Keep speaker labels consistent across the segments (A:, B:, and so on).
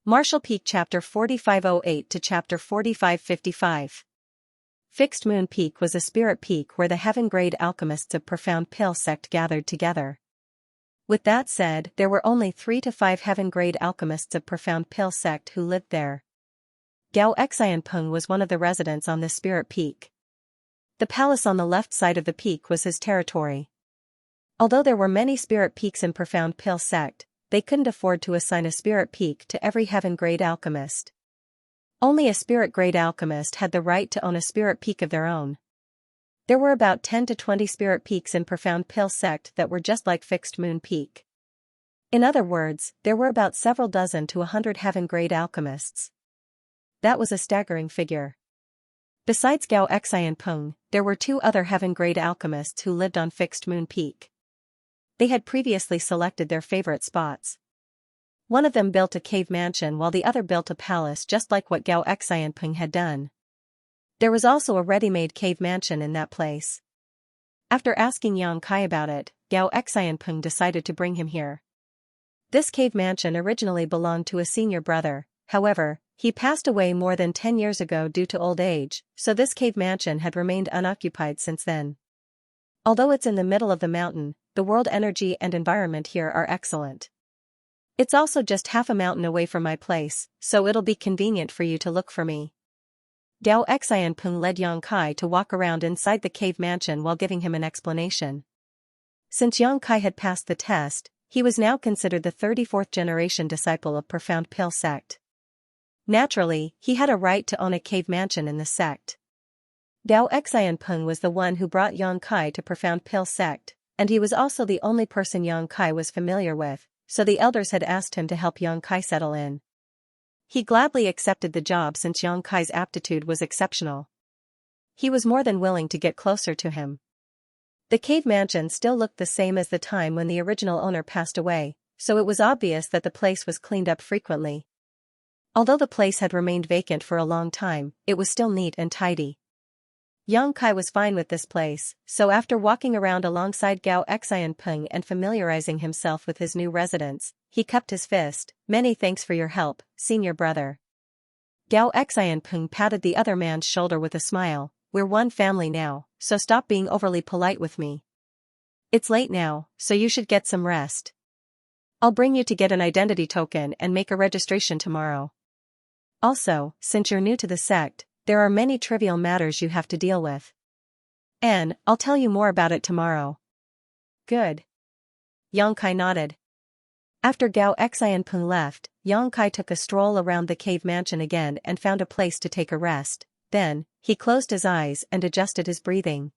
A: Martial Peak Chapter 4508 to Chapter 4555. Fixed Moon Peak was a spirit peak where the heaven-grade alchemists of Profound Pill sect gathered together. With that said, there were only 3 to 5 heaven-grade alchemists of Profound Pill sect who lived there. Gao Xianpeng was one of the residents on this spirit peak. The palace on the left side of the peak was his territory. Although there were many spirit peaks in Profound Pill sect, they couldn't afford to assign a spirit peak to every heaven-grade alchemist. Only a spirit-grade alchemist had the right to own a spirit peak of their own. There were about 10 to 20 spirit peaks in Profound Pill sect that were just like Fixed Moon Peak. In other words, there were about several dozen to 100 heaven-grade alchemists. That was a staggering figure. Besides Gao Xianpeng, there were 2 other heaven-grade alchemists who lived on Fixed Moon Peak. They had previously selected their favorite spots. One of them built a cave mansion while the other built a palace just like what Gao Xianpeng had done. There was also a ready-made cave mansion in that place. After asking Yang Kai about it, Gao Xianpeng decided to bring him here. This cave mansion originally belonged to a senior brother, however, he passed away more than 10 years ago due to old age, so this cave mansion had remained unoccupied since then. Although it's in the middle of the mountain, the world energy and environment here are excellent. It's also just half a mountain away from my place, so it'll be convenient for you to look for me. Gao Xianpeng led Yang Kai to walk around inside the cave mansion while giving him an explanation. Since Yang Kai had passed the test, he was now considered the 34th generation disciple of Profound Pill sect. Naturally, he had a right to own a cave mansion in the sect. Gao Xianpeng was the one who brought Yang Kai to Profound Pill sect, and he was also the only person Yang Kai was familiar with, so the elders had asked him to help Yang Kai settle in. He gladly accepted the job since Yang Kai's aptitude was exceptional. He was more than willing to get closer to him. The cave mansion still looked the same as the time when the original owner passed away, so it was obvious that the place was cleaned up frequently. Although the place had remained vacant for a long time, it was still neat and tidy. Yang Kai was fine with this place, so after walking around alongside Gao Xianpeng and familiarizing himself with his new residence, he cupped his fist. "Many thanks for your help, senior brother." Gao Xianpeng patted the other man's shoulder with a smile. "We're one family now, so stop being overly polite with me. It's late now, so you should get some rest. I'll bring you to get an identity token and make a registration tomorrow. Also, since you're new to the sect, there are many trivial matters you have to deal with. And I'll tell you more about it tomorrow." "Good." Yang Kai nodded. After Gao Xianpeng left, Yang Kai took a stroll around the cave mansion again and found a place to take a rest. Then, he closed his eyes and adjusted his breathing.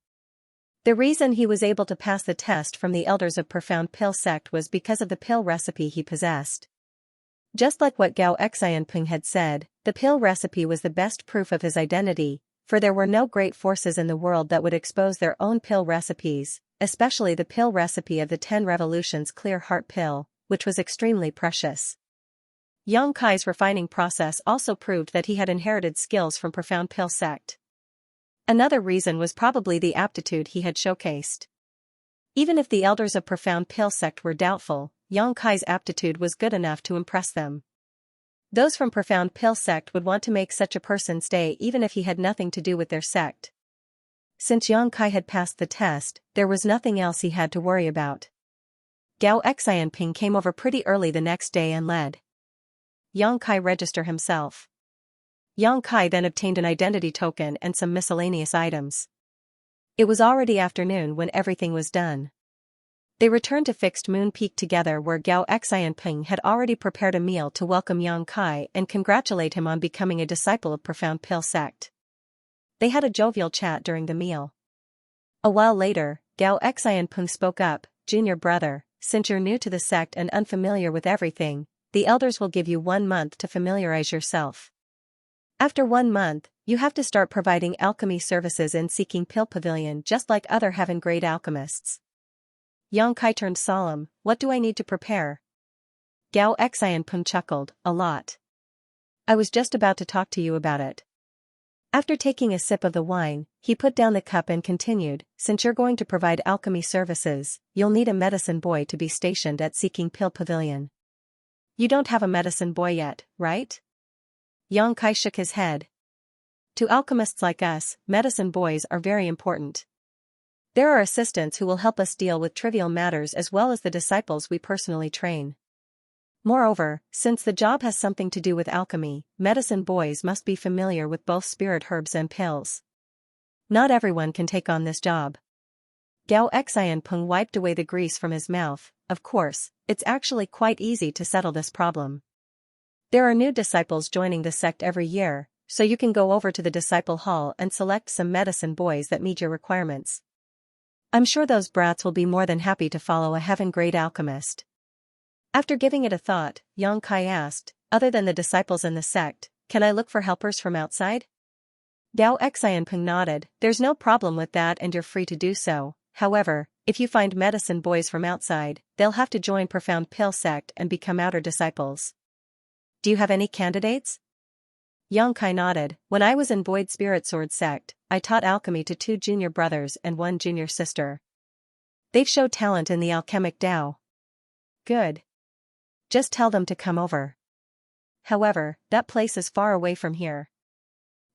A: The reason he was able to pass the test from the elders of Profound Pill sect was because of the pill recipe he possessed. Just like what Gao Xianpeng had said, the pill recipe was the best proof of his identity, for there were no great forces in the world that would expose their own pill recipes, especially the pill recipe of the 10 Revolutions Clear Heart pill, which was extremely precious. Yang Kai's refining process also proved that he had inherited skills from Profound Pill sect. Another reason was probably the aptitude he had showcased. Even if the elders of Profound Pill sect were doubtful, Yang Kai's aptitude was good enough to impress them. Those from Profound Pill sect would want to make such a person stay even if he had nothing to do with their sect. Since Yang Kai had passed the test, there was nothing else he had to worry about. Gao Xianpeng came over pretty early the next day and led Yang Kai register himself. Yang Kai then obtained an identity token and some miscellaneous items. It was already afternoon when everything was done. They returned to Fixed Moon Peak together where Gao Xianpeng had already prepared a meal to welcome Yang Kai and congratulate him on becoming a disciple of Profound Pill sect. They had a jovial chat during the meal. A while later, Gao Xianpeng spoke up. "Junior brother, since you're new to the sect and unfamiliar with everything, the elders will give you 1 month to familiarize yourself. After 1 month, you have to start providing alchemy services in Seeking Pill Pavilion just like other heaven-grade alchemists." Yang Kai turned solemn. "What do I need to prepare?" Gao Xianpeng chuckled. "A lot. I was just about to talk to you about it." After taking a sip of the wine, he put down the cup and continued, "Since you're going to provide alchemy services, you'll need a medicine boy to be stationed at Seeking Pill Pavilion. You don't have a medicine boy yet, right? Xianxia shook his head. To alchemists like us, medicine boys are very important. There are assistants who will help us deal with trivial matters as well as the disciples we personally train. Moreover, since the job has something to do with alchemy, medicine boys must be familiar with both spirit herbs and pills. Not everyone can take on this job. Gao Xianpeng wiped away the grease from his mouth. Of course, it's actually quite easy to settle this problem. There are new disciples joining the sect every year, so you can go over to the disciple hall and select some medicine boys that meet your requirements. I'm sure those brats will be more than happy to follow a heaven-grade alchemist. After giving it a thought, Xianxia asked, other than the disciples in the sect, can I look for helpers from outside? Gao Xianpeng nodded, there's no problem with that and you're free to do so. However, if you find medicine boys from outside, they'll have to join Profound Pill sect and become outer disciples. Do you have any candidates? Xianxia nodded, when I was in Void Spirit Sword sect, I taught alchemy to 2 junior brothers and 1 junior sister. They've showed talent in the alchemic Tao. Good. Just tell them to come over. However, that place is far away from here.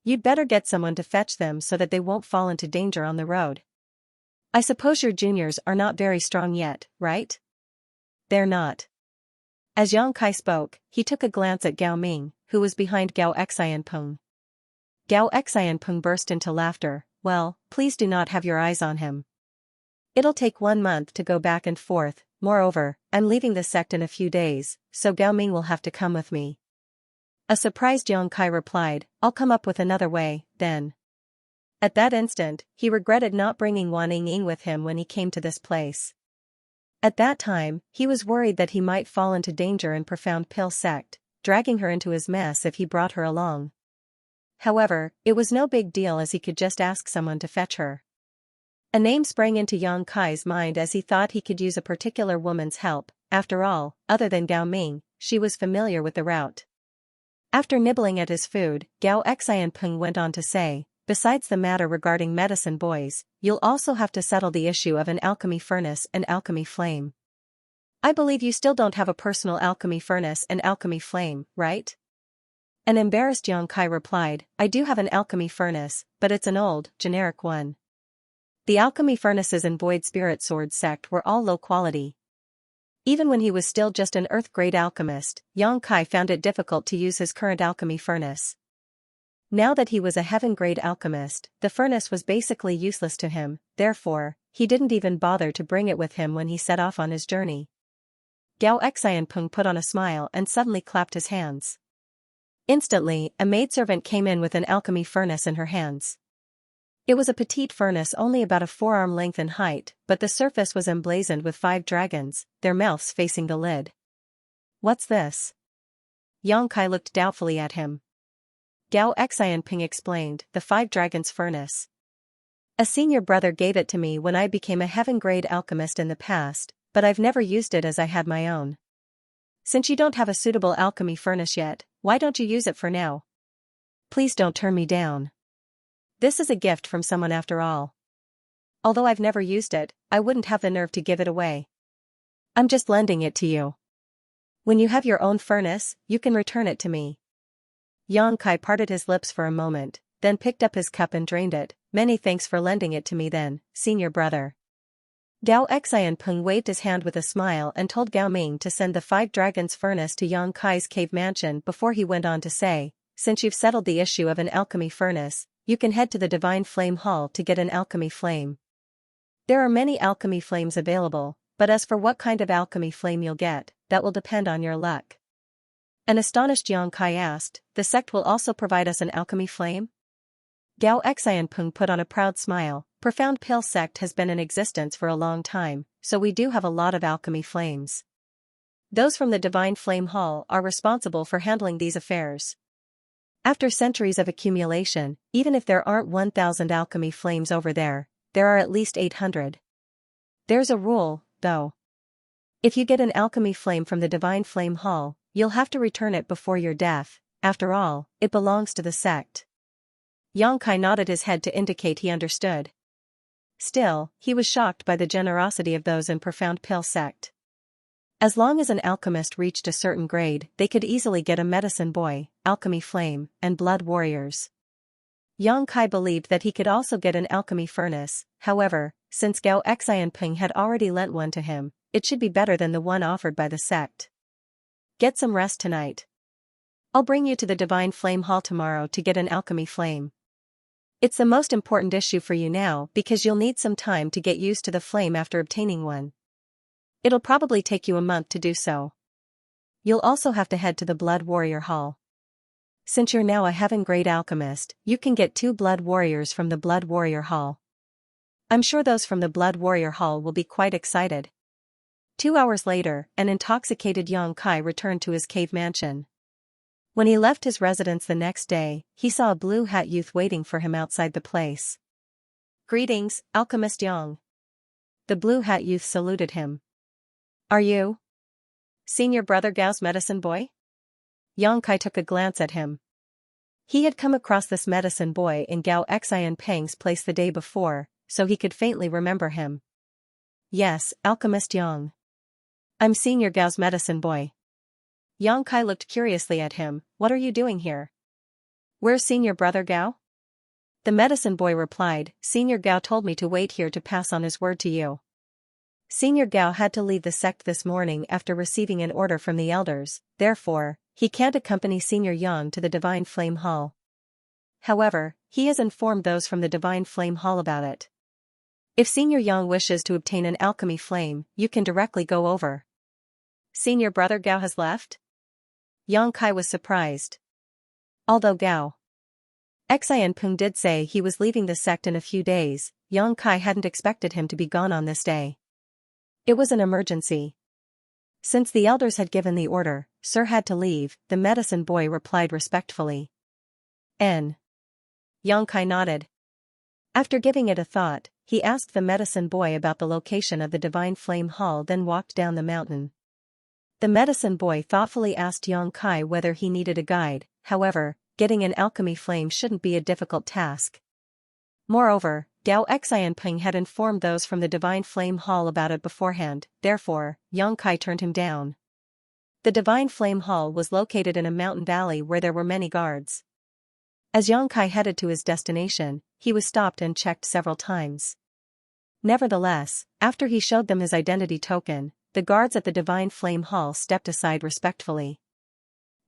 A: You'd better get someone to fetch them so that they won't fall into danger on the road. I suppose your juniors are not very strong yet, right? They're not. As Xianxia spoke, he took a glance at Gao Ming, who was behind Gao Xianpeng. Gao Xianpeng burst into laughter, well, please do not have your eyes on him. It'll take 1 month to go back and forth, moreover, I'm leaving the sect in a few days, so Gao Ming will have to come with me. A surprised Xianxia replied, I'll come up with another way, then. At that instant, he regretted not bringing Wan Ying with him when he came to this place. At that time, he was worried that he might fall into danger in Profound Pill sect, dragging her into his mess if he brought her along. However, it was no big deal as he could just ask someone to fetch her. A name sprang into Xianxia's mind as he thought he could use a particular woman's help. After all, other than Gao Ming, she was familiar with the route. After nibbling at his food, Gao Xianpeng went on to say, besides the matter regarding medicine boys, you'll also have to settle the issue of an alchemy furnace and alchemy flame. I believe you still don't have a personal alchemy furnace and alchemy flame, right? An embarrassed Xianxia replied, I do have an alchemy furnace, but it's an old, generic one. The alchemy furnaces in Void Spirit Sword sect were all low quality. Even when he was still just an earth-grade alchemist, Xianxia found it difficult to use his current alchemy furnace. Now that he was a heaven-grade alchemist, the furnace was basically useless to him, therefore, he didn't even bother to bring it with him when he set off on his journey. Gao Xianpeng put on a smile and suddenly clapped his hands. Instantly, a maidservant came in with an alchemy furnace in her hands. It was a petite furnace only about a forearm length in height, but the surface was emblazoned with 5 dragons, their mouths facing the lid. What's this? Xianxia looked doubtfully at him. Gao Xianpeng explained, the 5 dragons furnace. A senior brother gave it to me when I became a heaven-grade alchemist in the past, but I've never used it as I had my own. Since you don't have a suitable alchemy furnace yet, why don't you use it for now? Please don't turn me down. This is a gift from someone after all. Although I've never used it, I wouldn't have the nerve to give it away. I'm just lending it to you. When you have your own furnace, you can return it to me. Xianxia parted his lips for a moment, then picked up his cup and drained it. Many thanks for lending it to me then, senior brother. Gao Xianpeng waved his hand with a smile and told Gao Ming to send the 5 dragons furnace to Xianxia's cave mansion before he went on to say, since you've settled the issue of an alchemy furnace, you can head to the Divine Flame Hall to get an alchemy flame. There are many alchemy flames available, but as for what kind of alchemy flame you'll get, that will depend on your luck. An astonished Xianxia asked, the sect will also provide us an alchemy flame? Gao Xianpeng put on a proud smile, Profound Pill sect has been in existence for a long time, so we do have a lot of alchemy flames. Those from the Divine Flame Hall are responsible for handling these affairs. After centuries of accumulation, even if there aren't 1,000 alchemy flames over there, there are at least 800. There's a rule, though. If you get an alchemy flame from the Divine Flame Hall, you'll have to return it before your death. After all, it belongs to the sect. Xianxia nodded his head to indicate he understood. Still, he was shocked by the generosity of those in Profound Pill sect. As long as an alchemist reached a certain grade, they could easily get a medicine boy, alchemy flame, and blood warriors. Yang Kai believed that he could also get an alchemy furnace, however, since Gao Xianping had already lent one to him, it should be better than the one offered by the sect. Get some rest tonight. I'll bring you to the Divine Flame Hall tomorrow to get an alchemy flame. It's the most important issue for you now because you'll need some time to get used to the flame after obtaining one. It'll probably take you a month to do so. You'll also have to head to the Blood Warrior Hall. Since you're now a heaven-grade alchemist, you can get 2 Blood Warriors from the Blood Warrior Hall. I'm sure those from the Blood Warrior Hall will be quite excited. 2 hours later, an intoxicated Yang Kai returned to his cave mansion. When he left his residence the next day, he saw a blue hat youth waiting for him outside the place. Greetings, Alchemist Yang. The blue hat youth saluted him. Are you Senior Brother Gao's medicine boy? Yang Kai took a glance at him. He had come across this medicine boy in Gao Xianpeng's place the day before, so he could faintly remember him. Yes, Alchemist Yang. I'm Senior Gao's medicine boy. Yang Kai looked curiously at him. What are you doing here? Where's Senior Brother Gao? The medicine boy replied, Senior Gao told me to wait here to pass on his word to you. Senior Gao had to leave the sect this morning after receiving an order from the elders, therefore, he can't accompany Senior Yang to the Divine Flame Hall. However, he has informed those from the Divine Flame Hall about it. If Senior Yang wishes to obtain an alchemy flame, you can directly go over. Senior Brother Gao has left? Yang Kai was surprised. Although Gao Xianpeng did say he was leaving the sect in a few days, Yang Kai hadn't expected him to be gone on this day. It was an emergency. Since the elders had given the order, Sir had to leave, the medicine boy replied respectfully. N. Yang Kai nodded. After giving it a thought, he asked the medicine boy about the location of the Divine Flame Hall, then walked down the mountain. The medicine boy thoughtfully asked Yang Kai whether he needed a guide, however, getting an alchemy flame shouldn't be a difficult task. Moreover, Gao Xianpeng had informed those from the Divine Flame Hall about it beforehand, therefore, Yang Kai turned him down. The Divine Flame Hall was located in a mountain valley where there were many guards. As Yang Kai headed to his destination, he was stopped and checked several times. Nevertheless, after he showed them his identity token, the guards at the Divine Flame Hall stepped aside respectfully.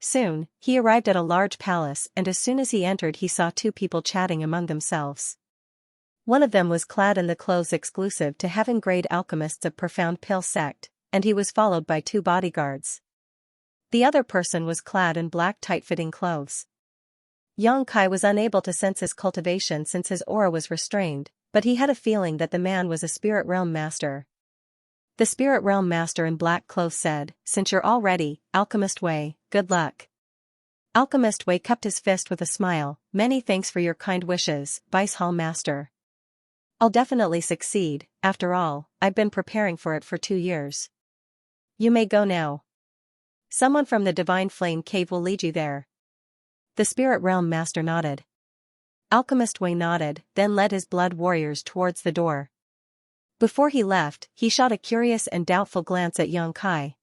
A: Soon, he arrived at a large palace, and as soon as he entered he saw 2 people chatting among themselves. One of them was clad in the clothes exclusive to heaven-grade alchemists of Profound Pill sect, and he was followed by 2 bodyguards. The other person was clad in black tight-fitting clothes. Yang Kai was unable to sense his cultivation since his aura was restrained, but he had a feeling that the man was a spirit realm master. The spirit realm master in black clothes said, Since you're all ready, Alchemist Wei, good luck. Alchemist Wei cupped his fist with a smile, Many thanks for your kind wishes, Vice Hall Master. I'll definitely succeed, after all, I've been preparing for it for 2 years. You may go now. Someone from the Divine Flame Cave will lead you there. The Spirit Realm Master nodded. Alchemist Wei nodded, then led his blood warriors towards the door. Before he left, he shot a curious and doubtful glance at Yang Kai.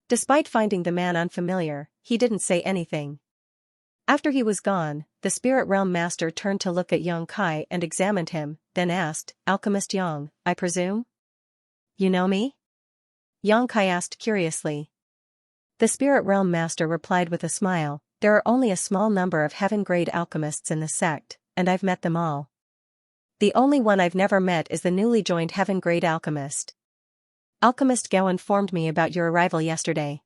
A: Despite finding the man unfamiliar, he didn't say anything. After he was gone, the Spirit Realm Master turned to look at Yang Kai and examined him, then asked, Alchemist Yang, I presume? You know me? Yang Kai asked curiously. The Spirit Realm Master replied with a smile, There are only a small number of heaven-grade alchemists in the sect, and I've met them all. The only one I've never met is the newly joined heaven-grade alchemist. Alchemist Gao informed me about your arrival yesterday.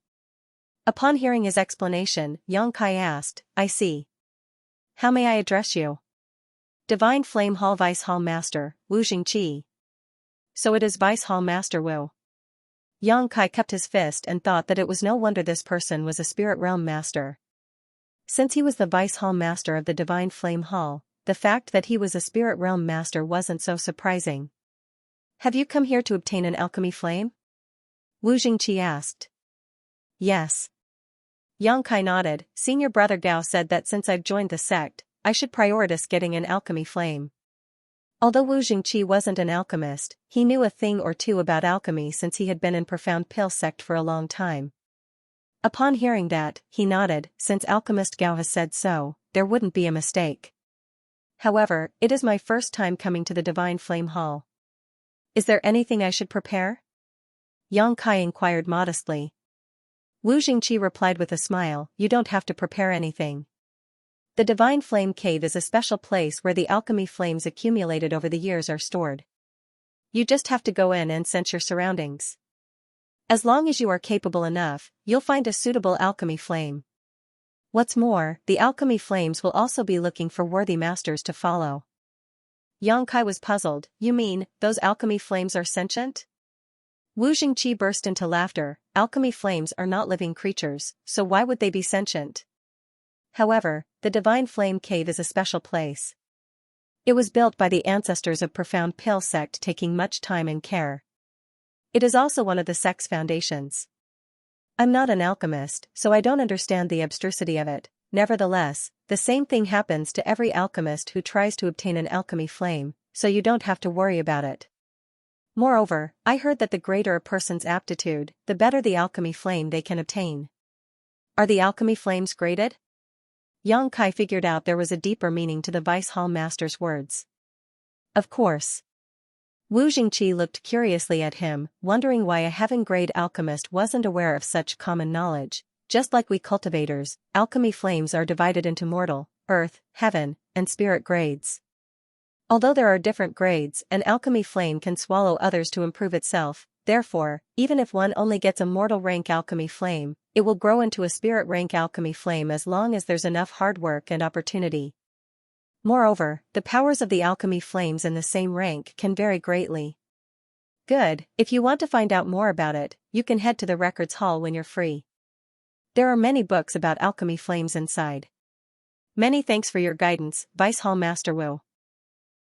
A: Upon hearing his explanation, Yang Kai asked, I see. How may I address you? Divine Flame Hall Vice Hall Master, Wu Jingqi. So it is Vice Hall Master Wu. Yang Kai kept his fist and thought that it was no wonder this person was a Spirit Realm Master. Since he was the Vice Hall Master of the Divine Flame Hall, the fact that he was a Spirit Realm Master wasn't so surprising. Have you come here to obtain an alchemy flame? Wu Jingqi asked. Yes. Yang Kai nodded. Senior Brother Gao said that since I've joined the sect, I should prioritize getting an alchemy flame. Although Wu Jingqi wasn't an alchemist, he knew a thing or two about alchemy since he had been in profound Pale sect for a long time. Upon hearing that, he nodded. Since alchemist Gao has said so, there wouldn't be a mistake. However, it is my first time coming to the Divine Flame Hall. Is there anything I should prepare? Yang Kai inquired modestly. Wu Jingqi replied with a smile, you don't have to prepare anything. The Divine Flame Cave is a special place where the alchemy flames accumulated over the years are stored. You just have to go in and sense your surroundings. As long as you are capable enough, you'll find a suitable alchemy flame. What's more, the alchemy flames will also be looking for worthy masters to follow. Yang Kai was puzzled. You mean, those alchemy flames are sentient? Wu Jingqi burst into laughter. Alchemy flames are not living creatures, so why would they be sentient? However, the Divine Flame Cave is a special place. It was built by the ancestors of profound Pale sect, taking much time and care. It is also one of the sect's foundations. I'm not an alchemist, so I don't understand the abstrusity of it. Nevertheless, the same thing happens to every alchemist who tries to obtain an alchemy flame, so you don't have to worry about it. Moreover, I heard that the greater a person's aptitude, the better the alchemy flame they can obtain. Are the alchemy flames graded? Yang Kai figured out there was a deeper meaning to the Vice Hall Master's words. Of course. Wu Jingqi looked curiously at him, wondering why a heaven-grade alchemist wasn't aware of such common knowledge. Just like we cultivators, alchemy flames are divided into mortal, earth, heaven, and spirit grades. Although there are different grades, an alchemy flame can swallow others to improve itself. Therefore, even if one only gets a mortal rank alchemy flame, it will grow into a spirit rank alchemy flame as long as there's enough hard work and opportunity. Moreover, the powers of the alchemy flames in the same rank can vary greatly. Good, if you want to find out more about it, you can head to the records hall when you're free. There are many books about alchemy flames inside. Many thanks for your guidance, Vice Hall Master Wu.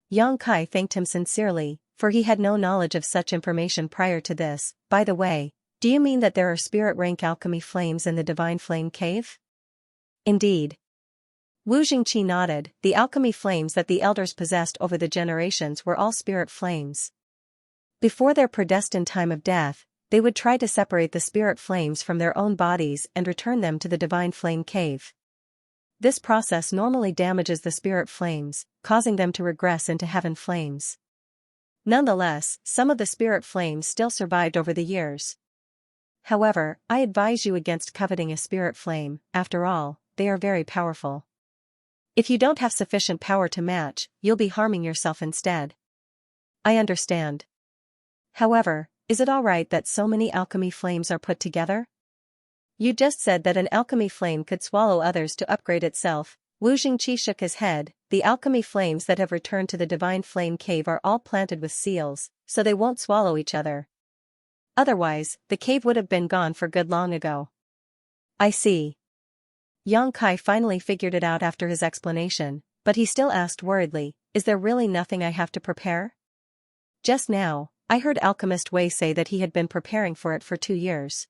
A: Yang Kai thanked him sincerely, for he had no knowledge of such information prior to this. By the way, do you mean that there are spirit rank alchemy flames in the Divine Flame Cave? Indeed. Wu Jingqi nodded. The alchemy flames that the elders possessed over the generations were all spirit flames. Before their predestined time of death, they would try to separate the spirit flames from their own bodies and return them to the Divine Flame Cave. This process normally damages the spirit flames, causing them to regress into heaven flames. Nonetheless, some of the spirit flames still survived over the years. However, I advise you against coveting a spirit flame. After all, they are very powerful. If you don't have sufficient power to match, you'll be harming yourself instead. I understand. However, is it alright that so many alchemy flames are put together? You just said that an alchemy flame could swallow others to upgrade itself. Wu Jingqi shook his head. The alchemy flames that have returned to the Divine Flame Cave are all planted with seals, so they won't swallow each other. Otherwise, the cave would have been gone for good long ago. I see. Yang Kai finally figured it out after his explanation, but he still asked worriedly, is there really nothing I have to prepare? Just now, I heard Alchemist Wei say that he had been preparing for it for 2 years.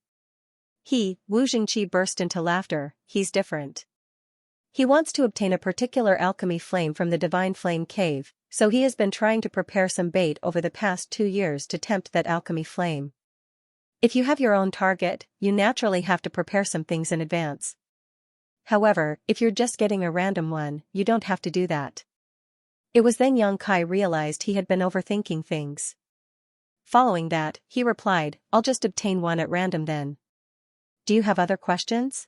A: Wu Jingqi burst into laughter. He's different. He wants to obtain a particular alchemy flame from the Divine Flame Cave, so he has been trying to prepare some bait over the past 2 years to tempt that alchemy flame. If you have your own target, you naturally have to prepare some things in advance. However, if you're just getting a random one, you don't have to do that. It was then Yang Kai realized he had been overthinking things. Following that, he replied, I'll just obtain one at random then. Do you have other questions?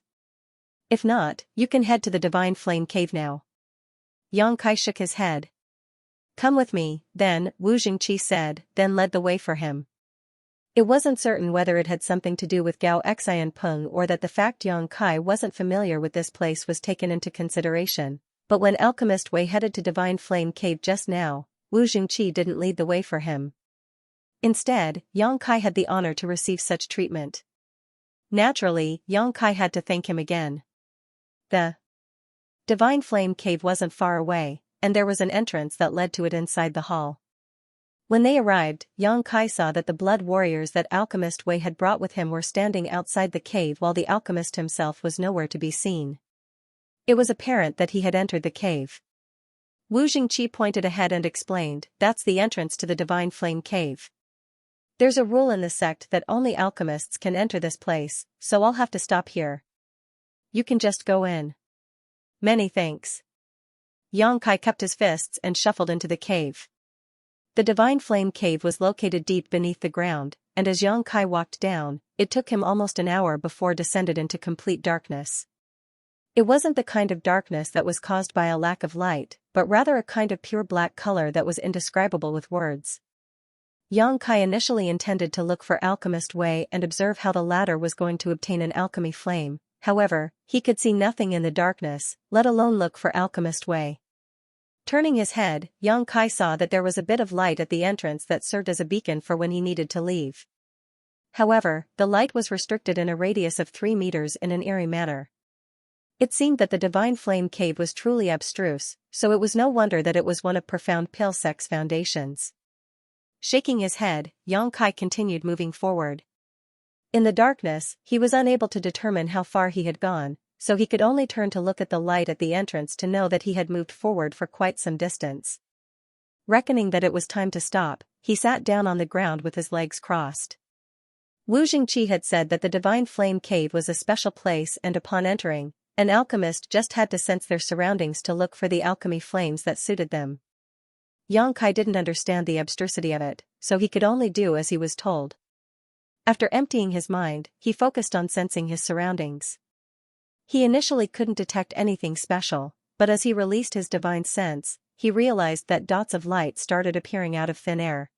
A: If not, you can head to the Divine Flame Cave now. Yang Kai shook his head. Come with me, then, Wu Jingqi said, then led the way for him. It wasn't certain whether it had something to do with Gao Xianpeng or that the fact Yang Kai wasn't familiar with this place was taken into consideration, but when Alchemist Wei headed to Divine Flame Cave just now, Wu Jingqi didn't lead the way for him. Instead, Yang Kai had the honor to receive such treatment. Naturally, Yang Kai had to thank him again. The Divine Flame Cave wasn't far away, and there was an entrance that led to it inside the hall. When they arrived, Yang Kai saw that the blood warriors that Alchemist Wei had brought with him were standing outside the cave while the alchemist himself was nowhere to be seen. It was apparent that he had entered the cave. Wu Jingqi pointed ahead and explained, "That's the entrance to the Divine Flame Cave. There's a rule in the sect that only alchemists can enter this place, so I'll have to stop here. You can just go in." "Many thanks." Yang Kai cupped his fists and shuffled into the cave. The Divine Flame Cave was located deep beneath the ground, and as Yang Kai walked down, it took him almost an hour before descended into complete darkness. It wasn't the kind of darkness that was caused by a lack of light, but rather a kind of pure black color that was indescribable with words. Yang Kai initially intended to look for Alchemist Wei and observe how the latter was going to obtain an alchemy flame. However, he could see nothing in the darkness, let alone look for Alchemist Wei. Turning his head, Yang Kai saw that there was a bit of light at the entrance that served as a beacon for when he needed to leave. However, the light was restricted in a radius of 3 meters in an eerie manner. It seemed that the Divine Flame Cave was truly abstruse, so it was no wonder that it was one of Profound Pale Sect's foundations. Shaking his head, Yang Kai continued moving forward. In the darkness, he was unable to determine how far he had gone, so he could only turn to look at the light at the entrance to know that he had moved forward for quite some distance. Reckoning that it was time to stop, he sat down on the ground with his legs crossed. Wu Jingqi had said that the Divine Flame Cave was a special place, and upon entering, an alchemist just had to sense their surroundings to look for the alchemy flames that suited them. Yang Kai didn't understand the absurdity of it, so he could only do as he was told. After emptying his mind, he focused on sensing his surroundings. He initially couldn't detect anything special, but as he released his divine sense, he realized that dots of light started appearing out of thin air.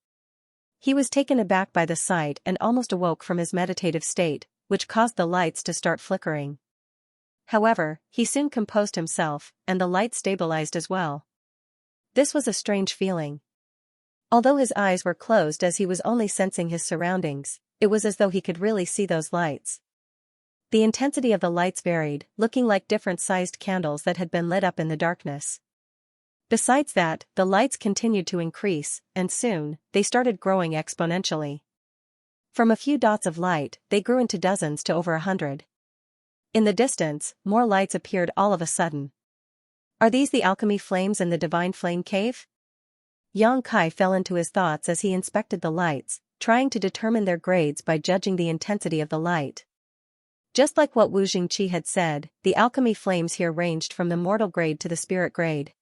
A: He was taken aback by the sight and almost awoke from his meditative state, which caused the lights to start flickering. However, he soon composed himself, and the light stabilized as well. This was a strange feeling. Although his eyes were closed as he was only sensing his surroundings, it was as though he could really see those lights. The intensity of the lights varied, looking like different-sized candles that had been lit up in the darkness. Besides that, the lights continued to increase, and soon, they started growing exponentially. From a few dots of light, they grew into dozens to over 100. In the distance, more lights appeared all of a sudden. Are these the alchemy flames in the Divine Flame Cave? Yang Kai fell into his thoughts as he inspected the lights, trying to determine their grades by judging the intensity of the light. Just like what Wu Jingqi had said, the alchemy flames here ranged from the mortal grade to the spirit grade.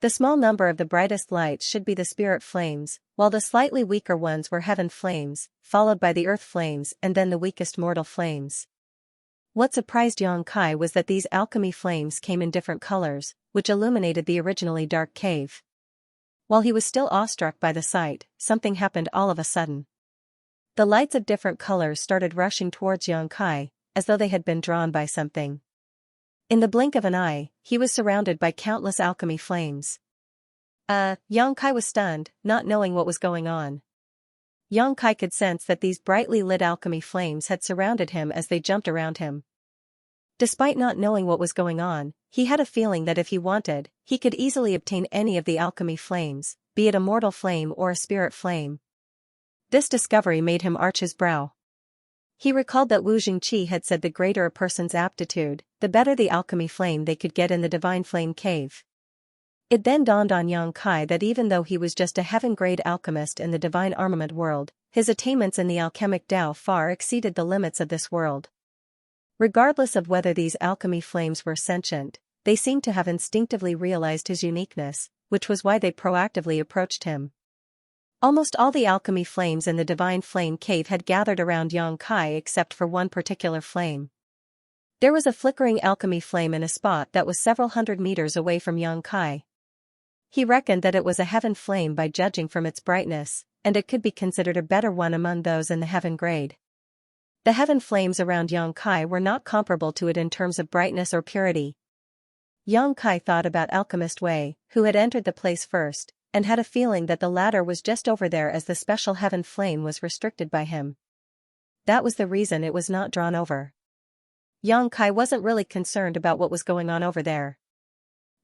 A: The small number of the brightest lights should be the spirit flames, while the slightly weaker ones were heaven flames, followed by the earth flames and then the weakest mortal flames. What surprised Yang Kai was that these alchemy flames came in different colors, which illuminated the originally dark cave. While he was still awestruck by the sight, something happened all of a sudden. The lights of different colors started rushing towards Yang Kai, as though they had been drawn by something. In the blink of an eye, he was surrounded by countless alchemy flames. Yang Kai was stunned, not knowing what was going on. Yang Kai could sense that these brightly lit alchemy flames had surrounded him as they jumped around him. Despite not knowing what was going on, he had a feeling that if he wanted, he could easily obtain any of the alchemy flames, be it a mortal flame or a spirit flame. This discovery made him arch his brow. He recalled that Wu Jingqi had said the greater a person's aptitude, the better the alchemy flame they could get in the Divine Flame Cave. It then dawned on Yang Kai that even though he was just a heaven-grade alchemist in the divine armament world, his attainments in the alchemic Tao far exceeded the limits of this world. Regardless of whether these alchemy flames were sentient, they seemed to have instinctively realized his uniqueness, which was why they proactively approached him. Almost all the alchemy flames in the Divine Flame Cave had gathered around Yang Kai except for one particular flame. There was a flickering alchemy flame in a spot that was several hundred meters away from Yang Kai. He reckoned that it was a heaven flame by judging from its brightness, and it could be considered a better one among those in the heaven grade. The heaven flames around Yang Kai were not comparable to it in terms of brightness or purity. Yang Kai thought about Alchemist Wei, who had entered the place first, and had a feeling that the latter was just over there as the special heaven flame was restricted by him. That was the reason it was not drawn over. Yang Kai wasn't really concerned about what was going on over there.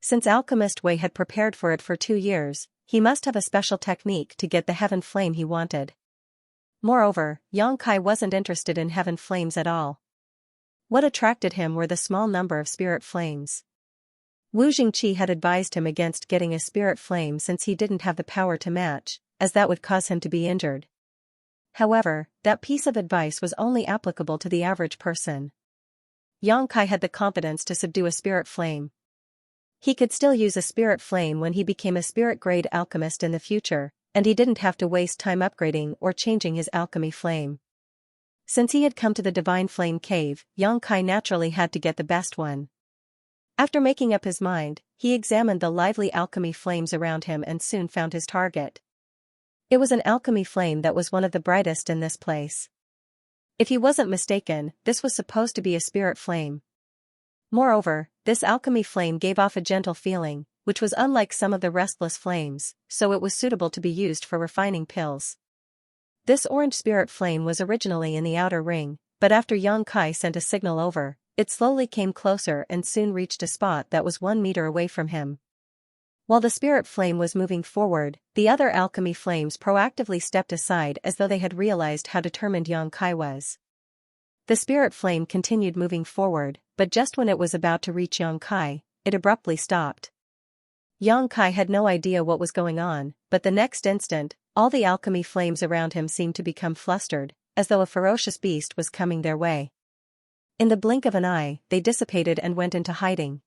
A: Since Alchemist Wei had prepared for it for 2 years, he must have a special technique to get the heaven flame he wanted. Moreover, Yang Kai wasn't interested in heaven flames at all. What attracted him were the small number of spirit flames. Wu Jingqi had advised him against getting a spirit flame since he didn't have the power to match, as that would cause him to be injured. However, that piece of advice was only applicable to the average person. Yang Kai had the confidence to subdue a spirit flame. He could still use a spirit flame when he became a spirit-grade alchemist in the future, and he didn't have to waste time upgrading or changing his alchemy flame. Since he had come to the Divine Flame Cave, Yang Kai naturally had to get the best one. After making up his mind, he examined the lively alchemy flames around him and soon found his target. It was an alchemy flame that was one of the brightest in this place. If he wasn't mistaken, this was supposed to be a spirit flame. Moreover, this alchemy flame gave off a gentle feeling, which was unlike some of the restless flames, so it was suitable to be used for refining pills. This orange spirit flame was originally in the outer ring, but after Yang Kai sent a signal over, it slowly came closer and soon reached a spot that was 1 meter away from him. While the spirit flame was moving forward, the other alchemy flames proactively stepped aside as though they had realized how determined Yang Kai was. The spirit flame continued moving forward, but just when it was about to reach Yang Kai, it abruptly stopped. Yang Kai had no idea what was going on, but the next instant, all the alchemy flames around him seemed to become flustered, as though a ferocious beast was coming their way. In the blink of an eye, they dissipated and went into hiding.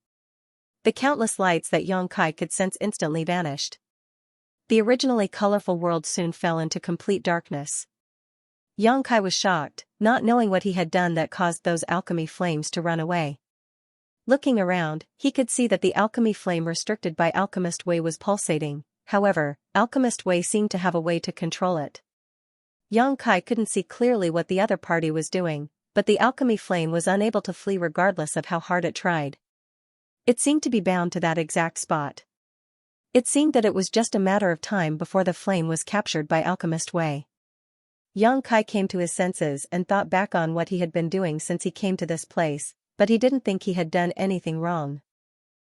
A: The countless lights that Yang Kai could sense instantly vanished. The originally colorful world soon fell into complete darkness. Yang Kai was shocked, not knowing what he had done that caused those alchemy flames to run away. Looking around, he could see that the alchemy flame restricted by Alchemist Wei was pulsating. However, Alchemist Wei seemed to have a way to control it. Yang Kai couldn't see clearly what the other party was doing, but the alchemy flame was unable to flee regardless of how hard it tried. It seemed to be bound to that exact spot. It seemed that it was just a matter of time before the flame was captured by Alchemist Wei. Yang Kai came to his senses and thought back on what he had been doing since he came to this place, but he didn't think he had done anything wrong.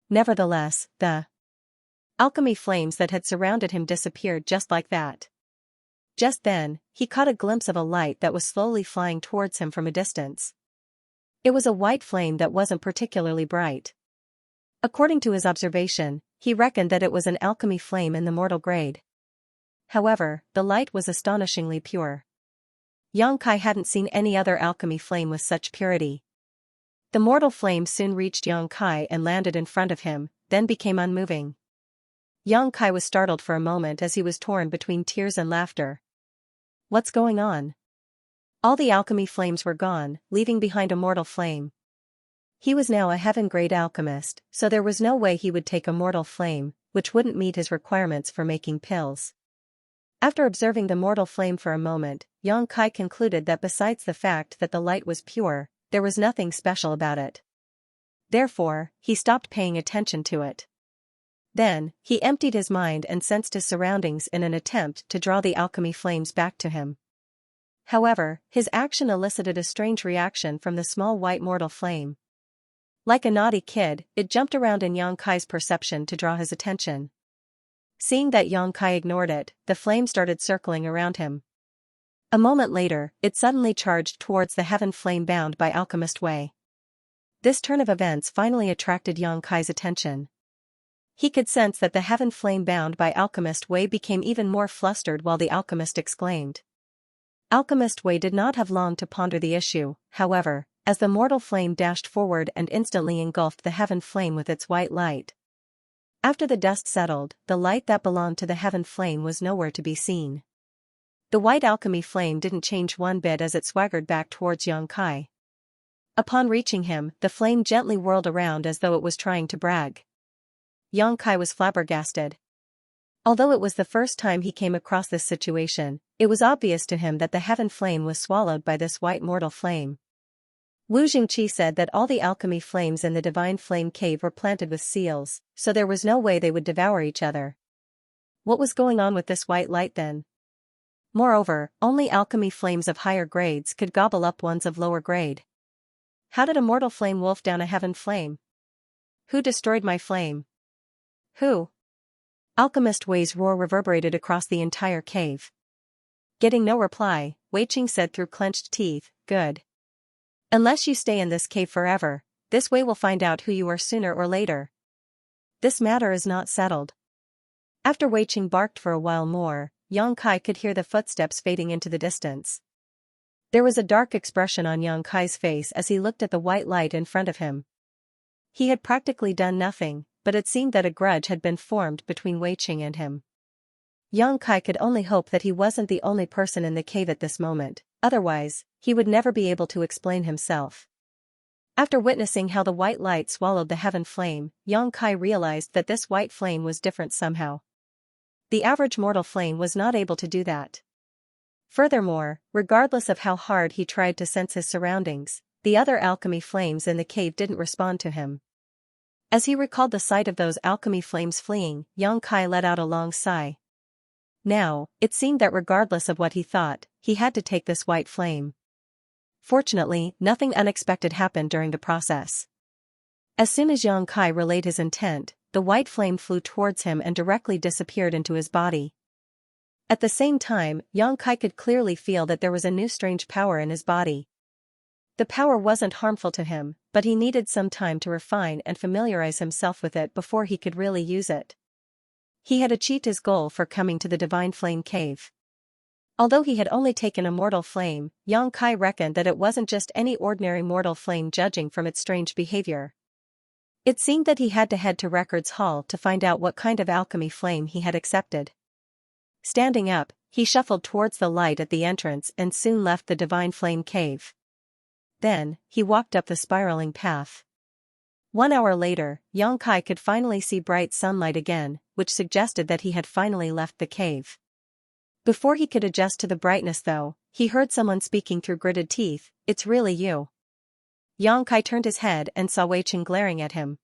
A: Nevertheless, the alchemy flames that had surrounded him disappeared just like that. Just then, he caught a glimpse of a light that was slowly flying towards him from a distance. It was a white flame that wasn't particularly bright. According to his observation, he reckoned that it was an alchemy flame in the mortal grade. However, the light was astonishingly pure. Yang Kai hadn't seen any other alchemy flame with such purity. The mortal flame soon reached Yang Kai and landed in front of him, then became unmoving. Yang Kai was startled for a moment as he was torn between tears and laughter. What's going on? All the alchemy flames were gone, leaving behind a mortal flame. He was now a heaven-grade alchemist, so there was no way he would take a mortal flame, which wouldn't meet his requirements for making pills. After observing the mortal flame for a moment, Yang Kai concluded that besides the fact that the light was pure, there was nothing special about it. Therefore, he stopped paying attention to it. Then, he emptied his mind and sensed his surroundings in an attempt to draw the alchemy flames back to him. However, his action elicited a strange reaction from the small white mortal flame. Like a naughty kid, it jumped around in Yang Kai's perception to draw his attention. Seeing that Yang Kai ignored it, the flame started circling around him. A moment later, it suddenly charged towards the heaven flame bound by Alchemist Wei. This turn of events finally attracted Yang Kai's attention. He could sense that the heaven flame bound by Alchemist Wei became even more flustered while the alchemist exclaimed. Alchemist Wei did not have long to ponder the issue, however, as the mortal flame dashed forward and instantly engulfed the heaven flame with its white light. After the dust settled, the light that belonged to the heaven flame was nowhere to be seen. The white alchemy flame didn't change one bit as it swaggered back towards Yang Kai. Upon reaching him, the flame gently whirled around as though it was trying to brag. Yang Kai was flabbergasted. Although it was the first time he came across this situation, it was obvious to him that the heaven flame was swallowed by this white mortal flame. Wu Jingqi said that all the alchemy flames in the Divine Flame Cave were planted with seals, so there was no way they would devour each other. What was going on with this white light then? Moreover, only alchemy flames of higher grades could gobble up ones of lower grade. How did a mortal flame wolf down a heaven flame? Who destroyed my flame? Who? Alchemist Wei's roar reverberated across the entire cave. Getting no reply, Wei Qing said through clenched teeth, "Good. Unless you stay in this cave forever, this Wei will find out who you are sooner or later." this matter is not settled. After Wei Qing barked for a while more, Yang Kai could hear the footsteps fading into the distance. There was a dark expression on Yang Kai's face as he looked at the white light in front of him. He had practically done nothing, but it seemed that a grudge had been formed between Wei Qing and him. Yang Kai could only hope that he wasn't the only person in the cave at this moment, otherwise, he would never be able to explain himself. After witnessing how the white light swallowed the heaven flame, Yang Kai realized that this white flame was different somehow. The average mortal flame was not able to do that. Furthermore, regardless of how hard he tried to sense his surroundings, the other alchemy flames in the cave didn't respond to him. As he recalled the sight of those alchemy flames fleeing, Yang Kai let out a long sigh. Now, it seemed that regardless of what he thought, he had to take this white flame. Fortunately, nothing unexpected happened during the process. As soon as Yang Kai relayed his intent, the white flame flew towards him and directly disappeared into his body. At the same time, Yang Kai could clearly feel that there was a new strange power in his body. The power wasn't harmful to him, but he needed some time to refine and familiarize himself with it before he could really use it. He had achieved his goal for coming to the Divine Flame Cave. Although he had only taken a mortal flame, Yang Kai reckoned that it wasn't just any ordinary mortal flame judging from its strange behavior. It seemed that he had to head to Records Hall to find out what kind of alchemy flame he had accepted. Standing up, he shuffled towards the light at the entrance and soon left the Divine Flame Cave. Then, he walked up the spiraling path. 1 hour later, Yang Kai could finally see bright sunlight again, which suggested that he had finally left the cave. Before he could adjust to the brightness though, he heard someone speaking through gritted teeth, "It's really you." Yang Kai turned his head and saw Wei Qing glaring at him.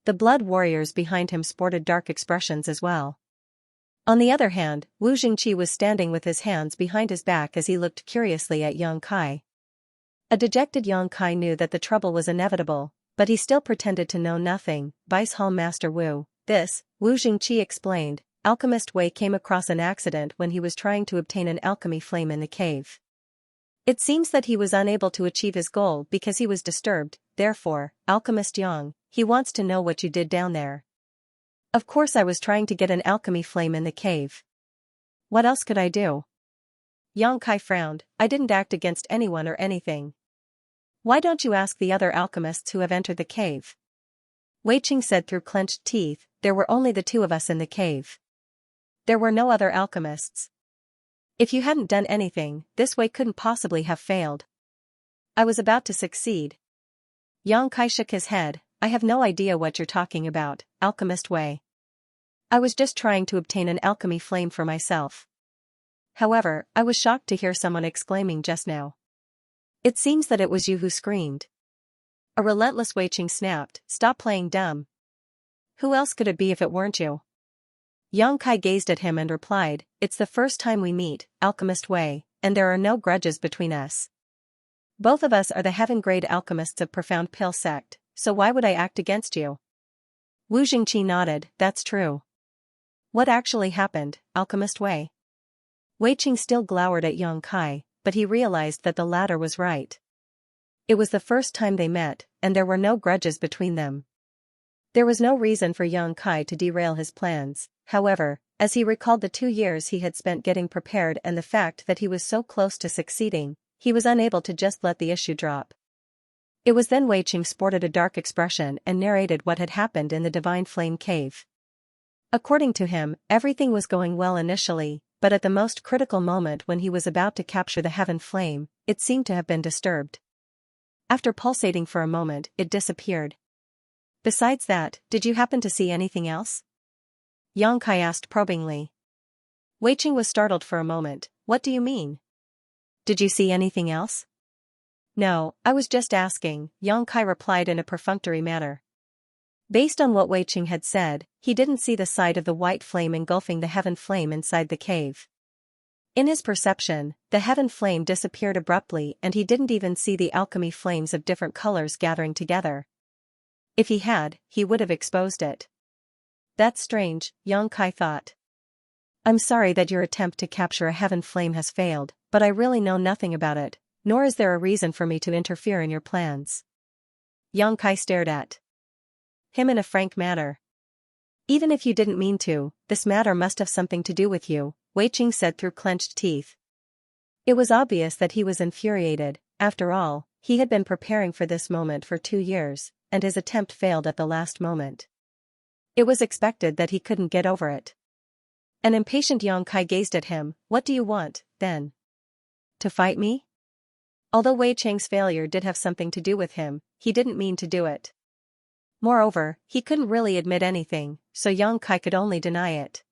A: The blood warriors behind him sported dark expressions as well. On the other hand, Wu Jingqi was standing with his hands behind his back as he looked curiously at Yang Kai. A dejected Yang Kai knew that the trouble was inevitable, but he still pretended to know nothing. "Vice Hall Master Wu, this," Wu Jingqi explained, "Alchemist Wei came across an accident when he was trying to obtain an alchemy flame in the cave. It seems that he was unable to achieve his goal because he was disturbed, therefore, Alchemist Yang, he wants to know what you did down there." "Of course I was trying to get an alchemy flame in the cave. What else could I do?" Yang Kai frowned, "I didn't act against anyone or anything. Why don't you ask the other alchemists who have entered the cave?" Wei Qing said through clenched teeth, "There were only the two of us in the cave. There were no other alchemists. If you hadn't done anything, this way couldn't possibly have failed. I was about to succeed." Yang Kai shook his head, "I have no idea what you're talking about, Alchemist Wei. I was just trying to obtain an alchemy flame for myself. However, I was shocked to hear someone exclaiming just now. It seems that it was you who screamed." A relentless Wei Qing snapped, "Stop playing dumb. Who else could it be if it weren't you?" Yang Kai gazed at him and replied, "It's the first time we meet, Alchemist Wei, and there are no grudges between us. Both of us are the heaven-grade alchemists of Profound Pill Sect, so why would I act against you?" Wu Jingqi nodded, "That's true. What actually happened, Alchemist Wei?" Wei Qing still glowered at Yang Kai, but he realized that the latter was right. It was the first time they met, and there were no grudges between them. There was no reason for Yang Kai to derail his plans, however, as he recalled the 2 years he had spent getting prepared and the fact that he was so close to succeeding, he was unable to just let the issue drop. It was then Wei Qing sported a dark expression and narrated what had happened in the Divine Flame Cave. According to him, everything was going well initially, but at the most critical moment when he was about to capture the heaven flame, it seemed to have been disturbed. After pulsating for a moment, it disappeared. "Besides that, did you happen to see anything else?" Yang Kai asked probingly. Wei Qing was startled for a moment. "What do you mean? Did you see anything else?" "No, I was just asking," Yang Kai replied in a perfunctory manner. Based on what Wei Qing had said, he didn't see the sight of the white flame engulfing the heaven flame inside the cave. In his perception, the heaven flame disappeared abruptly and he didn't even see the alchemy flames of different colors gathering together. If he had, he would have exposed it. "That's strange," Yang Kai thought. "I'm sorry that your attempt to capture a heaven flame has failed, but I really know nothing about it, nor is there a reason for me to interfere in your plans." Yang Kai stared at him in a frank manner. Even if you didn't mean to, this matter must have something to do with you, Wei Qing said through clenched teeth. It was obvious that he was infuriated. After all, he had been preparing for this moment for 2 years, and his attempt failed at the last moment. It was expected that he couldn't get over it. An impatient Yang Kai gazed at him. What do you want, then? To fight me? Although Wei Cheng's failure did have something to do with him, he didn't mean to do it. Moreover, he couldn't really admit anything, so Yang Kai could only deny it.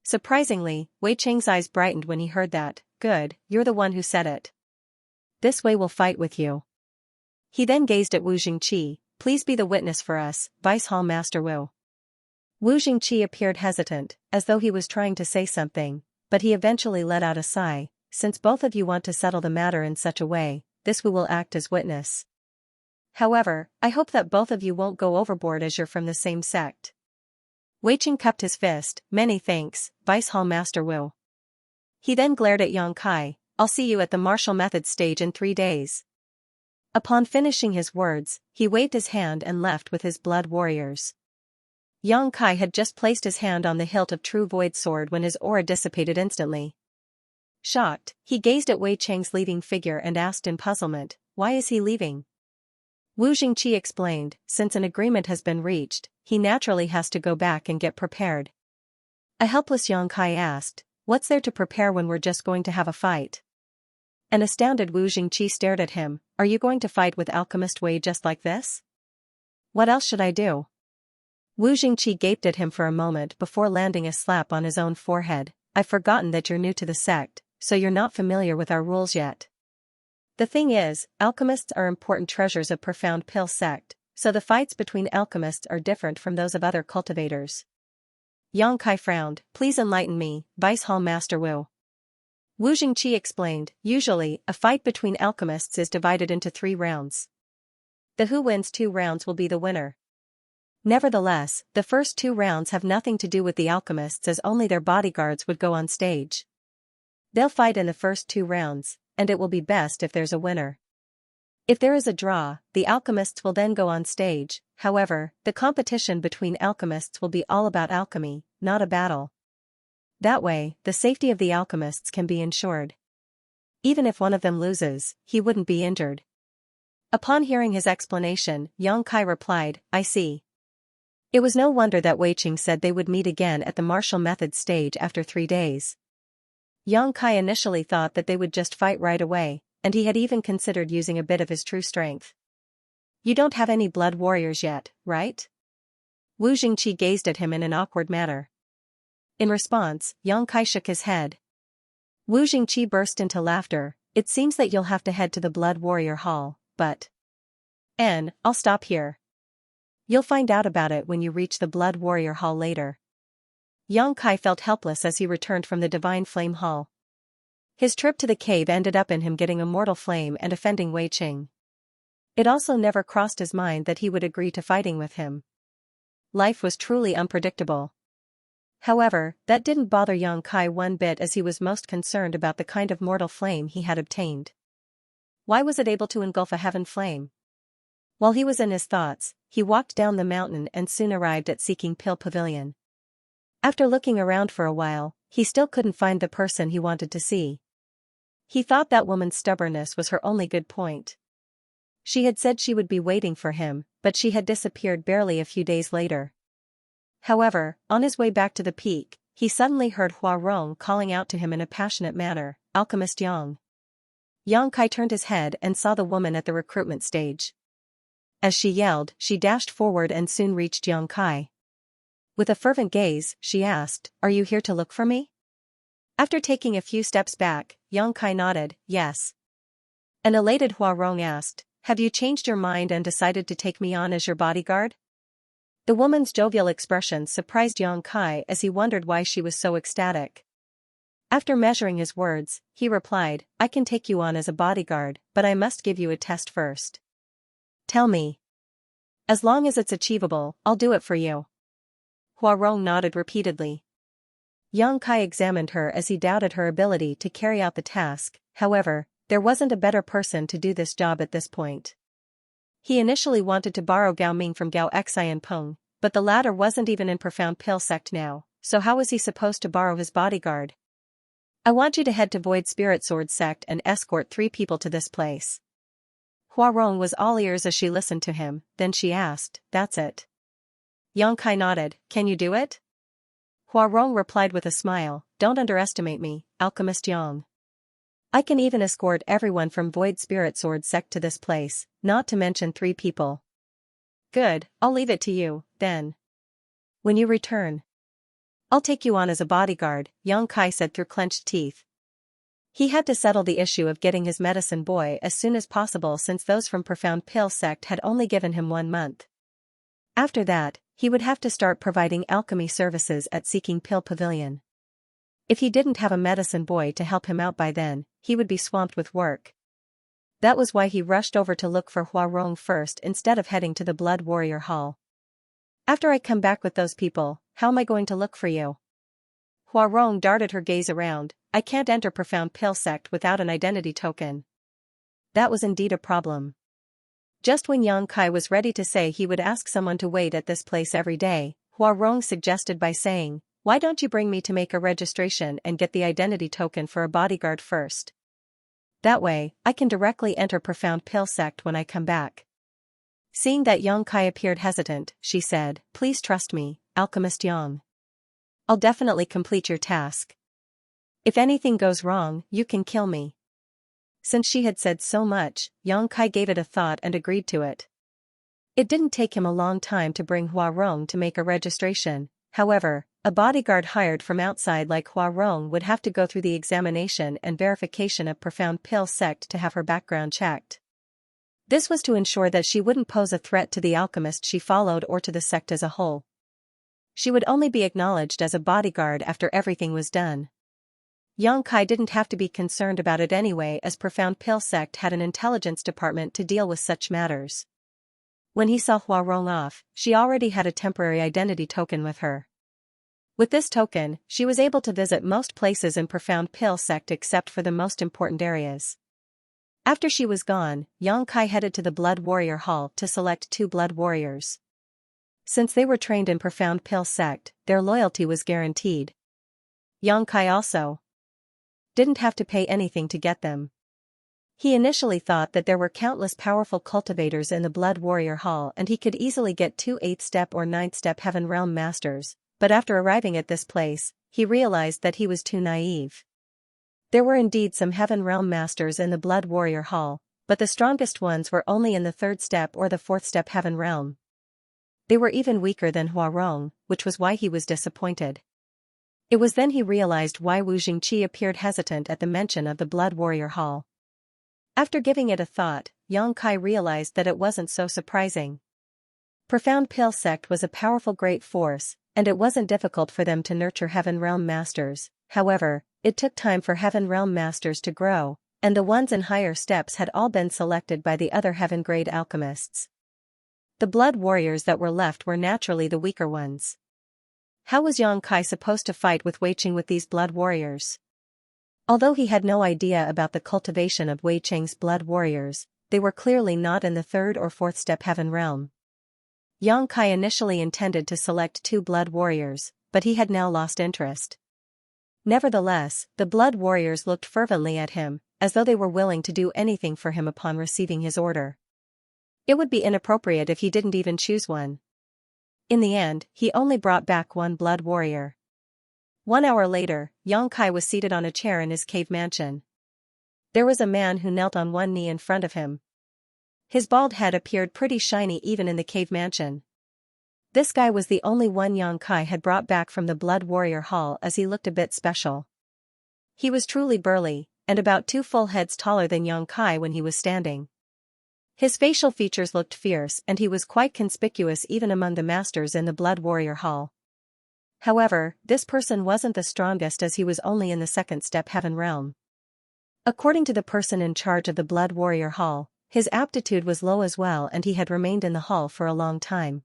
A: Surprisingly, Wei Cheng's eyes brightened when he heard that. Good, you're the one who said it. This way we'll fight with you. He then gazed at Wu Jingqi. Please be the witness for us, Vice Hall Master Wu. Wu Jingqi appeared hesitant, as though he was trying to say something, but he eventually let out a sigh. Since both of you want to settle the matter in such a way, this Wu will act as witness. However, I hope that both of you won't go overboard as you're from the same sect. Wei Qing cupped his fist. Many thanks, Vice Hall Master Wu. He then glared at Yang Kai. I'll see you at the martial method stage in 3 days. Upon finishing his words, he waved his hand and left with his blood warriors. Yang Kai had just placed his hand on the hilt of True Void sword when his aura dissipated instantly. Shocked, he gazed at Wei Cheng's leaving figure and asked in puzzlement, why is he leaving? Wu Jingqi explained, since an agreement has been reached, he naturally has to go back and get prepared. A helpless Yang Kai asked, what's there to prepare when we're just going to have a fight? An astounded Wu Jingqi stared at him, are you going to fight with Alchemist Wei just like this? What else should I do? Wu Jingqi gaped at him for a moment before landing a slap on his own forehead. I've forgotten that you're new to the sect, so you're not familiar with our rules yet. The thing is, alchemists are important treasures of Profound Pill sect, so the fights between alchemists are different from those of other cultivators. Yang Kai frowned. Please enlighten me, Vice Hall Master Wu. Wu Jingqi explained, usually, a fight between alchemists is divided into 3 rounds. The who wins 2 rounds will be the winner. Nevertheless, the first 2 rounds have nothing to do with the alchemists as only their bodyguards would go on stage. They'll fight in the first 2 rounds, and it will be best if there's a winner. If there is a draw, the alchemists will then go on stage. However, the competition between alchemists will be all about alchemy, not a battle. That way, the safety of the alchemists can be ensured. Even if one of them loses, he wouldn't be injured. Upon hearing his explanation, Yang Kai replied, I see. It was no wonder that Wei Qing said they would meet again at the martial method stage after 3 days. Yang Kai initially thought that they would just fight right away, and he had even considered using a bit of his true strength. You don't have any blood warriors yet, right? Wu Jingqi gazed at him in an awkward manner. In response, Yang Kai shook his head. Wu Jingqi burst into laughter. It seems that you'll have to head to the Blood Warrior Hall, but... I'll stop here. You'll find out about it when you reach the Blood Warrior Hall later. Yang Kai felt helpless as he returned from the Divine Flame Hall. His trip to the cave ended up in him getting a mortal flame and offending Wei Qing. It also never crossed his mind that he would agree to fighting with him. Life was truly unpredictable. However, that didn't bother Yang Kai one bit, as he was most concerned about the kind of mortal flame he had obtained. Why was it able to engulf a heaven flame? While he was in his thoughts, he walked down the mountain and soon arrived at Seeking Pill Pavilion. After looking around for a while, he still couldn't find the person he wanted to see. He thought that woman's stubbornness was her only good point. She had said she would be waiting for him, but she had disappeared barely a few days later. However, on his way back to the peak, he suddenly heard Hua Rong calling out to him in a passionate manner, Alchemist Yang. Yang Kai turned his head and saw the woman at the recruitment stage. As she yelled, she dashed forward and soon reached Yang Kai. With a fervent gaze, she asked, Are you here to look for me? After taking a few steps back, Yang Kai nodded, yes. An elated Hua Rong asked, Have you changed your mind and decided to take me on as your bodyguard? The woman's jovial expression surprised Yang Kai as he wondered why she was so ecstatic. After measuring his words, he replied, I can take you on as a bodyguard, but I must give you a test first. Tell me. As long as it's achievable, I'll do it for you. Hua Rong nodded repeatedly. Yang Kai examined her as he doubted her ability to carry out the task. However, there wasn't a better person to do this job at this point. He initially wanted to borrow Gao Ming from Gao Xian Peng, But the latter wasn't even in Profound Pill sect now, so how was he supposed to borrow his bodyguard? I want you to head to Void Spirit Sword sect and escort 3 people to this place. Huarong was all ears as she listened to him, then she asked, that's it? Xianxia nodded, can you do it? Huarong replied with a smile, don't underestimate me, Alchemist Yang. I can even escort everyone from Void Spirit Sword sect to this place, not to mention 3 people. Good, I'll leave it to you, then. When you return, I'll take you on as a bodyguard, Xianxia said through clenched teeth. He had to settle the issue of getting his medicine boy as soon as possible since those from Profound Pill sect had only given him 1 month. After that, he would have to start providing alchemy services at Seeking Pill Pavilion. If he didn't have a medicine boy to help him out by then, he would be swamped with work. That was why he rushed over to look for Huarong first instead of heading to the Blood Warrior Hall. After I come back with those people, how am I going to look for you? Huarong darted her gaze around. I can't enter Profound Pill sect without an identity token. That was indeed a problem. Just when Xianxia was ready to say he would ask someone to wait at this place every day, Huarong suggested by saying, why don't you bring me to make a registration and get the identity token for a bodyguard first? That way, I can directly enter Profound Pill sect when I come back. Seeing that Xianxia appeared hesitant, she said, please trust me, Alchemist Yang. I'll definitely complete your task. If anything goes wrong, you can kill me. Since she had said so much, Xianxia gave it a thought and agreed to it. It didn't take him a long time to bring Huarong to make a registration. However, a bodyguard hired from outside like Huarong would have to go through the examination and verification of Profound Pill sect to have her background checked. This was to ensure that she wouldn't pose a threat to the alchemist she followed or to the sect as a whole. She would only be acknowledged as a bodyguard after everything was done. Xianxia didn't have to be concerned about it anyway, as Profound Pill sect had an intelligence department to deal with such matters. When he saw Huarong off, she already had a temporary identity token with her. With this token, she was able to visit most places in Profound Pill sect except for the most important areas. After she was gone, Xianxia headed to the Blood Warrior Hall to select 2 blood warriors. Since they were trained in Profound Pill sect, their loyalty was guaranteed. Xianxia also didn't have to pay anything to get them. He initially thought that there were countless powerful cultivators in the Blood Warrior Hall and he could easily get 2 8th-step or 9th-step Heaven Realm Masters, but after arriving at this place, he realized that he was too naive. There were indeed some Heaven Realm Masters in the Blood Warrior Hall, but the strongest ones were only in the 3rd step or the 4th step Heaven Realm. They were even weaker than Huarong, which was why he was disappointed. It was then he realized why Wu Jingqi appeared hesitant at the mention of the Blood Warrior Hall. After giving it a thought, Xianxia realized that it wasn't so surprising. Profound Pill sect was a powerful great force, and it wasn't difficult for them to nurture Heaven Realm Masters. However, it took time for Heaven Realm Masters to grow, and the ones in higher steps had all been selected by the other Heaven Grade alchemists. The blood warriors that were left were naturally the weaker ones. How was Xianxia supposed to fight with Wei Qing with these blood warriors? Although he had no idea about the cultivation of Wei Qing's blood warriors, they were clearly not in the 3rd or 4th step Heaven Realm. Xianxia initially intended to select 2 blood warriors, but he had now lost interest. Nevertheless, the blood warriors looked fervently at him, as though they were willing to do anything for him upon receiving his order. It would be inappropriate if he didn't even choose one. In the end, he only brought back 1 blood warrior. 1 hour later, Xianxia was seated on a chair in his cave mansion. There was a man who knelt on one knee in front of him. His bald head appeared pretty shiny even in the cave mansion. This guy was the only one Xianxia had brought back from the Blood Warrior Hall, as he looked a bit special. He was truly burly, and about 2 full heads taller than Xianxia when he was standing. His facial features looked fierce and he was quite conspicuous even among the masters in the Blood Warrior Hall. However, this person wasn't the strongest as he was only in the 2nd step Heaven Realm. According to the person in charge of the Blood Warrior Hall, his aptitude was low as well and he had remained in the hall for a long time.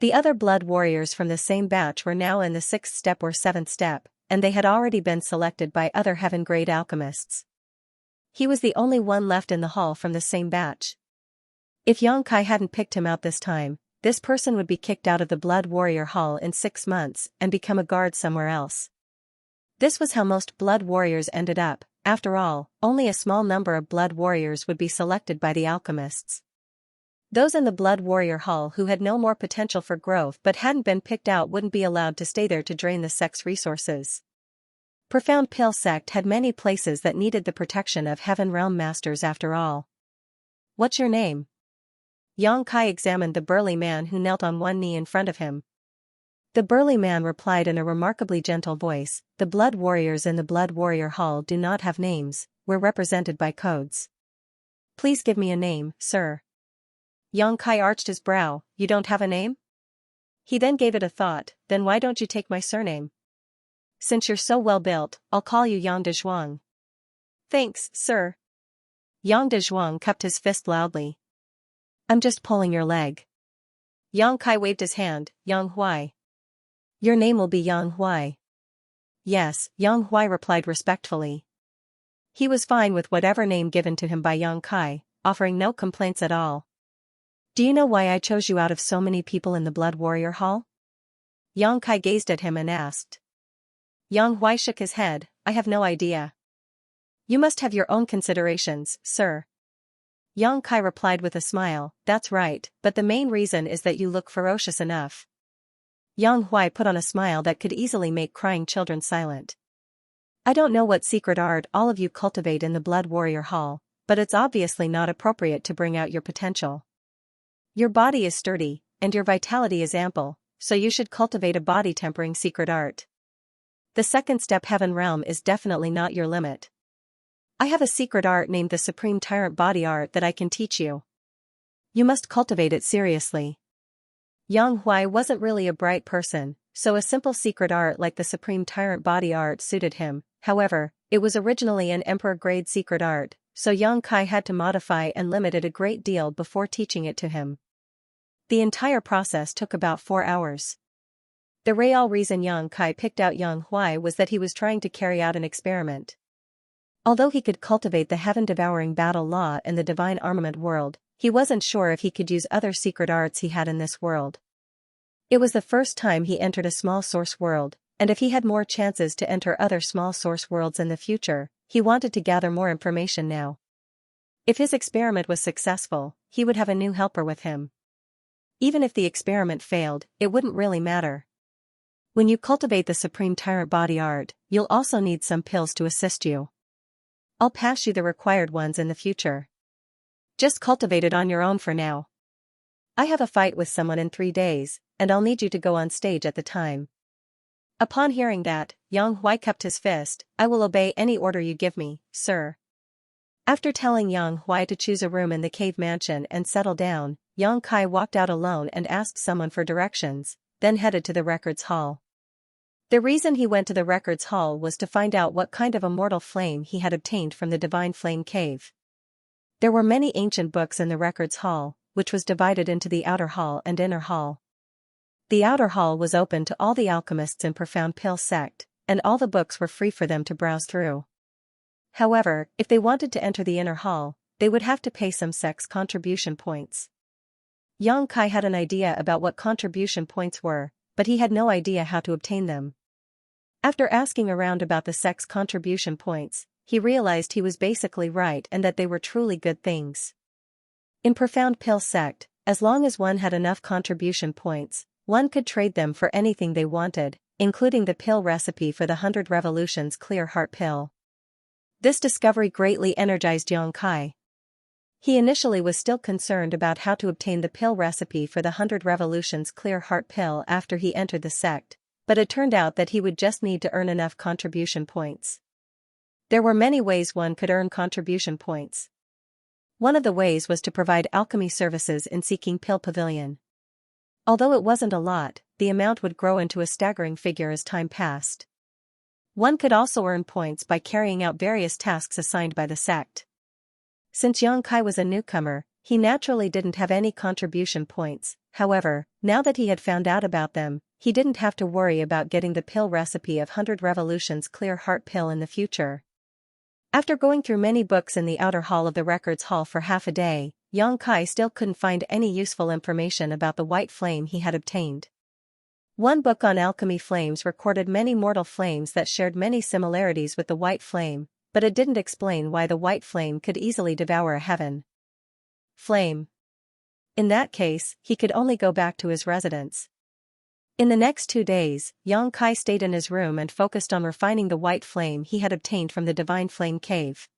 A: The other blood warriors from the same batch were now in the 6th step or 7th step, and they had already been selected by other Heaven Grade alchemists. He was the only one left in the hall from the same batch. If Xianxia hadn't picked him out this time, this person would be kicked out of the Blood Warrior Hall in 6 months and become a guard somewhere else. This was how most Blood Warriors ended up. After all, only a small number of Blood Warriors would be selected by the alchemists. Those in the Blood Warrior Hall who had no more potential for growth but hadn't been picked out wouldn't be allowed to stay there to drain the sect's resources. Profound Pill Sect had many places that needed the protection of Heaven Realm Masters after all. What's your name? Xianxia examined the burly man who knelt on one knee in front of him. The burly man replied in a remarkably gentle voice, the Blood Warriors in the Blood Warrior Hall do not have names, we're represented by codes. Please give me a name, sir. Xianxia arched his brow, you don't have a name? He then gave it a thought, then why don't you take my surname? Since you're so well built, I'll call you Yang Dezhuang. Thanks, sir. Yang Dezhuang cupped his fist loudly. I'm just pulling your leg. Xianxia waved his hand, Yang Huai. Your name will be Yang Huai. Yes, Yang Huai replied respectfully. He was fine with whatever name given to him by Xianxia, offering no complaints at all. Do you know why I chose you out of so many people in the Blood Warrior Hall? Xianxia gazed at him and asked. Yang Huai shook his head, I have no idea. You must have your own considerations, sir. Xianxia replied with a smile, that's right, but the main reason is that you look ferocious enough. Yang Huai put on a smile that could easily make crying children silent. I don't know what secret art all of you cultivate in the Blood Warrior Hall, but it's obviously not appropriate to bring out your potential. Your body is sturdy, and your vitality is ample, so you should cultivate a body-tempering secret art. The second step Heaven Realm is definitely not your limit. I have a secret art named the Supreme Tyrant Body Art that I can teach you. You must cultivate it seriously. Yang Huai wasn't really a bright person, so a simple secret art like the Supreme Tyrant Body Art suited him. However, it was originally an Emperor-grade secret art, so Xianxia had to modify and limit it a great deal before teaching it to him. The entire process took about 4 hours. The real reason Xianxia picked out Yang Huai was that he was trying to carry out an experiment. Although he could cultivate the heaven-devouring battle law in the divine armament world, he wasn't sure if he could use other secret arts he had in this world. It was the first time he entered a small source world, and if he had more chances to enter other small source worlds in the future, he wanted to gather more information now. If his experiment was successful, he would have a new helper with him. Even if the experiment failed, it wouldn't really matter. When you cultivate the Supreme Tyrant Body Art, you'll also need some pills to assist you. I'll pass you the required ones in the future. Just cultivate it on your own for now. I have a fight with someone in 3 days, and I'll need you to go on stage at the time. Upon hearing that, Yang Huai cupped his fist, I will obey any order you give me, sir. After telling Yang Huai to choose a room in the cave mansion and settle down, Xianxia walked out alone and asked someone for directions, then headed to the records hall. The reason he went to the records hall was to find out what kind of immortal flame he had obtained from the divine flame cave. There were many ancient books in the records hall, which was divided into the outer hall and inner hall. The outer hall was open to all the alchemists in Profound Pill Sect, and all the books were free for them to browse through. However, if they wanted to enter the inner hall, they would have to pay some sect's contribution points. Xianxia had an idea about what contribution points were, but he had no idea how to obtain them. After asking around about the sect's contribution points, he realized he was basically right and that they were truly good things. In Profound Pill Sect, as long as one had enough contribution points, one could trade them for anything they wanted, including the pill recipe for the 100 Revolutions Clear Heart Pill. This discovery greatly energized Xianxia. He initially was still concerned about how to obtain the pill recipe for the 100 Revolutions Clear Heart Pill after he entered the sect, but it turned out that he would just need to earn enough contribution points. There were many ways one could earn contribution points. One of the ways was to provide alchemy services in Seeking Pill Pavilion. Although it wasn't a lot, the amount would grow into a staggering figure as time passed. One could also earn points by carrying out various tasks assigned by the sect. Since Xianxia was a newcomer, he naturally didn't have any contribution points. However, now that he had found out about them, he didn't have to worry about getting the pill recipe of 100 Revolutions Clear Heart Pill in the future. After going through many books in the outer hall of the records hall for half a day, Xianxia still couldn't find any useful information about the white flame he had obtained. One book on alchemy flames recorded many mortal flames that shared many similarities with the white flame, but it didn't explain why the white flame could easily devour a heaven flame. In that case, he could only go back to his residence. In the next 2 days, Xianxia stayed in his room and focused on refining the white flame he had obtained from the divine flame cave.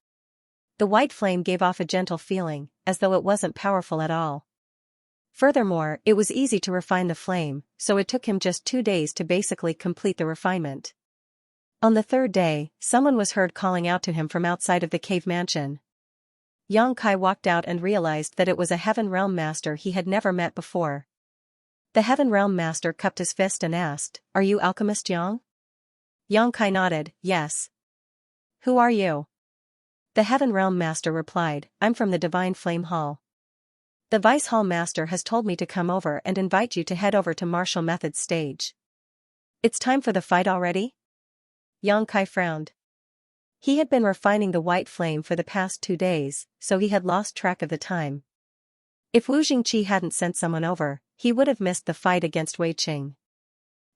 A: The white flame gave off a gentle feeling, as though it wasn't powerful at all. Furthermore, it was easy to refine the flame, so it took him just 2 days to basically complete the refinement. On the 3rd day, someone was heard calling out to him from outside of the cave mansion. Xianxia walked out and realized that it was a Heaven Realm Master he had never met before. The Heaven Realm Master cupped his fist and asked, "Are you Alchemist Yang?" Xianxia nodded, "Yes." "Who are you?" The Heaven Realm Master replied, "I'm from the Divine Flame Hall. The Vice Hall Master has told me to come over and invite you to head over to martial methods stage." "It's time for the fight already?" Xianxia frowned. He had been refining the white flame for the past 2 days, so he had lost track of the time. If Wu Jingqi hadn't sent someone over, he would have missed the fight against Wei Qing.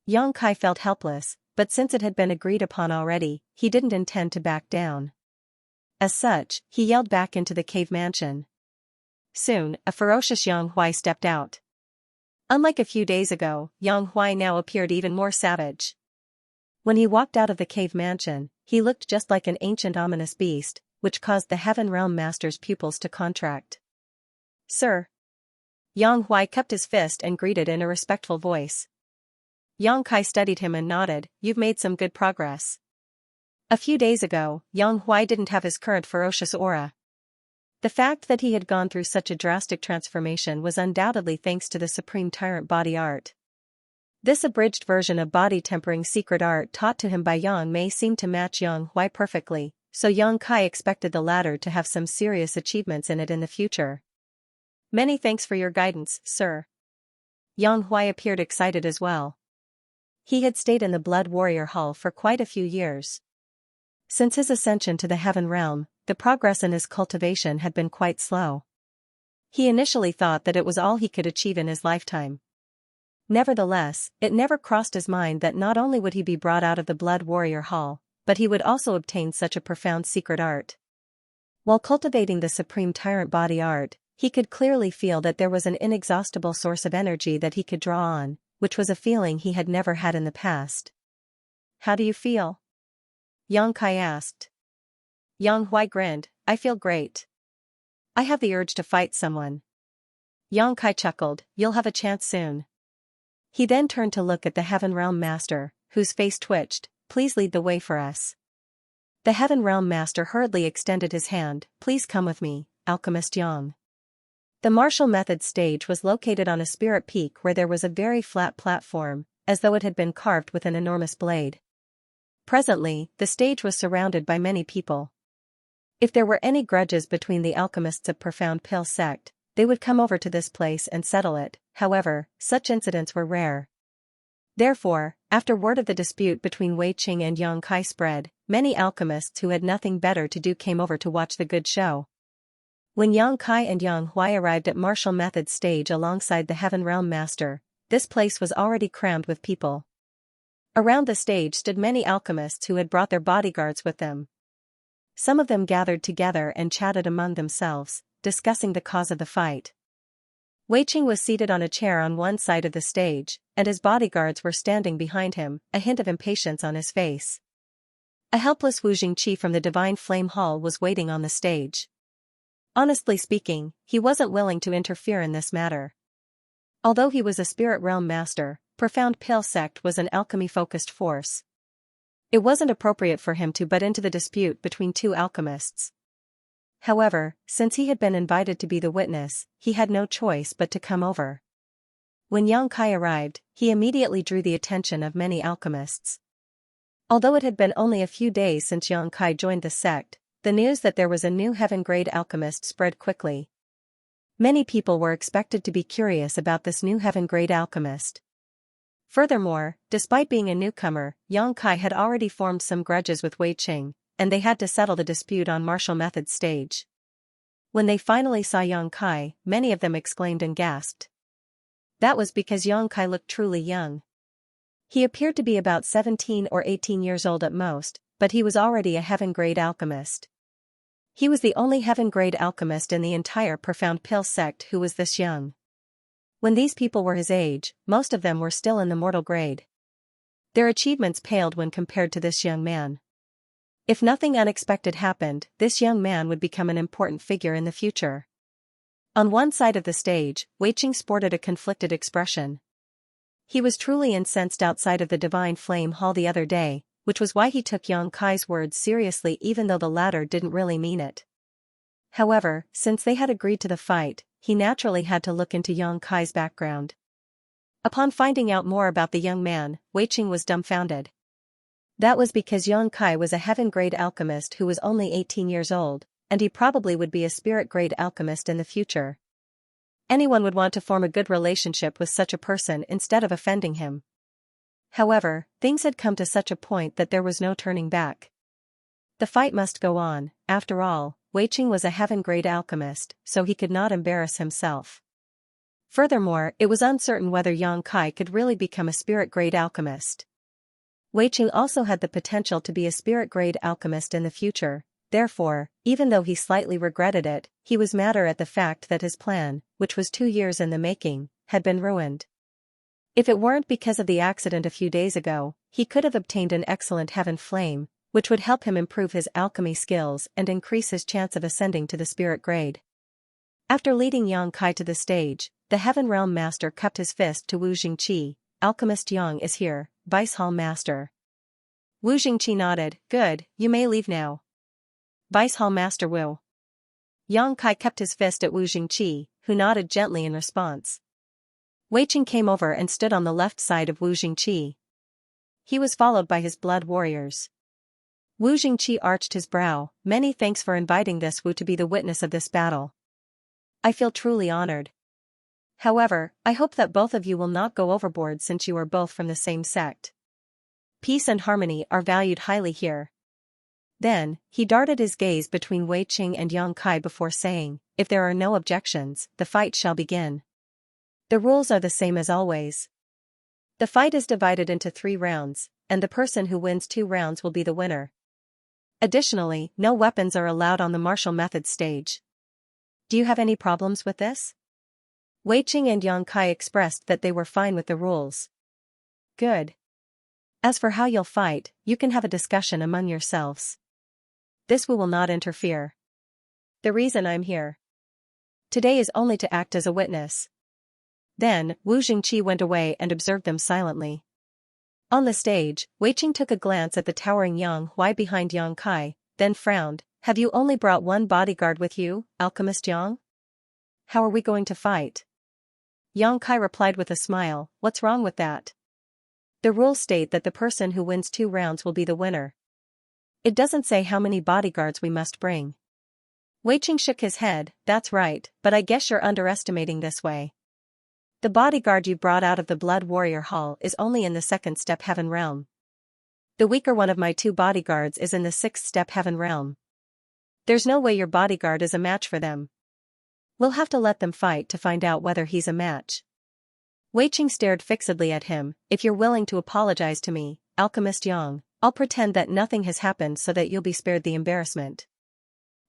A: Xianxia felt helpless, but since it had been agreed upon already, he didn't intend to back down. As such, he yelled back into the cave mansion. Soon, a ferocious Yang Huai stepped out. Unlike a few days ago, Yang Huai now appeared even more savage. When he walked out of the cave mansion, he looked just like an ancient ominous beast, which caused the Heaven Realm Master's pupils to contract. "Sir." Yang Huai cupped his fist and greeted in a respectful voice. Xianxia studied him and nodded, "You've made some good progress." A few days ago, Yang Huai didn't have his current ferocious aura. The fact that he had gone through such a drastic transformation was undoubtedly thanks to the Supreme Tyrant body art. This abridged version of body-tempering secret art taught to him by Yang Mei seemed to match Yang Huai perfectly, so Xianxia expected the latter to have some serious achievements in it in the future. "Many thanks for your guidance, sir." Yang Huai appeared excited as well. He had stayed in the Blood Warrior Hall for quite a few years. Since his ascension to the Heaven Realm, the progress in his cultivation had been quite slow. He initially thought that it was all he could achieve in his lifetime. Nevertheless, it never crossed his mind that not only would he be brought out of the Blood Warrior Hall, but he would also obtain such a profound secret art. While cultivating the Supreme Tyrant body art, he could clearly feel that there was an inexhaustible source of energy that he could draw on, which was a feeling he had never had in the past. "How do you feel?" Xianxia asked. Yang Huai grinned, "I feel great. I have the urge to fight someone." Xianxia chuckled, "You'll have a chance soon." He then turned to look at the Heaven Realm Master, whose face twitched, "Please lead the way for us." The Heaven Realm Master hurriedly extended his hand, "Please come with me, Alchemist Yang." The martial methods stage was located on a spirit peak where there was a very flat platform, as though it had been carved with an enormous blade. Presently, the stage was surrounded by many people. If there were any grudges between the alchemists of Profound Pill sect, they would come over to this place and settle it. However, such incidents were rare. Therefore, after word of the dispute between Wei Qing and Xianxia spread, many alchemists who had nothing better to do came over to watch the good show. When Xianxia and Yang Huai arrived at martial methods stage alongside the Heaven Realm Master, this place was already crammed with people. Around the stage stood many alchemists who had brought their bodyguards with them. Some of them gathered together and chatted among themselves, discussing the cause of the fight. Wei Qing was seated on a chair on one side of the stage, and his bodyguards were standing behind him, a hint of impatience on his face. A helpless Wu Jingqi from the Divine Flame Hall was waiting on the stage. Honestly speaking, he wasn't willing to interfere in this matter. Although he was a spirit realm master, Profound Pill sect was an alchemy-focused force. It wasn't appropriate for him to butt into the dispute between two alchemists. However, since he had been invited to be the witness, he had no choice but to come over. When Xianxia arrived, he immediately drew the attention of many alchemists. Although it had been only a few days since Xianxia joined the sect, the news that there was a new heaven-grade alchemist spread quickly. Many people were expected to be curious about this new heaven-grade alchemist. Furthermore, despite being a newcomer, Xianxia had already formed some grudges with Wei Qing, and they had to settle the dispute on martial methods stage. When they finally saw Xianxia, many of them exclaimed and gasped. That was because Xianxia looked truly young. He appeared to be about 17 or 18 years old at most, but he was already a heaven-grade alchemist. He was the only heaven-grade alchemist in the entire Profound Pill sect who was this young. When these people were his age, most of them were still in the mortal grade. Their achievements paled when compared to this young man. If nothing unexpected happened, this young man would become an important figure in the future. On one side of the stage, Weiqing sported a conflicted expression. He was truly incensed outside of the Divine Flame Hall the other day, which was why he took Xianxia's words seriously even though the latter didn't really mean it. However, since they had agreed to the fight, he naturally had to look into Xianxia's background. Upon finding out more about the young man, Weiqing was dumbfounded. That was because Xianxia was a heaven-grade alchemist who was only 18 years old, and he probably would be a spirit-grade alchemist in the future. Anyone would want to form a good relationship with such a person instead of offending him. However, things had come to such a point that there was no turning back. The fight must go on. After all, Weiqing was a heaven-grade alchemist, so he could not embarrass himself. Furthermore, it was uncertain whether Xianxia could really become a spirit-grade alchemist. Weiqing also had the potential to be a spirit-grade alchemist in the future. Therefore, even though he slightly regretted it, he was madder at the fact that his plan, which was 2 years in the making, had been ruined. If it weren't because of the accident a few days ago, he could have obtained an excellent heaven flame, which would help him improve his alchemy skills and increase his chance of ascending to the spirit grade. After leading Xianxia to the stage, the Heaven Realm Master cupped his fist to Wu Jingqi. Alchemist Yang is here, Vice Hall Master. Wu Jingqi nodded. Good, you may leave now. Vice Hall Master Wu. Xianxia kept his fist at Wu Jingqi, who nodded gently in response. Weiqing came over and stood on the left side of Wu Jingqi. He was followed by his blood warriors. Wu Jingqi arched his brow. Many thanks for inviting this Wu to be the witness of this battle. I feel truly honored. However, I hope that both of you will not go overboard since you are both from the same sect. Peace and harmony are valued highly here. Then, he darted his gaze between Weiqing and Xianxia before saying, if there are no objections, the fight shall begin. The rules are the same as always. The fight is divided into 3 rounds, and the person who wins 2 rounds will be the winner. Additionally, no weapons are allowed on the martial method stage. Do you have any problems with this? Weiqing and Xianxia expressed that they were fine with the rules. Good. As for how you'll fight, you can have a discussion among yourselves. This Wu will not interfere. The reason I'm here today is only to act as a witness. Then, Wu Jingqi went away and observed them silently. On the stage, Weiqing took a glance at the towering Xianxia behind Xianxia, then frowned. Have you only brought 1 bodyguard with you, Alchemist Yang? How are we going to fight? Xianxia replied with a smile. What's wrong with that? The rules state that the person who wins 2 rounds will be the winner. It doesn't say how many bodyguards we must bring. Weiqing shook his head. That's right, but I guess you're underestimating this way. The bodyguard you brought out of the Blood Warrior Hall is only in the 2nd step Heaven Realm. The weaker one of my 2 bodyguards is in the 6th step Heaven Realm. There's no way your bodyguard is a match for them. We'll have to let them fight to find out whether he's a match. Weiqing stared fixedly at him. If you're willing to apologize to me, Alchemist Yang, I'll pretend that nothing has happened so that you'll be spared the embarrassment.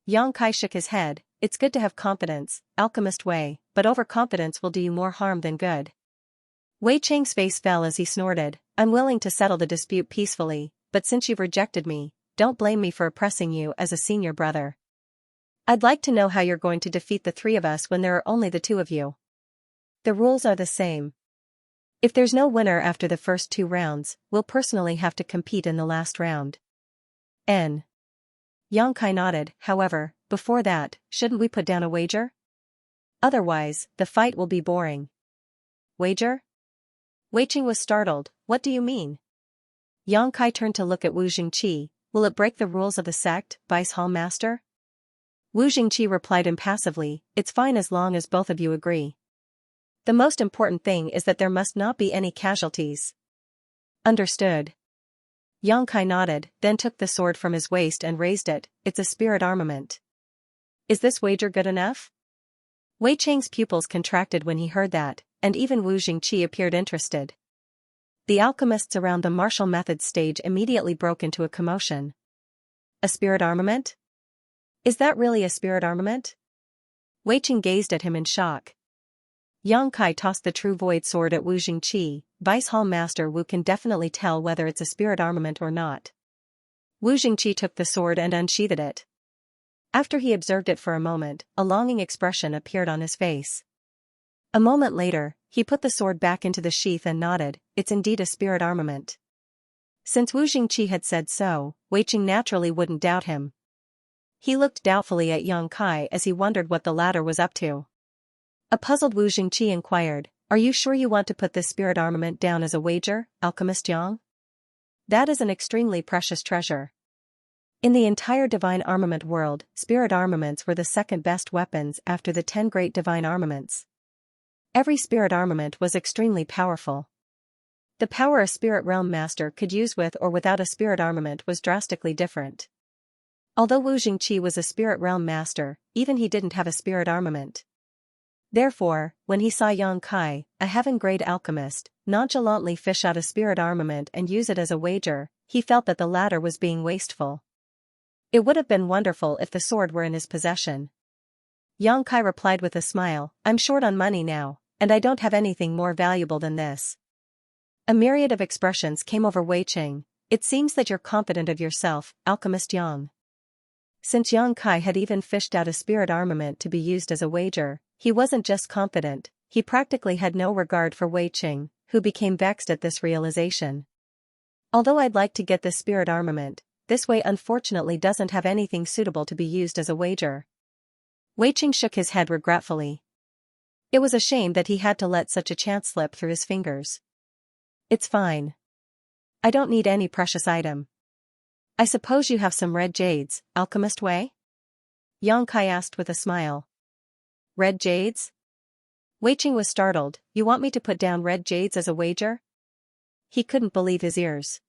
A: Xianxia shook his head. It's good to have confidence, Alchemist Wei, but overconfidence will do you more harm than good. Weiqing's face fell as he snorted. I'm willing to settle the dispute peacefully, but since you've rejected me, don't blame me for oppressing you as a senior brother. I'd like to know how you're going to defeat the 3 of us when there are only the 2 of you. The rules are the same. If there's no winner after the first 2 rounds, we'll personally have to compete in the last round. Xianxia nodded. However, before that, shouldn't we put down a wager? Otherwise, the fight will be boring. Wager? Weiqing was startled. What do you mean? Xianxia turned to look at Wu Jingqi. Will it break the rules of the sect, Vice Hall Master? Wu Jingqi replied impassively. It's fine as long as both of you agree. The most important thing is that there must not be any casualties. Understood. Yang Kai nodded, then took the sword from his waist and raised it. It's a spirit armament. Is this wager good enough? Wei Chang's pupils contracted when he heard that, and even Wu Jingqi appeared interested. The alchemists around the martial methods stage immediately broke into a commotion. A spirit armament? Is that really a spirit armament? Wei Chang gazed at him in shock. Yang Kai tossed the true void sword at Wu Jingqi. Vice Hall Master Wu can definitely tell whether it's a spirit armament or not. Wu Jingqi took the sword and unsheathed it. After he observed it for a moment, a longing expression appeared on his face. A moment later, he put the sword back into the sheath and nodded. It's indeed a spirit armament. Since Wu Jingqi had said so, Wei Chang naturally wouldn't doubt him. He looked doubtfully at Yang Kai as he wondered what the latter was up to. A puzzled Wu Jingqi inquired, "Are you sure you want to put this spirit armament down as a wager, Alchemist Yang? That is an extremely precious treasure." In the entire divine armament world, spirit armaments were the second best weapons after the 10 great divine armaments. Every spirit armament was extremely powerful. The power a spirit realm master could use with or without a spirit armament was drastically different. Although Wu Jingqi was a spirit realm master, even he didn't have a spirit armament. Therefore, when he saw Yang Kai, a heaven-grade alchemist, nonchalantly fish out a spirit armament and use it as a wager, he felt that the latter was being wasteful. It would have been wonderful if the sword were in his possession. Yang Kai replied with a smile, "I'm short on money now, and I don't have anything more valuable than this." A myriad of expressions came over Wei Chang. "It seems that you're confident of yourself, Alchemist Yang." Since Yang Kai had even fished out a spirit armament to be used as a wager, he wasn't just confident, he practically had no regard for Wei Chang, who became vexed at this realization. "Although I'd like to get this spirit armament, this way unfortunately doesn't have anything suitable to be used as a wager." Wei Chang shook his head regretfully. It was a shame that he had to let such a chance slip through his fingers. "It's fine. I don't need any precious item. I suppose you have some red jades, Alchemist Wei?" Yang Kai asked with a smile. "Red jades?" Wei Chang was startled. "You want me to put down red jades as a wager?" He couldn't believe his ears.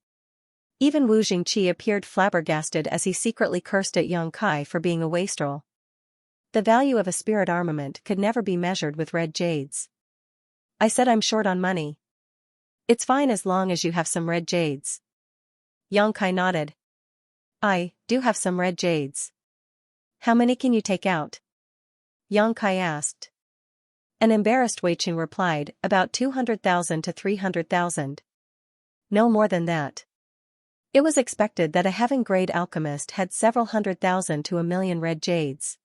A: Even Wu Jingqi appeared flabbergasted as he secretly cursed at Yang Kai for being a wastrel. The value of a spirit armament could never be measured with red jades. "I said I'm short on money. It's fine as long as you have some red jades." Yang Kai nodded. "I do have some red jades. How many can you take out?" Yang Kai asked. An embarrassed Wei Chang replied, "About 200,000 to 300,000. No more than that." It was expected that a heaven-grade alchemist had several 100,000 to 1,000,000 red jades.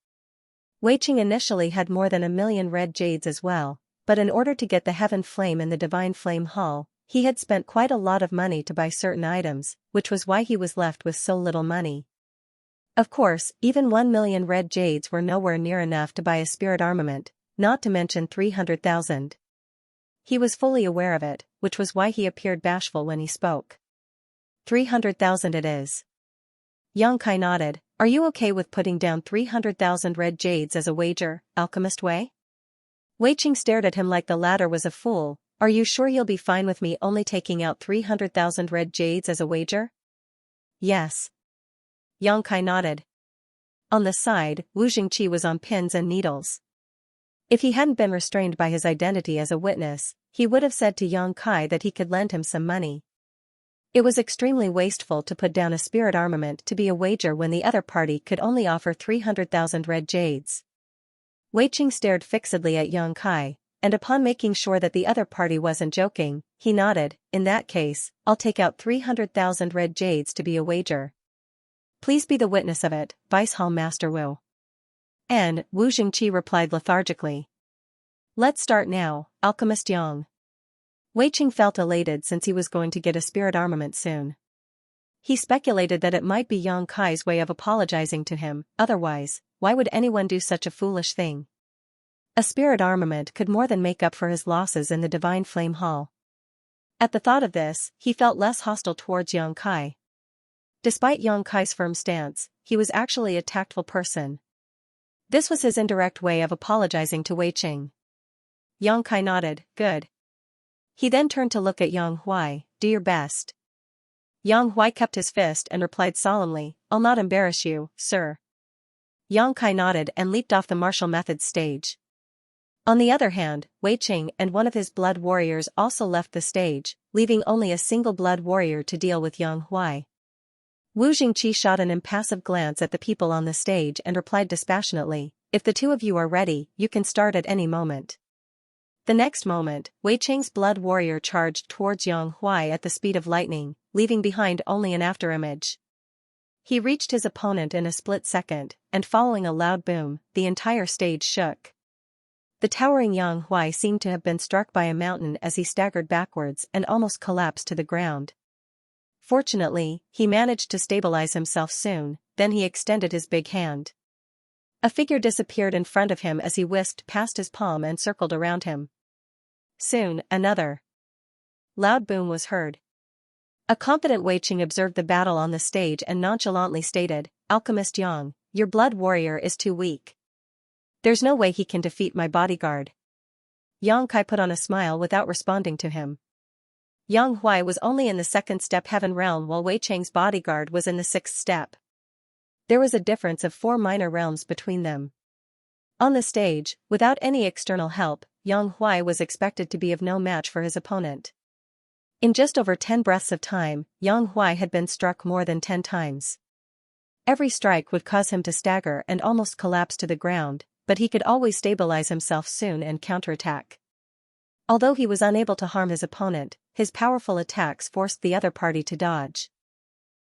A: Wei Chang initially had more than 1,000,000 red jades as well, but in order to get the heaven flame in the divine flame hall, he had spent quite a lot of money to buy certain items, which was why he was left with so little money. Of course, even 1,000,000 red jades were nowhere near enough to buy a spirit armament, not to mention 300,000. He was fully aware of it, which was why he appeared bashful when he spoke. 300,000 it is. Yang Kai nodded. "Are you okay with putting down 300,000 red jades as a wager, Alchemist Wei?" Wei Chang stared at him like the latter was a fool. "Are you sure you'll be fine with me only taking out 300,000 red jades as a wager?" "Yes." Yang Kai nodded. On the side, Wu Jingqi was on pins and needles. If he hadn't been restrained by his identity as a witness, he would have said to Yang Kai that he could lend him some money. It was extremely wasteful to put down a spirit armament to be a wager when the other party could only offer 300,000 red jades. Wei Chang stared fixedly at Yang Kai, and upon making sure that the other party wasn't joking, he nodded. "In that case, I'll take out 300,000 red jades to be a wager. Please be the witness of it, Vice Hall Master Wu." And Wu Jingqi replied lethargically. "Let's start now, Alchemist Yang." Wei Chang felt elated since he was going to get a spirit armament soon. He speculated that it might be Yang Kai's way of apologizing to him, otherwise, why would anyone do such a foolish thing? A spirit armament could more than make up for his losses in the Divine Flame Hall. At the thought of this, he felt less hostile towards Yang Kai. Despite Yang Kai's firm stance, he was actually a tactful person. This was his indirect way of apologizing to Wei Chang. Yang Kai nodded. "Good." He then turned to look at Yang Huai. "Do your best." Yang Huai kept his fist and replied solemnly, "I'll not embarrass you, sir." Yang Kai nodded and leaped off the martial methods stage. On the other hand, Wei Qing and one of his blood warriors also left the stage, leaving only a single blood warrior to deal with Yang Huai. Wu Jingqi shot an impassive glance at the people on the stage and replied dispassionately, "If the two of you are ready, you can start at any moment." The next moment, Wei Qing's blood warrior charged towards Yang Huai at the speed of lightning, leaving behind only an afterimage. He reached his opponent in a split second, and following a loud boom, the entire stage shook. The towering Yang Huai seemed to have been struck by a mountain as he staggered backwards and almost collapsed to the ground. Fortunately, he managed to stabilize himself soon, then he extended his big hand. A figure disappeared in front of him as he whisked past his palm and circled around him. Soon, another loud boom was heard. A confident Wei Qing observed the battle on the stage and nonchalantly stated, "Alchemist Yang, your blood warrior is too weak. There's no way he can defeat my bodyguard." Yang Kai put on a smile without responding to him. Yang Huai was only in the second step heaven realm while Wei Cheng's bodyguard was in the sixth step. There was a difference of 4 minor realms between them. On the stage, without any external help, Yang Huai was expected to be of no match for his opponent. In just over 10 breaths of time, Yang Huai had been struck more than 10 times. Every strike would cause him to stagger and almost collapse to the ground, but he could always stabilize himself soon and counterattack. Although he was unable to harm his opponent, his powerful attacks forced the other party to dodge.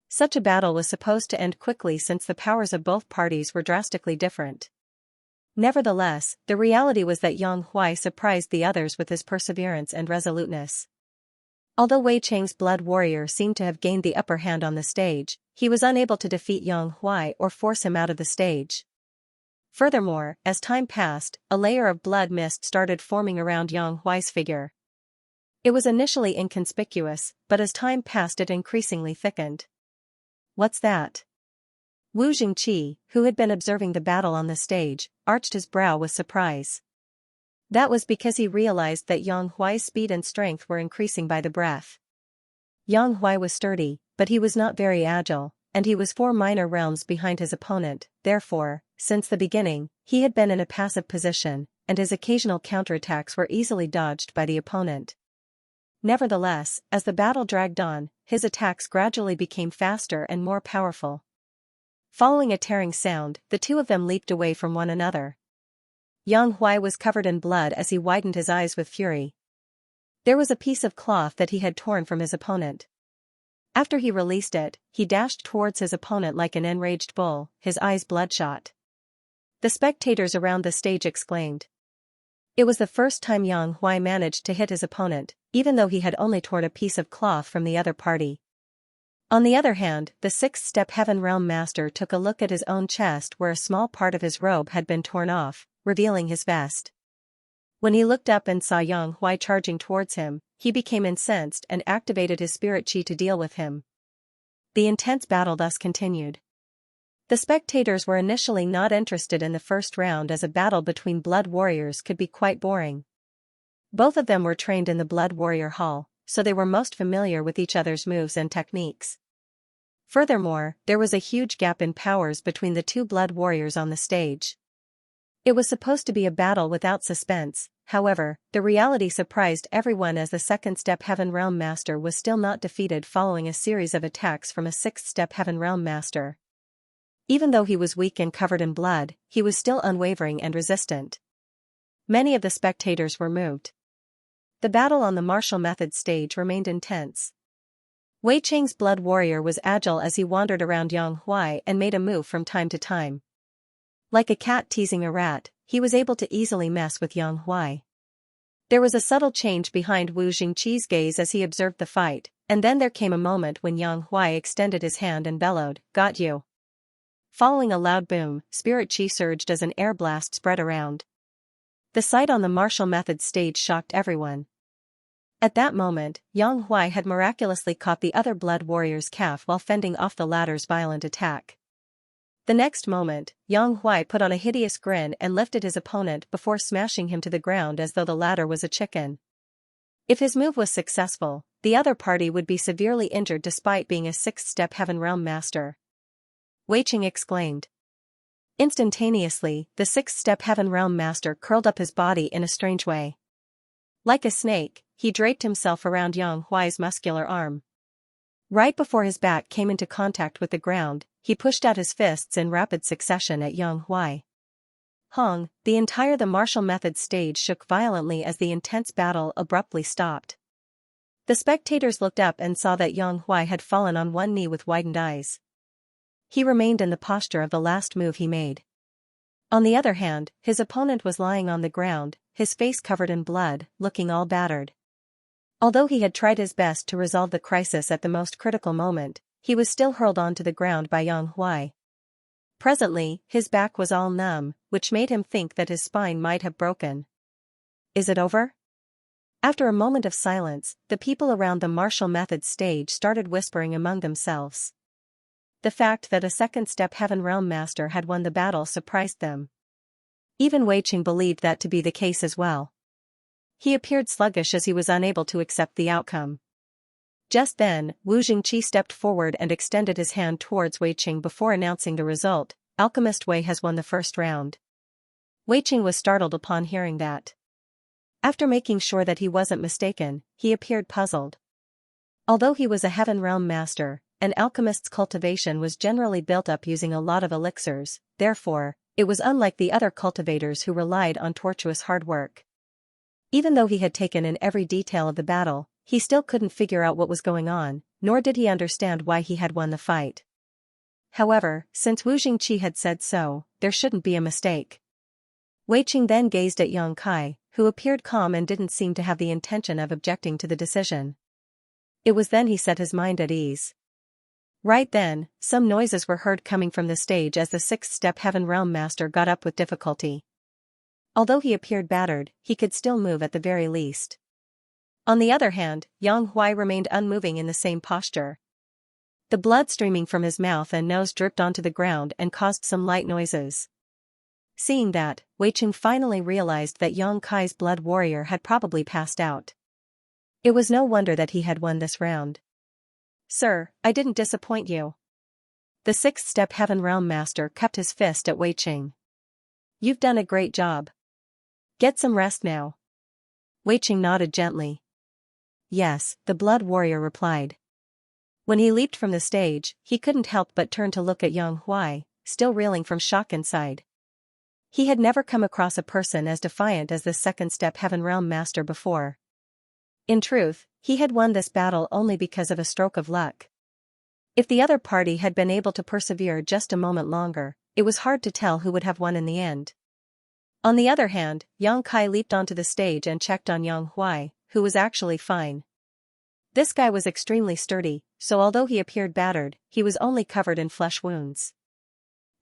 A: Such a battle was supposed to end quickly since the powers of both parties were drastically different. Nevertheless, the reality was that Yang Huai surprised the others with his perseverance and resoluteness. Although Wei Cheng's blood warrior seemed to have gained the upper hand on the stage, he was unable to defeat Yang Huai or force him out of the stage. Furthermore, as time passed, a layer of blood mist started forming around Yang Huai's figure. It was initially inconspicuous, but as time passed it increasingly thickened. "What's that?" Wu Jingqi, who had been observing the battle on the stage, arched his brow with surprise. That was because he realized that Yang Huai's speed and strength were increasing by the breath. Yang Huai was sturdy, but he was not very agile, and he was 4 minor realms behind his opponent. Therefore, since the beginning, he had been in a passive position, and his occasional counterattacks were easily dodged by the opponent. Nevertheless, as the battle dragged on, his attacks gradually became faster and more powerful. Following a tearing sound, the two of them leaped away from one another. Yang Huai was covered in blood as he widened his eyes with fury. There was a piece of cloth that he had torn from his opponent. After he released it, he dashed towards his opponent like an enraged bull, his eyes bloodshot. The spectators around the stage exclaimed. It was the first time Yang Huai managed to hit his opponent, even though he had only torn a piece of cloth from the other party. On the other hand, the sixth-step Heaven Realm Master took a look at his own chest where a small part of his robe had been torn off, revealing his vest. When he looked up and saw Yang Huai charging towards him, he became incensed and activated his spirit chi to deal with him. The intense battle thus continued. The spectators were initially not interested in the first round as a battle between blood warriors could be quite boring. Both of them were trained in the Blood Warrior Hall, so they were most familiar with each other's moves and techniques. Furthermore, there was a huge gap in powers between the two blood warriors on the stage. It was supposed to be a battle without suspense. However, the reality surprised everyone as the second-step Heaven Realm Master was still not defeated following a series of attacks from a sixth-step Heaven Realm Master. Even though he was weak and covered in blood, he was still unwavering and resistant. Many of the spectators were moved. The battle on the martial method stage remained intense. Wei Cheng's blood warrior was agile as he wandered around Yang Huai and made a move from time to time. Like a cat teasing a rat, he was able to easily mess with Yang Huai. There was a subtle change behind Wu Jingqi's gaze as he observed the fight, and then there came a moment when Yang Huai extended his hand and bellowed, "Got you." Following a loud boom, spirit chi surged as an air blast spread around. The sight on the martial method stage shocked everyone. At that moment, Yang Huai had miraculously caught the other blood warrior's calf while fending off the latter's violent attack. The next moment, Yang Huai put on a hideous grin and lifted his opponent before smashing him to the ground as though the latter was a chicken. If his move was successful, the other party would be severely injured despite being a sixth-step Heaven Realm master. Wei Qing exclaimed. Instantaneously, the sixth-step Heaven Realm master curled up his body in a strange way. Like a snake, he draped himself around Yang Huai's muscular arm. Right before his back came into contact with the ground, he pushed out his fists in rapid succession at Yang Huai. The martial method stage shook violently as the intense battle abruptly stopped. The spectators looked up and saw that Yang Huai had fallen on one knee with widened eyes. He remained in the posture of the last move he made. On the other hand, his opponent was lying on the ground, his face covered in blood, looking all battered. Although he had tried his best to resolve the crisis at the most critical moment, he was still hurled onto the ground by Yang Huai. Presently, his back was all numb, which made him think that his spine might have broken. Is it over? After a moment of silence, the people around the martial method stage started whispering among themselves. The fact that a second-step Heaven Realm master had won the battle surprised them. Even Wei Qing believed that to be the case as well. He appeared sluggish as he was unable to accept the outcome. Just then, Wu Jingqi stepped forward and extended his hand towards Wei Qing before announcing the result. Alchemist Wei has won the first round. Wei Qing was startled upon hearing that. After making sure that he wasn't mistaken, he appeared puzzled. Although he was a Heaven Realm master, an alchemist's cultivation was generally built up using a lot of elixirs, therefore, it was unlike the other cultivators who relied on tortuous hard work. Even though he had taken in every detail of the battle, he still couldn't figure out what was going on, nor did he understand why he had won the fight. However, since Wu Jingqi had said so, there shouldn't be a mistake. Wei Qing then gazed at Yang Kai, who appeared calm and didn't seem to have the intention of objecting to the decision. It was then he set his mind at ease. Right then, some noises were heard coming from the stage as the sixth-step Heaven Realm master got up with difficulty. Although he appeared battered, he could still move at the very least. On the other hand, Yang Huai remained unmoving in the same posture. The blood streaming from his mouth and nose dripped onto the ground and caused some light noises. Seeing that, Wei Qing finally realized that Yang Kai's blood warrior had probably passed out. It was no wonder that he had won this round. Sir, I didn't disappoint you. The sixth-step Heaven Realm master kept his fist at Wei Qing. You've done a great job. Get some rest now. Wei Qing nodded gently. Yes, the blood warrior replied. When he leaped from the stage, he couldn't help but turn to look at Yang Huai, still reeling from shock inside. He had never come across a person as defiant as this second-step Heaven Realm master before. In truth, he had won this battle only because of a stroke of luck. If the other party had been able to persevere just a moment longer, it was hard to tell who would have won in the end. On the other hand, Yang Kai leaped onto the stage and checked on Yang Huai, who was actually fine. This guy was extremely sturdy, so although he appeared battered, he was only covered in flesh wounds.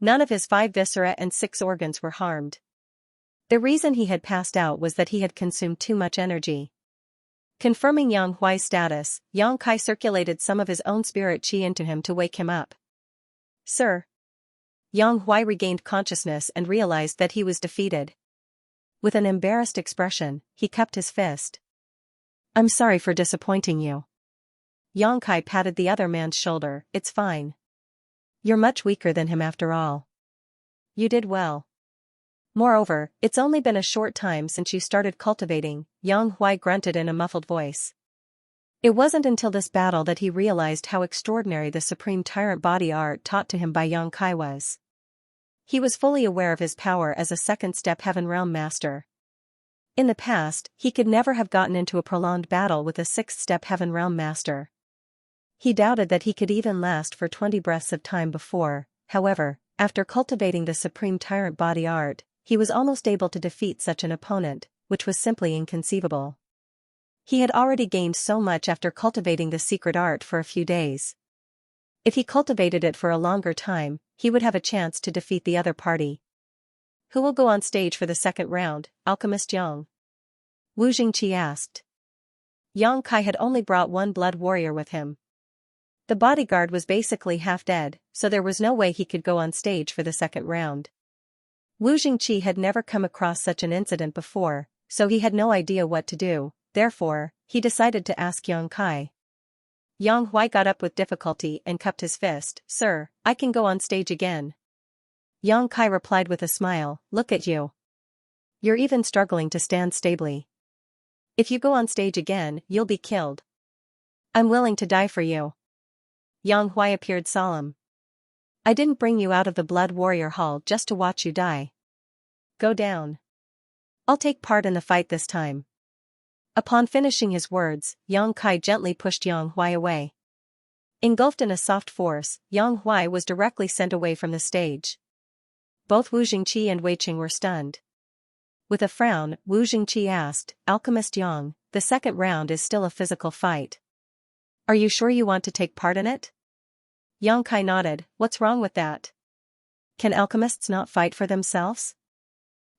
A: None of his 5 viscera and 6 organs were harmed. The reason he had passed out was that he had consumed too much energy. Confirming Yang Huai's status, Yang Kai circulated some of his own spirit qi into him to wake him up. Sir. Yang Huai regained consciousness and realized that he was defeated. With an embarrassed expression, he cupped his fist. I'm sorry for disappointing you. Yang Kai patted the other man's shoulder. It's fine. You're much weaker than him after all. You did well. Moreover, it's only been a short time since you started cultivating, Yang Huai grunted in a muffled voice. It wasn't until this battle that he realized how extraordinary the supreme tyrant body art taught to him by Yang Kai was. He was fully aware of his power as a second-step Heaven Realm master. In the past, he could never have gotten into a prolonged battle with a sixth-step Heaven Realm master. He doubted that he could even last for 20 breaths of time before, however, after cultivating the supreme tyrant body art, he was almost able to defeat such an opponent, which was simply inconceivable. He had already gained so much after cultivating the secret art for a few days. If he cultivated it for a longer time, he would have a chance to defeat the other party. Who will go on stage for the second round, Alchemist Yang? Wu Jingqi asked. Yang Kai had only brought one blood warrior with him. The bodyguard was basically half dead, so there was no way he could go on stage for the second round. Wu Jingqi had never come across such an incident before, so he had no idea what to do, therefore, he decided to ask Yang Kai. Yang Huai got up with difficulty and cupped his fist. Sir, I can go on stage again. Yang Kai replied with a smile, look at you. You're even struggling to stand stably. If you go on stage again, you'll be killed. I'm willing to die for you. Yang Huai appeared solemn. I didn't bring you out of the Blood Warrior Hall just to watch you die. Go down. I'll take part in the fight this time. Upon finishing his words, Yang Kai gently pushed Yang Huai away. Engulfed in a soft force, Yang Huai was directly sent away from the stage. Both Wu Jingqi and Wei Qing were stunned. With a frown, Wu Jingqi asked, Alchemist Yang, the second round is still a physical fight. Are you sure you want to take part in it? Yang Kai nodded, what's wrong with that? Can alchemists not fight for themselves?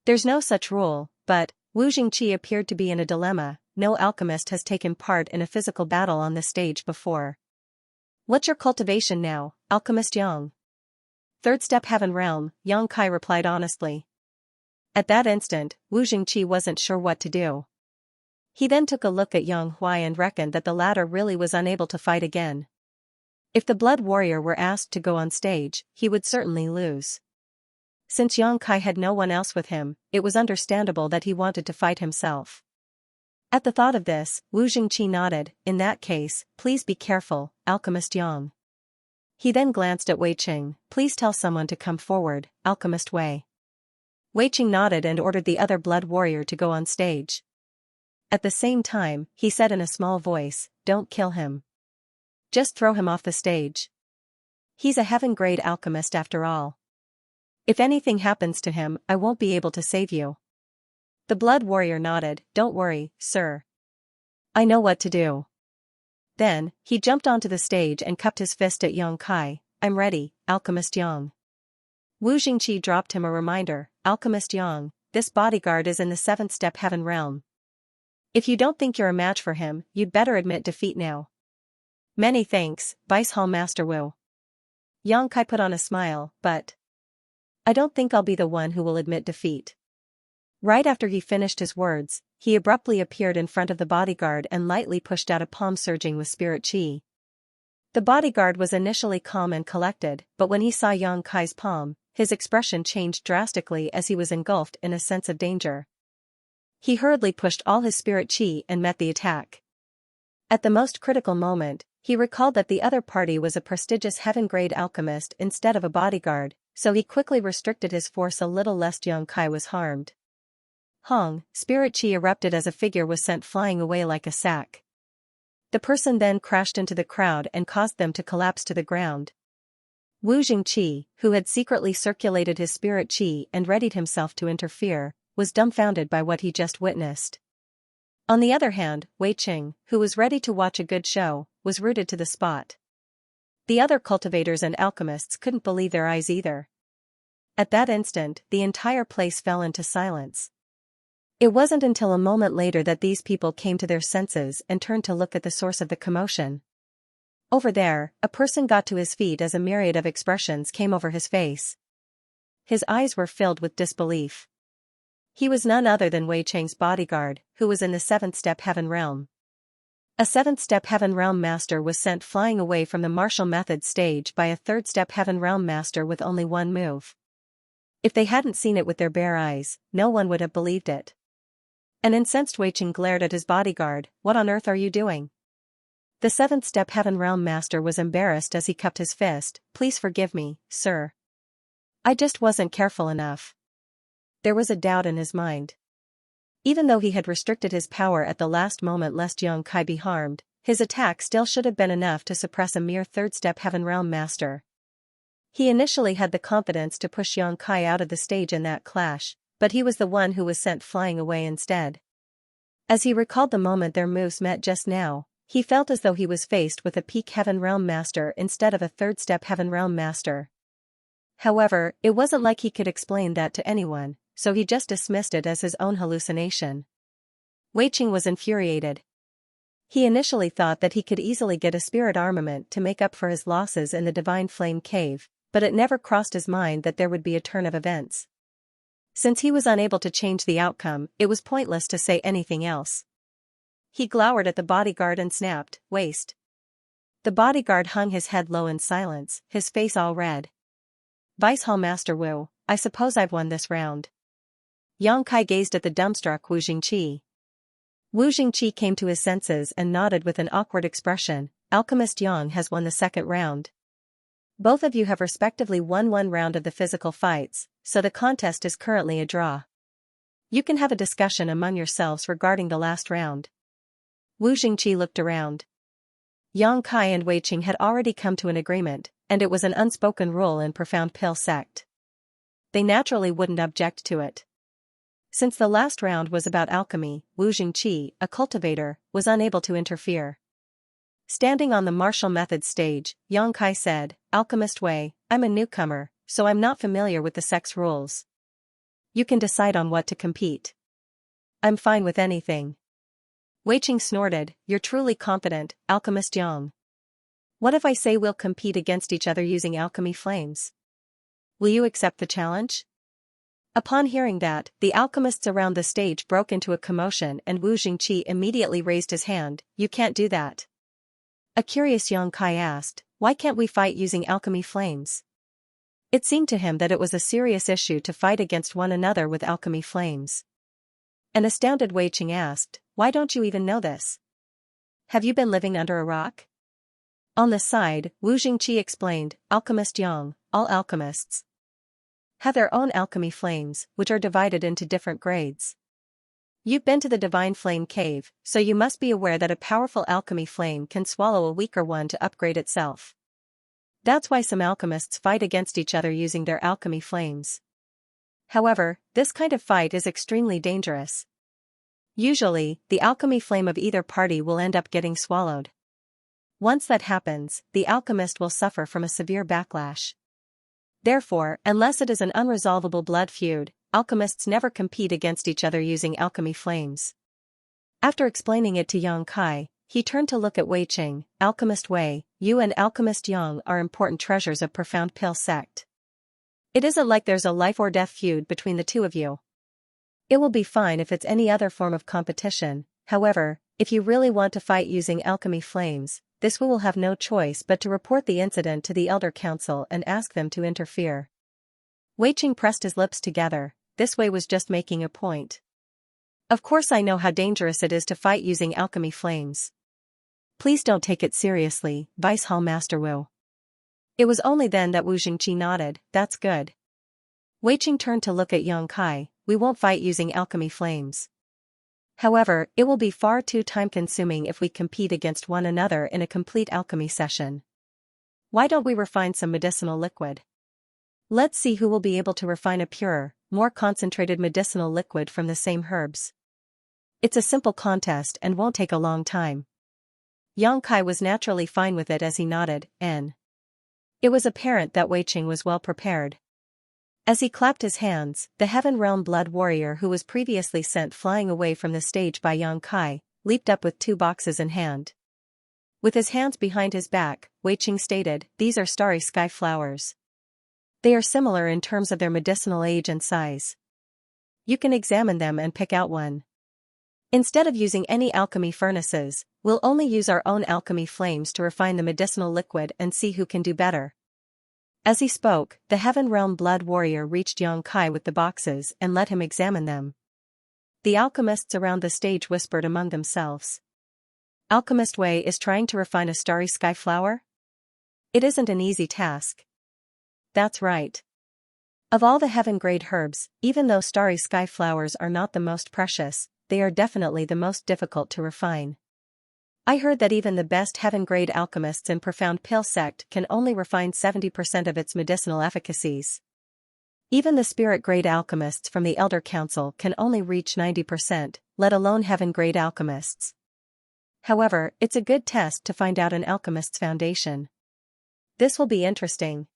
A: There's no such rule, but, Wu Jingqi appeared to be in a dilemma. No alchemist has taken part in a physical battle on the stage before. What's your cultivation now, Alchemist Yang? Third step Heaven Realm, Yang Kai replied honestly. At that instant, Wu Jingqi wasn't sure what to do. He then took a look at Yang Huai and reckoned that the latter really was unable to fight again. If the Blood Warrior were asked to go on stage, he would certainly lose. Since Yang Kai had no one else with him, it was understandable that he wanted to fight himself. At the thought of this, Wu Jingqi nodded, in that case, please be careful, Alchemist Yang. He then glanced at Wei Qing, please tell someone to come forward, Alchemist Wei. Wei Qing nodded and ordered the other Blood Warrior to go on stage. At the same time, he said in a small voice, don't kill him. Just throw him off the stage. He's a heaven-grade alchemist after all. If anything happens to him, I won't be able to save you. The Blood Warrior nodded, don't worry, sir. I know what to do. Then, he jumped onto the stage and cupped his fist at Yang Kai, I'm ready, Alchemist Yang. Wu Jingqi dropped him a reminder, Alchemist Yang, this bodyguard is in the 7th step Heaven Realm. If you don't think you're a match for him, you'd better admit defeat now. Many thanks, Vice Hall Master Wu. Yang Kai put on a smile, but I don't think I'll be the one who will admit defeat. Right after he finished his words, he abruptly appeared in front of the bodyguard and lightly pushed out a palm surging with spirit chi. The bodyguard was initially calm and collected, but when he saw Yang Kai's palm, his expression changed drastically as he was engulfed in a sense of danger. He hurriedly pushed all his spirit chi and met the attack. At the most critical moment, he recalled that the other party was a prestigious heaven-grade alchemist instead of a bodyguard, so he quickly restricted his force a little lest Yang Kai was harmed. Hong, spirit chi erupted as a figure was sent flying away like a sack. The person then crashed into the crowd and caused them to collapse to the ground. Wu Jingqi, who had secretly circulated his spirit chi and readied himself to interfere, was dumbfounded by what he just witnessed. On the other hand, Wei Qing, who was ready to watch a good show, was rooted to the spot. The other cultivators and alchemists couldn't believe their eyes either. At that instant, the entire place fell into silence. It wasn't until a moment later that these people came to their senses and turned to look at the source of the commotion. Over there, a person got to his feet as a myriad of expressions came over his face. His eyes were filled with disbelief. He was none other than Wei Cheng's bodyguard, who was in the 7th step Heaven Realm. A 7th step Heaven Realm master was sent flying away from the martial method stage by a 3rd step Heaven Realm master with only one move. If they hadn't seen it with their bare eyes, no one would have believed it. An incensed Wei Qing glared at his bodyguard, what on earth are you doing? The 7th step Heaven Realm master was embarrassed as he cupped his fist, please forgive me, sir. I just wasn't careful enough. There was a doubt in his mind. Even though he had restricted his power at the last moment lest Yang Kai be harmed, his attack still should have been enough to suppress a mere 3rd step Heaven Realm master. He initially had the confidence to push Yang Kai out of the stage in that clash, but he was the one who was sent flying away instead. As he recalled the moment their moves met just now, he felt as though he was faced with a peak Heaven Realm master instead of a 3rd step Heaven Realm master. However, it wasn't like he could explain that to anyone, so he just dismissed it as his own hallucination. Wei Qing was infuriated. He initially thought that he could easily get a spirit armament to make up for his losses in the Divine Flame Cave, but it never crossed his mind that there would be a turn of events. Since he was unable to change the outcome, it was pointless to say anything else. He glowered at the bodyguard and snapped, "Waste." The bodyguard hung his head low in silence, his face all red. "Vice Hall Master Wu, I suppose I've won this round." Yang Kai gazed at the dumbstruck Wu Jingqi. Wu Jingqi came to his senses and nodded with an awkward expression. "Alchemist Yang has won the second round. Both of you have respectively won one round of the physical fights, so the contest is currently a draw. You can have a discussion among yourselves regarding the last round." Wu Jingqi looked around. Yang Kai and Wei Qing had already come to an agreement, and it was an unspoken rule in Profound Pill sect. They naturally wouldn't object to it. Since the last round was about alchemy, Wu Jingqi, a cultivator, was unable to interfere. Standing on the martial methods stage, Yang Kai said, "Alchemist Wei, I'm a newcomer, so I'm not familiar with the sect's rules. You can decide on what to compete." "I'm fine with anything." Wei Qing snorted, "You're truly confident, Alchemist Yang. What if I say we'll compete against each other using alchemy flames? Will you accept the challenge?" Upon hearing that, the alchemists around the stage broke into a commotion and Wu Jingqi immediately raised his hand. "You can't do that." A curious Yang Kai asked, "Why can't we fight using alchemy flames?" It seemed to him that it was a serious issue to fight against one another with alchemy flames. An astounded Wei Qing asked, "Why don't you even know this? Have you been living under a rock?" On the side, Wu Jingqi explained, "Alchemist Yang, all alchemists have their own alchemy flames, which are divided into different grades. You've been to the Divine Flame Cave, so you must be aware that a powerful alchemy flame can swallow a weaker one to upgrade itself. That's why some alchemists fight against each other using their alchemy flames. However, this kind of fight is extremely dangerous. Usually, the alchemy flame of either party will end up getting swallowed. Once that happens, the alchemist will suffer from a severe backlash. Therefore, unless it is an unresolvable blood feud, alchemists never compete against each other using alchemy flames." After explaining it to Yang Kai, he turned to look at Wei Qing. "Alchemist Wei, you and Alchemist Yang are important treasures of Profound Pill sect. It isn't like there's a life or death feud between the two of you. It will be fine if it's any other form of competition. However, if you really want to fight using alchemy flames, this will have no choice but to report the incident to the Elder Council and ask them to interfere." Wei Qing pressed his lips together. This Wei was just making a point. "Of course I know how dangerous it is to fight using alchemy flames. Please don't take it seriously, Vice Hall Master Wu." It was only then that Wu Jingqi nodded. "That's good." Wei Qing turned to look at Yang Kai. "We won't fight using alchemy flames. However, it will be far too time-consuming if we compete against one another in a complete alchemy session. Why don't we refine some medicinal liquid? Let's see who will be able to refine a purer, more concentrated medicinal liquid from the same herbs. It's a simple contest and won't take a long time." Yang Kai was naturally fine with it as he nodded, It was apparent that Wei Qing was well prepared. As he clapped his hands, the Heaven Realm Blood Warrior who was previously sent flying away from the stage by Yang Kai, leaped up with 2 boxes in hand. With his hands behind his back, Wei Qing stated, "These are starry sky flowers. They are similar in terms of their medicinal age and size. You can examine them and pick out one. Instead of using any alchemy furnaces, we'll only use our own alchemy flames to refine the medicinal liquid and see who can do better." As he spoke, the Heaven Realm Blood Warrior reached Yang Kai with the boxes and let him examine them. The alchemists around the stage whispered among themselves. "Alchemist Wei is trying to refine a starry sky flower? It isn't an easy task." "That's right. Of all the heaven-grade herbs, even though starry sky flowers are not the most precious, they are definitely the most difficult to refine. I heard that even the best heaven-grade alchemists in Profound Pill sect can only refine 70% of its medicinal efficacies. Even the spirit-grade alchemists from the Elder Council can only reach 90%, let alone heaven-grade alchemists. However, it's a good test to find out an alchemist's foundation. This will be interesting."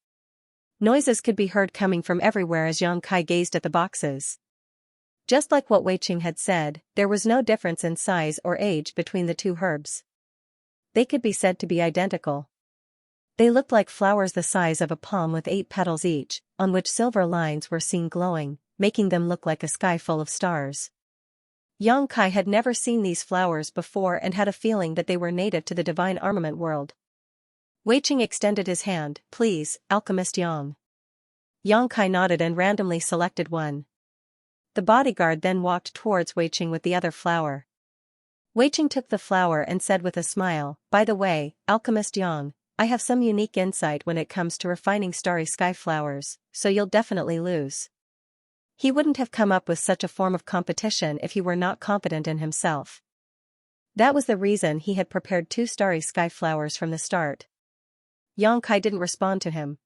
A: Noises could be heard coming from everywhere as Yang Kai gazed at the boxes. Just like what Wei Qing had said, there was no difference in size or age between the 2 herbs. They could be said to be identical. They looked like flowers the size of a palm with 8 petals each, on which silver lines were seen glowing, making them look like a sky full of stars. Yang Kai had never seen these flowers before and had a feeling that they were native to the divine armament world. Wei Qing extended his hand. Please, Alchemist Yang. Yang Kai nodded and randomly selected one. The bodyguard then walked towards Wei Qing with the other flower. Wei Qing took the flower and said with a smile, by the way, Alchemist Yang, I have some unique insight when it comes to refining starry sky flowers, so you'll definitely lose. He wouldn't have come up with such a form of competition if he were not confident in himself. That was the reason he had prepared 2 starry sky flowers from the start. Yang Kai didn't respond to him.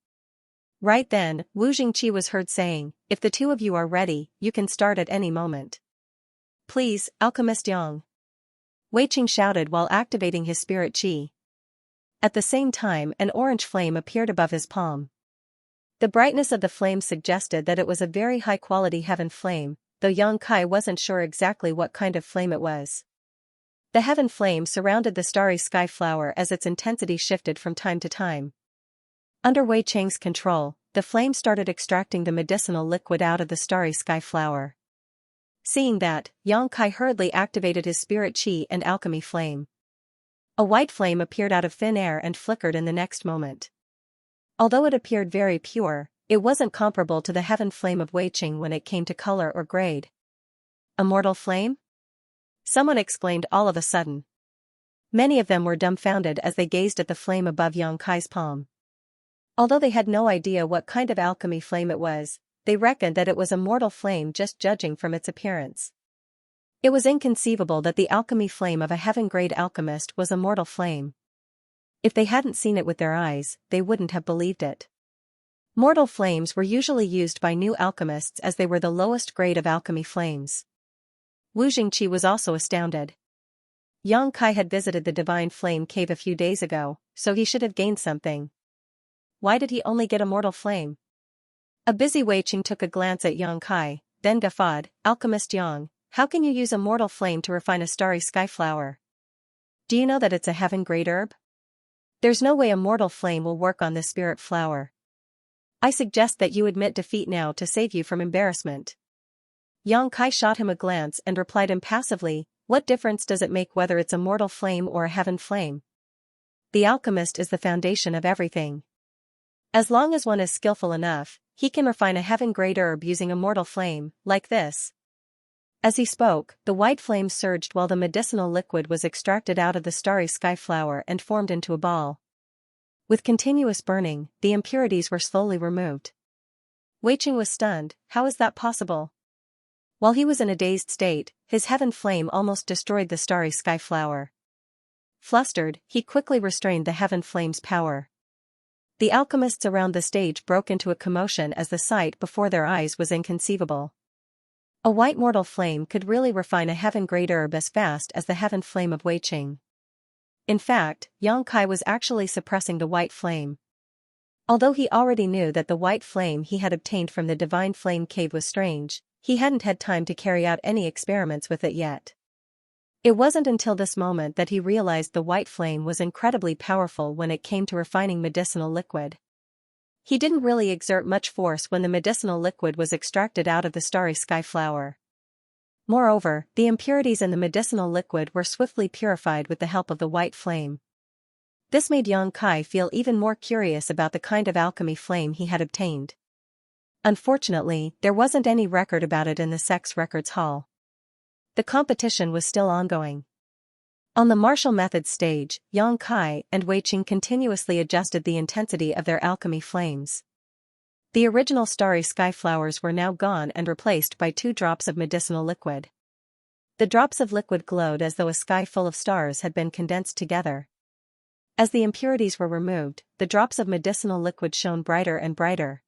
A: Right then, Wu Jingqi was heard saying, if the 2 of you are ready, you can start at any moment. Please, Alchemist Yang. Wei Qing shouted while activating his spirit qi. At the same time, an orange flame appeared above his palm. The brightness of the flame suggested that it was a very high-quality heaven flame, though Yang Kai wasn't sure exactly what kind of flame it was. The heaven flame surrounded the starry sky flower as its intensity shifted from time to time. Under Wei Qing's control, the flame started extracting the medicinal liquid out of the starry sky flower. Seeing that, Yang Kai hurriedly activated his spirit qi and alchemy flame. A white flame appeared out of thin air and flickered in the next moment. Although it appeared very pure, it wasn't comparable to the heaven flame of Wei Qing when it came to color or grade. Immortal flame? Someone exclaimed all of a sudden. Many of them were dumbfounded as they gazed at the flame above Yang Kai's palm. Although they had no idea what kind of alchemy flame it was, they reckoned that it was a mortal flame just judging from its appearance. It was inconceivable that the alchemy flame of a heaven-grade alchemist was a mortal flame. If they hadn't seen it with their eyes, they wouldn't have believed it. Mortal flames were usually used by new alchemists as they were the lowest grade of alchemy flames. Wu Jingqi was also astounded. Yang Kai had visited the Divine Flame Cave a few days ago, so he should have gained something. Why did he only get a mortal flame? A busy Wei Qing took a glance at Yang Kai, then guffawed, Alchemist Yang, how can you use a mortal flame to refine a starry sky flower? Do you know that it's a heaven-grade herb? There's no way a mortal flame will work on this spirit flower. I suggest that you admit defeat now to save you from embarrassment. Yang Kai shot him a glance and replied impassively, what difference does it make whether it's a mortal flame or a heaven flame? The alchemist is the foundation of everything. As long as one is skillful enough, he can refine a heaven-grade herb using a mortal flame, like this. As he spoke, the white flame surged while the medicinal liquid was extracted out of the starry sky flower and formed into a ball. With continuous burning, the impurities were slowly removed. Wei Qing was stunned. How is that possible? While he was in a dazed state, his heaven flame almost destroyed the starry sky flower. Flustered, he quickly restrained the heaven flame's power. The alchemists around the stage broke into a commotion as the sight before their eyes was inconceivable. A white mortal flame could really refine a heaven-grade herb as fast as the heaven flame of Wei Qing. In fact, Yang Kai was actually suppressing the white flame. Although he already knew that the white flame he had obtained from the Divine Flame Cave was strange, he hadn't had time to carry out any experiments with it yet. It wasn't until this moment that he realized the white flame was incredibly powerful when it came to refining medicinal liquid. He didn't really exert much force when the medicinal liquid was extracted out of the starry sky flower. Moreover, the impurities in the medicinal liquid were swiftly purified with the help of the white flame. This made Yang Kai feel even more curious about the kind of alchemy flame he had obtained. Unfortunately, there wasn't any record about it in the Sex Records Hall. The competition was still ongoing. On the martial methods stage, Yang Kai and Wei Qing continuously adjusted the intensity of their alchemy flames. The original starry sky flowers were now gone and replaced by 2 drops of medicinal liquid. The drops of liquid glowed as though a sky full of stars had been condensed together. As the impurities were removed, the drops of medicinal liquid shone brighter and brighter.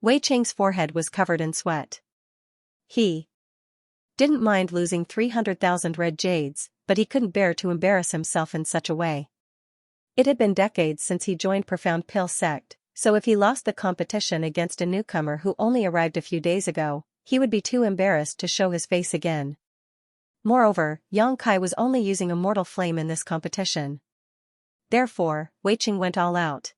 A: Wei Qing's forehead was covered in sweat. He didn't mind losing 300,000 red jades, but he couldn't bear to embarrass himself in such a way. It had been decades since he joined Profound Pill Sect, so if he lost the competition against a newcomer who only arrived a few days ago, he would be too embarrassed to show his face again. Moreover, Yang Kai was only using a mortal flame in this competition. Therefore, Wei Qing went all out.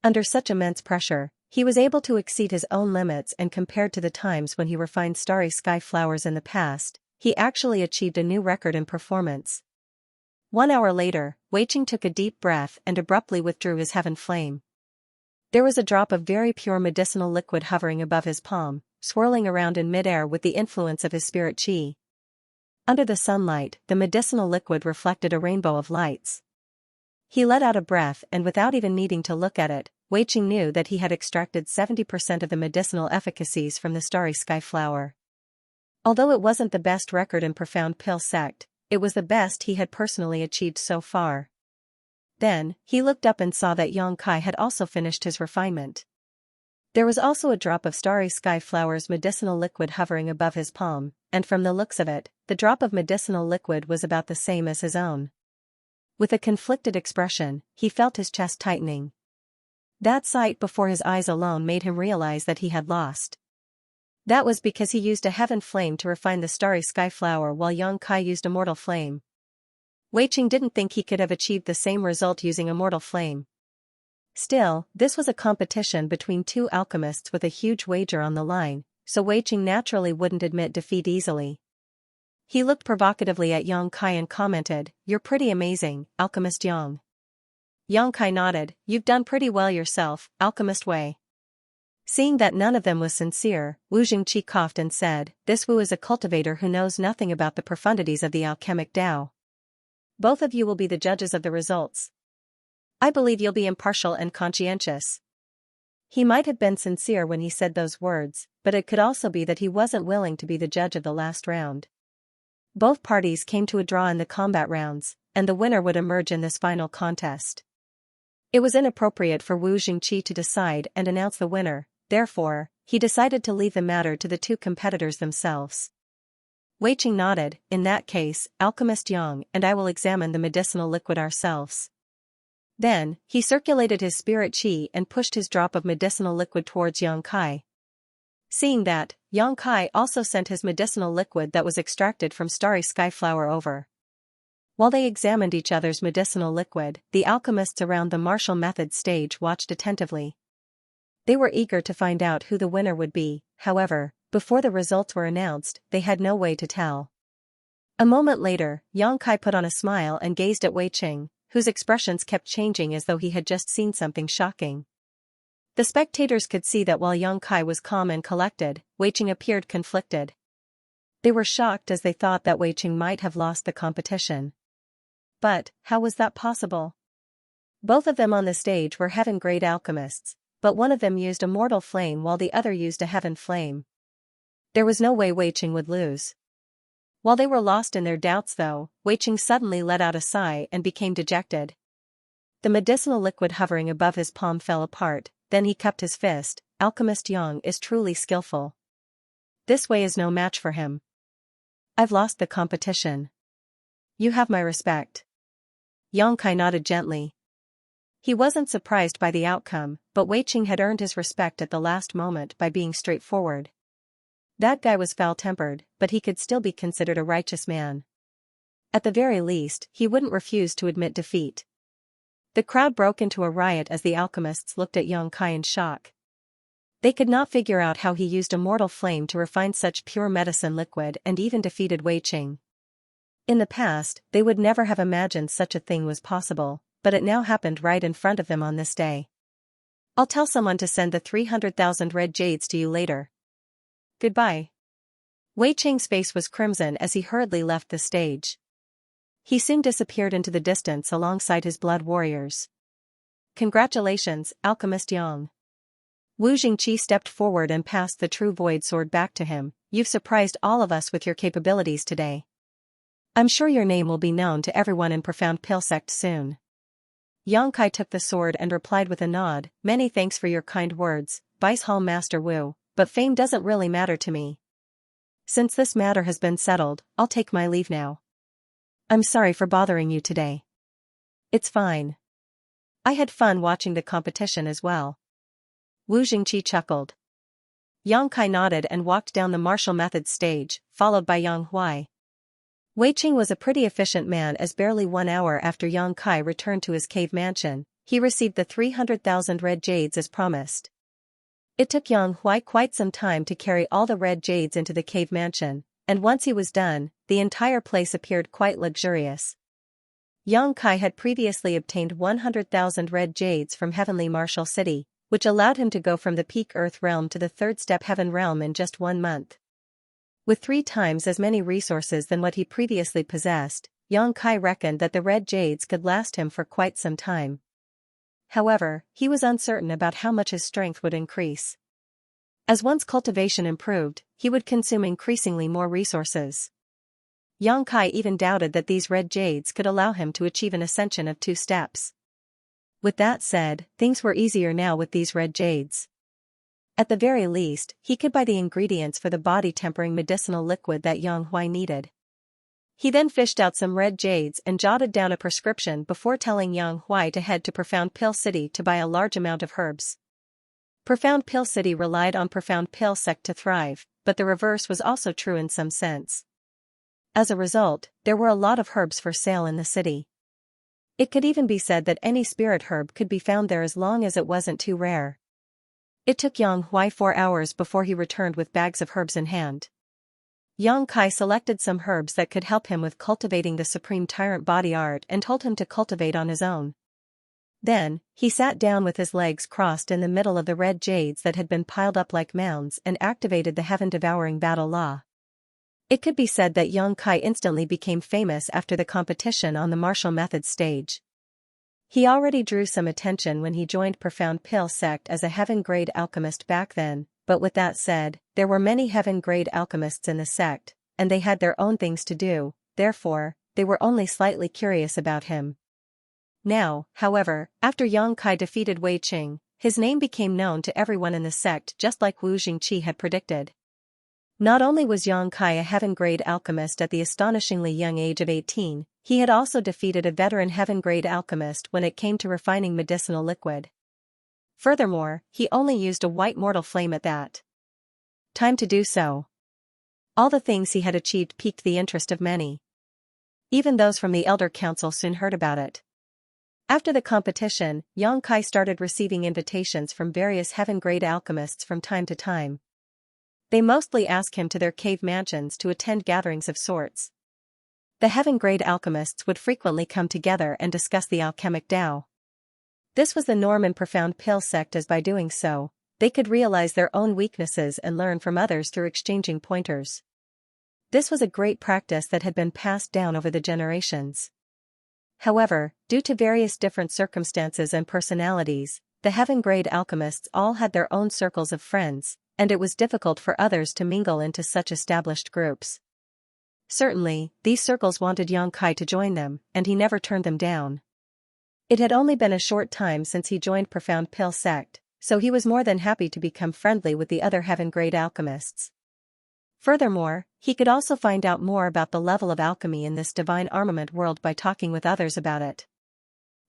A: Under such immense pressure, he was able to exceed his own limits, and compared to the times when he refined starry sky flowers in the past, he actually achieved a new record in performance. 1 hour later, Weiqing took a deep breath and abruptly withdrew his heaven flame. There was a drop of very pure medicinal liquid hovering above his palm, swirling around in midair with the influence of his spirit qi. Under the sunlight, the medicinal liquid reflected a rainbow of lights. He let out a breath, and without even needing to look at it, Weiqing knew that he had extracted 70% of the medicinal efficacies from the starry sky flower. Although it wasn't the best record in profound pill sect, it was the best he had personally achieved so far. Then, he looked up and saw that Yang Kai had also finished his refinement. There was also a drop of starry sky flower's medicinal liquid hovering above his palm, and from the looks of it, the drop of medicinal liquid was about the same as his own. With a conflicted expression, he felt his chest tightening. That sight before his eyes alone made him realize that he had lost. That was because he used a heaven flame to refine the starry sky flower while Yang Kai used a mortal flame. Weiqing didn't think he could have achieved the same result using a mortal flame. Still, this was a competition between two alchemists with a huge wager on the line, so Weiqing naturally wouldn't admit defeat easily. He looked provocatively at Yang Kai and commented, "You're pretty amazing, Alchemist Yang." Yang Kai nodded, "You've done pretty well yourself, Alchemist Wei." Seeing that none of them was sincere, Wu Jingqi coughed and said, "This Wu is a cultivator who knows nothing about the profundities of the alchemic Tao. Both of you will be the judges of the results. I believe you'll be impartial and conscientious." He might have been sincere when he said those words, but it could also be that he wasn't willing to be the judge of the last round. Both parties came to a draw in the combat rounds, and the winner would emerge in this final contest. It was inappropriate for Wu Jingqi to decide and announce the winner, therefore, he decided to leave the matter to the two competitors themselves. Weiqing nodded, "In that case, Alchemist Yang and I will examine the medicinal liquid ourselves." Then, he circulated his spirit qi and pushed his drop of medicinal liquid towards Yang Kai. Seeing that, Yang Kai also sent his medicinal liquid that was extracted from starry sky flower over. While they examined each other's medicinal liquid, the alchemists around the martial method stage watched attentively. They were eager to find out who the winner would be, however, before the results were announced, they had no way to tell. A moment later, Yang Kai put on a smile and gazed at Weiqing, whose expressions kept changing as though he had just seen something shocking. The spectators could see that while Yang Kai was calm and collected, Weiqing appeared conflicted. They were shocked as they thought that Weiqing might have lost the competition. But, how was that possible? Both of them on the stage were heaven-grade alchemists, but one of them used a mortal flame while the other used a heaven flame. There was no way Weiqing would lose. While they were lost in their doubts though, Weiqing suddenly let out a sigh and became dejected. The medicinal liquid hovering above his palm fell apart, then he cupped his fist. "Alchemist Yang is truly skillful. This way is no match for him. I've lost the competition. You have my respect." Yang Kai nodded gently. He wasn't surprised by the outcome, but Weiqing had earned his respect at the last moment by being straightforward. That guy was foul-tempered, but he could still be considered a righteous man. At the very least, he wouldn't refuse to admit defeat. The crowd broke into a riot as the alchemists looked at Yang Kai in shock. They could not figure out how he used a mortal flame to refine such pure medicine liquid and even defeated Weiqing. In the past, they would never have imagined such a thing was possible, but it now happened right in front of them on this day. "I'll tell someone to send the 300,000 red jades to you later. Goodbye." Weiqing's face was crimson as he hurriedly left the stage. He soon disappeared into the distance alongside his blood warriors. "Congratulations, Alchemist Yang." Wu Jingqi stepped forward and passed the true void sword back to him. "You've surprised all of us with your capabilities today. I'm sure your name will be known to everyone in Profound Pill Sect soon." Yang Kai took the sword and replied with a nod, "Many thanks for your kind words, Vice Hall Master Wu, but fame doesn't really matter to me. Since this matter has been settled, I'll take my leave now. I'm sorry for bothering you today." "It's fine. I had fun watching the competition as well." Wu Jingqi chuckled. Yang Kai nodded and walked down the martial methods stage, followed by Yang Huai. Weiqing was a pretty efficient man as barely 1 hour after Yang Kai returned to his cave mansion, he received the 300,000 red jades as promised. It took Yang Huai quite some time to carry all the red jades into the cave mansion, and once he was done, the entire place appeared quite luxurious. Yang Kai had previously obtained 100,000 red jades from Heavenly Martial City, which allowed him to go from the peak Earth realm to the third step Heaven realm in just 1 month. With 3 times as many resources than what he previously possessed, Yang Kai reckoned that the red jades could last him for quite some time. However, he was uncertain about how much his strength would increase. As one's cultivation improved, he would consume increasingly more resources. Yang Kai even doubted that these red jades could allow him to achieve an ascension of 2 steps. With that said, things were easier now with these red jades. At the very least, he could buy the ingredients for the body-tempering medicinal liquid that Yang Hui needed. He then fished out some red jades and jotted down a prescription before telling Yang Hui to head to Profound Pill City to buy a large amount of herbs. Profound Pill City relied on Profound Pill Sect to thrive, but the reverse was also true in some sense. As a result, there were a lot of herbs for sale in the city. It could even be said that any spirit herb could be found there as long as it wasn't too rare. It took Yang Hui 4 hours before he returned with bags of herbs in hand. Yang Kai selected some herbs that could help him with cultivating the Supreme Tyrant body art and told him to cultivate on his own. Then, he sat down with his legs crossed in the middle of the red jades that had been piled up like mounds and activated the heaven-devouring battle law. It could be said that Yang Kai instantly became famous after the competition on the martial methods stage. He already drew some attention when he joined Profound Pill Sect as a heaven-grade alchemist back then, but with that said, there were many heaven-grade alchemists in the sect, and they had their own things to do, therefore, they were only slightly curious about him. Now, however, after Yang Kai defeated Wei Qing, his name became known to everyone in the sect just like Wu Jingqi had predicted. Not only was Yang Kai a heaven-grade alchemist at the astonishingly young age of 18, he had also defeated a veteran heaven-grade alchemist when it came to refining medicinal liquid. Furthermore, he only used a white mortal flame at that time to do so. All the things he had achieved piqued the interest of many. Even those from the Elder Council soon heard about it. After the competition, Yang Kai started receiving invitations from various heaven-grade alchemists from time to time. They mostly asked him to their cave mansions to attend gatherings of sorts. The heaven-grade alchemists would frequently come together and discuss the alchemic Tao. This was the norm in Profound Pill Sect, as by doing so, they could realize their own weaknesses and learn from others through exchanging pointers. This was a great practice that had been passed down over the generations. However, due to various different circumstances and personalities, the heaven-grade alchemists all had their own circles of friends, and it was difficult for others to mingle into such established groups. Certainly, these circles wanted Yang Kai to join them, and he never turned them down. It had only been a short time since he joined Profound Pill Sect, so he was more than happy to become friendly with the other heaven-grade alchemists. Furthermore, he could also find out more about the level of alchemy in this divine armament world by talking with others about it.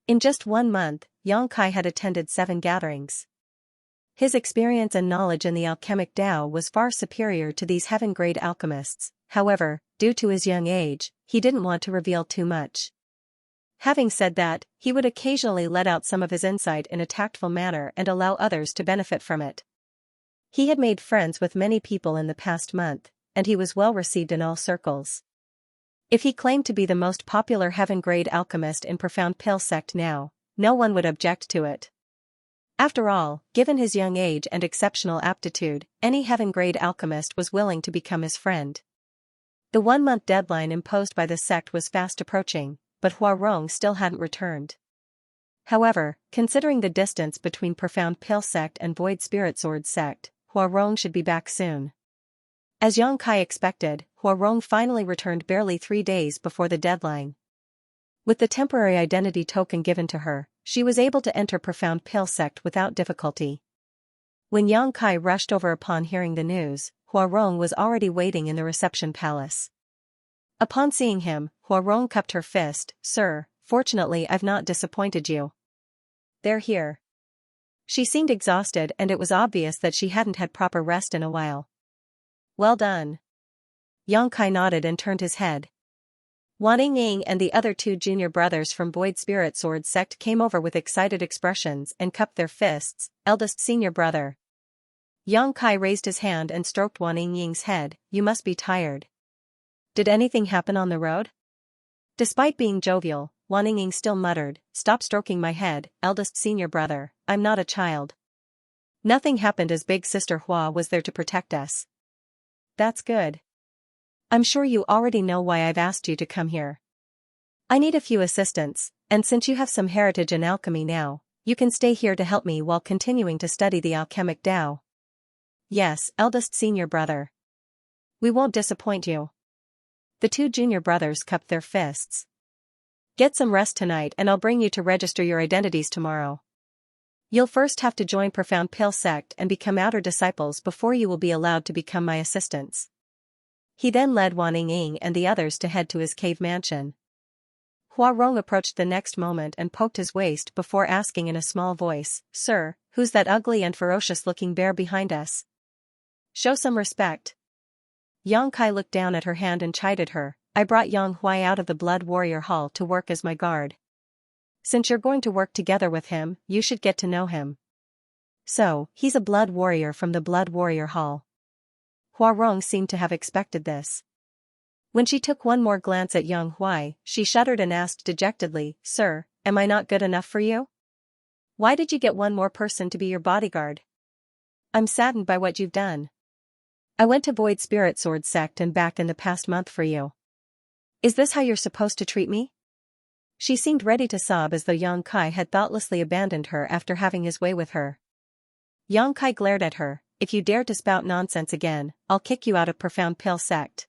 A: In just 1 month, Yang Kai had attended 7 gatherings. His experience and knowledge in the alchemic Tao was far superior to these heaven-grade alchemists. However, due to his young age, he didn't want to reveal too much. Having said that, he would occasionally let out some of his insight in a tactful manner and allow others to benefit from it. He had made friends with many people in the past month, and he was well received in all circles. If he claimed to be the most popular heaven-grade alchemist in Profound Pill Sect now, no one would object to it. After all, given his young age and exceptional aptitude, any heaven-grade alchemist was willing to become his friend. The 1-month deadline imposed by the sect was fast approaching, but Huarong still hadn't returned. However, considering the distance between Profound Pill Sect and Void Spirit Sword Sect, Huarong should be back soon. As Yang Kai expected, Huarong finally returned barely 3 days before the deadline. With the temporary identity token given to her, she was able to enter Profound Pill Sect without difficulty. When Yang Kai rushed over upon hearing the news, Huarong was already waiting in the reception palace. Upon seeing him, Huarong cupped her fist. "Sir, fortunately I've not disappointed you." "They're here." She seemed exhausted and it was obvious that she hadn't had proper rest in a while. "Well done." Yang Kai nodded and turned his head. Wan Ying and the other 2 junior brothers from Void Spirit Sword Sect came over with excited expressions and cupped their fists. "Eldest senior brother." Yang Kai raised his hand and stroked Wan Ying's head. "You must be tired." Did anything happen on the road? Despite being jovial, Wan Ying still muttered, "Stop stroking my head, eldest senior brother, I'm not a child. Nothing happened as big sister Hua was there to protect us." That's good. I'm sure you already know why I've asked you to come here. I need a few assistants, and since you have some heritage in alchemy now, you can stay here to help me while continuing to study the alchemic Tao. Yes, eldest senior brother. We won't disappoint you. The two junior brothers cupped their fists. Get some rest tonight and I'll bring you to register your identities tomorrow. You'll first have to join Profound Pale Sect and become outer disciples before you will be allowed to become my assistants. He then led Wan Ying and the others to head to his cave mansion. Hua Rong approached the next moment and poked his waist before asking in a small voice, "Sir, who's that ugly and ferocious-looking bear behind us? Show some respect." Yang Kai looked down at her hand and chided her, "I brought Yang Huai out of the Blood Warrior Hall to work as my guard. Since you're going to work together with him, you should get to know him." So, he's a blood warrior from the Blood Warrior Hall. Hua Rong seemed to have expected this. When she took one more glance at Yang Huai, she shuddered and asked dejectedly, "Sir, am I not good enough for you? Why did you get one more person to be your bodyguard? I'm saddened by what you've done. I went to Void Spirit Sword Sect and back in the past month for you. Is this how you're supposed to treat me?" She seemed ready to sob as though Yang Kai had thoughtlessly abandoned her after having his way with her. Yang Kai glared at her, "If you dare to spout nonsense again, I'll kick you out of Profound Pale Sect."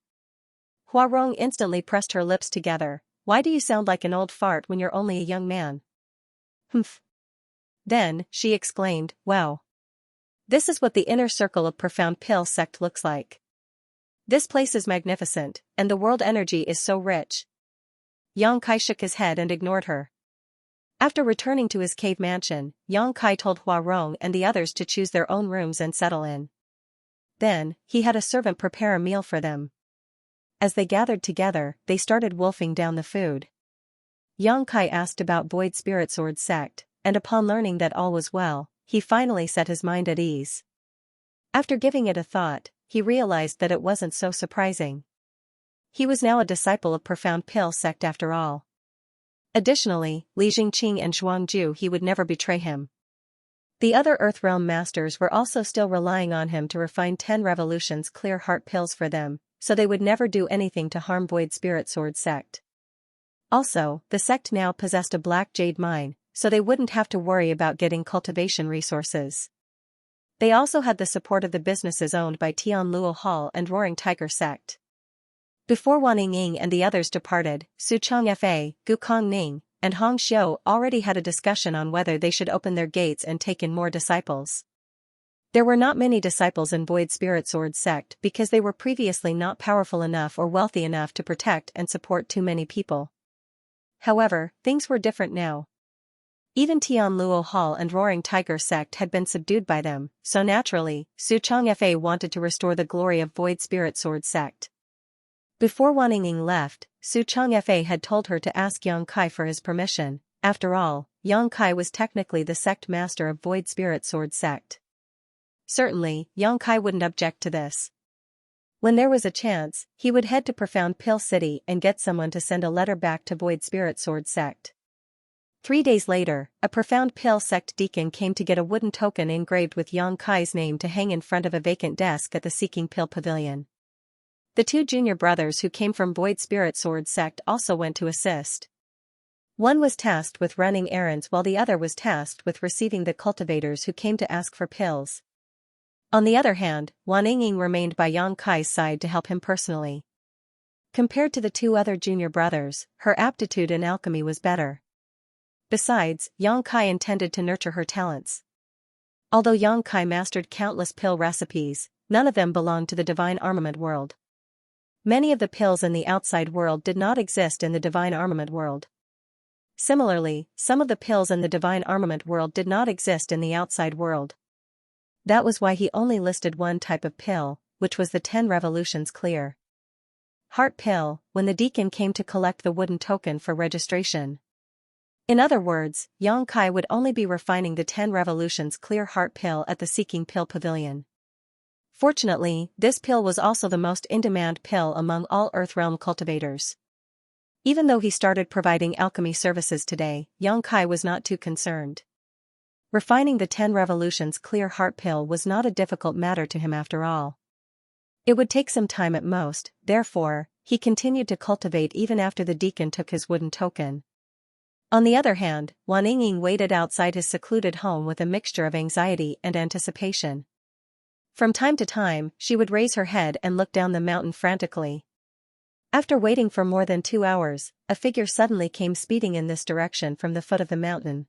A: Hua Rong instantly pressed her lips together. "Why do you sound like an old fart when you're only a young man?" "Humph." Then, she exclaimed, "Wow. This is what the inner circle of Profound Pale Sect looks like. This place is magnificent, and the world energy is so rich." Yang Kai shook his head and ignored her. After returning to his cave mansion, Yang Kai told Hua Rong and the others to choose their own rooms and settle in. Then, he had a servant prepare a meal for them. As they gathered together, they started wolfing down the food. Yang Kai asked about Void Spirit Sword Sect, and upon learning that all was well, he finally set his mind at ease. After giving it a thought, he realized that it wasn't so surprising. He was now a disciple of Profound Pale Sect after all. Additionally, Li Jingqing and Zhuangju he would never betray him. The other Earthrealm masters were also still relying on him to refine 10 Revolution's clear heart pills for them, so they would never do anything to harm Void Spirit Sword Sect. Also, the sect now possessed a black jade mine, so they wouldn't have to worry about getting cultivation resources. They also had the support of the businesses owned by Tianluo Hall and Roaring Tiger Sect. Before Wan Ying and the others departed, Su Changfa, Gu Kongning, and Hong Xiu already had a discussion on whether they should open their gates and take in more disciples. There were not many disciples in Void Spirit Sword Sect because they were previously not powerful enough or wealthy enough to protect and support too many people. However, things were different now. Even Tianluo Hall and Roaring Tiger Sect had been subdued by them, so naturally, Su Changfa wanted to restore the glory of Void Spirit Sword Sect. Before Wan Ying left, Su Changfa had told her to ask Yang Kai for his permission. After all, Yang Kai was technically the sect master of Void Spirit Sword Sect. Certainly, Yang Kai wouldn't object to this. When there was a chance, he would head to Profound Pale City and get someone to send a letter back to Void Spirit Sword Sect. 3 days later, a Profound Pale Sect deacon came to get a wooden token engraved with Yang Kai's name to hang in front of a vacant desk at the Seeking Pill Pavilion. The two junior brothers who came from Void Spirit Sword Sect also went to assist. One was tasked with running errands while the other was tasked with receiving the cultivators who came to ask for pills. On the other hand, Wan Ying remained by Yang Kai's side to help him personally. Compared to the two other junior brothers, her aptitude in alchemy was better. Besides, Yang Kai intended to nurture her talents. Although Yang Kai mastered countless pill recipes, none of them belonged to the divine armament world. Many of the pills in the outside world did not exist in the divine armament world. Similarly, some of the pills in the divine armament world did not exist in the outside world. That was why he only listed one type of pill, which was the 10 Revolutions clear heart pill, when the deacon came to collect the wooden token for registration. In other words, Yang Kai would only be refining the 10 Revolutions clear heart pill at the Seeking Pill Pavilion. Fortunately, this pill was also the most in-demand pill among all Earthrealm cultivators. Even though he started providing alchemy services today, Xianxia was not too concerned. Refining the 10 Revolutions Clear Heart pill was not a difficult matter to him after all. It would take some time at most, therefore, he continued to cultivate even after the deacon took his wooden token. On the other hand, Wan Yingying waited outside his secluded home with a mixture of anxiety and anticipation. From time to time, she would raise her head and look down the mountain frantically. After waiting for more than 2 hours, a figure suddenly came speeding in this direction from the foot of the mountain.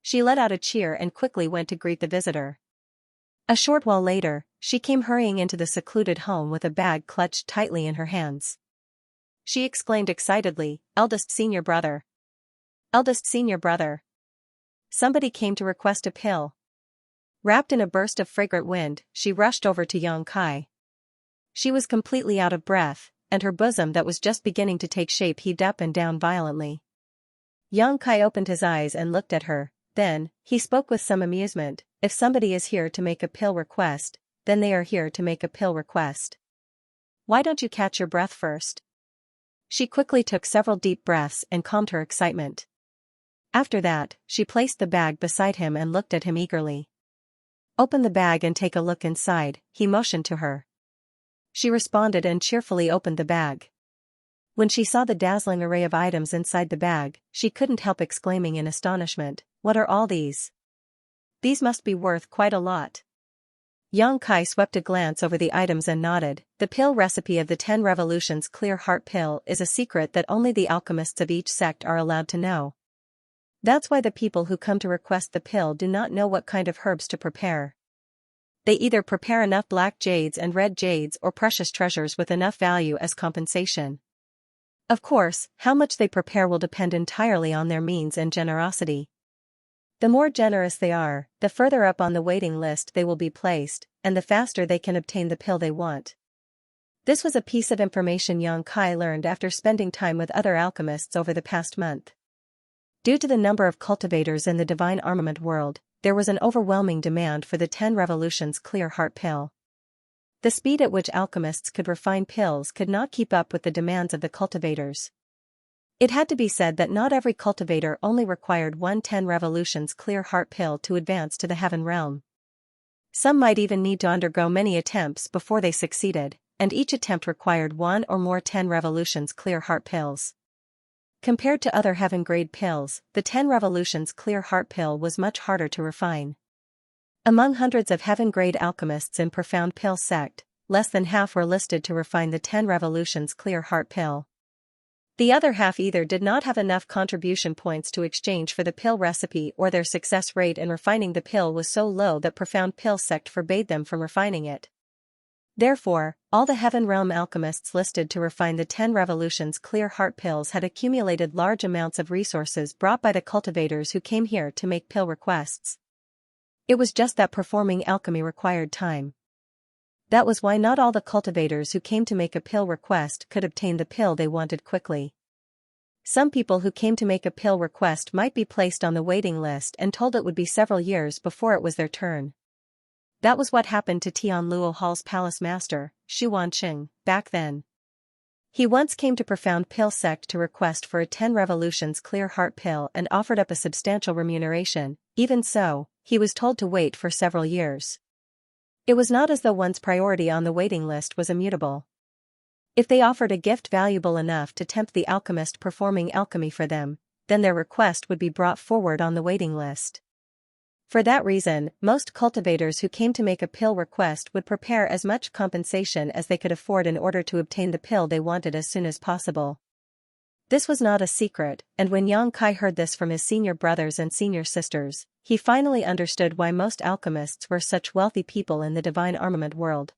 A: She let out a cheer and quickly went to greet the visitor. A short while later, she came hurrying into the secluded home with a bag clutched tightly in her hands. She exclaimed excitedly, "Eldest senior brother! Eldest senior brother! Somebody came to request a pill." Wrapped in a burst of fragrant wind, she rushed over to Xianxia. She was completely out of breath, and her bosom that was just beginning to take shape heaved up and down violently. Xianxia opened his eyes and looked at her. Then, he spoke with some amusement, "If somebody is here to make a pill request, then they are here to make a pill request. Why don't you catch your breath first?" She quickly took several deep breaths and calmed her excitement. After that, she placed the bag beside him and looked at him eagerly. "Open the bag and take a look inside," he motioned to her. She responded and cheerfully opened the bag. When she saw the dazzling array of items inside the bag, she couldn't help exclaiming in astonishment, "What are all these? These must be worth quite a lot." Xianxia swept a glance over the items and nodded. The pill recipe of the 10 Revolutions Clear Heart pill is a secret that only the alchemists of each sect are allowed to know. That's why the people who come to request the pill do not know what kind of herbs to prepare. They either prepare enough black jades and red jades or precious treasures with enough value as compensation. Of course, how much they prepare will depend entirely on their means and generosity. The more generous they are, the further up on the waiting list they will be placed, and the faster they can obtain the pill they want. This was a piece of information Xianxia learned after spending time with other alchemists over the past month. Due to the number of cultivators in the divine armament world, there was an overwhelming demand for the 10 Revolutions Clear Heart pill. The speed at which alchemists could refine pills could not keep up with the demands of the cultivators. It had to be said that not every cultivator only required one 10 Revolutions Clear Heart pill to advance to the heaven realm. Some might even need to undergo many attempts before they succeeded, and each attempt required one or more 10 Revolutions Clear Heart pills. Compared to other heaven-grade pills, the 10 Revolutions Clear Heart pill was much harder to refine. Among hundreds of heaven-grade alchemists in Profound Pill sect, less than half were listed to refine the 10 Revolutions Clear Heart pill. The other half either did not have enough contribution points to exchange for the pill recipe or their success rate in refining the pill was so low that Profound Pill sect forbade them from refining it. Therefore, all the Heaven Realm alchemists listed to refine the 10 Revolutions Clear Heart pills had accumulated large amounts of resources brought by the cultivators who came here to make pill requests. It was just that performing alchemy required time. That was why not all the cultivators who came to make a pill request could obtain the pill they wanted quickly. Some people who came to make a pill request might be placed on the waiting list and told it would be several years before it was their turn. That was what happened to Tianluo Hall's palace master, Xu Wanqing, back then. He once came to Profound Pill sect to request for a 10 Revolutions Clear Heart pill and offered up a substantial remuneration. Even so, he was told to wait for several years. It was not as though one's priority on the waiting list was immutable. If they offered a gift valuable enough to tempt the alchemist performing alchemy for them, then their request would be brought forward on the waiting list. For that reason, most cultivators who came to make a pill request would prepare as much compensation as they could afford in order to obtain the pill they wanted as soon as possible. This was not a secret, and when Xianxia heard this from his senior brothers and senior sisters, he finally understood why most alchemists were such wealthy people in the divine armament world.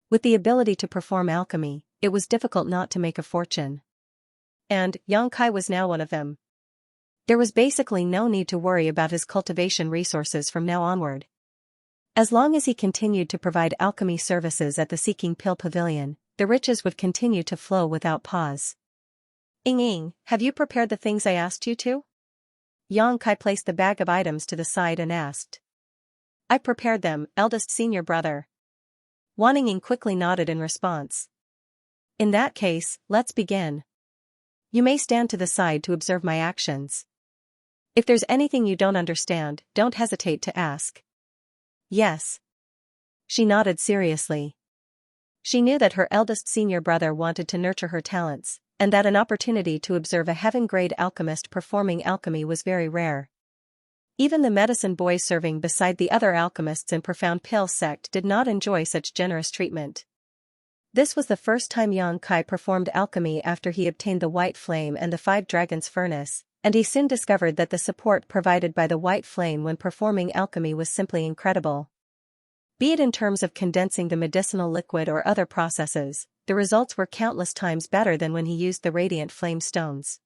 A: With the ability to perform alchemy, it was difficult not to make a fortune. And Xianxia was now one of them. There was basically no need to worry about his cultivation resources from now onward. As long as he continued to provide alchemy services at the Seeking Pill Pavilion, the riches would continue to flow without pause. "Ying, have you prepared the things I asked you to?" Xianxia placed the bag of items to the side and asked. "I prepared them, eldest senior brother." Wan Ying quickly nodded in response. In that case, let's begin. You may stand to the side to observe my actions. If there's anything you don't understand, don't hesitate to ask. Yes. She nodded seriously. She knew that her eldest senior brother wanted to nurture her talents, and that an opportunity to observe a heaven-grade alchemist performing alchemy was very rare. Even the medicine boy serving beside the other alchemists in Profound Pill sect did not enjoy such generous treatment. This was the first time Yang Kai performed alchemy after he obtained the White Flame and the Five Dragons Furnace, and he soon discovered that the support provided by the White Flame when performing alchemy was simply incredible. Be it in terms of condensing the medicinal liquid or other processes, the results were countless times better than when he used the Radiant Flame stones.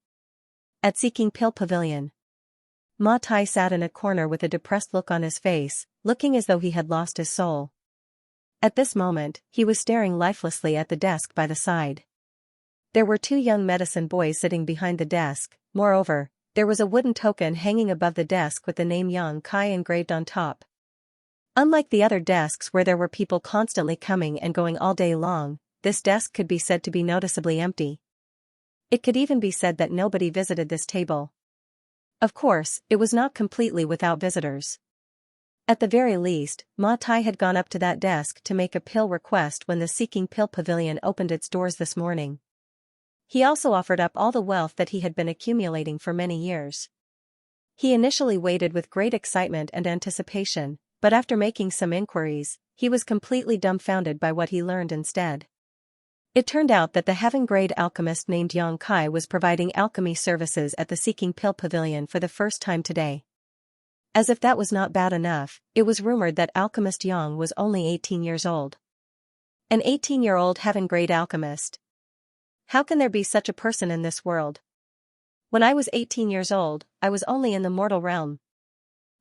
A: At Seeking Pill Pavilion, Ma Tai sat in a corner with a depressed look on his face, looking as though he had lost his soul. At this moment, he was staring lifelessly at the desk by the side. There were two young medicine boys sitting behind the desk. Moreover, there was a wooden token hanging above the desk with the name Yang Kai engraved on top. Unlike the other desks where there were people constantly coming and going all day long, this desk could be said to be noticeably empty. It could even be said that nobody visited this table. Of course, it was not completely without visitors. At the very least, Ma Tai had gone up to that desk to make a pill request when the Seeking Pill Pavilion opened its doors this morning. He also offered up all the wealth that he had been accumulating for many years. He initially waited with great excitement and anticipation, but after making some inquiries, he was completely dumbfounded by what he learned instead. It turned out that the heaven-grade alchemist named Yang Kai was providing alchemy services at the Seeking Pill Pavilion for the first time today. As if that was not bad enough, it was rumored that alchemist Yang was only 18 years old. An 18-year-old heaven-grade alchemist. How can there be such a person in this world? When I was 18 years old, I was only in the mortal realm.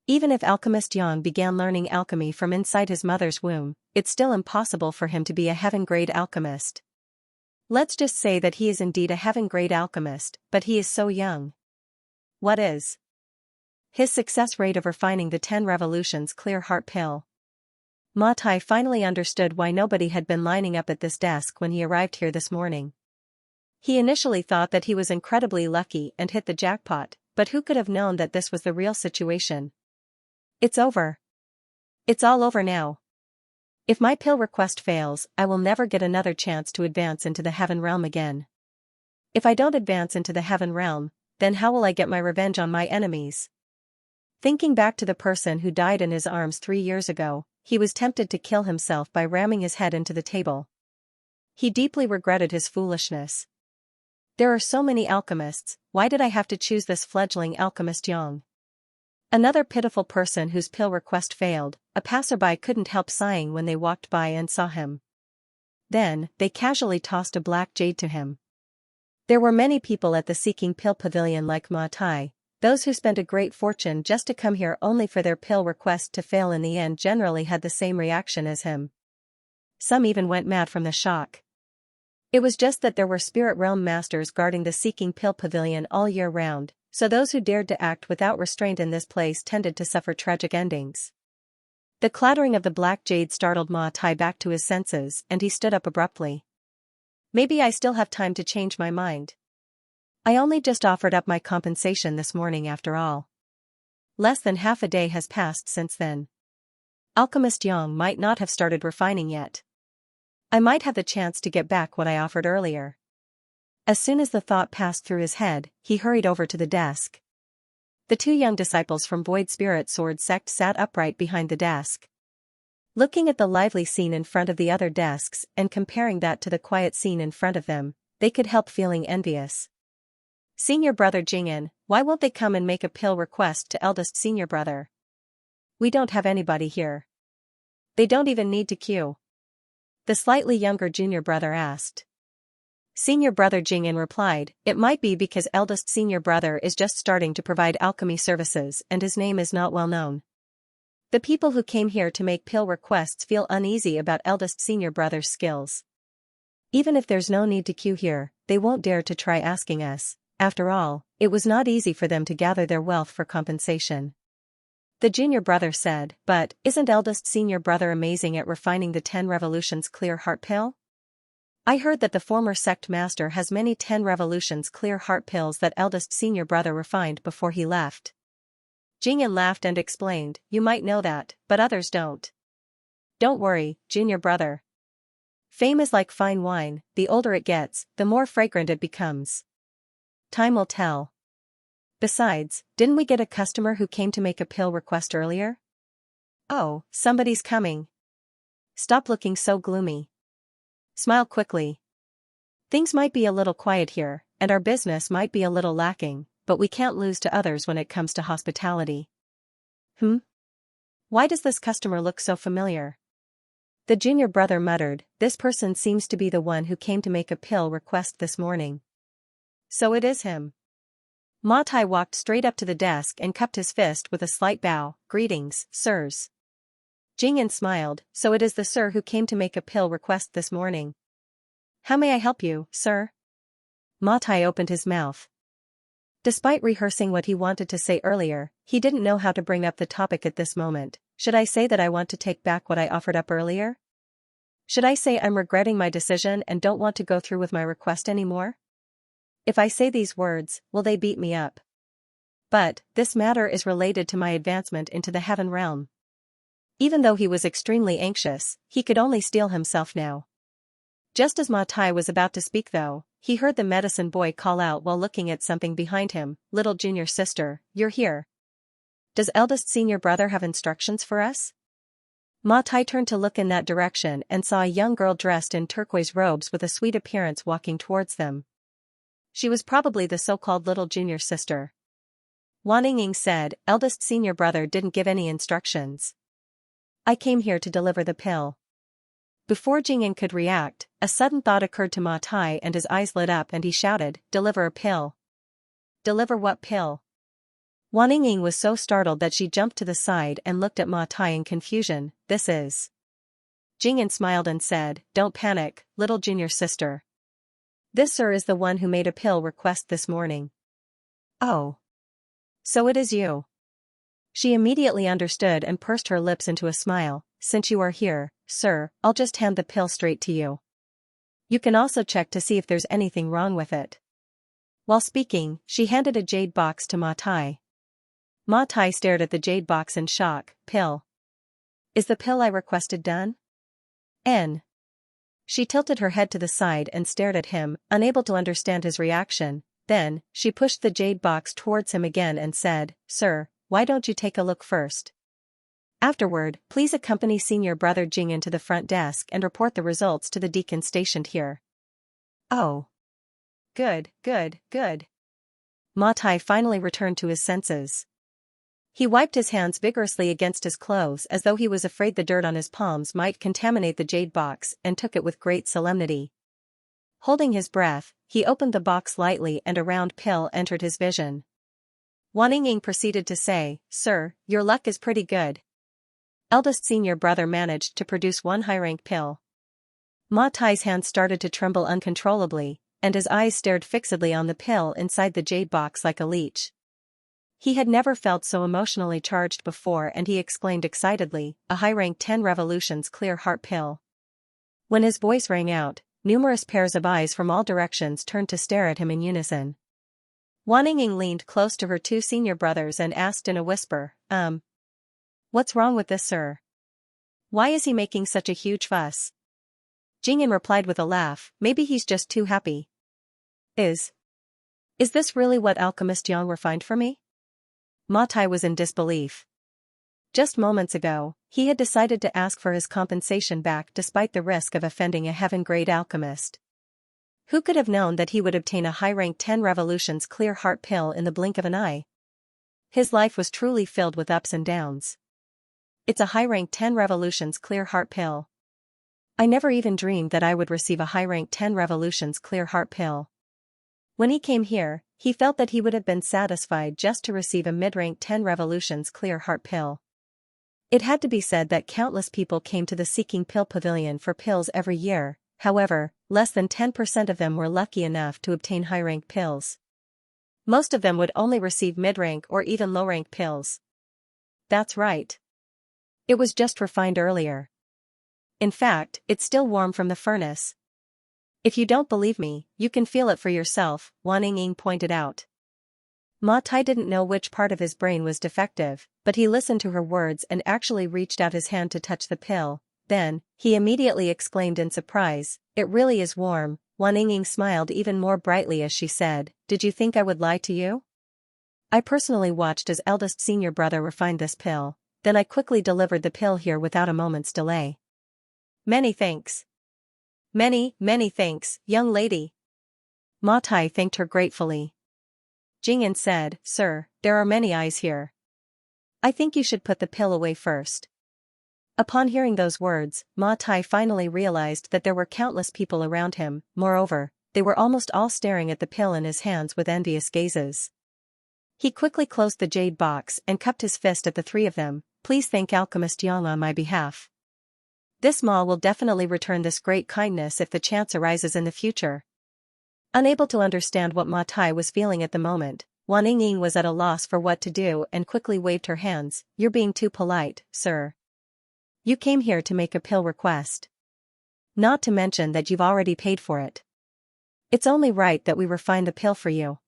A: Even if alchemist Yang began learning alchemy from inside his mother's womb, it's still impossible for him to be a heaven-grade alchemist. Let's just say that he is indeed a heaven-grade alchemist, but he is so young. What is his success rate of refining the 10 revolutions clear heart pill? Ma Tai finally understood why nobody had been lining up at this desk when he arrived here this morning. He initially thought that he was incredibly lucky and hit the jackpot, but who could have known that this was the real situation? It's over. It's all over now. If my pill request fails, I will never get another chance to advance into the heaven realm again. If I don't advance into the heaven realm, then how will I get my revenge on my enemies? Thinking back to the person who died in his arms 3 years ago, he was tempted to kill himself by ramming his head into the table. He deeply regretted his foolishness. There are so many alchemists, why did I have to choose this fledgling alchemist Yang? Another pitiful person whose pill request failed, a passerby couldn't help sighing when they walked by and saw him. Then, they casually tossed a black jade to him. There were many people at the Seeking Pill Pavilion like Ma Tai. Those who spent a great fortune just to come here only for their pill request to fail in the end generally had the same reaction as him. Some even went mad from the shock. It was just that there were spirit realm masters guarding the Seeking Pill Pavilion all year round, so those who dared to act without restraint in this place tended to suffer tragic endings. The clattering of the black jade startled Ma Tai back to his senses and he stood up abruptly. Maybe I still have time to change my mind. I only just offered up my compensation this morning after all. Less than half a day has passed since then. Alchemist Yang might not have started refining yet. I might have the chance to get back what I offered earlier. As soon as the thought passed through his head, he hurried over to the desk. The two young disciples from Void Spirit Sword sect sat upright behind the desk. Looking at the lively scene in front of the other desks and comparing that to the quiet scene in front of them, they could help feeling envious. Senior brother Jing'an, why won't they come and make a pill request to eldest senior brother? We don't have anybody here. They don't even need to queue. The slightly younger junior brother asked. Senior brother Jing'an replied, it might be because eldest senior brother is just starting to provide alchemy services and his name is not well known. The people who came here to make pill requests feel uneasy about eldest senior brother's skills. Even if there's no need to queue here, they won't dare to try asking us. After all, it was not easy for them to gather their wealth for compensation. The junior brother said, but isn't eldest senior brother amazing at refining the 10 revolutions clear heart pill? I heard that the former sect master has many 10 revolutions clear heart pills that eldest senior brother refined before he left. Jingyan laughed and explained, you might know that, but others don't. Don't worry, junior brother. Fame is like fine wine, the older it gets, the more fragrant it becomes. Time will tell. Besides, didn't we get a customer who came to make a pill request earlier? Oh, somebody's coming. Stop looking so gloomy. Smile quickly. Things might be a little quiet here, and our business might be a little lacking, but we can't lose to others when it comes to hospitality. Why does this customer look so familiar? The junior brother muttered, this person seems to be the one who came to make a pill request this morning. So it is him. Ma Tai walked straight up to the desk and cupped his fist with a slight bow, greetings, sirs. Jingyan smiled, so it is the sir who came to make a pill request this morning. How may I help you, sir? Ma Tai opened his mouth. Despite rehearsing what he wanted to say earlier, he didn't know how to bring up the topic at this moment. Should I say that I want to take back what I offered up earlier? Should I say I'm regretting my decision and don't want to go through with my request anymore? If I say these words, will they beat me up? But, this matter is related to my advancement into the heaven realm. Even though he was extremely anxious, he could only steel himself now. Just as Ma Tai was about to speak though, he heard the medicine boy call out while looking at something behind him, little junior sister, you're here. Does eldest senior brother have instructions for us? Ma Tai turned to look in that direction and saw a young girl dressed in turquoise robes with a sweet appearance walking towards them. She was probably the so-called little junior sister. Wan Ying said, eldest senior brother didn't give any instructions. I came here to deliver the pill. Before Jingyan could react, a sudden thought occurred to Ma Tai and his eyes lit up and he shouted, deliver a pill. Deliver what pill? Wan Ying was so startled that she jumped to the side and looked at Ma Tai in confusion, this is. Jingyan smiled and said, don't panic, little junior sister. This sir is the one who made a pill request this morning. Oh. So it is you. She immediately understood and pursed her lips into a smile, since you are here, sir, I'll just hand the pill straight to you. You can also check to see if there's anything wrong with it. While speaking, she handed a jade box to Ma Tai. Ma Tai stared at the jade box in shock, pill. Is the pill I requested done? N. She tilted her head to the side and stared at him, unable to understand his reaction. Then, she pushed the jade box towards him again and said, sir, why don't you take a look first? Afterward, please accompany senior brother Jingyan to the front desk and report the results to the deacon stationed here. Oh. Good. Ma Tai finally returned to his senses. He wiped his hands vigorously against his clothes as though he was afraid the dirt on his palms might contaminate the jade box and took it with great solemnity. Holding his breath, he opened the box lightly and a round pill entered his vision. Wan Ying proceeded to say, sir, your luck is pretty good. Eldest senior brother managed to produce one high-rank pill. Ma Tai's hands started to tremble uncontrollably, and his eyes stared fixedly on the pill inside the jade box like a leech. He had never felt so emotionally charged before and he exclaimed excitedly, a high-rank 10 revolutions clear heart pill. When his voice rang out, numerous pairs of eyes from all directions turned to stare at him in unison. Wan Ying leaned close to her two senior brothers and asked in a whisper, what's wrong with this sir? Why is he making such a huge fuss? Jingyan replied with a laugh, maybe he's just too happy. Is this really what Alchemist Yang refined for me? Ma Tai was in disbelief. Just moments ago, he had decided to ask for his compensation back despite the risk of offending a heaven-grade alchemist. Who could have known that he would obtain a high-rank 10 revolutions clear heart pill in the blink of an eye? His life was truly filled with ups and downs. It's a high-rank 10 revolutions clear heart pill. I never even dreamed that I would receive a high-rank 10 revolutions clear heart pill. When he came here, he felt that he would have been satisfied just to receive a mid-rank 10 revolutions clear heart pill. It had to be said that countless people came to the Seeking Pill Pavilion for pills every year, however, less than 10% of them were lucky enough to obtain high-rank pills. Most of them would only receive mid-rank or even low-rank pills. that's right. It was just refined earlier. In fact, it's still warm from the furnace. If you don't believe me, you can feel it for yourself, Wan Ying pointed out. Ma Tai didn't know which part of his brain was defective, but he listened to her words and actually reached out his hand to touch the pill. Then, he immediately exclaimed in surprise, "It really is warm." Wan Ying smiled even more brightly as she said, "Did you think I would lie to you? I personally watched as eldest senior brother refined this pill, then I quickly delivered the pill here without a moment's delay." "Many thanks. Many thanks, young lady." Ma Tai thanked her gratefully. Jing'an said, "Sir, there are many eyes here. I think you should put the pill away first." Upon hearing those words, Ma Tai finally realized that there were countless people around him. Moreover, they were almost all staring at the pill in his hands with envious gazes. He quickly closed the jade box and cupped his fist at the three of them. "Please thank Alchemist Yang on my behalf. This Ma will definitely return this great kindness if the chance arises in the future." Unable to understand what Ma Tai was feeling at the moment, Wan Ying was at a loss for what to do and quickly waved her hands. "You're being too polite, sir. You came here to make a pill request. Not to mention that you've already paid for it. It's only right that we refine the pill for you."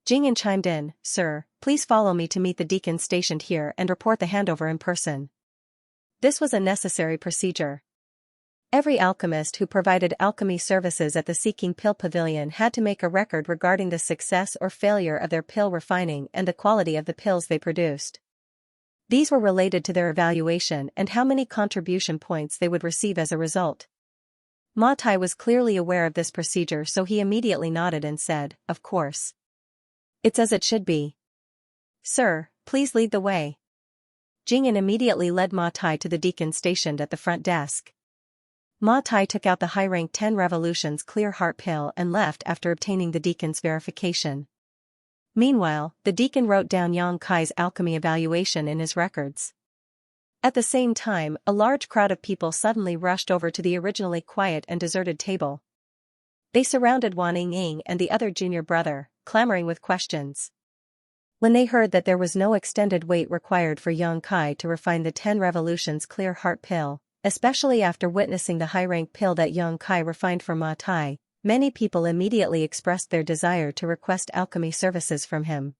A: Jing'an chimed in, "Sir, please follow me to meet the deacon stationed here and report the handover in person." This was a necessary procedure. Every alchemist who provided alchemy services at the Seeking Pill Pavilion had to make a record regarding the success or failure of their pill refining and the quality of the pills they produced. These were related to their evaluation and how many contribution points they would receive as a result. Ma Tai was clearly aware of this procedure, so he immediately nodded and said, "Of course. It's as it should be. Sir, please lead the way." Jing'an immediately led Ma Tai to the deacon stationed at the front desk. Ma Tai took out the high-rank 10 Revolutions Clear Heart pill and left after obtaining the deacon's verification. Meanwhile, the deacon wrote down Yang Kai's alchemy evaluation in his records. At the same time, a large crowd of people suddenly rushed over to the originally quiet and deserted table. They surrounded Wan Ying and the other junior brother, clamoring with questions. When they heard that there was no extended wait required for Yang Kai to refine the 10 Revolutions Clear Heart pill, especially after witnessing the high-rank pill that Yang Kai refined for Ma Tai, many people immediately expressed their desire to request alchemy services from him.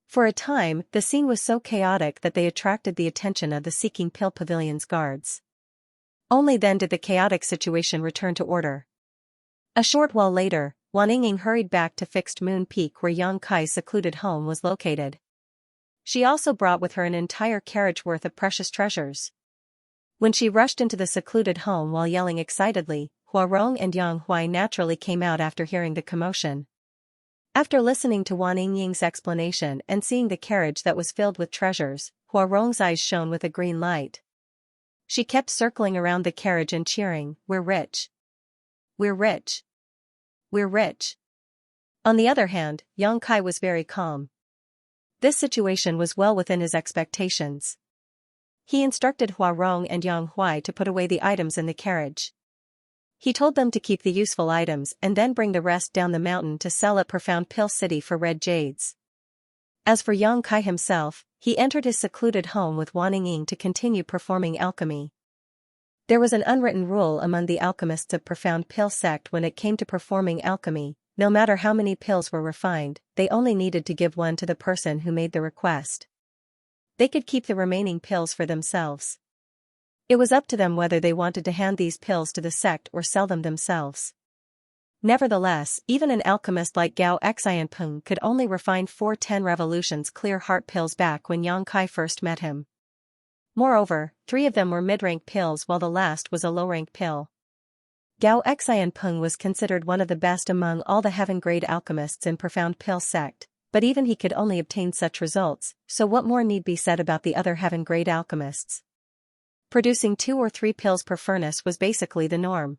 A: For a time, the scene was so chaotic that they attracted the attention of the Seeking Pill Pavilion's guards. Only then did the chaotic situation return to order. A short while later, Wan Ying hurried back to Fixed Moon Peak where Yang Kai's secluded home was located. She also brought with her an entire carriage worth of precious treasures. When she rushed into the secluded home while yelling excitedly, Huarong and Yang Huai naturally came out after hearing the commotion. After listening to Wan Ying's explanation and seeing the carriage that was filled with treasures, Huarong's eyes shone with a green light. She kept circling around the carriage and cheering, "We're rich. We're rich. We're rich." On the other hand, Yang Kai was very calm. This situation was well within his expectations. He instructed Huarong and Yang Huai to put away the items in the carriage. He told them to keep the useful items and then bring the rest down the mountain to sell at Profound Pill City for red jades. As for Yang Kai himself, he entered his secluded home with Wan Ying to continue performing alchemy. There was an unwritten rule among the alchemists of Profound Pill sect when it came to performing alchemy: no matter how many pills were refined, they only needed to give one to the person who made the request. They could keep the remaining pills for themselves. It was up to them whether they wanted to hand these pills to the sect or sell them themselves. Nevertheless, even an alchemist like Gao Xianpeng could only refine 4 10 Revolutions Clear Heart pills back when Yang Kai first met him. Moreover, 3 of them were mid-rank pills while the last was a low-rank pill. Gao Xianpeng was considered one of the best among all the heaven-grade alchemists in Profound Pill sect, but even he could only obtain such results, so what more need be said about the other heaven-grade alchemists? Producing 2 or 3 pills per furnace was basically the norm.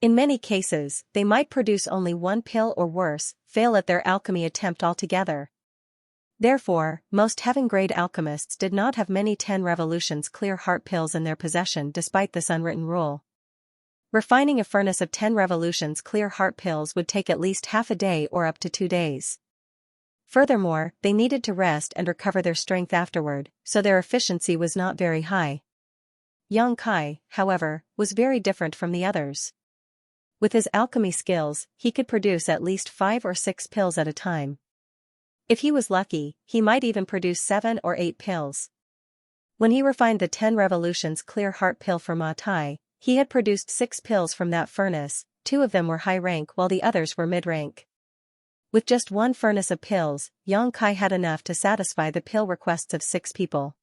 A: In many cases, they might produce only 1 pill or worse, fail at their alchemy attempt altogether. Therefore, most heaven-grade alchemists did not have many 10 Revolutions Clear Heart pills in their possession despite this unwritten rule. Refining a furnace of 10 Revolutions Clear Heart pills would take at least half a day or up to 2 days. Furthermore, they needed to rest and recover their strength afterward, so their efficiency was not very high. Yang Kai, however, was very different from the others. With his alchemy skills, he could produce at least 5 or 6 pills at a time. If he was lucky, he might even produce 7 or 8 pills. When he refined the 10 revolutions clear heart pill for Ma Tai, he had produced 6 pills from that furnace, 2 of them were high rank while the others were mid-rank. With just 1 furnace of pills, Yang Kai had enough to satisfy the pill requests of 6 people.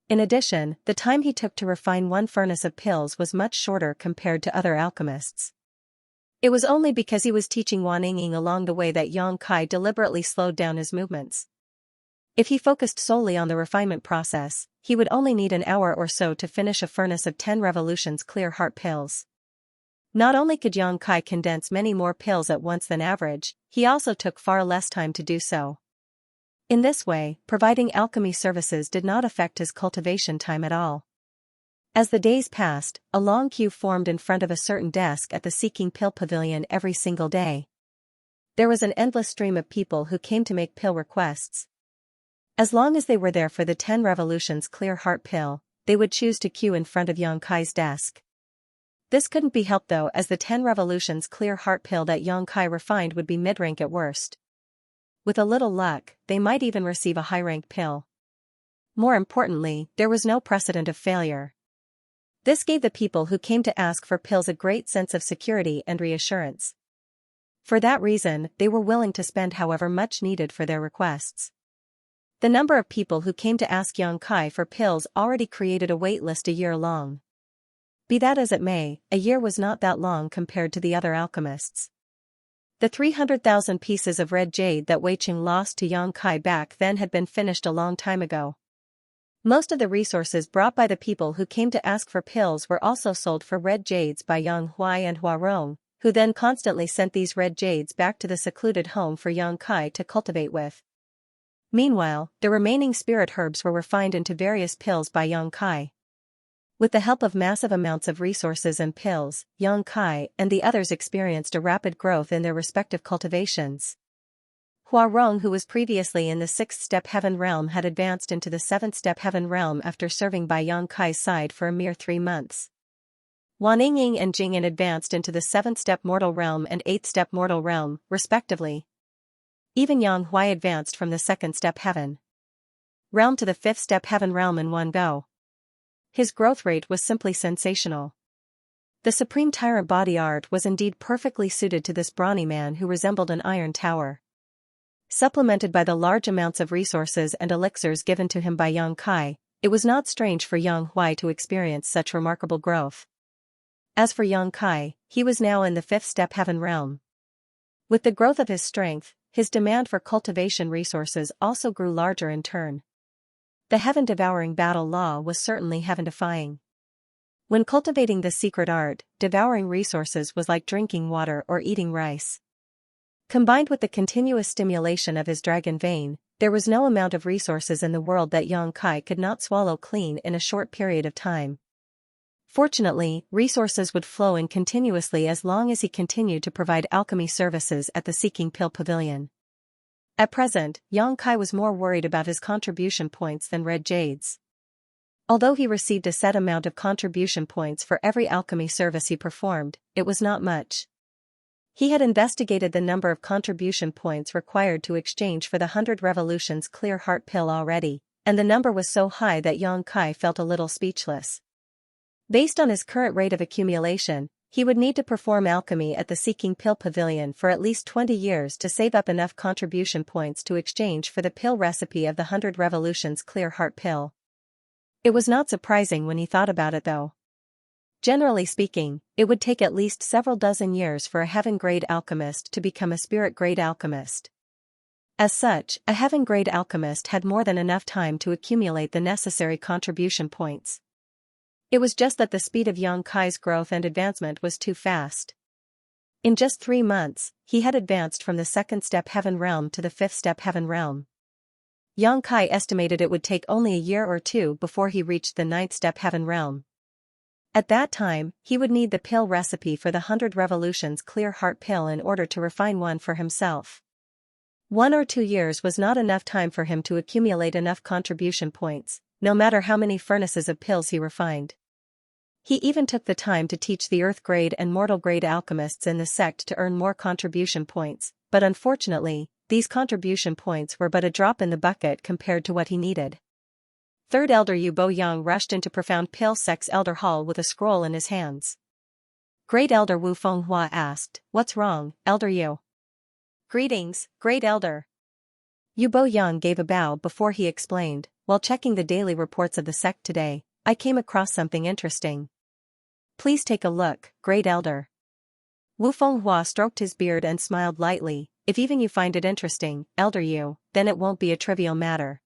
A: In addition, the time he took to refine 1 furnace of pills was much shorter compared to other alchemists. It was only because he was teaching Wan Yingying along the way that Yang Kai deliberately slowed down his movements. If he focused solely on the refinement process, he would only need an hour or so to finish a furnace of 10 revolutions clear heart pills. Not only could Yang Kai condense many more pills at once than average, he also took far less time to do so. In this way, providing alchemy services did not affect his cultivation time at all. As the days passed, a long queue formed in front of a certain desk at the Seeking Pill Pavilion every single day. There was an endless stream of people who came to make pill requests. As long as they were there for the 10 revolutions clear heart pill, they would choose to queue in front of Yang Kai's desk. This couldn't be helped though, as the 10 revolutions clear heart pill that Yang Kai refined would be mid-rank at worst. With a little luck, they might even receive a high-rank pill. More importantly, there was no precedent of failure. This gave the people who came to ask for pills a great sense of security and reassurance. For that reason, they were willing to spend however much needed for their requests. The number of people who came to ask Yang Kai for pills already created a wait list a year long. Be that as it may, a year was not that long compared to the other alchemists. The 300,000 pieces of red jade that Wei Qing lost to Yang Kai back then had been finished a long time ago. Most of the resources brought by the people who came to ask for pills were also sold for red jades by Yang Huai and Hua Rong, who then constantly sent these red jades back to the secluded home for Yang Kai to cultivate with. Meanwhile, the remaining spirit herbs were refined into various pills by Yang Kai. With the help of massive amounts of resources and pills, Yang Kai and the others experienced a rapid growth in their respective cultivations. Hua Rong, who was previously in the 6th-step heaven realm, had advanced into the 7th-step heaven realm after serving by Yang Kai's side for a mere 3 months. Wan Yingying and Jingyan advanced into the 7th-step mortal realm and 8th-step mortal realm, respectively. Even Yang Huai advanced from the 2nd-step heaven realm to the 5th-step heaven realm in one go. His growth rate was simply sensational. The supreme tyrant body art was indeed perfectly suited to this brawny man who resembled an iron tower. Supplemented by the large amounts of resources and elixirs given to him by Yang Kai, it was not strange for Yang Huai to experience such remarkable growth. As for Yang Kai, he was now in the 5th-step heaven realm. With the growth of his strength, his demand for cultivation resources also grew larger in turn. The heaven-devouring battle law was certainly heaven-defying. When cultivating the secret art, devouring resources was like drinking water or eating rice. Combined with the continuous stimulation of his dragon vein, there was no amount of resources in the world that Yang Kai could not swallow clean in a short period of time. Fortunately, resources would flow in continuously as long as he continued to provide alchemy services at the Seeking Pill Pavilion. At present, Yang Kai was more worried about his contribution points than red jades. Although he received a set amount of contribution points for every alchemy service he performed, it was not much. He had investigated the number of contribution points required to exchange for the 100 revolutions clear heart pill already, and the number was so high that Yang Kai felt a little speechless. Based on his current rate of accumulation, he would need to perform alchemy at the Seeking Pill Pavilion for at least 20 years to save up enough contribution points to exchange for the pill recipe of the 100 revolutions clear heart pill. It was not surprising when he thought about it though. Generally speaking, it would take at least several dozen years for a heaven-grade alchemist to become a spirit-grade alchemist. As such, a heaven-grade alchemist had more than enough time to accumulate the necessary contribution points. It was just that the speed of Yang Kai's growth and advancement was too fast. In just 3 months, he had advanced from the 2nd-step heaven realm to the 5th-step heaven realm. Yang Kai estimated it would take only a year or 2 before he reached the 9th-step heaven realm. At that time, he would need the pill recipe for the 100 revolutions clear heart pill in order to refine one for himself. 1 or 2 years was not enough time for him to accumulate enough contribution points, no matter how many furnaces of pills he refined. He even took the time to teach the Earth grade and mortal grade alchemists in the sect to earn more contribution points, but unfortunately, these contribution points were but a drop in the bucket compared to what he needed. Third Elder Yu Bo-yang rushed into Profound Pill Sect's Elder Hall with a scroll in his hands. Great Elder Wu Fenghua asked, "What's wrong, Elder Yu?" "Greetings, Great Elder." Yu Bo-yang gave a bow before he explained, "While checking the daily reports of the sect today, I came across something interesting." "Please take a look, Great Elder." Wu Fenghua stroked his beard and smiled lightly. "If even you find it interesting, Elder Yu, then it won't be a trivial matter."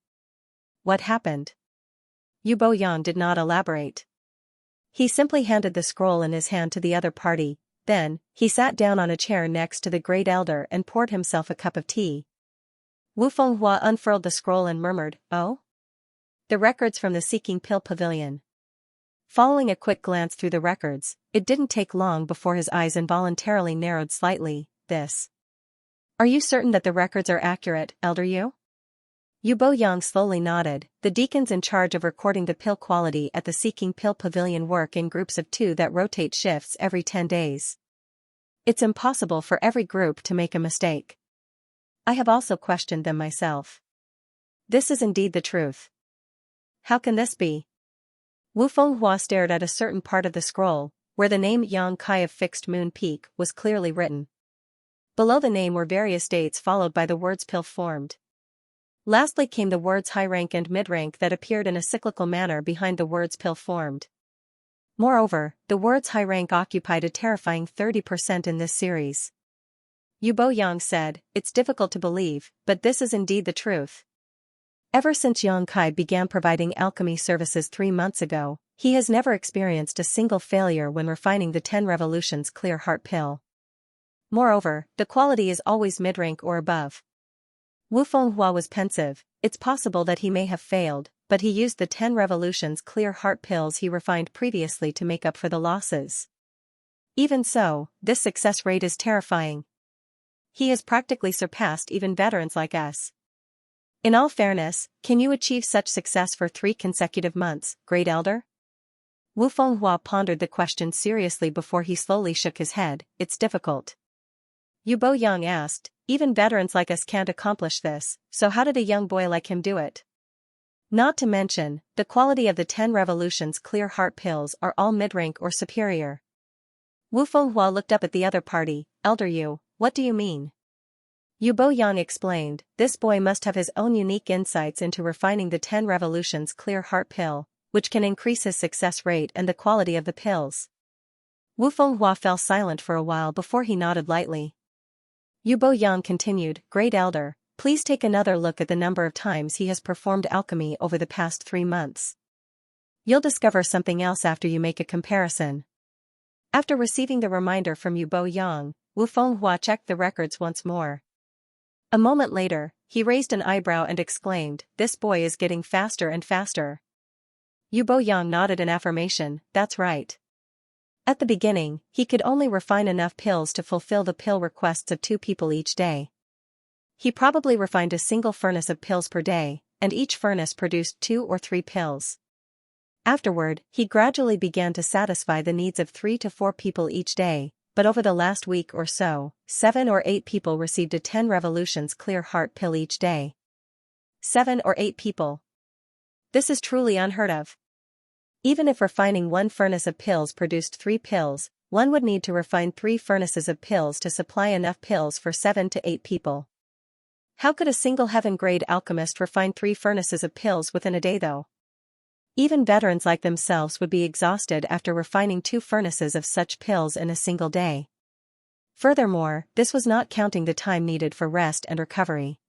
A: "What happened?" Yu Bo-yang did not elaborate. He simply handed the scroll in his hand to the other party, then, he sat down on a chair next to the Great Elder and poured himself a cup of tea. Wu Fenghua unfurled the scroll and murmured, "Oh?" "The records from the Seeking Pill Pavilion." Following a quick glance through the records, it didn't take long before his eyes involuntarily narrowed slightly. "This. Are you certain that the records are accurate, Elder Yu?" Yu Bo-yang slowly nodded. "The deacons in charge of recording the pill quality at the Seeking Pill Pavilion work in groups of 2 that rotate shifts every 10 days. It's impossible for every group to make a mistake. I have also questioned them myself. This is indeed the truth." "How can this be?" Wu Fenghua stared at a certain part of the scroll, where the name Xianxia of Fixed Moon Peak was clearly written. Below the name were various dates followed by the words pill formed. Lastly came the words high rank and mid rank that appeared in a cyclical manner behind the words pill formed. Moreover, the words high rank occupied a terrifying 30% in this series. Yu Bo-yang said, "It's difficult to believe, but this is indeed the truth. Ever since Yang Kai began providing alchemy services 3 months ago, he has never experienced a single failure when refining the 10 Revolutions Clear Heart Pill. Moreover, the quality is always mid-rank or above." Wu Fenghua was pensive. It's possible that he may have failed, but he used the 10 Revolutions Clear Heart Pills he refined previously to make up for the losses. Even so, this success rate is terrifying. He has practically surpassed even veterans like us. In all fairness, can you achieve such success for 3 consecutive months, Great Elder? Wu Fenghua pondered the question seriously before he slowly shook his head. "It's difficult." Yu Bo-yang asked, "Even veterans like us can't accomplish this, so how did a young boy like him do it?" "Not to mention, the quality of the 10 Revolutions Clear Heart Pills are all mid-rank or superior." Wu Fenghua looked up at the other party. "Elder Yu, what do you mean?" Yu Bo-yang explained, "This boy must have his own unique insights into refining the 10 Revolutions Clear Heart Pill, which can increase his success rate and the quality of the pills." Wu Fenghua fell silent for a while before he nodded lightly. Yu Bo-yang continued, "Great Elder, please take another look at the number of times he has performed alchemy over the past 3 months. You'll discover something else after you make a comparison." After receiving the reminder from Yu Bo-yang, Wu Fenghua checked the records once more. A moment later, he raised an eyebrow and exclaimed, "This boy is getting faster and faster." Yu Bo-yang nodded in affirmation, "That's right. At the beginning, he could only refine enough pills to fulfill the pill requests of 2 people each day. He probably refined a single furnace of pills per day, and each furnace produced 2 or 3 pills. Afterward, he gradually began to satisfy the needs of 3 to 4 people each day, but over the last week or so, 7 or 8 people received a 10 Revolutions Clear Heart Pill each day. 7 or 8 people. This is truly unheard of. Even if refining 1 furnace of pills produced 3 pills, one would need to refine 3 furnaces of pills to supply enough pills for 7 to 8 people. How could a single heaven-grade alchemist refine 3 furnaces of pills within a day though? Even veterans like themselves would be exhausted after refining 2 furnaces of such pills in a single day. Furthermore, this was not counting the time needed for rest and recovery.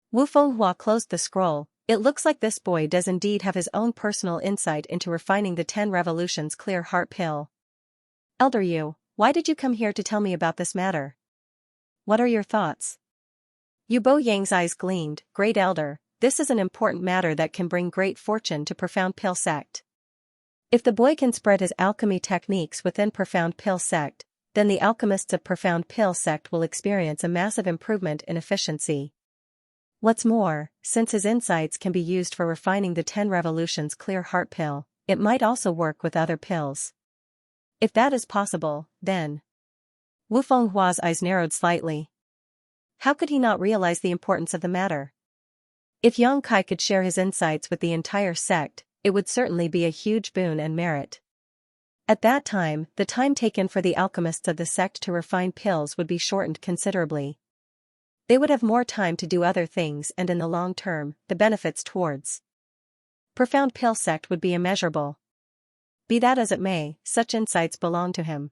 A: Wu Fenghua closed the scroll. "It looks like this boy does indeed have his own personal insight into refining the 10 Revolutions Clear Heart Pill. Elder Yu, why did you come here to tell me about this matter? What are your thoughts?" Yu Bo-yang's eyes gleamed. "Great Elder, this is an important matter that can bring great fortune to Profound Pill Sect. If the boy can spread his alchemy techniques within Profound Pill Sect, then the alchemists of Profound Pill Sect will experience a massive improvement in efficiency, What's more, since his insights can be used for refining the 10 Revolutions Clear Heart pill, it might also work with other pills. If that is possible, then… Wu Fenghua's eyes narrowed slightly. How could he not realize the importance of the matter? If Yang Kai could share his insights with the entire sect, it would certainly be a huge boon and merit. At that time, the time taken for the alchemists of the sect to refine pills would be shortened considerably. They would have more time to do other things, and in the long term, the benefits towards profound pill sect would be immeasurable. Be that as it may, such insights belong to him.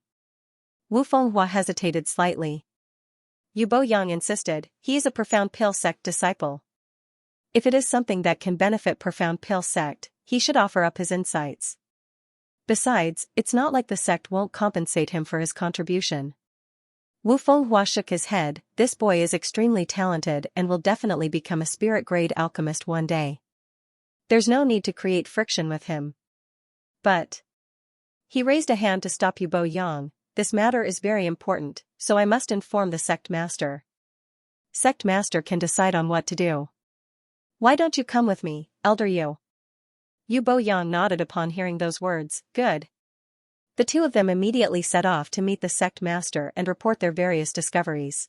A: Wu Fenghua hesitated slightly. Yu Boyang insisted, he is a profound pill sect disciple. If it is something that can benefit profound pill sect, he should offer up his insights. Besides, it's not like the sect won't compensate him for his contribution. Wu Fenghua shook his head. This boy is extremely talented and will definitely become a spirit-grade alchemist one day. There's no need to create friction with him. But… He raised a hand to stop Yu Boyang. This matter is very important, so I must inform the sect master. Sect master can decide on what to do. Why don't you come with me, Elder Yu? Yu Boyang nodded upon hearing those words. Good. The two of them immediately set off to meet the sect master and report their various discoveries.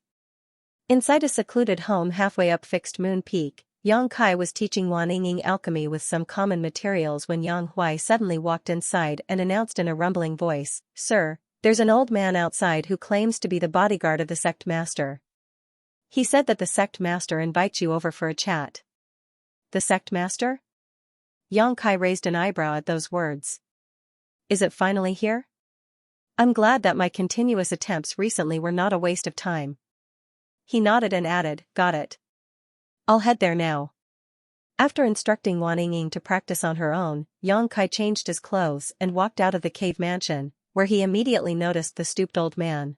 A: Inside a secluded home halfway up Fixed Moon Peak, Yang Kai was teaching Wan Yingying alchemy with some common materials when Yang Huai suddenly walked inside and announced in a rumbling voice, Sir, there's an old man outside who claims to be the bodyguard of the sect master. He said that the sect master invites you over for a chat. The sect master? Yang Kai raised an eyebrow at those words. Is it finally here? I'm glad that my continuous attempts recently were not a waste of time. He nodded and added, got it. I'll head there now. After instructing Wan Yingying to practice on her own, Yang Kai changed his clothes and walked out of the cave mansion, where he immediately noticed the stooped old man.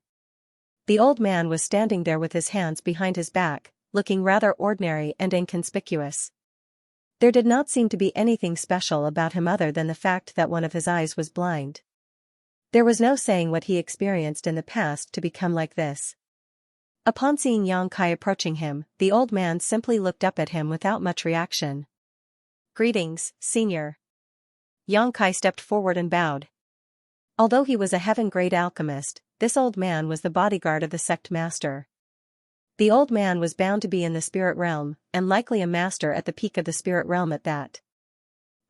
A: The old man was standing there with his hands behind his back, looking rather ordinary and inconspicuous. There did not seem to be anything special about him other than the fact that one of his eyes was blind. There was no saying what he experienced in the past to become like this. Upon seeing Yang Kai approaching him, the old man simply looked up at him without much reaction. Greetings, senior. Yang Kai stepped forward and bowed. Although he was a heaven-grade alchemist, this old man was the bodyguard of the sect master. The old man was bound to be in the spirit realm, and likely a master at the peak of the spirit realm at that.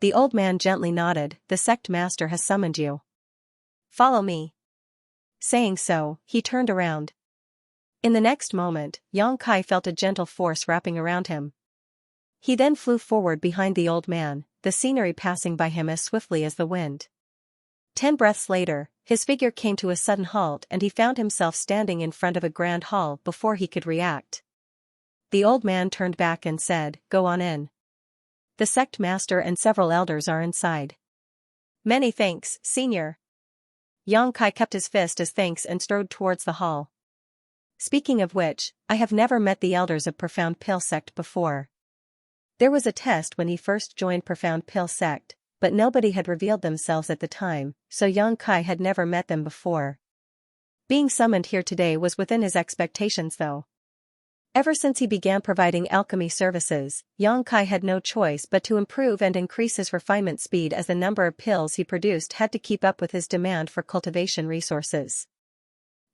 A: The old man gently nodded. The sect master has summoned you. Follow me. Saying so, he turned around. In the next moment, Yang Kai felt a gentle force wrapping around him. He then flew forward behind the old man, the scenery passing by him as swiftly as the wind. 10 breaths later, his figure came to a sudden halt and he found himself standing in front of a grand hall before he could react. The old man turned back and said, Go on in. The sect master and several elders are inside. Many thanks, senior. Yang Kai kept his fist as thanks and strode towards the hall. Speaking of which, I have never met the elders of Profound Pill Sect before. There was a test when he first joined Profound Pill Sect, but nobody had revealed themselves at the time, so Yang Kai had never met them before. Being summoned here today was within his expectations though. Ever since he began providing alchemy services, Yang Kai had no choice but to improve and increase his refinement speed as the number of pills he produced had to keep up with his demand for cultivation resources.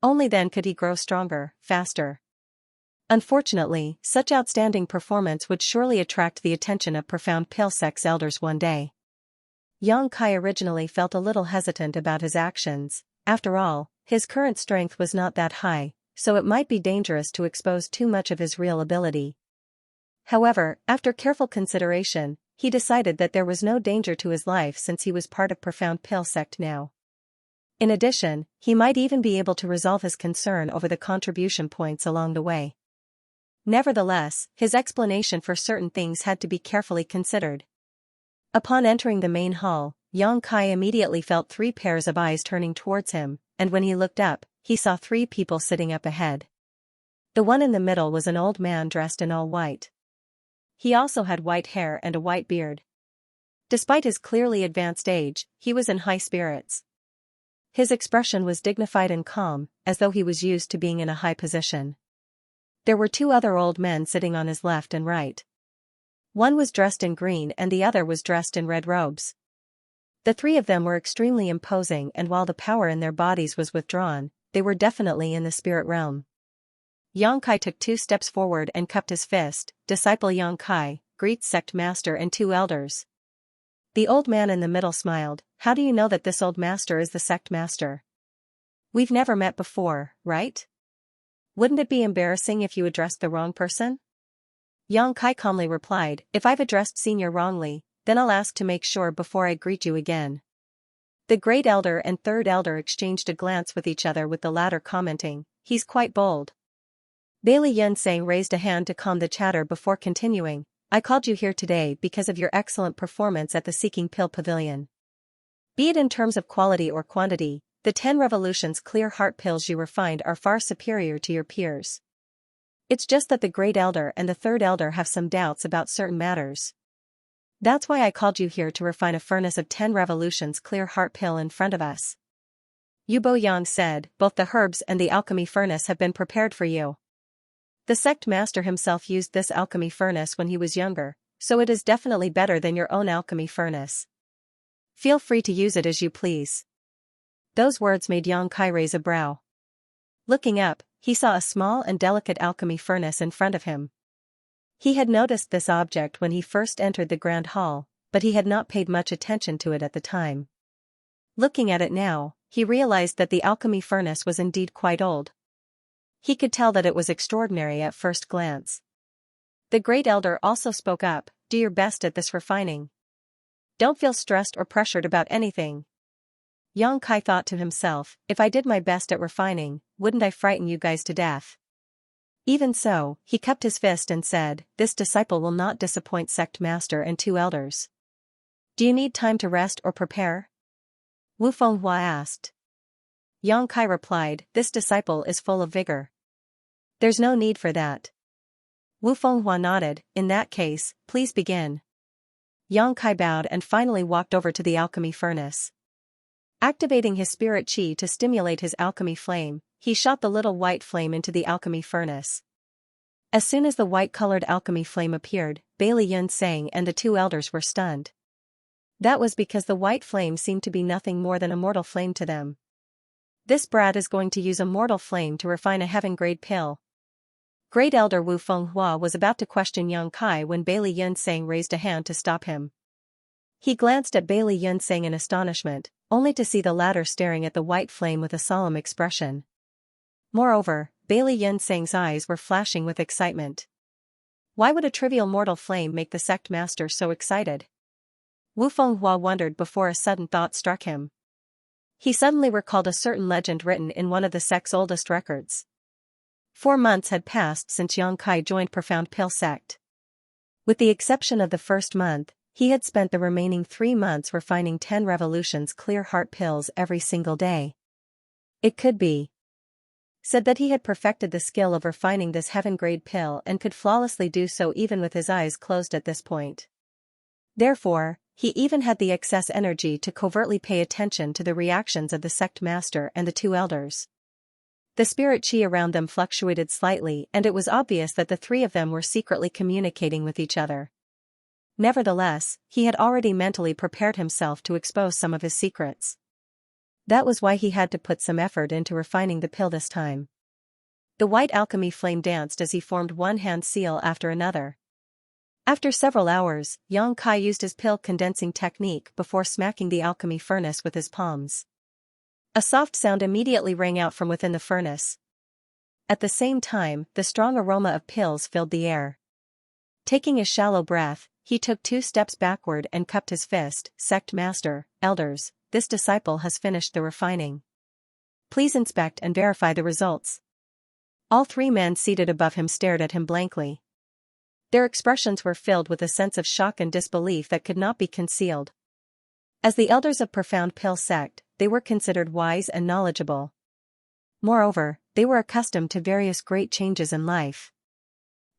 A: Only then could he grow stronger, faster. Unfortunately, such outstanding performance would surely attract the attention of Profound Pill Sect's elders one day. Yang Kai originally felt a little hesitant about his actions. After all, his current strength was not that high, so it might be dangerous to expose too much of his real ability. However, after careful consideration, he decided that there was no danger to his life since he was part of Profound Pill Sect now. In addition, he might even be able to resolve his concern over the contribution points along the way. Nevertheless, his explanation for certain things had to be carefully considered. Upon entering the main hall, Yang Kai immediately felt 3 pairs of eyes turning towards him, and when he looked up, he saw 3 people sitting up ahead. The one in the middle was an old man dressed in all white. He also had white hair and a white beard. Despite his clearly advanced age, he was in high spirits. His expression was dignified and calm, as though he was used to being in a high position. There were two other old men sitting on his left and right. One was dressed in green and the other was dressed in red robes. The three of them were extremely imposing, and while the power in their bodies was withdrawn, they were definitely in the spirit realm. Xianxia took 2 steps forward and cupped his fist. Disciple Xianxia, greets sect master and 2 elders. The old man in the middle smiled. How do you know that this old master is the sect master? We've never met before, right? Wouldn't it be embarrassing if you addressed the wrong person? Xianxia calmly replied, if I've addressed senior wrongly, then I'll ask to make sure before I greet you again. The great elder and third elder exchanged a glance with each other, with the latter commenting, he's quite bold. Bailey Yunsang raised a hand to calm the chatter before continuing, I called you here today because of your excellent performance at the Seeking Pill Pavilion. Be it in terms of quality or quantity, the 10 Revolutions Clear Heart Pills you refined are far superior to your peers. It's just that the Great Elder and the Third Elder have some doubts about certain matters. That's why I called you here to refine a furnace of 10 Revolutions Clear Heart Pill in front of us. Yu Bo Yang said, both the herbs and the alchemy furnace have been prepared for you. The sect master himself used this alchemy furnace when he was younger, so it is definitely better than your own alchemy furnace. Feel free to use it as you please. Those words made Xianxia raise a brow. Looking up, he saw a small and delicate alchemy furnace in front of him. He had noticed this object when he first entered the Grand Hall, but he had not paid much attention to it at the time. Looking at it now, he realized that the alchemy furnace was indeed quite old. He could tell that it was extraordinary at first glance. The Great Elder also spoke up, do your best at this refining. Don't feel stressed or pressured about anything. Xianxia thought to himself, if I did my best at refining, wouldn't I frighten you guys to death? Even so, he cupped his fist and said, this disciple will not disappoint sect master and 2 elders. Do you need time to rest or prepare? Wu Fenghua asked. Xianxia replied, this disciple is full of vigor. There's no need for that. Wu Fenghua nodded, in that case, please begin. Xianxia bowed and finally walked over to the alchemy furnace. Activating his spirit chi to stimulate his alchemy flame, he shot the little white flame into the alchemy furnace. As soon as the white-colored alchemy flame appeared, Bailey Yunsang and the 2 elders were stunned. That was because the white flame seemed to be nothing more than a mortal flame to them. This brat is going to use a mortal flame to refine a heaven-grade pill. Great Elder Wu Fenghua was about to question Xianxia when Bailey Yunsang raised a hand to stop him. He glanced at Bailey Yunsang in astonishment, only to see the latter staring at the white flame with a solemn expression. Moreover, Bailey Yunsang's eyes were flashing with excitement. Why would a trivial mortal flame make the sect master so excited? Wu Fenghua wondered before a sudden thought struck him. He suddenly recalled a certain legend written in one of the sect's oldest records. 4 months had passed since Xianxia joined Profound Pill sect. With the exception of the first month, he had spent the remaining 3 months refining 10 Revolutions Clear Heart Pills every single day. It could be said that he had perfected the skill of refining this heaven-grade pill and could flawlessly do so even with his eyes closed at this point. Therefore, he even had the excess energy to covertly pay attention to the reactions of the sect master and the 2 elders. The spirit chi around them fluctuated slightly, and it was obvious that the 3 of them were secretly communicating with each other. Nevertheless, he had already mentally prepared himself to expose some of his secrets. That was why he had to put some effort into refining the pill this time. The white alchemy flame danced as he formed one hand seal after another. After several hours, Xianxia used his pill condensing technique before smacking the alchemy furnace with his palms. A soft sound immediately rang out from within the furnace. At the same time, the strong aroma of pills filled the air. Taking a shallow breath, he took 2 steps backward and cupped his fist. Sect master, elders, this disciple has finished the refining. Please inspect and verify the results. All 3 men seated above him stared at him blankly. Their expressions were filled with a sense of shock and disbelief that could not be concealed. As the elders of Profound Pill sect, they were considered wise and knowledgeable. Moreover, they were accustomed to various great changes in life.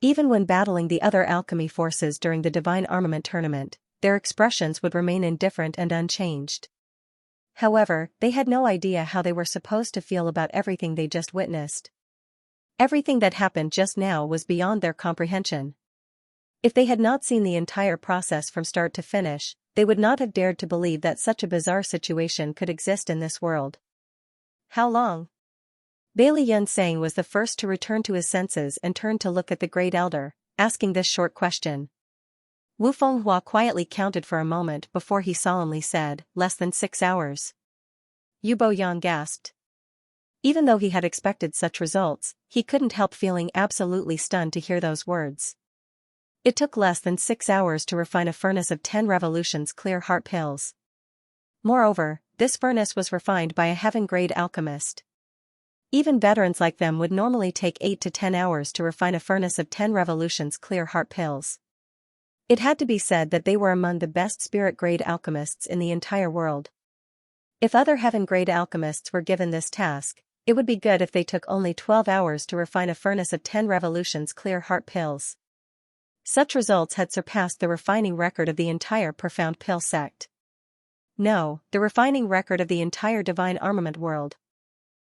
A: Even when battling the other alchemy forces during the Divine Armament Tournament, their expressions would remain indifferent and unchanged. However, they had no idea how they were supposed to feel about everything they just witnessed. Everything that happened just now was beyond their comprehension. If they had not seen the entire process from start to finish, they would not have dared to believe that such a bizarre situation could exist in this world. How long? Bailey Yunsang was the first to return to his senses and turned to look at the great elder, asking this short question. Wu Fenghua quietly counted for a moment before he solemnly said, "Less than 6 hours." Yu Boyang gasped. Even though he had expected such results, he couldn't help feeling absolutely stunned to hear those words. It took less than 6 hours to refine a furnace of 10 revolutions clear heart pills. Moreover, this furnace was refined by a heaven-grade alchemist. Even veterans like them would normally take 8 to 10 hours to refine a furnace of 10 revolutions clear heart pills. It had to be said that they were among the best spirit-grade alchemists in the entire world. If other heaven-grade alchemists were given this task, it would be good if they took only 12 hours to refine a furnace of 10 revolutions clear heart pills. Such results had surpassed the refining record of the entire Profound Pill sect. No, the refining record of the entire divine armament world.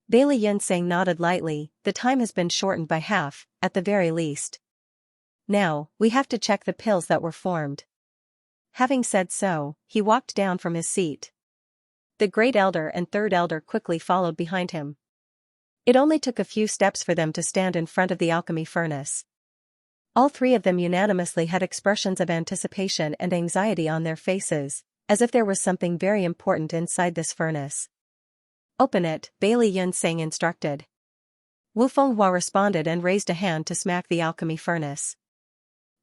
A: Bailey Yunsang nodded lightly. The time has been shortened by half, at the very least. Now, we have to check the pills that were formed. Having said so, he walked down from his seat. The great elder and third elder quickly followed behind him. It only took a few steps for them to stand in front of the alchemy furnace. All three of them unanimously had expressions of anticipation and anxiety on their faces, as if there was something very important inside this furnace. "Open it," Bailey Yunsang instructed. Wu Fenghua responded and raised a hand to smack the alchemy furnace.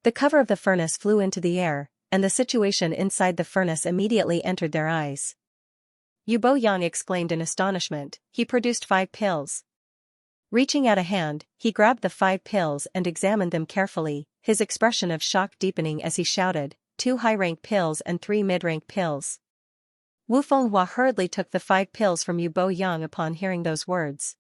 A: The cover of the furnace flew into the air, and the situation inside the furnace immediately entered their eyes. Yu Boyang exclaimed in astonishment. He produced 5 pills. Reaching out a hand, he grabbed the 5 pills and examined them carefully, his expression of shock deepening as he shouted, 2 high-rank pills and 3 mid-rank pills. Wu Fenghua hurriedly took the 5 pills from Yu Boyang upon hearing those words.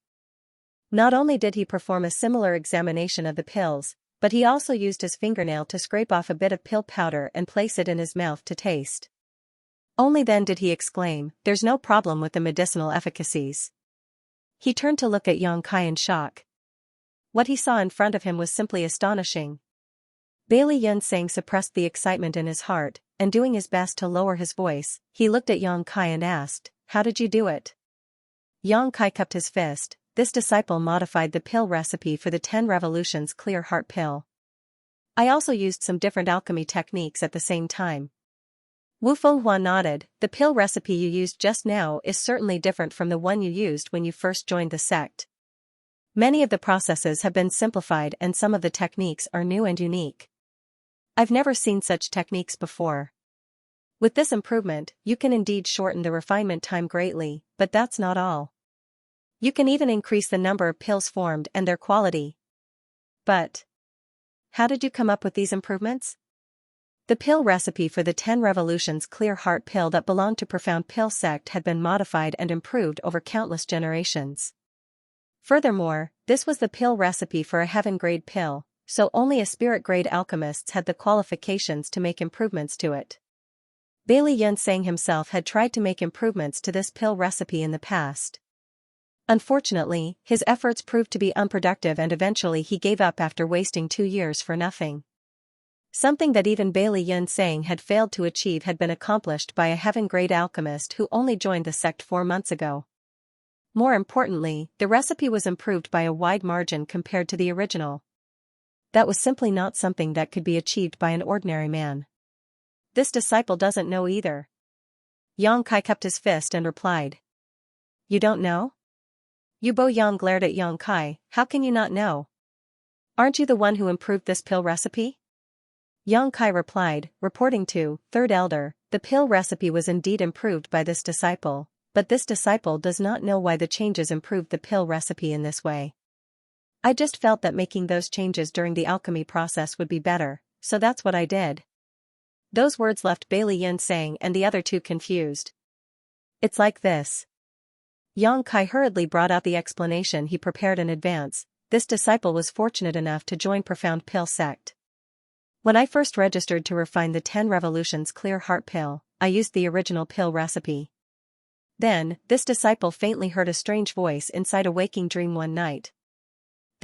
A: Not only did he perform a similar examination of the pills, but he also used his fingernail to scrape off a bit of pill powder and place it in his mouth to taste. Only then did he exclaim, "There's no problem with the medicinal efficacies." He turned to look at Yang Kai in shock. What he saw in front of him was simply astonishing. Bailey Yunsang suppressed the excitement in his heart, and doing his best to lower his voice, he looked at Yang Kai and asked, "How did you do it?" Yang Kai cupped his fist. This disciple modified the pill recipe for the 10 revolutions clear heart pill. I also used some different alchemy techniques at the same time. Wu Fenghua nodded. The pill recipe you used just now is certainly different from the one you used when you first joined the sect. Many of the processes have been simplified and some of the techniques are new and unique. I've never seen such techniques before. With this improvement, you can indeed shorten the refinement time greatly, but that's not all. You can even increase the number of pills formed and their quality. But how did you come up with these improvements? The pill recipe for the 10 revolutions clear heart pill that belonged to Profound Pill sect had been modified and improved over countless generations. Furthermore, this was the pill recipe for a heaven-grade pill, so only a spirit-grade alchemists had the qualifications to make improvements to it. Bailey Yunsang himself had tried to make improvements to this pill recipe in the past. Unfortunately, his efforts proved to be unproductive and eventually he gave up after wasting 2 years for nothing. Something that even Bailey Yunsang had failed to achieve had been accomplished by a heaven-grade alchemist who only joined the sect 4 months ago. More importantly, the recipe was improved by a wide margin compared to the original. That was simply not something that could be achieved by an ordinary man. This disciple doesn't know either. Yang Kai cupped his fist and replied. You don't know? Yu Boyang glared at Yang Kai. How can you not know? Aren't you the one who improved this pill recipe? Yang Kai replied, reporting to Third Elder, the pill recipe was indeed improved by this disciple, but this disciple does not know why the changes improved the pill recipe in this way. I just felt that making those changes during the alchemy process would be better, so that's what I did. Those words left Bailey Yunsang and the other two confused. It's like this. Yang Kai hurriedly brought out the explanation he prepared in advance. This disciple was fortunate enough to join Profound Pill sect. When I first registered to refine the 10 revolutions clear heart pill, I used the original pill recipe. Then, this disciple faintly heard a strange voice inside a waking dream one night.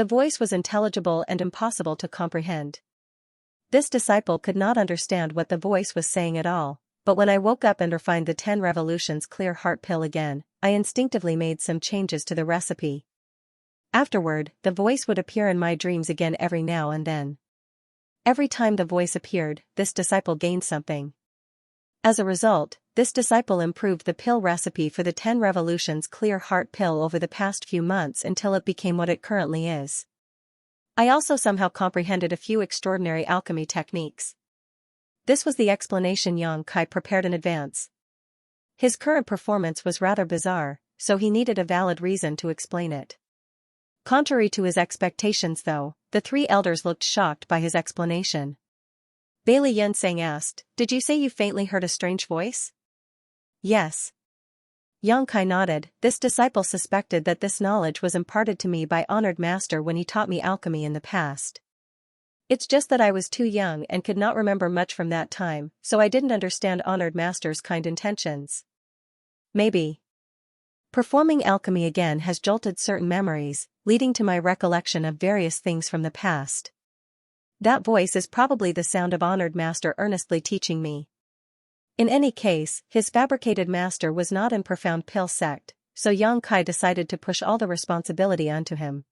A: The voice was intelligible and impossible to comprehend. This disciple could not understand what the voice was saying at all, but when I woke up and refined the 10 revolutions clear heart pill again, I instinctively made some changes to the recipe. Afterward, the voice would appear in my dreams again every now and then. Every time the voice appeared, this disciple gained something. As a result, this disciple improved the pill recipe for the 10 revolutions clear heart pill over the past few months until it became what it currently is. I also somehow comprehended a few extraordinary alchemy techniques. This was the explanation Yang Kai prepared in advance. His current performance was rather bizarre, so he needed a valid reason to explain it. Contrary to his expectations though, the 3 elders looked shocked by his explanation. Bailey Yunsang asked, "Did you say you faintly heard a strange voice?" "Yes." Yang Kai nodded. This disciple suspected that this knowledge was imparted to me by honored master when he taught me alchemy in the past. It's just that I was too young and could not remember much from that time, so I didn't understand honored master's kind intentions. Maybe. Performing alchemy again has jolted certain memories, leading to my recollection of various things from the past. That voice is probably the sound of honored master earnestly teaching me. In any case, his fabricated master was not in profound pill sect, so Yang Kai decided to push all the responsibility onto him.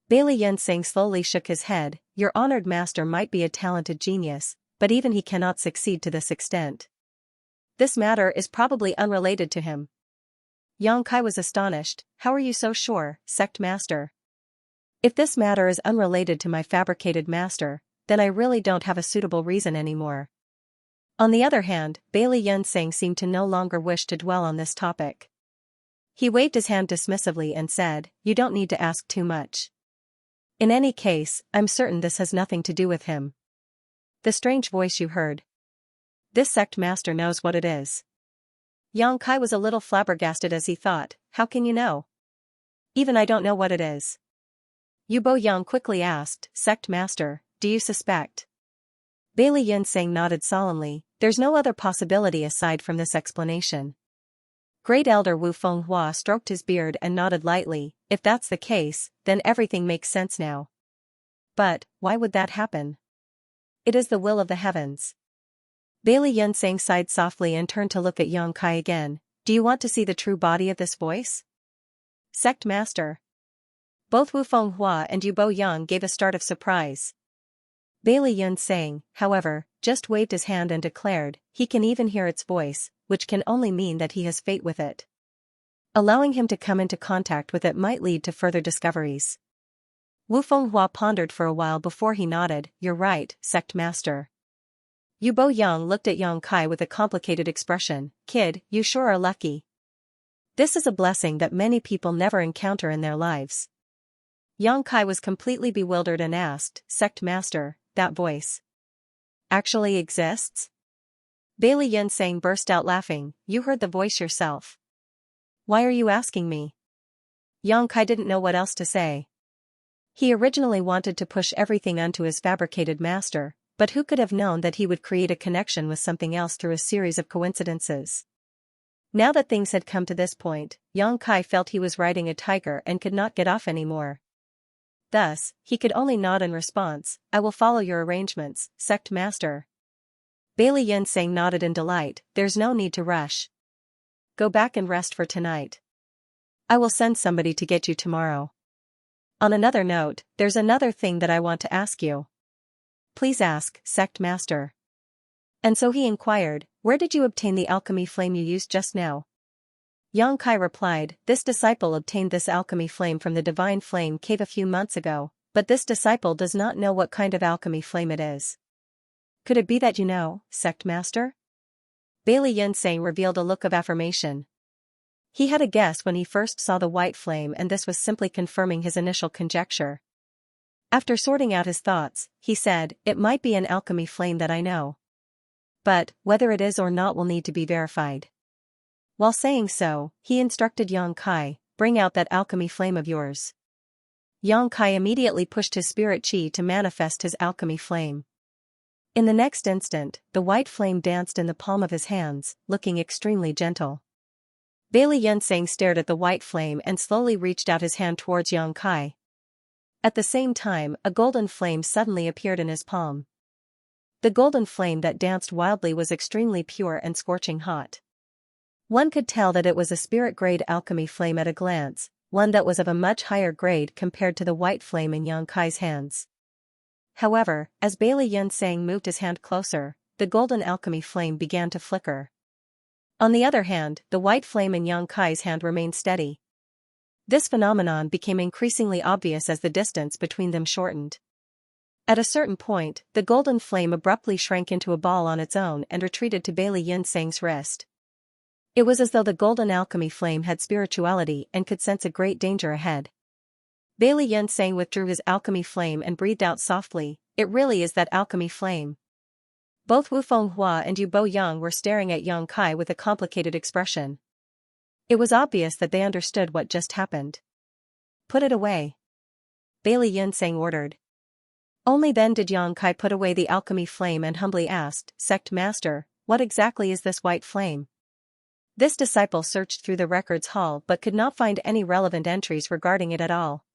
A: Bailey Yunsang slowly shook his head. "Your honored master might be a talented genius, but even he cannot succeed to this extent. This matter is probably unrelated to him." Yang Kai was astonished. "How are you so sure, sect master? If this matter is unrelated to my fabricated master, then I really don't have a suitable reason anymore." On the other hand, Bailey Yunsang seemed to no longer wish to dwell on this topic. He waved his hand dismissively and said, "You don't need to ask too much. In any case, I'm certain this has nothing to do with him. The strange voice you heard. This sect master knows what it is." Yang Kai was a little flabbergasted as he thought, "How can you know?" "Even I don't know what it is." Yu Bo Yang quickly asked, "Sect master, do you suspect?" Bailey Yunsang nodded solemnly. "There's no other possibility aside from this explanation." Great Elder Wu Fenghua stroked his beard and nodded lightly. "If that's the case, then everything makes sense now." "But, why would that happen?" "It is the will of the heavens." Bailey Yunsang sighed softly and turned to look at Yang Kai again. "Do you want to see the true body of this voice?" "Sect master." Both Wu Fenghua and Yu Bo Yang gave a start of surprise. Bailey Yunsang, however, just waved his hand and declared, "He can even hear its voice, which can only mean that he has fate with it. Allowing him to come into contact with it might lead to further discoveries." Wu Fenghua pondered for a while before he nodded. "You're right, sect master." Yu Bo Yang looked at Yang Kai with a complicated expression. "Kid, you sure are lucky. This is a blessing that many people never encounter in their lives." Yang Kai was completely bewildered and asked, "Sect master, that voice actually exists?" Bailey Yunsang burst out laughing. "You heard the voice yourself. Why are you asking me?" Yang Kai didn't know what else to say. He originally wanted to push everything onto his fabricated master, but who could have known that he would create a connection with something else through a series of coincidences? Now that things had come to this point, Yang Kai felt he was riding a tiger and could not get off anymore. Thus, he could only nod in response. "I will follow your arrangements, sect master." Bailey Yunsang nodded in delight. "There's no need to rush. Go back and rest for tonight. I will send somebody to get you tomorrow. On another note, there's another thing that I want to ask you." "Please ask, sect master." And so he inquired, "Where did you obtain the alchemy flame you used just now?" Yang Kai replied, "This disciple obtained this alchemy flame from the divine flame cave a few months ago, but this disciple does not know what kind of alchemy flame it is." "Could it be that you know, sect master?" Bailey Yunsang revealed a look of affirmation. He had a guess when he first saw the white flame, and this was simply confirming his initial conjecture. After sorting out his thoughts, he said, "It might be an alchemy flame that I know. But, whether it is or not will need to be verified." While saying so, he instructed Yang Kai, "Bring out that alchemy flame of yours." Yang Kai immediately pushed his spirit chi to manifest his alchemy flame. In the next instant, the white flame danced in the palm of his hands, looking extremely gentle. Bailey Yunsang stared at the white flame and slowly reached out his hand towards Yang Kai. At the same time, a golden flame suddenly appeared in his palm. The golden flame that danced wildly was extremely pure and scorching hot. One could tell that it was a spirit-grade alchemy flame at a glance, one that was of a much higher grade compared to the white flame in Xianxia's hands. However, as Bailey Yunsang moved his hand closer, the golden alchemy flame began to flicker. On the other hand, the white flame in Xianxia's hand remained steady. This phenomenon became increasingly obvious as the distance between them shortened. At a certain point, the golden flame abruptly shrank into a ball on its own and retreated to Bailey Yunsang's wrist. It was as though the golden alchemy flame had spirituality and could sense a great danger ahead. Bailey Yunsang withdrew his alchemy flame and breathed out softly, "It really is that alchemy flame." Both Wu Fenghua and Yu Boyang were staring at Xianxia with a complicated expression. It was obvious that they understood what just happened. "Put it away," Bailey Yunsang ordered. Only then did Xianxia put away the alchemy flame and humbly asked, "Sect Master, what exactly is this white flame?" This disciple searched through the records hall but could not find any relevant entries regarding it at all.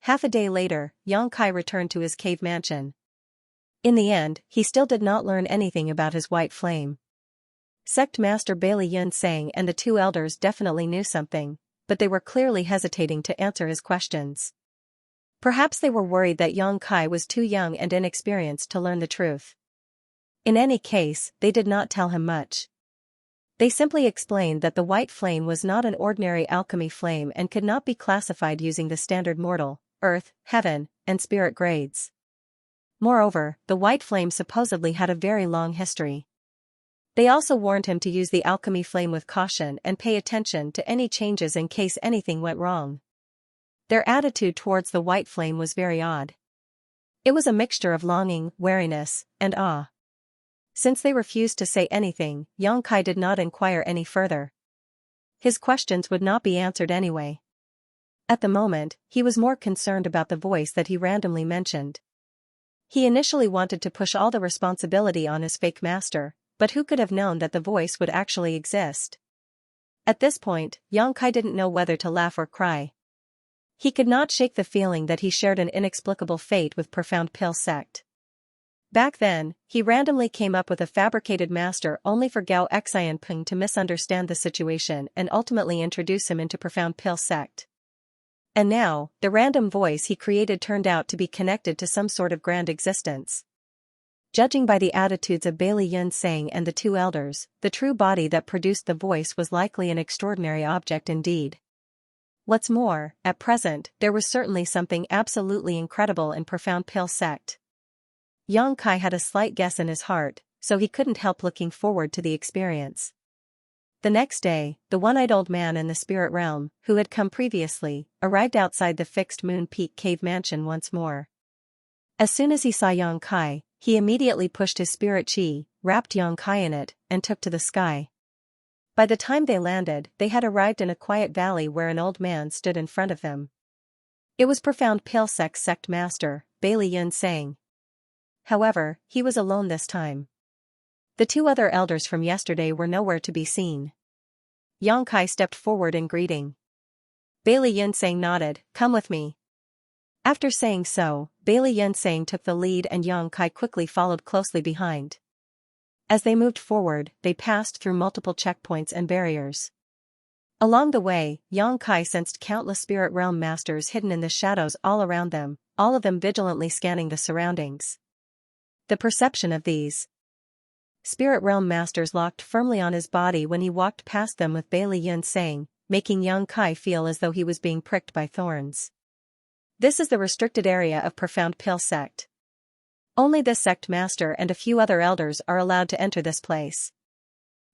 A: Half a day later, Xianxia returned to his cave mansion. In the end, he still did not learn anything about his white flame. Sect Master Bailey Yunsang and the two elders definitely knew something, but they were clearly hesitating to answer his questions. Perhaps they were worried that Xianxia was too young and inexperienced to learn the truth. In any case, they did not tell him much. They simply explained that the white flame was not an ordinary alchemy flame and could not be classified using the standard mortal, earth, heaven, and spirit grades. Moreover, the white flame supposedly had a very long history. They also warned him to use the alchemy flame with caution and pay attention to any changes in case anything went wrong. Their attitude towards the white flame was very odd. It was a mixture of longing, wariness, and awe. Since they refused to say anything, Xianxia did not inquire any further. His questions would not be answered anyway. At the moment, he was more concerned about the voice that he randomly mentioned. He initially wanted to push all the responsibility on his fake master, but who could have known that the voice would actually exist? At this point, Xianxia didn't know whether to laugh or cry. He could not shake the feeling that he shared an inexplicable fate with Profound Pill Sect. Back then, he randomly came up with a fabricated master only for Gao Xianpeng to misunderstand the situation and ultimately introduce him into Profound Pill Sect. And now, the random voice he created turned out to be connected to some sort of grand existence. Judging by the attitudes of Bailey Yunsang and the two elders, the true body that produced the voice was likely an extraordinary object indeed. What's more, at present, there was certainly something absolutely incredible in Profound Pill Sect. Xianxia had a slight guess in his heart, so he couldn't help looking forward to the experience. The next day, the one-eyed old man in the spirit realm, who had come previously, arrived outside the Fixed Moon Peak cave mansion once more. As soon as he saw Xianxia, he immediately pushed his spirit chi, wrapped Xianxia in it, and took to the sky. By the time they landed, they had arrived in a quiet valley where an old man stood in front of them. It was Profound Pill Sect Master, Bailey Yunsang. However, he was alone this time. The two other elders from yesterday were nowhere to be seen. Xianxia stepped forward in greeting. Bailey Yunsang nodded, "Come with me." After saying so, Bailey Yunsang took the lead and Xianxia quickly followed closely behind. As they moved forward, they passed through multiple checkpoints and barriers. Along the way, Xianxia sensed countless spirit realm masters hidden in the shadows all around them, all of them vigilantly scanning the surroundings. The perception of these spirit realm masters locked firmly on his body when he walked past them with Bailey Yunsang, making Xianxia feel as though he was being pricked by thorns. This is the restricted area of Profound Pill Sect. Only the sect master and a few other elders are allowed to enter this place.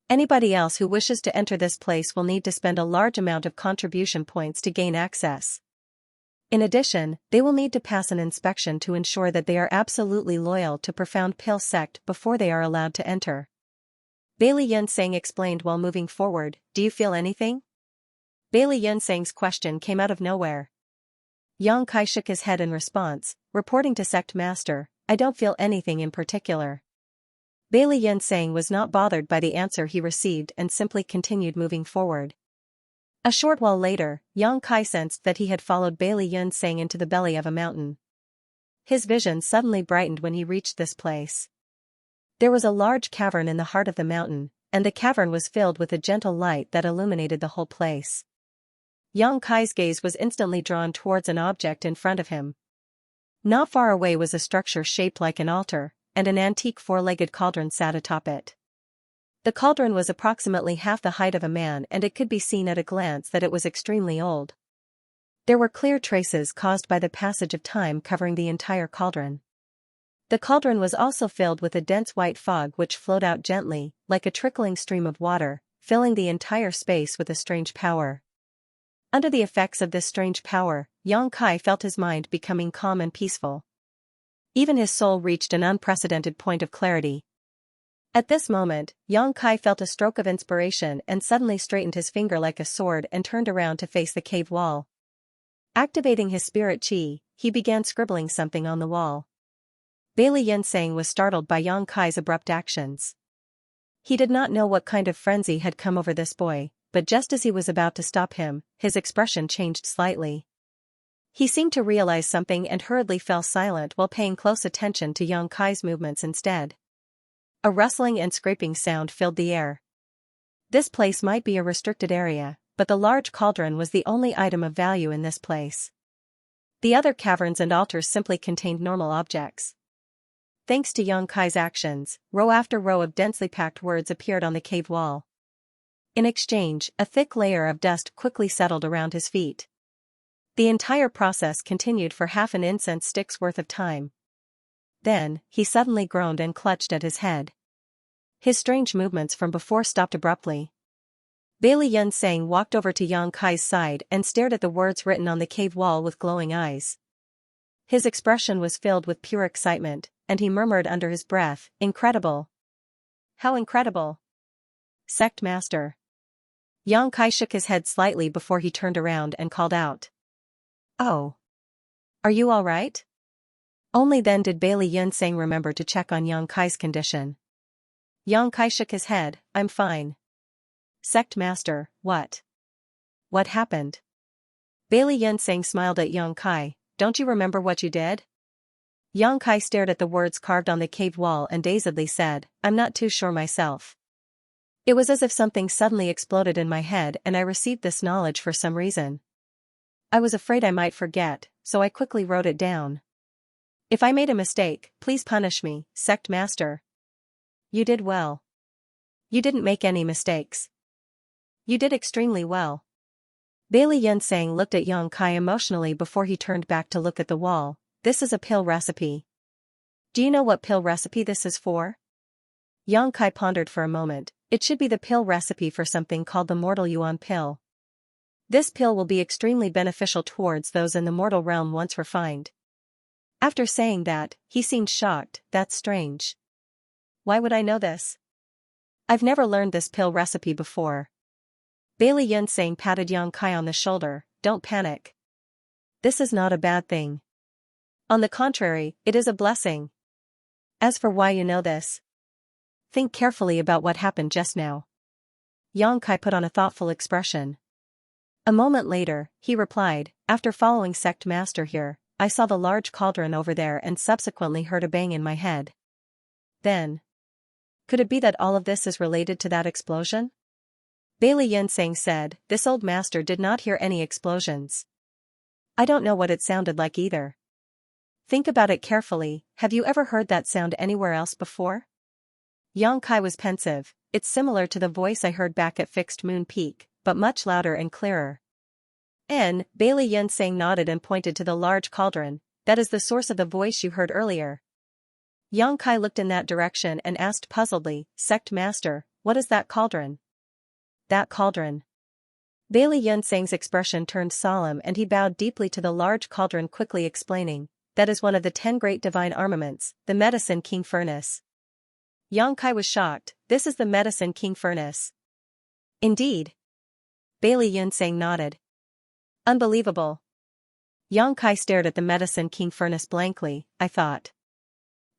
A: Anybody else who wishes to enter this place will need to spend a large amount of contribution points to gain access. In addition, they will need to pass an inspection to ensure that they are absolutely loyal to Profound Pill Sect before they are allowed to enter. Bailey Yunsang explained while moving forward, "Do you feel anything?" Bailey Yunsang's question came out of nowhere. Xianxia shook his head in response, reporting to Sect Master, "I don't feel anything in particular." Bailey Yunsang was not bothered by the answer he received and simply continued moving forward. A short while later, Yang Kai sensed that he had followed Bailey Yunsang into the belly of a mountain. His vision suddenly brightened when he reached this place. There was a large cavern in the heart of the mountain, and the cavern was filled with a gentle light that illuminated the whole place. Yang Kai's gaze was instantly drawn towards an object in front of him. Not far away was a structure shaped like an altar, and an antique four-legged cauldron sat atop it. The cauldron was approximately half the height of a man, and it could be seen at a glance that it was extremely old. There were clear traces caused by the passage of time covering the entire cauldron. The cauldron was also filled with a dense white fog which flowed out gently, like a trickling stream of water, filling the entire space with a strange power. Under the effects of this strange power, Yang Kai felt his mind becoming calm and peaceful. Even his soul reached an unprecedented point of clarity. At this moment, Yang Kai felt a stroke of inspiration and suddenly straightened his finger like a sword and turned around to face the cave wall. Activating his spirit chi, he began scribbling something on the wall. Bailey Yunsang was startled by Yang Kai's abrupt actions. He did not know what kind of frenzy had come over this boy, but just as he was about to stop him, his expression changed slightly. He seemed to realize something and hurriedly fell silent while paying close attention to Yang Kai's movements instead. A rustling and scraping sound filled the air. This place might be a restricted area, but the large cauldron was the only item of value in this place. The other caverns and altars simply contained normal objects. Thanks to Yang Kai's actions, row after row of densely packed words appeared on the cave wall. In exchange, a thick layer of dust quickly settled around his feet. The entire process continued for half an incense stick's worth of time. Then, he suddenly groaned and clutched at his head. His strange movements from before stopped abruptly. Bailey Yunsang walked over to Yang Kai's side and stared at the words written on the cave wall with glowing eyes. His expression was filled with pure excitement, and he murmured under his breath, "Incredible! How incredible! Sect Master." Yang Kai shook his head slightly before he turned around and called out, "Oh! Are you all right?" Only then did Bailey Yunsang remember to check on Yang Kai's condition. Yang Kai shook his head, "I'm fine." "Sect Master, what? What happened?" Bailey Yunsang smiled at Yang Kai, "Don't you remember what you did?" Yang Kai stared at the words carved on the cave wall and dazedly said, "I'm not too sure myself. It was as if something suddenly exploded in my head and I received this knowledge for some reason. I was afraid I might forget, so I quickly wrote it down. If I made a mistake, please punish me, Sect Master." "You did well. You didn't make any mistakes. You did extremely well." Bailey Yunsang looked at Yang Kai emotionally before he turned back to look at the wall. "This is a pill recipe. Do you know what pill recipe this is for?" Yang Kai pondered for a moment. "It should be the pill recipe for something called the Mortal Yuan pill. This pill will be extremely beneficial towards those in the mortal realm once refined." After saying that, he seemed shocked. "That's strange. Why would I know this? I've never learned this pill recipe before." Bailey Yunsang patted Yang Kai on the shoulder. "Don't panic. This is not a bad thing. On the contrary, it is a blessing. As for why you know this, think carefully about what happened just now." Yang Kai put on a thoughtful expression. A moment later, he replied, "After following Sect Master here, I saw the large cauldron over there and subsequently heard a bang in my head. Then, could it be that all of this is related to that explosion?" Bailey Yunsang said, "This old master did not hear any explosions. I don't know what it sounded like either. Think about it carefully. Have you ever heard that sound anywhere else before?" Yang Kai was pensive. "It's similar to the voice I heard back at Fixed Moon Peak, but much louder and clearer." Bailey Yunsang nodded and pointed to the large cauldron. "That is the source of the voice you heard earlier." Yang Kai looked in that direction and asked puzzledly, "Sect Master, what is that cauldron?" "That cauldron." Bailey Yunsang's expression turned solemn and he bowed deeply to the large cauldron, quickly explaining, "That is one of the 10 great divine armaments, the Medicine King Furnace." Yang Kai was shocked. "This is the Medicine King Furnace?" "Indeed." Bailey Yunsang nodded. "Unbelievable." Yang Kai stared at the Medicine King Furnace blankly. "I thought."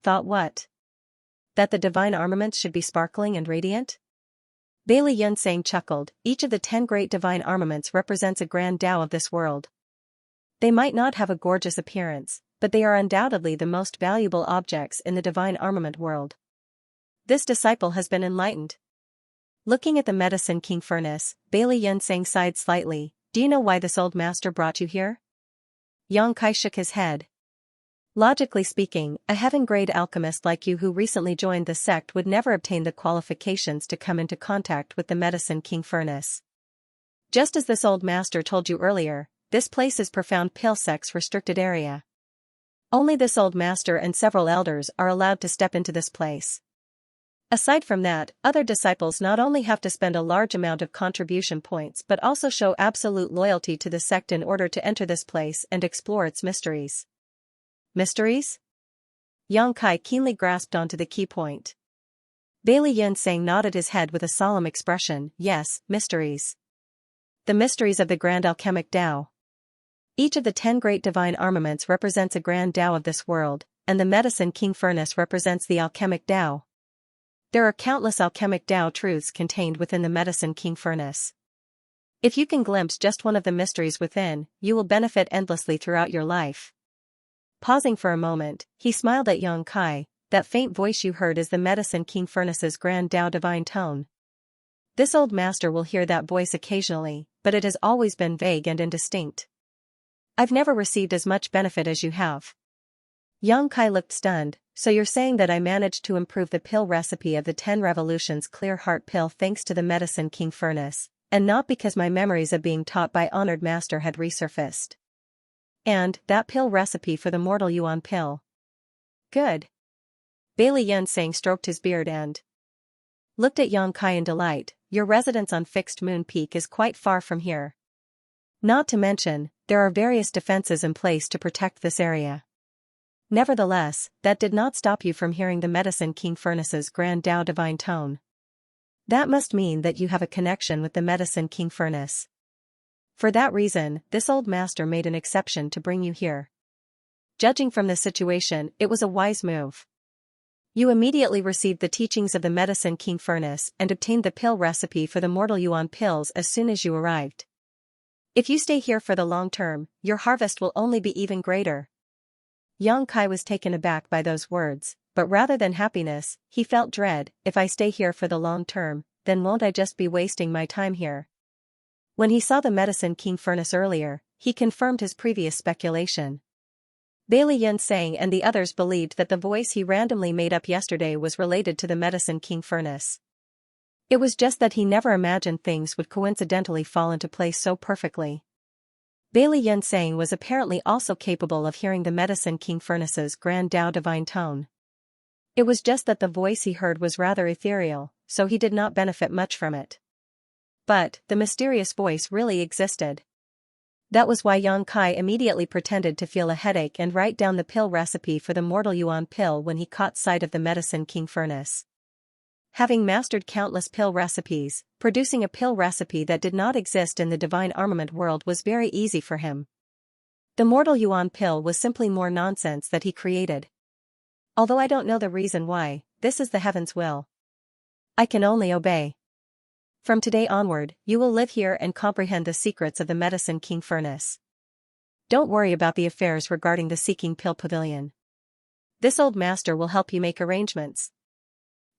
A: "Thought what?" "That the divine armaments should be sparkling and radiant?" Bailey Yunsang chuckled. Each of the 10 great divine armaments represents a grand Tao of this world. They might not have a gorgeous appearance, but they are undoubtedly the most valuable objects in the divine armament world. This disciple has been enlightened. Looking at the Medicine King furnace, Bailey Yunsang sighed slightly. Do you know why this old master brought you here? Yang Kai shook his head. Logically speaking, a heaven-grade alchemist like you who recently joined the sect would never obtain the qualifications to come into contact with the Medicine King furnace. Just as this old master told you earlier, this place is Profound Pale Sect's restricted area. Only this old master and several elders are allowed to step into this place. Aside from that, other disciples not only have to spend a large amount of contribution points but also show absolute loyalty to the sect in order to enter this place and explore its mysteries. Mysteries? Yang Kai keenly grasped onto the key point. Bailey Yunsang nodded his head with a solemn expression. Yes, mysteries. The mysteries of the Grand Alchemic Tao. Each of the 10 great divine armaments represents a grand Tao of this world, and the Medicine King furnace represents the Alchemic Tao. There are countless alchemic Tao truths contained within the Medicine King furnace. If you can glimpse just one of the mysteries within, you will benefit endlessly throughout your life. Pausing for a moment, he smiled at Yang Kai. That faint voice you heard is the Medicine King furnace's grand Tao divine tone. This old master will hear that voice occasionally, but it has always been vague and indistinct. I've never received as much benefit as you have. Yang Kai looked stunned. So you're saying that I managed to improve the pill recipe of the 10 Revolutions Clear Heart pill thanks to the Medicine King furnace, and not because my memories of being taught by honored master had resurfaced. And that pill recipe for the Mortal Yuan pill. Good. Bailey Yunsang stroked his beard and looked at Yang Kai in delight. Your residence on Fixed Moon Peak is quite far from here. Not to mention, there are various defenses in place to protect this area. Nevertheless, that did not stop you from hearing the Medicine King furnace's grand Tao divine tone. That must mean that you have a connection with the Medicine King furnace. For that reason, this old master made an exception to bring you here. Judging from this situation, it was a wise move. You immediately received the teachings of the Medicine King furnace and obtained the pill recipe for the Mortal Yuan pills as soon as you arrived. If you stay here for the long term, your harvest will only be even greater. Yang Kai was taken aback by those words, but rather than happiness, he felt dread. If I stay here for the long term, then won't I just be wasting my time here? When he saw the Medicine King furnace earlier, he confirmed his previous speculation. Bailey Yunsang and the others believed that the voice he randomly made up yesterday was related to the Medicine King furnace. It was just that he never imagined things would coincidentally fall into place so perfectly. Bailey Yunsang was apparently also capable of hearing the Medicine King furnace's grand Tao divine tone. It was just that the voice he heard was rather ethereal, so he did not benefit much from it. But the mysterious voice really existed. That was why Yang Kai immediately pretended to feel a headache and write down the pill recipe for the Mortal Yuan pill when he caught sight of the Medicine King furnace. Having mastered countless pill recipes, producing a pill recipe that did not exist in the divine armament world was very easy for him. The Mortal Yuan pill was simply more nonsense that he created. Although I don't know the reason why, this is the heaven's will. I can only obey. From today onward, you will live here and comprehend the secrets of the Medicine King furnace. Don't worry about the affairs regarding the Seeking Pill Pavilion. This old master will help you make arrangements.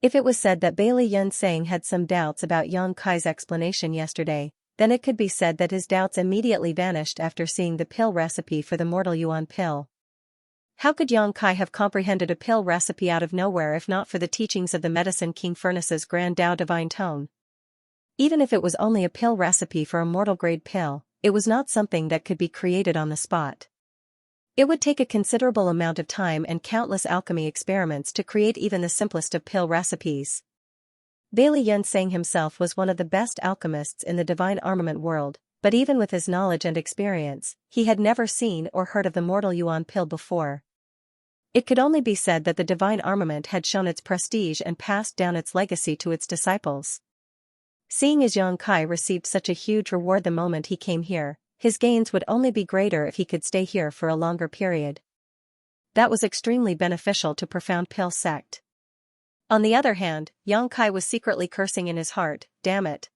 A: If it was said that Bailey Yunsang had some doubts about Yang Kai's explanation yesterday, then it could be said that his doubts immediately vanished after seeing the pill recipe for the Mortal Yuan pill. How could Yang Kai have comprehended a pill recipe out of nowhere if not for the teachings of the Medicine King furnace's grand Tao divine tone? Even if it was only a pill recipe for a mortal-grade pill, it was not something that could be created on the spot. It would take a considerable amount of time and countless alchemy experiments to create even the simplest of pill recipes. Bailey Yunsang himself was one of the best alchemists in the divine armament world, but even with his knowledge and experience, he had never seen or heard of the Mortal Yuan pill before. It could only be said that the divine armament had shown its prestige and passed down its legacy to its disciples. Seeing as Yang Kai received such a huge reward the moment he came here, his gains would only be greater if he could stay here for a longer period. That was extremely beneficial to Profound Pill Sect. On the other hand, Yang Kai was secretly cursing in his heart, damn it.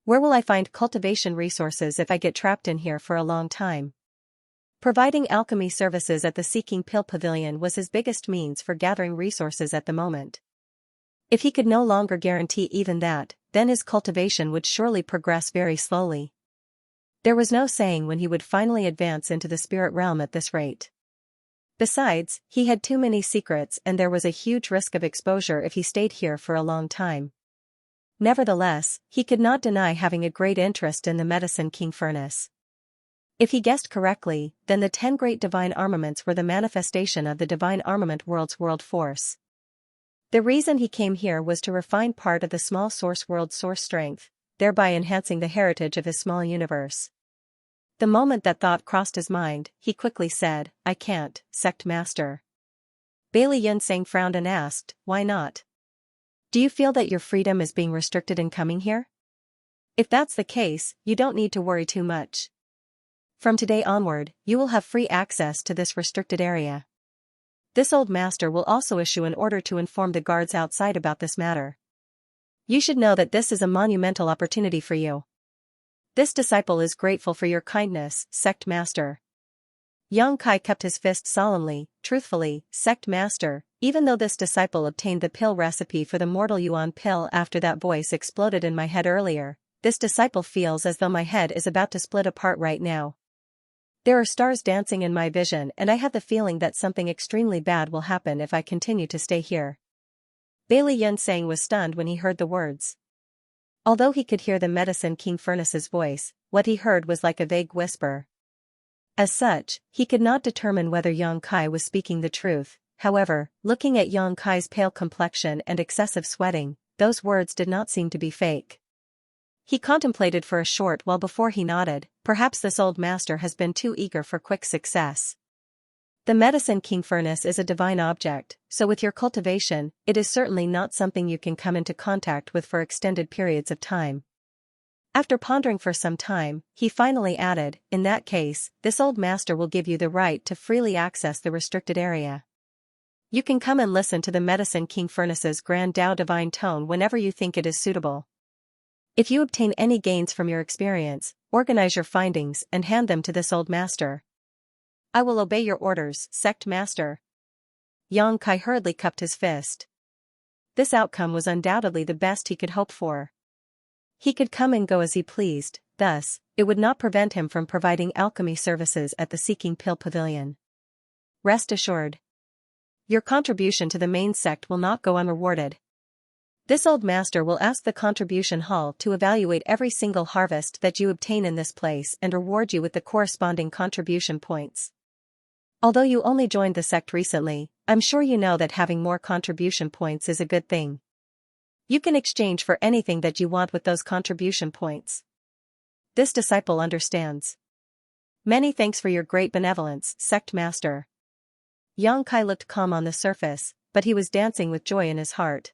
A: Where will I find cultivation resources if I get trapped in here for a long time? Providing alchemy services at the Seeking Pill Pavilion was his biggest means for gathering resources at the moment. If he could no longer guarantee even that, then his cultivation would surely progress very slowly. There was no saying when he would finally advance into the spirit realm at this rate. Besides, he had too many secrets and there was a huge risk of exposure if he stayed here for a long time. Nevertheless, he could not deny having a great interest in the Medicine King Furnace. If he guessed correctly, then the 10 great divine armaments were the manifestation of the divine armament world's world force. The reason he came here was to refine part of the small source world's source strength, thereby enhancing the heritage of his small universe. The moment that thought crossed his mind, he quickly said, I can't, Sect Master. Bailey Yunsang frowned and asked, why not? Do you feel that your freedom is being restricted in coming here? If that's the case, you don't need to worry too much. From today onward, you will have free access to this restricted area. This old master will also issue an order to inform the guards outside about this matter. You should know that this is a monumental opportunity for you. This disciple is grateful for your kindness, Sect Master. Yang Kai kept his fist solemnly, truthfully, Sect Master, even though this disciple obtained the pill recipe for the mortal Yuan pill after that voice exploded in my head earlier, this disciple feels as though my head is about to split apart right now. There are stars dancing in my vision and I have the feeling that something extremely bad will happen if I continue to stay here. Bailey Yunsang was stunned when he heard the words. Although he could hear the Medicine King Furnace's voice, what he heard was like a vague whisper. As such, he could not determine whether Yang Kai was speaking the truth. However, looking at Yang Kai's pale complexion and excessive sweating, those words did not seem to be fake. He contemplated for a short while before he nodded, perhaps this old master has been too eager for quick success. The Medicine King Furnace is a divine object, so with your cultivation, it is certainly not something you can come into contact with for extended periods of time. After pondering for some time, he finally added, in that case, this old master will give you the right to freely access the restricted area. You can come and listen to the Medicine King Furnace's Grand Tao divine tone whenever you think it is suitable. If you obtain any gains from your experience, organize your findings and hand them to this old master. I will obey your orders, Sect Master. Yang Kai hurriedly cupped his fist. This outcome was undoubtedly the best he could hope for. He could come and go as he pleased, thus, it would not prevent him from providing alchemy services at the Seeking Pill Pavilion. Rest assured. Your contribution to the main sect will not go unrewarded. This old master will ask the contribution hall to evaluate every single harvest that you obtain in this place and reward you with the corresponding contribution points. Although you only joined the sect recently, I'm sure you know that having more contribution points is a good thing. You can exchange for anything that you want with those contribution points. This disciple understands. Many thanks for your great benevolence, Sect Master. Yang Kai looked calm on the surface, but he was dancing with joy in his heart.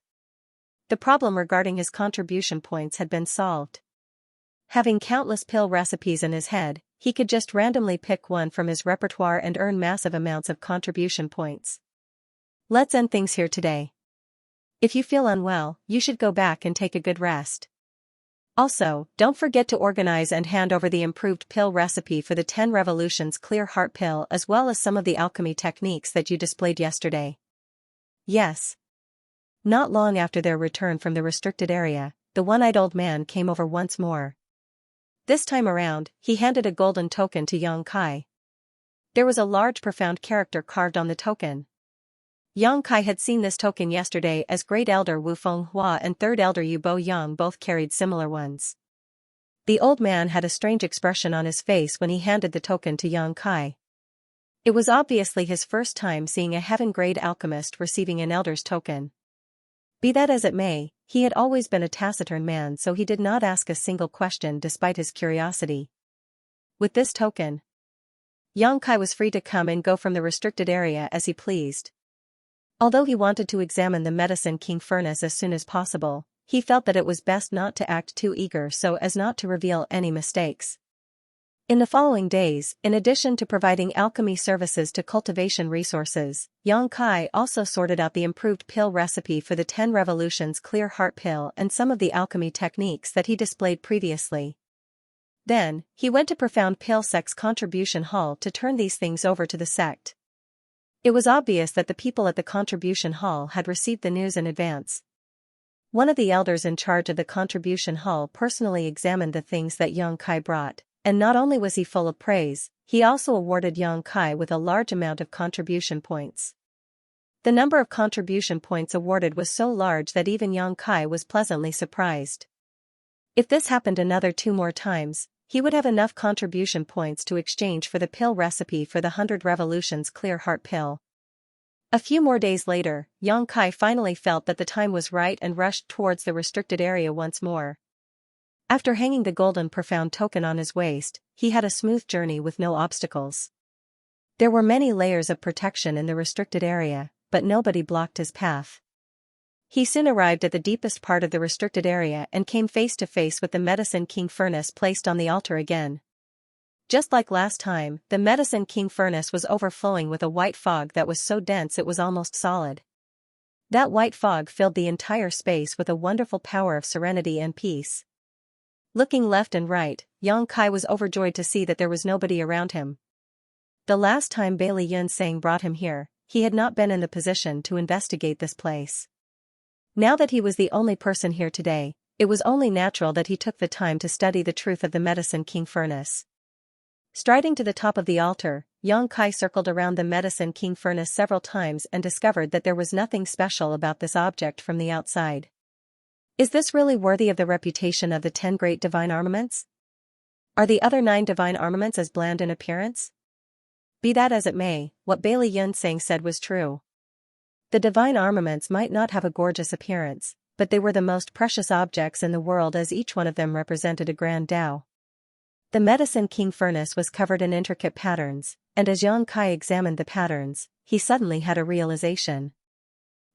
A: The problem regarding his contribution points had been solved. Having countless pill recipes in his head, he could just randomly pick one from his repertoire and earn massive amounts of contribution points. Let's end things here today. If you feel unwell, you should go back and take a good rest. Also, don't forget to organize and hand over the improved pill recipe for the 10 Revolutions Clear Heart Pill as well as some of the alchemy techniques that you displayed yesterday. Yes. Not long after their return from the restricted area, the one-eyed old man came over once more. This time around, he handed a golden token to Yang Kai. There was a large profound character carved on the token. Yang Kai had seen this token yesterday as Great Elder Wu Fenghua and Third Elder Yu Bo Yang both carried similar ones. The old man had a strange expression on his face when he handed the token to Yang Kai. It was obviously his first time seeing a heaven-grade alchemist receiving an elder's token. Be that as it may, he had always been a taciturn man so he did not ask a single question despite his curiosity. With this token, Yang Kai was free to come and go from the restricted area as he pleased. Although he wanted to examine the Medicine King Furnace as soon as possible, he felt that it was best not to act too eager so as not to reveal any mistakes. In the following days, in addition to providing alchemy services to Cultivation Resources, Xianxia also sorted out the improved pill recipe for the 10 Revolutions Clear Heart Pill and some of the alchemy techniques that he displayed previously. Then, he went to Profound Pill Sect's contribution hall to turn these things over to the sect. It was obvious that the people at the contribution hall had received the news in advance. One of the elders in charge of the contribution hall personally examined the things that Xianxia brought. And not only was he full of praise, he also awarded Xianxia with a large amount of contribution points. The number of contribution points awarded was so large that even Xianxia was pleasantly surprised. If this happened another 2 more times, he would have enough contribution points to exchange for the pill recipe for the 100 Revolutions Clear Heart Pill. A few more days later, Xianxia finally felt that the time was right and rushed towards the restricted area once more. After hanging the golden profound token on his waist, he had a smooth journey with no obstacles. There were many layers of protection in the restricted area, but nobody blocked his path. He soon arrived at the deepest part of the restricted area and came face to face with the Medicine King furnace placed on the altar again. Just like last time, the Medicine King furnace was overflowing with a white fog that was so dense it was almost solid. That white fog filled the entire space with a wonderful power of serenity and peace. Looking left and right, Xianxia was overjoyed to see that there was nobody around him. The last time Bailey Yunsang brought him here, he had not been in the position to investigate this place. Now that he was the only person here today, it was only natural that he took the time to study the truth of the Medicine King furnace. Striding to the top of the altar, Xianxia circled around the Medicine King furnace several times and discovered that there was nothing special about this object from the outside. Is this really worthy of the reputation of the 10 great divine armaments? Are the other 9 divine armaments as bland in appearance? Be that as it may, what Bailey Yunsang said was true. The divine armaments might not have a gorgeous appearance, but they were the most precious objects in the world as each one of them represented a grand Tao. The Medicine King furnace was covered in intricate patterns, and as Xianxia examined the patterns, he suddenly had a realization.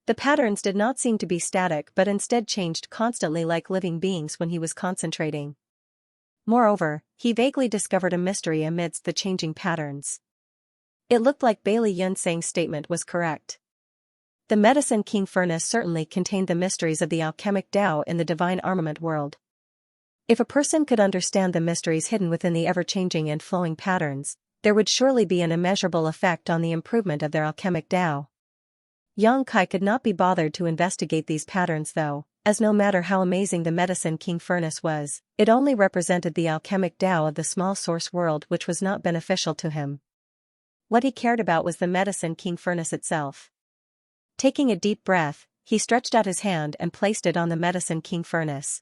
A: The patterns did not seem to be static but instead changed constantly like living beings when he was concentrating. Moreover, he vaguely discovered a mystery amidst the changing patterns. It looked like Bailey Yunsang's statement was correct. The Medicine King furnace certainly contained the mysteries of the alchemic Tao in the divine armament world. If a person could understand the mysteries hidden within the ever-changing and flowing patterns, there would surely be an immeasurable effect on the improvement of their alchemic Tao. Xianxia could not be bothered to investigate these patterns though, as no matter how amazing the Medicine King furnace was, it only represented the alchemic Tao of the small source world which was not beneficial to him. What he cared about was the Medicine King furnace itself. Taking a deep breath, he stretched out his hand and placed it on the Medicine King furnace.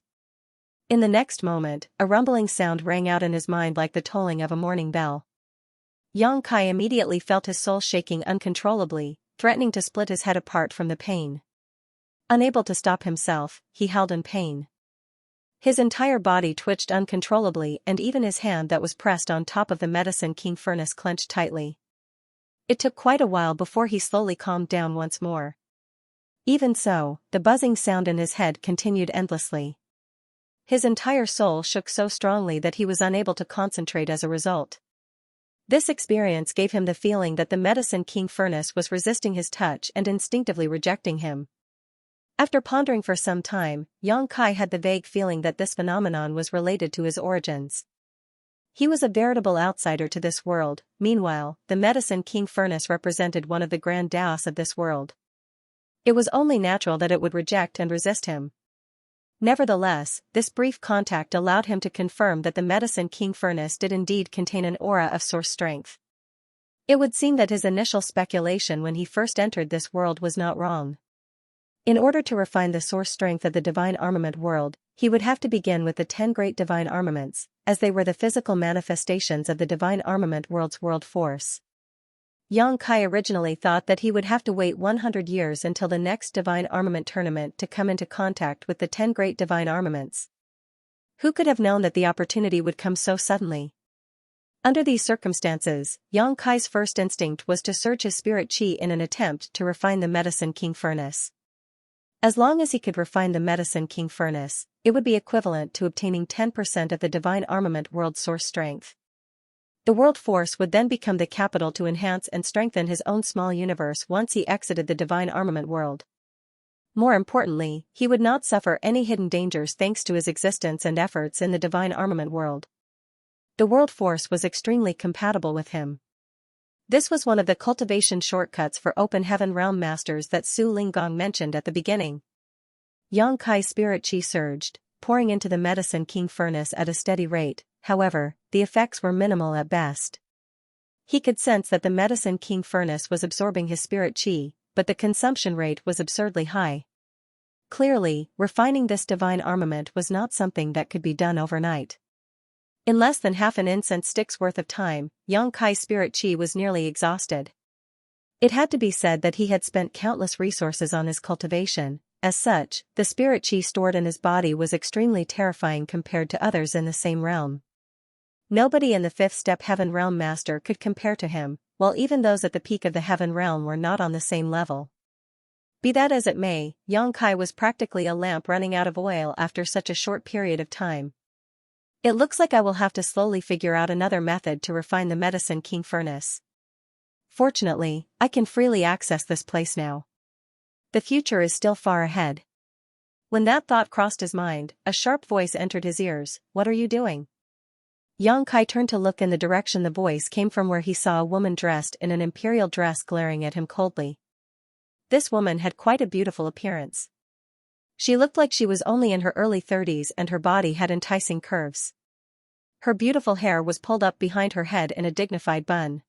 A: In the next moment, a rumbling sound rang out in his mind like the tolling of a morning bell. Xianxia immediately felt his soul shaking uncontrollably, threatening to split his head apart from the pain. Unable to stop himself, he howled in pain. His entire body twitched uncontrollably and even his hand that was pressed on top of the Medicine King furnace clenched tightly. It took quite a while before he slowly calmed down once more. Even so, the buzzing sound in his head continued endlessly. His entire soul shook so strongly that he was unable to concentrate as a result. This experience gave him the feeling that the Medicine King furnace was resisting his touch and instinctively rejecting him. After pondering for some time, Xianxia had the vague feeling that this phenomenon was related to his origins. He was a veritable outsider to this world. Meanwhile, the Medicine King furnace represented one of the grand Taos of this world. It was only natural that it would reject and resist him. Nevertheless, this brief contact allowed him to confirm that the Medicine King furnace did indeed contain an aura of source strength. It would seem that his initial speculation when he first entered this world was not wrong. In order to refine the source strength of the divine armament world, he would have to begin with the 10 great divine armaments, as they were the physical manifestations of the divine armament world's world force. Xianxia originally thought that he would have to wait 100 years until the next divine armament tournament to come into contact with the 10 great divine armaments. Who could have known that the opportunity would come so suddenly? Under these circumstances, Xianxia's first instinct was to surge his spirit qi in an attempt to refine the Medicine King furnace. As long as he could refine the Medicine King furnace, it would be equivalent to obtaining 10% of the divine armament world source strength. The world force would then become the capital to enhance and strengthen his own small universe once he exited the divine armament world. More importantly, he would not suffer any hidden dangers thanks to his existence and efforts in the divine armament world. The world force was extremely compatible with him. This was one of the cultivation shortcuts for open heaven realm masters that Su Linggong mentioned at the beginning. Yang Kai's spirit chi surged, pouring into the medicine king furnace at a steady rate. However, the effects were minimal at best. He could sense that the medicine king furnace was absorbing his spirit chi, but the consumption rate was absurdly high. Clearly, refining this divine armament was not something that could be done overnight. In less than half an incense stick's worth of time, Yang Kai's spirit chi was nearly exhausted. It had to be said that he had spent countless resources on his cultivation. As such, the spirit chi stored in his body was extremely terrifying compared to others in the same realm. Nobody in the fifth step heaven realm master could compare to him, while even those at the peak of the heaven realm were not on the same level. Be that as it may, Yang Kai was practically a lamp running out of oil after such a short period of time. It looks like I will have to slowly figure out another method to refine the medicine king furnace. Fortunately, I can freely access this place now. The future is still far ahead. When that thought crossed his mind, a sharp voice entered his ears. What are you doing? Yang Kai turned to look in the direction the voice came from, where he saw a woman dressed in an imperial dress glaring at him coldly. This woman had quite a beautiful appearance. She looked like she was only in her early 30s and her body had enticing curves. Her beautiful hair was pulled up behind her head in a dignified bun.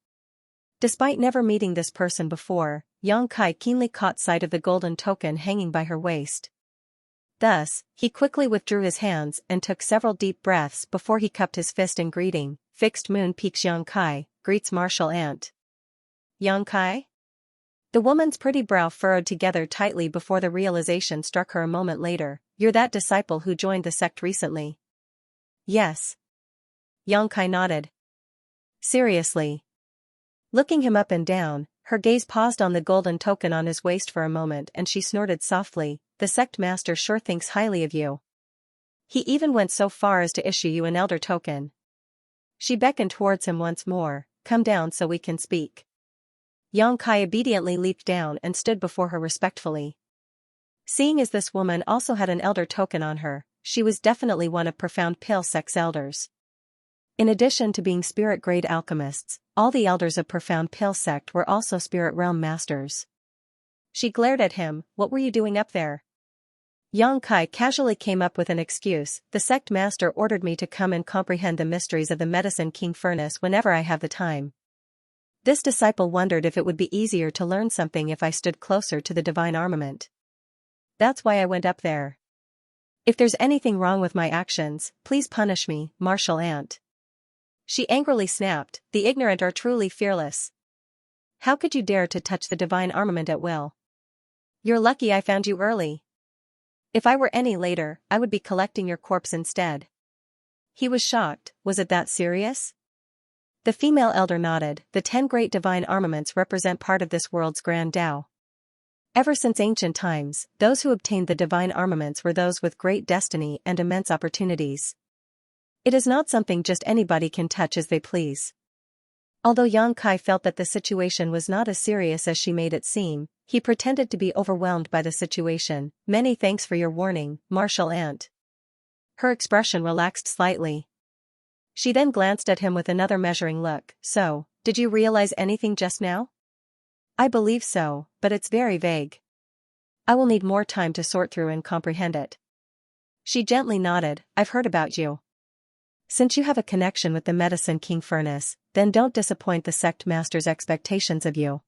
A: Despite never meeting this person before, Yang Kai keenly caught sight of the golden token hanging by her waist. Thus, he quickly withdrew his hands and took several deep breaths before he cupped his fist in greeting. Fixed Moon Peak Yang Kai greets martial ant. Yang Kai? The woman's pretty brow furrowed together tightly before the realization struck her a moment later. You're that disciple who joined the sect recently? Yes. Yang Kai nodded. Seriously? Looking him up and down, her gaze paused on the golden token on his waist for a moment and she snorted softly. The sect master sure thinks highly of you. He even went so far as to issue you an elder token. She beckoned towards him once more. Come down so we can speak. Yang Kai obediently leaped down and stood before her respectfully. Seeing as this woman also had an elder token on her, she was definitely one of Profound Pale Sect's elders. In addition to being spirit-grade alchemists, all the elders of Profound Pale Sect were also spirit realm masters. She glared at him. What were you doing up there? Yang Kai casually came up with an excuse. The sect master ordered me to come and comprehend the mysteries of the medicine king furnace whenever I have the time. This disciple wondered if it would be easier to learn something if I stood closer to the divine armament. That's why I went up there. If there's anything wrong with my actions, please punish me, martial ant. She angrily snapped. The ignorant are truly fearless. How could you dare to touch the divine armament at will? You're lucky I found you early. If I were any later, I would be collecting your corpse instead. He was shocked. Was it that serious? The female elder nodded. The 10 great divine armaments represent part of this world's grand Tao. Ever since ancient times, those who obtained the divine armaments were those with great destiny and immense opportunities. It is not something just anybody can touch as they please. Although Yang Kai felt that the situation was not as serious as she made it seem, he pretended to be overwhelmed by the situation. Many thanks for your warning, martial ant. Her expression relaxed slightly. She then glanced at him with another measuring look. So, did you realize anything just now? I believe so, but it's very vague. I will need more time to sort through and comprehend it. She gently nodded. I've heard about you. Since you have a connection with the medicine king furnace, then don't disappoint the sect master's expectations of you.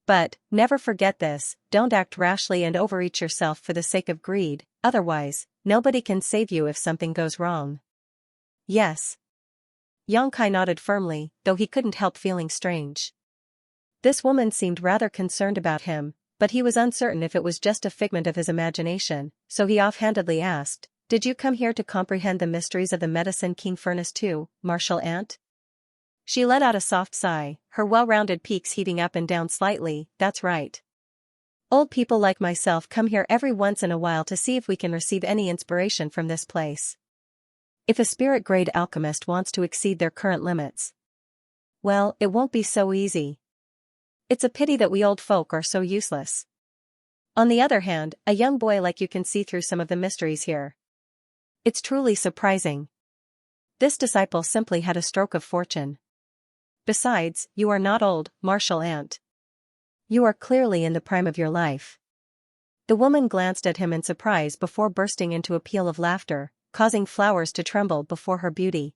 A: But, never forget this, don't act rashly and overreach yourself for the sake of greed, otherwise, nobody can save you if something goes wrong. Yes. Yang Kai nodded firmly, though he couldn't help feeling strange. This woman seemed rather concerned about him, but he was uncertain if it was just a figment of his imagination, so he offhandedly asked, did you come here to comprehend the mysteries of the medicine king furnace too, martial ant? She let out a soft sigh, her well-rounded peaks heaving up and down slightly. That's right. Old people like myself come here every once in a while to see if we can receive any inspiration from this place. If a spirit-grade alchemist wants to exceed their current limits, Well, it won't be so easy. It's a pity that we old folk are so useless. On the other hand, a young boy like you can see through some of the mysteries here. It's truly surprising. This disciple simply had a stroke of fortune. Besides, you are not old, martial aunt. You are clearly in the prime of your life. The woman glanced at him in surprise before bursting into a peal of laughter, causing flowers to tremble before her beauty.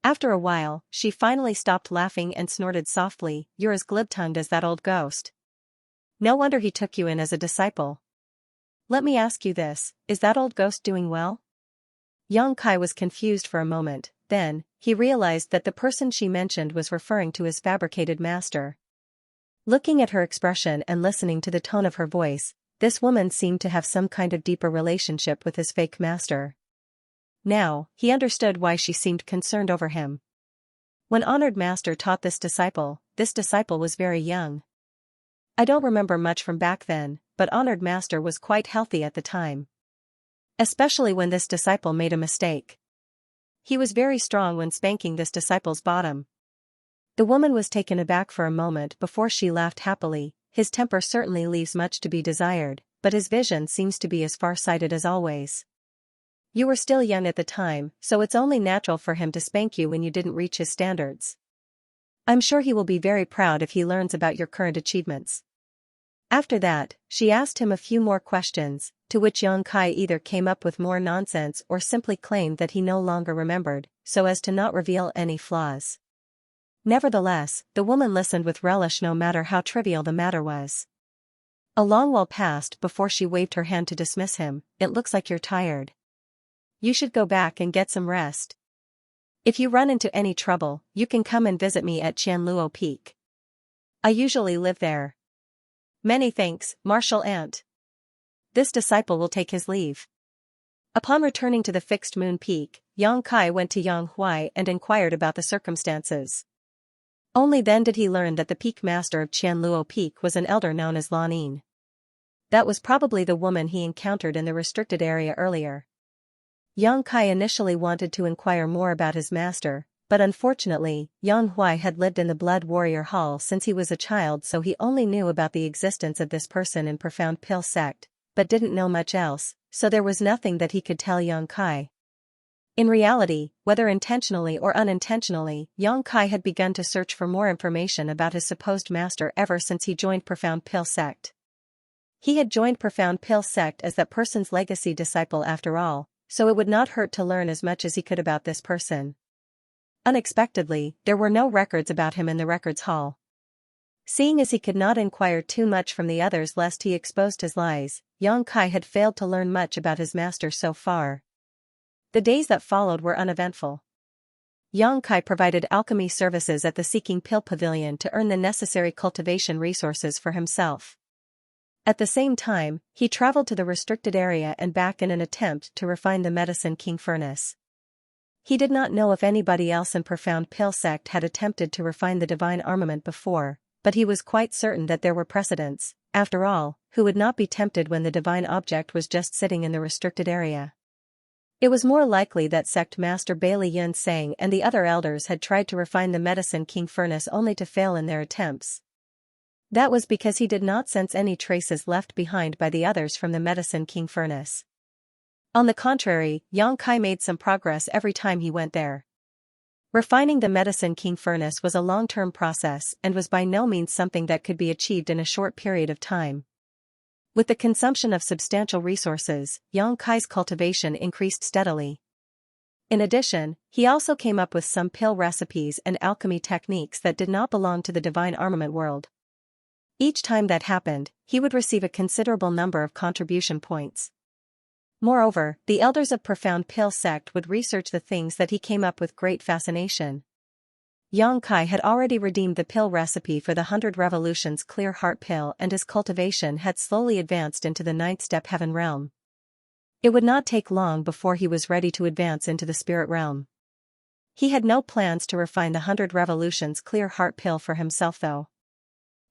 A: After a while, she finally stopped laughing and snorted softly, "You're as glib-tongued as that old ghost. No wonder he took you in as a disciple. Let me ask you this, is that old ghost doing well?" Xianxia was confused for a moment, then, he realized that the person she mentioned was referring to his fabricated master. Looking at her expression and listening to the tone of her voice, this woman seemed to have some kind of deeper relationship with his fake master. Now, he understood why she seemed concerned over him. When honored master taught this disciple was very young. I don't remember much from back then, but honored master was quite healthy at the time. Especially when this disciple made a mistake. He was very strong when spanking this disciple's bottom. The woman was taken aback for a moment before she laughed happily. His temper certainly leaves much to be desired, but his vision seems to be as far-sighted as always. You were still young at the time, so it's only natural for him to spank you when you didn't reach his standards. I'm sure he will be very proud if he learns about your current achievements. After that, she asked him a few more questions, to which Xianxia either came up with more nonsense or simply claimed that he no longer remembered, so as to not reveal any flaws. Nevertheless, the woman listened with relish no matter how trivial the matter was. A long while passed before she waved her hand to dismiss him. "It looks like you're tired. You should go back and get some rest. If you run into any trouble, you can come and visit me at Qianluo Peak. I usually live there." "Many thanks, martial aunt." This disciple will take his leave. Upon returning to the fixed moon peak, Xianxia went to Xianxia and inquired about the circumstances. Only then did he learn that the peak master of Qianluo Peak was an elder known as Lanin. That was probably the woman he encountered in the restricted area earlier. Xianxia initially wanted to inquire more about his master, but unfortunately, Xianxia had lived in the Blood Warrior Hall since he was a child, so he only knew about the existence of this person in Profound Pill sect, but didn't know much else, so there was nothing that he could tell Xianxia. In reality, whether intentionally or unintentionally, Xianxia had begun to search for more information about his supposed master ever since he joined Profound Pill sect. He had joined Profound Pill sect as that person's legacy disciple after all, so it would not hurt to learn as much as he could about this person. Unexpectedly, there were no records about him in the records hall. Seeing as he could not inquire too much from the others lest he exposed his lies, Xianxia had failed to learn much about his master so far. The days that followed were uneventful. Xianxia provided alchemy services at the Seeking Pill Pavilion to earn the necessary cultivation resources for himself. At the same time, he traveled to the restricted area and back in an attempt to refine the Medicine King furnace. He did not know if anybody else in Profound Pill sect had attempted to refine the divine armament before, but he was quite certain that there were precedents. After all, who would not be tempted when the divine object was just sitting in the restricted area? It was more likely that sect master Bailey Yun Sang and the other elders had tried to refine the Medicine King furnace only to fail in their attempts. That was because he did not sense any traces left behind by the others from the Medicine King furnace. On the contrary, Xianxia made some progress every time he went there. Refining the Medicine King furnace was a long-term process and was by no means something that could be achieved in a short period of time. With the consumption of substantial resources, Xianxia's cultivation increased steadily. In addition, he also came up with some pill recipes and alchemy techniques that did not belong to the divine armament world. Each time that happened, he would receive a considerable number of contribution points. Moreover, the elders of Profound Pill sect would research the things that he came up with great fascination. Xianxia had already redeemed the pill recipe for the 100 Revolutions Clear Heart pill, and his cultivation had slowly advanced into the 9th step heaven realm. It would not take long before he was ready to advance into the spirit realm. He had no plans to refine the 100 Revolutions Clear Heart pill for himself though.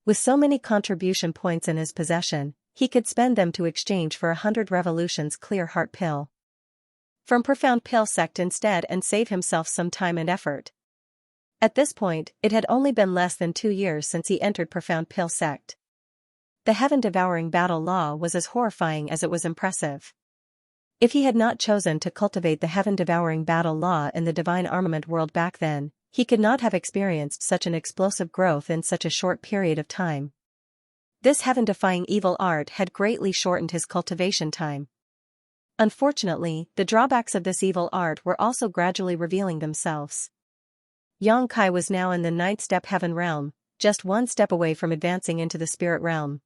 A: With so many contribution points in his possession, he could spend them to exchange for 100 Revolutions Clear Heart pill from Profound Pill sect instead and save himself some time and effort. At this point, it had only been less than 2 years since he entered Profound Pill sect. The heaven-devouring battle law was as horrifying as it was impressive. If he had not chosen to cultivate the heaven-devouring battle law in the divine armament world back then, he could not have experienced such an explosive growth in such a short period of time. This heaven-defying evil art had greatly shortened his cultivation time. Unfortunately, the drawbacks of this evil art were also gradually revealing themselves. Xianxia was now in the 9th step heaven realm, just 1 step away from advancing into the spirit realm.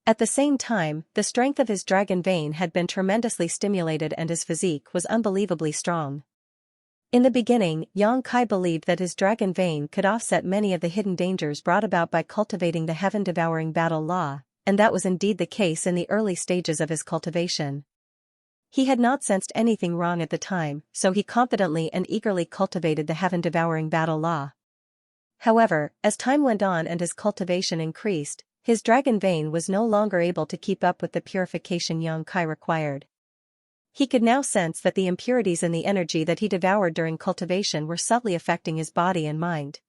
A: At the same time, the strength of his dragon vein had been tremendously stimulated and his physique was unbelievably strong. In the beginning, Xianxia believed that his dragon vein could offset many of the hidden dangers brought about by cultivating the heaven-devouring battle law, and that was indeed the case in the early stages of his cultivation. He had not sensed anything wrong at the time, so he confidently and eagerly cultivated the heaven-devouring battle law. However, as time went on and his cultivation increased, his dragon vein was no longer able to keep up with the purification Xianxia required. He could now sense that the impurities in the energy that he devoured during cultivation were subtly affecting his body and mind.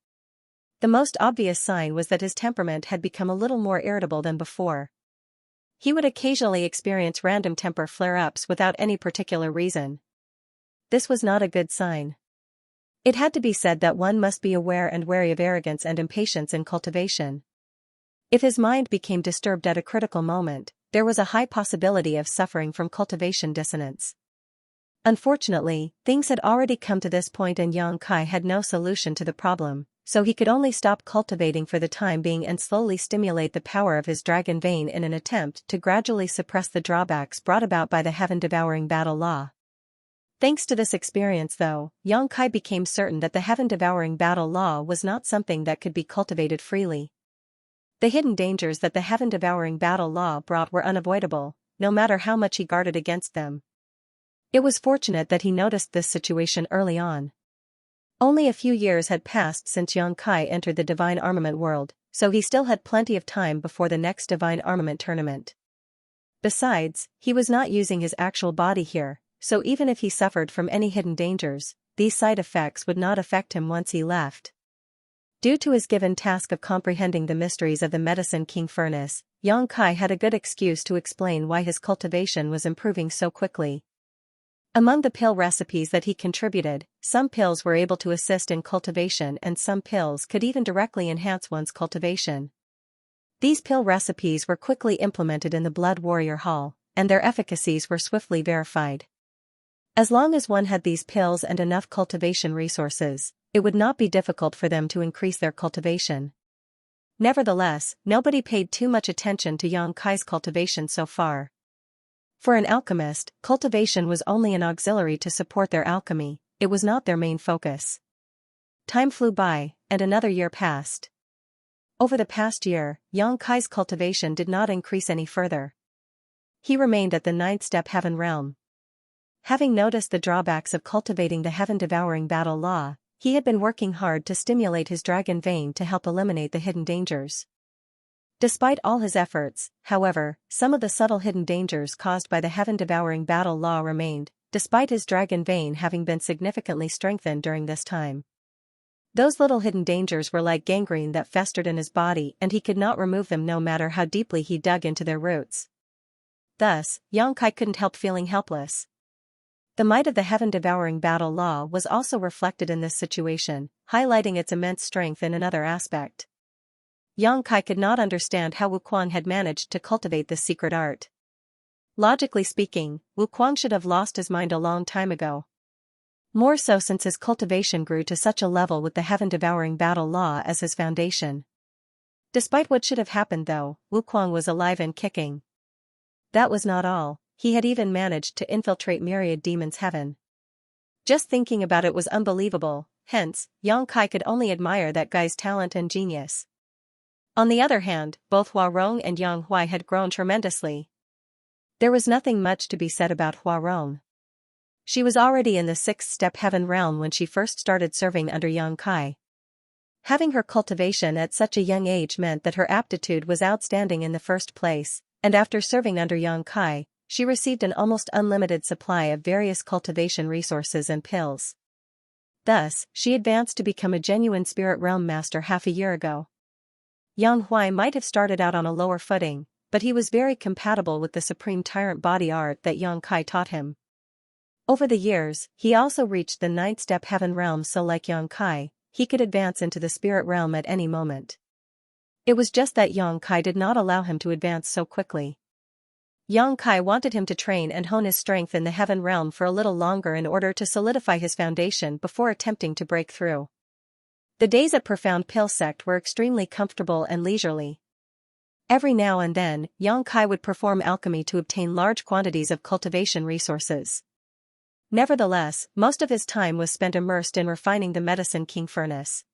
A: The most obvious sign was that his temperament had become a little more irritable than before. He would occasionally experience random temper flare-ups without any particular reason. This was not a good sign. It had to be said that one must be aware and wary of arrogance and impatience in cultivation. If his mind became disturbed at a critical moment, there was a high possibility of suffering from cultivation dissonance. Unfortunately, things had already come to this point and Xianxia had no solution to the problem, so he could only stop cultivating for the time being and slowly stimulate the power of his dragon vein in an attempt to gradually suppress the drawbacks brought about by the heaven-devouring battle law. Thanks to this experience though, Xianxia became certain that the heaven-devouring battle law was not something that could be cultivated freely. The hidden dangers that the heaven-devouring battle law brought were unavoidable, no matter how much he guarded against them. It was fortunate that he noticed this situation early on. Only a few years had passed since Xianxia entered the divine armament world, so he still had plenty of time before the next divine armament tournament. Besides, he was not using his actual body here, so even if he suffered from any hidden dangers, these side effects would not affect him once he left. Due to his given task of comprehending the mysteries of the Medicine King Furnace, Xianxia had a good excuse to explain why his cultivation was improving so quickly. Among the pill recipes that he contributed, some pills were able to assist in cultivation and some pills could even directly enhance one's cultivation. These pill recipes were quickly implemented in the Blood Warrior Hall, and their efficacies were swiftly verified. As long as one had these pills and enough cultivation resources, it would not be difficult for them to increase their cultivation. Nevertheless, nobody paid too much attention to Xianxia's cultivation so far. For an alchemist, cultivation was only an auxiliary to support their alchemy, it was not their main focus. Time flew by, and another year passed. Over the past year, Xianxia's cultivation did not increase any further. He remained at the 9th step heaven realm. Having noticed the drawbacks of cultivating the heaven-devouring battle law, he had been working hard to stimulate his dragon vein to help eliminate the hidden dangers. Despite all his efforts, however, some of the subtle hidden dangers caused by the heaven-devouring battle law remained, despite his dragon vein having been significantly strengthened during this time. Those little hidden dangers were like gangrene that festered in his body and he could not remove them no matter how deeply he dug into their roots. Thus, Xianxia couldn't help feeling helpless. The might of the heaven-devouring battle law was also reflected in this situation, highlighting its immense strength in another aspect. Xianxia could not understand how Wuquang had managed to cultivate this secret art. Logically speaking, Wuquang should have lost his mind a long time ago. More so since his cultivation grew to such a level with the heaven-devouring battle law as his foundation. Despite what should have happened though, Wuquang was alive and kicking. That was not all. He had even managed to infiltrate myriad demons' heaven. Just thinking about it was unbelievable, hence, Xianxia could only admire that guy's talent and genius. On the other hand, both Huarong and Xianxia had grown tremendously. There was nothing much to be said about Huarong. She was already in the 6th step heaven realm when she first started serving under Xianxia. Having her cultivation at such a young age meant that her aptitude was outstanding in the first place, and after serving under Xianxia, she received an almost unlimited supply of various cultivation resources and pills. Thus, she advanced to become a genuine spirit realm master half a year ago. Yang Huai might have started out on a lower footing, but he was very compatible with the supreme tyrant body art that Yang Kai taught him. Over the years, he also reached the 9th step heaven realm, so like Yang Kai, he could advance into the spirit realm at any moment. It was just that Yang Kai did not allow him to advance so quickly. Yang Kai wanted him to train and hone his strength in the heaven realm for a little longer in order to solidify his foundation before attempting to break through. The days at Profound Pill Sect were extremely comfortable and leisurely. Every now and then, Yang Kai would perform alchemy to obtain large quantities of cultivation resources. Nevertheless, most of his time was spent immersed in refining the Medicine King furnace.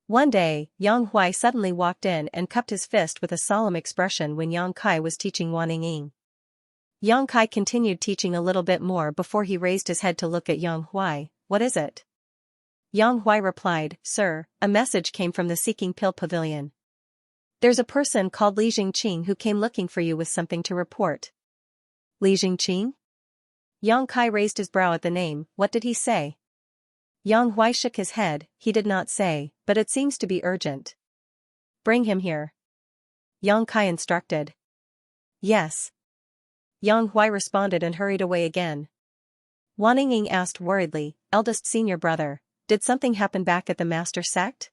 A: One day, Yang Huai suddenly walked in and cupped his fist with a solemn expression when Yang Kai was teaching Wanning. Yang Kai continued teaching a little bit more before he raised his head to look at Yang Huai. "What is it?" Yang Huai replied, "Sir, a message came from the Seeking Pill Pavilion. There's a person called Li Jingqing who came looking for you with something to report." "Li Jingqing?" Yang Kai raised his brow at the name. "What did he say?" Yang Huai shook his head. "He did not say, but it seems to be urgent." "Bring him here," Yang Kai instructed. "Yes." Yang Huai responded and hurried away again. Wanning asked worriedly, "Eldest senior brother, did something happen back at the Master Sect?"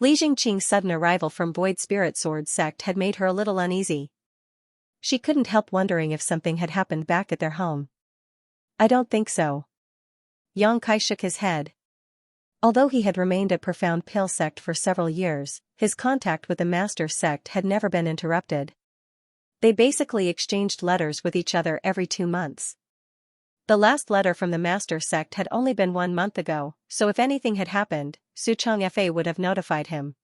A: Li Jingqing's sudden arrival from Void Spirit Sword Sect had made her a little uneasy. She couldn't help wondering if something had happened back at their home. "I don't think so." Yang Kai shook his head. Although he had remained at Profound Pill Sect for several years, his contact with the Master Sect had never been interrupted. They basically exchanged letters with each other every 2 months. The last letter from the Master Sect had only been 1 month ago, so if anything had happened, Su Changfa would have notified him.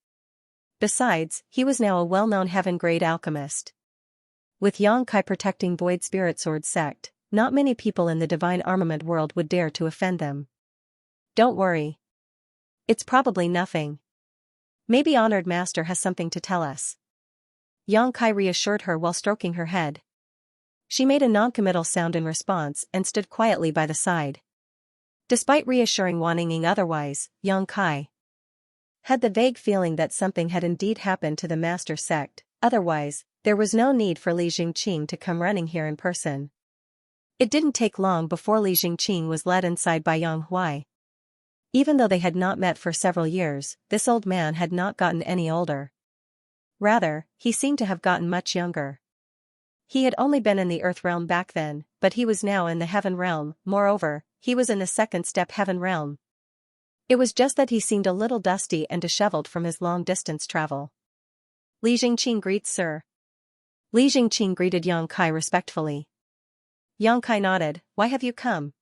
A: Besides, he was now a well-known heaven-grade alchemist. With Yang Kai protecting Void Spirit Sword Sect, not many people in the divine armament world would dare to offend them. "Don't worry. It's probably nothing. Maybe Honored Master has something to tell us." Yang Kai reassured her while stroking her head. She made a non-committal sound in response and stood quietly by the side. Despite reassuring Wanning otherwise, Yang Kai had the vague feeling that something had indeed happened to the Master Sect. Otherwise, there was no need for Li Jingqing to come running here in person. It didn't take long before Li Jingqing was led inside by Yang Huai. Even though they had not met for several years, this old man had not gotten any older. Rather, he seemed to have gotten much younger. He had only been in the Earth realm back then, but he was now in the Heaven realm. Moreover, he was in the 2nd step Heaven realm. It was just that he seemed a little dusty and disheveled from his long-distance travel. "Li Jingqing greets sir." Li Jingqing greeted Yang Kai respectfully. Yang Kai nodded. "Why have you come?"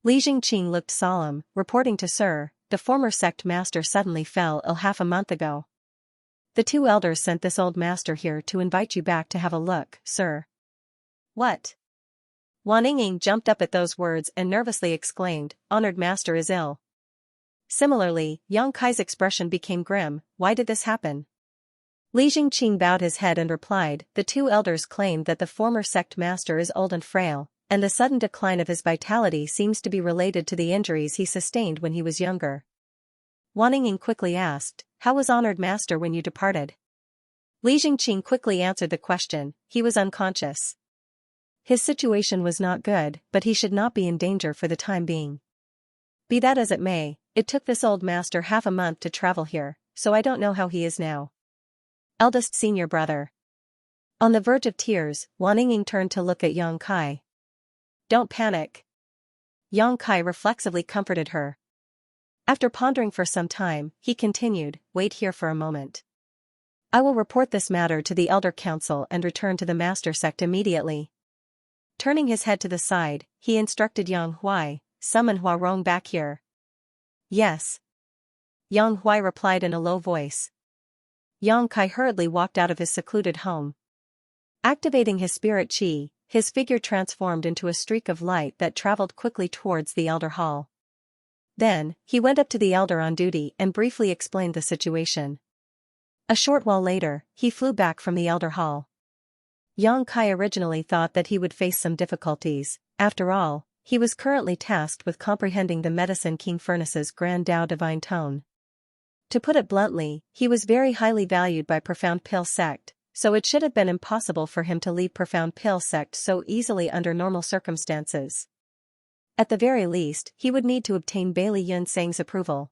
A: Li Jingqing looked solemn, reporting to Sir, "The former sect master suddenly fell ill half a month ago. The 2 elders sent this old master here to invite you back to have a look, sir." "What?" Wanning jumped up at those words and nervously exclaimed, "Honored Master is ill." Similarly, Yang Kai's expression became grim. "Why did this happen?" Li Jingqing bowed his head and replied, "The 2 elders claimed that the former sect master is old and frail, and the sudden decline of his vitality seems to be related to the injuries he sustained when he was younger." Wanning quickly asked, "How was Honored Master when you departed?" Li Jingqing quickly answered the question. "He was unconscious. His situation was not good, but he should not be in danger for the time being. Be that as it may, it took this old master half a month to travel here, so I don't know how he is now." Eldest senior brother. On the verge of tears, Wanning turned to look at Yang Kai. "Don't panic." Yang Kai reflexively comforted her. After pondering for some time, he continued, "Wait here for a moment. I will report this matter to the Elder Council and return to the Master Sect immediately." Turning his head to the side, he instructed Yang Huai, "Summon Hua Rong back here." "Yes." Yang Huai replied in a low voice. Yang Kai hurriedly walked out of his secluded home. Activating his spirit chi, his figure transformed into a streak of light that traveled quickly towards the Elder Hall. Then, he went up to the Elder on duty and briefly explained the situation. A short while later, he flew back from the Elder Hall. Yang Kai originally thought that he would face some difficulties. After all, he was currently tasked with comprehending the Medicine King Furnace's Grand Tao Divine Tone. To put it bluntly, he was very highly valued by Profound Pill Sect, so it should have been impossible for him to leave Profound Pill Sect so easily under normal circumstances. At the very least, he would need to obtain Bailey Yunsang's approval.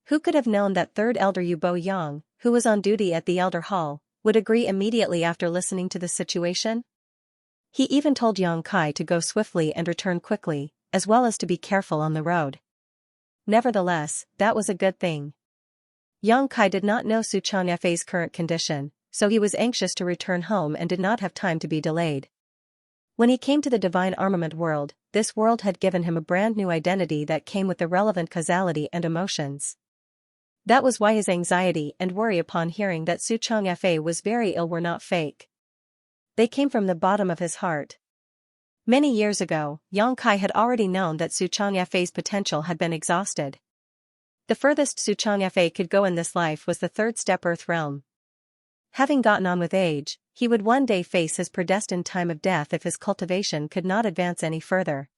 A: Who could have known that third elder Yu Bo Yang, who was on duty at the Elder Hall, would agree immediately after listening to the situation? He even told Yang Kai to go swiftly and return quickly, as well as to be careful on the road. Nevertheless, that was a good thing. Yang Kai did not know Xianxia's current condition, so he was anxious to return home and did not have time to be delayed. When he came to the Divine Armament world, this world had given him a brand new identity that came with the relevant causality and emotions. That was why his anxiety and worry upon hearing that Xianxia was very ill were not fake. They came from the bottom of his heart. Many years ago, Yang Kai had already known that Xianxia's potential had been exhausted. The furthest Xianxia could go in this life was the third step Earth realm. Having gotten on with age, he would one day face his predestined time of death if his cultivation could not advance any further.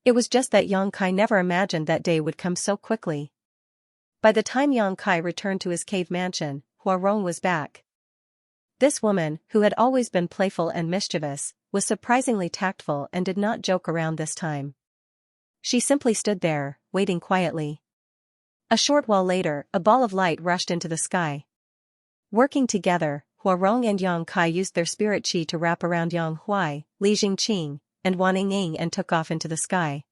A: It was just that Yang Kai never imagined that day would come so quickly. By the time Yang Kai returned to his cave mansion, Huarong was back. This woman, who had always been playful and mischievous, was surprisingly tactful and did not joke around this time. She simply stood there, waiting quietly. A short while later, a ball of light rushed into the sky. Working together, Huarong and Yang Kai used their spirit qi to wrap around Yang Huai, Li Jingqing, and Wan Ying and took off into the sky.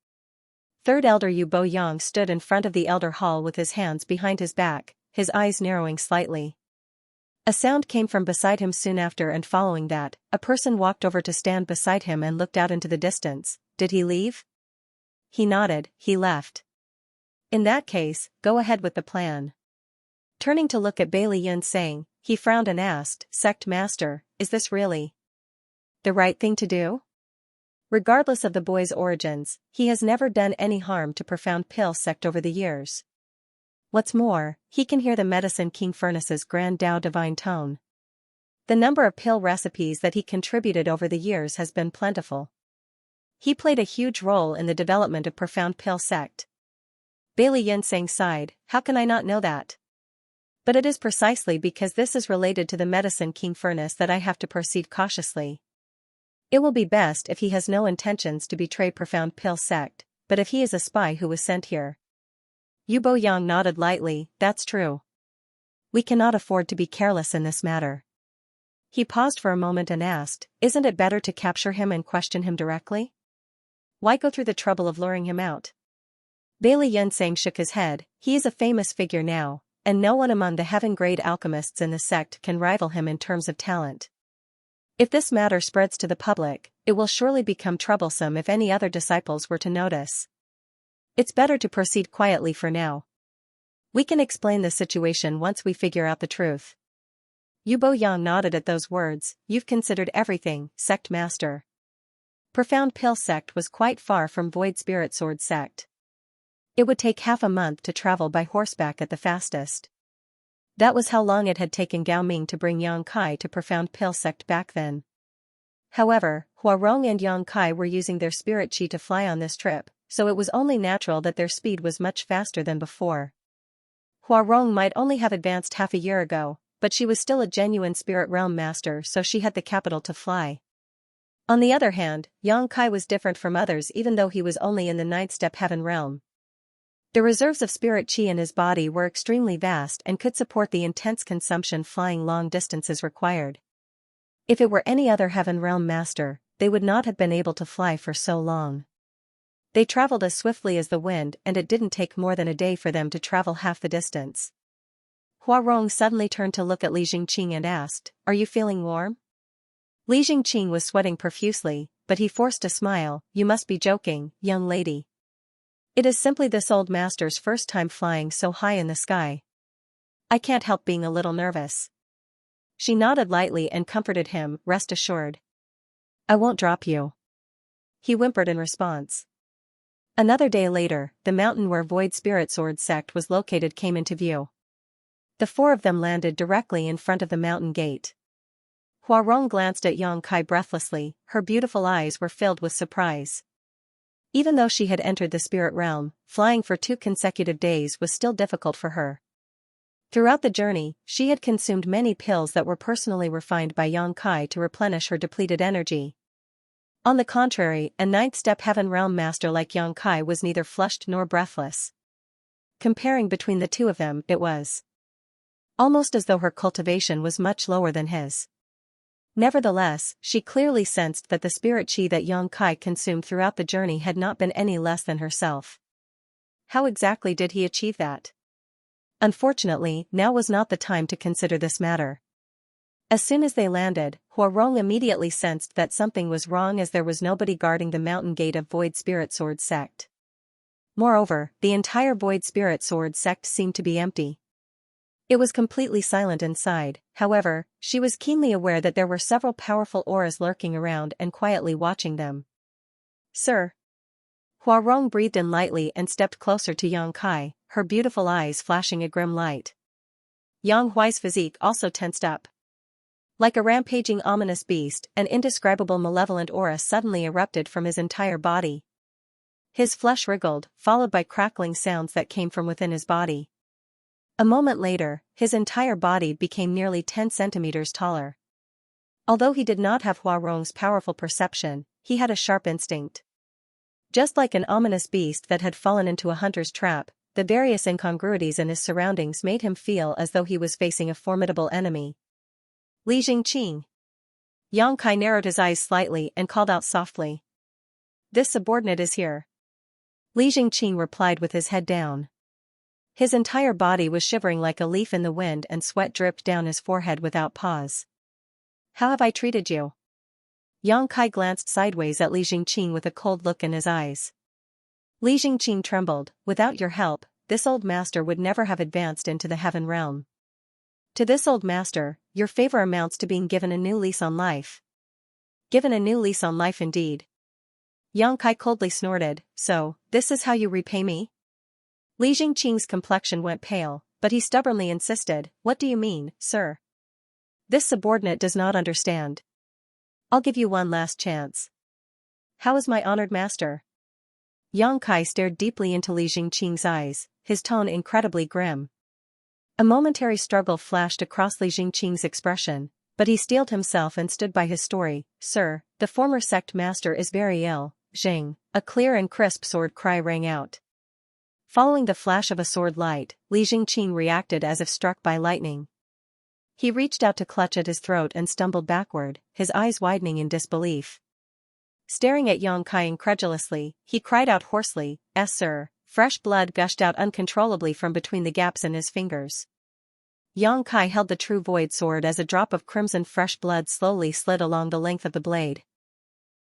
A: Third Elder Yu Bo Yang stood in front of the Elder Hall with his hands behind his back, his eyes narrowing slightly. A sound came from beside him soon after, and following that, a person walked over to stand beside him and looked out into the distance. Did he leave? He nodded. He left. In that case, go ahead with the plan. Turning to look at Bailey Yunsang, he frowned and asked, Sect Master, is this really the right thing to do? Regardless of the boy's origins, he has never done any harm to Profound Pill Sect over the years. What's more, he can hear the Medicine King Furnace's Grand Tao Divine Tone. The number of pill recipes that he contributed over the years has been plentiful. He played a huge role in the development of Profound Pill Sect. Bailey Yunsang sighed, how can I not know that? But it is precisely because this is related to the Medicine King Furnace that I have to proceed cautiously. It will be best if he has no intentions to betray Profound Pill Sect, but if he is a spy who was sent here. Yu Bo Yang nodded lightly, that's true. We cannot afford to be careless in this matter. He paused for a moment and asked, isn't it better to capture him and question him directly? Why go through the trouble of luring him out? Bailey Yunsang shook his head, he is a famous figure now, and no one among the heaven-grade alchemists in the sect can rival him in terms of talent. If this matter spreads to the public, it will surely become troublesome if any other disciples were to notice. It's better to proceed quietly for now. We can explain the situation once we figure out the truth. Yu Bo Yang nodded at those words, you've considered everything, Sect Master. Profound Pill Sect was quite far from Void Spirit Sword Sect. It would take half a month to travel by horseback at the fastest. That was how long it had taken Gao Ming to bring Yang Kai to Profound Pill Sect back then. However, Huarong and Yang Kai were using their spirit qi to fly on this trip, so it was only natural that their speed was much faster than before. Huarong might only have advanced half a year ago, but she was still a genuine spirit realm master, so she had the capital to fly. On the other hand, Yang Kai was different from others even though he was only in the ninth step heaven realm. The reserves of spirit qi in his body were extremely vast and could support the intense consumption flying long distances required. If it were any other heaven realm master, they would not have been able to fly for so long. They traveled as swiftly as the wind, and it didn't take more than a day for them to travel half the distance. Huarong suddenly turned to look at Li Jingqing and asked, are you feeling warm? Li Jingqing was sweating profusely, but he forced a smile, you must be joking, young lady. It is simply this old master's first time flying so high in the sky. I can't help being a little nervous. She nodded lightly and comforted him, rest assured. I won't drop you. He whimpered in response. Another day later, the mountain where Void Spirit Sword Sect was located came into view. The four of them landed directly in front of the mountain gate. Huarong glanced at Yang Kai breathlessly, her beautiful eyes were filled with surprise. Even though she had entered the spirit realm, flying for 2 consecutive days was still difficult for her. Throughout the journey, she had consumed many pills that were personally refined by Yang Kai to replenish her depleted energy. On the contrary, a 9th-step heaven realm master like Yang Kai was neither flushed nor breathless. Comparing between the two of them, it was almost as though her cultivation was much lower than his. Nevertheless, she clearly sensed that the spirit chi that Yang Kai consumed throughout the journey had not been any less than herself. How exactly did he achieve that? Unfortunately, now was not the time to consider this matter. As soon as they landed, Huarong immediately sensed that something was wrong as there was nobody guarding the mountain gate of Void Spirit Sword sect. Moreover, the entire Void Spirit Sword sect seemed to be empty. It was completely silent inside. However, she was keenly aware that there were several powerful auras lurking around and quietly watching them. "Sir." Huarong breathed in lightly and stepped closer to Yang Kai, her beautiful eyes flashing a grim light. Yang Huai's physique also tensed up. Like a rampaging ominous beast, an indescribable malevolent aura suddenly erupted from his entire body. His flesh wriggled, followed by crackling sounds that came from within his body. A moment later, his entire body became nearly 10 centimeters taller. Although he did not have Huarong's powerful perception, he had a sharp instinct. Just like an ominous beast that had fallen into a hunter's trap, the various incongruities in his surroundings made him feel as though he was facing a formidable enemy. "Li Jingqing." Yang Kai narrowed his eyes slightly and called out softly. "This subordinate is here." Li Jingqing replied with his head down. His entire body was shivering like a leaf in the wind and sweat dripped down his forehead without pause. "How have I treated you?" Yang Kai glanced sideways at Li Jingqing with a cold look in his eyes. Li Jingqing trembled. "Without your help, this old master would never have advanced into the heaven realm. To this old master, your favor amounts to being given a new lease on life." "Given a new lease on life indeed." Yang Kai coldly snorted. "So, this is how you repay me?" Li Jingqing's complexion went pale, but he stubbornly insisted. "What do you mean, sir? This subordinate does not understand. I'll give you one last chance." "How is my honored master?" Yang Kai stared deeply into Li Jingqing's eyes, his tone incredibly grim. A momentary struggle flashed across Li Jingqing's expression, but he steeled himself and stood by his story. "Sir, the former sect master is very ill." "Zheng," a clear and crisp sword cry rang out. Following the flash of a sword light, Li Jingqing reacted as if struck by lightning. He reached out to clutch at his throat and stumbled backward, his eyes widening in disbelief. Staring at Yang Kai incredulously, he cried out hoarsely, "Yes, sir." Fresh blood gushed out uncontrollably from between the gaps in his fingers. Yang Kai held the true void sword as a drop of crimson fresh blood slowly slid along the length of the blade.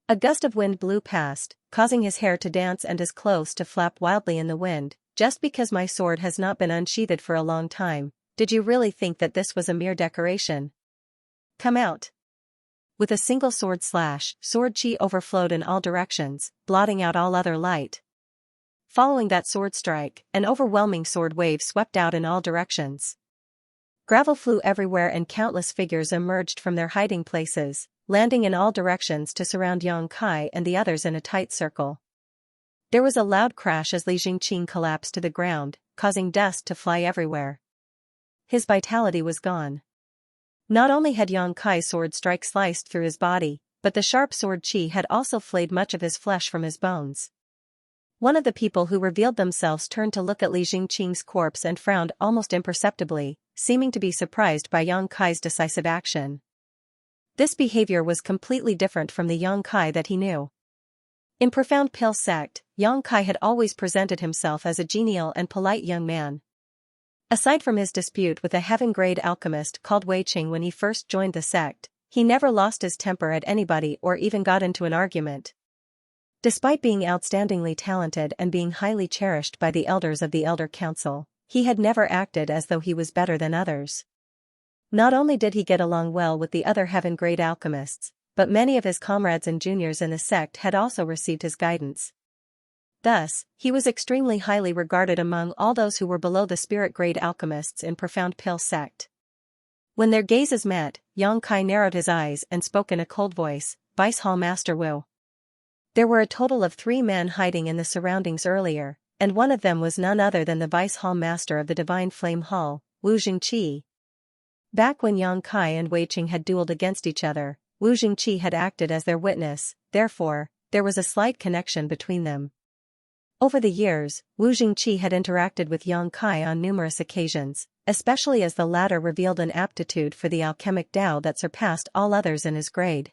A: A gust of wind blew past, causing his hair to dance and his clothes to flap wildly in the wind. "Just because my sword has not been unsheathed for a long time, did you really think that this was a mere decoration? Come out." With a single sword slash, sword chi overflowed in all directions, blotting out all other light. Following that sword strike, an overwhelming sword wave swept out in all directions. Gravel flew everywhere and countless figures emerged from their hiding places, landing in all directions to surround Yang Kai and the others in a tight circle. There was a loud crash as Li Jingqing collapsed to the ground, causing dust to fly everywhere. His vitality was gone. Not only had Yang Kai's sword strike sliced through his body, but the sharp sword chi had also flayed much of his flesh from his bones. One of the people who revealed themselves turned to look at Li Jingqing's corpse and frowned almost imperceptibly, seeming to be surprised by Yang Kai's decisive action. This behavior was completely different from the Yang Kai that he knew. In Profound Pill sect, Yang Kai had always presented himself as a genial and polite young man. Aside from his dispute with a heaven-grade alchemist called Wei Qing when he first joined the sect, he never lost his temper at anybody or even got into an argument. Despite being outstandingly talented and being highly cherished by the elders of the Elder Council, he had never acted as though he was better than others. Not only did he get along well with the other heaven-grade alchemists, but many of his comrades and juniors in the sect had also received his guidance. Thus, he was extremely highly regarded among all those who were below the spirit-grade alchemists in Profound Pill sect. When their gazes met, Yang Kai narrowed his eyes and spoke in a cold voice, "Vice Hall Master Wu." There were a total of 3 men hiding in the surroundings earlier, and one of them was none other than the Vice Hall Master of the Divine Flame Hall, Wu Jingqi. Back when Yang Kai and Wei Qing had dueled against each other, Wu Jingqi had acted as their witness, therefore, there was a slight connection between them. Over the years, Wu Jingqi had interacted with Yang Kai on numerous occasions, especially as the latter revealed an aptitude for the alchemic Tao that surpassed all others in his grade.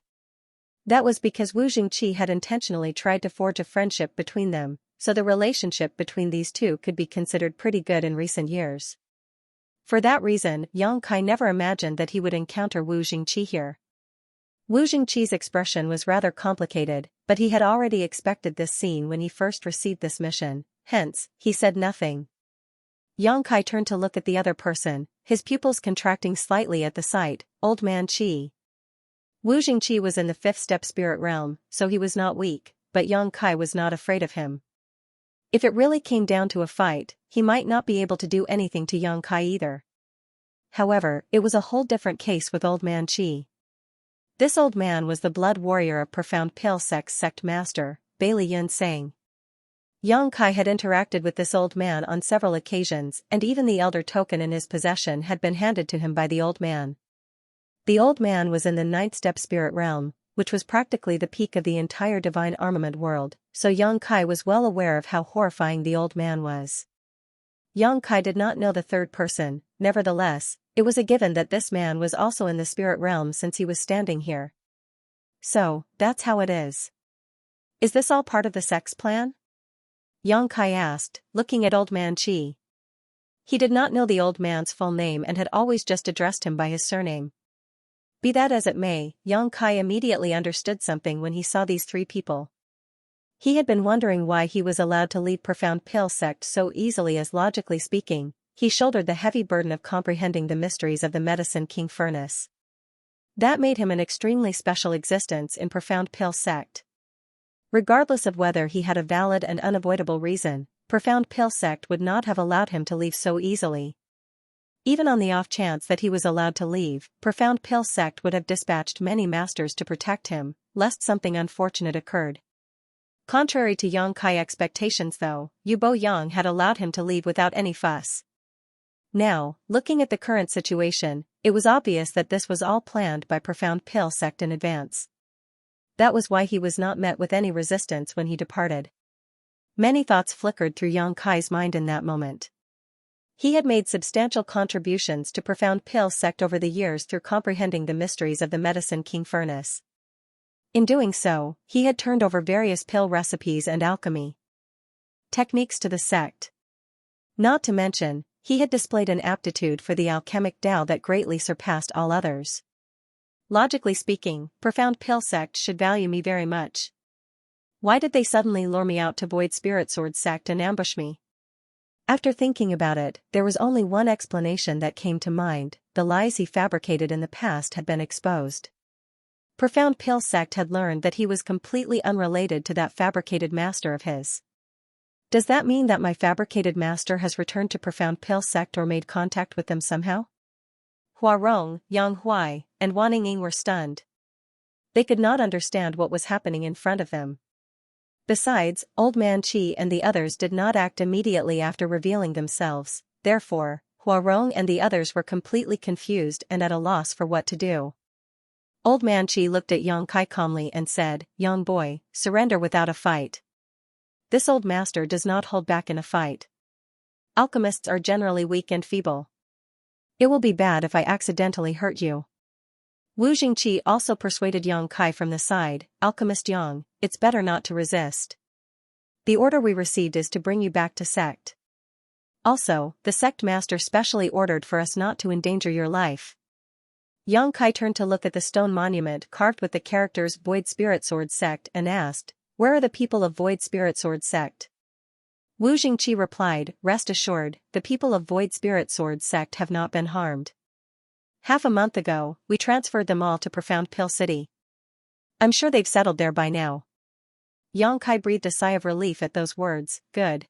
A: That was because Wu Jingqi had intentionally tried to forge a friendship between them, so the relationship between these two could be considered pretty good in recent years. For that reason, Yang Kai never imagined that he would encounter Wu Jingqi here. Wu Jingqi's expression was rather complicated, but he had already expected this scene when he first received this mission, hence, he said nothing. Yang Kai turned to look at the other person, his pupils contracting slightly at the sight, Old Man Qi. Wu Jingqi was in the 5th step spirit realm, so he was not weak, but Yang Kai was not afraid of him. If it really came down to a fight, he might not be able to do anything to Yang Kai either. However, it was a whole different case with Old Man Qi. This old man was the blood warrior of Profound Pale Sect's sect master, Bailey Yun Sang. Yang Kai had interacted with this old man on several occasions, and even the elder token in his possession had been handed to him by the old man. The old man was in the 9th step spirit realm, which was practically the peak of the entire divine armament world, so Yang Kai was well aware of how horrifying the old man was. Yang Kai did not know the third person, nevertheless, it was a given that this man was also in the spirit realm since he was standing here. So, that's how it is. Is this all part of the sect's plan? Yang Kai asked, looking at Old Man Qi. He did not know the old man's full name and had always just addressed him by his surname. Be that as it may, Yang Kai immediately understood something when he saw these 3 people. He had been wondering why he was allowed to lead Profound Pale Sect so easily, as logically speaking, he shouldered the heavy burden of comprehending the mysteries of the Medicine King Furnace. That made him an extremely special existence in Profound Pale Sect. Regardless of whether he had a valid and unavoidable reason, Profound Pale Sect would not have allowed him to leave so easily. Even on the off chance that he was allowed to leave, Profound Pale Sect would have dispatched many masters to protect him, lest something unfortunate occurred. Contrary to Yang Kai expectations though, Yu Bo Yang had allowed him to leave without any fuss. Now, looking at the current situation, it was obvious that this was all planned by Profound Pale Sect in advance. That was why he was not met with any resistance when he departed. Many thoughts flickered through Yang Kai's mind in that moment. He had made substantial contributions to Profound Pale Sect over the years through comprehending the mysteries of the Medicine King Furnace. In doing so, he had turned over various pill recipes and alchemy techniques to the sect. Not to mention, he had displayed an aptitude for the alchemic Tao that greatly surpassed all others. Logically speaking, Profound Pale Sect should value me very much. Why did they suddenly lure me out to Void Spirit Sword Sect and ambush me? After thinking about it, there was only one explanation that came to mind: the lies he fabricated in the past had been exposed. Profound Pale Sect had learned that he was completely unrelated to that fabricated master of his. Does that mean that my fabricated master has returned to Profound Pale Sect or made contact with them somehow? Hua Rong, Yang Huai, and Wan Ying were stunned. They could not understand what was happening in front of them. Besides, Old Man Qi and the others did not act immediately after revealing themselves, therefore, Hua Rong and the others were completely confused and at a loss for what to do. Old Man Qi looked at Yang Kai calmly and said, "Young boy, surrender without a fight. This old master does not hold back in a fight. Alchemists are generally weak and feeble. It will be bad if I accidentally hurt you." Wu Jingqi also persuaded Yang Kai from the side, "Alchemist Yang, it's better not to resist. The order we received is to bring you back to sect. Also, the sect master specially ordered for us not to endanger your life." Yang Kai turned to look at the stone monument carved with the characters Void Spirit Sword Sect and asked, "Where are the people of Void Spirit Sword Sect?" Wu Jingqi replied, "Rest assured, the people of Void Spirit Sword Sect have not been harmed. Half a month ago, we transferred them all to Profound Pill City. I'm sure they've settled there by now." Yang Kai breathed a sigh of relief at those words. Good.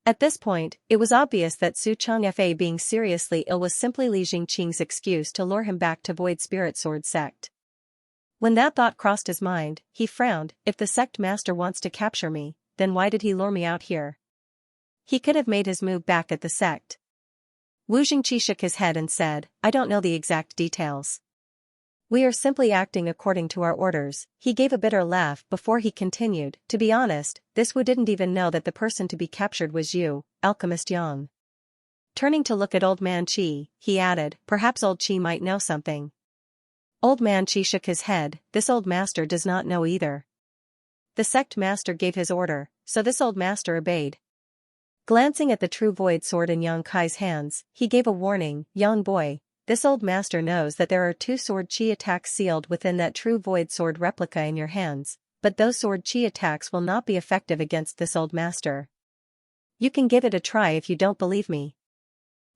A: At this point, it was obvious that Su Changfa being seriously ill was simply Li Jingqing's excuse to lure him back to Void Spirit Sword Sect. When that thought crossed his mind, he frowned. If the sect master wants to capture me, then why did he lure me out here? He could have made his move back at the sect. Wu Jingqi shook his head and said, I don't know the exact details. We are simply acting according to our orders. He gave a bitter laugh before he continued, to be honest, this Wu didn't even know that the person to be captured was you, Alchemist Yang. Turning to look at Old Man Qi, he added, perhaps Old Qi might know something. Old Man Qi shook his head, this old master does not know either. The sect master gave his order, so this old master obeyed. Glancing at the true void sword in Yang Kai's hands, he gave a warning, young boy, this old master knows that there are 2 sword chi attacks sealed within that true void sword replica in your hands, but those sword chi attacks will not be effective against this old master. You can give it a try if you don't believe me.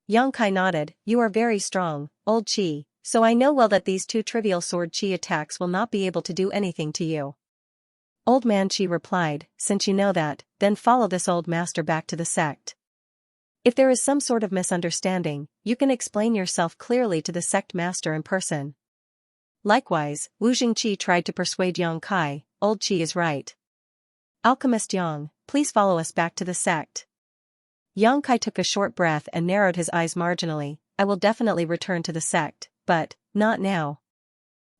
A: Yang Kai nodded, you are very strong, old Qi, so I know well that these 2 trivial sword chi attacks will not be able to do anything to you. Old Man Qi replied, since you know that, then follow this old master back to the sect. If there is some sort of misunderstanding, you can explain yourself clearly to the sect master in person. Likewise, Wu Jingqi tried to persuade Yang Kai, old Qi is right. Alchemist Yang, please follow us back to the sect. Yang Kai took a short breath and narrowed his eyes marginally, I will definitely return to the sect, but, not now.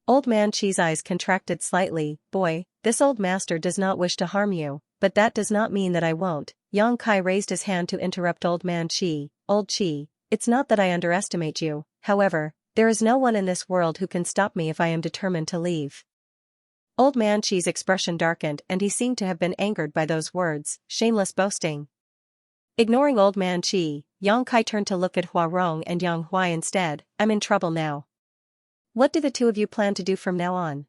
A: Old Man Qi's eyes contracted slightly, boy, this old master does not wish to harm you, but that does not mean that I won't. Yang Kai raised his hand to interrupt Old Man Qi, old Qi, it's not that I underestimate you, however, there is no one in this world who can stop me if I am determined to leave. Old Man Qi's expression darkened and he seemed to have been angered by those words, shameless boasting. Ignoring Old Man Qi, Yang Kai turned to look at Hua Rong and Yang Huai instead, I'm in trouble now. What do the 2 of you plan to do from now on?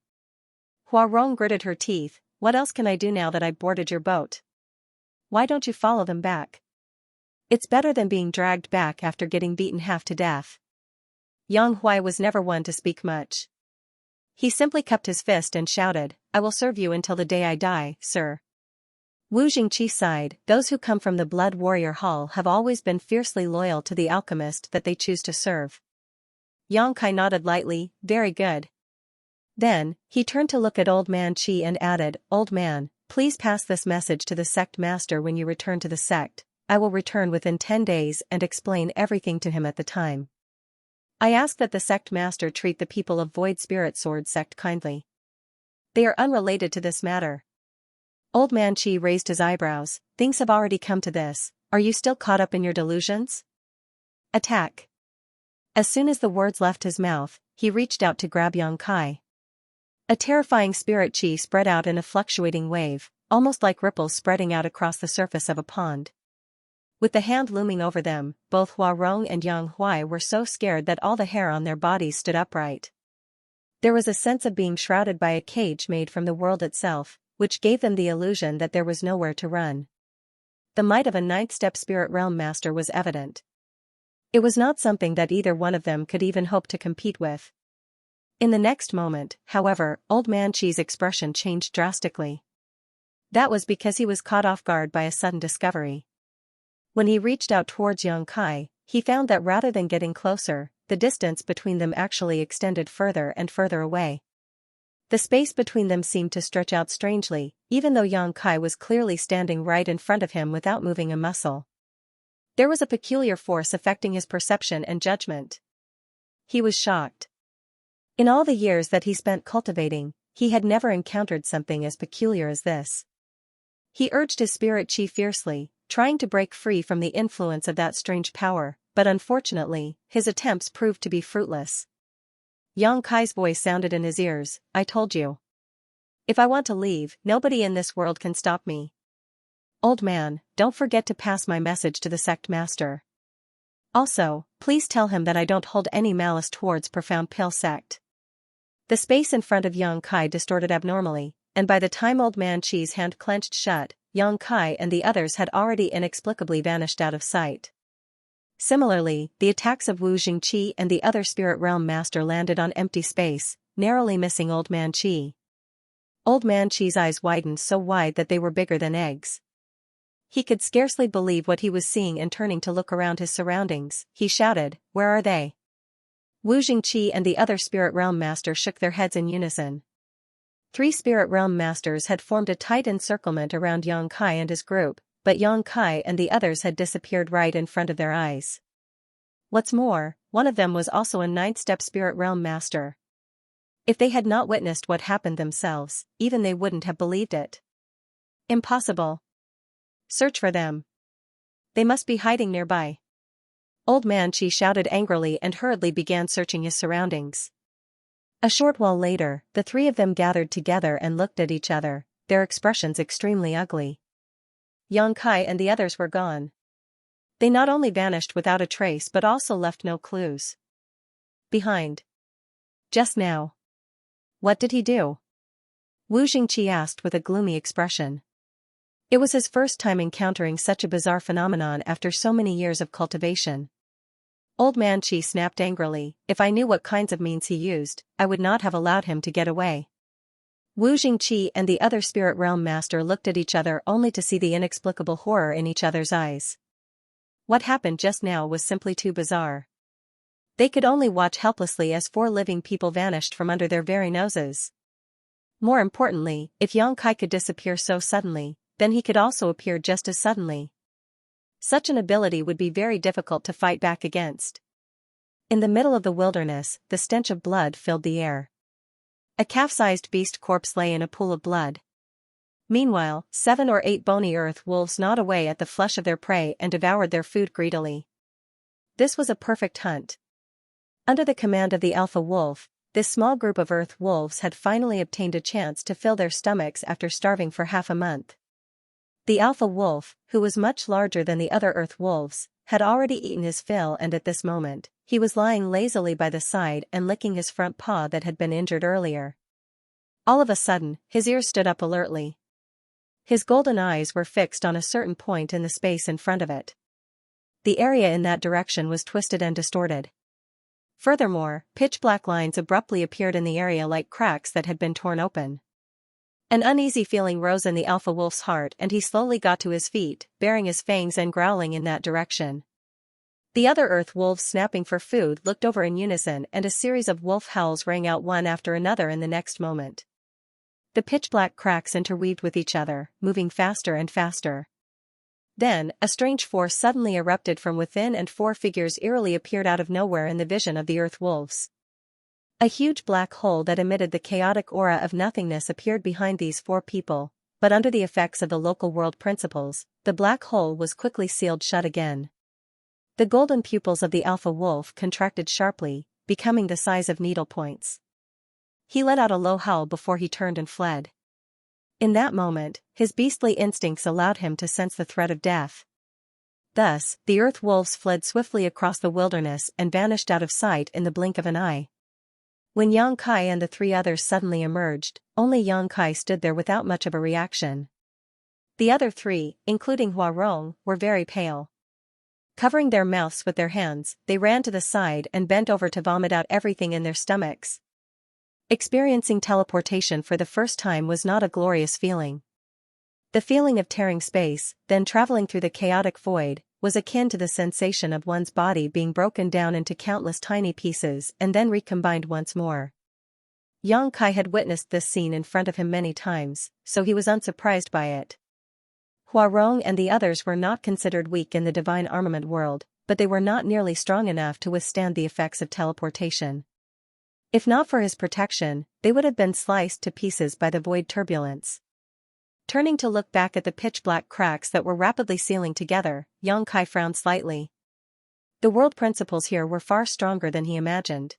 A: Hua Rong gritted her teeth, what else can I do now that I boarded your boat? Why don't you follow them back? It's better than being dragged back after getting beaten half to death. Yang Huai was never one to speak much. He simply cupped his fist and shouted, I will serve you until the day I die, sir. Wu Jingqi sighed, those who come from the Blood Warrior Hall have always been fiercely loyal to the alchemist that they choose to serve. Yang Kai nodded lightly, very good. Then, he turned to look at Old Man Qi and added, Old man, please pass this message to the sect master when you return to the sect. I will return within 10 days and explain everything to him at the time. I ask that the sect master treat the people of Void Spirit Sword sect kindly. They are unrelated to this matter. Old Man Qi raised his eyebrows, things have already come to this, are you still caught up in your delusions? Attack. As soon as the words left his mouth, he reached out to grab Yang Kai. A terrifying spirit chi spread out in a fluctuating wave, almost like ripples spreading out across the surface of a pond. With the hand looming over them, both Hua Rong and Yang Huai were so scared that all the hair on their bodies stood upright. There was a sense of being shrouded by a cage made from the world itself, which gave them the illusion that there was nowhere to run. The might of a ninth-step spirit realm master was evident. It was not something that either one of them could even hope to compete with. In the next moment, however, Old Man Qi's expression changed drastically. That was because he was caught off guard by a sudden discovery. When he reached out towards Yang Kai, he found that rather than getting closer, the distance between them actually extended further and further away. The space between them seemed to stretch out strangely, even though Yang Kai was clearly standing right in front of him without moving a muscle. There was a peculiar force affecting his perception and judgment. He was shocked. In all the years that he spent cultivating, he had never encountered something as peculiar as this. He urged his spirit chi fiercely, trying to break free from the influence of that strange power, but unfortunately, his attempts proved to be fruitless. Yang Kai's voice sounded in his ears, I told you. If I want to leave, nobody in this world can stop me. Old man, don't forget to pass my message to the sect master. Also, please tell him that I don't hold any malice towards Profound Pale sect. The space in front of Yang Kai distorted abnormally, and by the time Old Man Qi's hand clenched shut, Yang Kai and the others had already inexplicably vanished out of sight. Similarly, the attacks of Wu Jingqi and the other spirit realm master landed on empty space, narrowly missing Old Man Qi. Old Man Qi's eyes widened so wide that they were bigger than eggs. He could scarcely believe what he was seeing, and turning to look around his surroundings, he shouted, where are they? Wu Jingqi and the other spirit realm master shook their heads in unison. 3 spirit realm masters had formed a tight encirclement around Yang Kai and his group, but Yang Kai and the others had disappeared right in front of their eyes. What's more, one of them was also a 9th-step spirit realm master. If they had not witnessed what happened themselves, even they wouldn't have believed it. Impossible. Search for them. They must be hiding nearby. Old Man Chi shouted angrily and hurriedly began searching his surroundings. A short while later, the 3 of them gathered together and looked at each other, their expressions extremely ugly. Yang Kai and the others were gone. They not only vanished without a trace but also left no clues behind. Just now. What did he do? Wu Jingqi asked with a gloomy expression. It was his first time encountering such a bizarre phenomenon after so many years of cultivation. Old Man Chi snapped angrily, if I knew what kinds of means he used, I would not have allowed him to get away. Wu Jingqi and the other spirit realm master looked at each other only to see the inexplicable horror in each other's eyes. What happened just now was simply too bizarre. They could only watch helplessly as 4 living people vanished from under their very noses. More importantly, if Yang Kai could disappear so suddenly, then he could also appear just as suddenly. Such an ability would be very difficult to fight back against. In the middle of the wilderness, the stench of blood filled the air. A calf-sized beast corpse lay in a pool of blood. Meanwhile, 7 or 8 bony earth wolves gnawed away at the flesh of their prey and devoured their food greedily. This was a perfect hunt. Under the command of the alpha wolf, this small group of earth wolves had finally obtained a chance to fill their stomachs after starving for half a month. The alpha wolf, who was much larger than the other earth wolves, had already eaten his fill, and at this moment, he was lying lazily by the side and licking his front paw that had been injured earlier. All of a sudden, his ears stood up alertly. His golden eyes were fixed on a certain point in the space in front of it. The area in that direction was twisted and distorted. Furthermore, pitch-black lines abruptly appeared in the area like cracks that had been torn open. An uneasy feeling rose in the alpha wolf's heart and he slowly got to his feet, baring his fangs and growling in that direction. The other earth wolves snapping for food looked over in unison and a series of wolf howls rang out one after another in the next moment. The pitch-black cracks interweaved with each other, moving faster and faster. Then, a strange force suddenly erupted from within and 4 figures eerily appeared out of nowhere in the vision of the earth wolves. A huge black hole that emitted the chaotic aura of nothingness appeared behind these 4 people, but under the effects of the local world principles, the black hole was quickly sealed shut again. The golden pupils of the alpha wolf contracted sharply, becoming the size of needle points. He let out a low howl before he turned and fled. In that moment, his beastly instincts allowed him to sense the threat of death. Thus, the earth wolves fled swiftly across the wilderness and vanished out of sight in the blink of an eye. When Yang Kai and the 3 others suddenly emerged, only Yang Kai stood there without much of a reaction. The other 3, including Hua Rong, were very pale. Covering their mouths with their hands, they ran to the side and bent over to vomit out everything in their stomachs. Experiencing teleportation for the first time was not a glorious feeling. The feeling of tearing space, then traveling through the chaotic void, was akin to the sensation of one's body being broken down into countless tiny pieces and then recombined once more. Yang Kai had witnessed this scene in front of him many times, so he was unsurprised by it. Hua Rong and the others were not considered weak in the divine armament world, but they were not nearly strong enough to withstand the effects of teleportation. If not for his protection, they would have been sliced to pieces by the void turbulence. Turning to look back at the pitch-black cracks that were rapidly sealing together, Yang Kai frowned slightly. The world principles here were far stronger than he imagined.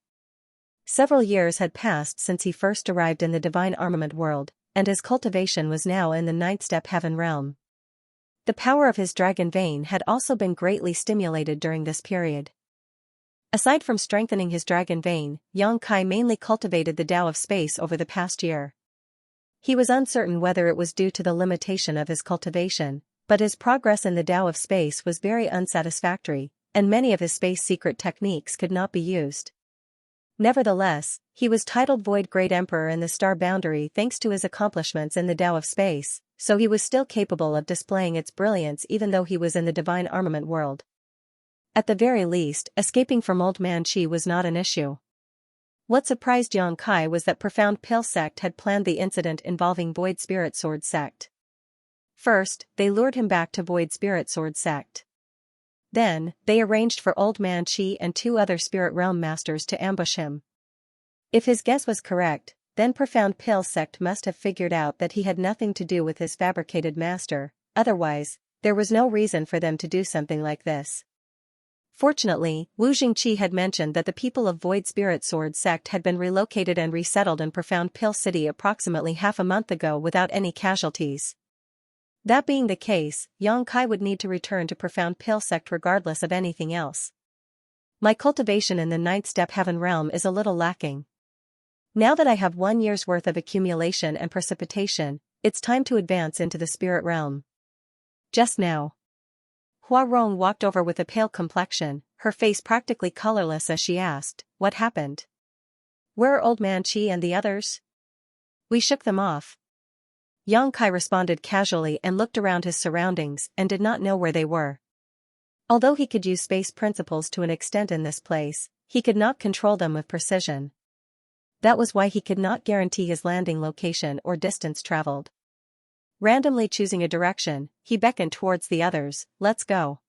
A: Several years had passed since he first arrived in the divine armament world, and his cultivation was now in the 9th-step heaven realm. The power of his dragon vein had also been greatly stimulated during this period. Aside from strengthening his dragon vein, Yang Kai mainly cultivated the Tao of space over the past year. He was uncertain whether it was due to the limitation of his cultivation, but his progress in the Tao of space was very unsatisfactory, and many of his space secret techniques could not be used. Nevertheless, he was titled Void Great Emperor in the Star Boundary thanks to his accomplishments in the Tao of space, so he was still capable of displaying its brilliance even though he was in the divine armament world. At the very least, escaping from Old Man Chi was not an issue. What surprised Yang Kai was that Profound Pill Sect had planned the incident involving Void Spirit Sword Sect. First, they lured him back to Void Spirit Sword Sect. Then, they arranged for Old Man Chi and 2 other Spirit Realm Masters to ambush him. If his guess was correct, then Profound Pill Sect must have figured out that he had nothing to do with his fabricated master, otherwise, there was no reason for them to do something like this. Fortunately, Wu Jingqi had mentioned that the people of Void Spirit Sword Sect had been relocated and resettled in Profound Pill City approximately half a month ago without any casualties. That being the case, Yang Kai would need to return to Profound Pill Sect regardless of anything else. My cultivation in the 9th step Heaven Realm is a little lacking. Now that I have 1 year's worth of accumulation and precipitation, it's time to advance into the Spirit Realm. Just now. Hua Rong walked over with a pale complexion, her face practically colorless as she asked, "What happened? Where are Old Man Chi and the others?" "We shook them off." Yang Kai responded casually and looked around his surroundings and did not know where they were. Although he could use space principles to an extent in this place, he could not control them with precision. That was why he could not guarantee his landing location or distance traveled. Randomly choosing a direction, he beckoned towards the others. "Let's go.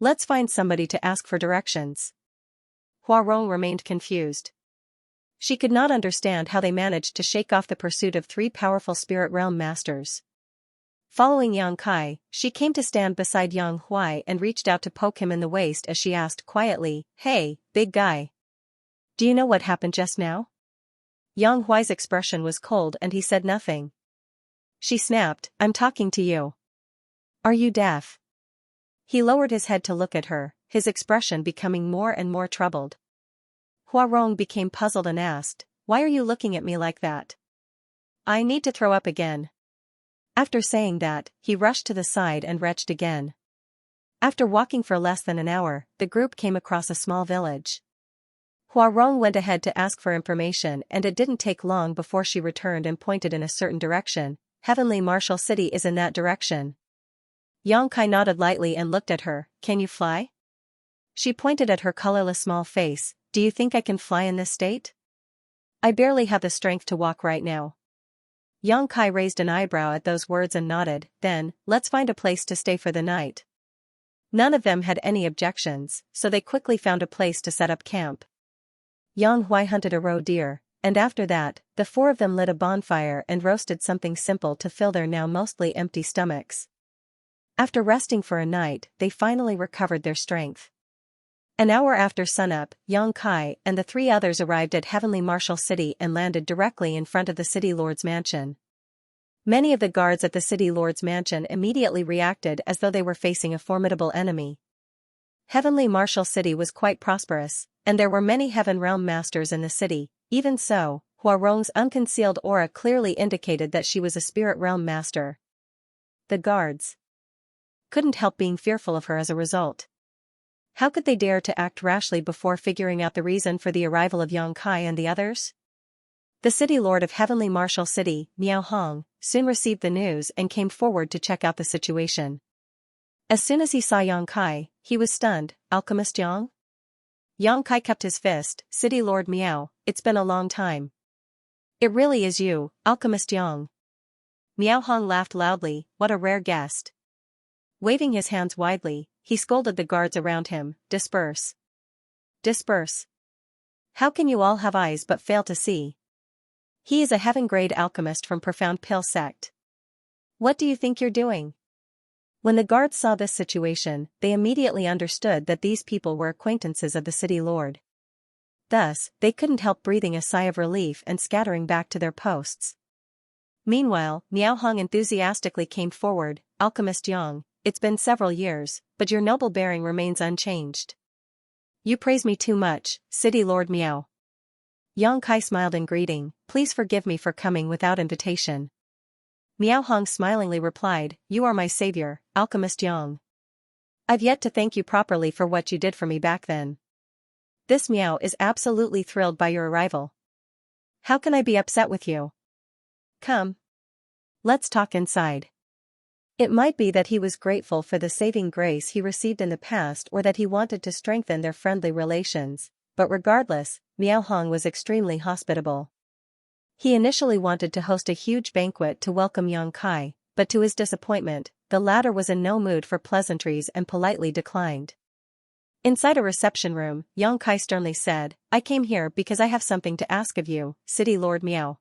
A: Let's find somebody to ask for directions." Hua Rong remained confused. She could not understand how they managed to shake off the pursuit of 3 powerful Spirit Realm Masters. Following Yang Kai, she came to stand beside Yang Huai and reached out to poke him in the waist as she asked quietly, "Hey, big guy. Do you know what happened just now?" Yang Huai's expression was cold and he said nothing. She snapped, "I'm talking to you. Are you deaf?" He lowered his head to look at her, his expression becoming more and more troubled. Hua Rong became puzzled and asked, "Why are you looking at me like that? I need to throw up again." After saying that, he rushed to the side and retched again. After walking for less than an hour, the group came across a small village. Hua Rong went ahead to ask for information and it didn't take long before she returned and pointed in a certain direction. "Heavenly Martial City is in that direction." Yang Kai nodded lightly and looked at her. "Can you fly?" She pointed at her colorless small face. "Do you think I can fly in this state? I barely have the strength to walk right now." Yang Kai raised an eyebrow at those words and nodded. "Then, let's find a place to stay for the night." None of them had any objections, so they quickly found a place to set up camp. Yang Huai hunted a roe deer, and after that, the 4 of them lit a bonfire and roasted something simple to fill their now mostly empty stomachs. After resting for a night, they finally recovered their strength. An hour after sunup, Yang Kai and the 3 others arrived at Heavenly Martial City and landed directly in front of the City Lord's mansion. Many of the guards at the City Lord's mansion immediately reacted as though they were facing a formidable enemy. Heavenly Martial City was quite prosperous, and there were many Heaven Realm Masters in the city. Even so, Hua Rong's unconcealed aura clearly indicated that she was a Spirit Realm Master. The guards couldn't help being fearful of her as a result. How could they dare to act rashly before figuring out the reason for the arrival of Yang Kai and the others? The City Lord of Heavenly Martial City, Miao Hong, soon received the news and came forward to check out the situation. As soon as he saw Yang Kai, he was stunned. "Alchemist Yang?" Yang Kai kept his fist. "City Lord Miao, it's been a long time." "It really is you, Alchemist Yang." Miao Hong laughed loudly. "What a rare guest." Waving his hands widely, he scolded the guards around him. "Disperse. Disperse. How can you all have eyes but fail to see? He is a heaven-grade alchemist from Profound Pill Sect. What do you think you're doing?" When the guards saw this situation, they immediately understood that these people were acquaintances of the City Lord. Thus, they couldn't help breathing a sigh of relief and scattering back to their posts. Meanwhile, Miao Hong enthusiastically came forward. "Alchemist Yang, it's been several years, but your noble bearing remains unchanged." "You praise me too much, City Lord Miao." Yang Kai smiled in greeting. "Please forgive me for coming without invitation." Miao Hong smilingly replied, "You are my savior, Alchemist Yang. I've yet to thank you properly for what you did for me back then." This Miao is absolutely thrilled by your arrival. "How can I be upset with you? Come. Let's talk inside." It might be that he was grateful for the saving grace he received in the past or that he wanted to strengthen their friendly relations, but regardless, Miao Hong was extremely hospitable. He initially wanted to host a huge banquet to welcome Yang Kai, but to his disappointment, the latter was in no mood for pleasantries and politely declined. Inside a reception room, Yang Kai sternly said, "I came here because I have something to ask of you, City Lord Miao."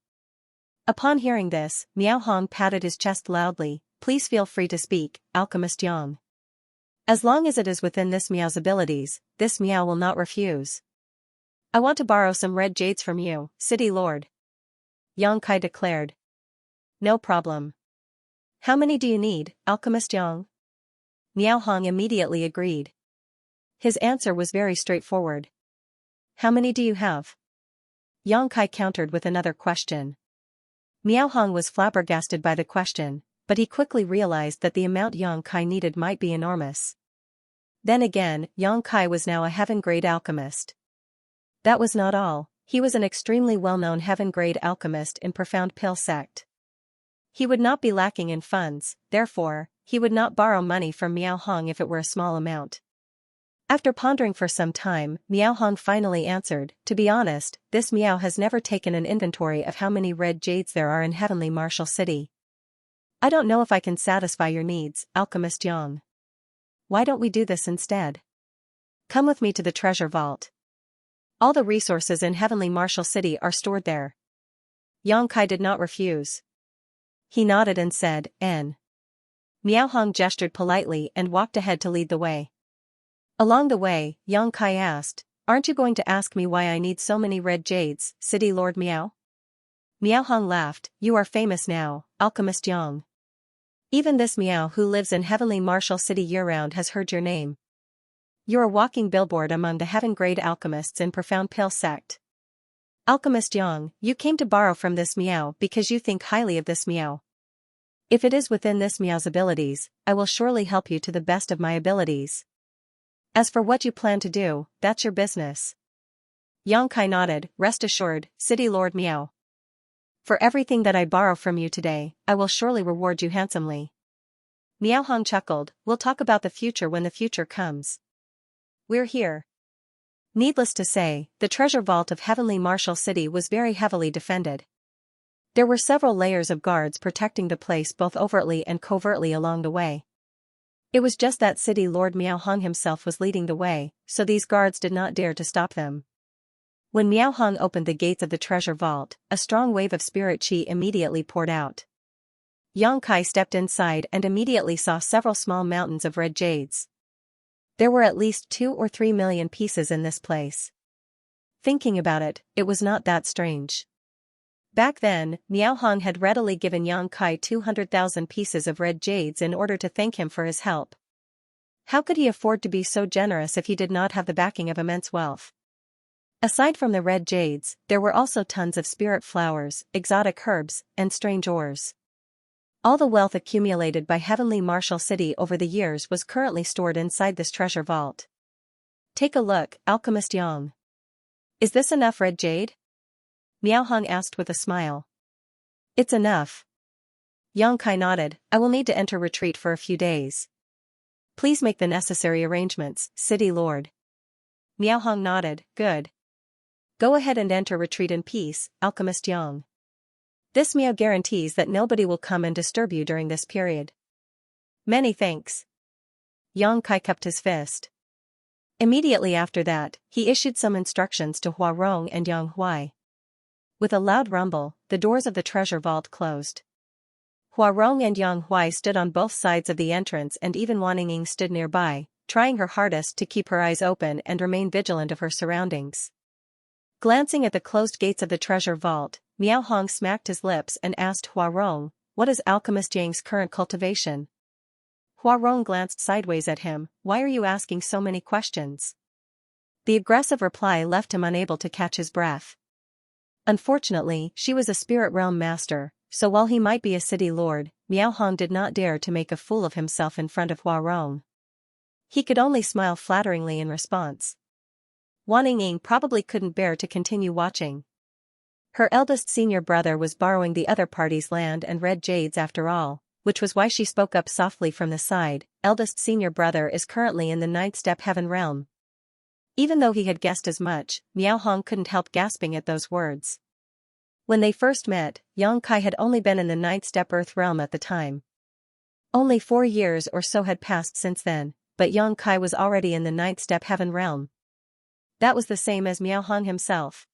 A: Upon hearing this, Miao Hong patted his chest loudly. "Please feel free to speak, Alchemist Yang. As long as it is within this Miao's abilities, this Miao will not refuse." "I want to borrow some red jades from you, City Lord," Yang Kai declared. "No problem. How many do you need, Alchemist Yang?" Miao Hong immediately agreed. His answer was very straightforward. "How many do you have?" Yang Kai countered with another question. Miao Hong was flabbergasted by the question, but he quickly realized that the amount Yang Kai needed might be enormous. Then again, Yang Kai was now a heaven-grade alchemist. That was not all, he was an extremely well-known heaven-grade alchemist in Profound Pill sect. He would not be lacking in funds, therefore, he would not borrow money from Miao Hong if it were a small amount. After pondering for some time, Miao Hong finally answered, "To be honest, this Miao has never taken an inventory of how many red jades there are in Heavenly Martial City. I don't know if I can satisfy your needs, Alchemist Yang. Why don't we do this instead? Come with me to the treasure vault. All the resources in Heavenly Martial City are stored there." Yang Kai did not refuse. He nodded and said, "N." Miao Hong gestured politely and walked ahead to lead the way. Along the way, Yang Kai asked, "Aren't you going to ask me why I need so many red jades, City Lord Miao?" Miao Hong laughed, "You are famous now, Alchemist Yang. Even this Miao who lives in Heavenly Martial City year-round has heard your name. You're a walking billboard among the heaven-grade alchemists in Profound Pill sect. Alchemist Yang, you came to borrow from this Miao because you think highly of this Miao. If it is within this Miao's abilities, I will surely help you to the best of my abilities. As for what you plan to do, that's your business." Yang Kai nodded, "Rest assured, City Lord Miao. For everything that I borrow from you today, I will surely reward you handsomely." Miao Hong chuckled, "We'll talk about the future when the future comes. We're here." Needless to say, the treasure vault of Heavenly Martial City was very heavily defended. There were several layers of guards protecting the place both overtly and covertly along the way. It was just that City Lord Miao Hong himself was leading the way, so these guards did not dare to stop them. When Miao Hong opened the gates of the treasure vault, a strong wave of spirit qi immediately poured out. Yang Kai stepped inside and immediately saw several small mountains of red jades. There were at least 2 or 3 million pieces in this place. Thinking about it, it was not that strange. Back then, Miao Hong had readily given Yang Kai 200,000 pieces of red jades in order to thank him for his help. How could he afford to be so generous if he did not have the backing of immense wealth? Aside from the red jades, there were also tons of spirit flowers, exotic herbs, and strange ores. All the wealth accumulated by Heavenly Martial City over the years was currently stored inside this treasure vault. "Take a look, Alchemist Yang. Is this enough red jade?" Miao Hong asked with a smile. "It's enough." Yang Kai nodded, "I will need to enter retreat for a few days. Please make the necessary arrangements, City Lord." Miao Hong nodded, "Good. Go ahead and enter retreat in peace, Alchemist Yang. This Miao guarantees that nobody will come and disturb you during this period." "Many thanks." Yang Kai cupped his fist. Immediately after that, he issued some instructions to Hua Rong and Yang Huai. With a loud rumble, the doors of the treasure vault closed. Hua Rong and Yang Huai stood on both sides of the entrance, and even Wan Ying stood nearby, trying her hardest to keep her eyes open and remain vigilant of her surroundings. Glancing at the closed gates of the treasure vault, Miao Hong smacked his lips and asked Hua Rong, "What is Alchemist Yang's current cultivation?" Hua Rong glanced sideways at him, "Why are you asking so many questions?" The aggressive reply left him unable to catch his breath. Unfortunately, she was a spirit realm master, so while he might be a city lord, Miao Hong did not dare to make a fool of himself in front of Hua Rong. He could only smile flatteringly in response. Wan Ying probably couldn't bear to continue watching. Her eldest senior brother was borrowing the other party's land and red jades after all, which was why she spoke up softly from the side. "Eldest senior brother is currently in the 9th step heaven realm. Even though he had guessed as much, Miao Hong couldn't help gasping at those words. When they first met, Yang Kai had only been in the ninth step Earth realm at the time. Only 4 years or so had passed since then, but Yang Kai was already in the ninth step Heaven realm. That was the same as Miao Hong himself.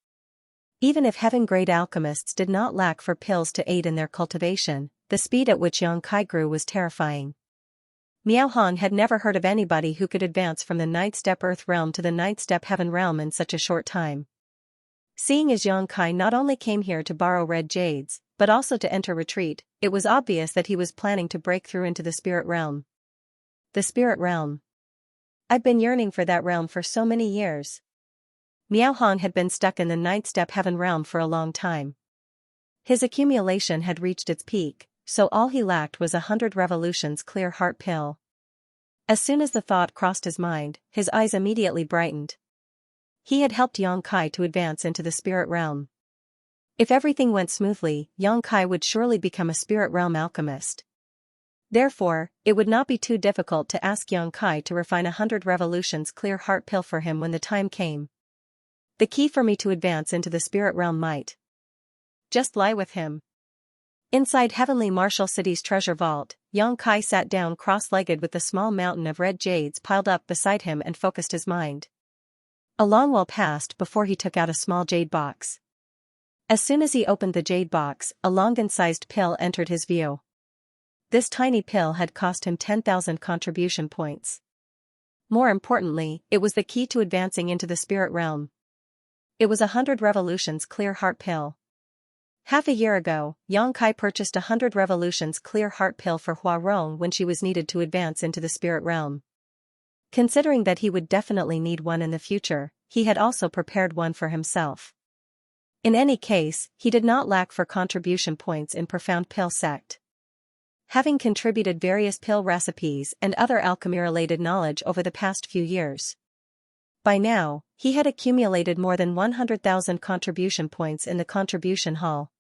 A: Even if heaven-grade alchemists did not lack for pills to aid in their cultivation, the speed at which Yang Kai grew was terrifying. Miao Hong had never heard of anybody who could advance from the ninth step Earth realm to the ninth step Heaven realm in such a short time. Seeing as Yang Kai not only came here to borrow red jades, but also to enter retreat, it was obvious that he was planning to break through into the spirit realm. The spirit realm. I've been yearning for that realm for so many years. Miao Hong had been stuck in the ninth step Heaven realm for a long time. His accumulation had reached its peak, so all he lacked was 100 revolutions clear heart pill. As soon as the thought crossed his mind, his eyes immediately brightened. He had helped Yang Kai to advance into the spirit realm. If everything went smoothly, Yang Kai would surely become a spirit realm alchemist. Therefore, it would not be too difficult to ask Yang Kai to refine 100 revolutions clear heart pill for him when the time came. The key for me to advance into the spirit realm might just lie with him. Inside Heavenly Martial City's treasure vault, Yang Kai sat down cross-legged with the small mountain of red jades piled up beside him and focused his mind. A long while passed before he took out a small jade box. As soon as he opened the jade box, a Longan-sized pill entered his view. This tiny pill had cost him 10,000 contribution points. More importantly, it was the key to advancing into the spirit realm. It was 100 revolutions clear heart pill. Half a year ago, Yang Kai purchased 100 revolutions clear heart pill for Hua Rong when she was needed to advance into the spirit realm. Considering that he would definitely need one in the future, he had also prepared one for himself. In any case, he did not lack for contribution points in Profound Pill Sect. Having contributed various pill recipes and other alchemy-related knowledge over the past few years. By now, he had accumulated more than 100,000 contribution points in the contribution hall.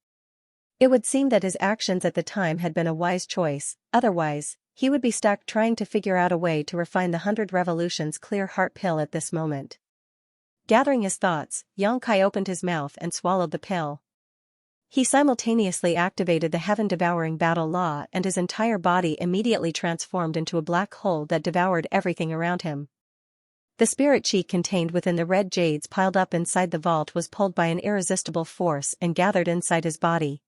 A: It would seem that his actions at the time had been a wise choice, otherwise, he would be stuck trying to figure out a way to refine the 100 revolutions clear heart pill at this moment. Gathering his thoughts, Yang Kai opened his mouth and swallowed the pill. He simultaneously activated the heaven-devouring battle law and his entire body immediately transformed into a black hole that devoured everything around him. The spirit chi contained within the red jades piled up inside the vault was pulled by an irresistible force and gathered inside his body.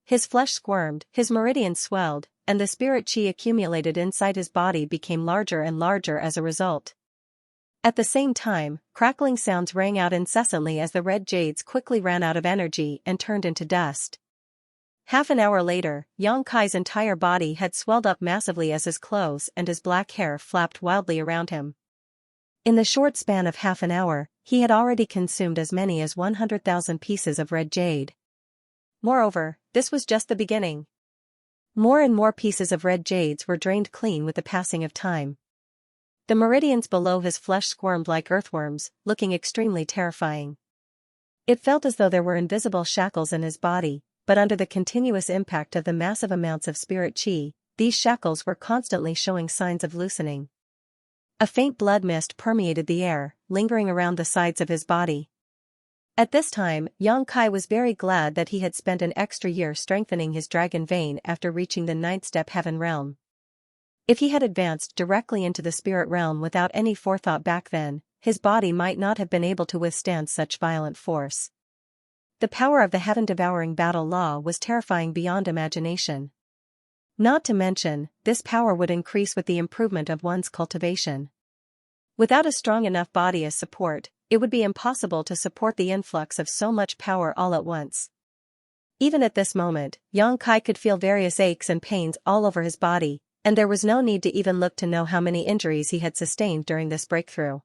A: His flesh squirmed, his meridians swelled, and the spirit chi accumulated inside his body became larger and larger as a result. At the same time, crackling sounds rang out incessantly as the red jades quickly ran out of energy and turned into dust. Half an hour later, Yang Kai's entire body had swelled up massively as his clothes and his black hair flapped wildly around him. In the short span of half an hour, he had already consumed as many as 100,000 pieces of red jade. Moreover, this was just the beginning. More and more pieces of red jades were drained clean with the passing of time. The meridians below his flesh squirmed like earthworms, looking extremely terrifying. It felt as though there were invisible shackles in his body, but under the continuous impact of the massive amounts of spirit chi, these shackles were constantly showing signs of loosening. A faint blood mist permeated the air, lingering around the sides of his body. At this time, Yang Kai was very glad that he had spent an extra year strengthening his dragon vein after reaching the ninth step heaven realm. If he had advanced directly into the spirit realm without any forethought back then, his body might not have been able to withstand such violent force. The power of the heaven-devouring battle law was terrifying beyond imagination. Not to mention, this power would increase with the improvement of one's cultivation. Without a strong enough body as support, it would be impossible to support the influx of so much power all at once. Even at this moment, Yang Kai could feel various aches and pains all over his body, and there was no need to even look to know how many injuries he had sustained during this breakthrough.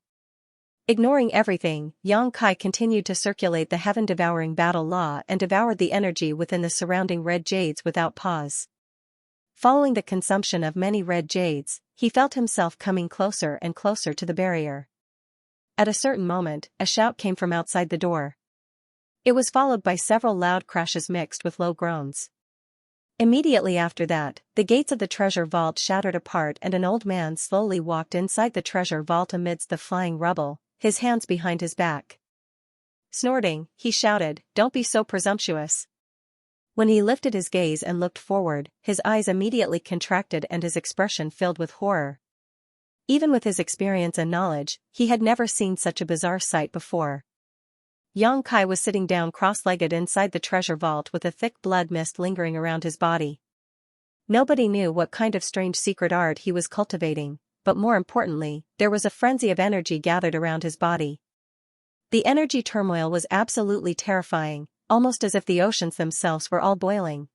A: Ignoring everything, Yang Kai continued to circulate the heaven-devouring battle law and devoured the energy within the surrounding red jades without pause. Following the consumption of many red jades, he felt himself coming closer and closer to the barrier. At a certain moment, a shout came from outside the door. It was followed by several loud crashes mixed with low groans. Immediately after that, the gates of the treasure vault shattered apart and an old man slowly walked inside the treasure vault amidst the flying rubble, his hands behind his back. Snorting, he shouted, "Don't be so presumptuous." When he lifted his gaze and looked forward, his eyes immediately contracted and his expression filled with horror. Even with his experience and knowledge, he had never seen such a bizarre sight before. Yang Kai was sitting down cross-legged inside the treasure vault with a thick blood mist lingering around his body. Nobody knew what kind of strange secret art he was cultivating, but more importantly, there was a frenzy of energy gathered around his body. The energy turmoil was absolutely terrifying, almost as if the oceans themselves were all boiling.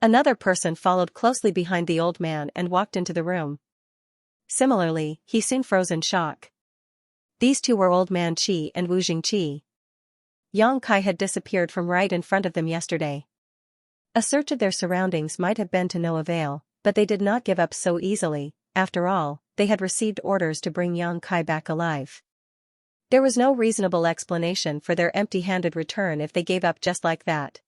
A: Another person followed closely behind the old man and walked into the room. Similarly, he soon froze in shock. These two were Old Man Qi and Wu Jingqi. Yang Kai had disappeared from right in front of them yesterday. A search of their surroundings might have been to no avail, but they did not give up so easily. After all, they had received orders to bring Yang Kai back alive. There was no reasonable explanation for their empty-handed return if they gave up just like that.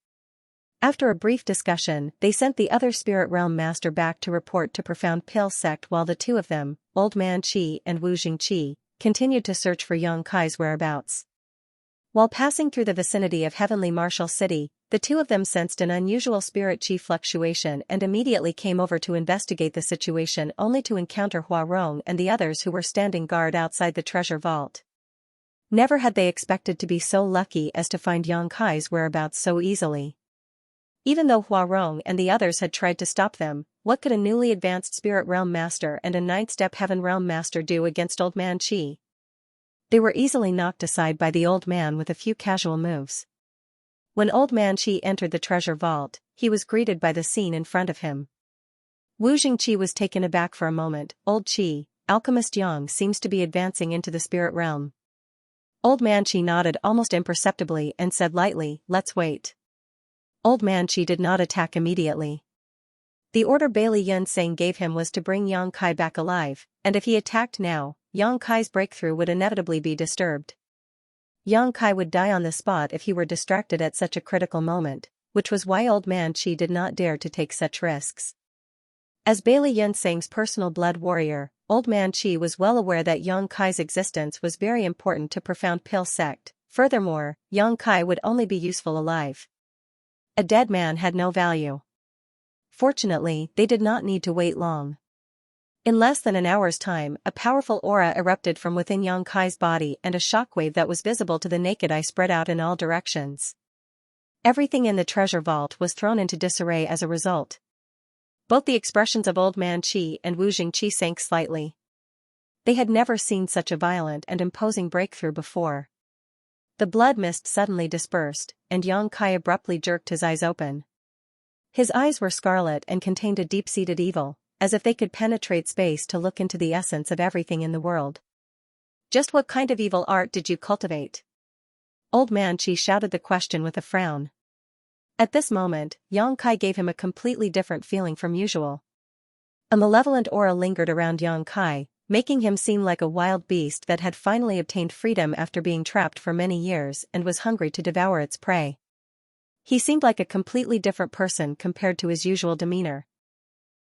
A: After a brief discussion, they sent the other spirit realm master back to report to Profound Pill Sect while the two of them, Old Man Qi and Wu Jingqi, continued to search for Yang Kai's whereabouts. While passing through the vicinity of Heavenly Martial City, the two of them sensed an unusual spirit chi fluctuation and immediately came over to investigate the situation only to encounter Hua Rong and the others who were standing guard outside the treasure vault. Never had they expected to be so lucky as to find Yang Kai's whereabouts so easily. Even though Hua Rong and the others had tried to stop them, what could a newly advanced spirit realm master and a ninth-step heaven realm master do against Old Man Qi? They were easily knocked aside by the old man with a few casual moves. When Old Man Qi entered the treasure vault, he was greeted by the scene in front of him. Wu Jingqi was taken aback for a moment. "Old Qi, Alchemist Yang seems to be advancing into the spirit realm." Old Man Qi nodded almost imperceptibly and said lightly, "Let's wait." Old Man Qi did not attack immediately. The order Bailey Yunsang gave him was to bring Yang Kai back alive, and if he attacked now, Yang Kai's breakthrough would inevitably be disturbed. Yang Kai would die on the spot if he were distracted at such a critical moment, which was why Old Man Qi did not dare to take such risks. As Bailey Yunsang's personal blood warrior, Old Man Qi was well aware that Yang Kai's existence was very important to Profound Pill Sect. Furthermore, Yang Kai would only be useful alive. A dead man had no value. Fortunately, they did not need to wait long. In less than an hour's time, a powerful aura erupted from within Yang Kai's body and a shockwave that was visible to the naked eye spread out in all directions. Everything in the treasure vault was thrown into disarray as a result. Both the expressions of Old Man Qi and Wu Jingqi sank slightly. They had never seen such a violent and imposing breakthrough before. The blood mist suddenly dispersed, and Yang Kai abruptly jerked his eyes open. His eyes were scarlet and contained a deep-seated evil, as if they could penetrate space to look into the essence of everything in the world. "Just what kind of evil art did you cultivate?" Old Man Qi shouted the question with a frown. At this moment, Yang Kai gave him a completely different feeling from usual. A malevolent aura lingered around Yang Kai, making him seem like a wild beast that had finally obtained freedom after being trapped for many years and was hungry to devour its prey. He seemed like a completely different person compared to his usual demeanor.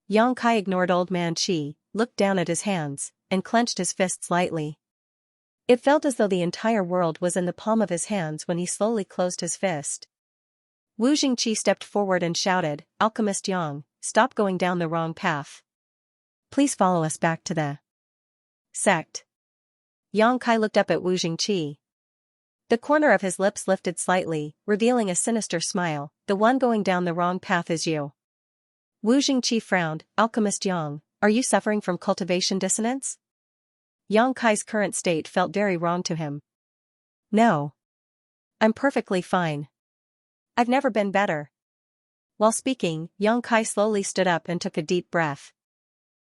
A: Yang Kai ignored Old Man Qi, looked down at his hands, and clenched his fists lightly. It felt as though the entire world was in the palm of his hands when he slowly closed his fist. Wu Jingqi stepped forward and shouted, "Alchemist Yang, stop going down the wrong path. Please follow us back to the sect." Yang Kai looked up at Wu Jingqi. The corner of his lips lifted slightly, revealing a sinister smile. "The one going down the wrong path is you." Wu Jingqi frowned. "Alchemist Yang, are you suffering from cultivation dissonance?" Yang Kai's current state felt very wrong to him. "No. I'm perfectly fine. I've never been better." While speaking, Yang Kai slowly stood up and took a deep breath.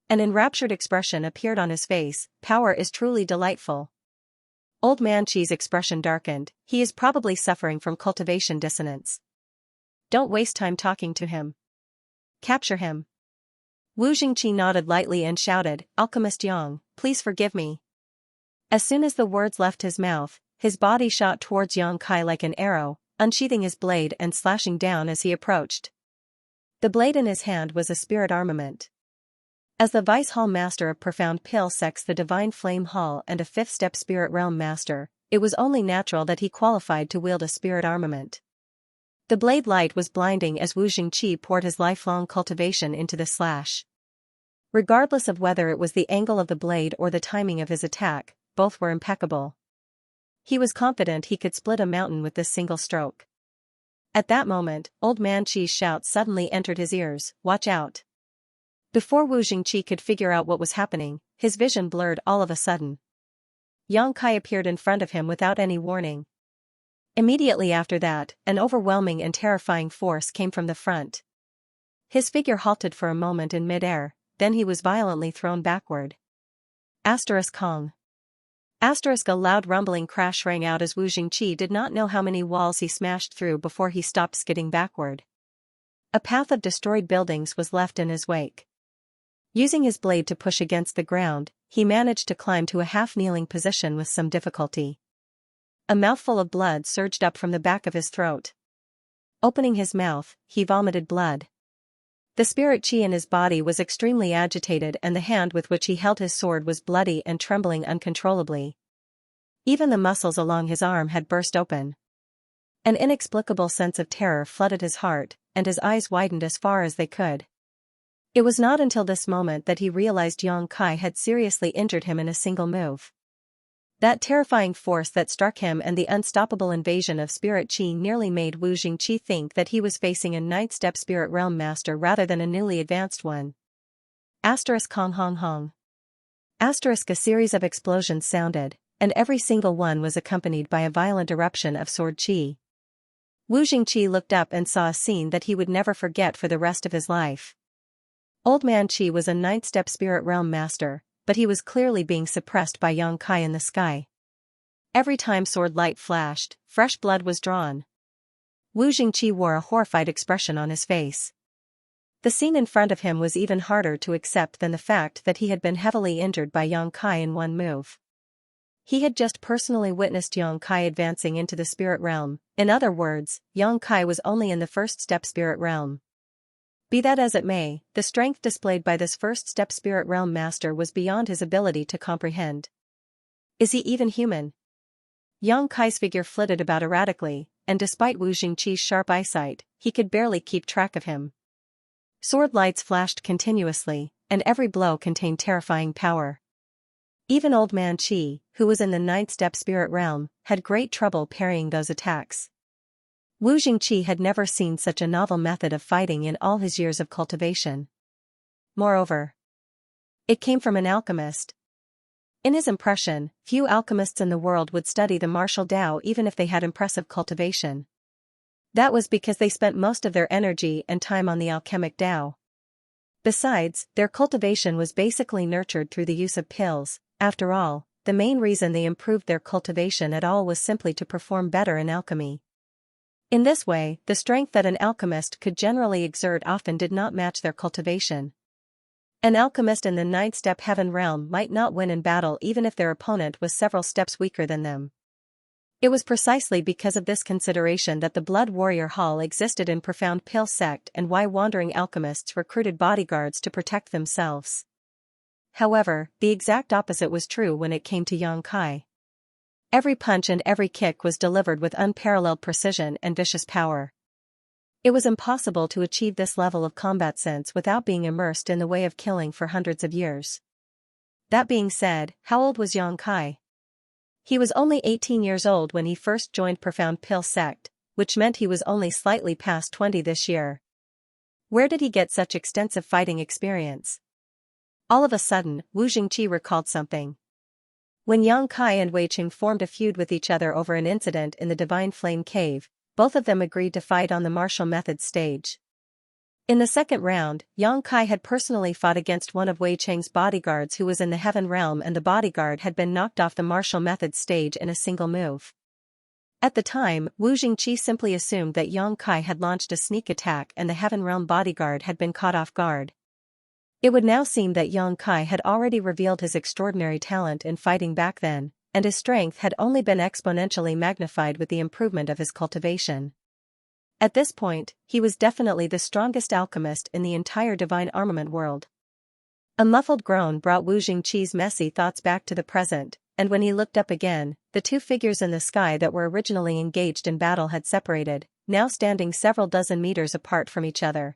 A: An enraptured expression appeared on his face. "Power is truly delightful." Old Man Qi's expression darkened. "He is probably suffering from cultivation dissonance. Don't waste time talking to him. Capture him." Wu Jingqi nodded lightly and shouted, "Alchemist Yang, please forgive me." As soon as the words left his mouth, his body shot towards Yang Kai like an arrow, unsheathing his blade and slashing down as he approached. The blade in his hand was a spirit armament. As the Vice Hall Master of Profound Pill Sects, the Divine Flame Hall, and a fifth-step Spirit Realm Master, it was only natural that he qualified to wield a spirit armament. The blade light was blinding as Wu Jingqi poured his lifelong cultivation into the slash. Regardless of whether it was the angle of the blade or the timing of his attack, both were impeccable. He was confident he could split a mountain with this single stroke. At that moment, Old Man Qi's shout suddenly entered his ears, "Watch out!" Before Wu Jingqi could figure out what was happening, his vision blurred all of a sudden. Yang Kai appeared in front of him without any warning. Immediately after that, an overwhelming and terrifying force came from the front. His figure halted for a moment in mid-air, then he was violently thrown backward. Kong. A loud rumbling crash rang out as Wu Jingqi did not know how many walls he smashed through before he stopped skidding backward. A path of destroyed buildings was left in his wake. Using his blade to push against the ground, he managed to climb to a half-kneeling position with some difficulty. A mouthful of blood surged up from the back of his throat. Opening his mouth, he vomited blood. The spirit chi in his body was extremely agitated, and the hand with which he held his sword was bloody and trembling uncontrollably. Even the muscles along his arm had burst open. An inexplicable sense of terror flooded his heart, and his eyes widened as far as they could. It was not until this moment that he realized Yang Kai had seriously injured him in a single move. That terrifying force that struck him and the unstoppable invasion of Spirit Chi nearly made Wu Jingqi think that he was facing a ninth-step Spirit Realm Master rather than a newly advanced one. Hong Hong Hong. A series of explosions sounded, and every single one was accompanied by a violent eruption of sword chi. Wu Jingqi looked up and saw a scene that he would never forget for the rest of his life. Old Man Qi was a ninth-step Spirit Realm Master, but he was clearly being suppressed by Yang Kai in the sky. Every time sword light flashed, fresh blood was drawn. Wu Jingqi wore a horrified expression on his face. The scene in front of him was even harder to accept than the fact that he had been heavily injured by Yang Kai in one move. He had just personally witnessed Yang Kai advancing into the spirit realm. In other words, Yang Kai was only in the first-step spirit realm. Be that as it may, the strength displayed by this first-step Spirit Realm Master was beyond his ability to comprehend. Is he even human? Yang Kai's figure flitted about erratically, and despite Wu Jingqi's sharp eyesight, he could barely keep track of him. Sword lights flashed continuously, and every blow contained terrifying power. Even Old Man Qi, who was in the ninth-step Spirit Realm, had great trouble parrying those attacks. Wu Jingqi had never seen such a novel method of fighting in all his years of cultivation. Moreover, it came from an alchemist. In his impression, few alchemists in the world would study the martial Tao even if they had impressive cultivation. That was because they spent most of their energy and time on the alchemic Tao. Besides, their cultivation was basically nurtured through the use of pills. After all, the main reason they improved their cultivation at all was simply to perform better in alchemy. In this way, the strength that an alchemist could generally exert often did not match their cultivation. An alchemist in the ninth-step heaven realm might not win in battle even if their opponent was several steps weaker than them. It was precisely because of this consideration that the Blood Warrior Hall existed in Profound Pill Sect and why wandering alchemists recruited bodyguards to protect themselves. However, the exact opposite was true when it came to Yang Kai. Every punch and every kick was delivered with unparalleled precision and vicious power. It was impossible to achieve this level of combat sense without being immersed in the way of killing for hundreds of years. That being said, how old was Yang Kai? He was only 18 years old when he first joined Profound Pill Sect, which meant he was only slightly past 20 this year. Where did he get such extensive fighting experience? All of a sudden, Wu Jingqi recalled something. When Yang Kai and Wei Qing formed a feud with each other over an incident in the Divine Flame Cave, both of them agreed to fight on the martial methods stage. In the second round, Yang Kai had personally fought against one of Wei Qing's bodyguards who was in the Heaven Realm, and the bodyguard had been knocked off the martial methods stage in a single move. At the time, Wu Jingqi simply assumed that Yang Kai had launched a sneak attack and the Heaven Realm bodyguard had been caught off guard. It would now seem that Yang Kai had already revealed his extraordinary talent in fighting back then, and his strength had only been exponentially magnified with the improvement of his cultivation. At this point, he was definitely the strongest alchemist in the entire divine armament world. A muffled groan brought Wu Jingqi's messy thoughts back to the present, and when he looked up again, the two figures in the sky that were originally engaged in battle had separated, now standing several dozen meters apart from each other.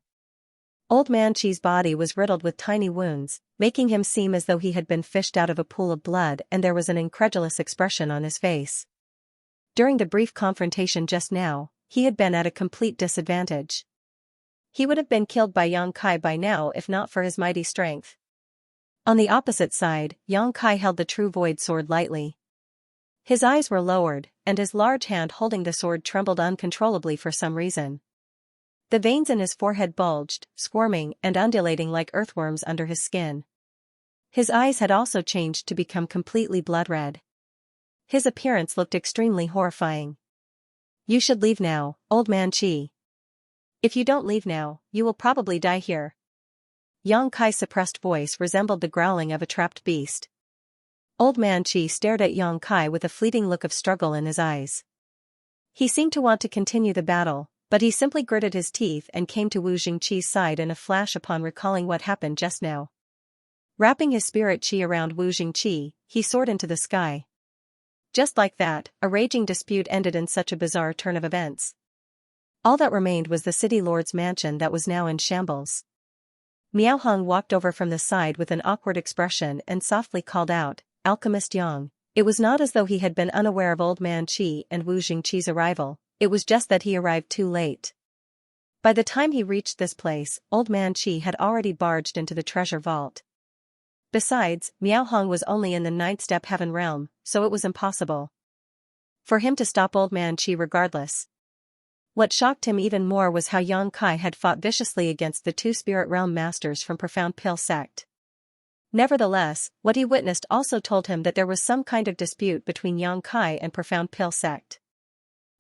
A: Old Man Qi's body was riddled with tiny wounds, making him seem as though he had been fished out of a pool of blood, and there was an incredulous expression on his face. During the brief confrontation just now, he had been at a complete disadvantage. He would have been killed by Yang Kai by now if not for his mighty strength. On the opposite side, Yang Kai held the true void sword lightly. His eyes were lowered, and his large hand holding the sword trembled uncontrollably for some reason. The veins in his forehead bulged, squirming and undulating like earthworms under his skin. His eyes had also changed to become completely blood red. His appearance looked extremely horrifying. "You should leave now, Old Man Qi. If you don't leave now, you will probably die here." Yang Kai's suppressed voice resembled the growling of a trapped beast. Old Man Qi stared at Yang Kai with a fleeting look of struggle in his eyes. He seemed to want to continue the battle, but he simply gritted his teeth and came to Wu Jingqi's side in a flash upon recalling what happened just now. Wrapping his spirit qi around Wu Jingqi, he soared into the sky. Just like that, a raging dispute ended in such a bizarre turn of events. All that remained was the city lord's mansion that was now in shambles. Miao Heng walked over from the side with an awkward expression and softly called out, "Alchemist Yang." It was not as though he had been unaware of Old Man Qi and Wu Jingqi's arrival, it was just that he arrived too late. By the time he reached this place, Old Man Qi had already barged into the treasure vault. Besides, Miao Heng was only in the 9th step heaven realm, so it was impossible for him to stop Old Man Qi regardless. What shocked him even more was how Yang Kai had fought viciously against the two spirit realm masters from Profound Pill sect. Nevertheless, what he witnessed also told him that there was some kind of dispute between Yang Kai and Profound Pill sect.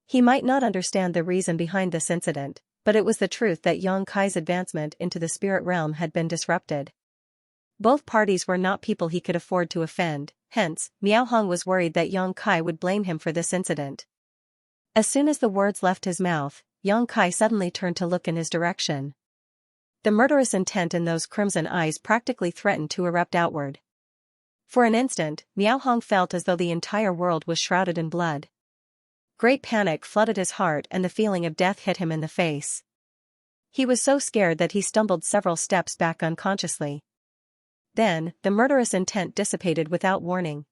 A: He might not understand the reason behind this incident, but it was the truth that Yang Kai's advancement into the spirit realm had been disrupted. Both parties were not people he could afford to offend, hence, Miao Heng was worried that Yang Kai would blame him for this incident. As soon as the words left his mouth, Yang Kai suddenly turned to look in his direction. The murderous intent in those crimson eyes practically threatened to erupt outward. For an instant, Miao Heng felt as though the entire world was shrouded in blood. Great panic flooded his heart and the feeling of death hit him in the face. He was so scared that he stumbled several steps back unconsciously. Then, the murderous intent dissipated without warning.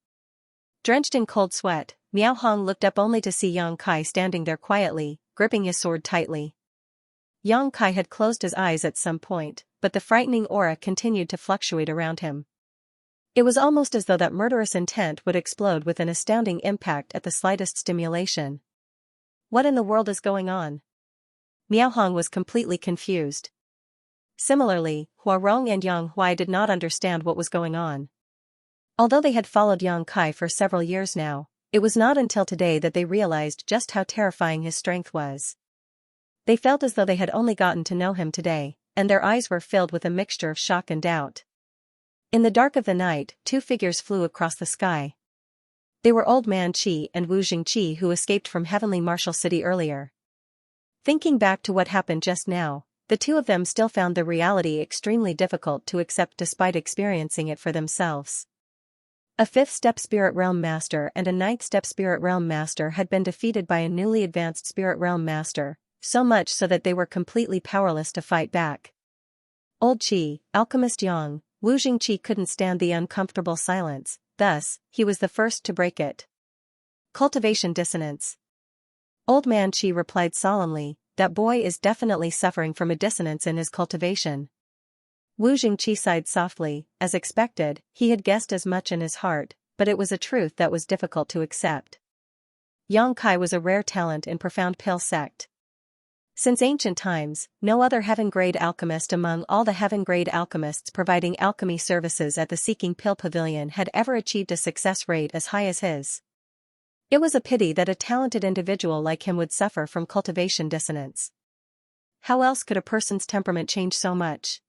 A: Drenched in cold sweat, Miao Heng looked up only to see Yang Kai standing there quietly, gripping his sword tightly. Yang Kai had closed his eyes at some point, but the frightening aura continued to fluctuate around him. It was almost as though that murderous intent would explode with an astounding impact at the slightest stimulation. What in the world is going on? Miao Heng was completely confused. Similarly, Hua Rong and Yang Huai did not understand what was going on. Although they had followed Yang Kai for several years now, it was not until today that they realized just how terrifying his strength was. They felt as though they had only gotten to know him today, and their eyes were filled with a mixture of shock and doubt. In the dark of the night, two figures flew across the sky. They were Old Man Qi and Wu Jingqi, who escaped from Heavenly Martial City earlier. Thinking back to what happened just now, the two of them still found the reality extremely difficult to accept despite experiencing it for themselves. A 5th step spirit realm master and a 9th step spirit realm master had been defeated by a newly advanced spirit realm master, so much so that they were completely powerless to fight back. Old Qi, Alchemist Yang, Wu Jingqi couldn't stand the uncomfortable silence, thus, he was the first to break it. Cultivation dissonance. Old Man Qi replied solemnly, "That boy is definitely suffering from a dissonance in his cultivation." Wu Jingqi sighed softly. As expected, he had guessed as much in his heart, but it was a truth that was difficult to accept. Yang Kai was a rare talent in Profound Pill sect. Since ancient times, no other heaven-grade alchemist among all the heaven-grade alchemists providing alchemy services at the Seeking Pill Pavilion had ever achieved a success rate as high as his. It was a pity that a talented individual like him would suffer from cultivation dissonance. How else could a person's temperament change so much?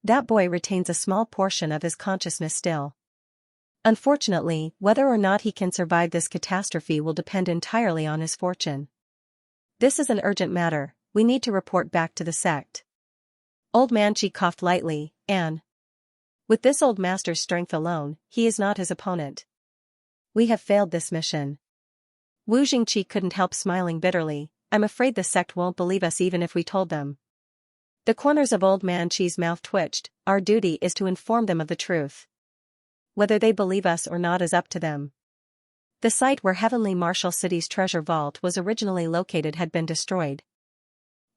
A: That boy retains a small portion of his consciousness still. Unfortunately, whether or not he can survive this catastrophe will depend entirely on his fortune. This is an urgent matter, we need to report back to the sect. Old Man Qi coughed lightly, With this old master's strength alone, he is not his opponent. We have failed this mission. Wu Jingqi couldn't help smiling bitterly. I'm afraid the sect won't believe us even if we told them. The corners of old man Qi's mouth twitched. Our duty is to inform them of the truth. Whether they believe us or not is up to them. The site where Heavenly Martial City's treasure vault was originally located had been destroyed.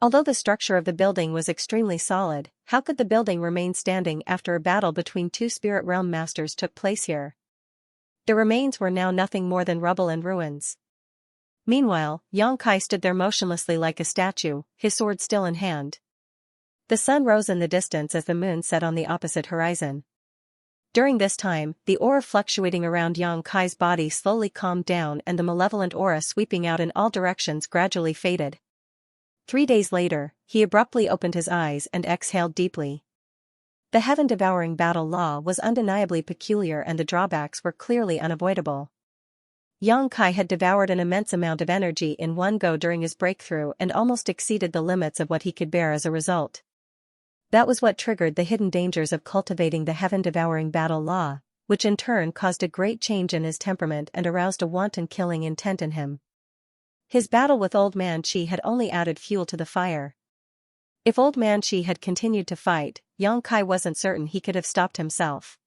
A: Although the structure of the building was extremely solid, how could the building remain standing after a battle between two spirit realm masters took place here? The remains were now nothing more than rubble and ruins. Meanwhile, Xianxia stood there motionlessly like a statue, his sword still in hand. The sun rose in the distance as the moon set on the opposite horizon. During this time, the aura fluctuating around Xianxia's body slowly calmed down and the malevolent aura sweeping out in all directions gradually faded. 3 days later, he abruptly opened his eyes and exhaled deeply. The heaven-devouring battle law was undeniably peculiar and the drawbacks were clearly unavoidable. Xianxia had devoured an immense amount of energy in one go during his breakthrough and almost exceeded the limits of what he could bear as a result. That was what triggered the hidden dangers of cultivating the heaven-devouring battle law, which in turn caused a great change in his temperament and aroused a wanton killing intent in him. His battle with Old Man Qi had only added fuel to the fire. If Old Man Qi had continued to fight, Xianxia wasn't certain he could have stopped himself.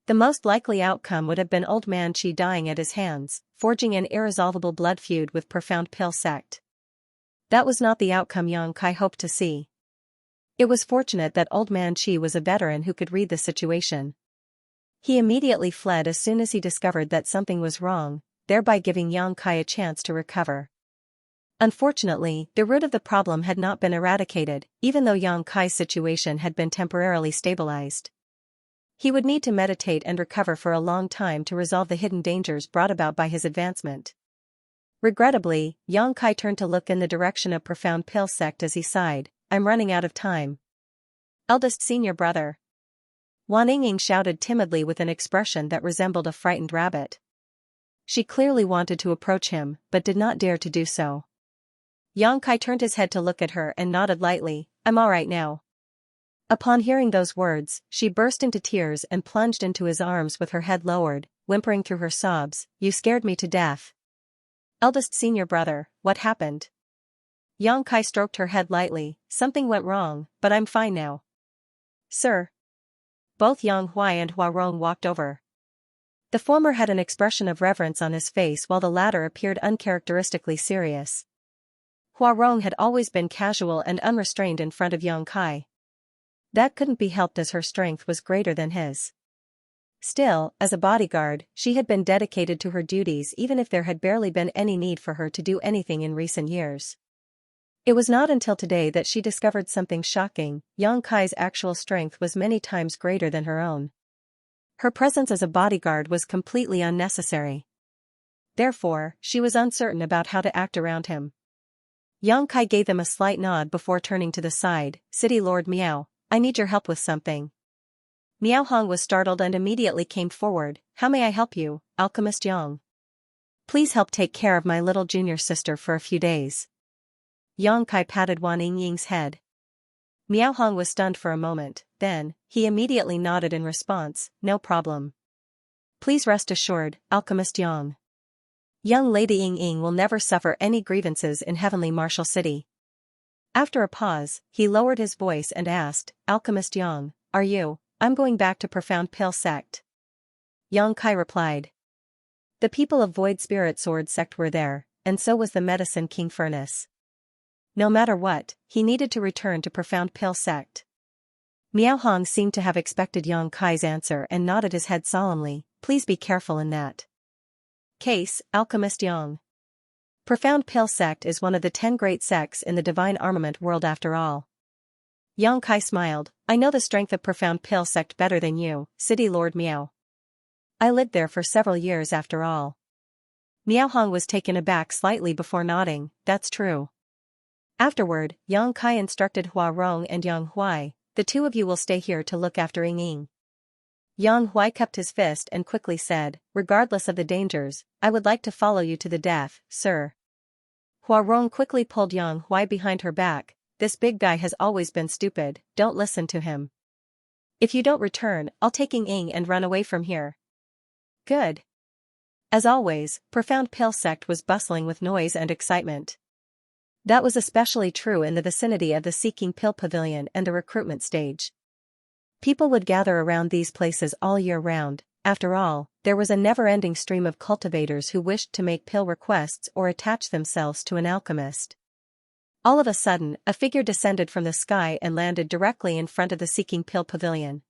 A: The most likely outcome would have been Old Man Qi dying at his hands, forging an irresolvable blood feud with Profound Pill sect. That was not the outcome Xianxia hoped to see. It was fortunate that Old Man Qi was a veteran who could read the situation. He immediately fled as soon as he discovered that something was wrong, thereby giving Xianxia a chance to recover. Unfortunately, the root of the problem had not been eradicated, even though Xianxia's situation had been temporarily stabilized. He would need to meditate and recover for a long time to resolve the hidden dangers brought about by his advancement. Regrettably, Xianxia turned to look in the direction of Profound Pill sect as he sighed, I'm running out of time. Eldest senior brother. Wan Yingying shouted timidly with an expression that resembled a frightened rabbit. She clearly wanted to approach him, but did not dare to do so. Xianxia turned his head to look at her and nodded lightly, I'm all right now. Upon hearing those words, she burst into tears and plunged into his arms with her head lowered, whimpering through her sobs, You scared me to death. Eldest senior brother, what happened? Xianxia stroked her head lightly, something went wrong, but I'm fine now. Sir. Both Yang Huai and Huarong walked over. The former had an expression of reverence on his face while the latter appeared uncharacteristically serious. Huarong had always been casual and unrestrained in front of Xianxia. That couldn't be helped as her strength was greater than his. Still, as a bodyguard, she had been dedicated to her duties even if there had barely been any need for her to do anything in recent years. It was not until today that she discovered something shocking, Xianxia's actual strength was many times greater than her own. Her presence as a bodyguard was completely unnecessary. Therefore, she was uncertain about how to act around him. Xianxia gave them a slight nod before turning to the side, City Lord Miao, I need your help with something. Miao Hong was startled and immediately came forward, How may I help you, Alchemist Yang? Please help take care of my little junior sister for a few days. Xianxia patted Wan Yingying's head. Miao Hong was stunned for a moment, then, he immediately nodded in response, No problem. Please rest assured, Alchemist Yang. Young Lady Ying will never suffer any grievances in Heavenly Martial City. After a pause, he lowered his voice and asked, Alchemist Yang, are you? I'm going back to Profound Pill sect. Xianxia replied. The people of Void Spirit Sword sect were there, and so was the Medicine King Furnace. No matter what, he needed to return to Profound Pill sect. Miao Hong seemed to have expected Xianxia's answer and nodded his head solemnly, Please be careful in that case, Alchemist Yang. Profound Pill sect is one of the 10 great sects in the divine armament world after all. Xianxia smiled, I know the strength of Profound Pill sect better than you, City Lord Miao. I lived there for several years after all. Miao Hong was taken aback slightly before nodding, That's true. Afterward, Xianxia instructed Huarong and Yang Huai, the two of you will stay here to look after Ying. Yang Huai cupped his fist and quickly said, Regardless of the dangers, I would like to follow you to the death, sir. Huarong quickly pulled Yang Huai behind her back, This big guy has always been stupid, don't listen to him. If you don't return, I'll take Ying and run away from here. Good. As always, Profound Pill Sect was bustling with noise and excitement. That was especially true in the vicinity of the Seeking Pill Pavilion and the recruitment stage. People would gather around these places all year round. After all, there was a never-ending stream of cultivators who wished to make pill requests or attach themselves to an alchemist. All of a sudden, a figure descended from the sky and landed directly in front of the Seeking Pill Pavilion.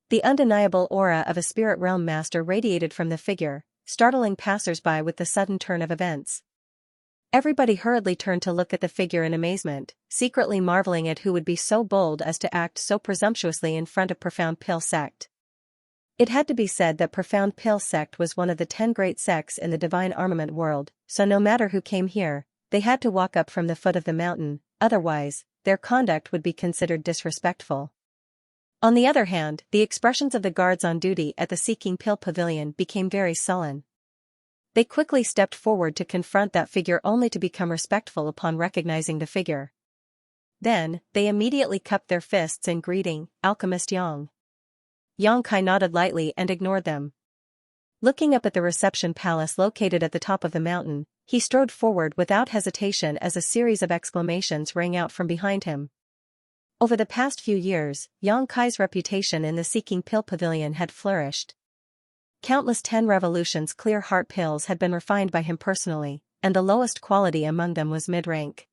A: The undeniable aura of a spirit realm master radiated from the figure, startling passers-by with the sudden turn of events. Everybody hurriedly turned to look at the figure in amazement, secretly marveling at who would be so bold as to act so presumptuously in front of Profound Pill Sect. It had to be said that Profound Pill Sect was one of the 10 great sects in the divine armament world, so no matter who came here, they had to walk up from the foot of the mountain, otherwise, their conduct would be considered disrespectful. On the other hand, the expressions of the guards on duty at the Seeking Pill Pavilion became very sullen. They quickly stepped forward to confront that figure only to become respectful upon recognizing the figure. Then, they immediately cupped their fists in greeting, Alchemist Yang. Yang Kai nodded lightly and ignored them. Looking up at the reception palace located at the top of the mountain, he strode forward without hesitation as a series of exclamations rang out from behind him. Over the past few years, Yang Kai's reputation in the Seeking Pill Pavilion had flourished. Countless 10 revolutions clear heart pills had been refined by him personally, and the lowest quality among them was mid-rank.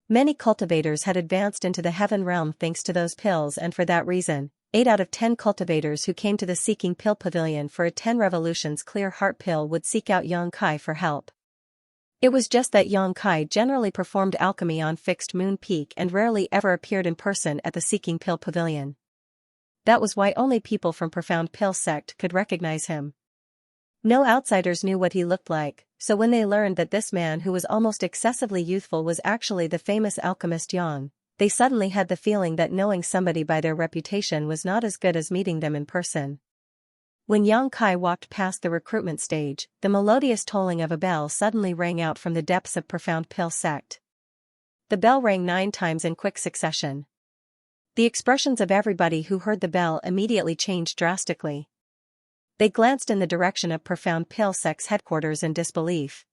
A: Many cultivators had advanced into the heaven realm thanks to those pills, and for that reason, 8 out of 10 cultivators who came to the Seeking Pill Pavilion for a 10 revolutions clear heart pill would seek out Yang Kai for help. It was just that Yang Kai generally performed alchemy on Fixed Moon Peak and rarely ever appeared in person at the Seeking Pill Pavilion. That was why only people from Profound Pill Sect could recognize him. No outsiders knew what he looked like, so when they learned that this man who was almost excessively youthful was actually the famous alchemist Yang, they suddenly had the feeling that knowing somebody by their reputation was not as good as meeting them in person. When Yang Kai walked past the recruitment stage, the melodious tolling of a bell suddenly rang out from the depths of Profound Pill Sect. The bell rang 9 times in quick succession. The expressions of everybody who heard the bell immediately changed drastically. They glanced in the direction of Profound Pill Sect's headquarters in disbelief.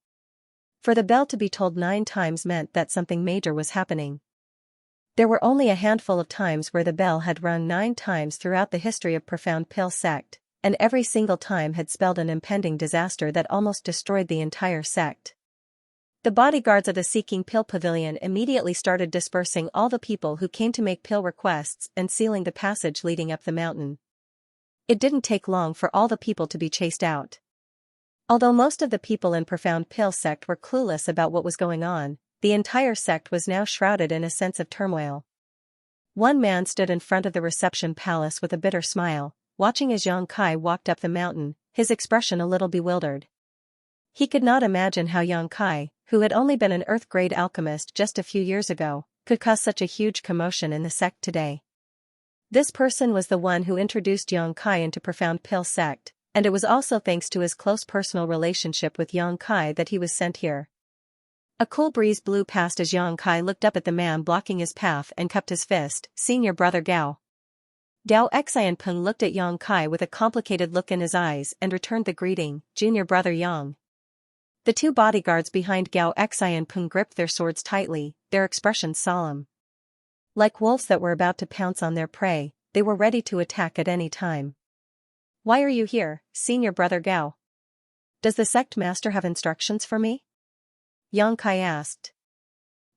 A: For the bell to be tolled 9 times meant that something major was happening. There were only a handful of times where the bell had rung 9 times throughout the history of Profound Pill Sect, and every single time had spelled an impending disaster that almost destroyed the entire sect. The bodyguards of the Seeking Pill Pavilion immediately started dispersing all the people who came to make pill requests and sealing the passage leading up the mountain. It didn't take long for all the people to be chased out. Although most of the people in Profound Pill Sect were clueless about what was going on, the entire sect was now shrouded in a sense of turmoil. One man stood in front of the reception palace with a bitter smile, watching as Yang Kai walked up the mountain, his expression a little bewildered. He could not imagine how Yang Kai, who had only been an earth-grade alchemist just a few years ago, could cause such a huge commotion in the sect today. This person was the one who introduced Yang Kai into Profound Pill Sect, and it was also thanks to his close personal relationship with Yang Kai that he was sent here. A cool breeze blew past as Yang Kai looked up at the man blocking his path and cupped his fist, "Senior brother Gao." Gao Xianpeng looked at Yang Kai with a complicated look in his eyes and returned the greeting, "Junior brother Yang." The 2 bodyguards behind Gao Xianpeng gripped their swords tightly, their expressions solemn. Like wolves that were about to pounce on their prey, they were ready to attack at any time. "Why are you here, Senior brother Gao? Does the sect master have instructions for me?" Yang Kai asked.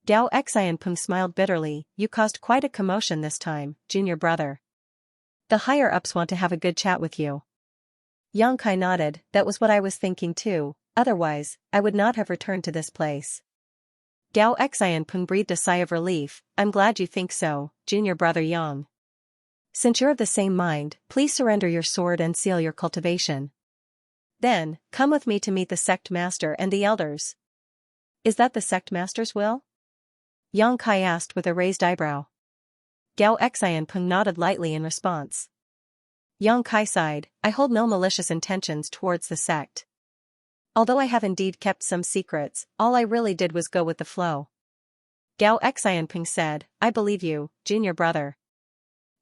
A: Gao Xianpeng smiled bitterly, "You caused quite a commotion this time, junior brother. The higher-ups want to have a good chat with you." Yang Kai nodded, "That was what I was thinking too. Otherwise, I would not have returned to this place." Gao Xianpeng breathed a sigh of relief, "I'm glad you think so, junior brother Yang. Since you're of the same mind, please surrender your sword and seal your cultivation. Then, come with me to meet the sect master and the elders." "Is that the sect master's will?" Yang Kai asked with a raised eyebrow. Gao Xianpeng nodded lightly in response. Yang Kai sighed, "I hold no malicious intentions towards the sect. Although I have indeed kept some secrets, all I really did was go with the flow." Gao Xianpeng said, "I believe you, junior brother.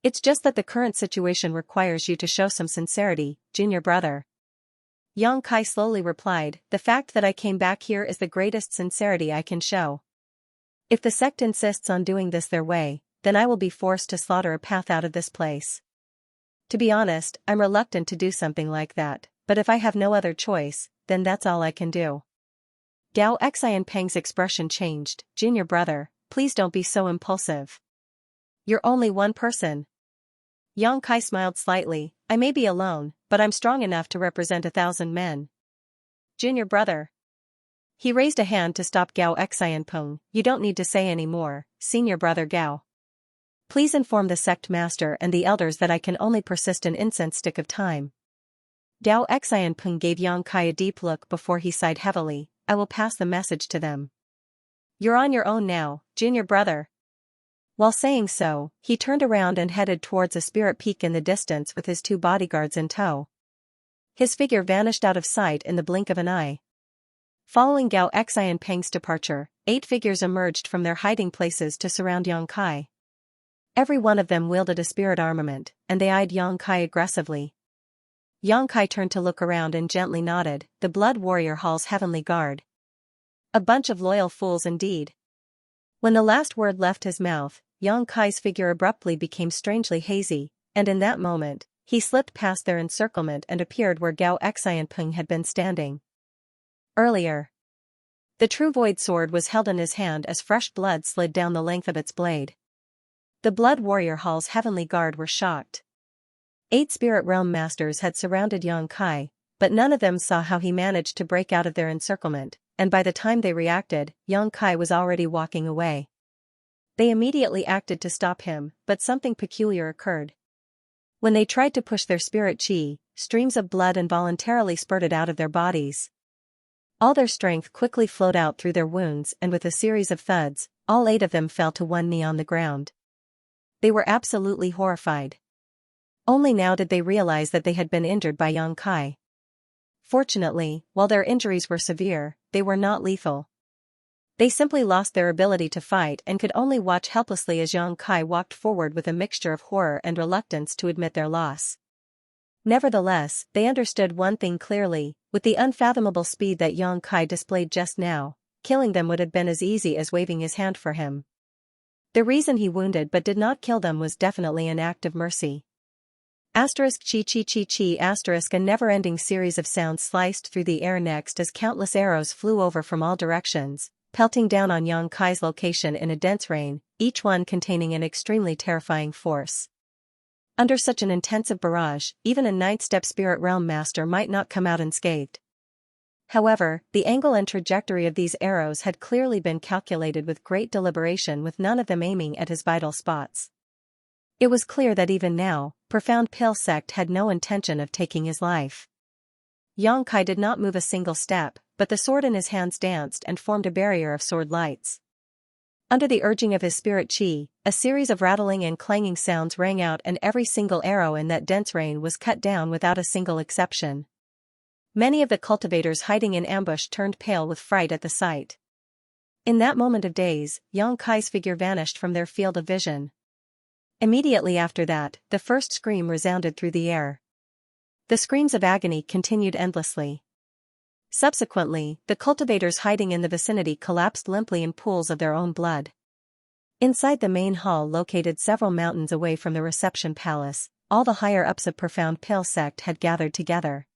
A: It's just that the current situation requires you to show some sincerity, junior brother. Yang Kai slowly replied, the fact that I came back here is the greatest sincerity I can show. If the sect insists on doing this their way, then I will be forced to slaughter a path out of this place. To be honest, I'm reluctant to do something like that, but if I have no other choice, then that's all I can do. Gao Xianpeng's expression changed. Junior brother, please don't be so impulsive. You're only one person. Yang Kai smiled slightly. I may be alone, but I'm strong enough to represent 1,000 men. Junior brother. He raised a hand to stop Gao Xianpeng. You don't need to say any more, senior brother Gao. Please inform the sect master and the elders that I can only persist an incense stick of time. Gao Xianpeng gave Yang Kai a deep look before he sighed heavily. I will pass the message to them. You're on your own now, junior brother. While saying so, he turned around and headed towards a spirit peak in the distance with his 2 bodyguards in tow. His figure vanished out of sight in the blink of an eye. Following Gao Xianpeng's departure, 8 figures emerged from their hiding places to surround Yang Kai. Every one of them wielded a spirit armament, and they eyed Yang Kai aggressively. Yang Kai turned to look around and gently nodded. The Blood Warrior Hall's heavenly guard. A bunch of loyal fools indeed. When the last word left his mouth, Yang Kai's figure abruptly became strangely hazy, and in that moment, he slipped past their encirclement and appeared where Gao Xianpeng had been standing. Earlier. The true void sword was held in his hand as fresh blood slid down the length of its blade. The Blood Warrior Hall's heavenly guard were shocked. 8 spirit realm masters had surrounded Yang Kai, but none of them saw how he managed to break out of their encirclement, and by the time they reacted, Yang Kai was already walking away. They immediately acted to stop him, but something peculiar occurred. When they tried to push their spirit chi, streams of blood involuntarily spurted out of their bodies. All their strength quickly flowed out through their wounds, and with a series of thuds, all 8 of them fell to one knee on the ground. They were absolutely horrified. Only now did they realize that they had been injured by Yang Kai. Fortunately, while their injuries were severe, they were not lethal. They simply lost their ability to fight and could only watch helplessly as Yang Kai walked forward with a mixture of horror and reluctance to admit their loss. Nevertheless, they understood one thing clearly: with the unfathomable speed that Yang Kai displayed just now, killing them would have been as easy as waving his hand for him. The reason he wounded but did not kill them was definitely an act of mercy. Asterisk chi chi chi chi asterisk. A never-ending series of sounds sliced through the air next as countless arrows flew over from all directions, pelting down on Yang Kai's location in a dense rain, each one containing an extremely terrifying force. Under such an intensive barrage, even a 9th-step spirit realm master might not come out unscathed. However, the angle and trajectory of these arrows had clearly been calculated with great deliberation, with none of them aiming at his vital spots. It was clear that even now, Profound Pale Sect had no intention of taking his life. Yang Kai did not move a single step, but the sword in his hands danced and formed a barrier of sword lights. Under the urging of his spirit chi, a series of rattling and clanging sounds rang out, and every single arrow in that dense rain was cut down without a single exception. Many of the cultivators hiding in ambush turned pale with fright at the sight. In that moment of daze, Yang Kai's figure vanished from their field of vision. Immediately after that, the first scream resounded through the air. The screams of agony continued endlessly. Subsequently, the cultivators hiding in the vicinity collapsed limply in pools of their own blood. Inside the main hall, located several mountains away from the reception palace, all the higher-ups of Profound Pale Sect had gathered together.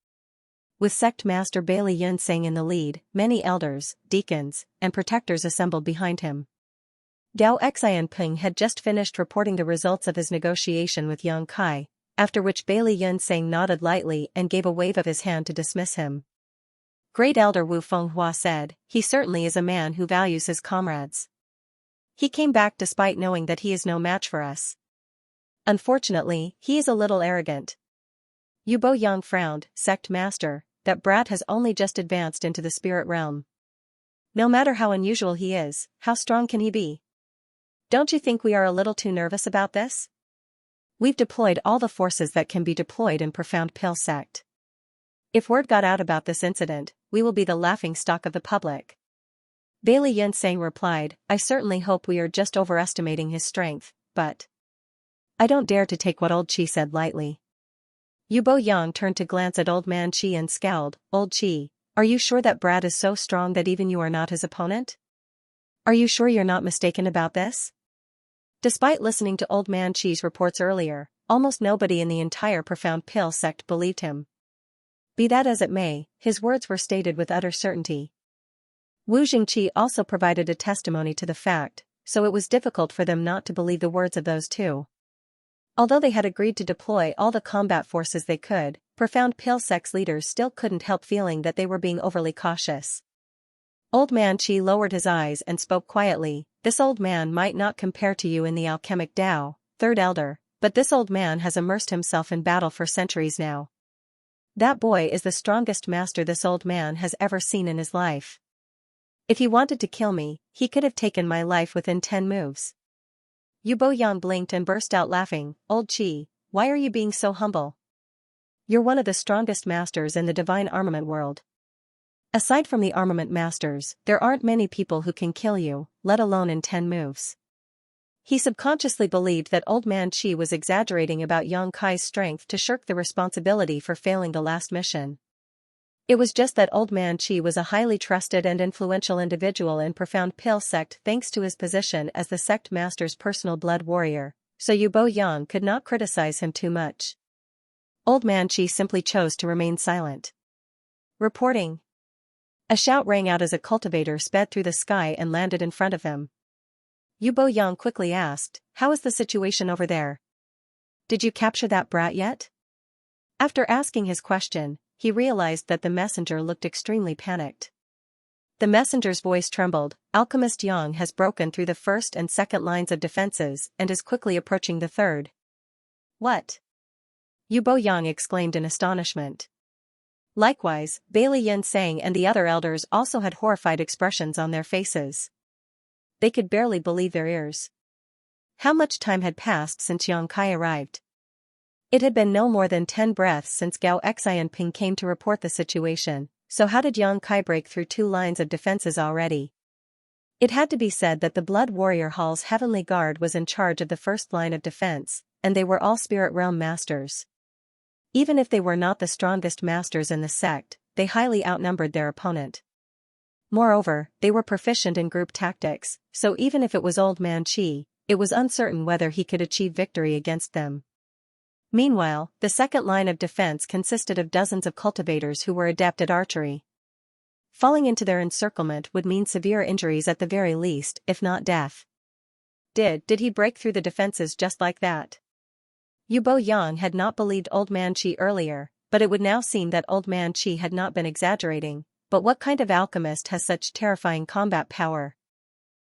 A: With Sect Master Bailey Yunseng in the lead, many elders, deacons, and protectors assembled behind him. Gao Xianpeng had just finished reporting the results of his negotiation with Yang Kai, after which Bailey Yunseng nodded lightly and gave a wave of his hand to dismiss him. Great Elder Wu Fenghua said, "He certainly is a man who values his comrades. He came back despite knowing that he is no match for us. Unfortunately, he is a little arrogant." Yu Bo Yang frowned. "Sect Master, that brat has only just advanced into the spirit realm. No matter how unusual he is, how strong can he be? Don't you think we are a little too nervous about this? We've deployed all the forces that can be deployed in Profound Pale Sect. If word got out about this incident, we will be the laughingstock of the public." Bailey Yunseng replied, "I certainly hope we are just overestimating his strength, but..." I don't dare to take what old Qi said lightly. Yu Bo-yang turned to glance at old man Qi and scowled. Old Qi, are you sure that brat is so strong that even you are not his opponent? Are you sure you're not mistaken about this? Despite listening to old man Qi's reports earlier, almost nobody in the entire Profound Pill sect believed him. Be that as it may, his words were stated with utter certainty. Wu Jingqi also provided a testimony to the fact, so it was difficult for them not to believe the words of those two. Although they had agreed to deploy all the combat forces they could, Profound Pill sect's leaders still couldn't help feeling that they were being overly cautious. Old man Qi lowered his eyes and spoke quietly. This old man might not compare to you in the alchemic Tao, third elder, but this old man has immersed himself in battle for centuries now. That boy is the strongest master this old man has ever seen in his life. If he wanted to kill me, he could have taken my life within 10 moves. Yu Bo-yang blinked and burst out laughing. Old Qi, why are you being so humble? You're one of the strongest masters in the divine armament world. Aside from the armament masters, there aren't many people who can kill you, let alone in 10 moves. He subconsciously believed that old man Qi was exaggerating about Yang Kai's strength to shirk the responsibility for failing the last mission. It was just that old man Qi was a highly trusted and influential individual in Profound Pill sect thanks to his position as the sect master's personal blood warrior, so Yu Bo-yang could not criticize him too much. Old man Qi simply chose to remain silent. Reporting. A shout rang out as a cultivator sped through the sky and landed in front of him. Yu Bo-yang quickly asked, how is the situation over there? Did you capture that brat yet? After asking his question, he realized that the messenger looked extremely panicked. The messenger's voice trembled. Alchemist Yang has broken through the first and second lines of defenses and is quickly approaching the third. What? Yu Bo-yang exclaimed in astonishment. Likewise, Bailey Yin Sang and the other elders also had horrified expressions on their faces. They could barely believe their ears. How much time had passed since Yang Kai arrived? It had been no more than 10 breaths since Gao Xianping came to report the situation, so how did Yang Kai break through 2 lines of defenses already? It had to be said that the Blood Warrior Hall's Heavenly Guard was in charge of the first line of defense, and they were all Spirit Realm masters. Even if they were not the strongest masters in the sect, they highly outnumbered their opponent. Moreover, they were proficient in group tactics, so even if it was old man Qi, it was uncertain whether he could achieve victory against them. Meanwhile, the second line of defense consisted of dozens of cultivators who were adept at archery. Falling into their encirclement would mean severe injuries at the very least, if not death. Did he break through the defenses just like that? Yu Bo-yang had not believed old man Qi earlier, but it would now seem that old man Qi had not been exaggerating. But what kind of alchemist has such terrifying combat power?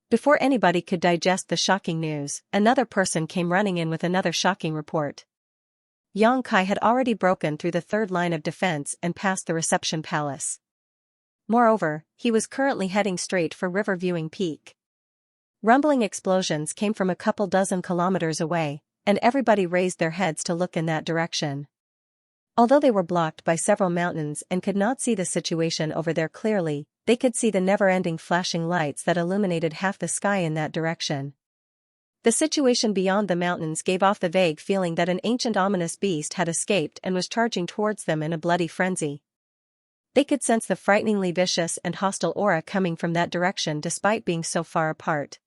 A: Before anybody could digest the shocking news, another person came running in with another shocking report. Yang Kai had already broken through the third line of defense and passed the reception palace. Moreover, he was currently heading straight for River Viewing Peak. Rumbling explosions came from a couple dozen kilometers away, and everybody raised their heads to look in that direction. Although they were blocked by several mountains and could not see the situation over there clearly, they could see the never-ending flashing lights that illuminated half the sky in that direction. The situation beyond the mountains gave off the vague feeling that an ancient ominous beast had escaped and was charging towards them in a bloody frenzy. They could sense the frighteningly vicious and hostile aura coming from that direction despite being so far apart.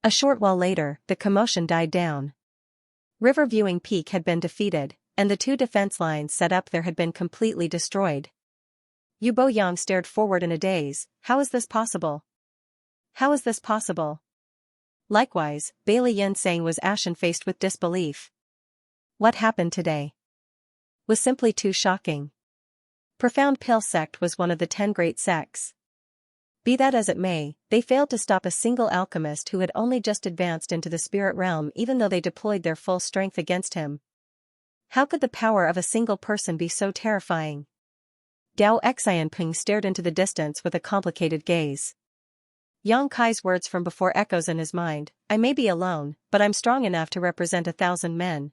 A: A short while later, the commotion died down. River Viewing Peak had been defeated, and the 2 defense lines set up there had been completely destroyed. Yu Bo-yang stared forward in a daze. How is this possible? How is this possible? Likewise, Bailey Yin Sang was ashen-faced with disbelief. What happened today was simply too shocking. Profound Pill sect was one of the 10 great sects. Be that as it may, they failed to stop a single alchemist who had only just advanced into the spirit realm even though they deployed their full strength against him. How could the power of a single person be so terrifying? Gao Xianping stared into the distance with a complicated gaze. Yang Kai's words from before echoes in his mind. I may be alone, but I'm strong enough to represent 1,000 men.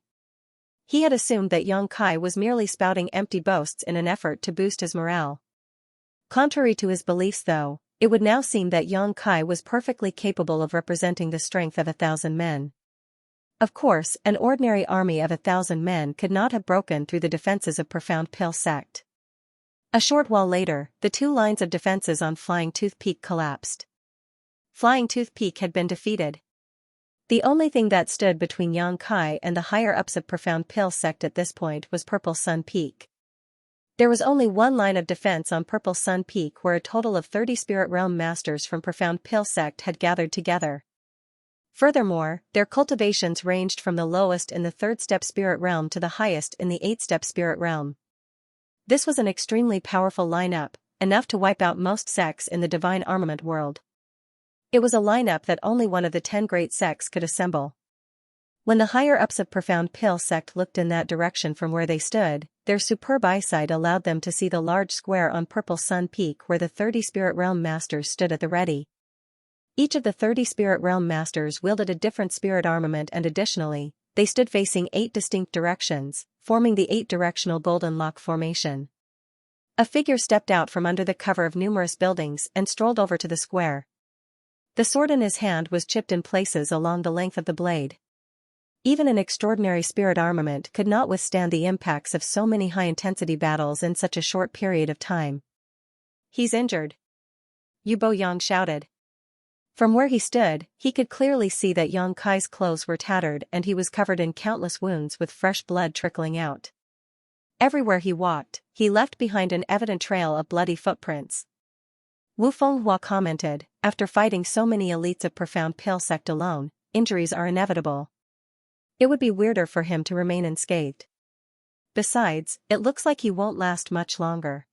A: He had assumed that Yang Kai was merely spouting empty boasts in an effort to boost his morale. Contrary to his beliefs though, it would now seem that Yang Kai was perfectly capable of representing the strength of 1,000 men. Of course, an ordinary army of 1,000 men could not have broken through the defenses of Profound Pill sect. A short while later, the two lines of defenses on Flying Tooth Peak collapsed. Flying Tooth Peak had been defeated. The only thing that stood between Yang Kai and the higher-ups of Profound Pill sect at this point was Purple Sun Peak. There was only one line of defense on Purple Sun Peak where a total of 30 Spirit Realm Masters from Profound Pill sect had gathered together. Furthermore, their cultivations ranged from the lowest in the 3rd-step Spirit Realm to the highest in the 8th-step Spirit Realm. This was an extremely powerful lineup, enough to wipe out most sects in the Divine Armament world. It was a lineup that only one of the 10 great sects could assemble. When the higher-ups of Profound Pill sect looked in that direction from where they stood, their superb eyesight allowed them to see the large square on Purple Sun Peak where the 30 Spirit Realm Masters stood at the ready. Each of the 30 Spirit Realm Masters wielded a different spirit armament, and additionally, they stood facing 8 distinct directions, forming the 8-directional Golden Lock formation. A figure stepped out from under the cover of numerous buildings and strolled over to the square. The sword in his hand was chipped in places along the length of the blade. Even an extraordinary spirit armament could not withstand the impacts of so many high-intensity battles in such a short period of time. "He's injured," Yu Boyang shouted. From where he stood, he could clearly see that Yang Kai's clothes were tattered and he was covered in countless wounds with fresh blood trickling out. Everywhere he walked, he left behind an evident trail of bloody footprints. Wu Fenghua commented, "After fighting so many elites of Profound Pill sect alone, injuries are inevitable. It would be weirder for him to remain unscathed. Besides, it looks like he won't last much longer.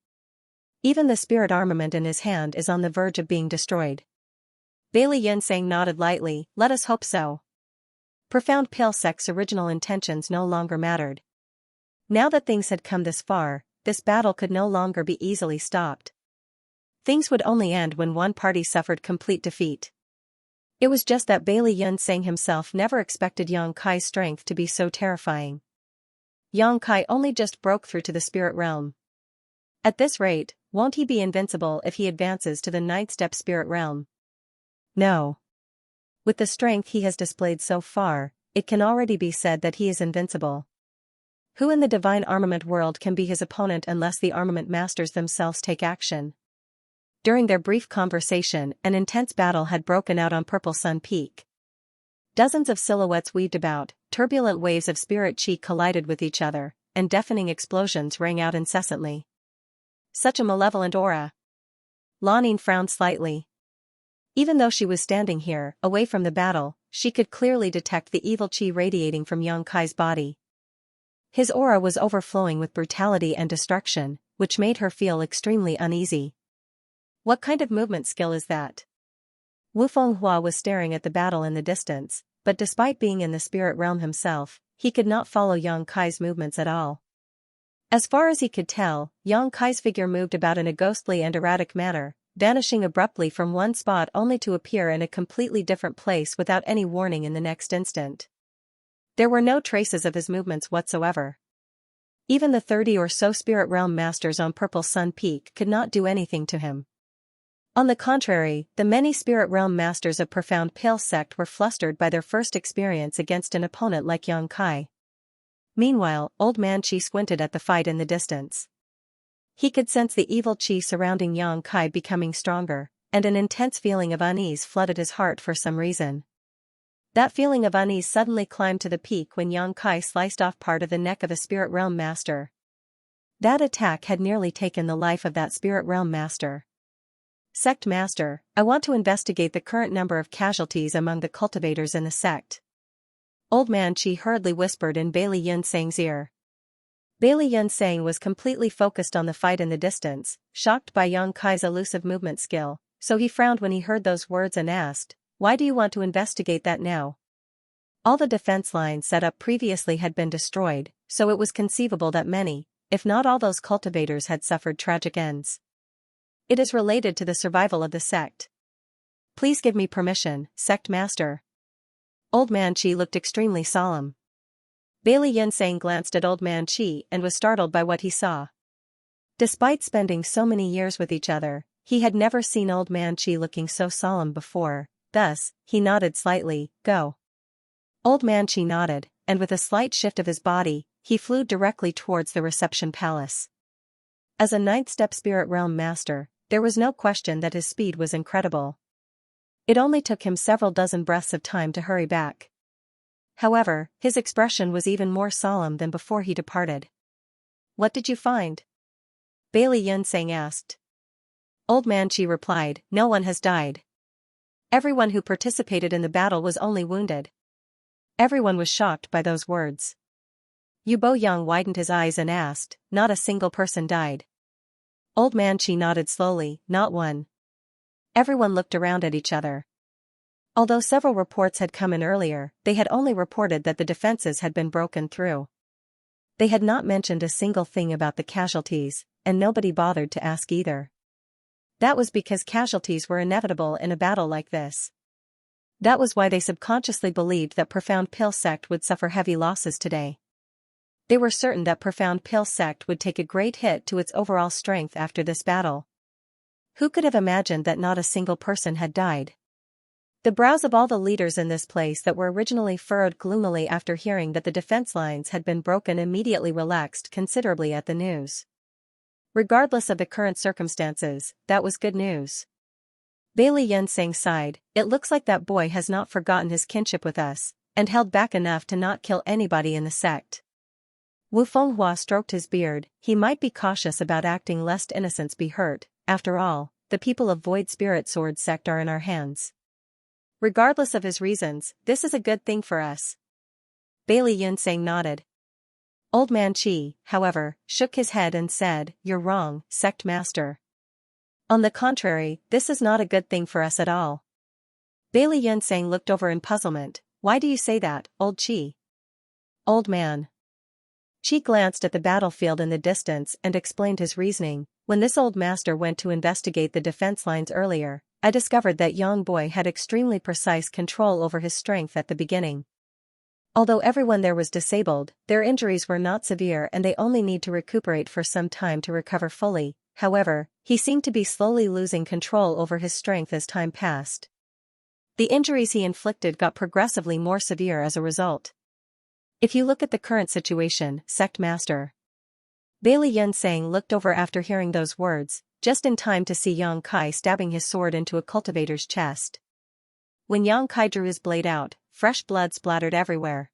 A: Even the spirit armament in his hand is on the verge of being destroyed." Bailey Yinsang nodded lightly, "Let us hope so." Profound Pill sect's original intentions no longer mattered. Now that things had come this far, this battle could no longer be easily stopped. Things would only end when one party suffered complete defeat. It was just that Bailey Yinsang himself never expected Yang Kai's strength to be so terrifying. Yang Kai only just broke through to the spirit realm. At this rate, won't he be invincible if he advances to the 9th-step spirit realm? No. With the strength he has displayed so far, it can already be said that he is invincible. Who in the Divine Armament world can be his opponent unless the Armament Masters themselves take action? During their brief conversation, an intense battle had broken out on Purple Sun Peak. Dozens of silhouettes weaved about, turbulent waves of spirit chi collided with each other, and deafening explosions rang out incessantly. Such a malevolent aura. Lanning frowned slightly. Even though she was standing here, away from the battle, she could clearly detect the evil chi radiating from Yang Kai's body. His aura was overflowing with brutality and destruction, which made her feel extremely uneasy. What kind of movement skill is that? Wu Fenghua was staring at the battle in the distance, but despite being in the spirit realm himself, he could not follow Yang Kai's movements at all. As far as he could tell, Yang Kai's figure moved about in a ghostly and erratic manner, vanishing abruptly from one spot only to appear in a completely different place without any warning in the next instant. There were no traces of his movements whatsoever. Even the 30 or so Spirit Realm Masters on Purple Sun Peak could not do anything to him. On the contrary, the many Spirit Realm Masters of Profound Pill sect were flustered by their first experience against an opponent like Yang Kai. Meanwhile, Old Man Chi squinted at the fight in the distance. He could sense the evil chi surrounding Yang Kai becoming stronger, and an intense feeling of unease flooded his heart for some reason. That feeling of unease suddenly climbed to the peak when Yang Kai sliced off part of the neck of a Spirit Realm Master. That attack had nearly taken the life of that Spirit Realm Master. Sect Master, I want to investigate the current number of casualties among the cultivators in the sect. Old Man Chi hurriedly whispered in Bailey Yinsang's ear. Bailey Yinsang was completely focused on the fight in the distance, shocked by Yang Kai's elusive movement skill, so he frowned when he heard those words and asked, "Why do you want to investigate that now?" All the defense lines set up previously had been destroyed, so it was conceivable that many, if not all those cultivators had suffered tragic ends. It is related to the survival of the sect. Please give me permission, Sect Master. Old Man Chi looked extremely solemn. Bailey Yinsang glanced at Old Man Chi and was startled by what he saw. Despite spending so many years with each other, he had never seen Old Man Chi looking so solemn before, thus, he nodded slightly, "Go." Old Man Qi nodded, and with a slight shift of his body, he flew directly towards the reception palace. As a ninth-step spirit realm master, there was no question that his speed was incredible. It only took him several dozen breaths of time to hurry back. However, his expression was even more solemn than before he departed. "What did you find?" Bailey Yunsang asked. Old Man Qi replied, "No one has died. Everyone who participated in the battle was only wounded." Everyone was shocked by those words. Yu Boyang widened his eyes and asked, "Not a single person died?" Old Man Qi nodded slowly, "Not one." Everyone looked around at each other. Although several reports had come in earlier, they had only reported that the defenses had been broken through. They had not mentioned a single thing about the casualties, and nobody bothered to ask either. That was because casualties were inevitable in a battle like this. That was why they subconsciously believed that Profound Pill Sect would suffer heavy losses today. They were certain that Profound Pill Sect would take a great hit to its overall strength after this battle. Who could have imagined that not a single person had died? The brows of all the leaders in this place that were originally furrowed gloomily after hearing that the defense lines had been broken immediately relaxed considerably at the news. Regardless of the current circumstances, that was good news. Bailey Yunsang sighed, "It looks like that boy has not forgotten his kinship with us, and held back enough to not kill anybody in the sect." Wu Fenghua stroked his beard, "He might be cautious about acting lest innocents be hurt. After all, the people of Void Spirit Sword Sect are in our hands." Regardless of his reasons, this is a good thing for us. Bailey Yunsang nodded. Old Man Qi, however, shook his head and said, "You're wrong, Sect Master. On the contrary, this is not a good thing for us at all." Bailey Yunsang looked over in puzzlement. "Why do you say that, Old Qi?" "Old man." Qi glanced at the battlefield in the distance and explained his reasoning. "When this old master went to investigate the defense lines earlier, I discovered that young boy had extremely precise control over his strength at the beginning. Although everyone there was disabled, their injuries were not severe and they only need to recuperate for some time to recover fully. However, he seemed to be slowly losing control over his strength as time passed. The injuries he inflicted got progressively more severe as a result. If you look at the current situation, Sect Master." Bailey Yunsang looked over after hearing those words, just in time to see Yang Kai stabbing his sword into a cultivator's chest. When Yang Kai drew his blade out, fresh blood splattered everywhere.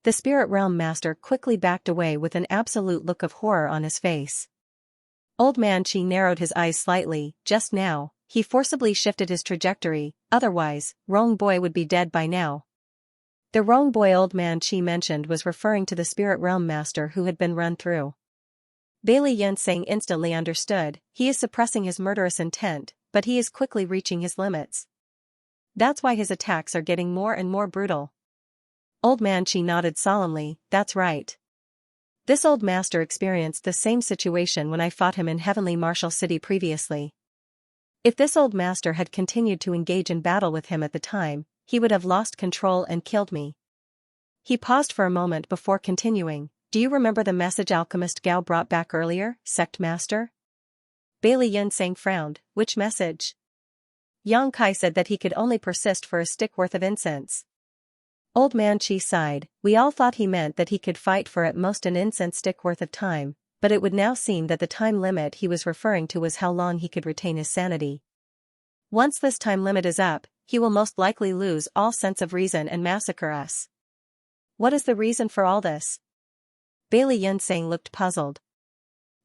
A: The Spirit Realm Master quickly backed away with an absolute look of horror on his face. Old Man Qi narrowed his eyes slightly. Just now, he forcibly shifted his trajectory, otherwise, Wrong Boy would be dead by now. The Wrong Boy Old Man Qi mentioned was referring to the Spirit Realm Master who had been run through. Bailey Yunsang instantly understood, he is suppressing his murderous intent, but he is quickly reaching his limits. That's why his attacks are getting more and more brutal. Old Man Qi nodded solemnly, "That's right. This old master experienced the same situation when I fought him in Heavenly Martial City previously. If this old master had continued to engage in battle with him at the time, he would have lost control and killed me." He paused for a moment before continuing, "Do you remember the message Alchemist Gao brought back earlier, Sect Master?" Bailey Yunsang frowned, "Which message?" Yang Kai said that he could only persist for a stick worth of incense. Old Man Qi sighed, "We all thought he meant that he could fight for at most an incense stick worth of time, but it would now seem that the time limit he was referring to was how long he could retain his sanity. Once this time limit is up, he will most likely lose all sense of reason and massacre us." "What is the reason for all this?" Bailey Yunsang looked puzzled.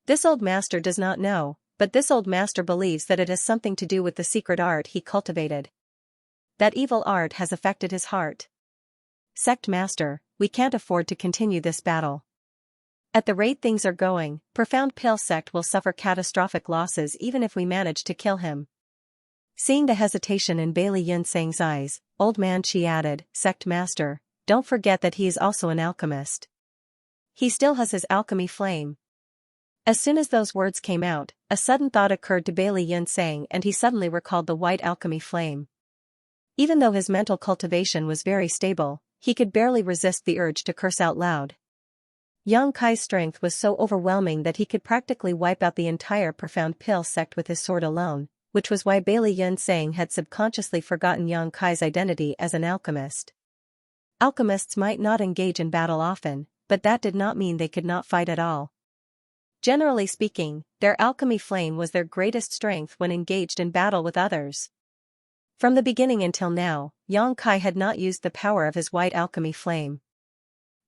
A: "This old master does not know, but this old master believes that it has something to do with the secret art he cultivated. That evil art has affected his heart. Sect Master, we can't afford to continue this battle. At the rate things are going, Profound Pill Sect will suffer catastrophic losses even if we manage to kill him." Seeing the hesitation in Bailey Yunsang's eyes, Old Man Qi added, "Sect Master, don't forget that he is also an alchemist. He still has his alchemy flame." As soon as those words came out, a sudden thought occurred to Bailey Yunsang and he suddenly recalled the white alchemy flame. Even though his mental cultivation was very stable, he could barely resist the urge to curse out loud. Yang Kai's strength was so overwhelming that he could practically wipe out the entire Profound Pill Sect with his sword alone, which was why Bailey Yunsang had subconsciously forgotten Yang Kai's identity as an alchemist. Alchemists might not engage in battle often, but that did not mean they could not fight at all. Generally speaking, their alchemy flame was their greatest strength when engaged in battle with others. From the beginning until now, Yang Kai had not used the power of his white alchemy flame.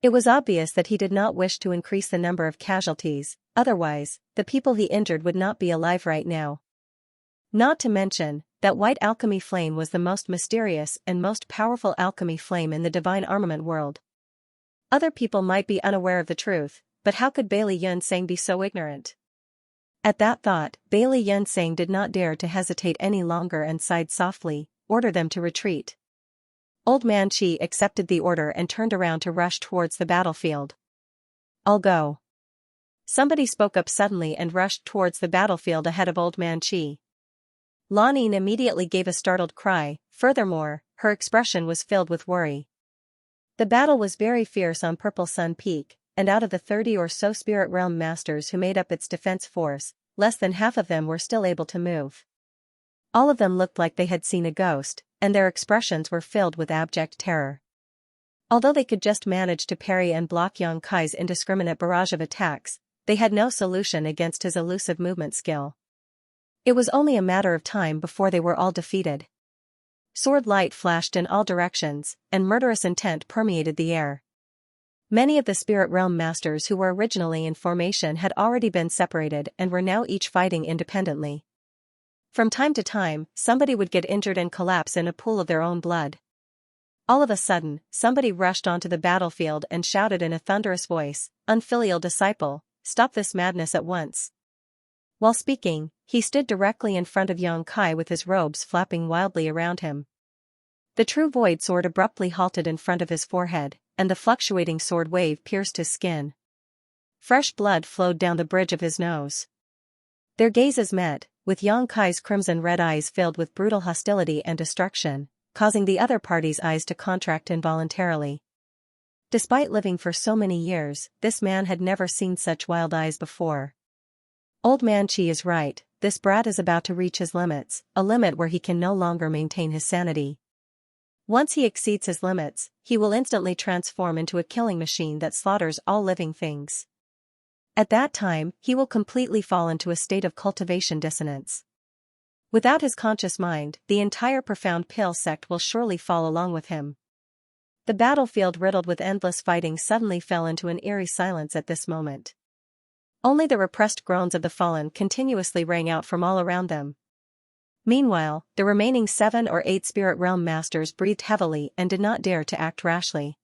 A: It was obvious that he did not wish to increase the number of casualties, otherwise, the people he injured would not be alive right now. Not to mention, that white alchemy flame was the most mysterious and most powerful alchemy flame in the divine armament world. Other people might be unaware of the truth, but how could Bailey Yunsang be so ignorant? At that thought, Bailey Yunsang did not dare to hesitate any longer and sighed softly, "Order them to retreat." Old Man Qi accepted the order and turned around to rush towards the battlefield. "I'll go." Somebody spoke up suddenly and rushed towards the battlefield ahead of Old Man Qi. Lan Yin immediately gave a startled cry, furthermore, her expression was filled with worry. The battle was very fierce on Purple Sun Peak, and out of the 30 or so Spirit Realm Masters who made up its defense force, less than half of them were still able to move. All of them looked like they had seen a ghost, and their expressions were filled with abject terror. Although they could just manage to parry and block Yang Kai's indiscriminate barrage of attacks, they had no solution against his elusive movement skill. It was only a matter of time before they were all defeated. Sword light flashed in all directions, and murderous intent permeated the air. Many of the Spirit Realm Masters who were originally in formation had already been separated and were now each fighting independently. From time to time, somebody would get injured and collapse in a pool of their own blood. All of a sudden, somebody rushed onto the battlefield and shouted in a thunderous voice, "Unfilial disciple, stop this madness at once." While speaking, he stood directly in front of Yang Kai with his robes flapping wildly around him. The true void sword abruptly halted in front of his forehead, and the fluctuating sword wave pierced his skin. Fresh blood flowed down the bridge of his nose. Their gazes met, with Yang Kai's crimson-red eyes filled with brutal hostility and destruction, causing the other party's eyes to contract involuntarily. Despite living for so many years, this man had never seen such wild eyes before. Old Man Qi is right, this brat is about to reach his limits, a limit where he can no longer maintain his sanity. Once he exceeds his limits, he will instantly transform into a killing machine that slaughters all living things. At that time, he will completely fall into a state of cultivation dissonance. Without his conscious mind, the entire Profound Pill sect will surely fall along with him. The battlefield riddled with endless fighting suddenly fell into an eerie silence at this moment. Only the repressed groans of the fallen continuously rang out from all around them. Meanwhile, the remaining 7 or 8 Spirit Realm Masters breathed heavily and did not dare to act rashly.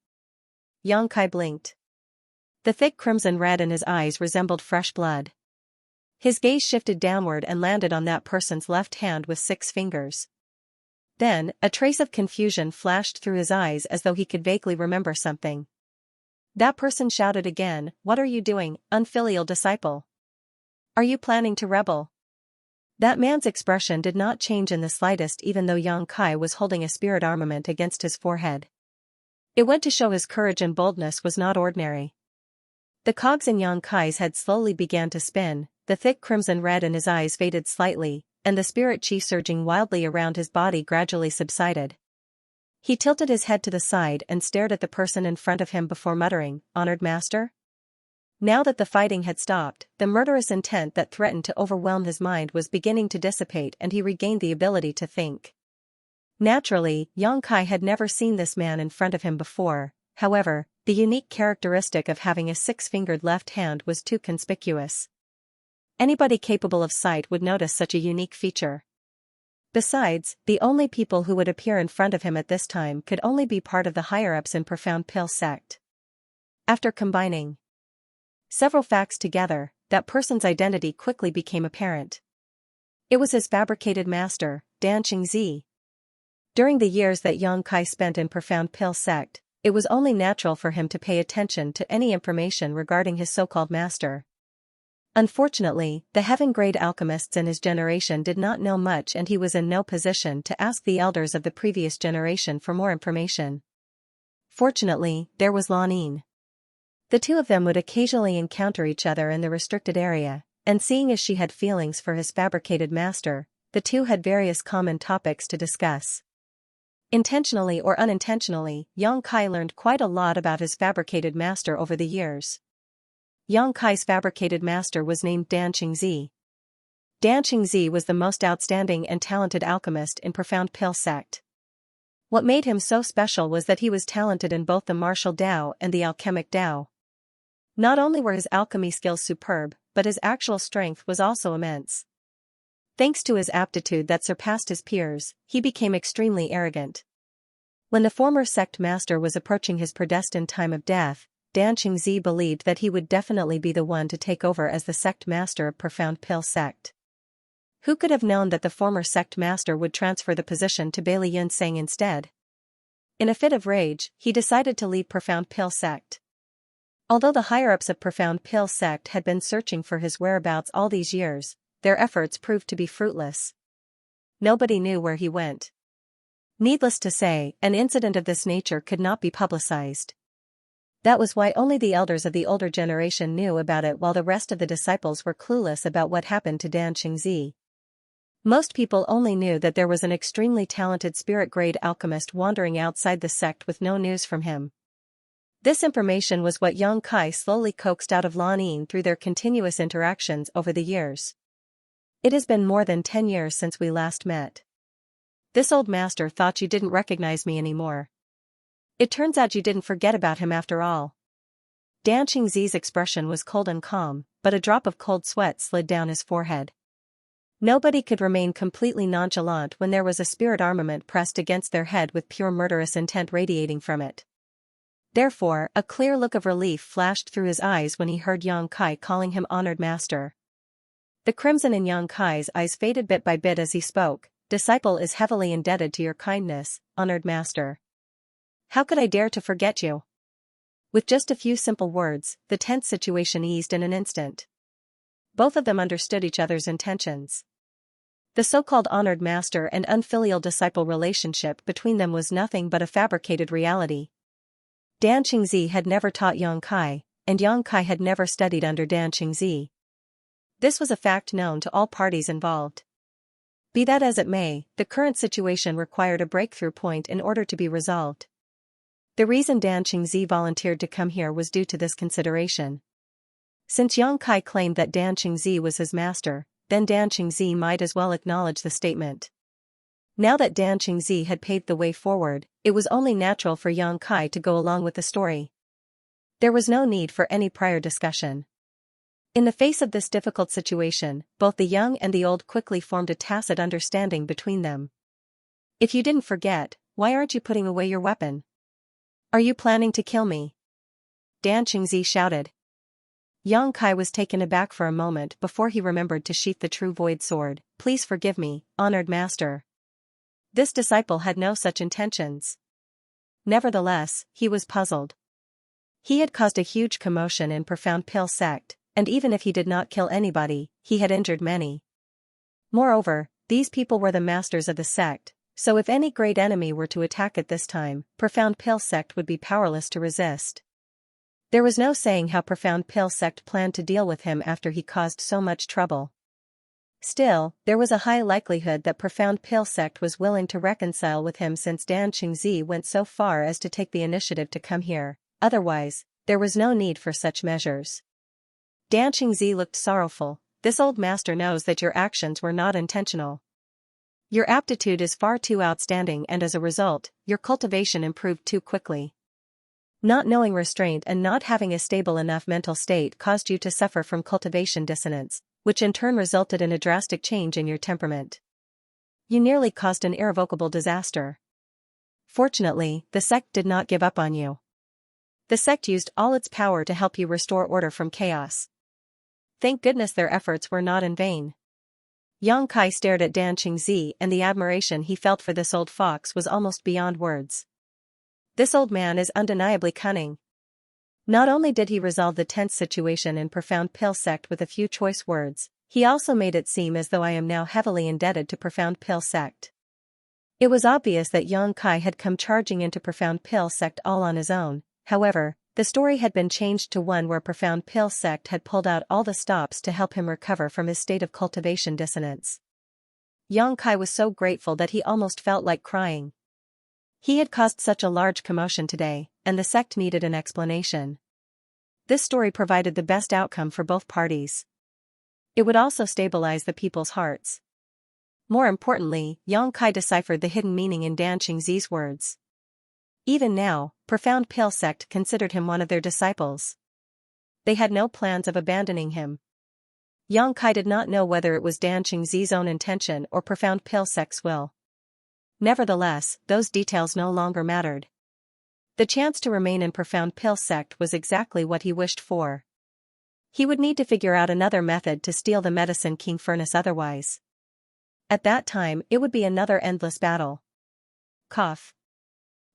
A: Yang Kai blinked. The thick crimson red in his eyes resembled fresh blood. His gaze shifted downward and landed on that person's left hand with 6 fingers. Then, a trace of confusion flashed through his eyes as though he could vaguely remember something. That person shouted again, "What are you doing, unfilial disciple? Are you planning to rebel?" That man's expression did not change in the slightest even though Yang Kai was holding a spirit armament against his forehead. It went to show his courage and boldness was not ordinary. The cogs in Yang Kai's head slowly began to spin, the thick crimson red in his eyes faded slightly, and the spirit chi surging wildly around his body gradually subsided. He tilted his head to the side and stared at the person in front of him before muttering, "Honored master?" Now that the fighting had stopped, the murderous intent that threatened to overwhelm his mind was beginning to dissipate and he regained the ability to think. Naturally, Yang Kai had never seen this man in front of him before, however, the unique characteristic of having a 6-fingered left hand was too conspicuous. Anybody capable of sight would notice such a unique feature. Besides, the only people who would appear in front of him at this time could only be part of the higher-ups in Profound Pill sect. After combining several facts together, that person's identity quickly became apparent. It was his fabricated master, Dan Qingzi. During the years that Yang Kai spent in Profound Pill sect, it was only natural for him to pay attention to any information regarding his so-called master. Unfortunately, the heaven-grade alchemists in his generation did not know much and he was in no position to ask the elders of the previous generation for more information. Fortunately, there was Lan Yin. The two of them would occasionally encounter each other in the restricted area, and seeing as she had feelings for his fabricated master, the two had various common topics to discuss. Intentionally or unintentionally, Yang Kai learned quite a lot about his fabricated master over the years. Yang Kai's fabricated master was named Dan Qingzi. Dan Qingzi was the most outstanding and talented alchemist in Profound Pill sect. What made him so special was that he was talented in both the martial Dao and the alchemic Dao. Not only were his alchemy skills superb, but his actual strength was also immense. Thanks to his aptitude that surpassed his peers, he became extremely arrogant. When the former sect master was approaching his predestined time of death, Dan Qingzi believed that he would definitely be the one to take over as the sect master of Profound Pill sect. Who could have known that the former sect master would transfer the position to Bailey Yunseng instead? In a fit of rage, he decided to leave Profound Pill sect. Although the higher-ups of Profound Pill sect had been searching for his whereabouts all these years, their efforts proved to be fruitless. Nobody knew where he went. Needless to say, an incident of this nature could not be publicized. That was why only the elders of the older generation knew about it, while the rest of the disciples were clueless about what happened to Dan Qingzi. Most people only knew that there was an extremely talented spirit-grade alchemist wandering outside the sect with no news from him. This information was what Yang Kai slowly coaxed out of Lan Yin through their continuous interactions over the years. It has been more than 10 years since we last met. This old master thought you didn't recognize me anymore. It turns out you didn't forget about him after all. Dan Qingzi's expression was cold and calm, but a drop of cold sweat slid down his forehead. Nobody could remain completely nonchalant when there was a spirit armament pressed against their head with pure murderous intent radiating from it. Therefore, a clear look of relief flashed through his eyes when he heard Yang Kai calling him honored master. The crimson in Yang Kai's eyes faded bit by bit as he spoke. Disciple is heavily indebted to your kindness, honored master. How could I dare to forget you? With just a few simple words, the tense situation eased in an instant. Both of them understood each other's intentions. The so-called honored master and unfilial disciple relationship between them was nothing but a fabricated reality. Dan Qingzi had never taught Yang Kai, and Yang Kai had never studied under Dan Qingzi. This was a fact known to all parties involved. Be that as it may, the current situation required a breakthrough point in order to be resolved. The reason Dan Qingzi volunteered to come here was due to this consideration. Since Yang Kai claimed that Dan Qingzi was his master, then Dan Qingzi might as well acknowledge the statement. Now that Dan Qingzi had paved the way forward, it was only natural for Yang Kai to go along with the story. There was no need for any prior discussion. In the face of this difficult situation, both the young and the old quickly formed a tacit understanding between them. If you didn't forget, why aren't you putting away your weapon? Are you planning to kill me? Dan Qingzi shouted. Yang Kai was taken aback for a moment before he remembered to sheath the true void sword. Please forgive me, honored master. This disciple had no such intentions. Nevertheless, he was puzzled. He had caused a huge commotion in Profound Pill sect, and even if he did not kill anybody, he had injured many. Moreover, these people were the masters of the sect, so if any great enemy were to attack at this time, Profound Pill sect would be powerless to resist. There was no saying how Profound Pill sect planned to deal with him after he caused so much trouble. Still, there was a high likelihood that Profound Pill sect was willing to reconcile with him since Dan Qingzi went so far as to take the initiative to come here. Otherwise, there was no need for such measures. Dan Qingzi looked sorrowful. This old master knows that your actions were not intentional. Your aptitude is far too outstanding, and as a result, your cultivation improved too quickly. Not knowing restraint and not having a stable enough mental state caused you to suffer from cultivation dissonance, which in turn resulted in a drastic change in your temperament. You nearly caused an irrevocable disaster. Fortunately, the sect did not give up on you. The sect used all its power to help you restore order from chaos. Thank goodness their efforts were not in vain. Yang Kai stared at Dan Qingzi, and the admiration he felt for this old fox was almost beyond words. This old man is undeniably cunning. Not only did he resolve the tense situation in Profound Pill sect with a few choice words, he also made it seem as though I am now heavily indebted to Profound Pill sect. It was obvious that Yang Kai had come charging into Profound Pill sect all on his own. However, the story had been changed to one where Profound Pill sect had pulled out all the stops to help him recover from his state of cultivation dissonance. Yang Kai was so grateful that he almost felt like crying. He had caused such a large commotion today, and the sect needed an explanation. This story provided the best outcome for both parties. It would also stabilize the people's hearts. More importantly, Yang Kai deciphered the hidden meaning in Dan Qingzi's words. Even now, Profound Pale Sect considered him one of their disciples. They had no plans of abandoning him. Yang Kai did not know whether it was Dan Qingzi's own intention or Profound Pale Sect's will. Nevertheless, those details no longer mattered. The chance to remain in Profound Pale Sect was exactly what he wished for. He would need to figure out another method to steal the Medicine King furnace otherwise. At that time, it would be another endless battle. Cough.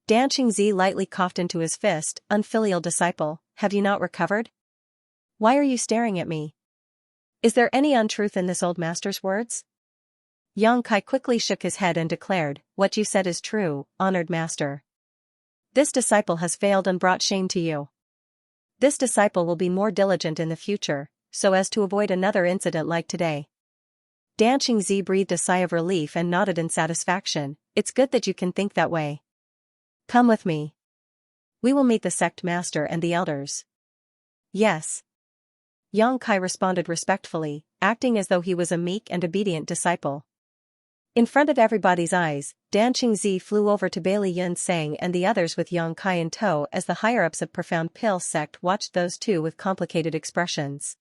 A: Dan Qingzi lightly coughed into his fist. Unfilial disciple, have you not recovered? Why are you staring at me? Is there any untruth in this old master's words? Yang Kai quickly shook his head and declared, what you said is true, honored master. This disciple has failed and brought shame to you. This disciple will be more diligent in the future, so as to avoid another incident like today. Dan Qingzi breathed a sigh of relief and nodded in satisfaction. It's good that you can think that way. Come with me. We will meet the sect master and the elders. Yes. Yang Kai responded respectfully, acting as though he was a meek and obedient disciple. In front of everybody's eyes, Dan Qingzi flew over to Bailey Yunsang and the others with Yang Kai in tow as the higher-ups of Profound Pale Sect watched those two with complicated expressions.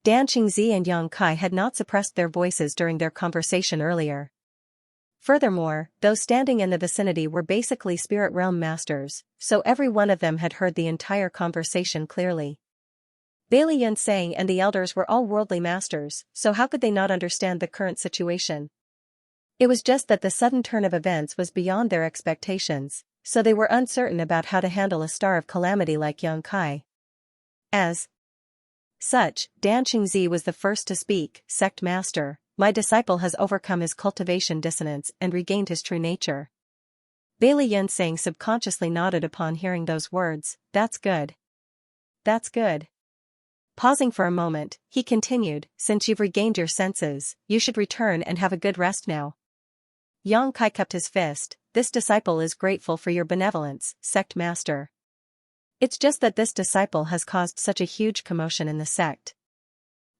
A: Dan Qingzi and Yang Kai had not suppressed their voices during their conversation earlier. Furthermore, those standing in the vicinity were basically spirit realm masters, so every one of them had heard the entire conversation clearly. Bailey Yunsang and the elders were all worldly masters, so how could they not understand the current situation? It was just that the sudden turn of events was beyond their expectations, so they were uncertain about how to handle a star of calamity like Yang Kai. As such, Dan Qingzi was the first to speak. Sect master, my disciple has overcome his cultivation dissonance and regained his true nature. Bailey Yunsang subconsciously nodded upon hearing those words. That's good. That's good. Pausing for a moment, he continued, since you've regained your senses, you should return and have a good rest now. Yang Kai cupped his fist. This disciple is grateful for your benevolence, sect master. It's just that this disciple has caused such a huge commotion in the sect.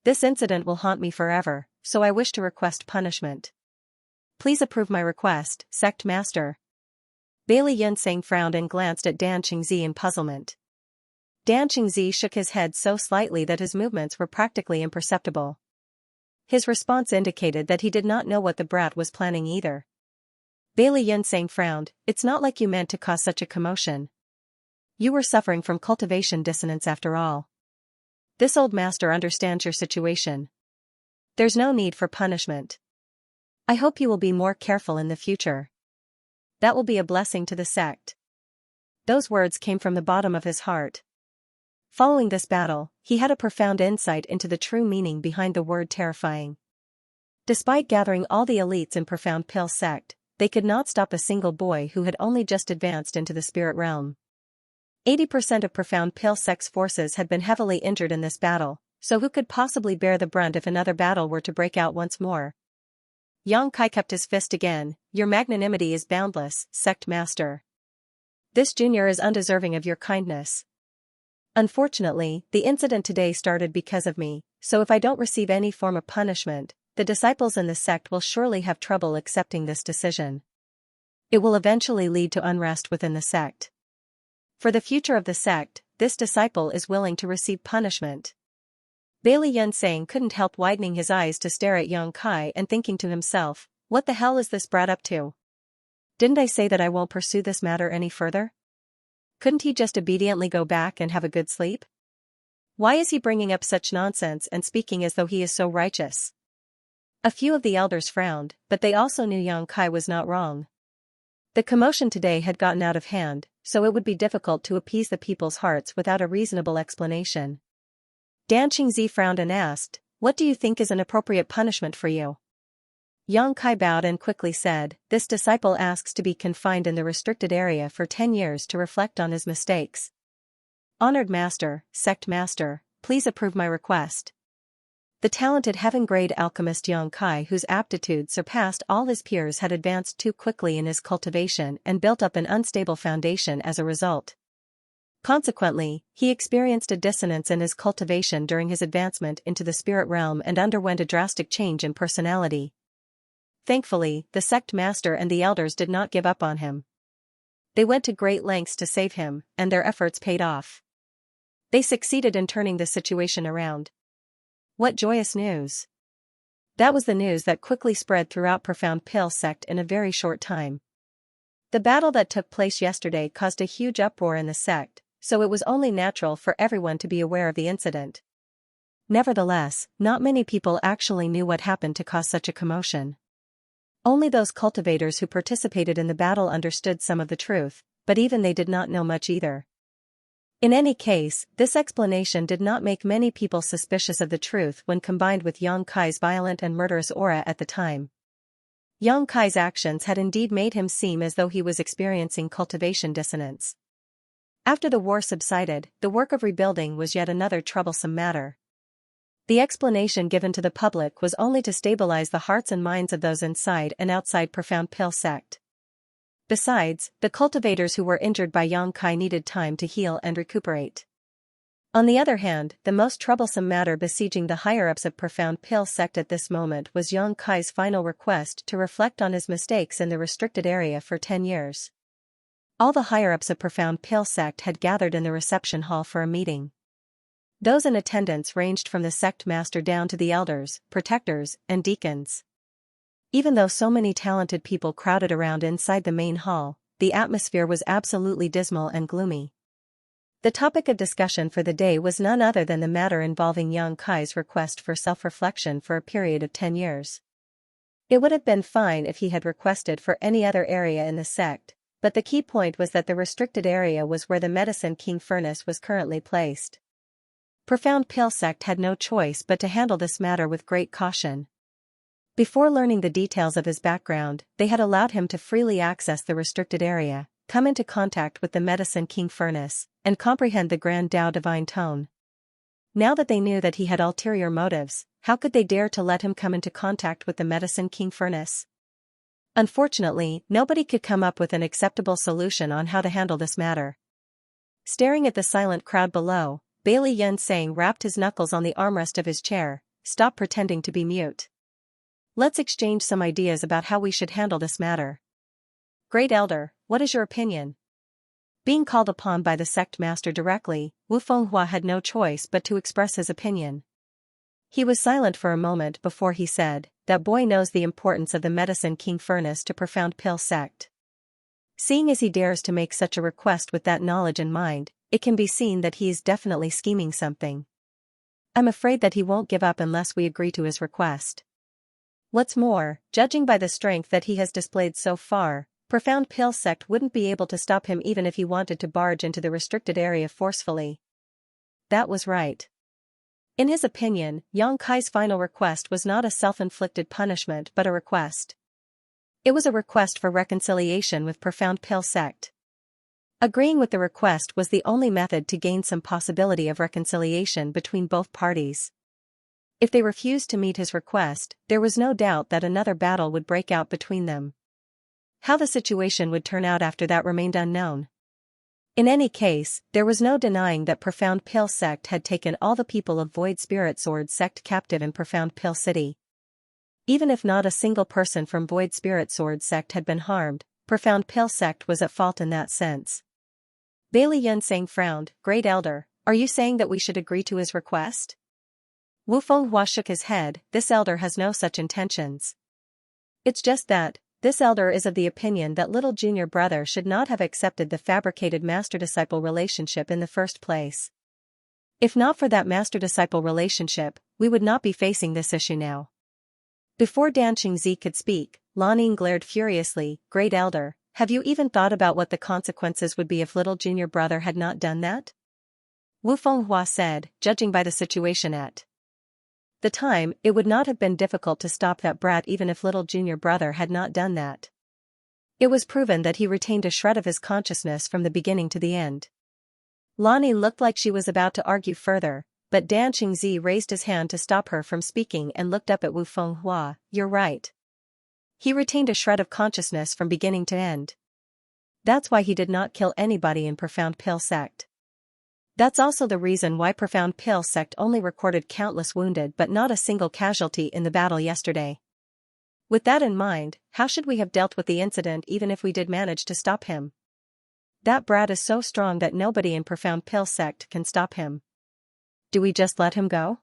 A: This incident will haunt me forever, so I wish to request punishment. Please approve my request, sect master. Bailey Yunsang frowned and glanced at Dan Qingzi in puzzlement. Dan Qingzi shook his head so slightly that his movements were practically imperceptible. His response indicated that he did not know what the brat was planning either. Bailey Yunsang frowned. It's not like you meant to cause such a commotion. You were suffering from cultivation dissonance after all. This old master understands your situation. There's no need for punishment. I hope you will be more careful in the future. That will be a blessing to the sect. Those words came from the bottom of his heart. Following this battle, he had a profound insight into the true meaning behind the word terrifying. Despite gathering all the elites in Profound Pale Sect, they could not stop a single boy who had only just advanced into the spirit realm. 80% of Profound Pale Sect's forces had been heavily injured in this battle, so who could possibly bear the brunt if another battle were to break out once more? Yang Kai kept his fist again. Your magnanimity is boundless, sect master. This junior is undeserving of your kindness. Unfortunately, the incident today started because of me, so if I don't receive any form of punishment, the disciples in the sect will surely have trouble accepting this decision. It will eventually lead to unrest within the sect. For the future of the sect, this disciple is willing to receive punishment. Bailey Yunsang couldn't help widening his eyes to stare at Yang Kai and thinking to himself, what the hell is this brat up to? Didn't I say that I won't pursue this matter any further? Couldn't he just obediently go back and have a good sleep? Why is he bringing up such nonsense and speaking as though he is so righteous? A few of the elders frowned, but they also knew Yang Kai was not wrong. The commotion today had gotten out of hand, so it would be difficult to appease the people's hearts without a reasonable explanation. Dan Qingzi frowned and asked, what do you think is an appropriate punishment for you? Yang Kai bowed and quickly said, this disciple asks to be confined in the restricted area for 10 years to reflect on his mistakes. Honored master, sect master, please approve my request. The talented heaven-grade alchemist Xianxia, whose aptitude surpassed all his peers, had advanced too quickly in his cultivation and built up an unstable foundation as a result. Consequently, he experienced a dissonance in his cultivation during his advancement into the spirit realm and underwent a drastic change in personality. Thankfully, the sect master and the elders did not give up on him. They went to great lengths to save him, and their efforts paid off. They succeeded in turning the situation around. What joyous news! That was the news that quickly spread throughout Profound Pill sect in a very short time. The battle that took place yesterday caused a huge uproar in the sect, so it was only natural for everyone to be aware of the incident. Nevertheless, not many people actually knew what happened to cause such a commotion. Only those cultivators who participated in the battle understood some of the truth, but even they did not know much either. In any case, this explanation did not make many people suspicious of the truth when combined with Xianxia's violent and murderous aura at the time. Xianxia's actions had indeed made him seem as though he was experiencing cultivation dissonance. After the war subsided, the work of rebuilding was yet another troublesome matter. The explanation given to the public was only to stabilize the hearts and minds of those inside and outside Profound Pill sect. Besides, the cultivators who were injured by Xianxia needed time to heal and recuperate. On the other hand, the most troublesome matter besieging the higher-ups of Profound Pill sect at this moment was Xianxia's final request to reflect on his mistakes in the restricted area for 10 years. All the higher-ups of Profound Pill sect had gathered in the reception hall for a meeting. Those in attendance ranged from the sect master down to the elders, protectors, and deacons. Even though so many talented people crowded around inside the main hall, the atmosphere was absolutely dismal and gloomy. The topic of discussion for the day was none other than the matter involving Xianxia's request for self-reflection for a period of 10 years. It would have been fine if he had requested for any other area in the sect, but the key point was that the restricted area was where the Medicine King furnace was currently placed. Profound Pill sect had no choice but to handle this matter with great caution. Before learning the details of his background, they had allowed him to freely access the restricted area, come into contact with the Medicine King furnace, and comprehend the Grand Tao Divine Tone. Now that they knew that he had ulterior motives, how could they dare to let him come into contact with the Medicine King furnace? Unfortunately, nobody could come up with an acceptable solution on how to handle this matter. Staring at the silent crowd below, Bailey Yunsang rapped his knuckles on the armrest of his chair. Stop pretending to be mute. Let's exchange some ideas about how we should handle this matter. Great Elder, what is your opinion? Being called upon by the sect master directly, Wu Fenghua had no choice but to express his opinion. He was silent for a moment before he said, "That boy knows the importance of the Medicine King furnace to Profound Pill sect. Seeing as he dares to make such a request with that knowledge in mind, it can be seen that he is definitely scheming something. I'm afraid that he won't give up unless we agree to his request. What's more, judging by the strength that he has displayed so far, Profound Pill sect wouldn't be able to stop him even if he wanted to barge into the restricted area forcefully." That was right. In his opinion, Xianxia's final request was not a self-inflicted punishment but a request. It was a request for reconciliation with Profound Pill sect. Agreeing with the request was the only method to gain some possibility of reconciliation between both parties. If they refused to meet his request, there was no doubt that another battle would break out between them. How the situation would turn out after that remained unknown. In any case, there was no denying that Profound Pill sect had taken all the people of Void Spirit Sword sect captive in Profound Pill City. Even if not a single person from Void Spirit Sword sect had been harmed, Profound Pill sect was at fault in that sense. Bailey Yunsang frowned. "Great Elder, are you saying that we should agree to his request?" Wu Fenghua shook his head. "This elder has no such intentions. It's just that, this elder is of the opinion that little junior brother should not have accepted the fabricated master-disciple relationship in the first place. If not for that master-disciple relationship, we would not be facing this issue now." Before Dan Qingzi could speak, Lan Ying glared furiously. "Great Elder, have you even thought about what the consequences would be if little junior brother had not done that?" Wu Fenghua said, "Judging by the situation at the time, it would not have been difficult to stop that brat even if little junior brother had not done that. It was proven that he retained a shred of his consciousness from the beginning to the end." Lonnie looked like she was about to argue further, But Dan Qingzi raised his hand to stop her from speaking and looked up at Wu Fenghua. You're right. He retained a shred of consciousness from beginning to end. That's why he did not kill anybody in Profound Pill Sect. That's also the reason why Profound Pill Sect only recorded countless wounded but not a single casualty in the battle yesterday. With that in mind, how should we have dealt with the incident even if we did manage to stop him? That brat is so strong that nobody in Profound Pill Sect can stop him. Do we just let him go?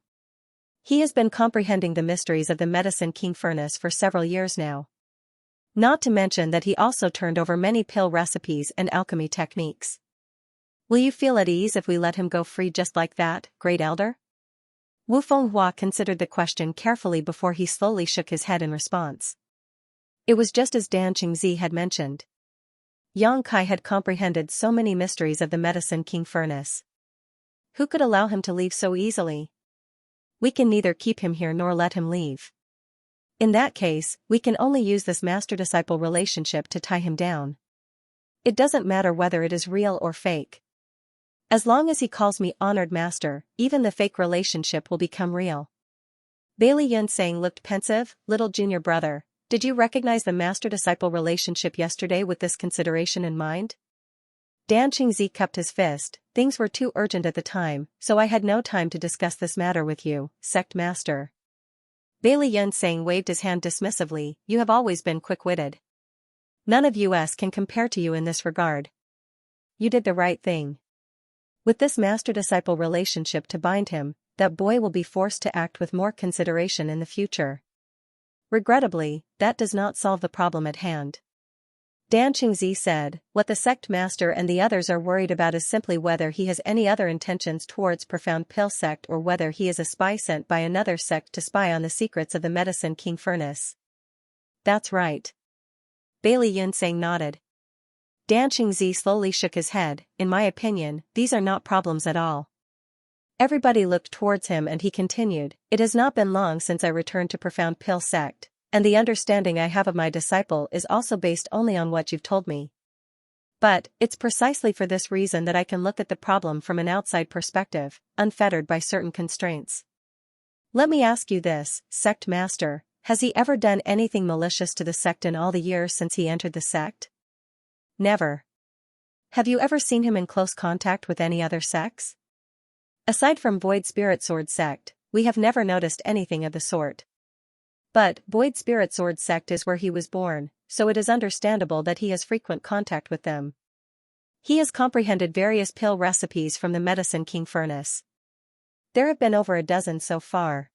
A: He has been comprehending the mysteries of the Medicine King Furnace for several years now. Not to mention that he also turned over many pill recipes and alchemy techniques. Will you feel at ease if we let him go free just like that, Great Elder? Wu Fenghua considered the question carefully before he slowly shook his head in response. It was just as Dan Qingzi had mentioned. Yang Kai had comprehended so many mysteries of the Medicine King Furnace. Who could allow him to leave so easily? We can neither keep him here nor let him leave. In that case, we can only use this master-disciple relationship to tie him down. It doesn't matter whether it is real or fake. As long as he calls me honored master, even the fake relationship will become real. Bailey Yunsang looked pensive. Little junior brother, did you recognize the master-disciple relationship yesterday with this consideration in mind? Dan Qingzi cupped his fist. Things were too urgent at the time, so I had no time to discuss this matter with you, sect master. Bailey Yunsang waved his hand dismissively. You have always been quick-witted. None of us can compare to you in this regard. You did the right thing. With this master-disciple relationship to bind him, that boy will be forced to act with more consideration in the future. Regrettably, that does not solve the problem at hand. Dan Qingzi said, what the sect master and the others are worried about is simply whether he has any other intentions towards Profound Pill Sect or whether he is a spy sent by another sect to spy on the secrets of the Medicine King Furnace. That's right. Bailey Yunsang nodded. Dan Qingzi slowly shook his head. In my opinion, these are not problems at all. Everybody looked towards him and he continued, it has not been long since I returned to Profound Pill Sect, and the understanding I have of my disciple is also based only on what you've told me. But, it's precisely for this reason that I can look at the problem from an outside perspective, unfettered by certain constraints. Let me ask you this, sect master, has he ever done anything malicious to the sect in all the years since he entered the sect? Never. Have you ever seen him in close contact with any other sects? Aside from Void Spirit Sword Sect, we have never noticed anything of the sort. But, Void Spirit Sword Sect is where he was born, so it is understandable that he has frequent contact with them. He has comprehended various pill recipes from the Medicine King Furnace. There have been over a dozen so far.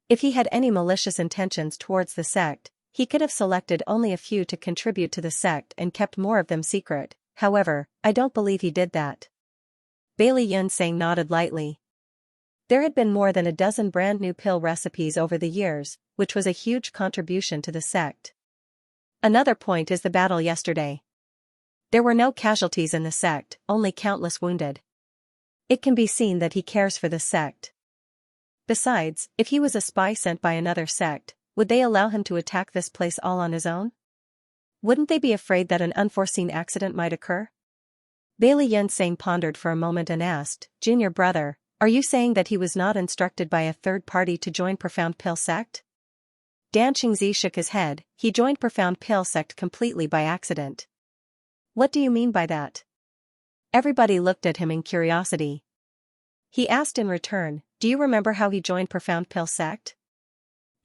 A: If he had any malicious intentions towards the sect, he could have selected only a few to contribute to the sect and kept more of them secret. However, I don't believe he did that. Bailey Yunsang nodded lightly. There had been more than a dozen brand new pill recipes over the years, which was a huge contribution to the sect. Another point is the battle yesterday. There were no casualties in the sect, only countless wounded. It can be seen that he cares for the sect. Besides, if he was a spy sent by another sect, would they allow him to attack this place all on his own? Wouldn't they be afraid that an unforeseen accident might occur? Bailey Yunsang pondered for a moment and asked, Junior brother, are you saying that he was not instructed by a third party to join Profound Pill Sect? Dan Qingzi shook his head. He joined Profound Pill Sect completely by accident. What do you mean by that? Everybody looked at him in curiosity. He asked in return, do you remember how he joined Profound Pill Sect?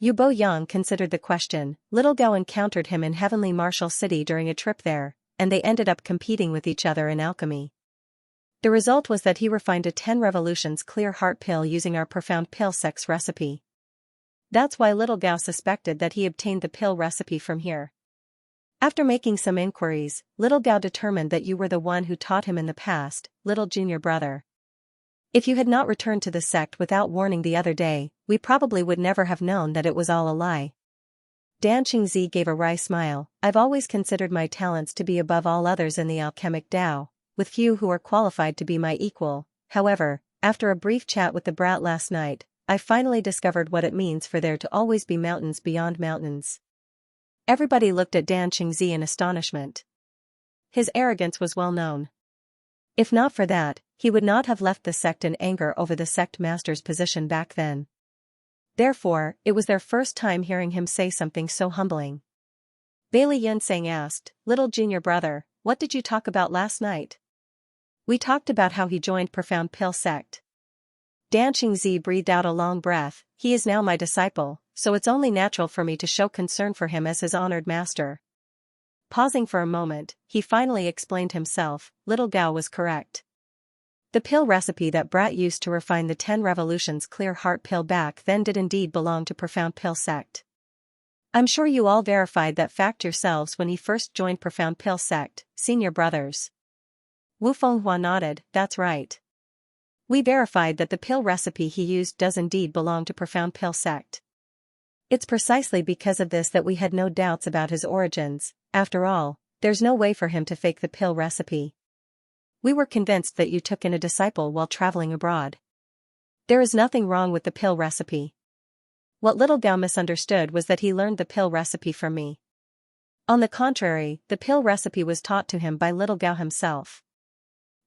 A: Yu Bo Yang considered the question. Little Gao encountered him in Heavenly Martial City during a trip there, and they ended up competing with each other in alchemy. The result was that he refined a 10 revolutions clear heart pill using our Profound Pill Sect's recipe. That's why Little Gao suspected that he obtained the pill recipe from here. After making some inquiries, Little Gao determined that you were the one who taught him in the past, little junior brother. If you had not returned to the sect without warning the other day, we probably would never have known that it was all a lie. Dan Qingzi gave a wry smile. I've always considered my talents to be above all others in the alchemic Tao, with few who are qualified to be my equal. However, after a brief chat with the brat last night, I finally discovered what it means for there to always be mountains beyond mountains. Everybody looked at Dan Qingzi in astonishment. His arrogance was well known. If not for that, he would not have left the sect in anger over the sect master's position back then. Therefore, it was their first time hearing him say something so humbling. Bailey Yunsang asked, "Little junior brother, what did you talk about last night?" "We talked about how he joined Profound Pill sect." Dan Qingzi breathed out a long breath. "He is now my disciple, so it's only natural for me to show concern for him as his honored master." Pausing for a moment, he finally explained himself. Little Gao was correct. The pill recipe that Brat used to refine the 10 Revolutions Clear Heart pill back then did indeed belong to Profound Pill sect. I'm sure you all verified that fact yourselves when he first joined Profound Pill sect, senior brothers. Wu Fenghua nodded. "That's right. We verified that the pill recipe he used does indeed belong to Profound Pill sect. It's precisely because of this that we had no doubts about his origins. After all, there's no way for him to fake the pill recipe. We were convinced that you took in a disciple while traveling abroad. There is nothing wrong with the pill recipe. What Little Gao misunderstood was that he learned the pill recipe from me. On the contrary, the pill recipe was taught to him by Little Gao himself."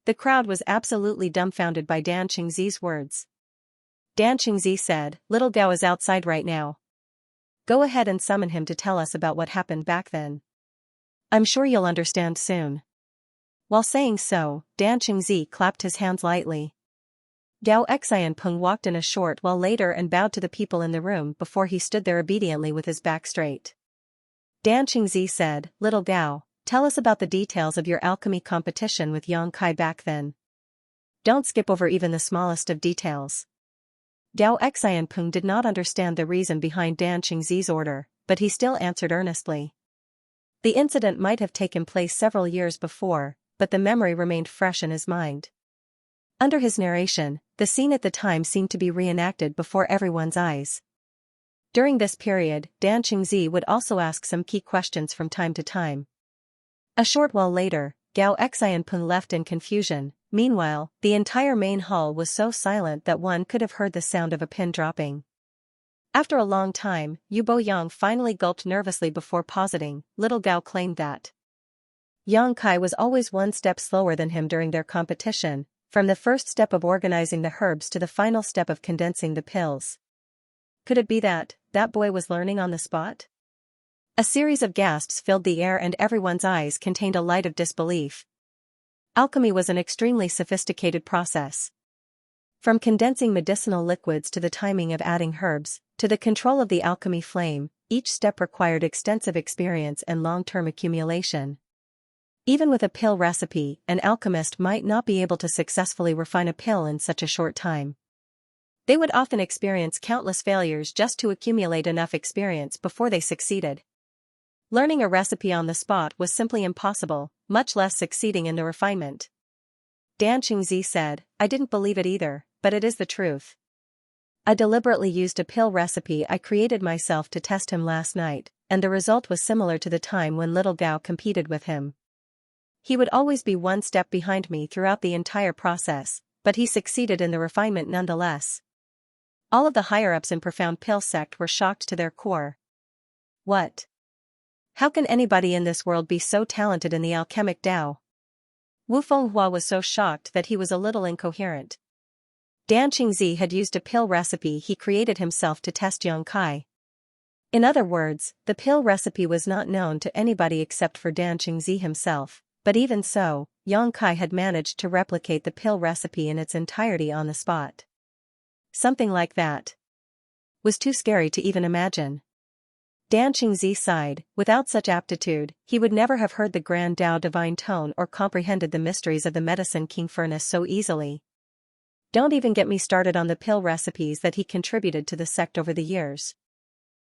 A: The crowd was absolutely dumbfounded by Dan Qingzi's words. Dan Qingzi said, "Little Gao is outside right now. Go ahead and summon him to tell us about what happened back then. I'm sure you'll understand soon." While saying so, Dan Qingzi clapped his hands lightly. Gao Xianpeng walked in a short while later and bowed to the people in the room before he stood there obediently with his back straight. Dan Qingzi said, "Little Gao, tell us about the details of your alchemy competition with Yang Kai back then. Don't skip over even the smallest of details." Gao Xianpeng did not understand the reason behind Dan Qingzi's order, but he still answered earnestly. The incident might have taken place several years before, but the memory remained fresh in his mind. Under his narration, the scene at the time seemed to be reenacted before everyone's eyes. During this period, Dan Qingzi would also ask some key questions from time to time. A short while later, Gao Xianpeng left in confusion. Meanwhile, the entire main hall was so silent that one could have heard the sound of a pin dropping. After a long time, Yu Boyang finally gulped nervously before positing. Little Gao claimed that Yang Kai was always one step slower than him during their competition, from the first step of organizing the herbs to the final step of condensing the pills. Could it be that boy was learning on the spot? A series of gasps filled the air and everyone's eyes contained a light of disbelief. Alchemy was an extremely sophisticated process. From condensing medicinal liquids to the timing of adding herbs, to the control of the alchemy flame, each step required extensive experience and long-term accumulation. Even with a pill recipe, an alchemist might not be able to successfully refine a pill in such a short time. They would often experience countless failures just to accumulate enough experience before they succeeded. Learning a recipe on the spot was simply impossible, much less succeeding in the refinement. Dan Qingzi said, "I didn't believe it either, but it is the truth. I deliberately used a pill recipe I created myself to test him last night, and the result was similar to the time when Little Gao competed with him. He would always be one step behind me throughout the entire process, but he succeeded in the refinement nonetheless." All of the higher-ups in Profound Pill sect were shocked to their core. What? How can anybody in this world be so talented in the alchemic Tao? Wu Fenghua was so shocked that he was a little incoherent. Dan Qingzi had used a pill recipe he created himself to test Yang Kai. In other words, the pill recipe was not known to anybody except for Dan Qingzi himself, but even so, Yang Kai had managed to replicate the pill recipe in its entirety on the spot. Something like that was too scary to even imagine. Dan Qingzi sighed. Without such aptitude, he would never have heard the Grand Tao divine tone or comprehended the mysteries of the Medicine King furnace so easily. Don't even get me started on the pill recipes that he contributed to the sect over the years.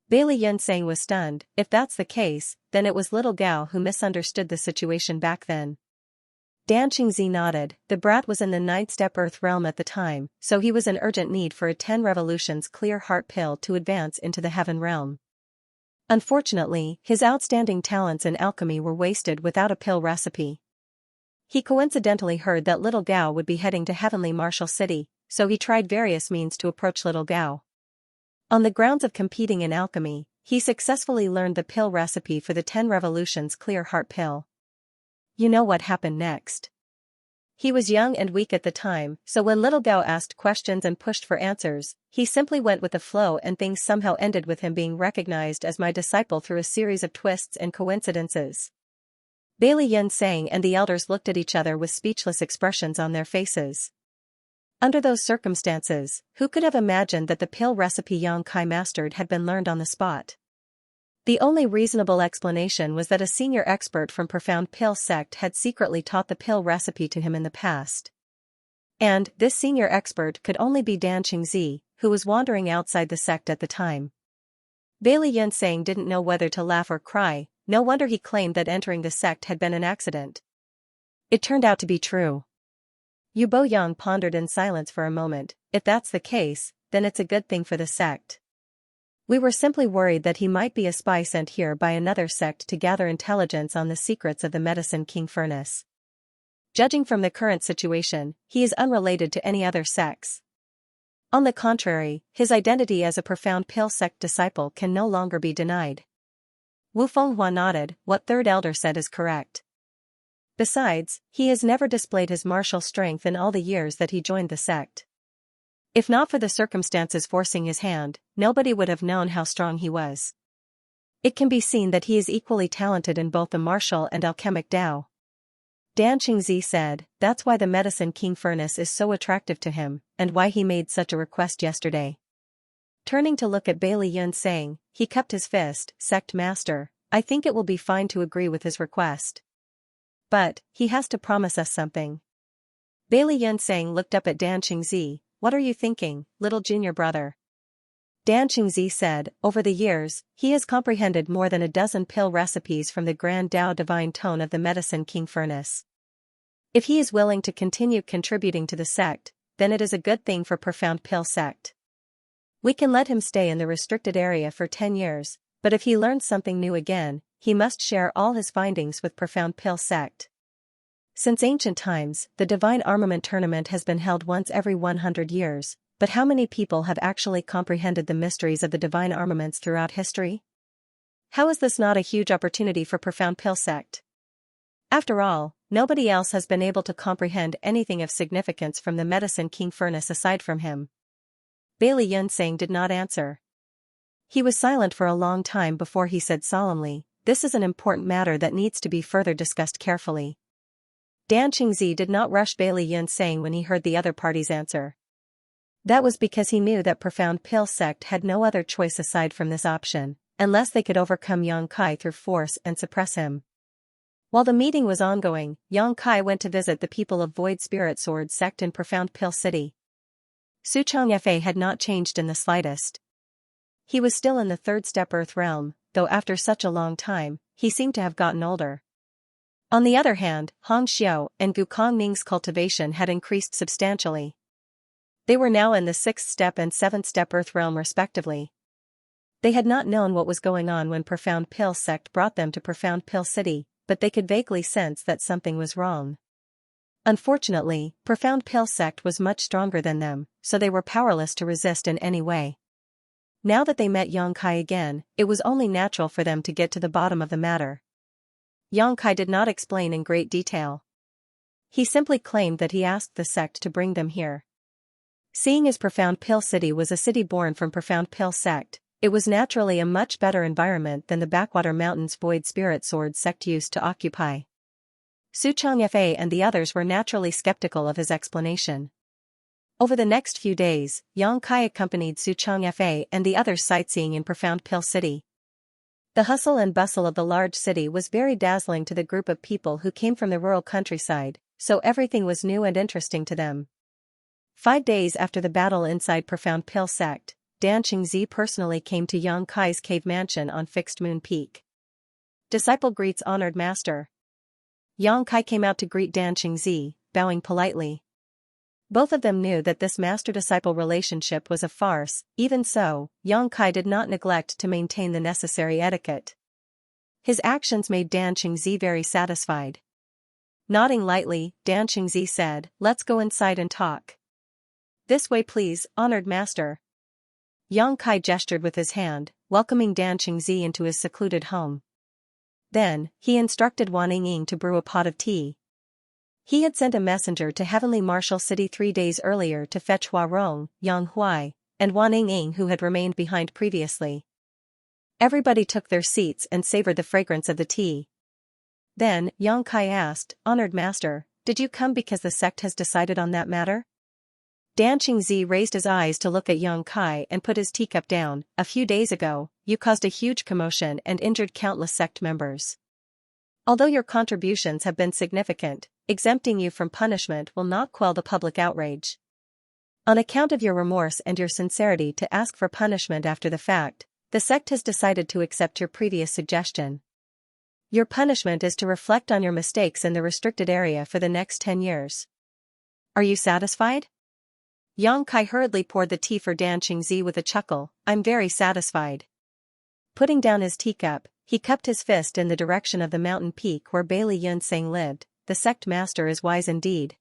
A: Bailey Yunsang was stunned. If that's the case, then it was Little Gao who misunderstood the situation back then. Dan Qingzi nodded. The brat was in the 9th step Earth realm at the time, so he was in urgent need for a 10 Revolutions Clear Heart pill to advance into the Heaven realm. Unfortunately, his outstanding talents in alchemy were wasted without a pill recipe. He coincidentally heard that Little Gao would be heading to Heavenly Martial City, so he tried various means to approach Little Gao. On the grounds of competing in alchemy, he successfully learned the pill recipe for the 10 Revolutions Clear Heart pill. You know what happened next. He was young and weak at the time, so when little Gao asked questions and pushed for answers, he simply went with the flow and things somehow ended with him being recognized as my disciple through a series of twists and coincidences. Bailey Xianxia and the elders looked at each other with speechless expressions on their faces. Under those circumstances, who could have imagined that the pill recipe Yang Kai mastered had been learned on the spot? The only reasonable explanation was that a senior expert from Profound Pill sect had secretly taught the pill recipe to him in the past. And this senior expert could only be Dan Qingzi, who was wandering outside the sect at the time. Bailey Xianxia didn't know whether to laugh or cry. No wonder he claimed that entering the sect had been an accident. It turned out to be true. Yu Boyang pondered in silence for a moment. If that's the case, then it's a good thing for the sect. We were simply worried that he might be a spy sent here by another sect to gather intelligence on the secrets of the Medicine King Furnace. Judging from the current situation, he is unrelated to any other sects. On the contrary, his identity as a Profound Pill sect disciple can no longer be denied. Wu Fenghua nodded. What third elder said is correct. Besides, he has never displayed his martial strength in all the years that he joined the sect. If not for the circumstances forcing his hand, nobody would have known how strong he was. It can be seen that he is equally talented in both the martial and alchemic Dao. Dan Qingzi said, that's why the Medicine King Furnace is so attractive to him, and why he made such a request yesterday. Turning to look at Bailey Xianxia, he cupped his fist. Sect Master, I think it will be fine to agree with his request. But, he has to promise us something. Bailey Xianxia looked up at Dan Qingzi. What are you thinking, little junior brother? Dan Qingzi said, over the years, he has comprehended more than a dozen pill recipes from the Grand Dao Divine Tone of the Medicine King Furnace. If he is willing to continue contributing to the sect, then it is a good thing for Profound Pill sect. We can let him stay in the restricted area for 10 years, but if he learns something new again, he must share all his findings with Profound Pill sect. Since ancient times, the Divine Armament Tournament has been held once every 100 years, but how many people have actually comprehended the mysteries of the Divine Armaments throughout history? How is this not a huge opportunity for Profound Pill sect? After all, nobody else has been able to comprehend anything of significance from the Medicine King Furnace aside from him. Bailey Xianxia did not answer. He was silent for a long time before he said solemnly, this is an important matter that needs to be further discussed carefully. Dan Qingzi did not rush Bailey Xianxia when he heard the other party's answer. That was because he knew that Profound Pill sect had no other choice aside from this option, unless they could overcome Yang Kai through force and suppress him. While the meeting was ongoing, Yang Kai went to visit the people of Void Spirit Sword sect in Profound Pill City. Xianxia had not changed in the slightest. He was still in the third step Earth realm, though after such a long time, he seemed to have gotten older. On the other hand, Hong Xiao and Gu Kongming's cultivation had increased substantially. They were now in the 6th step and 7th step Earth realm respectively. They had not known what was going on when Profound Pill sect brought them to Profound Pill City, but they could vaguely sense that something was wrong. Unfortunately, Profound Pill sect was much stronger than them, so they were powerless to resist in any way. Now that they met Yang Kai again, it was only natural for them to get to the bottom of the matter. Yang Kai did not explain in great detail. He simply claimed that he asked the sect to bring them here. Seeing as Profound Pill City was a city born from Profound Pill sect, it was naturally a much better environment than the Backwater Mountains Void Spirit Sword sect used to occupy. Xianxia and the others were naturally skeptical of his explanation. Over the next few days, Yang Kai accompanied Xianxia and the others sightseeing in Profound Pill City. The hustle and bustle of the large city was very dazzling to the group of people who came from the rural countryside, so everything was new and interesting to them. 5 days after the battle inside Profound Pill sect, Dan Qingzi personally came to Yang Kai's cave mansion on Fixed Moon Peak. Disciple greets honored master. Yang Kai came out to greet Dan Qingzi, bowing politely. Both of them knew that this master-disciple relationship was a farce. Even so, Yang Kai did not neglect to maintain the necessary etiquette. His actions made Dan Qingzi very satisfied. Nodding lightly, Dan Qingzi said, let's go inside and talk. This way please, honored master. Yang Kai gestured with his hand, welcoming Dan Qingzi into his secluded home. Then, he instructed Wan Yingying to brew a pot of tea. He had sent a messenger to Heavenly Marshal City 3 days earlier to fetch Hua Rong, Yang Huai, and Wan Ying who had remained behind previously. Everybody took their seats and savored the fragrance of the tea. Then, Yang Kai asked, "Honored Master, did you come because the sect has decided on that matter?" Dan Qingzi raised his eyes to look at Yang Kai and put his teacup down. "A few days ago, you caused a huge commotion and injured countless sect members. Although your contributions have been significant, exempting you from punishment will not quell the public outrage. On account of your remorse and your sincerity to ask for punishment after the fact, the sect has decided to accept your previous suggestion. Your punishment is to reflect on your mistakes in the restricted area for the next 10 years. Are you satisfied?" Yang Kai hurriedly poured the tea for Dan Qingzi with a chuckle. "I'm very satisfied." Putting down his teacup, he cupped his fist in the direction of the mountain peak where Bailey Yunseng lived. "The sect master is wise indeed."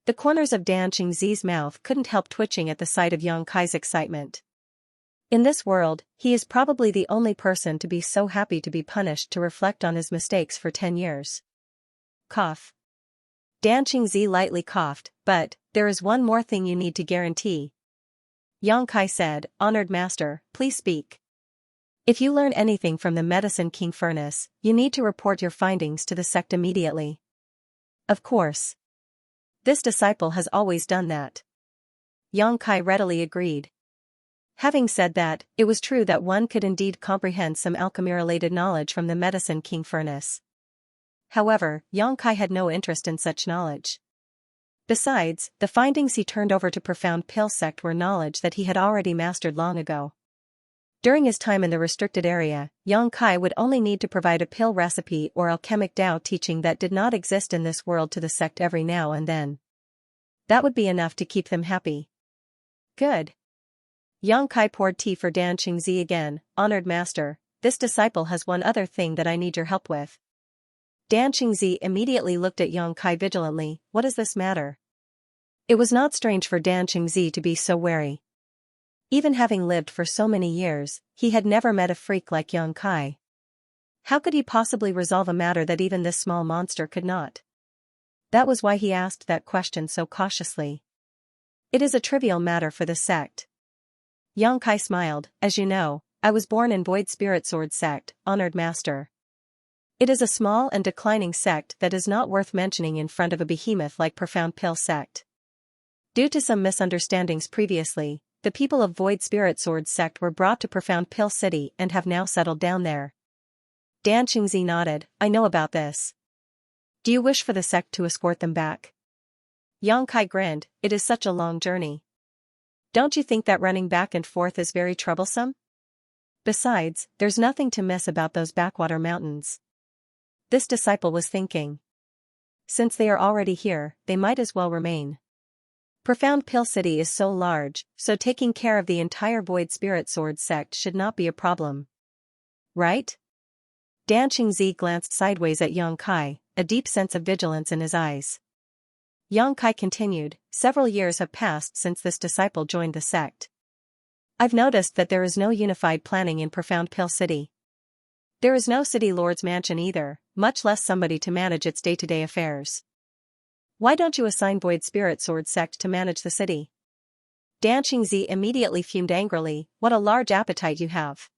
A: The corners of Dan Qingzi's mouth couldn't help twitching at the sight of Yang Kai's excitement. In this world, he is probably the only person to be so happy to be punished to reflect on his mistakes for 10 years. Cough. Dan Qingzi lightly coughed. "But, there is one more thing you need to guarantee." Yang Kai said, "Honored Master, please speak." "If you learn anything from the Medicine King Furnace, you need to report your findings to the sect immediately." "Of course. This disciple has always done that." Yang Kai readily agreed. Having said that, it was true that one could indeed comprehend some alchemy-related knowledge from the Medicine King Furnace. However, Yang Kai had no interest in such knowledge. Besides, the findings he turned over to Profound Pill Sect were knowledge that he had already mastered long ago. During his time in the restricted area, Yang Kai would only need to provide a pill recipe or alchemic Tao teaching that did not exist in this world to the sect every now and then. That would be enough to keep them happy. Good. Yang Kai poured tea for Dan Qingzi again. "Honored Master, this disciple has one other thing that I need your help with." Dan Qingzi immediately looked at Yang Kai vigilantly. "What is this matter?" It was not strange for Dan Qingzi to be so wary. Even having lived for so many years, he had never met a freak like Yang Kai. How could he possibly resolve a matter that even this small monster could not? That was why he asked that question so cautiously. "It is a trivial matter for the sect." Yang Kai smiled. "As you know, I was born in Void Spirit Sword Sect, Honored Master. It is a small and declining sect that is not worth mentioning in front of a behemoth like Profound Pill Sect. Due to some misunderstandings previously, the people of Void Spirit Sword Sect were brought to Profound Pill City and have now settled down there." Dan Qingzi nodded. "I know about this. Do you wish for the sect to escort them back?" Yang Kai grinned. "It is such a long journey. Don't you think that running back and forth is very troublesome? Besides, there's nothing to miss about those backwater mountains." This disciple was thinking. Since they are already here, they might as well remain. Profound Pill City is so large, so taking care of the entire Void Spirit Sword Sect should not be a problem. Right? Dan Qingzi glanced sideways at Yang Kai, a deep sense of vigilance in his eyes. Yang Kai continued, "Several years have passed since this disciple joined the sect. I've noticed that there is no unified planning in Profound Pill City. There is no city lord's mansion either, much less somebody to manage its day-to-day affairs. Why don't you assign Void Spirit Sword Sect to manage the city?" Dan Qingzi immediately fumed angrily. "What a large appetite you have.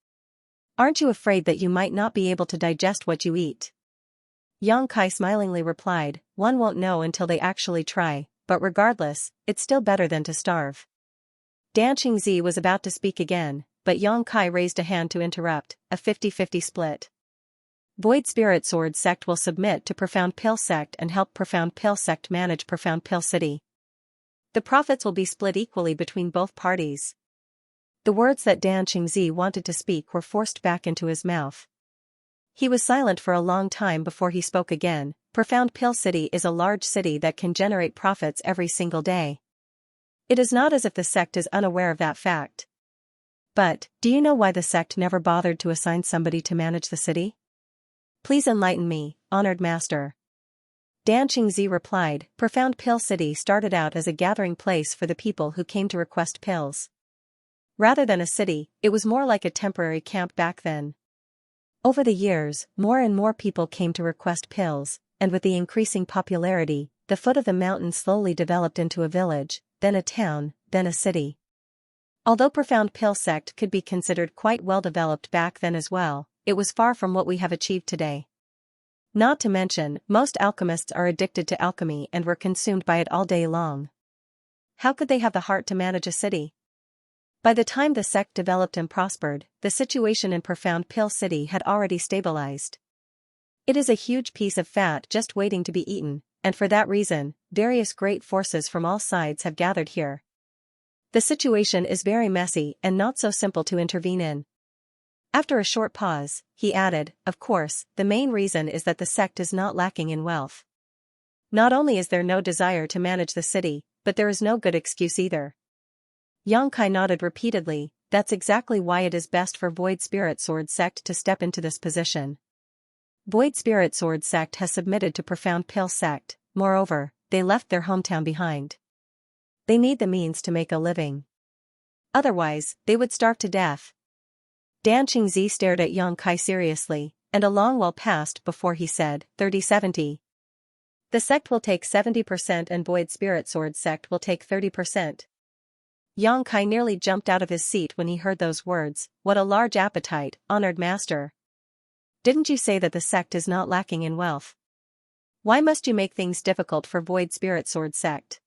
A: Aren't you afraid that you might not be able to digest what you eat?" Yang Kai smilingly replied, "One won't know until they actually try, but regardless, it's still better than to starve." Dan Qingzi was about to speak again, but Yang Kai raised a hand to interrupt. "A 50-50 split. Void Spirit Sword Sect will submit to Profound Pill Sect and help Profound Pill Sect manage Profound Pill City. The profits will be split equally between both parties." The words that Dan Qingzi wanted to speak were forced back into his mouth. He was silent for a long time before he spoke again. "Profound Pill City is a large city that can generate profits every single day. It is not as if the sect is unaware of that fact. But, do you know why the sect never bothered to assign somebody to manage the city? Please enlighten me, Honored Master." Dan Qingzi replied, "Profound Pill City started out as a gathering place for the people who came to request pills. Rather than a city, it was more like a temporary camp back then. Over the years, more and more people came to request pills, and with the increasing popularity, the foot of the mountain slowly developed into a village, then a town, then a city. Although Profound Pill sect could be considered quite well developed back then as well, it was far from what we have achieved today. Not to mention, most alchemists are addicted to alchemy and were consumed by it all day long. How could they have the heart to manage a city? By the time the sect developed and prospered, the situation in Profound Pill City had already stabilized. It is a huge piece of fat just waiting to be eaten, and for that reason, various great forces from all sides have gathered here. The situation is very messy and not so simple to intervene in. After a short pause, he added, of course, the main reason is that the sect is not lacking in wealth. Not only is there no desire to manage the city, but there is no good excuse either. Xianxia nodded repeatedly. That's exactly why it is best for Void Spirit Sword sect to step into this position. Void Spirit Sword sect has submitted to Profound Pill sect, moreover, they left their hometown behind. They need the means to make a living. Otherwise, they would starve to death. Xianxia stared at Xianxia seriously, and a long while passed before he said, 30-70. The sect will take 70% and Void Spirit Sword sect will take 30%. Xianxia nearly jumped out of his seat when he heard those words. What a large appetite, honored master. Didn't you say that the sect is not lacking in wealth? Why must you make things difficult for Void Spirit Sword sect?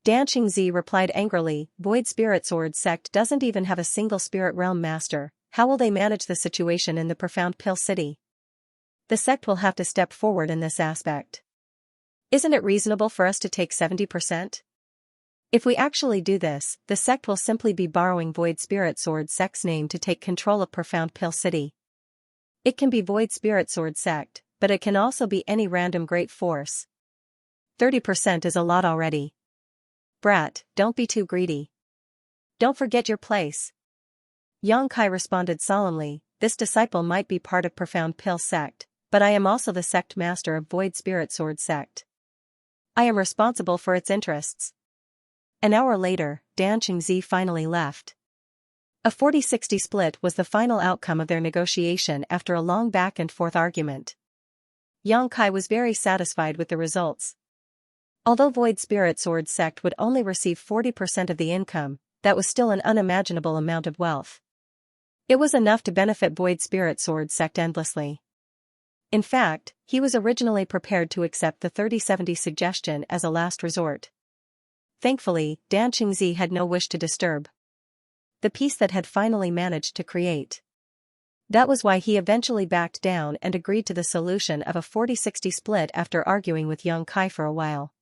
A: Xianxia replied angrily, Void Spirit Sword sect doesn't even have a single spirit realm master. How will they manage the situation in the Profound Pill City? The sect will have to step forward in this aspect. Isn't it reasonable for us to take 70%? If we actually do this, the sect will simply be borrowing Void Spirit Sword sect's name to take control of Profound Pill City. It can be Void Spirit Sword sect, but it can also be any random great force. 30% is a lot already. Brat, don't be too greedy. Don't forget your place. Xianxia responded solemnly, this disciple might be part of Profound Pill sect, but I am also the sect master of Void Spirit Sword sect. I am responsible for its interests. An hour later, Xianxia finally left. A 40-60 split was the final outcome of their negotiation after a long back-and-forth argument. Xianxia was very satisfied with the results. Although Void Spirit Sword sect would only receive 40% of the income, that was still an unimaginable amount of wealth. It was enough to benefit Void Spirit Sword sect endlessly. In fact, he was originally prepared to accept the 30-70 suggestion as a last resort. Thankfully, Xianxia had no wish to disturb the peace that had finally managed to create. That was why he eventually backed down and agreed to the solution of a 40-60 split after arguing with Xianxia for a while.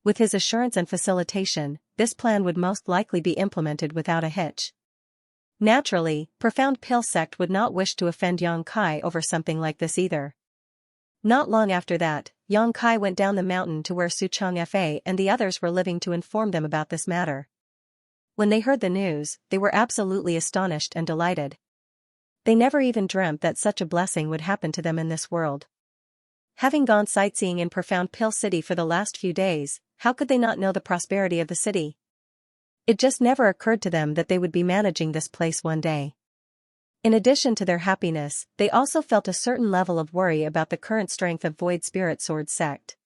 A: With his assurance and facilitation, this plan would most likely be implemented without a hitch. Naturally, Profound Pill sect would not wish to offend Xianxia over something like this either. Not long after that, Xianxia went down the mountain to where Xianxia and the others were living to inform them about this matter. When they heard the news, they were absolutely astonished and delighted. They never even dreamt that such a blessing would happen to them in this world. Having gone sightseeing in Profound Pill City for the last few days, how could they not know the prosperity of the city? It just never occurred to them that they would be managing this place one day. In addition to their happiness, they also felt a certain level of worry about the current strength of Void Spirit Sword sect.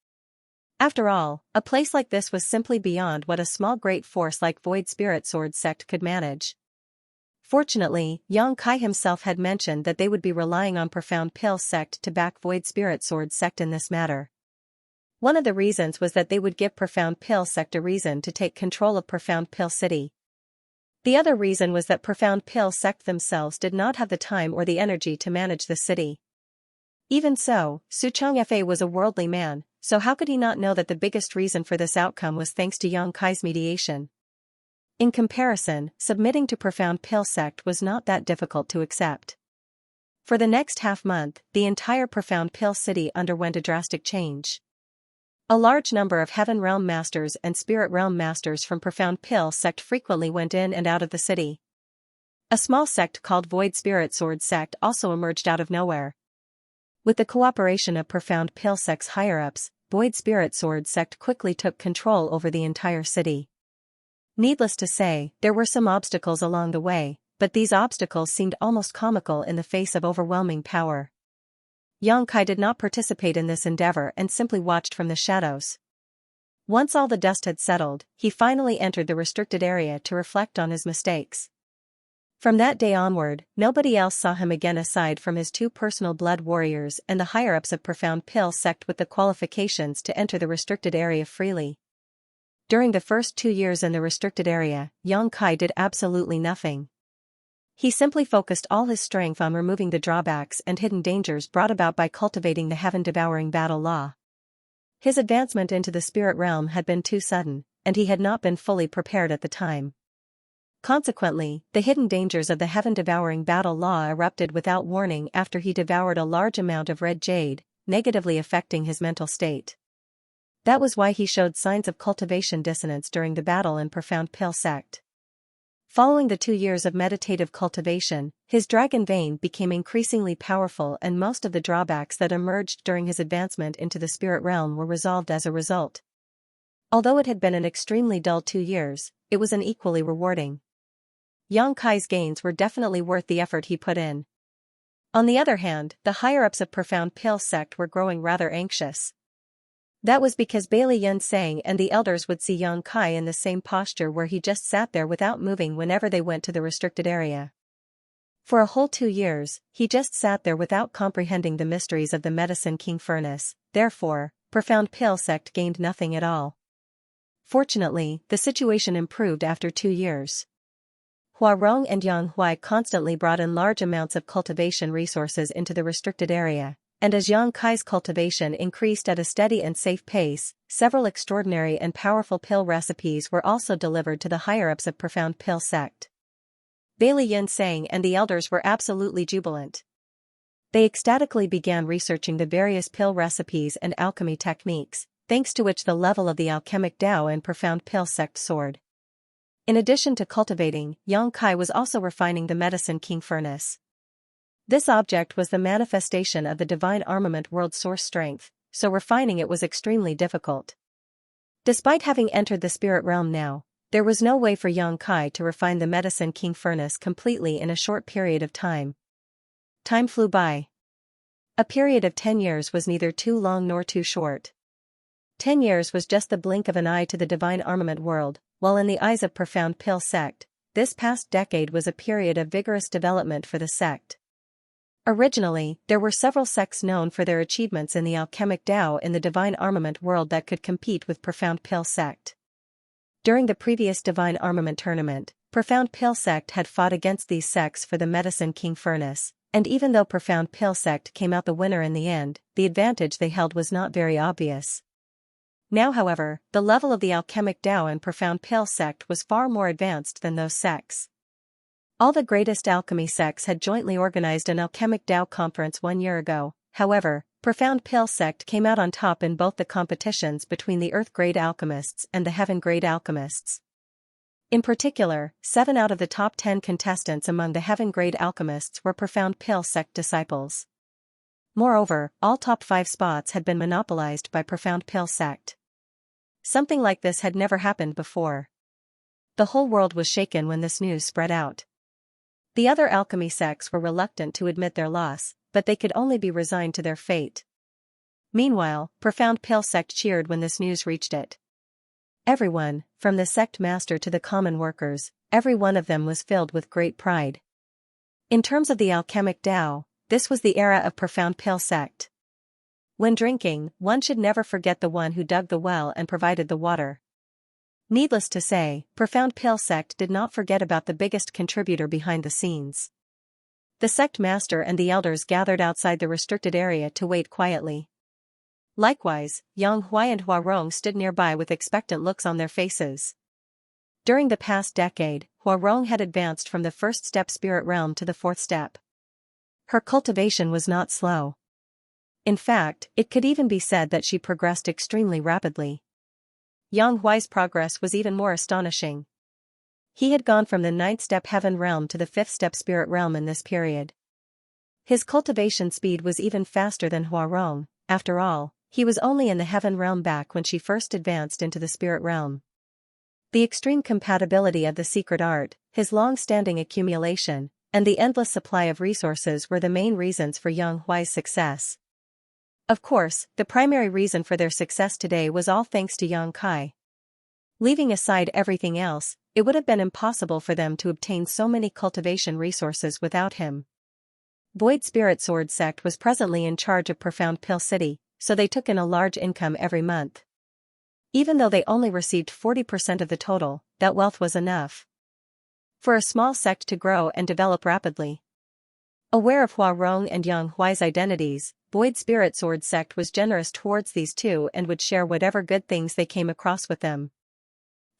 A: After all, a place like this was simply beyond what a small great force like Void Spirit Sword sect could manage. Fortunately, Xianxia himself had mentioned that they would be relying on Profound Pill sect to back Void Spirit Sword sect in this matter. One of the reasons was that they would give Profound Pill sect a reason to take control of Profound Pill City. The other reason was that Profound Pill sect themselves did not have the time or the energy to manage the city. Even so, Xianxia was a worldly man, so how could he not know that the biggest reason for this outcome was thanks to Xianxia's mediation? In comparison, submitting to Profound Pill sect was not that difficult to accept. For the next half-month, the entire Profound Pill City underwent a drastic change. A large number of Heaven Realm Masters and Spirit Realm Masters from Profound Pill sect frequently went in and out of the city. A small sect called Void Spirit Sword sect also emerged out of nowhere. With the cooperation of Profound Pill sect's higher-ups, Void Spirit Sword sect quickly took control over the entire city. Needless to say, there were some obstacles along the way, but these obstacles seemed almost comical in the face of overwhelming power. Xianxia did not participate in this endeavor and simply watched from the shadows. Once all the dust had settled, he finally entered the restricted area to reflect on his mistakes. From that day onward, nobody else saw him again aside from his two personal blood warriors and the higher-ups of Profound Pill sect with the qualifications to enter the restricted area freely. During the first 2 years in the restricted area, Xianxia did absolutely nothing. He simply focused all his strength on removing the drawbacks and hidden dangers brought about by cultivating the heaven-devouring battle law. His advancement into the spirit realm had been too sudden, and he had not been fully prepared at the time. Consequently, the hidden dangers of the heaven-devouring battle law erupted without warning after he devoured a large amount of red jade, negatively affecting his mental state. That was why he showed signs of cultivation dissonance during the battle in Profound Pill sect. Following the 2 years of meditative cultivation, his dragon vein became increasingly powerful and most of the drawbacks that emerged during his advancement into the spirit realm were resolved as a result. Although it had been an extremely dull 2 years, it was an equally rewarding. Xianxia's gains were definitely worth the effort he put in. On the other hand, the higher-ups of Profound Pill sect were growing rather anxious. That was because Bailey Xianxia and the elders would see Xianxia in the same posture where he just sat there without moving whenever they went to the restricted area. For a whole 2 years, he just sat there without comprehending the mysteries of the Medicine King Furnace, therefore, Profound Pill sect gained nothing at all. Fortunately, the situation improved after 2 years. Huarong and Xianxia constantly brought in large amounts of cultivation resources into the restricted area, and as Xianxia's cultivation increased at a steady and safe pace, several extraordinary and powerful pill recipes were also delivered to the higher-ups of Profound Pill sect. Bailey Xianxia and the elders were absolutely jubilant. They ecstatically began researching the various pill recipes and alchemy techniques, thanks to which the level of the alchemic Tao in Profound Pill sect soared. In addition to cultivating, Xianxia was also refining the Medicine King Furnace. This object was the manifestation of the divine armament world's source strength, so refining it was extremely difficult. Despite having entered the spirit realm now, there was no way for Xianxia to refine the Medicine King Furnace completely in a short period of time. Time flew by. A period of 10 years was neither too long nor too short. 10 years was just the blink of an eye to the divine armament world, while in the eyes of Profound Pill sect, this past decade was a period of vigorous development for the sect. Originally, there were several sects known for their achievements in the alchemic Tao in the divine armament world that could compete with Profound Pill sect. During the previous divine armament tournament, Profound Pill sect had fought against these sects for the Medicine King Furnace, and even though Profound Pill sect came out the winner in the end, the advantage they held was not very obvious. Now however, the level of the alchemic Tao in Profound Pill sect was far more advanced than those sects. All the greatest alchemy sects had jointly organized an alchemic Tao conference 1 year ago, however, Profound Pill sect came out on top in both the competitions between the Earth-grade alchemists and the Heaven-grade alchemists. In particular, 7 out of the top 10 contestants among the Heaven-grade alchemists were Profound Pill sect disciples. Moreover, all top 5 spots had been monopolized by Profound Pill sect. Something like this had never happened before. The whole world was shaken when this news spread out. The other alchemy sects were reluctant to admit their loss, but they could only be resigned to their fate. Meanwhile, Profound Pill sect cheered when this news reached it. Everyone, from the sect master to the common workers, every one of them was filled with great pride. In terms of the alchemic Tao, this was the era of Profound Pill sect. When drinking, one should never forget the one who dug the well and provided the water. Needless to say, Profound Pill sect did not forget about the biggest contributor behind the scenes. The sect master and the elders gathered outside the restricted area to wait quietly. Likewise, Xianxia and Huarong stood nearby with expectant looks on their faces. During the past decade, Huarong had advanced from the first step spirit realm to the 4th step. Her cultivation was not slow. In fact, it could even be said that she progressed extremely rapidly. Xianxia's progress was even more astonishing. He had gone from the 9th step heaven realm to the 5th step spirit realm in this period. His cultivation speed was even faster than Huarong. After all, he was only in the heaven realm back when she first advanced into the spirit realm. The extreme compatibility of the secret art, his long-standing accumulation, and the endless supply of resources were the main reasons for Xianxia's success. Of course, the primary reason for their success today was all thanks to Yang Kai. Leaving aside everything else, it would have been impossible for them to obtain so many cultivation resources without him. Void Spirit Sword Sect was presently in charge of Profound Pill City, so they took in a large income every month. Even though they only received 40% of the total, that wealth was enough for a small sect to grow and develop rapidly. Aware of Hua Rong and Yang Huai's identities, Void Spirit Sword Sect was generous towards these two and would share whatever good things they came across with them.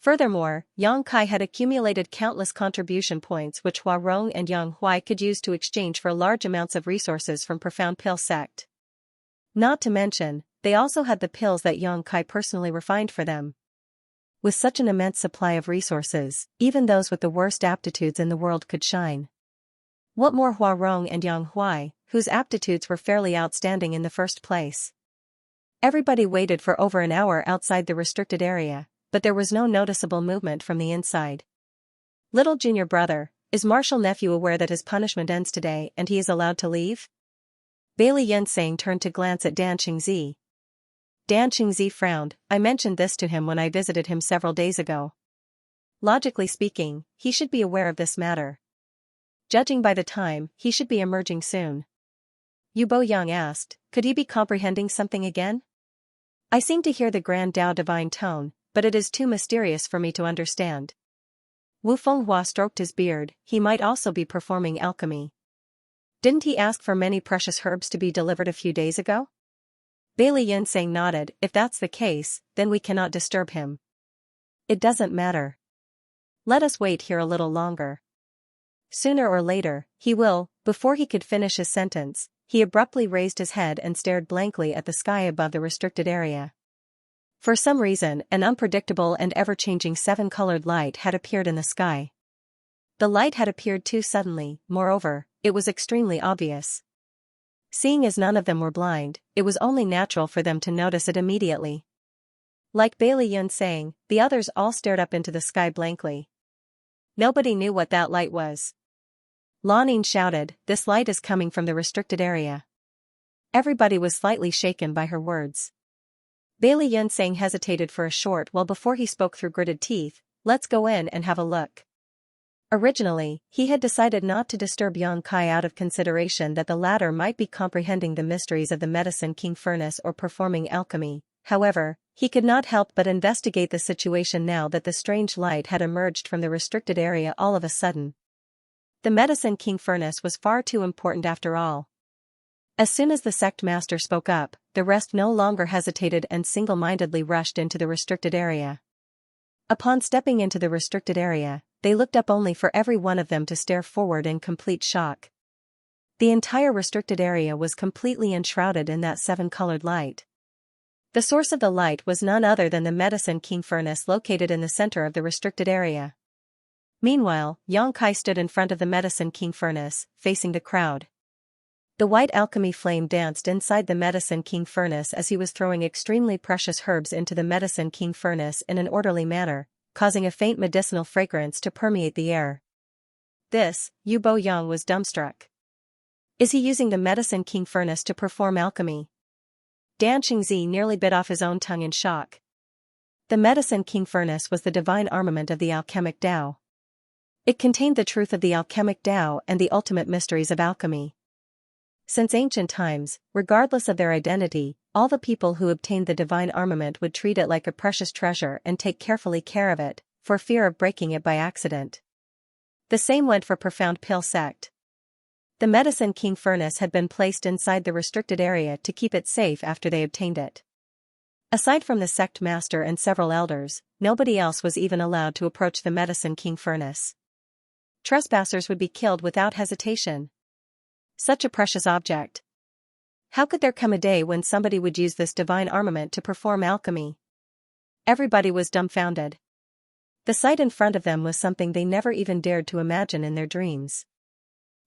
A: Furthermore, Yang Kai had accumulated countless contribution points which Hua Rong and Yang Huai could use to exchange for large amounts of resources from Profound Pill Sect. Not to mention, they also had the pills that Yang Kai personally refined for them. With such an immense supply of resources, even those with the worst aptitudes in the world could shine. What more Hua Rong and Yang Huai, whose aptitudes were fairly outstanding in the first place. Everybody waited for over an hour outside the restricted area, but there was no noticeable movement from the inside. Little junior brother, is Marshal Nephew aware that his punishment ends today and he is allowed to leave? Bailey Yensang turned to glance at Dan Qingzi. Dan Qingzi frowned. I mentioned this to him when I visited him several days ago. Logically speaking, he should be aware of this matter. Judging by the time, he should be emerging soon. Yu Boyang asked, could he be comprehending something again? I seem to hear the Grand Tao divine tone, but it is too mysterious for me to understand. Wu Fenghua stroked his beard. He might also be performing alchemy. Didn't he ask for many precious herbs to be delivered a few days ago? Bailey Yensang nodded. If that's the case, then we cannot disturb him. It doesn't matter. Let us wait here a little longer. Sooner or later, he will. Before he could finish his sentence, he abruptly raised his head and stared blankly at the sky above the restricted area. For some reason, an unpredictable and ever-changing seven-colored light had appeared in the sky. The light had appeared too suddenly. Moreover, it was extremely obvious. Seeing as none of them were blind, it was only natural for them to notice it immediately. Like Bailey Yensang, the others all stared up into the sky blankly. Nobody knew what that light was. Lanin shouted, this light is coming from the restricted area. Everybody was slightly shaken by her words. Bailey Yensang hesitated for a short while before he spoke through gritted teeth, let's go in and have a look. Originally, he had decided not to disturb Yang Kai out of consideration that the latter might be comprehending the mysteries of the Medicine King Furnace or performing alchemy. However, he could not help but investigate the situation now that the strange light had emerged from the restricted area all of a sudden. The Medicine King Furnace was far too important after all. As soon as the sect master spoke up, the rest no longer hesitated and single-mindedly rushed into the restricted area. Upon stepping into the restricted area, they looked up only for every one of them to stare forward in complete shock. The entire restricted area was completely enshrouded in that seven-colored light. The source of the light was none other than the Medicine King Furnace located in the center of the restricted area. Meanwhile, Yang Kai stood in front of the Medicine King Furnace, facing the crowd. The white alchemy flame danced inside the Medicine King Furnace as he was throwing extremely precious herbs into the Medicine King Furnace in an orderly manner, causing a faint medicinal fragrance to permeate the air. This, Yu Boyang was dumbstruck. Is he using the Medicine King Furnace to perform alchemy? Dan Qingzi nearly bit off his own tongue in shock. The Medicine King Furnace was the divine armament of the alchemic Tao. It contained the truth of the alchemic Tao and the ultimate mysteries of alchemy. Since ancient times, regardless of their identity, all the people who obtained the divine armament would treat it like a precious treasure and take carefully care of it, for fear of breaking it by accident. The same went for Profound Pill Sect. The Medicine King Furnace had been placed inside the restricted area to keep it safe after they obtained it. Aside from the sect master and several elders, nobody else was even allowed to approach the Medicine King Furnace. Trespassers would be killed without hesitation. Such a precious object. How could there come a day when somebody would use this divine armament to perform alchemy? Everybody was dumbfounded. The sight in front of them was something they never even dared to imagine in their dreams.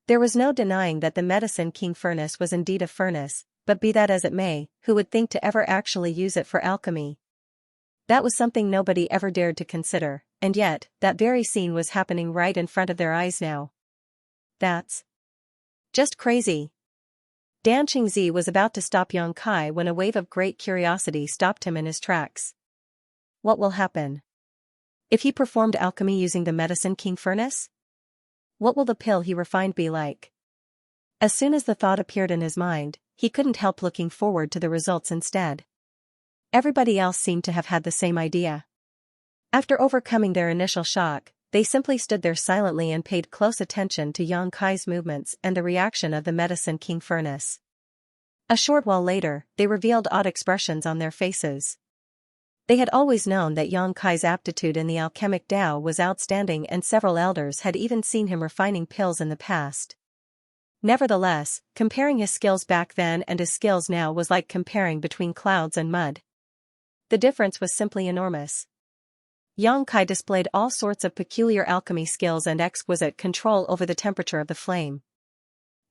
A: There was no denying that the Medicine King Furnace was indeed a furnace, but be that as it may, who would think to ever actually use it for alchemy? That was something nobody ever dared to consider, and yet, that very scene was happening right in front of their eyes now. That's just crazy. Dan Qingzi was about to stop Yang Kai when a wave of great curiosity stopped him in his tracks. What will happen if he performed alchemy using the Medicine King furnace? What will the pill he refined be like? As soon as the thought appeared in his mind, he couldn't help looking forward to the results instead. Everybody else seemed to have had the same idea. After overcoming their initial shock, they simply stood there silently and paid close attention to Yang Kai's movements and the reaction of the Medicine King furnace. A short while later, they revealed odd expressions on their faces. They had always known that Yang Kai's aptitude in the alchemic Tao was outstanding, and several elders had even seen him refining pills in the past. Nevertheless, comparing his skills back then and his skills now was like comparing between clouds and mud. The difference was simply enormous. Yang Kai displayed all sorts of peculiar alchemy skills and exquisite control over the temperature of the flame.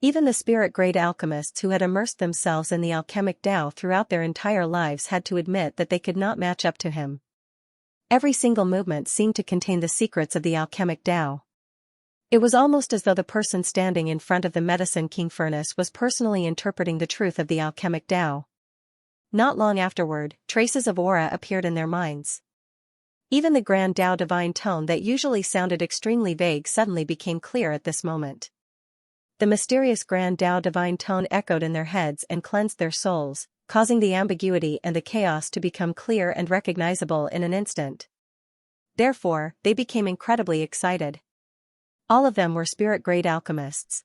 A: Even the spirit-grade alchemists who had immersed themselves in the alchemic Tao throughout their entire lives had to admit that they could not match up to him. Every single movement seemed to contain the secrets of the alchemic Tao. It was almost as though the person standing in front of the Medicine King furnace was personally interpreting the truth of the alchemic Tao. Not long afterward, traces of aura appeared in their minds. Even the grand Tao divine tone that usually sounded extremely vague suddenly became clear at this moment. The mysterious grand Tao divine tone echoed in their heads and cleansed their souls, causing the ambiguity and the chaos to become clear and recognizable in an instant. Therefore, they became incredibly excited. All of them were spirit-grade alchemists.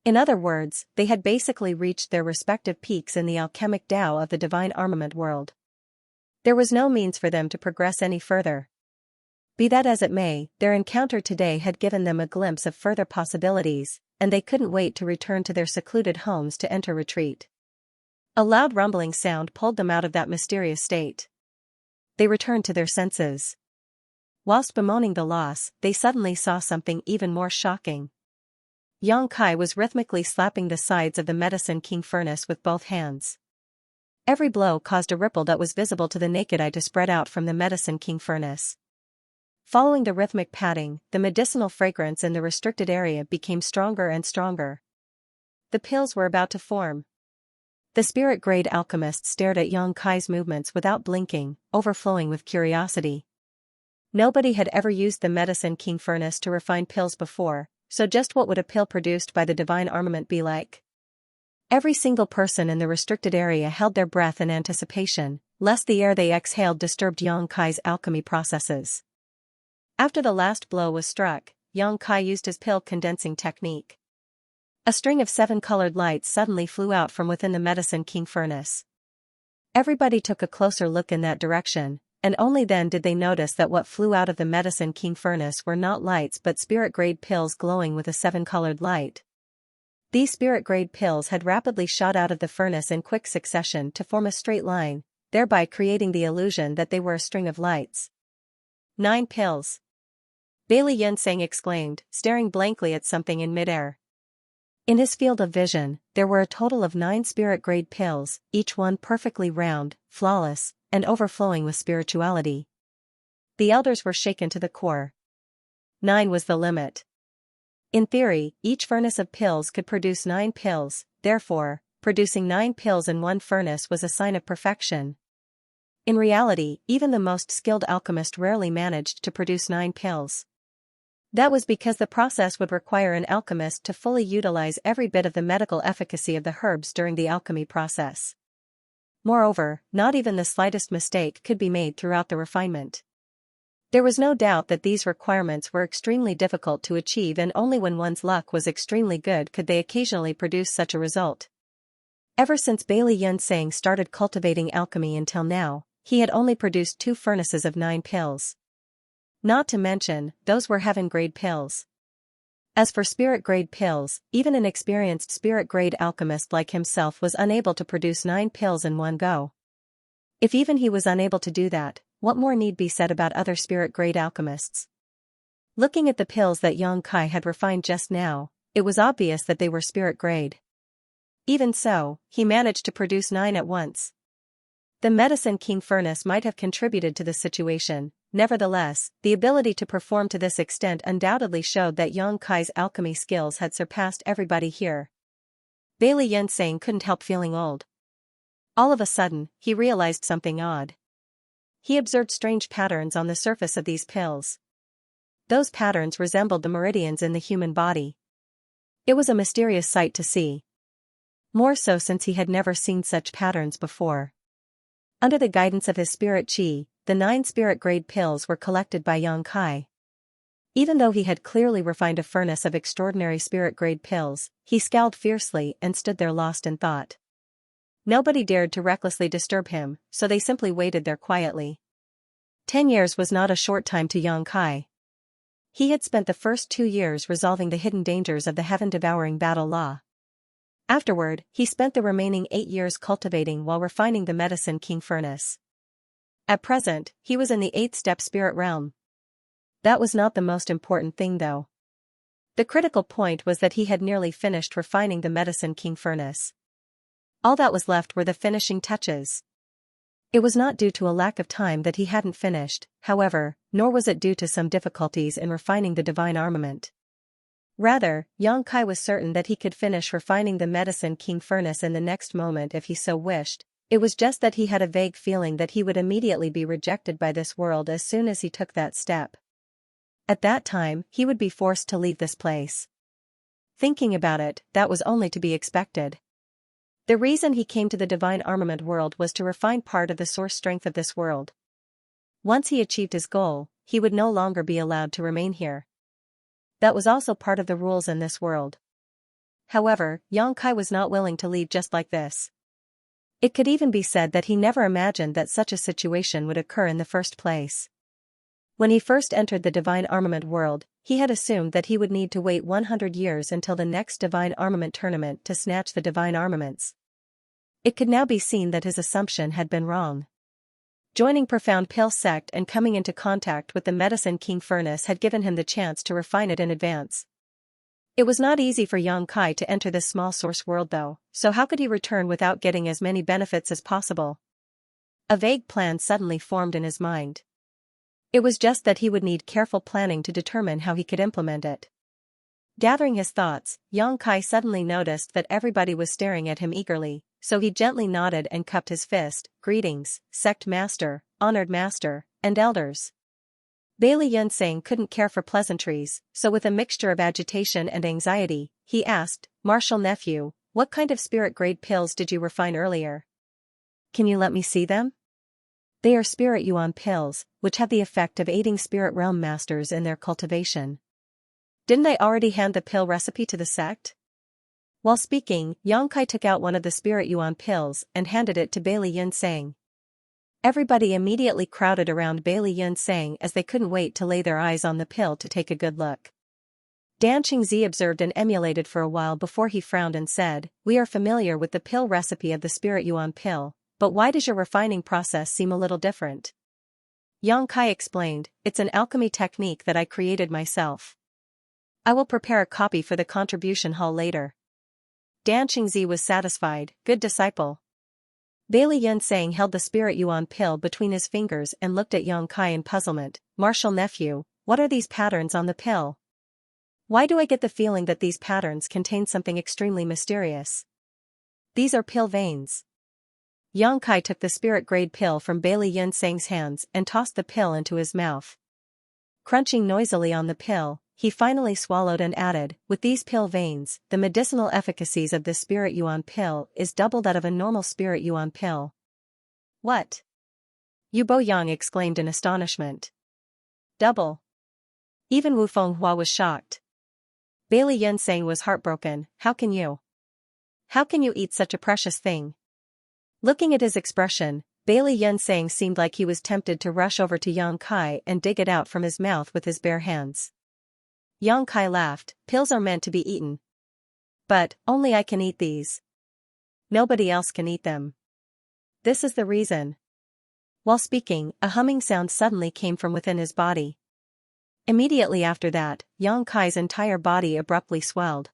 A: In other words, they had basically reached their respective peaks in the alchemic Tao of the divine armament world. There was no means for them to progress any further. Be that as it may, their encounter today had given them a glimpse of further possibilities, and they couldn't wait to return to their secluded homes to enter retreat. A loud rumbling sound pulled them out of that mysterious state. They returned to their senses. Whilst bemoaning the loss, they suddenly saw something even more shocking. Yang Kai was rhythmically slapping the sides of the Medicine King furnace with both hands. Every blow caused a ripple that was visible to the naked eye to spread out from the Medicine King furnace. Following the rhythmic patting, the medicinal fragrance in the restricted area became stronger and stronger. The pills were about to form. The spirit-grade alchemist stared at Yang Kai's movements without blinking, overflowing with curiosity. Nobody had ever used the Medicine King furnace to refine pills before, so just what would a pill produced by the divine armament be like? Every single person in the restricted area held their breath in anticipation, lest the air they exhaled disturbed Yang Kai's alchemy processes. After the last blow was struck, Yang Kai used his pill condensing technique. A string of 7 colored lights suddenly flew out from within the Medicine King furnace. Everybody took a closer look in that direction, and only then did they notice that what flew out of the Medicine King furnace were not lights but spirit-grade pills glowing with a 7-colored light. These spirit-grade pills had rapidly shot out of the furnace in quick succession to form a straight line, thereby creating the illusion that they were a string of lights. 9 pills. Bailey Yunsang exclaimed, staring blankly at something in midair. In his field of vision, there were a total of 9 spirit-grade pills, each one perfectly round, flawless, and overflowing with spirituality. The elders were shaken to the core. 9 was the limit. In theory, each furnace of pills could produce 9 pills, therefore, producing 9 pills in one furnace was a sign of perfection. In reality, even the most skilled alchemist rarely managed to produce 9 pills. That was because the process would require an alchemist to fully utilize every bit of the medical efficacy of the herbs during the alchemy process. Moreover, not even the slightest mistake could be made throughout the refinement. There was no doubt that these requirements were extremely difficult to achieve, and only when one's luck was extremely good could they occasionally produce such a result. Ever since Bailey Yunsang started cultivating alchemy until now, he had only produced 2 furnaces of 9 pills. Not to mention, those were heaven-grade pills. As for spirit-grade pills, even an experienced spirit-grade alchemist like himself was unable to produce 9 pills in one go. If even he was unable to do that, what more need be said about other spirit-grade alchemists? Looking at the pills that Yang Kai had refined just now, it was obvious that they were spirit-grade. Even so, he managed to produce 9 at once. The Medicine King furnace might have contributed to the situation, nevertheless, the ability to perform to this extent undoubtedly showed that Yang Kai's alchemy skills had surpassed everybody here. Bailey Yunsang couldn't help feeling old. All of a sudden, he realized something odd. He observed strange patterns on the surface of these pills. Those patterns resembled the meridians in the human body. It was a mysterious sight to see. More so since he had never seen such patterns before. Under the guidance of his spirit chi, the 9 spirit-grade pills were collected by Xianxia. Even though he had clearly refined a furnace of extraordinary spirit-grade pills, he scowled fiercely and stood there lost in thought. Nobody dared to recklessly disturb him, so they simply waited there quietly. 10 years was not a short time to Xianxia. He had spent the first 2 years resolving the hidden dangers of the heaven-devouring battle law. Afterward, he spent the remaining 8 years cultivating while refining the medicine king furnace. At present, he was in the 8th step spirit realm. That was not the most important thing though. The critical point was that he had nearly finished refining the medicine king furnace. All that was left were the finishing touches. It was not due to a lack of time that he hadn't finished, however, nor was it due to some difficulties in refining the divine armament. Rather, Xianxia was certain that he could finish refining the medicine king furnace in the next moment if he so wished. It was just that he had a vague feeling that he would immediately be rejected by this world as soon as he took that step. At that time, he would be forced to leave this place. Thinking about it, that was only to be expected. The reason he came to the divine armament world was to refine part of the source strength of this world. Once he achieved his goal, he would no longer be allowed to remain here. That was also part of the rules in this world. However, Xianxia was not willing to leave just like this. It could even be said that he never imagined that such a situation would occur in the first place. When he first entered the divine armament world, he had assumed that he would need to wait 100 years until the next divine armament tournament to snatch the divine armaments. It could now be seen that his assumption had been wrong. Joining Profound Pill sect and coming into contact with the Medicine King furnace had given him the chance to refine it in advance. It was not easy for Xianxia to enter this small source world though, so how could he return without getting as many benefits as possible? A vague plan suddenly formed in his mind. It was just that he would need careful planning to determine how he could implement it. Gathering his thoughts, Xianxia suddenly noticed that everybody was staring at him eagerly, so he gently nodded and cupped his fist. Greetings, sect master, honored master, and elders. Bailey Yunsang couldn't care for pleasantries, so with a mixture of agitation and anxiety, he asked, Martial nephew, what kind of spirit-grade pills did you refine earlier? Can you let me see them? They are spirit yuan pills, which have the effect of aiding spirit realm masters in their cultivation. Didn't I already hand the pill recipe to the sect? While speaking, Xianxia took out one of the spirit yuan pills and handed it to Bailey Yunsang. Everybody immediately crowded around Bailey Yunsang as they couldn't wait to lay their eyes on the pill to take a good look. Dan Qingzi observed and emulated for a while before he frowned and said, We are familiar with the pill recipe of the spirit yuan pill, but why does your refining process seem a little different? Xianxia explained, It's an alchemy technique that I created myself. I will prepare a copy for the contribution hall later. Dan Qingzi was satisfied, good disciple. Bailey Yunsang held the spirit yuan pill between his fingers and looked at Xianxia in puzzlement. Martial nephew, what are these patterns on the pill? Why do I get the feeling that these patterns contain something extremely mysterious? These are pill veins. Xianxia took the spirit-grade pill from Bailey Yunsang's hands and tossed the pill into his mouth. Crunching noisily on the pill, he finally swallowed and added, with these pill veins, the medicinal efficacies of this spirit yuan pill is double that of a normal spirit yuan pill. What? Yu Boyang exclaimed in astonishment. Double. Even Wu Fenghua was shocked. Bailey Yunsang was heartbroken. How can you eat such a precious thing? Looking at his expression, Bailey Yunsang seemed like he was tempted to rush over to Xianxia and dig it out from his mouth with his bare hands. Xianxia laughed, pills are meant to be eaten. But, only I can eat these. Nobody else can eat them. This is the reason. While speaking, a humming sound suddenly came from within his body. Immediately after that, Xianxia's entire body abruptly swelled.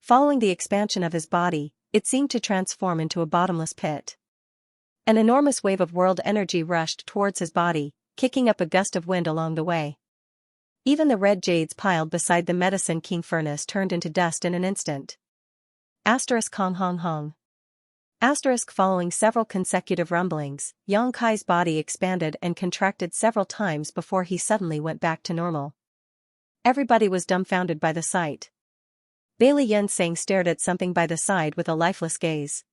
A: Following the expansion of his body, it seemed to transform into a bottomless pit. An enormous wave of world energy rushed towards his body, kicking up a gust of wind along the way. Even the red jades piled beside the Medicine King furnace turned into dust in an instant. Asterisk hong hong hong. Asterisk following several consecutive rumblings, Yang Kai's body expanded and contracted several times before he suddenly went back to normal. Everybody was dumbfounded by the sight. Bailey Yunseng stared at something by the side with a lifeless gaze.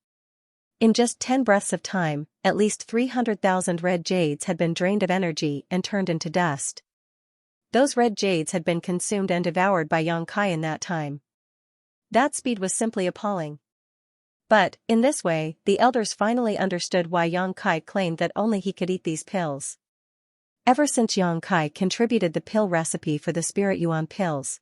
A: In just 10 breaths of time, at least 300,000 red jades had been drained of energy and turned into dust. Those red jades had been consumed and devoured by Yang Kai in that time. That speed was simply appalling. But, in this way, the elders finally understood why Yang Kai claimed that only he could eat these pills. Ever since Yang Kai contributed the pill recipe for the Spirit Yuan pills,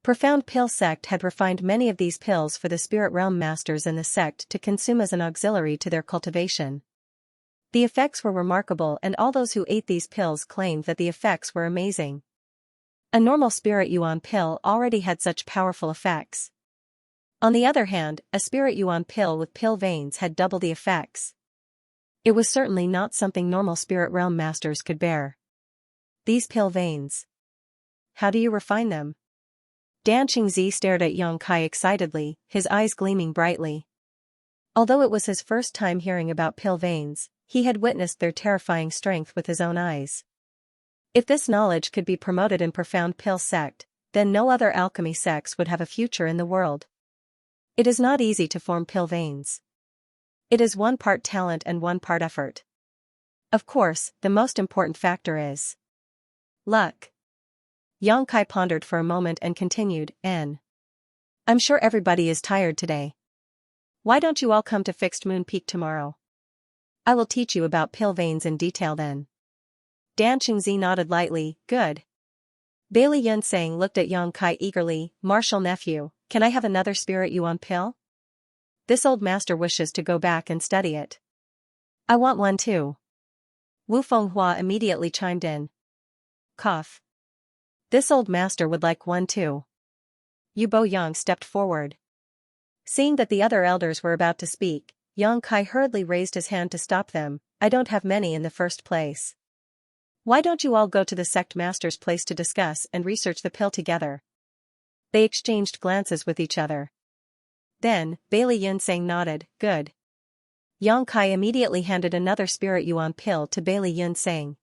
A: Profound Pill Sect had refined many of these pills for the Spirit Realm Masters in the sect to consume as an auxiliary to their cultivation. The effects were remarkable, and all those who ate these pills claimed that the effects were amazing. A normal Spirit Yuan pill already had such powerful effects. On the other hand, a Spirit Yuan pill with pill veins had double the effects. It was certainly not something normal Spirit Realm Masters could bear. These pill veins. How do you refine them? Dan Qingzi stared at Yang Kai excitedly, his eyes gleaming brightly. Although it was his first time hearing about pill veins, he had witnessed their terrifying strength with his own eyes. If this knowledge could be promoted in Profound Pill Sect, then no other alchemy sects would have a future in the world. It is not easy to form pill veins. It is one part talent and one part effort. Of course, the most important factor is luck. Yang Kai pondered for a moment and continued, I'm sure everybody is tired today. Why don't you all come to Fixed Moon Peak tomorrow? I will teach you about pill veins in detail then. Dan Qingzi nodded lightly, good. Bailey Yunseng looked at Yang Kai eagerly, Martial nephew, can I have another Spirit Yuan pill? This old master wishes to go back and study it. I want one too. Wu Fenghua immediately chimed in. Cough. This old master would like one too. Yu Bo Yang stepped forward. Seeing that the other elders were about to speak, Yang Kai hurriedly raised his hand to stop them. I don't have many in the first place. Why don't you all go to the sect master's place to discuss and research the pill together? They exchanged glances with each other. Then, Bailey Yunseng nodded, good. Yang Kai immediately handed another Spirit Yuan pill to Bailey Yunseng.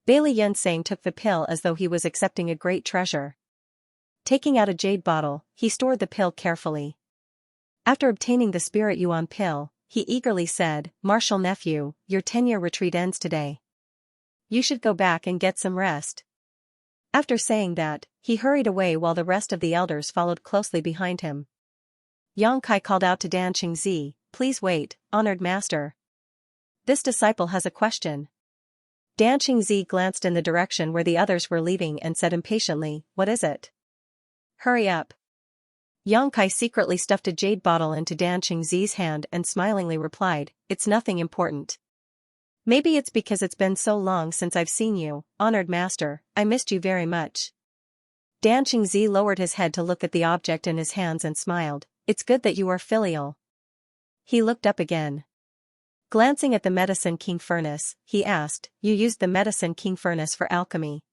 A: Bailey Yunseng took the pill as though he was accepting a great treasure. Taking out a jade bottle, he stored the pill carefully. After obtaining the Spirit Yuan pill, he eagerly said, Martial nephew, your 10-year retreat ends today. You should go back and get some rest. After saying that, he hurried away while the rest of the elders followed closely behind him. Yang Kai called out to Dan Qingzi, please wait, honored master. This disciple has a question. Dan Qingzi glanced in the direction where the others were leaving and said impatiently, what is it? Hurry up. Yang Kai secretly stuffed a jade bottle into Dan Qingzi's hand and smilingly replied, it's nothing important. Maybe it's because it's been so long since I've seen you, honored master, I missed you very much. Dan Qingzi lowered his head to look at the object in his hands and smiled, it's good that you are filial. He looked up again. Glancing at the Medicine King furnace, he asked, you used the Medicine King furnace for alchemy.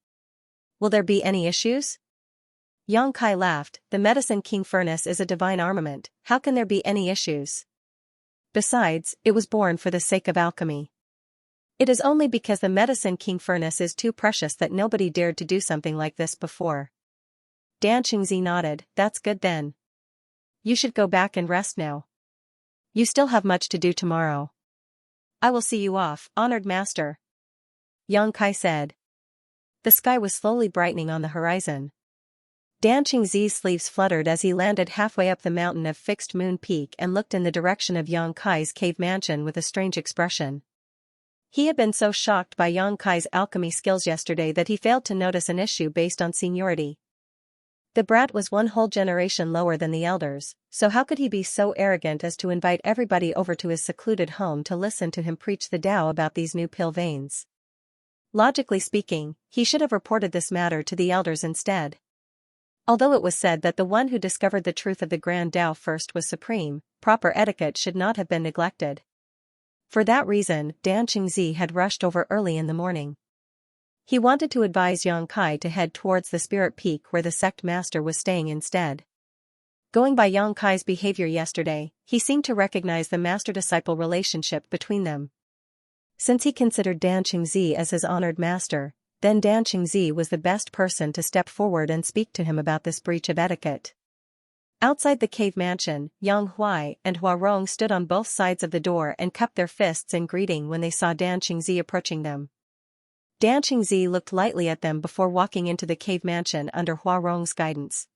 A: Will there be any issues? Yang Kai laughed, the Medicine King furnace is a divine armament, how can there be any issues? Besides, it was born for the sake of alchemy. It is only because the Medicine King furnace is too precious that nobody dared to do something like this before. Dan Qingzi nodded, that's good then. You should go back and rest now. You still have much to do tomorrow. I will see you off, honored master. Yang Kai said. The sky was slowly brightening on the horizon. Dan Qingzi's sleeves fluttered as he landed halfway up the mountain of Fixed Moon Peak and looked in the direction of Yang Kai's cave mansion with a strange expression. He had been so shocked by Yang Kai's alchemy skills yesterday that he failed to notice an issue based on seniority. The brat was one whole generation lower than the elders, so how could he be so arrogant as to invite everybody over to his secluded home to listen to him preach the Tao about these new pill veins? Logically speaking, he should have reported this matter to the elders instead. Although it was said that the one who discovered the truth of the Grand Tao first was supreme, proper etiquette should not have been neglected. For that reason, Dan Qingzi had rushed over early in the morning. He wanted to advise Yang Kai to head towards the Spirit Peak where the sect master was staying instead. Going by Yang Kai's behavior yesterday, he seemed to recognize the master-disciple relationship between them. Since he considered Dan Qingzi as his honored master, then Dan Qingzi was the best person to step forward and speak to him about this breach of etiquette. Outside the cave mansion, Yang Huai and Hua Rong stood on both sides of the door and cupped their fists in greeting when they saw Dan Qingzi approaching them. Dan Qingzi looked lightly at them before walking into the cave mansion under Hua Rong's guidance.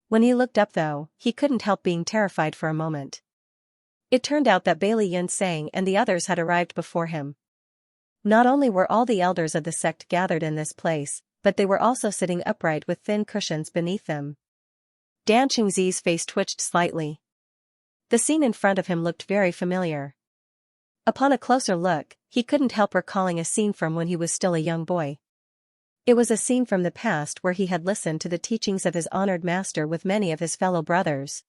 A: When he looked up though, he couldn't help being terrified for a moment. It turned out that Bailey Yunsang and the others had arrived before him. Not only were all the elders of the sect gathered in this place, but they were also sitting upright with thin cushions beneath them. Dan Qingzi's face twitched slightly. The scene in front of him looked very familiar. Upon a closer look, he couldn't help recalling a scene from when he was still a young boy. It was a scene from the past where he had listened to the teachings of his honored master with many of his fellow brothers.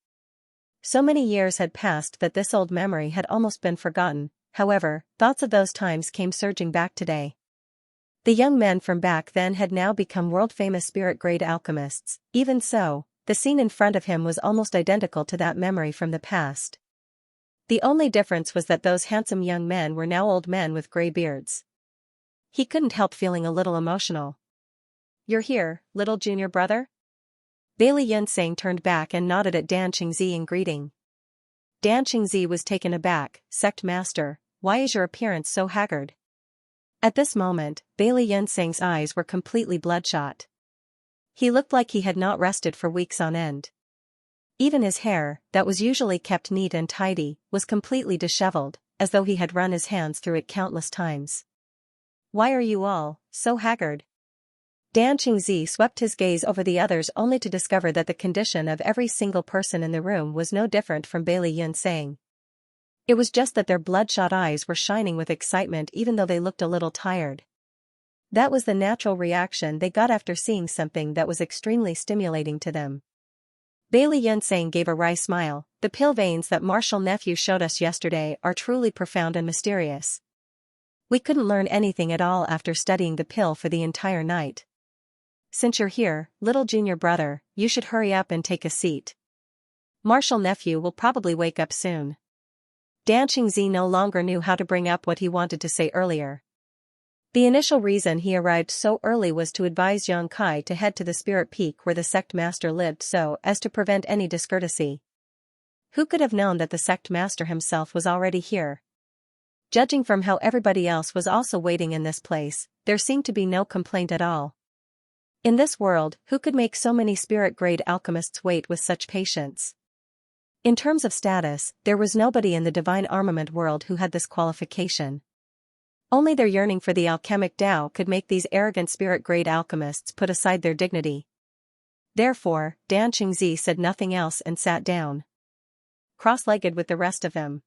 A: So many years had passed that this old memory had almost been forgotten, however, thoughts of those times came surging back today. The young men from back then had now become world-famous spirit-grade alchemists. Even so, the scene in front of him was almost identical to that memory from the past. The only difference was that those handsome young men were now old men with gray beards. He couldn't help feeling a little emotional. "You're here, little junior brother?" Bailey Yunsang turned back and nodded at Dan Qingzi in greeting. Dan Qingzi was taken aback. "Sect master, why is your appearance so haggard?" At this moment, Bailey Yunsang's eyes were completely bloodshot. He looked like he had not rested for weeks on end. Even his hair, that was usually kept neat and tidy, was completely disheveled, as though he had run his hands through it countless times. "Why are you all so haggard?" Dan Qingzi swept his gaze over the others only to discover that the condition of every single person in the room was no different from Bailey Yunsang. It was just that their bloodshot eyes were shining with excitement even though they looked a little tired. That was the natural reaction they got after seeing something that was extremely stimulating to them. Bailey Yunsang gave a wry smile. "The pill veins that Marshal Nephew showed us yesterday are truly profound and mysterious. We couldn't learn anything at all after studying the pill for the entire night. Since you're here, little junior brother, you should hurry up and take a seat. Marshal Nephew will probably wake up soon." Dan Qingzi no longer knew how to bring up what he wanted to say earlier. The initial reason he arrived so early was to advise Yang Kai to head to the spirit peak where the sect master lived so as to prevent any discourtesy. Who could have known that the sect master himself was already here? Judging from how everybody else was also waiting in this place, there seemed to be no complaint at all. In this world, who could make so many spirit-grade alchemists wait with such patience? In terms of status, there was nobody in the divine armament world who had this qualification. Only their yearning for the alchemic Tao could make these arrogant spirit-grade alchemists put aside their dignity. Therefore, Dan Qingzi said nothing else and sat down, cross-legged with the rest of them.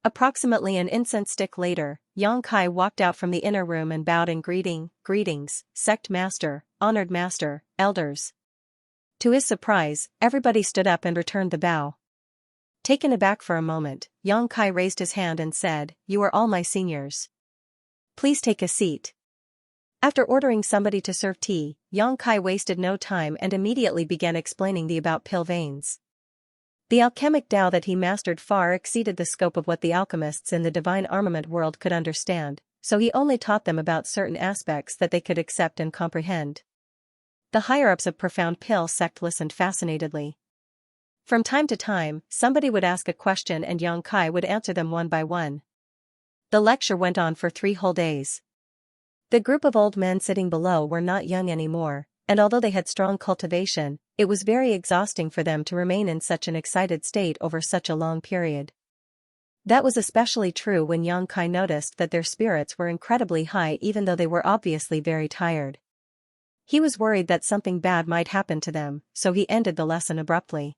A: Approximately an incense stick later, Yang Kai walked out from the inner room and bowed in greeting. "Greetings, sect master, honored master, elders." To his surprise, everybody stood up and returned the bow. Taken aback for a moment, Yang Kai raised his hand and said, "You are all my seniors. Please take a seat." After ordering somebody to serve tea, Yang Kai wasted no time and immediately began explaining the about pill veins. The alchemic Tao that he mastered far exceeded the scope of what the alchemists in the divine armament world could understand, so he only taught them about certain aspects that they could accept and comprehend. The higher-ups of Profound Pill sect listened fascinatedly. From time to time, somebody would ask a question and Yang Kai would answer them one by one. The lecture went on for 3 whole days. The group of old men sitting below were not young anymore, and although they had strong cultivation, it was very exhausting for them to remain in such an excited state over such a long period. That was especially true when Yang Kai noticed that their spirits were incredibly high even though they were obviously very tired. He was worried that something bad might happen to them, so he ended the lesson abruptly.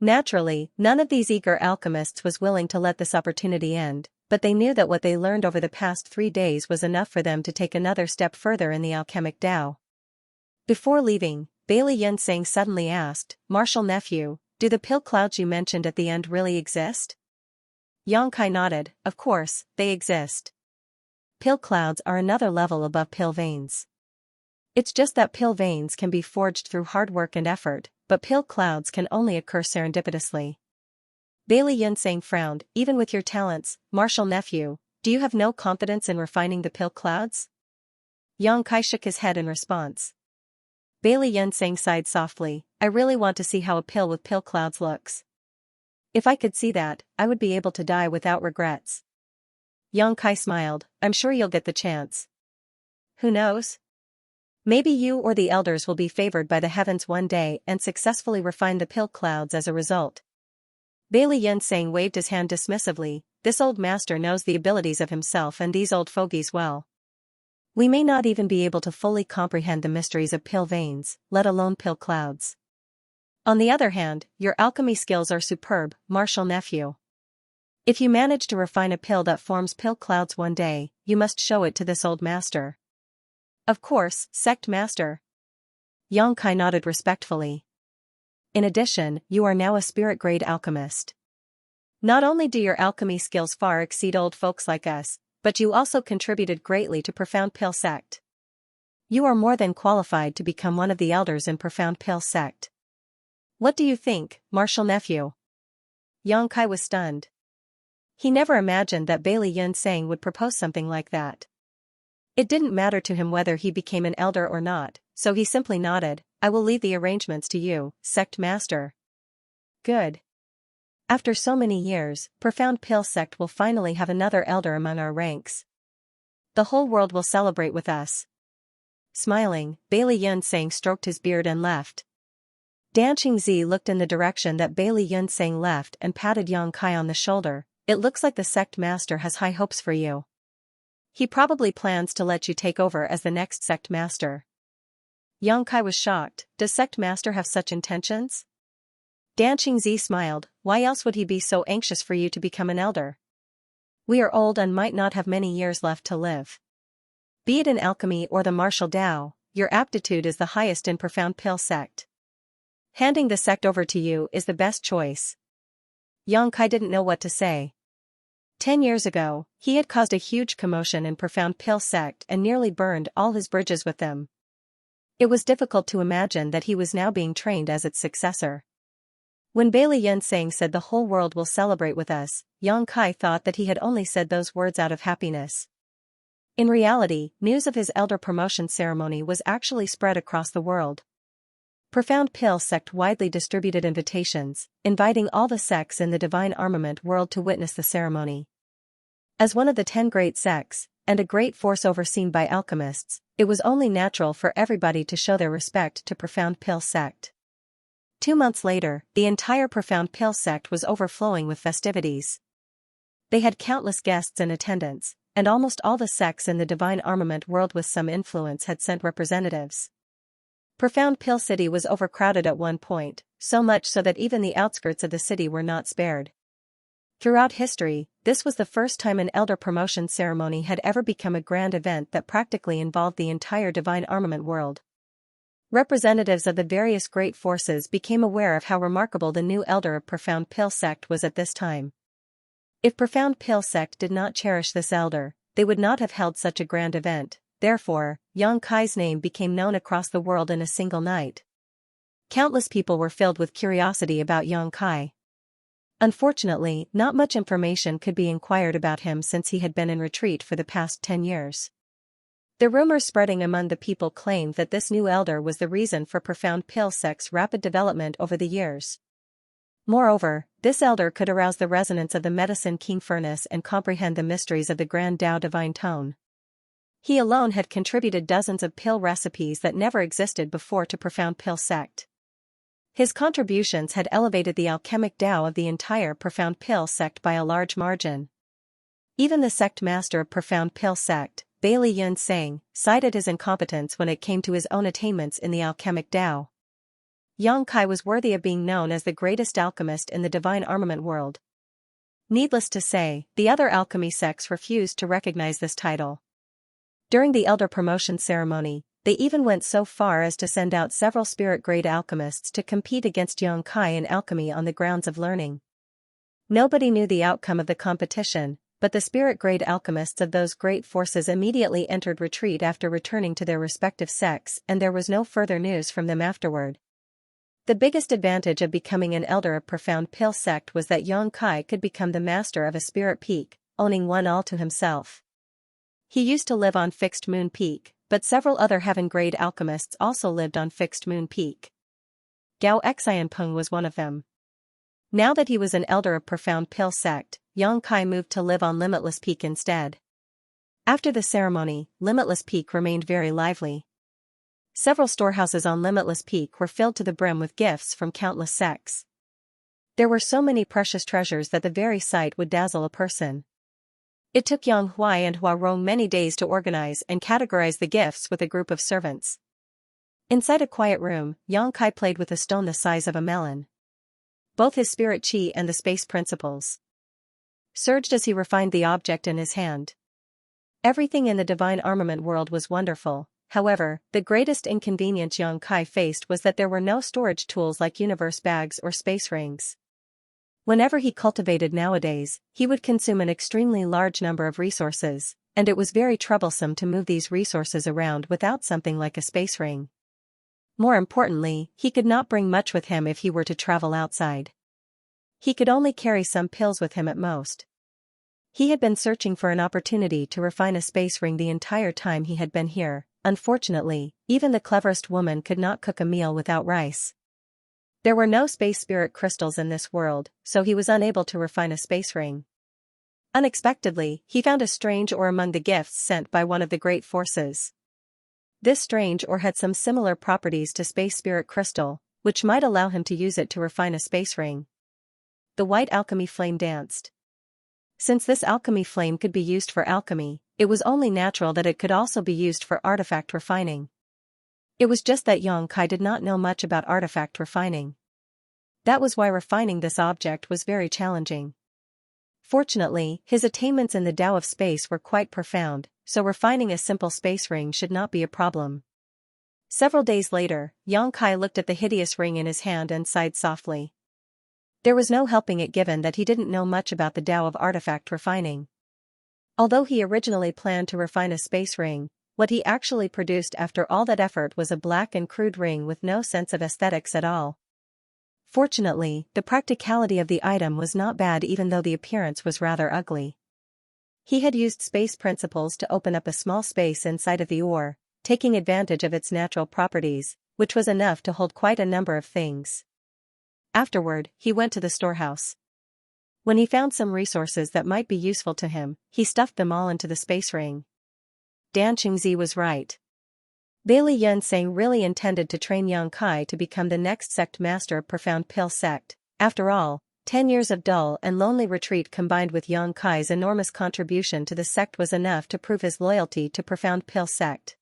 A: Naturally, none of these eager alchemists was willing to let this opportunity end, but they knew that what they learned over the past 3 days was enough for them to take another step further in the alchemic Tao. Before leaving, Bailey Yunsang suddenly asked, "Marshal Nephew, do the pill clouds you mentioned at the end really exist?" Yang Kai nodded. "Of course, they exist. Pill clouds are another level above pill veins. It's just that pill veins can be forged through hard work and effort, but pill clouds can only occur serendipitously. Bailey Yunsang frowned. Even with your talents, martial nephew, do you have no confidence in refining the pill clouds? Yang Kai shook his head in response. Bailey Yunsang sighed softly. I really want to see how a pill with pill clouds looks. If I could see that, I would be able to die without regrets. Yang Kai smiled. I'm sure you'll get the chance. Who knows? Maybe you or the elders will be favored by the heavens one day and successfully refine the pill clouds as a result. Bailey Yunsang waved his hand dismissively. This old master knows the abilities of himself and these old fogies well. We may not even be able to fully comprehend the mysteries of pill veins, let alone pill clouds. On the other hand, your alchemy skills are superb, martial nephew. If you manage to refine a pill that forms pill clouds one day, you must show it to this old master. Of course, sect master. Yang Kai nodded respectfully. In addition, you are now a spirit-grade alchemist. Not only do your alchemy skills far exceed old folks like us, but you also contributed greatly to Profound Pill Sect. You are more than qualified to become one of the elders in Profound Pill Sect. What do you think, martial nephew? Yang Kai was stunned. He never imagined that Bailey Yunsang would propose something like that. It didn't matter to him whether he became an elder or not, so he simply nodded. I will leave the arrangements to you, sect master. Good. After so many years, Profound Pill Sect will finally have another elder among our ranks. The whole world will celebrate with us. Smiling, Bailey Yunsang stroked his beard and left. Danqingzi looked in the direction that Bailey Yunsang left and patted Yang Kai on the shoulder. It looks like the sect master has high hopes for you. He probably plans to let you take over as the next sect master. Yang Kai was shocked. Does sect master have such intentions? Danqingzi smiled. Why else would he be so anxious for you to become an elder? We are old and might not have many years left to live. Be it in alchemy or the martial Tao, your aptitude is the highest in Profound Pill Sect. Handing the sect over to you is the best choice. Yang Kai didn't know what to say. 10 years ago, he had caused a huge commotion in Profound Pill Sect and nearly burned all his bridges with them. It was difficult to imagine that he was now being trained as its successor. When Bailey Yunsang said the whole world will celebrate with us, Yang Kai thought that he had only said those words out of happiness. In reality, news of his elder promotion ceremony was actually spread across the world. Profound Pill Sect widely distributed invitations, inviting all the sects in the divine armament world to witness the ceremony. As one of the 10 great sects, and a great force overseen by alchemists, it was only natural for everybody to show their respect to Profound Pill Sect. 2 months later, the entire Profound Pill Sect was overflowing with festivities. They had countless guests in attendance, and almost all the sects in the divine armament world with some influence had sent representatives. Profound Pill City was overcrowded at one point, so much so that even the outskirts of the city were not spared. Throughout history, this was the first time an elder promotion ceremony had ever become a grand event that practically involved the entire divine armament world. Representatives of the various great forces became aware of how remarkable the new elder of Profound Pill Sect was at this time. If Profound Pill Sect did not cherish this elder, they would not have held such a grand event. Therefore, Yang Kai's name became known across the world in a single night. Countless people were filled with curiosity about Yang Kai. Unfortunately, not much information could be inquired about him since he had been in retreat for the past 10 years. The rumors spreading among the people claimed that this new elder was the reason for Profound Pill Sect's rapid development over the years. Moreover, this elder could arouse the resonance of the medicine king furnace and comprehend the mysteries of the Grand Tao Divine Tone. He alone had contributed dozens of pill recipes that never existed before to Profound Pill Sect. His contributions had elevated the alchemic Tao of the entire Profound Pill Sect by a large margin. Even the sect master of Profound Pill Sect, Bailey Yunsang, cited his incompetence when it came to his own attainments in the alchemic Tao. Yang Kai was worthy of being known as the greatest alchemist in the divine armament world. Needless to say, the other alchemy sects refused to recognize this title. During the elder promotion ceremony, they even went so far as to send out several spirit-grade alchemists to compete against Yang Kai in alchemy on the grounds of learning. Nobody knew the outcome of the competition, but the spirit-grade alchemists of those great forces immediately entered retreat after returning to their respective sects, and there was no further news from them afterward. The biggest advantage of becoming an elder of Profound Pill sect was that Xianxia could become the master of a spirit peak, owning one all to himself. He used to live on Fixed Moon Peak, but several other heaven-grade alchemists also lived on Fixed Moon Peak. Gao Xianpeng was one of them. Now that he was an elder of Profound Pill sect, Xianxia moved to live on Limitless Peak instead. After the ceremony, Limitless Peak remained very lively. Several storehouses on Limitless Peak were filled to the brim with gifts from countless sects. There were so many precious treasures that the very sight would dazzle a person. It took Yang Huai and Hua Rong many days to organize and categorize the gifts with a group of servants. Inside a quiet room, Xianxia played with a stone the size of a melon. Both his spirit chi and the space principles surged as he refined the object in his hand. Everything in the divine armament world was wonderful. However, the greatest inconvenience Xianxia faced was that there were no storage tools like universe bags or space rings. Whenever he cultivated nowadays, he would consume an extremely large number of resources, and it was very troublesome to move these resources around without something like a space ring. More importantly, he could not bring much with him if he were to travel outside. He could only carry some pills with him at most. He had been searching for an opportunity to refine a space ring the entire time he had been here. Unfortunately, even the cleverest woman could not cook a meal without rice. There were no space spirit crystals in this world, so he was unable to refine a space ring. Unexpectedly, he found a strange ore among the gifts sent by one of the great forces. This strange ore had some similar properties to space spirit crystal, which might allow him to use it to refine a space ring. The white alchemy flame danced. Since this alchemy flame could be used for alchemy, it was only natural that it could also be used for artifact refining. It was just that Xianxia did not know much about artifact refining. That was why refining this object was very challenging. Fortunately, his attainments in the Tao of space were quite profound, so refining a simple space ring should not be a problem. Several days later, Xianxia looked at the hideous ring in his hand and sighed softly. There was no helping it given that he didn't know much about the Tao of artifact refining. Although he originally planned to refine a space ring, what he actually produced after all that effort was a black and crude ring with no sense of aesthetics at all. Fortunately, the practicality of the item was not bad even though the appearance was rather ugly. He had used space principles to open up a small space inside of the ore, taking advantage of its natural properties, which was enough to hold quite a number of things. Afterward, he went to the storehouse. When he found some resources that might be useful to him, he stuffed them all into the space ring. Dan Qingzi was right. Bailey Yunsang really intended to train Xianxia to become the next sect master of Profound Pill sect. After all, 10 years of dull and lonely retreat combined with Xianxia's enormous contribution to the sect was enough to prove his loyalty to Profound Pill sect.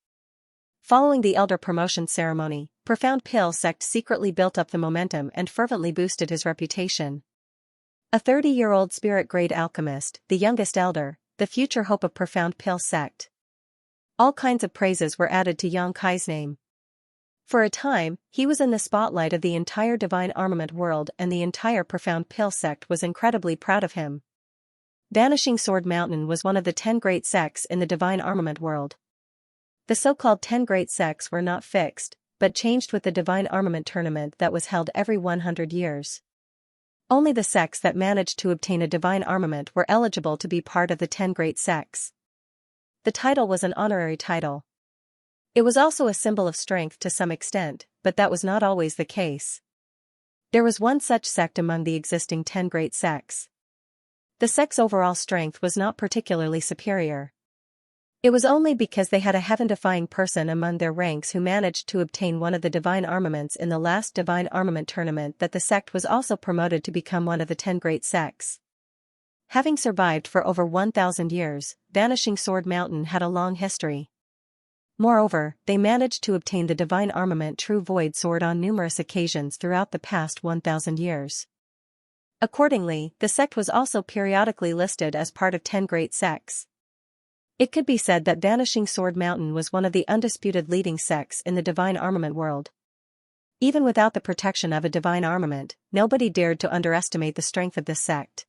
A: Following the elder promotion ceremony, Profound Pill sect secretly built up the momentum and fervently boosted his reputation. A 30-year-old spirit-grade alchemist, the youngest elder, the future hope of Profound Pill sect. All kinds of praises were added to Xianxia's name. For a time, he was in the spotlight of the entire divine armament world and the entire Profound Pill sect was incredibly proud of him. Vanishing Sword Mountain was one of the 10 great sects in the divine armament world. The so-called 10 great sects were not fixed, but changed with the divine armament tournament that was held every 100 years. Only the sects that managed to obtain a divine armament were eligible to be part of the 10 great sects. The title was an honorary title. It was also a symbol of strength to some extent, but that was not always the case. There was one such sect among the existing 10 great sects. The sect's overall strength was not particularly superior. It was only because they had a heaven-defying person among their ranks who managed to obtain one of the divine armaments in the last divine armament tournament that the sect was also promoted to become one of the 10 great sects. Having survived for over 1,000 years, Vanishing Sword Mountain had a long history. Moreover, they managed to obtain the divine armament True Void Sword on numerous occasions throughout the past 1,000 years. Accordingly, the sect was also periodically listed as part of 10 great sects. It could be said that Vanishing Sword Mountain was one of the undisputed leading sects in the divine armament world. Even without the protection of a divine armament, nobody dared to underestimate the strength of this sect.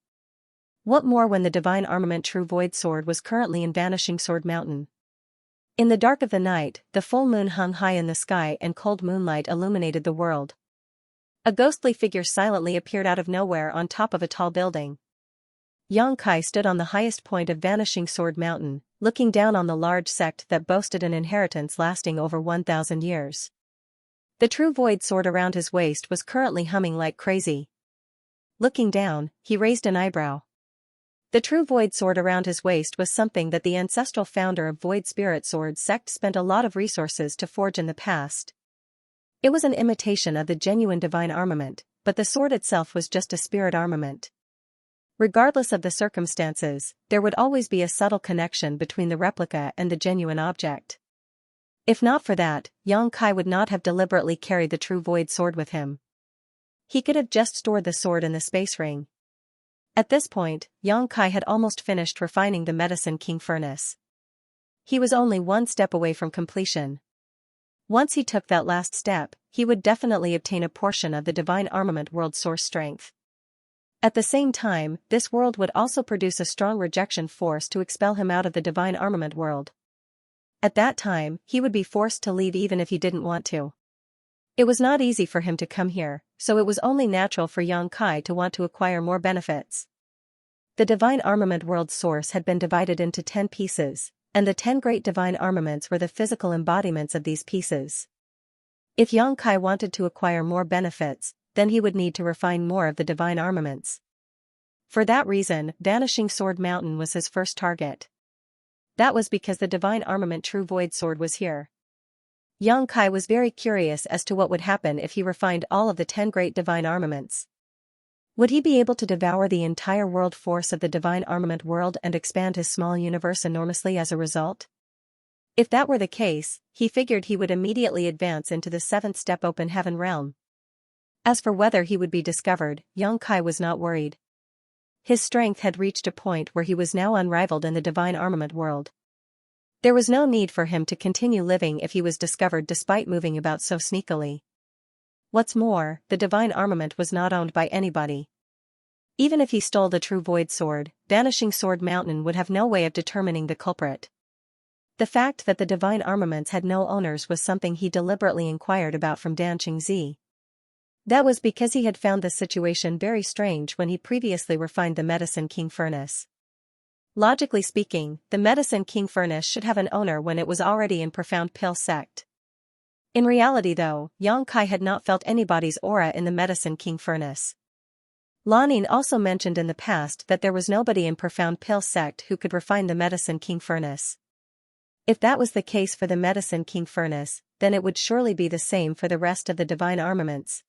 A: What more when the divine armament True Void Sword was currently in Vanishing Sword Mountain? In the dark of the night, the full moon hung high in the sky and cold moonlight illuminated the world. A ghostly figure silently appeared out of nowhere on top of a tall building. Xianxia stood on the highest point of Vanishing Sword Mountain, looking down on the large sect that boasted an inheritance lasting over 1,000 years. The true void sword around his waist was currently humming like crazy. Looking down, he raised an eyebrow. The true void sword around his waist was something that the ancestral founder of Void Spirit Sword sect spent a lot of resources to forge in the past. It was an imitation of the genuine divine armament, but the sword itself was just a spirit armament. Regardless of the circumstances, there would always be a subtle connection between the replica and the genuine object. If not for that, Xianxia would not have deliberately carried the true void sword with him. He could have just stored the sword in the space ring. At this point, Xianxia had almost finished refining the Medicine King furnace. He was only one step away from completion. Once he took that last step, he would definitely obtain a portion of the divine armament world's source strength. At the same time, this world would also produce a strong rejection force to expel him out of the divine armament world. At that time, he would be forced to leave even if he didn't want to. It was not easy for him to come here, so it was only natural for Xianxia to want to acquire more benefits. The divine armament world's source had been divided into 10 pieces, and the 10 great divine armaments were the physical embodiments of these pieces. If Xianxia wanted to acquire more benefits, then he would need to refine more of the divine armaments. For that reason, Vanishing Sword Mountain was his first target. That was because the divine armament True Void Sword was here. Xianxia was very curious as to what would happen if he refined all of the 10 great divine armaments. Would he be able to devour the entire world force of the divine armament world and expand his small universe enormously as a result? If that were the case, he figured he would immediately advance into the 7th step open heaven realm. As for whether he would be discovered, Xianxia was not worried. His strength had reached a point where he was now unrivaled in the divine armament world. There was no need for him to continue living if he was discovered despite moving about so sneakily. What's more, the divine armament was not owned by anybody. Even if he stole the true void sword, Vanishing Sword Mountain would have no way of determining the culprit. The fact that the divine armaments had no owners was something he deliberately inquired about from Dan Qingzi. That was because he had found the situation very strange when he previously refined the Medicine King furnace. Logically speaking, the Medicine King furnace should have an owner when it was already in profound pill sect. In reality though, Xianxia had not felt anybody's aura in the Medicine King furnace. Lanin also mentioned in the past that there was nobody in profound pill sect who could refine the Medicine King furnace. If that was the case for the Medicine King furnace, then it would surely be the same for the rest of the divine armaments.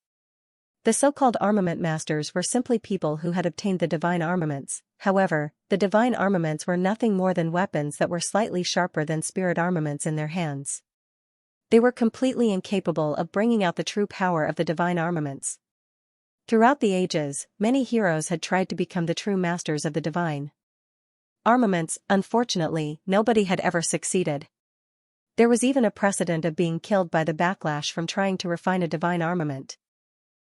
A: The so-called armament masters were simply people who had obtained the divine armaments. However, the divine armaments were nothing more than weapons that were slightly sharper than spirit armaments in their hands. They were completely incapable of bringing out the true power of the divine armaments. Throughout the ages, many heroes had tried to become the true masters of the divine armaments. Unfortunately, nobody had ever succeeded. There was even a precedent of being killed by the backlash from trying to refine a divine armament.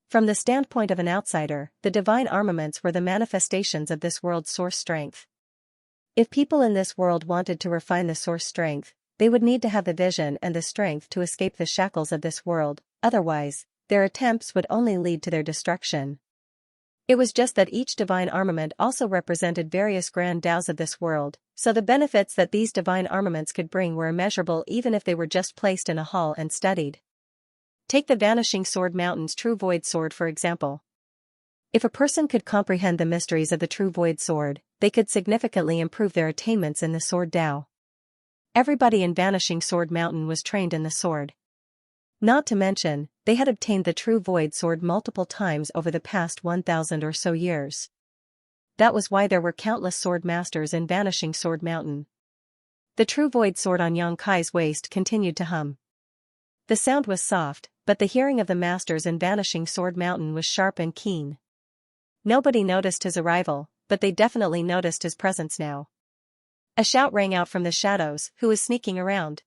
A: From the standpoint of an outsider, the divine armaments were the manifestations of this world's source strength. If people in this world wanted to refine the source strength, they would need to have the vision and the strength to escape the shackles of this world, otherwise, their attempts would only lead to their destruction. It was just that each divine armament also represented various grand Taos of this world, so the benefits that these divine armaments could bring were immeasurable even if they were just placed in a hall and studied. Take the Vanishing Sword Mountain's True Void Sword for example. If a person could comprehend the mysteries of the True Void Sword, they could significantly improve their attainments in the Sword Tao. Everybody in Vanishing Sword Mountain was trained in the sword. Not to mention, they had obtained the True Void Sword multiple times over the past 1,000 or so years. That was why there were countless sword masters in Vanishing Sword Mountain. The True Void Sword on Xianxia's waist continued to hum. The sound was soft, but the hearing of the masters in Vanishing Sword Mountain was sharp and keen. Nobody noticed his arrival, but they definitely noticed his presence now. A shout rang out from the shadows, who was sneaking around.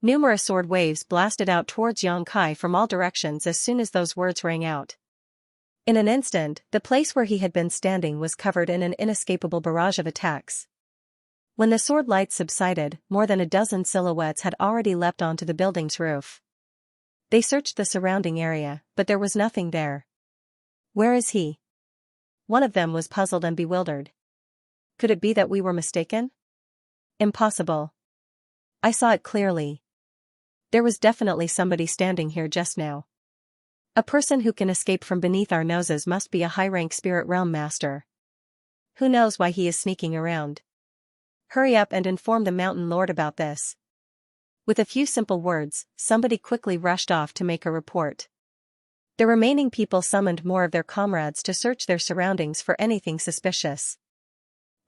A: Numerous sword waves blasted out towards Xianxia from all directions as soon as those words rang out. In an instant, the place where he had been standing was covered in an inescapable barrage of attacks. When the sword lights subsided, more than a dozen silhouettes had already leapt onto the building's roof. They searched the surrounding area, but there was nothing there. Where is he? One of them was puzzled and bewildered. Could it be that we were mistaken? Impossible. I saw it clearly. There was definitely somebody standing here just now. A person who can escape from beneath our noses must be a high-rank spirit realm master. Who knows why he is sneaking around? Hurry up and inform the mountain lord about this. With a few simple words, somebody quickly rushed off to make a report. The remaining people summoned more of their comrades to search their surroundings for anything suspicious.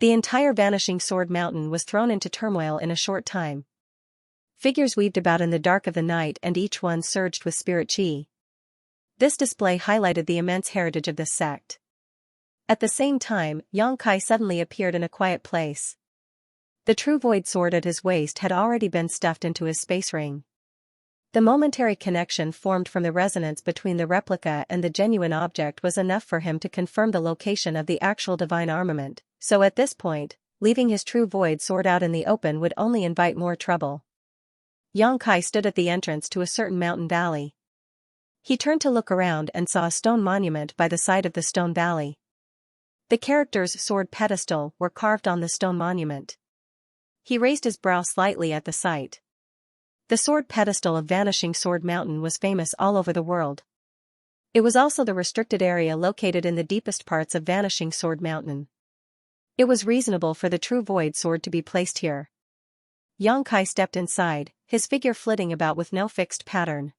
A: The entire Vanishing Sword Mountain was thrown into turmoil in a short time. Figures weaved about in the dark of the night and each one surged with spirit chi. This display highlighted the immense heritage of this sect. At the same time, Xianxia suddenly appeared in a quiet place. The true void sword at his waist had already been stuffed into his space ring. The momentary connection formed from the resonance between the replica and the genuine object was enough for him to confirm the location of the actual divine armament, so at this point, leaving his true void sword out in the open would only invite more trouble. Xianxia stood at the entrance to a certain mountain valley. He turned to look around and saw a stone monument by the side of the stone valley. The characters sword pedestal were carved on the stone monument. He raised his brow slightly at the sight. The sword pedestal of Vanishing Sword Mountain was famous all over the world. It was also the restricted area located in the deepest parts of Vanishing Sword Mountain. It was reasonable for the true void sword to be placed here. Xianxia stepped inside, his figure flitting about with no fixed pattern.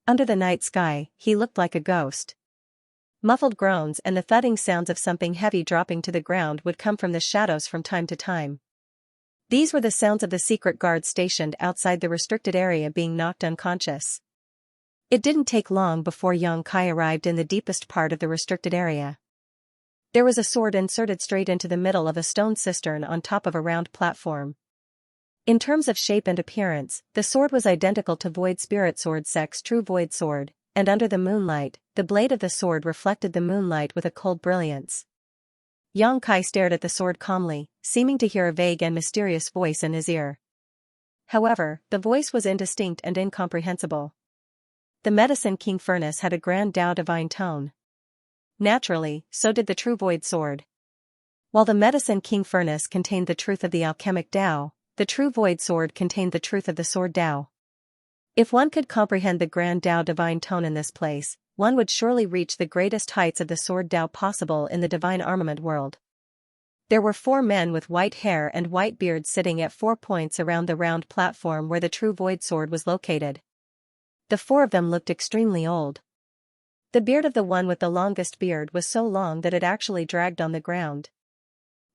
A: Under the night sky, he looked like a ghost. Muffled groans and the thudding sounds of something heavy dropping to the ground would come from the shadows from time to time. These were the sounds of the secret guards stationed outside the restricted area being knocked unconscious. It didn't take long before Xianxia arrived in the deepest part of the restricted area. There was a sword inserted straight into the middle of a stone cistern on top of a round platform. In terms of shape and appearance, the sword was identical to Void Spirit Sword Sect's true Void Sword, and under the moonlight, the blade of the sword reflected the moonlight with a cold brilliance. Xianxia stared at the sword calmly, seeming to hear a vague and mysterious voice in his ear. However, the voice was indistinct and incomprehensible. The Medicine King Furnace had a grand Tao divine tone. Naturally, so did the true Void Sword. While the Medicine King Furnace contained the truth of the alchemic Tao, the true Void Sword contained the truth of the Sword Tao. If one could comprehend the grand Tao divine tone in this place, one would surely reach the greatest heights of the Sword Tao possible in the divine armament world. There were 4 men with white hair and white beards sitting at 4 points around the round platform where the true Void Sword was located. The 4 of them looked extremely old. The beard of the one with the longest beard was so long that it actually dragged on the ground.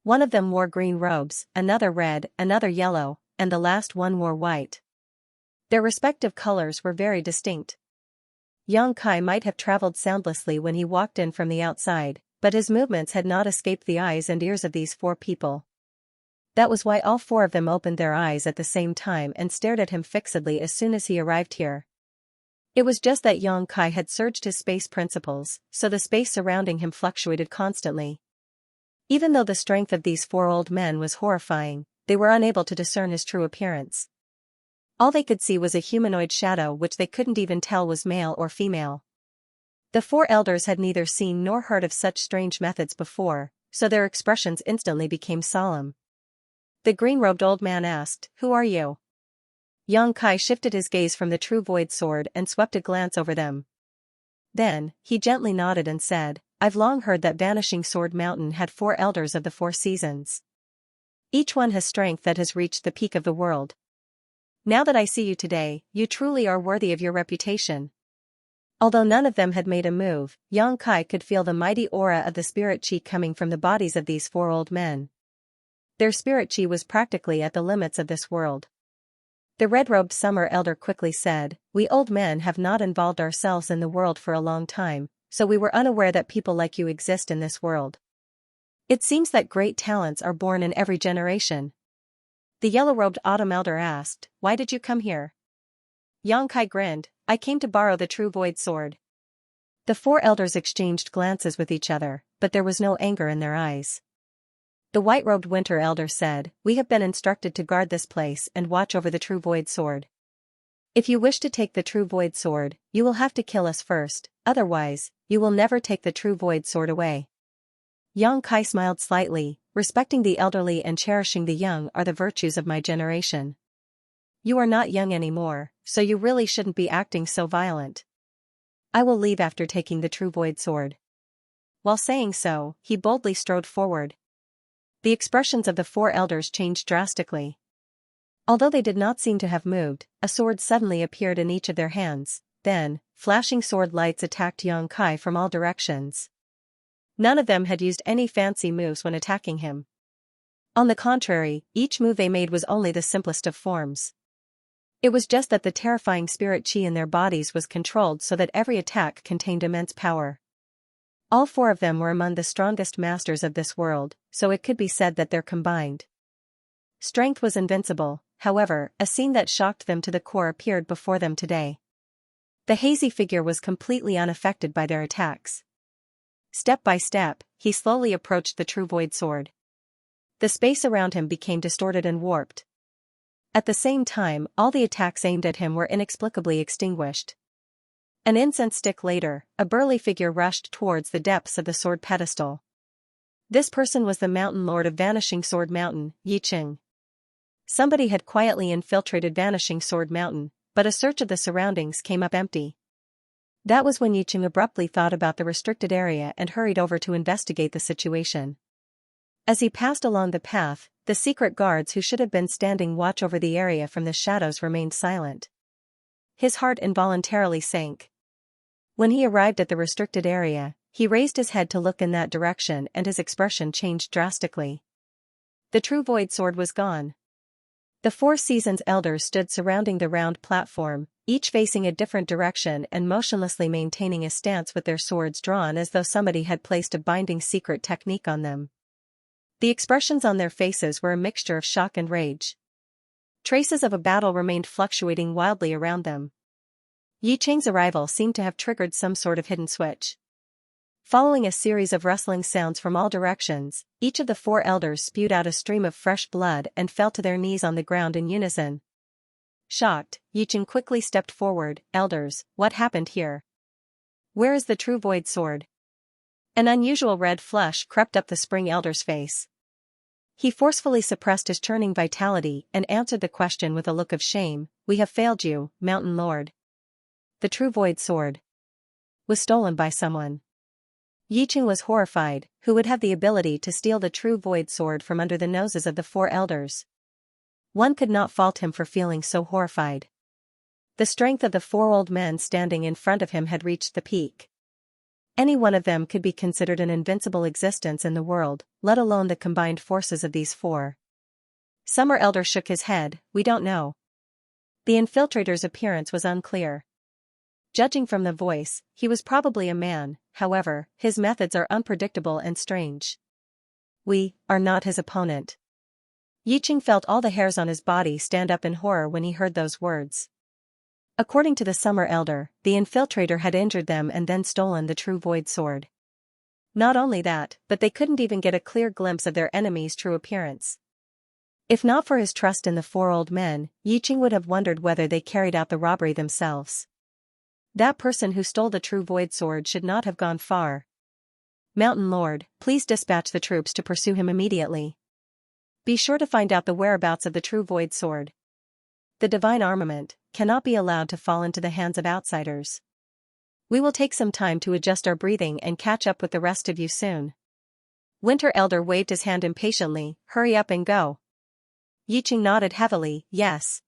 A: One of them wore green robes, another red, another yellow, and the last one wore white. Their respective colors were very distinct. Xianxia might have traveled soundlessly when he walked in from the outside, but his movements had not escaped the eyes and ears of these 4 people. That was why all 4 of them opened their eyes at the same time and stared at him fixedly as soon as he arrived here. It was just that Xianxia had surged his space principles, so the space surrounding him fluctuated constantly. Even though the strength of these 4 old men was horrifying, they were unable to discern his true appearance. All they could see was a humanoid shadow which they couldn't even tell was male or female. The 4 elders had neither seen nor heard of such strange methods before, so their expressions instantly became solemn. The green-robed old man asked, "Who are you?" Xianxia shifted his gaze from the true Void Sword and swept a glance over them. Then, he gently nodded and said, "I've long heard that Vanishing Sword Mountain had 4 elders of the 4 seasons. Each one has strength that has reached the peak of the world. Now that I see you today, you truly are worthy of your reputation." Although none of them had made a move, Xianxia could feel the mighty aura of the spirit chi coming from the bodies of these 4 old men. Their spirit chi was practically at the limits of this world. The red-robed summer elder quickly said, "We old men have not involved ourselves in the world for a long time, so we were unaware that people like you exist in this world. It seems that great talents are born in every generation." The yellow-robed autumn elder asked, "Why did you come here?" Xianxia grinned, "I came to borrow the true Void Sword." The 4 elders exchanged glances with each other, but there was no anger in their eyes. The white-robed winter elder said, "We have been instructed to guard this place and watch over the true Void Sword. If you wish to take the true void sword, you will have to kill us first, otherwise, you will never take the true void sword away. Xianxia smiled slightly, respecting the elderly and cherishing the young are the virtues of my generation. You are not young anymore, so you really shouldn't be acting so violent. I will leave after taking the true void sword. While saying so, he boldly strode forward. The expressions of the four elders changed drastically. Although they did not seem to have moved, a sword suddenly appeared in each of their hands, then, flashing sword lights attacked Xianxia from all directions. None of them had used any fancy moves when attacking him. On the contrary, each move they made was only the simplest of forms. It was just that the terrifying spirit chi in their bodies was controlled so that every attack contained immense power. All four of them were among the strongest masters of this world, so it could be said that their combined strength was invincible. However, a scene that shocked them to the core appeared before them today. The hazy figure was completely unaffected by their attacks. Step by step, he slowly approached the true void sword. The space around him became distorted and warped. At the same time, all the attacks aimed at him were inexplicably extinguished. An incense stick later, a burly figure rushed towards the depths of the sword pedestal. This person was the mountain lord of Vanishing Sword Mountain, Yiqing. Somebody had quietly infiltrated Vanishing Sword Mountain, but a search of the surroundings came up empty. That was when Yiqing abruptly thought about the restricted area and hurried over to investigate the situation. As he passed along the path, the secret guards who should have been standing watch over the area from the shadows remained silent. His heart involuntarily sank. When he arrived at the restricted area, he raised his head to look in that direction and his expression changed drastically. The true void sword was gone. The Four Seasons elders stood surrounding the round platform, each facing a different direction and motionlessly maintaining a stance with their swords drawn as though somebody had placed a binding secret technique on them. The expressions on their faces were a mixture of shock and rage. Traces of a battle remained fluctuating wildly around them. Yiqing's arrival seemed to have triggered some sort of hidden switch. Following a series of rustling sounds from all directions, each of the four elders spewed out a stream of fresh blood and fell to their knees on the ground in unison. Shocked, Yiqing quickly stepped forward. Elders, what happened here? Where is the true void sword? An unusual red flush crept up the spring elder's face. He forcefully suppressed his churning vitality and answered the question with a look of shame. We have failed you, Mountain Lord. The true void sword was stolen by someone. Yiqing was horrified. Who would have the ability to steal the true void sword from under the noses of the four elders? One could not fault him for feeling so horrified. The strength of the four old men standing in front of him had reached the peak. Any one of them could be considered an invincible existence in the world, let alone the combined forces of these four. Summer Elder shook his head. We don't know. The infiltrator's appearance was unclear. Judging from the voice, he was probably a man, however, his methods are unpredictable and strange. We are not his opponent. Yiqing felt all the hairs on his body stand up in horror when he heard those words. According to the Summer Elder, the infiltrator had injured them and then stolen the true void sword. Not only that, but they couldn't even get a clear glimpse of their enemy's true appearance. If not for his trust in the four old men, Yiqing would have wondered whether they carried out the robbery themselves. That person who stole the true void sword should not have gone far. Mountain Lord, please dispatch the troops to pursue him immediately. Be sure to find out the whereabouts of the true void sword. The divine armament cannot be allowed to fall into the hands of outsiders. We will take some time to adjust our breathing and catch up with the rest of you soon. Winter Elder waved his hand impatiently. Hurry up and go. Yiqing nodded heavily. Yes.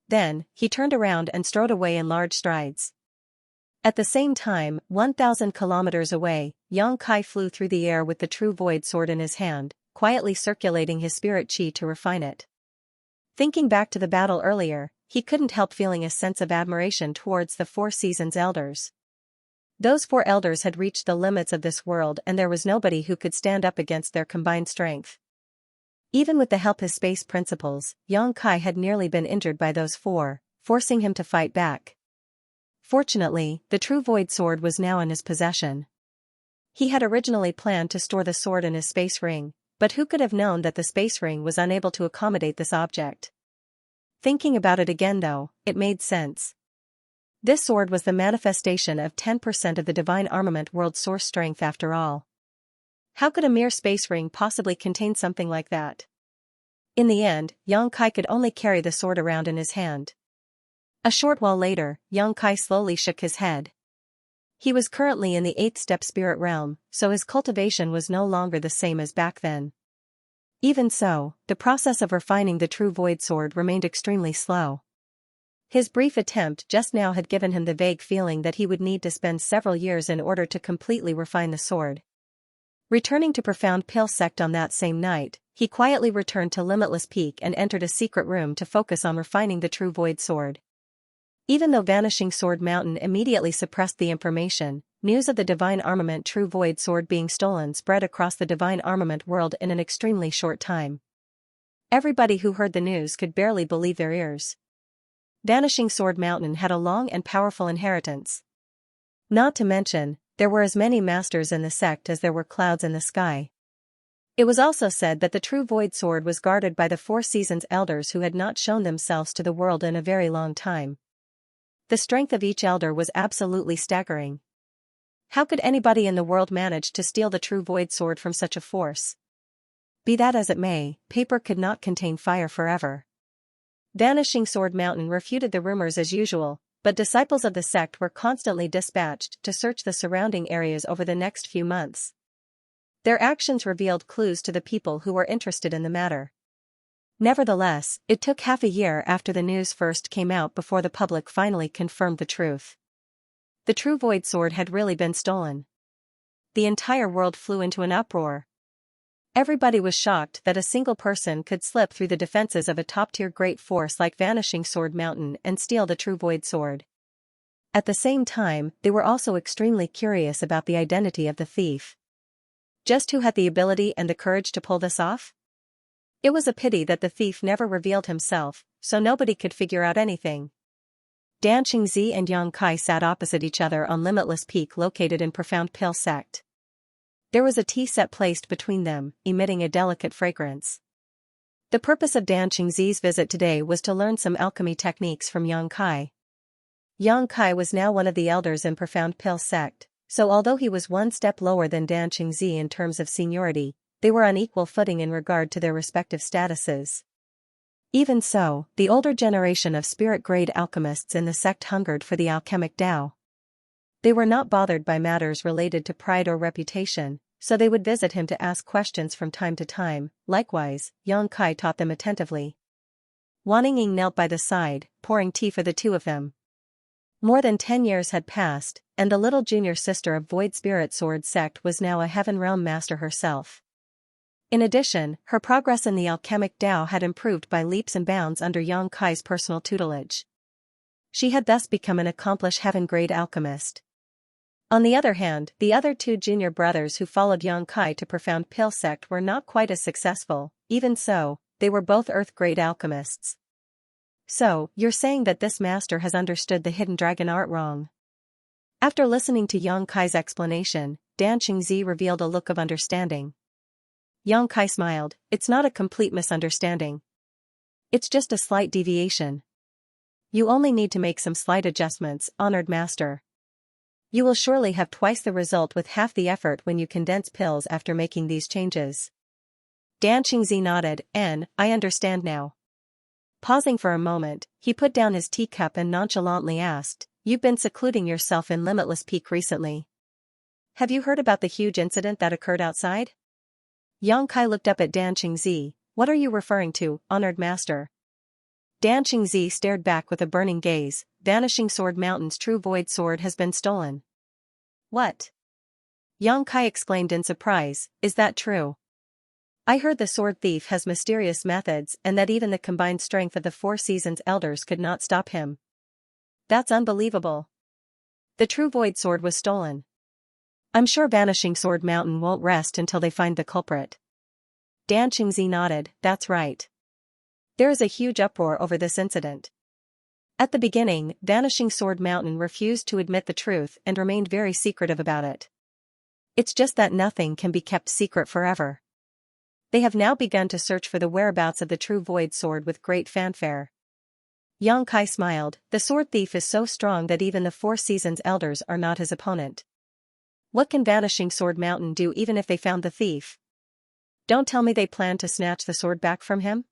A: Then, he turned around and strode away in large strides. At the same time, 1,000 kilometers away, Xianxia flew through the air with the true void sword in his hand, quietly circulating his spirit chi to refine it. Thinking back to the battle earlier, he couldn't help feeling a sense of admiration towards the Four Seasons elders. Those four elders had reached the limits of this world and there was nobody who could stand up against their combined strength. Even with the help of his space principles, Xianxia had nearly been injured by those four, forcing him to fight back. Fortunately, the true void sword was now in his possession. He had originally planned to store the sword in his space ring, but who could have known that the space ring was unable to accommodate this object? Thinking about it again though, it made sense. This sword was the manifestation of 10% of the divine armament world source strength after all. How could a mere space ring possibly contain something like that? In the end, Yang Kai could only carry the sword around in his hand. A short while later, Yang Kai slowly shook his head. He was currently in the 8th step spirit realm, so his cultivation was no longer the same as back then. Even so, the process of refining the true void sword remained extremely slow. His brief attempt just now had given him the vague feeling that he would need to spend several years in order to completely refine the sword. Returning to Profound Pale Sect on that same night, he quietly returned to Limitless Peak and entered a secret room to focus on refining the true void sword. Even though Vanishing Sword Mountain immediately suppressed the information, news of the Divine Armament True Void Sword being stolen spread across the Divine Armament world in an extremely short time. Everybody who heard the news could barely believe their ears. Vanishing Sword Mountain had a long and powerful inheritance. Not to mention, there were as many masters in the sect as there were clouds in the sky. It was also said that the True Void Sword was guarded by the Four Seasons elders who had not shown themselves to the world in a very long time. The strength of each elder was absolutely staggering. How could anybody in the world manage to steal the True Void Sword from such a force? Be that as it may, paper could not contain fire forever. Vanishing Sword Mountain refuted the rumors as usual, but disciples of the sect were constantly dispatched to search the surrounding areas over the next few months. Their actions revealed clues to the people who were interested in the matter. Nevertheless, it took half a year after the news first came out before the public finally confirmed the truth. The True Void Sword had really been stolen. The entire world flew into an uproar. Everybody was shocked that a single person could slip through the defenses of a top-tier great force like Vanishing Sword Mountain and steal the True Void Sword. At the same time, they were also extremely curious about the identity of the thief. Just who had the ability and the courage to pull this off? It was a pity that the thief never revealed himself, so nobody could figure out anything. Dan Qingzi and Yang Kai sat opposite each other on Limitless Peak located in Profound Pale Sect. There was a tea set placed between them, emitting a delicate fragrance. The purpose of Dan Qingzi's visit today was to learn some alchemy techniques from Yang Kai. Yang Kai was now one of the elders in Profound Pale Sect, so although he was one step lower than Dan Qingzi in terms of seniority, they were on equal footing in regard to their respective statuses. Even so, the older generation of spirit-grade alchemists in the sect hungered for the alchemic Tao. They were not bothered by matters related to pride or reputation, so they would visit him to ask questions from time to time. Likewise, Yang Kai taught them attentively. Wan Ying knelt by the side, pouring tea for the two of them. More than 10 years had passed, and the little junior sister of Void Spirit Sword Sect was now a Heaven Realm master herself. In addition, her progress in the alchemic Tao had improved by leaps and bounds under Yang Kai's personal tutelage. She had thus become an accomplished heaven-grade alchemist. On the other hand, the other two junior brothers who followed Yang Kai to Profound Pale Sect were not quite as successful. Even so, they were both earth-grade alchemists. So, you're saying that this master has understood the hidden dragon art wrong? After listening to Yang Kai's explanation, Dan Qingzi revealed a look of understanding. Yang Kai smiled. It's not a complete misunderstanding. It's just a slight deviation. You only need to make some slight adjustments, honored master. You will surely have twice the result with half the effort when you condense pills after making these changes. Dan Qingzi nodded, I understand now. Pausing for a moment, he put down his teacup and nonchalantly asked, You've been secluding yourself in Limitless Peak recently. Have you heard about the huge incident that occurred outside? Yang Kai looked up at Dan Qingzi. What are you referring to, honored master? Dan Qingzi stared back with a burning gaze. Vanishing Sword Mountain's True Void Sword has been stolen. What? Yang Kai exclaimed in surprise, is that true? I heard the sword thief has mysterious methods and that even the combined strength of the Four Seasons elders could not stop him. That's unbelievable. The True Void Sword was stolen. I'm sure Vanishing Sword Mountain won't rest until they find the culprit. Dan Qingzi nodded, that's right. There is a huge uproar over this incident. At the beginning, Vanishing Sword Mountain refused to admit the truth and remained very secretive about it. It's just that nothing can be kept secret forever. They have now begun to search for the whereabouts of the True Void Sword with great fanfare. Yang Kai smiled. The sword thief is so strong that even the Four Seasons elders are not his opponent. What can Vanishing Sword Mountain do even if they found the thief? Don't tell me they plan to snatch the sword back from him?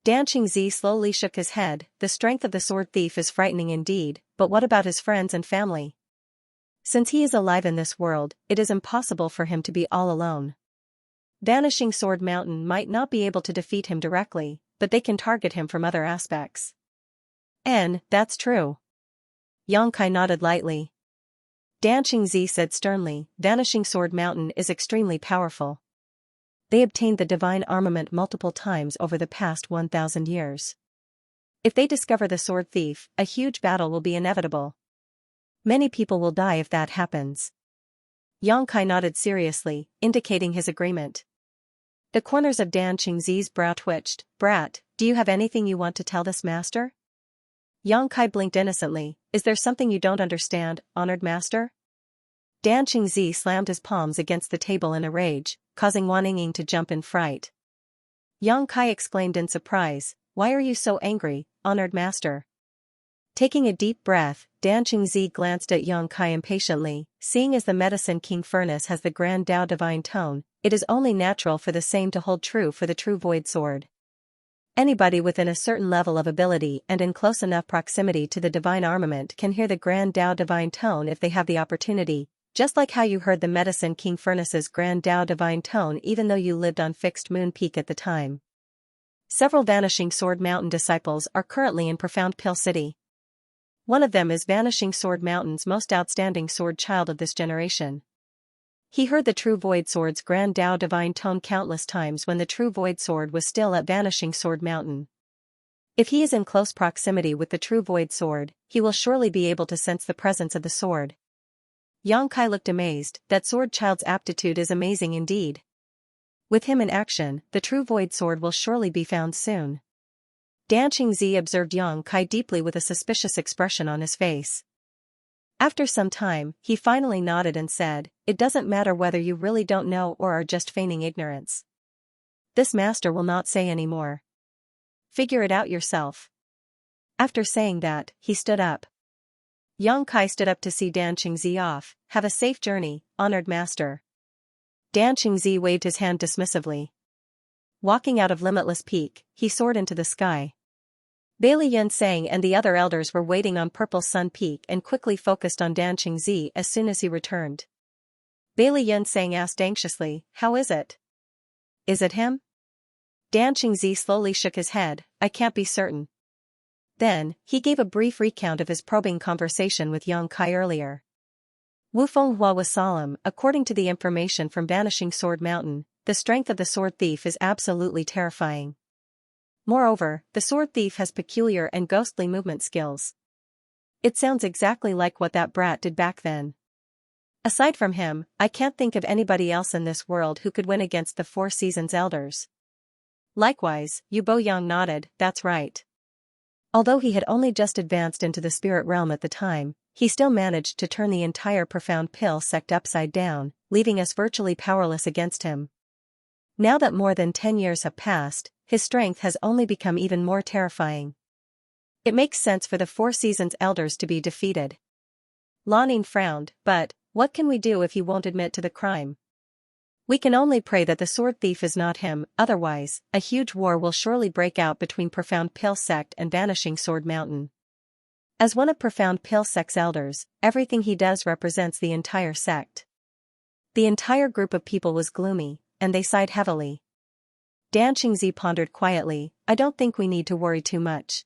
A: Dan Qingzi slowly shook his head. The strength of the sword thief is frightening indeed, but what about his friends and family? Since he is alive in this world, it is impossible for him to be all alone. Vanishing Sword Mountain might not be able to defeat him directly, but they can target him from other aspects. That's true. Yang Kai nodded lightly. Dan Qingzi said sternly, Vanishing Sword Mountain is extremely powerful. They obtained the divine armament multiple times over the past 1,000 years. If they discover the sword thief, a huge battle will be inevitable. Many people will die if that happens. Yang Kai nodded seriously, indicating his agreement. The corners of Dan Qingzi's brow twitched. Brat, do you have anything you want to tell this master? Yang Kai blinked innocently. Is there something you don't understand, honored master? Dan Qingzi slammed his palms against the table in a rage, causing Wan Yingying to jump in fright. Yang Kai exclaimed in surprise, Why are you so angry, honored master? Taking a deep breath, Dan Qingzi glanced at Yang Kai impatiently. Seeing as the Medicine King Furnace has the Grand Tao Divine Tone, it is only natural for the same to hold true for the true Void Sword. Anybody within a certain level of ability and in close enough proximity to the divine armament can hear the Grand Tao Divine Tone if they have the opportunity, just like how you heard the Medicine King Furnace's Grand Tao Divine Tone even though you lived on Fixed Moon Peak at the time. Several Vanishing Sword Mountain disciples are currently in Profound Pill City. One of them is Vanishing Sword Mountain's most outstanding sword child of this generation. He heard the True Void Sword's Grand Tao Divine Tone countless times when the True Void Sword was still at Vanishing Sword Mountain. If he is in close proximity with the True Void Sword, he will surely be able to sense the presence of the sword. Yang Kai looked amazed. That sword child's aptitude is amazing indeed. With him in action, the True Void Sword will surely be found soon. Dan Qingzi observed Yang Kai deeply with a suspicious expression on his face. After some time, he finally nodded and said, It doesn't matter whether you really don't know or are just feigning ignorance. This master will not say any more. Figure it out yourself. After saying that, he stood up. Yang Kai stood up to see Dan Qingzi off. Have a safe journey, honored master. Dan Qingzi waved his hand dismissively. Walking out of Limitless Peak, he soared into the sky. Bailey Yunsang and the other elders were waiting on Purple Sun Peak and quickly focused on Dan Qingzi as soon as he returned. Bailey Yunsang asked anxiously, How is it? Is it him? Dan Qingzi slowly shook his head, I can't be certain. Then, he gave a brief recount of his probing conversation with Yang Kai earlier. Wu Fenghua was solemn. According to the information from Vanishing Sword Mountain, the strength of the sword thief is absolutely terrifying. Moreover, the sword thief has peculiar and ghostly movement skills. It sounds exactly like what that brat did back then. Aside from him, I can't think of anybody else in this world who could win against the Four Seasons elders. Likewise, Yu Boyang nodded, that's right. Although he had only just advanced into the spirit realm at the time, he still managed to turn the entire Profound Pill sect upside down, leaving us virtually powerless against him. Now that more than 10 years have passed, his strength has only become even more terrifying. It makes sense for the Four Seasons elders to be defeated. Lanning frowned, but, what can we do if he won't admit to the crime? We can only pray that the sword thief is not him, otherwise, a huge war will surely break out between Profound Pill Sect and Vanishing Sword Mountain. As one of Profound Pill Sect's elders, everything he does represents the entire sect. The entire group of people was gloomy, and they sighed heavily. Dan Qingzi pondered quietly, I don't think we need to worry too much.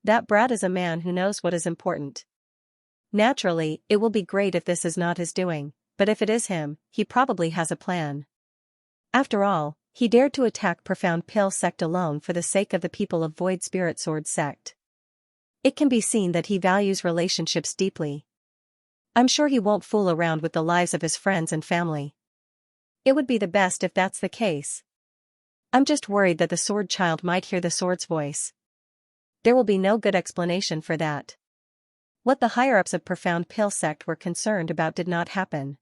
A: That brat is a man who knows what is important. Naturally, it will be great if this is not his doing, but if it is him, he probably has a plan. After all, he dared to attack Profound Pill Sect alone for the sake of the people of Void Spirit Sword Sect. It can be seen that he values relationships deeply. I'm sure he won't fool around with the lives of his friends and family. It would be the best if that's the case. I'm just worried that the sword child might hear the sword's voice. There will be no good explanation for that. What the higher-ups of Profound Pill Sect were concerned about did not happen.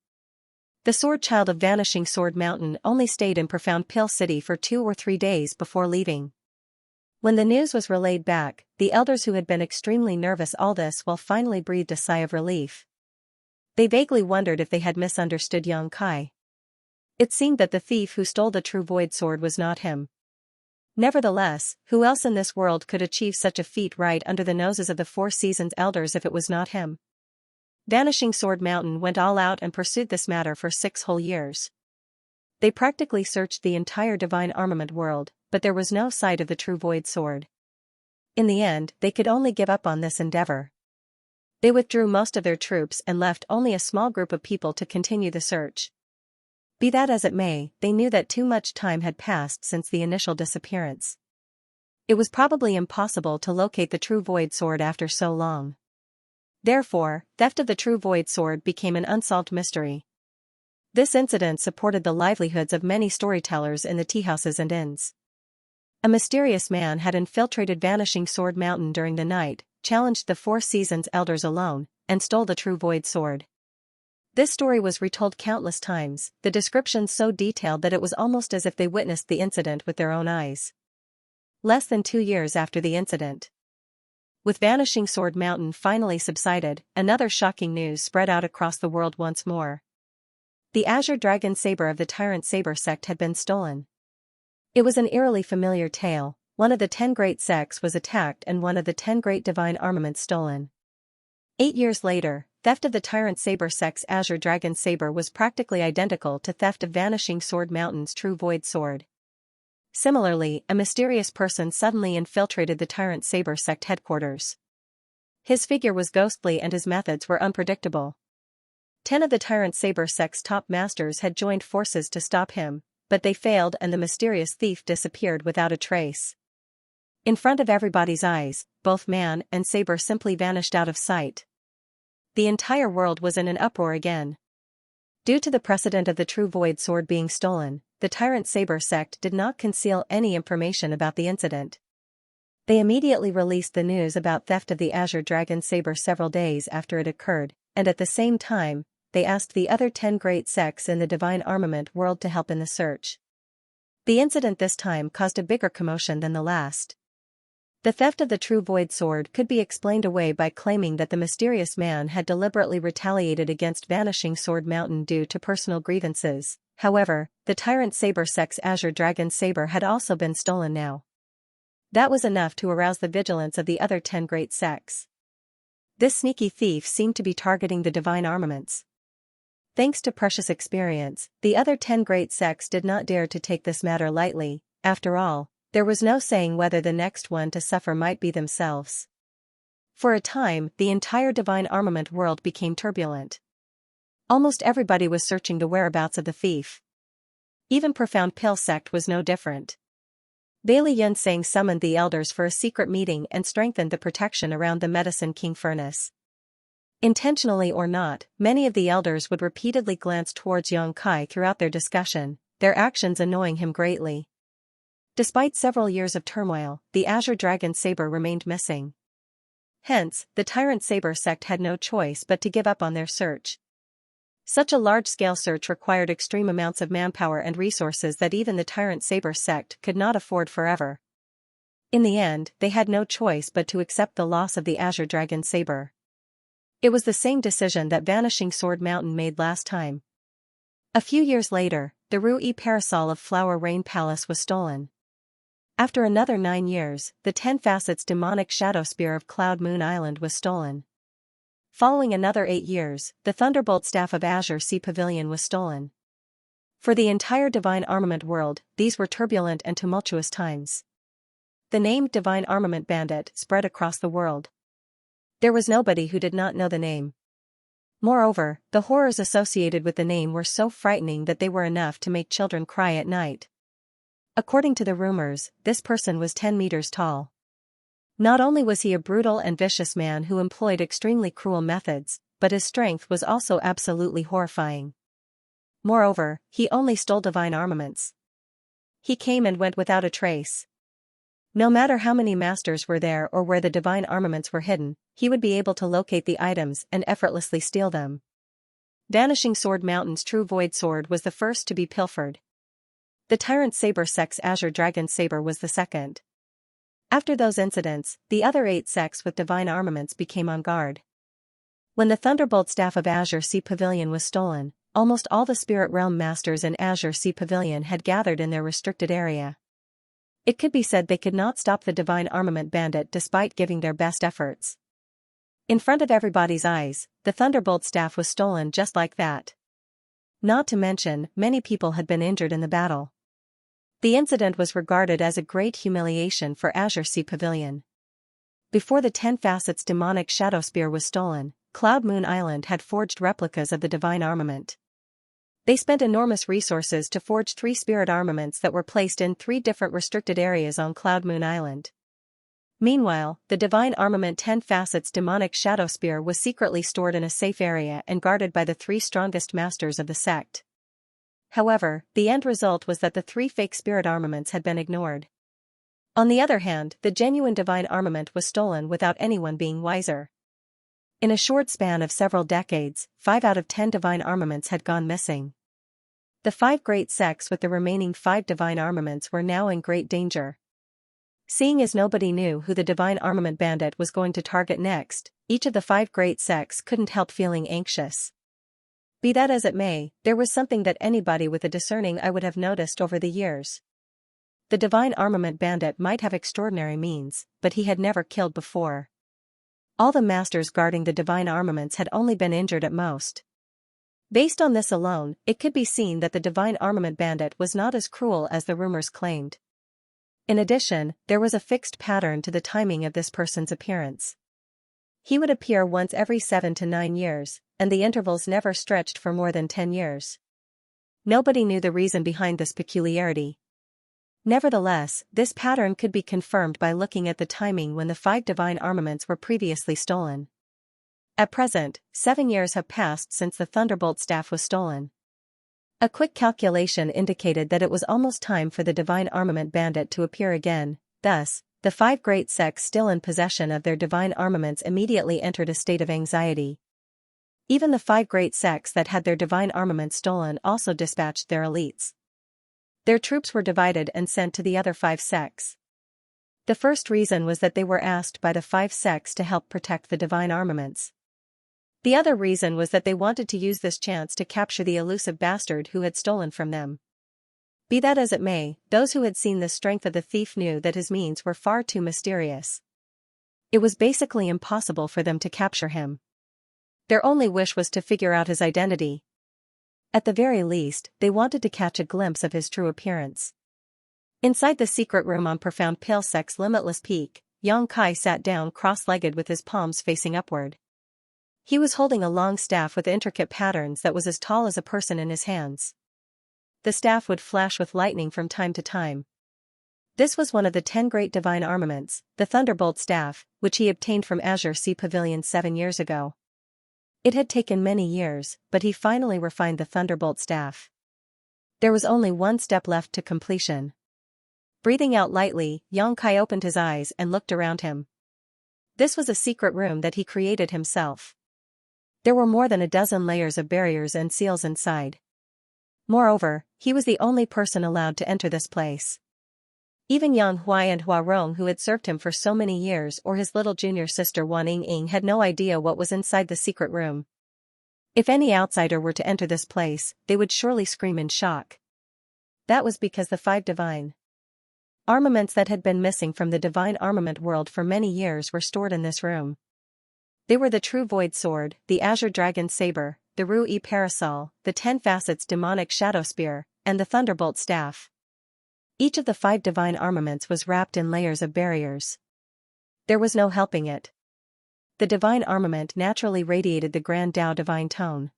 A: The sword child of Vanishing Sword Mountain only stayed in Profound Pill City for 2 or 3 days before leaving. When the news was relayed back, the elders who had been extremely nervous all this while finally breathed a sigh of relief. They vaguely wondered if they had misunderstood Xianxia. It seemed that the thief who stole the true void sword was not him. Nevertheless, who else in this world could achieve such a feat right under the noses of the Four Seasons elders if it was not him? Vanishing Sword Mountain went all out and pursued this matter for 6 whole years. They practically searched the entire divine armament world, but there was no sight of the true void sword. In the end, they could only give up on this endeavor. They withdrew most of their troops and left only a small group of people to continue the search. Be that as it may, they knew that too much time had passed since the initial disappearance. It was probably impossible to locate the true void sword after so long. Therefore, theft of the true void sword became an unsolved mystery. This incident supported the livelihoods of many storytellers in the teahouses and inns. A mysterious man had infiltrated Vanishing Sword Mountain during the night, challenged the Four Seasons elders alone, and stole the true void sword. This story was retold countless times, the descriptions so detailed that it was almost as if they witnessed the incident with their own eyes. Less than 2 years after the incident, with Vanishing Sword Mountain finally subsided, another shocking news spread out across the world once more. The Azure Dragon Saber of the Tyrant Saber sect had been stolen. It was an eerily familiar tale. One of the 10 great sects was attacked and one of the 10 great divine armaments stolen. 8 years later, theft of the Tyrant Saber sect's Azure Dragon Saber was practically identical to theft of Vanishing Sword Mountain's true void sword. Similarly, a mysterious person suddenly infiltrated the Tyrant Saber sect headquarters. His figure was ghostly and his methods were unpredictable. 10 of the Tyrant Saber sect's top masters had joined forces to stop him, but they failed and the mysterious thief disappeared without a trace. In front of everybody's eyes, both man and saber simply vanished out of sight. The entire world was in an uproar again. Due to the precedent of the true void sword being stolen, the Tyrant Saber sect did not conceal any information about the incident. They immediately released the news about theft of the Azure Dragon Saber several days after it occurred, and at the same time, they asked the other 10 great sects in the divine armament world to help in the search. The incident this time caused a bigger commotion than the last. The theft of the true void sword could be explained away by claiming that the mysterious man had deliberately retaliated against Vanishing Sword Mountain due to personal grievances. However, the Tyrant Saber sect's Azure Dragon Saber had also been stolen now. That was enough to arouse the vigilance of the other 10 great sects. This sneaky thief seemed to be targeting the divine armaments. Thanks to precious experience, the other 10 great sects did not dare to take this matter lightly. After all, there was no saying whether the next one to suffer might be themselves. For a time, the entire divine armament world became turbulent. Almost everybody was searching the whereabouts of the thief. Even Profound Pill sect was no different. Bailey Yunsang summoned the elders for a secret meeting and strengthened the protection around the Medicine King furnace. Intentionally or not, many of the elders would repeatedly glance towards Xianxia throughout their discussion, their actions annoying him greatly. Despite several years of turmoil, the Azure Dragon Saber remained missing. Hence, the Tyrant Saber sect had no choice but to give up on their search. Such a large-scale search required extreme amounts of manpower and resources that even the Tyrant Saber sect could not afford forever. In the end, they had no choice but to accept the loss of the Azure Dragon Saber. It was the same decision that Vanishing Sword Mountain made last time. A few years later, the Rui Parasol of Flower Rain Palace was stolen. After another 9 years, the 10 Facets demonic shadow spear of Cloud Moon Island was stolen. Following another 8 years, the Thunderbolt Staff of Azure Sea Pavilion was stolen. For the entire divine armament world, these were turbulent and tumultuous times. The name Divine Armament Bandit spread across the world. There was nobody who did not know the name. Moreover, the horrors associated with the name were so frightening that they were enough to make children cry at night. According to the rumors, this person was 10 meters tall. Not only was he a brutal and vicious man who employed extremely cruel methods, but his strength was also absolutely horrifying. Moreover, he only stole divine armaments. He came and went without a trace. No matter how many masters were there or where the divine armaments were hidden, he would be able to locate the items and effortlessly steal them. Vanishing Sword Mountain's true void sword was the first to be pilfered. The Tyrant Saber sect's Azure Dragon Saber was the second. After those incidents, the other 8 sects with divine armaments became on guard. When the Thunderbolt Staff of Azure Sea Pavilion was stolen, almost all the Spirit Realm Masters in Azure Sea Pavilion had gathered in their restricted area. It could be said they could not stop the Divine Armament Bandit despite giving their best efforts. In front of everybody's eyes, the Thunderbolt Staff was stolen just like that. Not to mention, many people had been injured in the battle. The incident was regarded as a great humiliation for Azure Sea Pavilion. Before the 10 Facets demonic Shadow Spear was stolen, Cloud Moon Island had forged replicas of the divine armament. They spent enormous resources to forge 3 spirit armaments that were placed in 3 different restricted areas on Cloud Moon Island. Meanwhile, the divine armament 10 Facets demonic Shadow Spear was secretly stored in a safe area and guarded by the 3 strongest masters of the sect. However, the end result was that the 3 fake spirit armaments had been ignored. On the other hand, the genuine divine armament was stolen without anyone being wiser. In a short span of several decades, 5 out of 10 divine armaments had gone missing. The 5 great sects with the remaining 5 divine armaments were now in great danger. Seeing as nobody knew who the divine armament bandit was going to target next, each of the 5 great sects couldn't help feeling anxious. Be that as it may, there was something that anybody with a discerning eye would have noticed over the years. The divine armament bandit might have extraordinary means, but he had never killed before. All the masters guarding the divine armaments had only been injured at most. Based on this alone, it could be seen that the divine armament bandit was not as cruel as the rumors claimed. In addition, there was a fixed pattern to the timing of this person's appearance. He would appear once every 7 to 9 years, and the intervals never stretched for more than 10 years. Nobody knew the reason behind this peculiarity. Nevertheless, this pattern could be confirmed by looking at the timing when the 5 divine armaments were previously stolen. At present, 7 years have passed since the Thunderbolt Staff was stolen. A quick calculation indicated that it was almost time for the divine armament bandit to appear again. Thus, the 5 great sects still in possession of their divine armaments immediately entered a state of anxiety. Even the 5 great sects that had their divine armaments stolen also dispatched their elites. Their troops were divided and sent to the other 5 sects. The first reason was that they were asked by the 5 sects to help protect the divine armaments. The other reason was that they wanted to use this chance to capture the elusive bastard who had stolen from them. Be that as it may, those who had seen the strength of the thief knew that his means were far too mysterious. It was basically impossible for them to capture him. Their only wish was to figure out his identity. At the very least, they wanted to catch a glimpse of his true appearance. Inside the secret room on Profound Pale Sect's limitless peak, Xianxia sat down cross-legged with his palms facing upward. He was holding a long staff with intricate patterns that was as tall as a person in his hands. The staff would flash with lightning from time to time. This was one of the 10 great divine armaments, the Thunderbolt Staff, which he obtained from Azure Sea Pavilion 7 years ago. It had taken many years, but he finally refined the Thunderbolt Staff. There was only one step left to completion. Breathing out lightly, Xianxia opened his eyes and looked around him. This was a secret room that he created himself. There were more than a dozen layers of barriers and seals inside. Moreover, he was the only person allowed to enter this place. Even Yang Huai and Hua Rong, who had served him for so many years, or his little junior sister Wan Ying, had no idea what was inside the secret room. If any outsider were to enter this place, they would surely scream in shock. That was because the 5 divine armaments that had been missing from the divine armament world for many years were stored in this room. They were the True Void Sword, the Azure Dragon Saber, the Ru-E Parasol, the 10 Facets Demonic Shadow Spear, and the Thunderbolt Staff. Each of the 5 divine armaments was wrapped in layers of barriers. There was no helping it. The divine armament naturally radiated the Grand Tao divine tone.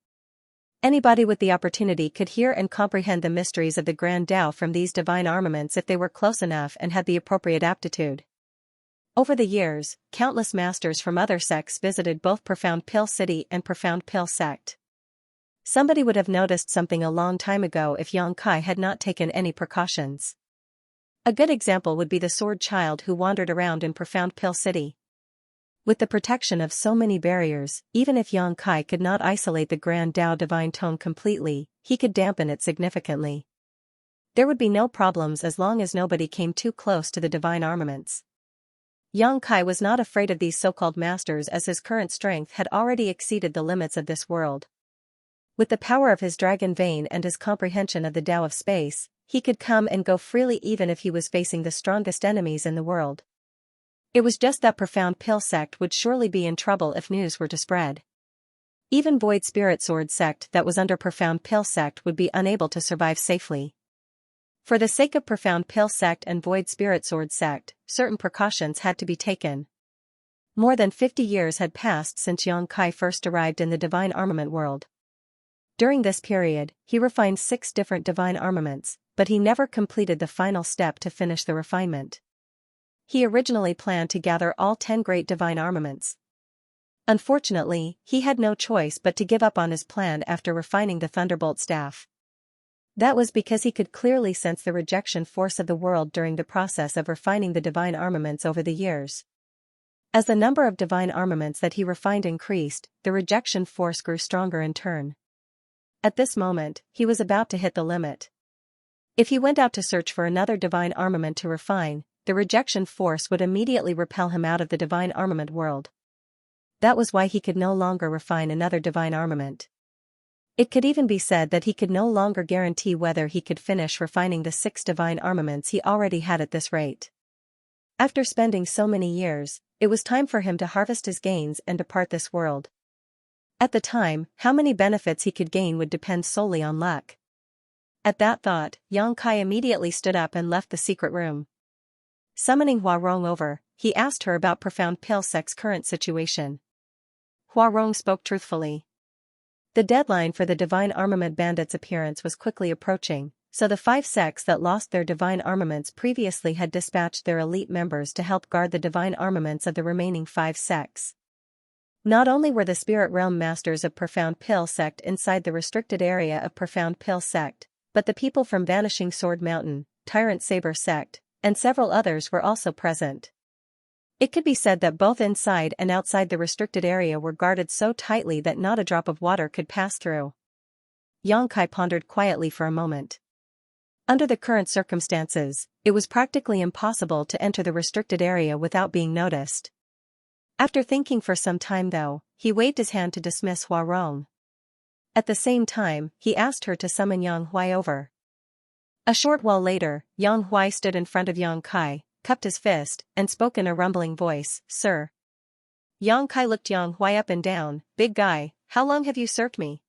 A: Anybody with the opportunity could hear and comprehend the mysteries of the Grand Tao from these divine armaments if they were close enough and had the appropriate aptitude. Over the years, countless masters from other sects visited both Profound Pale City and Profound Pale Sect. Somebody would have noticed something a long time ago if Xianxia had not taken any precautions. A good example would be the sword child who wandered around in Profound Pale City. With the protection of so many barriers, even if Xianxia could not isolate the Grand Tao divine tone completely, he could dampen it significantly. There would be no problems as long as nobody came too close to the divine armaments. Yang Kai was not afraid of these so-called masters as his current strength had already exceeded the limits of this world. With the power of his dragon vein and his comprehension of the Tao of space, he could come and go freely even if he was facing the strongest enemies in the world. It was just that profound pill sect would surely be in trouble if news were to spread. Even Void Spirit Sword sect that was under Profound Pill sect would be unable to survive safely. For the sake of Profound Pill sect and Void Spirit Sword sect, certain precautions had to be taken. More than 50 years had passed since Yang Kai first arrived in the divine armament world. During this period, he refined 6 different divine armaments, but he never completed the final step to finish the refinement. He originally planned to gather all 10 great divine armaments. Unfortunately, he had no choice but to give up on his plan after refining the Thunderbolt staff. That was because he could clearly sense the rejection force of the world during the process of refining the divine armaments over the years. As the number of divine armaments that he refined increased, the rejection force grew stronger in turn. At this moment, he was about to hit the limit. If he went out to search for another divine armament to refine, the rejection force would immediately repel him out of the divine armament world. That was why he could no longer refine another divine armament. It could even be said that he could no longer guarantee whether he could finish refining the 6 divine armaments he already had at this rate. After spending so many years, it was time for him to harvest his gains and depart this world. At the time, how many benefits he could gain would depend solely on luck. At that thought, Yang Kai immediately stood up and left the secret room. Summoning Hua Rong over, he asked her about Profound Pill sect's current situation. Hua Rong spoke truthfully. The deadline for the Divine Armament Bandits' appearance was quickly approaching, so the 5 sects that lost their divine armaments previously had dispatched their elite members to help guard the divine armaments of the remaining 5 sects. Not only were the Spirit Realm Masters of Profound Pill sect inside the restricted area of Profound Pill sect, but the people from Vanishing Sword Mountain, Tyrant Saber sect, and several others were also present. It could be said that both inside and outside the restricted area were guarded so tightly that not a drop of water could pass through. Yang Kai pondered quietly for a moment. Under the current circumstances, it was practically impossible to enter the restricted area without being noticed. After thinking for some time though, he waved his hand to dismiss Hua Rong. At the same time, he asked her to summon Yang Huai over. A short while later, Yang Huai stood in front of Yang Kai, cupped his fist, and spoke in a rumbling voice, "Sir." Yang Kai looked Yang Huai up and down. "Big guy, how long have you served me?"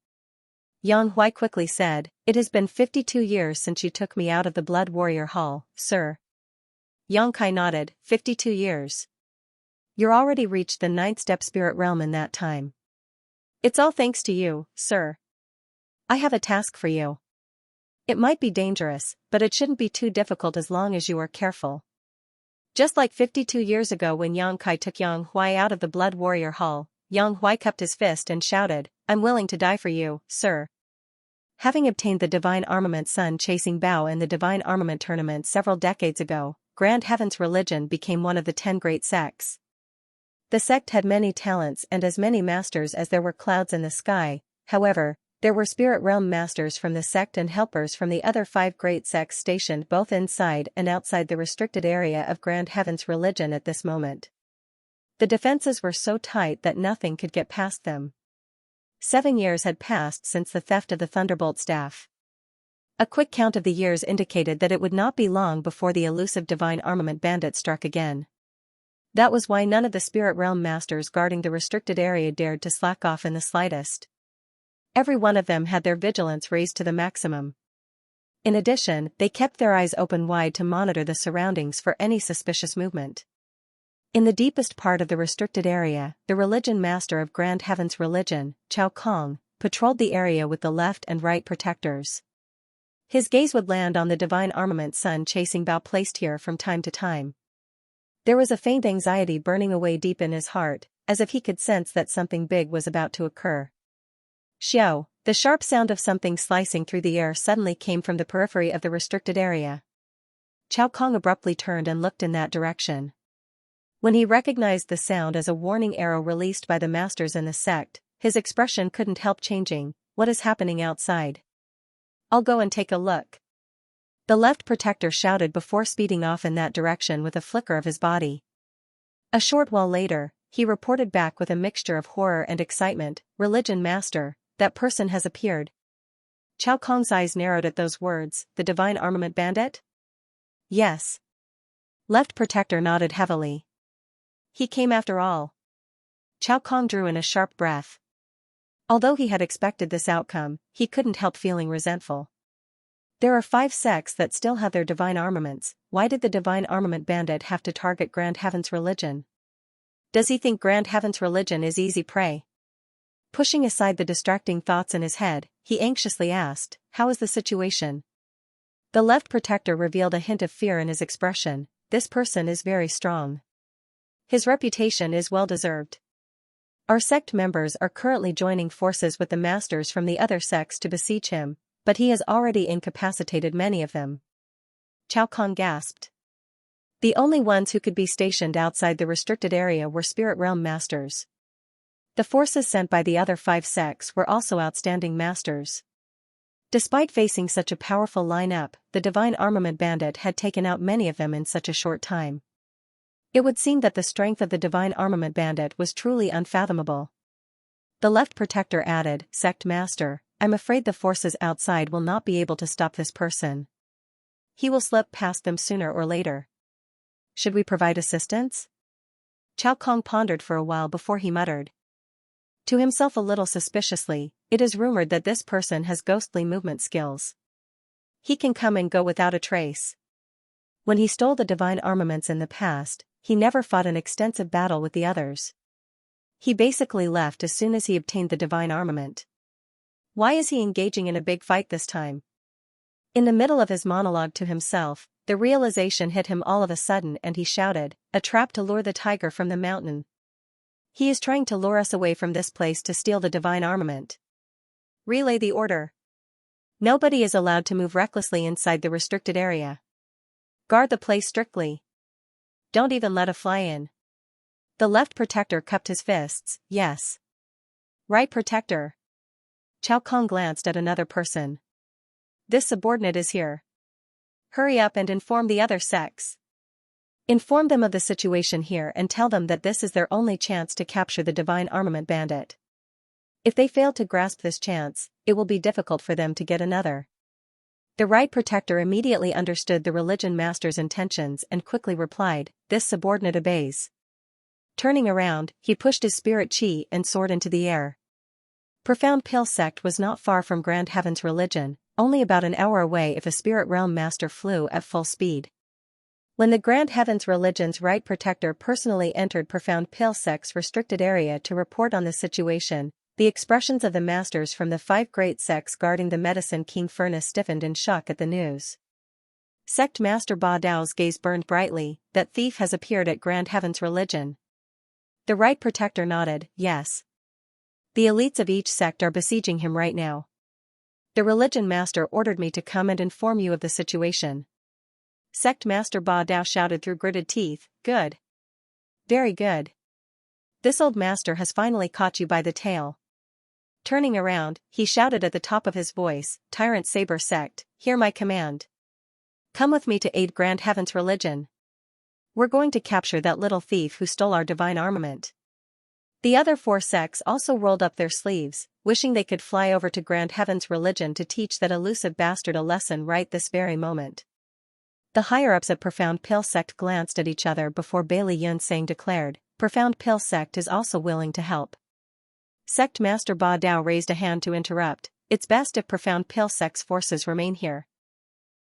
A: Yang Huai quickly said, "It has been 52 years since you took me out of the Blood Warrior Hall, sir." Yang Kai nodded, 52 years. You're already reached the 9th step spirit realm in that time. It's all thanks to you, sir. I have a task for you. It might be dangerous, but it shouldn't be too difficult as long as you are careful. Just like 52 years ago when Yang Kai took Yang Huai out of the Blood Warrior Hall, Yang Huai cupped his fist and shouted, "I'm willing to die for you, sir." Having obtained the Divine Armament Sun Chasing Bao in the Divine Armament Tournament several decades ago, Grand Heaven's religion became one of the 10 great sects. The sect had many talents and as many masters as there were clouds in the sky. However, there were spirit realm masters from the sect and helpers from the other 5 great sects stationed both inside and outside the restricted area of Grand Heaven's religion at this moment. The defenses were so tight that nothing could get past them. 7 years had passed since the theft of the Thunderbolt staff. A quick count of the years indicated that it would not be long before the elusive Divine Armament Bandit struck again. That was why none of the spirit realm masters guarding the restricted area dared to slack off in the slightest. Every one of them had their vigilance raised to the maximum. In addition, they kept their eyes open wide to monitor the surroundings for any suspicious movement. In the deepest part of the restricted area, the religion master of Grand Heaven's religion, Chao Kong, patrolled the area with the left and right protectors. His gaze would land on the Divine Armament Sun Chasing Bao placed here from time to time. There was a faint anxiety burning away deep in his heart, as if he could sense that something big was about to occur. Xiao, the sharp sound of something slicing through the air suddenly came from the periphery of the restricted area. Chao Kong abruptly turned and looked in that direction. When he recognized the sound as a warning arrow released by the masters in the sect, his expression couldn't help changing. "What is happening outside?" "I'll go and take a look." The left protector shouted before speeding off in that direction with a flicker of his body. A short while later, he reported back with a mixture of horror and excitement, "Religion Master, that person has appeared." Chao Kong's eyes narrowed at those words, "The Divine Armament Bandit?" "Yes." Left Protector nodded heavily. "He came after all." Chao Kong drew in a sharp breath. Although he had expected this outcome, he couldn't help feeling resentful. There are 5 sects that still have their divine armaments. Why did the Divine Armament Bandit have to target Grand Heaven's religion? Does he think Grand Heaven's religion is easy prey? Pushing aside the distracting thoughts in his head, he anxiously asked, "How is the situation?" The Left Protector revealed a hint of fear in his expression. "This person is very strong. His reputation is well deserved. Our sect members are currently joining forces with the masters from the other sects to besiege him, but he has already incapacitated many of them." Chao Kong gasped. The only ones who could be stationed outside the restricted area were Spirit Realm masters. The forces sent by the other 5 sects were also outstanding masters. Despite facing such a powerful lineup, the Divine Armament Bandit had taken out many of them in such a short time. It would seem that the strength of the Divine Armament Bandit was truly unfathomable. The Left Protector added, "Sect Master, I'm afraid the forces outside will not be able to stop this person. He will slip past them sooner or later. Should we provide assistance?" Chao Kong pondered for a while before he muttered to himself a little suspiciously, "It is rumored that this person has ghostly movement skills. He can come and go without a trace. When he stole the divine armaments in the past, he never fought an extensive battle with the others. He basically left as soon as he obtained the divine armament. Why is he engaging in a big fight this time?" In the middle of his monologue to himself, the realization hit him all of a sudden and he shouted, "A trap to lure the tiger from the mountain. He is trying to lure us away from this place to steal the divine armament. Relay the order. Nobody is allowed to move recklessly inside the restricted area. Guard the place strictly. Don't even let a fly in." The Left Protector cupped his fists. "Yes. Right Protector." Chao Kong glanced at another person. "This subordinate is here. Hurry up and inform the other sects. Inform them of the situation here and tell them that this is their only chance to capture the Divine Armament Bandit. If they fail to grasp this chance, it will be difficult for them to get another." The Right Protector immediately understood the religion master's intentions and quickly replied, "This subordinate obeys." Turning around, he pushed his spirit chi and soared into the air. Profound Pill sect was not far from Grand Heaven's religion, only about an hour away if a Spirit Realm master flew at full speed. When the Grand Heaven's religion's Right Protector personally entered Profound Pill sect's restricted area to report on the situation, the expressions of the masters from the 5 great sects guarding the Medicine King furnace stiffened in shock at the news. Sect Master Ba Dao's gaze burned brightly. "That thief has appeared at Grand Heaven's religion." The Right Protector nodded, "Yes. The elites of each sect are besieging him right now. The religion master ordered me to come and inform you of the situation." Sect Master Ba Dao shouted through gritted teeth, "Good. Very good. This old master has finally caught you by the tail." Turning around, he shouted at the top of his voice, "Tyrant Saber sect, hear my command. Come with me to aid Grand Heaven's religion. We're going to capture that little thief who stole our divine armament." The other 4 sects also rolled up their sleeves, wishing they could fly over to Grand Heaven's religion to teach that elusive bastard a lesson right this very moment. The higher-ups at Profound Pill sect glanced at each other before Bailey Yunsang declared, "Profound Pill sect is also willing to help." Sect Master Ba Dao raised a hand to interrupt, "It's best if Profound Pill sect's forces remain here.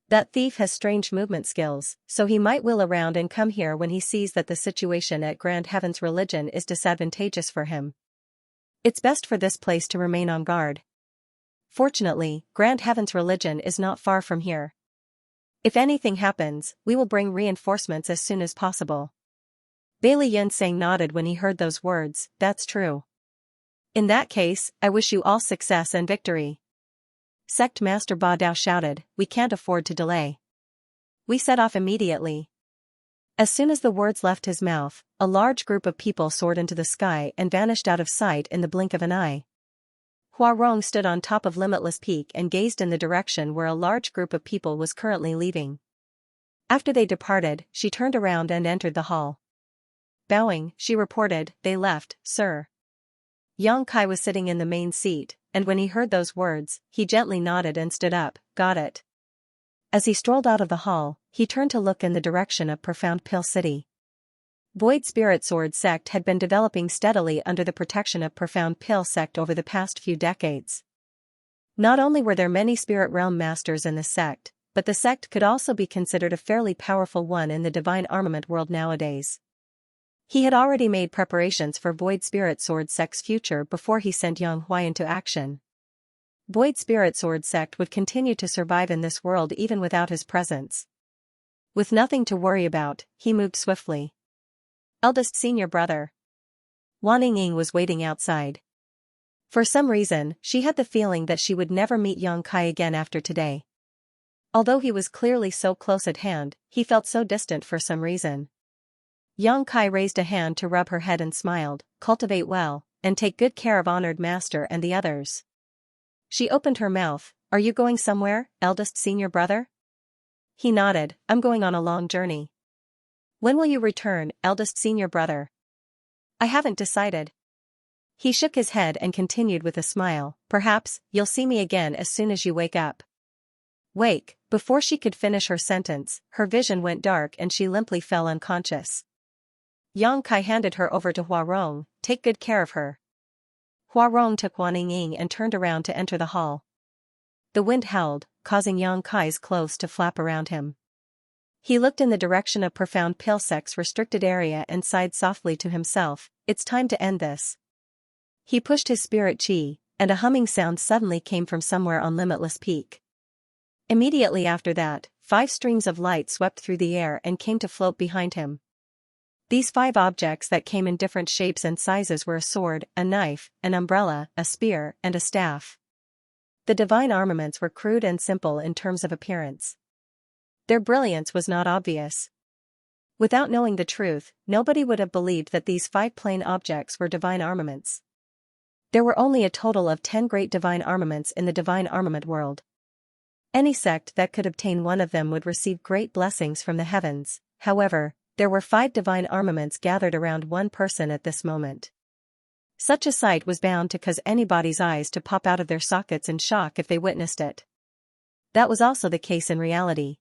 A: That thief has strange movement skills, so he might wheel around and come here when he sees that the situation at Grand Heaven's religion is disadvantageous for him. It's best for this place to remain on guard. Fortunately, Grand Heaven's religion is not far from here. If anything happens, we will bring reinforcements as soon as possible." Bailey Yunsang nodded when he heard those words. "That's true. In that case, I wish you all success and victory." Sect Master Ba Dao shouted, "We can't afford to delay." We set off immediately. As soon as the words left his mouth, a large group of people soared into the sky and vanished out of sight in the blink of an eye. Hua Rong stood on top of Limitless Peak and gazed in the direction where a large group of people was currently leaving. After they departed, she turned around and entered the hall. Bowing, she reported, "They left, sir." Yang Kai was sitting in the main seat, and when he heard those words, he gently nodded and stood up. "Got it." As he strolled out of the hall, he turned to look in the direction of Profound Pill City. Void Spirit Sword Sect had been developing steadily under the protection of Profound Pill Sect over the past few decades. Not only were there many Spirit Realm Masters in the sect, but the sect could also be considered a fairly powerful one in the Divine Armament world nowadays. He had already made preparations for Void Spirit Sword Sect's future before he sent Xianxia into action. Void Spirit Sword Sect would continue to survive in this world even without his presence. With nothing to worry about, he moved swiftly. Eldest senior brother. Wan Ying was waiting outside. For some reason, she had the feeling that she would never meet Yang Kai again after today. Although he was clearly so close at hand, he felt so distant for some reason. Yang Kai raised a hand to rub her head and smiled. "Cultivate well, and take good care of Honored Master and the others." She opened her mouth. "Are you going somewhere, eldest senior brother?" He nodded. "I'm going on a long journey." "When will you return, eldest senior brother?" "I haven't decided." He shook his head and continued with a smile. "Perhaps, you'll see me again as soon as you wake up." Wake. Before she could finish her sentence, her vision went dark and she limply fell unconscious. Yang Kai handed her over to Huarong. "Take good care of her." Huarong took Wan Ying and turned around to enter the hall. The wind howled, causing Yang Kai's clothes to flap around him. He looked in the direction of Profound Pill Sect's restricted area and sighed softly to himself. "It's time to end this." He pushed his spirit chi, and a humming sound suddenly came from somewhere on Limitless Peak. Immediately after that, 5 streams of light swept through the air and came to float behind him. These 5 objects that came in different shapes and sizes were a sword, a knife, an umbrella, a spear, and a staff. The divine armaments were crude and simple in terms of appearance. Their brilliance was not obvious. Without knowing the truth, nobody would have believed that these 5 plain objects were divine armaments. There were only a total of 10 great divine armaments in the divine armament world. Any sect that could obtain one of them would receive great blessings from the heavens. However, there were 5 divine armaments gathered around one person at this moment. Such a sight was bound to cause anybody's eyes to pop out of their sockets in shock if they witnessed it. That was also the case in reality.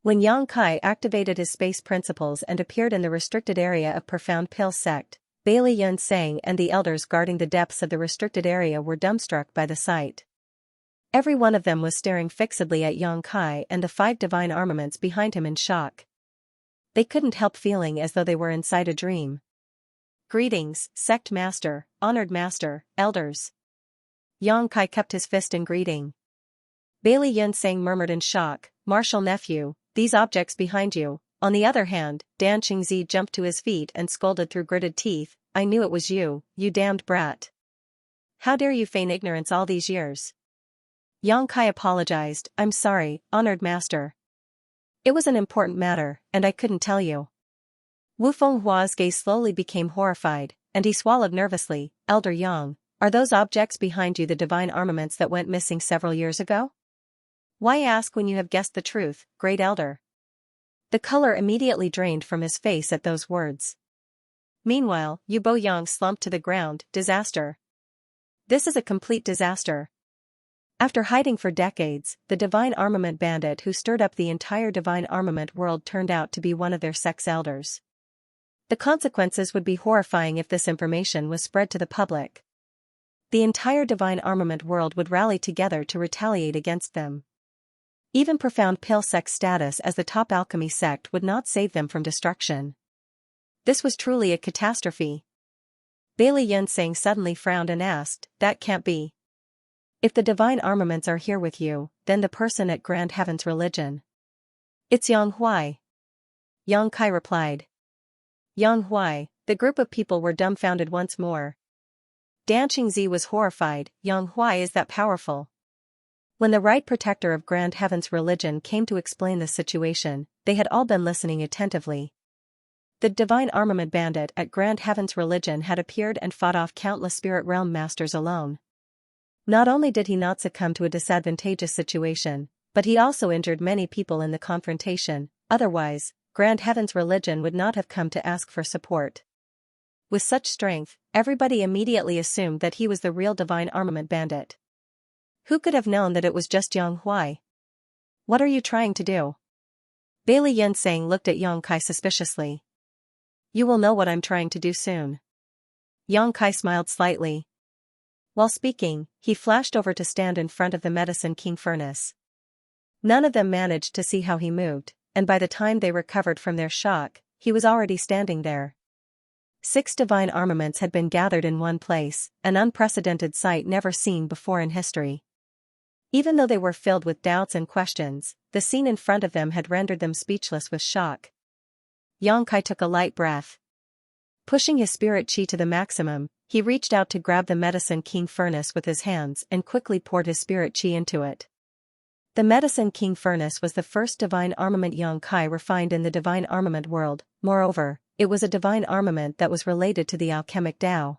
A: When Yang Kai activated his space principles and appeared in the restricted area of Profound Pill Sect, Bailey Yun Sang and the elders guarding the depths of the restricted area were dumbstruck by the sight. Every one of them was staring fixedly at Yang Kai and the 5 divine armaments behind him in shock. They couldn't help feeling as though they were inside a dream. "Greetings, Sect Master, Honored Master, Elders." Yang Kai kept his fist in greeting. Bailey Yun Sang murmured in shock, "Martial nephew, these objects behind you." On the other hand, Dan Qingzi jumped to his feet and scolded through gritted teeth, "I knew it was you, you damned brat. How dare you feign ignorance all these years?" Yang Kai apologized. "I'm sorry, Honored Master. It was an important matter, and I couldn't tell you." Wu Fenghua's gaze slowly became horrified, and he swallowed nervously. "Elder Yang, are those objects behind you the divine armaments that went missing several years ago? Why ask when you have guessed the truth, Great Elder?" The color immediately drained from his face at those words. Meanwhile, Yu Bo Yang slumped to the ground. "Disaster. This is a complete disaster." After hiding for decades, the divine armament bandit who stirred up the entire divine armament world turned out to be one of their sect's elders. The consequences would be horrifying if this information was spread to the public. The entire divine armament world would rally together to retaliate against them. Even Profound Pill Sect's status as the top alchemy sect would not save them from destruction. This was truly a catastrophe. Bailey Yun Sang suddenly frowned and asked, "That can't be. If the divine armaments are here with you, then the person at Grand Heaven's religion." "It's Yang Huai." Yang Kai replied. Yang Huai. The group of people were dumbfounded once more. Dan Qingzi was horrified. Yang Huai is that powerful. When the right protector of Grand Heaven's religion came to explain the situation, they had all been listening attentively. The divine armament bandit at Grand Heaven's religion had appeared and fought off countless spirit realm masters alone. Not only did he not succumb to a disadvantageous situation, but he also injured many people in the confrontation. Otherwise, Grand Heaven's religion would not have come to ask for support. With such strength, everybody immediately assumed that he was the real divine armament bandit. Who could have known that it was just Yang Huai? What are you trying to do? Bailey Yinsang looked at Yang Kai suspiciously. You will know what I'm trying to do soon. Yang Kai smiled slightly. While speaking, he flashed over to stand in front of the Medicine King furnace. None of them managed to see how he moved, and by the time they recovered from their shock, he was already standing there. 6 divine armaments had been gathered in one place, an unprecedented sight never seen before in history. Even though they were filled with doubts and questions, the scene in front of them had rendered them speechless with shock. Yang Kai took a light breath. Pushing his spirit chi to the maximum, he reached out to grab the Medicine King furnace with his hands and quickly poured his spirit chi into it. The Medicine King furnace was the first divine armament Yang Kai refined in the divine armament world. Moreover, it was a divine armament that was related to the alchemic Tao.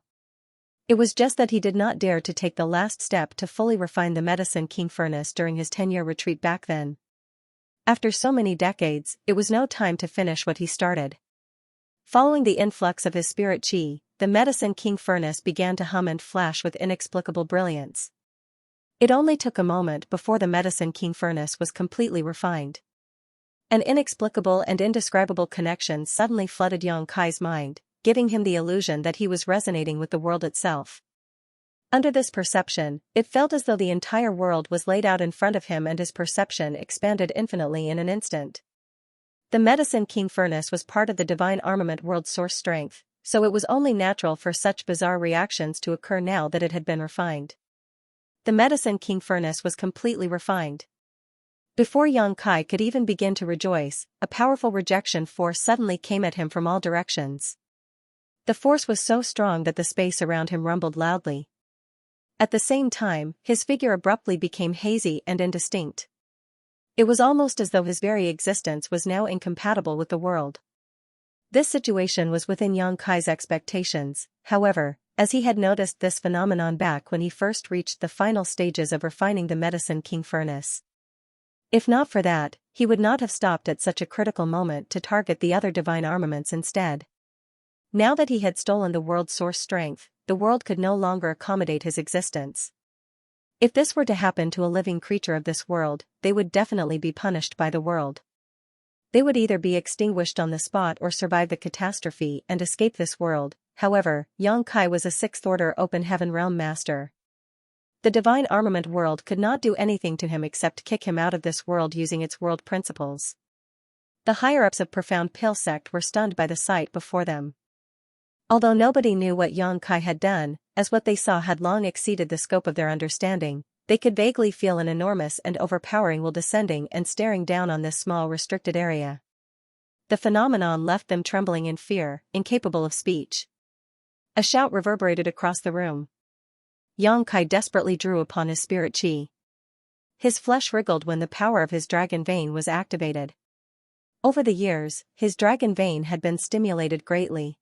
A: It was just that he did not dare to take the last step to fully refine the Medicine King furnace during his 10-year retreat back then. After so many decades, it was no time to finish what he started. Following the influx of his spirit chi, the Medicine King furnace began to hum and flash with inexplicable brilliance. It only took a moment before the Medicine King furnace was completely refined. An inexplicable and indescribable connection suddenly flooded Yang Kai's mind, giving him the illusion that he was resonating with the world itself. Under this perception, it felt as though the entire world was laid out in front of him and his perception expanded infinitely in an instant. The Medicine King furnace was part of the divine armament world's source strength, so it was only natural for such bizarre reactions to occur now that it had been refined. The Medicine King furnace was completely refined. Before Yang Kai could even begin to rejoice, a powerful rejection force suddenly came at him from all directions. The force was so strong that the space around him rumbled loudly. At the same time, his figure abruptly became hazy and indistinct. It was almost as though his very existence was now incompatible with the world. This situation was within Yang Kai's expectations, however, as he had noticed this phenomenon back when he first reached the final stages of refining the Medicine King furnace. If not for that, he would not have stopped at such a critical moment to target the other divine armaments instead. Now that he had stolen the world's source strength, the world could no longer accommodate his existence. If this were to happen to a living creature of this world, they would definitely be punished by the world. They would either be extinguished on the spot or survive the catastrophe and escape this world. However, Yang Kai was a 6th order open heaven realm master. The divine armament world could not do anything to him except kick him out of this world using its world principles. The higher-ups of Profound Pill sect were stunned by the sight before them. Although nobody knew what Yang Kai had done, as what they saw had long exceeded the scope of their understanding, they could vaguely feel an enormous and overpowering will descending and staring down on this small restricted area. The phenomenon left them trembling in fear, incapable of speech. A shout reverberated across the room. Yang Kai desperately drew upon his spirit chi. His flesh wriggled when the power of his dragon vein was activated. Over the years, his dragon vein had been stimulated greatly.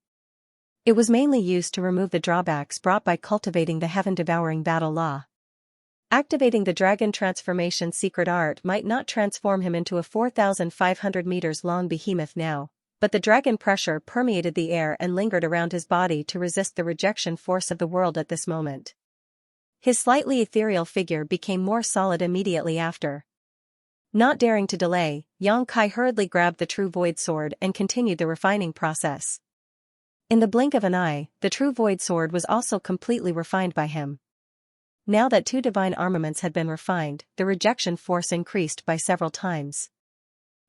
A: It was mainly used to remove the drawbacks brought by cultivating the heaven-devouring battle law. Activating the dragon transformation secret art might not transform him into a 4,500 meters long behemoth now, but the dragon pressure permeated the air and lingered around his body to resist the rejection force of the world at this moment. His slightly ethereal figure became more solid immediately after. Not daring to delay, Yang Kai hurriedly grabbed the True Void Sword and continued the refining process. In the blink of an eye, the True Void Sword was also completely refined by him. Now that 2 divine armaments had been refined, the rejection force increased by several times.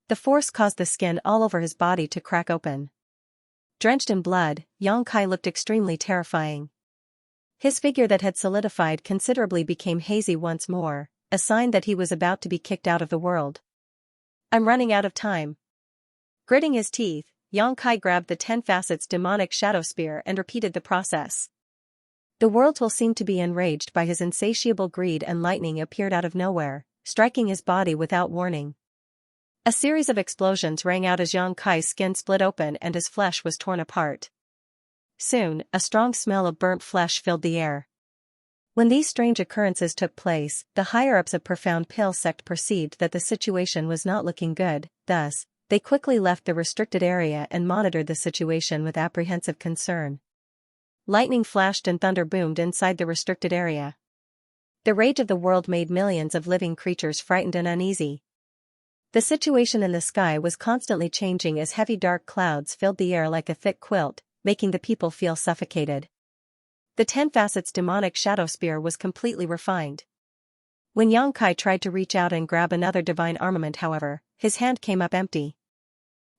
A: The force caused the skin all over his body to crack open. Drenched in blood, Yang Kai looked extremely terrifying. His figure that had solidified considerably became hazy once more, a sign that he was about to be kicked out of the world. I'm running out of time. Gritting his teeth, Yang Kai grabbed the 10 facets demonic shadow spear and repeated the process. The world seemed to be enraged by his insatiable greed, and lightning appeared out of nowhere, striking his body without warning. A series of explosions rang out as Yang Kai's skin split open and his flesh was torn apart. Soon, a strong smell of burnt flesh filled the air. When these strange occurrences took place, the higher-ups of Profound Pill sect perceived that the situation was not looking good. Thus, they quickly left the restricted area and monitored the situation with apprehensive concern. Lightning flashed and thunder boomed inside the restricted area. The rage of the world made millions of living creatures frightened and uneasy. The situation in the sky was constantly changing as heavy dark clouds filled the air like a thick quilt, making the people feel suffocated. The 10 facets demonic shadow spear was completely refined. When Yang Kai tried to reach out and grab another divine armament, however, his hand came up empty.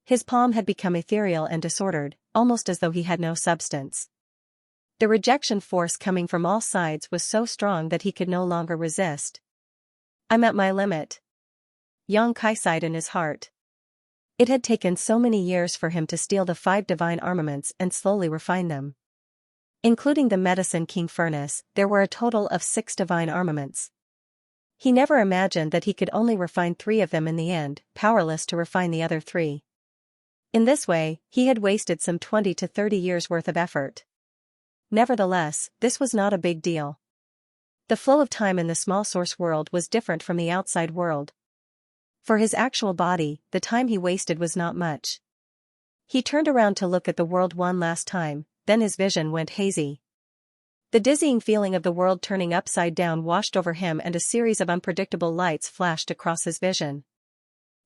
A: His palm had become ethereal and disordered, almost as though he had no substance. The rejection force coming from all sides was so strong that he could no longer resist. "I'm at my limit." Yang Kai sighed in his heart. It had taken so many years for him to steal the 5 divine armaments and slowly refine them. Including the Medicine King Furnace, there were a total of 6 divine armaments. He never imagined that he could only refine 3 of them in the end, powerless to refine the other 3. In this way, he had wasted some 20 to 30 years' worth of effort. Nevertheless, this was not a big deal. The flow of time in the small source world was different from the outside world. For his actual body, the time he wasted was not much. He turned around to look at the world one last time, then his vision went hazy. The dizzying feeling of the world turning upside down washed over him and a series of unpredictable lights flashed across his vision.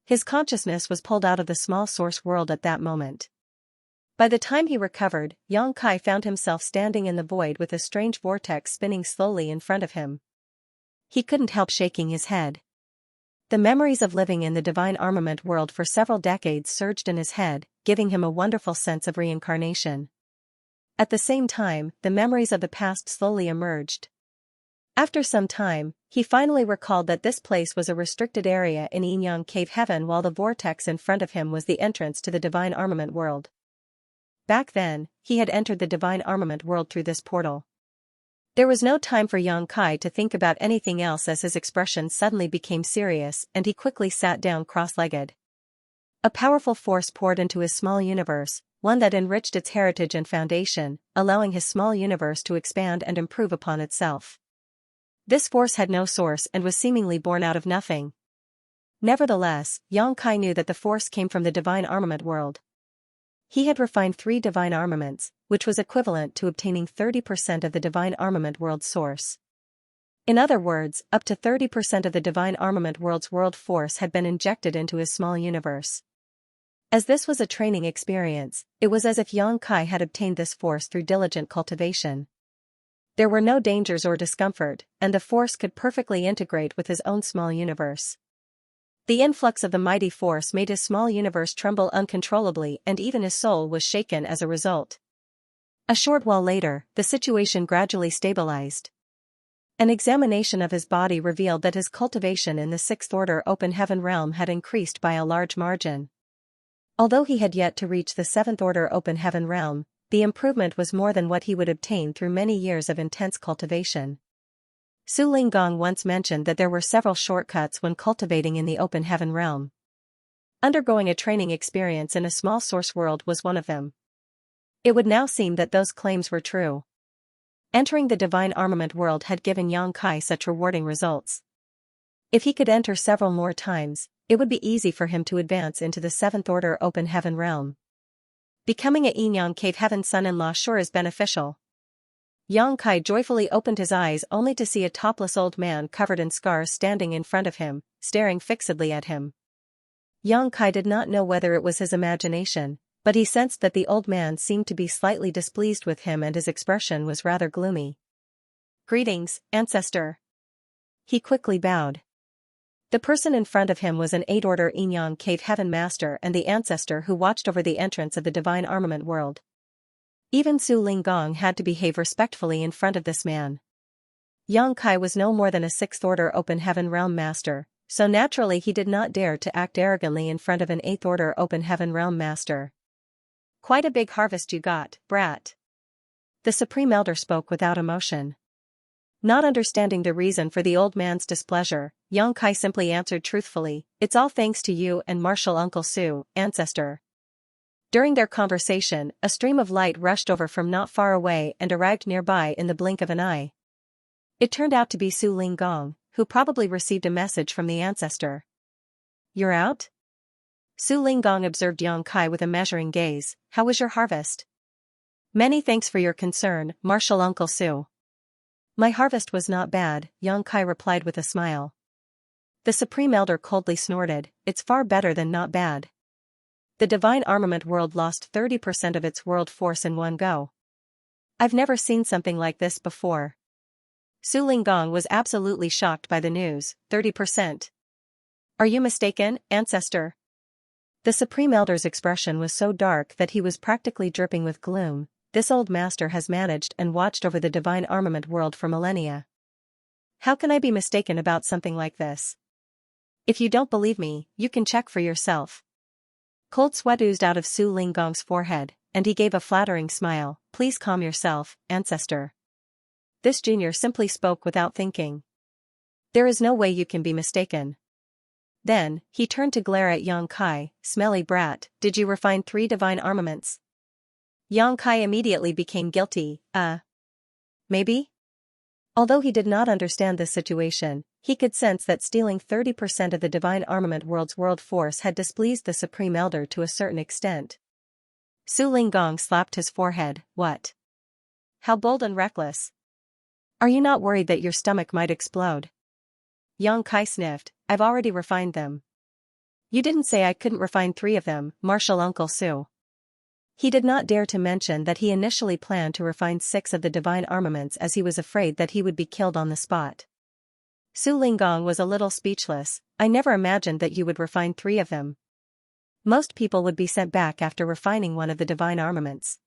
A: His consciousness was pulled out of the small source world at that moment. By the time he recovered, Yang Kai found himself standing in the void with a strange vortex spinning slowly in front of him. He couldn't help shaking his head. The memories of living in the divine armament world for several decades surged in his head, giving him a wonderful sense of reincarnation. At the same time, the memories of the past slowly emerged. After some time, he finally recalled that this place was a restricted area in Yin Yang Cave Heaven, while the vortex in front of him was the entrance to the divine armament world. Back then, he had entered the divine armament world through this portal. There was no time for Yang Kai to think about anything else as his expression suddenly became serious and he quickly sat down cross-legged. A powerful force poured into his small universe, one that enriched its heritage and foundation, allowing his small universe to expand and improve upon itself. This force had no source and was seemingly born out of nothing. Nevertheless, Yang Kai knew that the force came from the divine armament world. He had refined 3 divine armaments, which was equivalent to obtaining 30% of the divine armament world's source. In other words, up to 30% of the divine armament world's world force had been injected into his small universe. As this was a training experience, it was as if Yang Kai had obtained this force through diligent cultivation. There were no dangers or discomfort, and the force could perfectly integrate with his own small universe. The influx of the mighty force made his small universe tremble uncontrollably, and even his soul was shaken as a result. A short while later, the situation gradually stabilized. An examination of his body revealed that his cultivation in the 6th order open heaven realm had increased by a large margin. Although he had yet to reach the 7th order open heaven realm, the improvement was more than what he would obtain through many years of intense cultivation. Su Linggong once mentioned that there were several shortcuts when cultivating in the open heaven realm. Undergoing a training experience in a small source world was one of them. It would now seem that those claims were true. Entering the divine armament world had given Yang Kai such rewarding results. If he could enter several more times, it would be easy for him to advance into the 7th order open heaven realm. Becoming a Yin Yang Cave Heaven son-in-law sure is beneficial. Yang Kai joyfully opened his eyes only to see a topless old man covered in scars standing in front of him, staring fixedly at him. Yang Kai did not know whether it was his imagination, but he sensed that the old man seemed to be slightly displeased with him and his expression was rather gloomy. "Greetings, ancestor." He quickly bowed. The person in front of him was an 8th-order Yin Yang Cave Heaven master and the ancestor who watched over the entrance of the divine armament world. Even Su Linggong had to behave respectfully in front of this man. Yang Kai was no more than a 6th-order open heaven realm master, so naturally he did not dare to act arrogantly in front of an 8th-order open heaven realm master. "Quite a big harvest you got, brat." The Supreme Elder spoke without emotion. Not understanding the reason for the old man's displeasure, Yang Kai simply answered truthfully, "It's all thanks to you and Martial Uncle Su, ancestor." During their conversation, a stream of light rushed over from not far away and arrived nearby in the blink of an eye. It turned out to be Su Linggong, who probably received a message from the ancestor. "You're out?" Su Linggong observed Yang Kai with a measuring gaze. How was your harvest? Many thanks for your concern, Martial Uncle Su. My harvest was not bad, Yang Kai replied with a smile. The Supreme Elder coldly snorted, it's far better than not bad. The Divine Armament world lost 30% of its world force in one go. I've never seen something like this before. Su Linggong was absolutely shocked by the news, 30%. Are you mistaken, ancestor? The Supreme Elder's expression was so dark that he was practically dripping with gloom. This old master has managed and watched over the Divine Armament world for millennia. How can I be mistaken about something like this? If you don't believe me, you can check for yourself. Cold sweat oozed out of Su Linggong's forehead, and he gave a flattering smile. Please calm yourself, ancestor. This junior simply spoke without thinking. There is no way you can be mistaken. Then, he turned to glare at Yang Kai. Smelly brat, did you refine 3 divine armaments? Yang Kai immediately became guilty. Maybe? Although he did not understand this situation, he could sense that stealing 30% of the Divine Armament world's world force had displeased the Supreme Elder to a certain extent. Su Linggong slapped his forehead. What? How bold and reckless. Are you not worried that your stomach might explode? Yang Kai sniffed. I've already refined them. You didn't say I couldn't refine 3 of them, Martial Uncle Su. He did not dare to mention that he initially planned to refine 6 of the divine armaments as he was afraid that he would be killed on the spot. Su Linggong was a little speechless. I never imagined that you would refine 3 of them. Most people would be sent back after refining one of the divine armaments.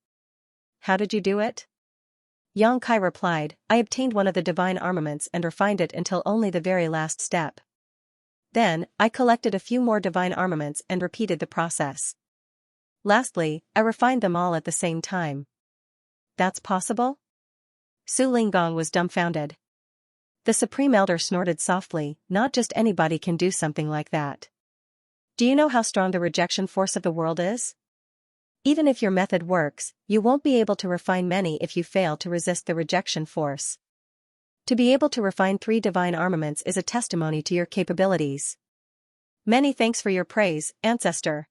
A: How did you do it? Yang Kai replied, I obtained one of the divine armaments and refined it until only the very last step. Then, I collected a few more divine armaments and repeated the process. Lastly, I refined them all at the same time. That's possible? Su Linggong was dumbfounded. The Supreme Elder snorted softly, not just anybody can do something like that. Do you know how strong the rejection force of the world is? Even if your method works, you won't be able to refine many if you fail to resist the rejection force. To be able to refine 3 divine armaments is a testimony to your capabilities. Many thanks for your praise, ancestor.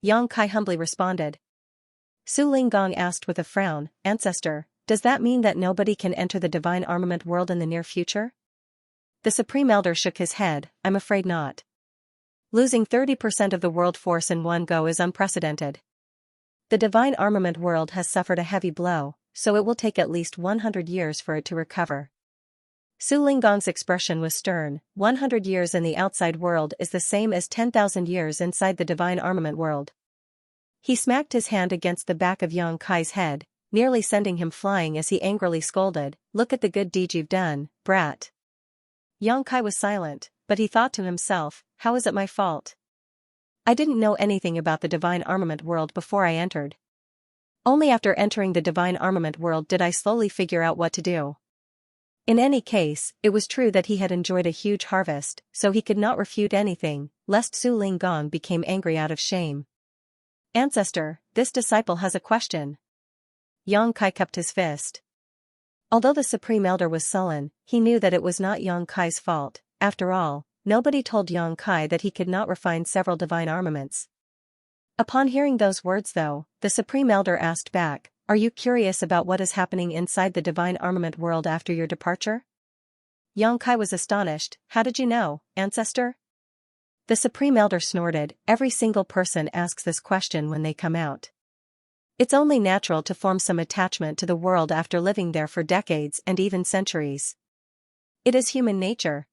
A: Yang Kai humbly responded. Su Linggong asked with a frown, Ancestor, does that mean that nobody can enter the divine armament world in the near future? The Supreme Elder shook his head, I'm afraid not. Losing 30% of the world force in one go is unprecedented. The divine armament world has suffered a heavy blow, so it will take at least 100 years for it to recover. Su Linggong's expression was stern. 100 years in the outside world is the same as 10,000 years inside the divine armament world. He smacked his hand against the back of Yang Kai's head, nearly sending him flying as he angrily scolded, Look at the good deed you've done, brat. Yang Kai was silent, but he thought to himself, how is it my fault? I didn't know anything about the divine armament world before I entered. Only after entering the divine armament world did I slowly figure out what to do. In any case, it was true that he had enjoyed a huge harvest, so he could not refute anything, lest Su Linggong became angry out of shame. Ancestor, this disciple has a question. Yang Kai cupped his fist. Although the Supreme Elder was sullen, he knew that it was not Yang Kai's fault. After all, nobody told Yang Kai that he could not refine several divine armaments. Upon hearing those words though, the Supreme Elder asked back, Are you curious about what is happening inside the divine armament world after your departure? Yang Kai was astonished, How did you know, ancestor? The Supreme Elder snorted, Every single person asks this question when they come out. It's only natural to form some attachment to the world after living there for decades and even centuries. It is human nature.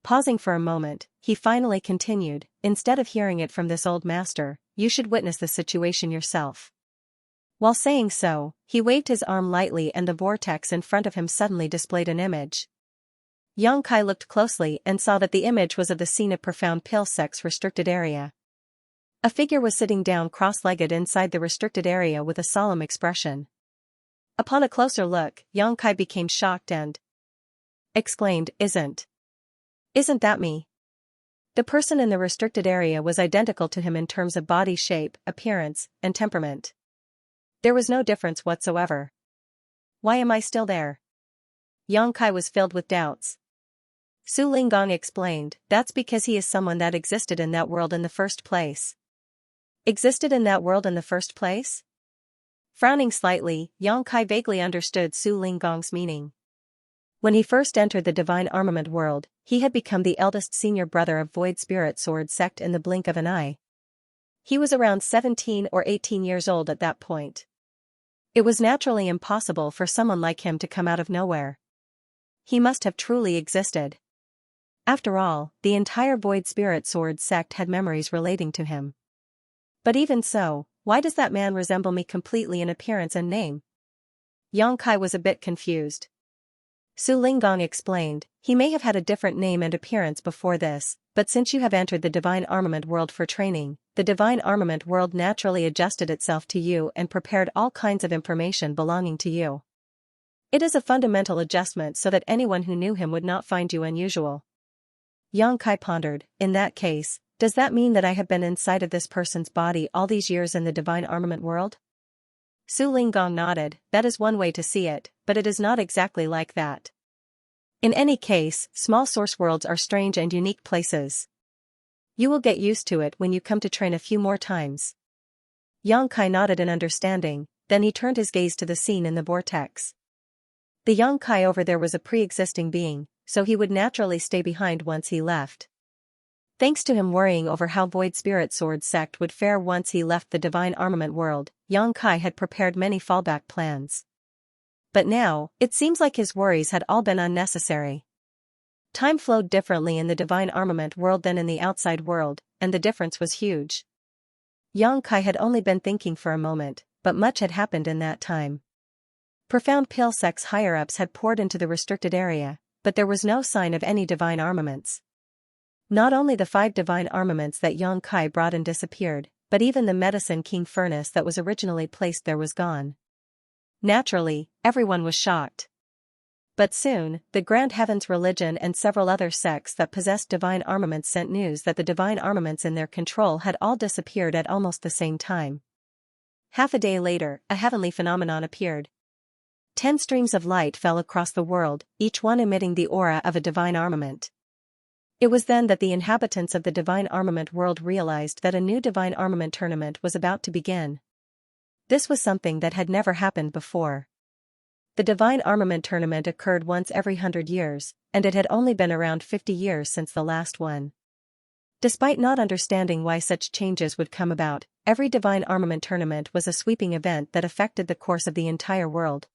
A: Pausing for a moment, he finally continued, Instead of hearing it from this old master, you should witness the situation yourself. While saying so, he waved his arm lightly and the vortex in front of him suddenly displayed an image. Yang Kai looked closely and saw that the image was of the scene of profound pill sect's restricted area. A figure was sitting down cross-legged inside the restricted area with a solemn expression. Upon a closer look, Yang Kai became shocked and exclaimed, Isn't that me? The person in the restricted area was identical to him in terms of body shape, appearance, and temperament. There was no difference whatsoever. Why am I still there? Yang Kai was filled with doubts. Su Linggong explained, that's because he is someone that existed in that world in the first place. Existed in that world in the first place? Frowning slightly, Yang Kai vaguely understood Su Linggong's meaning. When he first entered the Divine Armament world, he had become the eldest senior brother of Void Spirit Sword sect in the blink of an eye. He was around 17 or 18 years old at that point. It was naturally impossible for someone like him to come out of nowhere. He must have truly existed. After all, the entire Void Spirit Sword sect had memories relating to him. But even so, why does that man resemble me completely in appearance and name? Yang Kai was a bit confused. Su Linggong explained, he may have had a different name and appearance before this, but since you have entered the Divine Armament world for training, the Divine Armament world naturally adjusted itself to you and prepared all kinds of information belonging to you. It is a fundamental adjustment so that anyone who knew him would not find you unusual. Yang Kai pondered, in that case, does that mean that I have been inside of this person's body all these years in the Divine Armament world? Su Linggong nodded, that is one way to see it, but it is not exactly like that. In any case, small source worlds are strange and unique places. You will get used to it when you come to train a few more times. Yang Kai nodded in understanding, then he turned his gaze to the scene in the vortex. The Yang Kai over there was a pre-existing being, so he would naturally stay behind once he left. Thanks to him worrying over how Void Spirit Sword sect would fare once he left the Divine Armament world, Yang Kai had prepared many fallback plans. But now, it seems like his worries had all been unnecessary. Time flowed differently in the Divine Armament world than in the outside world, and the difference was huge. Yang Kai had only been thinking for a moment, but much had happened in that time. Profound Pale Sect's higher-ups had poured into the restricted area, but there was no sign of any divine armaments. Not only the 5 divine armaments that Yang Kai brought in disappeared, but even the Medicine King furnace that was originally placed there was gone. Naturally, everyone was shocked. But soon, the Grand Heavens Religion and several other sects that possessed divine armaments sent news that the divine armaments in their control had all disappeared at almost the same time. Half a day later, a heavenly phenomenon appeared. 10 streams of light fell across the world, each one emitting the aura of a divine armament. It was then that the inhabitants of the Divine Armament world realized that a new Divine Armament tournament was about to begin. This was something that had never happened before. The Divine Armament tournament occurred once every 100 years, and it had only been around 50 years since the last one. Despite not understanding why such changes would come about, every Divine Armament tournament was a sweeping event that affected the course of the entire world.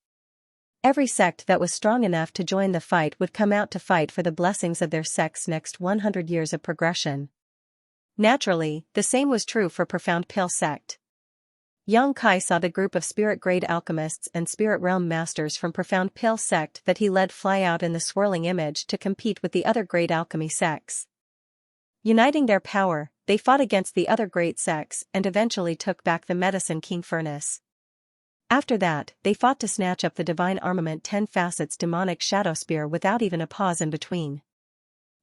A: Every sect that was strong enough to join the fight would come out to fight for the blessings of their sect's next 100 years of progression. Naturally, the same was true for Profound Pale Sect. Yang Kai saw the group of spirit-grade alchemists and spirit realm masters from Profound Pale Sect that he led fly out in the swirling image to compete with the other great alchemy sects. Uniting their power, they fought against the other great sects and eventually took back the Medicine King furnace. After that, they fought to snatch up the Divine Armament 10 Facets demonic shadow spear without even a pause in between.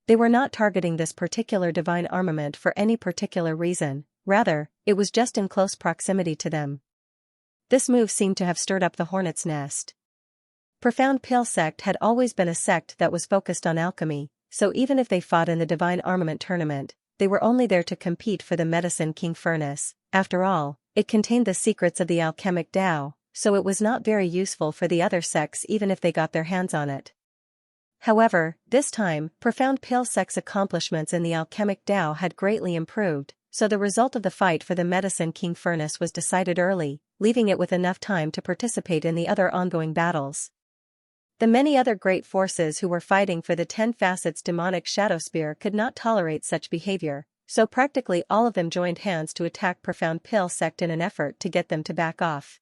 A: They were not targeting this particular Divine Armament for any particular reason, rather, it was just in close proximity to them. This move seemed to have stirred up the hornet's nest. Profound Pale Sect had always been a sect that was focused on alchemy, so even if they fought in the Divine Armament tournament, they were only there to compete for the Medicine King furnace. After all, it contained the secrets of the alchemic Tao, so it was not very useful for the other sects even if they got their hands on it. However, this time, Profound Pale Sect's accomplishments in the alchemic Tao had greatly improved, so the result of the fight for the Medicine King furnace was decided early, leaving it with enough time to participate in the other ongoing battles. The many other great forces who were fighting for the 10 Facets demonic shadow spear could not tolerate such behavior, so practically all of them joined hands to attack Profound Pale Sect in an effort to get them to back off.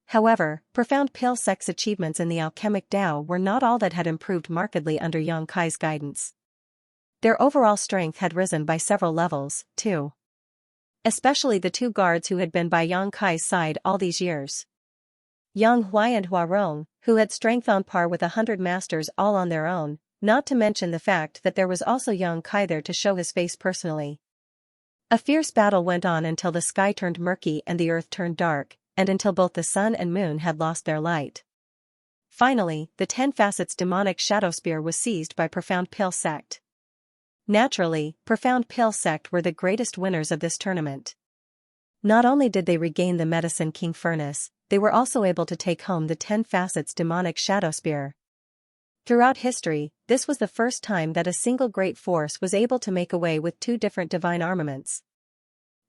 A: However, Profound Pale Sect's achievements in the alchemic Tao were not all that had improved markedly under Yang Kai's guidance. Their overall strength had risen by several levels, too. Especially the 2 guards who had been by Yang Kai's side all these years. Yang Huai and Huarong, who had strength on par with 100 masters all on their own, not to mention the fact that there was also Yang Kai there to show his face personally. A fierce battle went on until the sky turned murky and the earth turned dark, and until both the sun and moon had lost their light. Finally, the 10 Facets demonic shadow spear was seized by Profound Pill sect. Naturally, Profound Pill sect were the greatest winners of this tournament. Not only did they regain the Medicine King furnace, they were also able to take home the 10 Facets demonic shadow spear. Throughout history, this was the first time that a single great force was able to make away with two different divine armaments.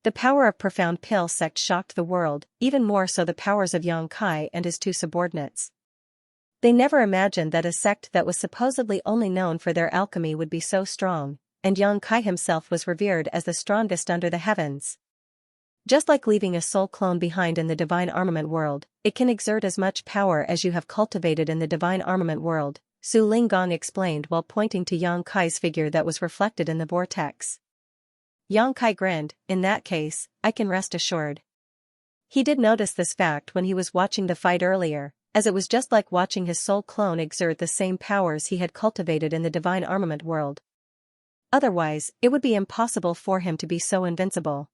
A: The power of Profound Pill sect shocked the world, even more so the powers of Xianxia and his two subordinates. They never imagined that a sect that was supposedly only known for their alchemy would be so strong, and Xianxia himself was revered as the strongest under the heavens. Just like leaving a soul clone behind in the divine armament world, it can exert as much power as you have cultivated in the divine armament world, Su Linggong explained while pointing to Xianxia's figure that was reflected in the vortex. Xianxia grinned, in that case, I can rest assured. He did notice this fact when he was watching the fight earlier, as it was just like watching his soul clone exert the same powers he had cultivated in the divine armament world. Otherwise, it would be impossible for him to be so invincible.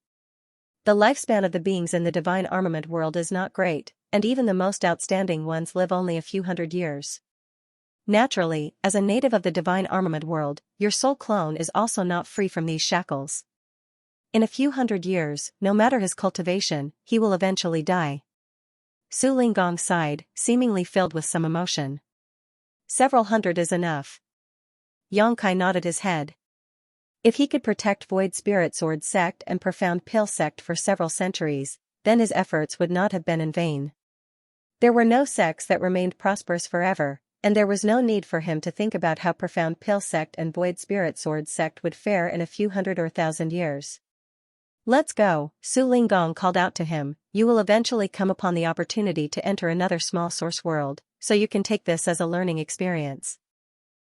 A: The lifespan of the beings in the divine armament world is not great, and even the most outstanding ones live only a few hundred years. Naturally, as a native of the divine armament world, your soul clone is also not free from these shackles. In a few hundred years, no matter his cultivation, he will eventually die. Su Linggong sighed, seemingly filled with some emotion. Several hundred is enough. Xianxia nodded his head. If he could protect Void Spirit Sword sect and Profound Pill sect for several centuries, then his efforts would not have been in vain. There were no sects that remained prosperous forever, and there was no need for him to think about how Profound Pill sect and Void Spirit Sword sect would fare in a few hundred or thousand years. Let's go, Su Linggong called out to him, you will eventually come upon the opportunity to enter another small source world, so you can take this as a learning experience.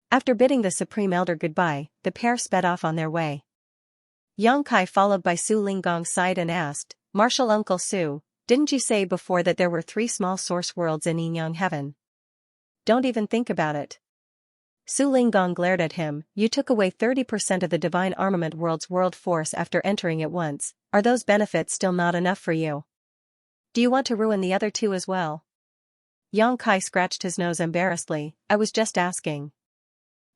A: After bidding the Supreme Elder goodbye, the pair sped off on their way. Xianxia followed by Su Linggong sighed and asked, Martial Uncle Su, didn't you say before that there were 3 small source worlds in Yin Yang Heaven? Don't even think about it. Su Linggong glared at him, you took away 30% of the divine armament world's world force after entering it once, are those benefits still not enough for you? Do you want to ruin the other 2 as well? Xianxia scratched his nose embarrassedly, I was just asking.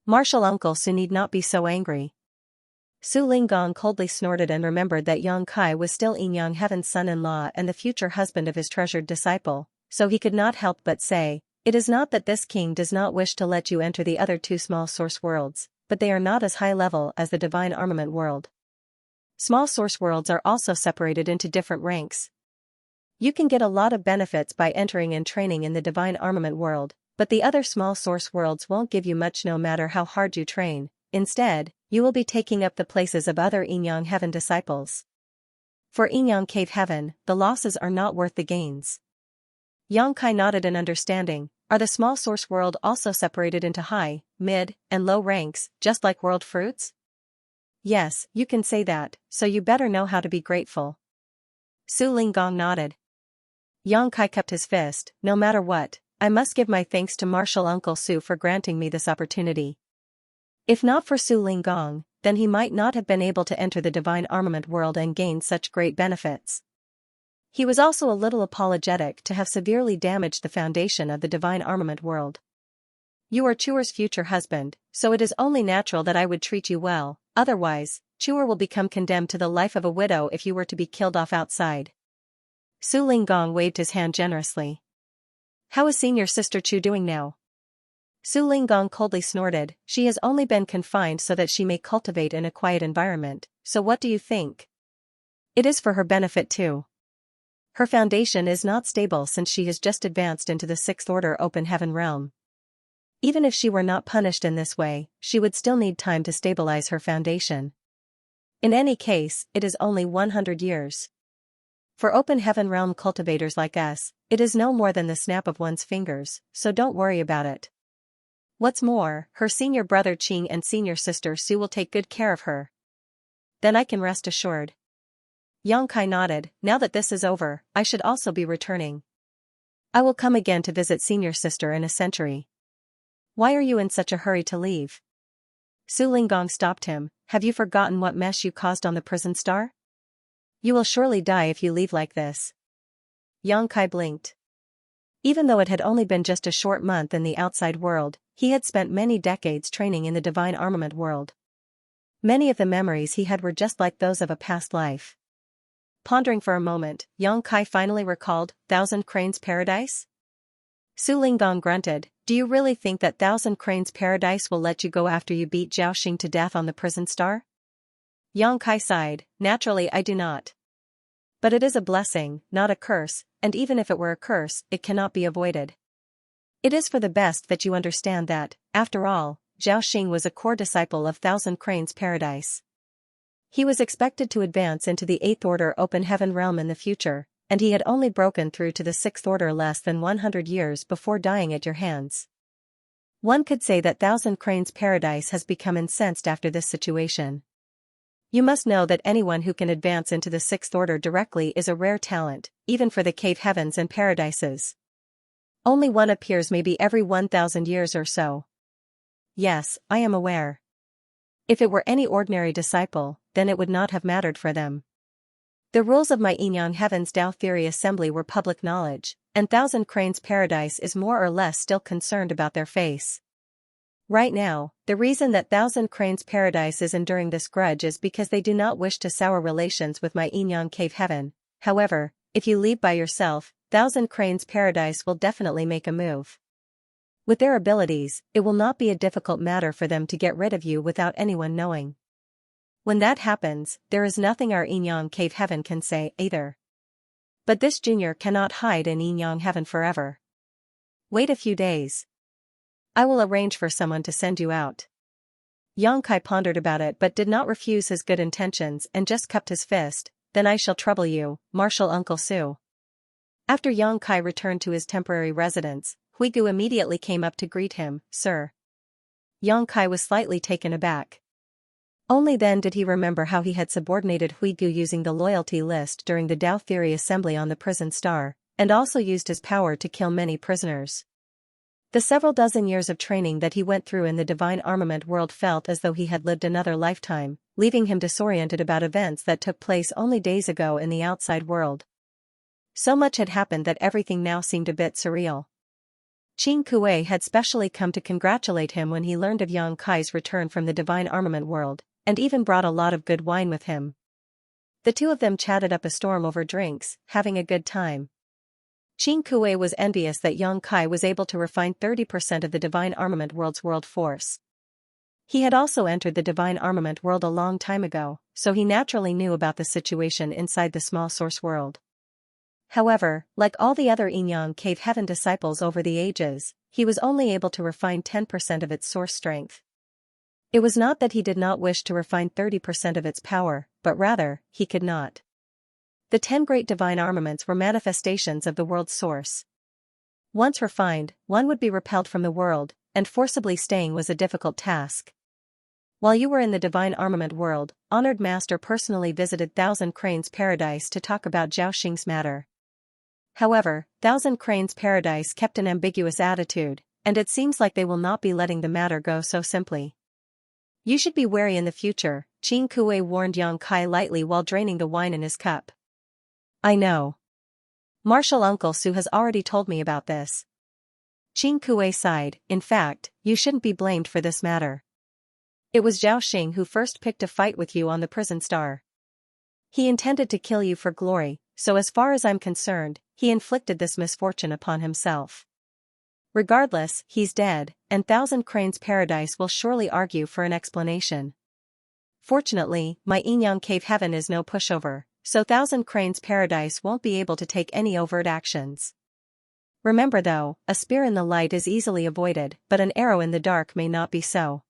A: Martial Uncle Su need not be so angry. Su Linggong coldly snorted and remembered that Xianxia was still Yin Yang Heaven's son-in-law and the future husband of his treasured disciple, so he could not help but say, it is not that this king does not wish to let you enter the other 2 small source worlds, but they are not as high level as the divine armament world. Small source worlds are also separated into different ranks. You can get a lot of benefits by entering and training in the divine armament world, but the other small source worlds won't give you much no matter how hard you train. Instead, you will be taking up the places of other Yin Yang Heaven disciples. For Yin Yang Cave Heaven, the losses are not worth the gains. Xianxia nodded in understanding. Are the small source world also separated into high, mid, and low ranks, just like world fruits? Yes, you can say that, so you better know how to be grateful. Su Linggong nodded. Xianxia kept his fist, no matter what, I must give my thanks to Martial Uncle Su for granting me this opportunity. If not for Su Linggong, then he might not have been able to enter the divine armament world and gain such great benefits. He was also a little apologetic to have severely damaged the foundation of the divine armament world. You are Chuer's future husband, so it is only natural that I would treat you well, otherwise, Chuer will become condemned to the life of a widow if you were to be killed off outside. Su Linggong waved his hand generously. How is senior sister Chu doing now? Su Linggong coldly snorted, she has only been confined so that she may cultivate in a quiet environment, so what do you think? It is for her benefit too. Her foundation is not stable since she has just advanced into the 6th order open heaven realm. Even if she were not punished in this way, she would still need time to stabilize her foundation. In any case, it is only 100 years. For open heaven realm cultivators like us, it is no more than the snap of one's fingers, so don't worry about it. What's more, her senior brother Qing and senior sister Su will take good care of her. Then I can rest assured. Xianxia nodded, now that this is over, I should also be returning. I will come again to visit senior sister in a century. Why are you in such a hurry to leave? Su Linggong stopped him, have you forgotten what mess you caused on the prison star? You will surely die if you leave like this. Xianxia blinked. Even though it had only been just a short month in the outside world, he had spent many decades training in the divine armament world. Many of the memories he had were just like those of a past life. Pondering for a moment, Yang Kai finally recalled, Thousand Cranes Paradise? Su Linggong grunted, do you really think that Thousand Cranes Paradise will let you go after you beat Zhao Xing to death on the prison star? Yang Kai sighed, naturally I do not. But it is a blessing, not a curse, and even if it were a curse, it cannot be avoided. It is for the best that you understand that, after all, Zhao Xing was a core disciple of Thousand Cranes Paradise. He was expected to advance into the 8th Order Open Heaven realm in the future, and he had only broken through to the 6th Order less than 100 years before dying at your hands. One could say that Thousand Cranes Paradise has become incensed after this situation. You must know that anyone who can advance into the 6th Order directly is a rare talent, even for the cave heavens and paradises. Only one appears maybe every 1,000 years or so. Yes, I am aware. If it were any ordinary disciple, then it would not have mattered for them. The rules of my Yin Heaven's Tao Theory Assembly were public knowledge, and Thousand Cranes Paradise is more or less still concerned about their face. Right now, the reason that Thousand Cranes Paradise is enduring this grudge is because they do not wish to sour relations with my Yin Cave Heaven. However, if you leave by yourself, Thousand Cranes Paradise will definitely make a move. With their abilities, it will not be a difficult matter for them to get rid of you without anyone knowing. When that happens, there is nothing our Yin Cave Heaven can say, either. But this junior cannot hide in Yin Heaven forever. Wait a few days. I will arrange for someone to send you out. Yang Kai pondered about it but did not refuse his good intentions and just cupped his fist, then I shall trouble you, Marshal Uncle Su. After Yang Kai returned to his temporary residence, Huigu immediately came up to greet him, Sir. Yang Kai was slightly taken aback. Only then did he remember how he had subordinated Huigu using the loyalty list during the Tao Theory Assembly on the prison star, and also used his power to kill many prisoners. The several dozen years of training that he went through in the divine armament world felt as though he had lived another lifetime, leaving him disoriented about events that took place only days ago in the outside world. So much had happened that everything now seemed a bit surreal. Qing Kuei had specially come to congratulate him when he learned of Yang Kai's return from the divine armament world, and even brought a lot of good wine with him. The two of them chatted up a storm over drinks, having a good time. Qing Kuei was envious that Yang Kai was able to refine 30% of the divine armament world's world force. He had also entered the divine armament world a long time ago, so he naturally knew about the situation inside the small source world. However, like all the other Yin Cave Heaven disciples over the ages, he was only able to refine 10% of its source strength. It was not that he did not wish to refine 30% of its power, but rather, he could not. The 10 great divine armaments were manifestations of the world's source. Once refined, one would be repelled from the world, and forcibly staying was a difficult task. While you were in the divine armament world, Honored Master personally visited Thousand Cranes Paradise to talk about Zhao Xing's matter. However, Thousand Cranes Paradise kept an ambiguous attitude, and it seems like they will not be letting the matter go so simply. You should be wary in the future, Qing Kuei warned Yang Kai lightly while draining the wine in his cup. I know. Marshal Uncle Su has already told me about this. Qing Kuei sighed, in fact, you shouldn't be blamed for this matter. It was Zhao Xing who first picked a fight with you on the prison star. He intended to kill you for glory, so as far as I'm concerned, he inflicted this misfortune upon himself. Regardless, he's dead, and Thousand Cranes Paradise will surely argue for an explanation. Fortunately, my Yin Cave Heaven is no pushover, so Thousand Cranes Paradise won't be able to take any overt actions. Remember though, a spear in the light is easily avoided, but an arrow in the dark may not be so.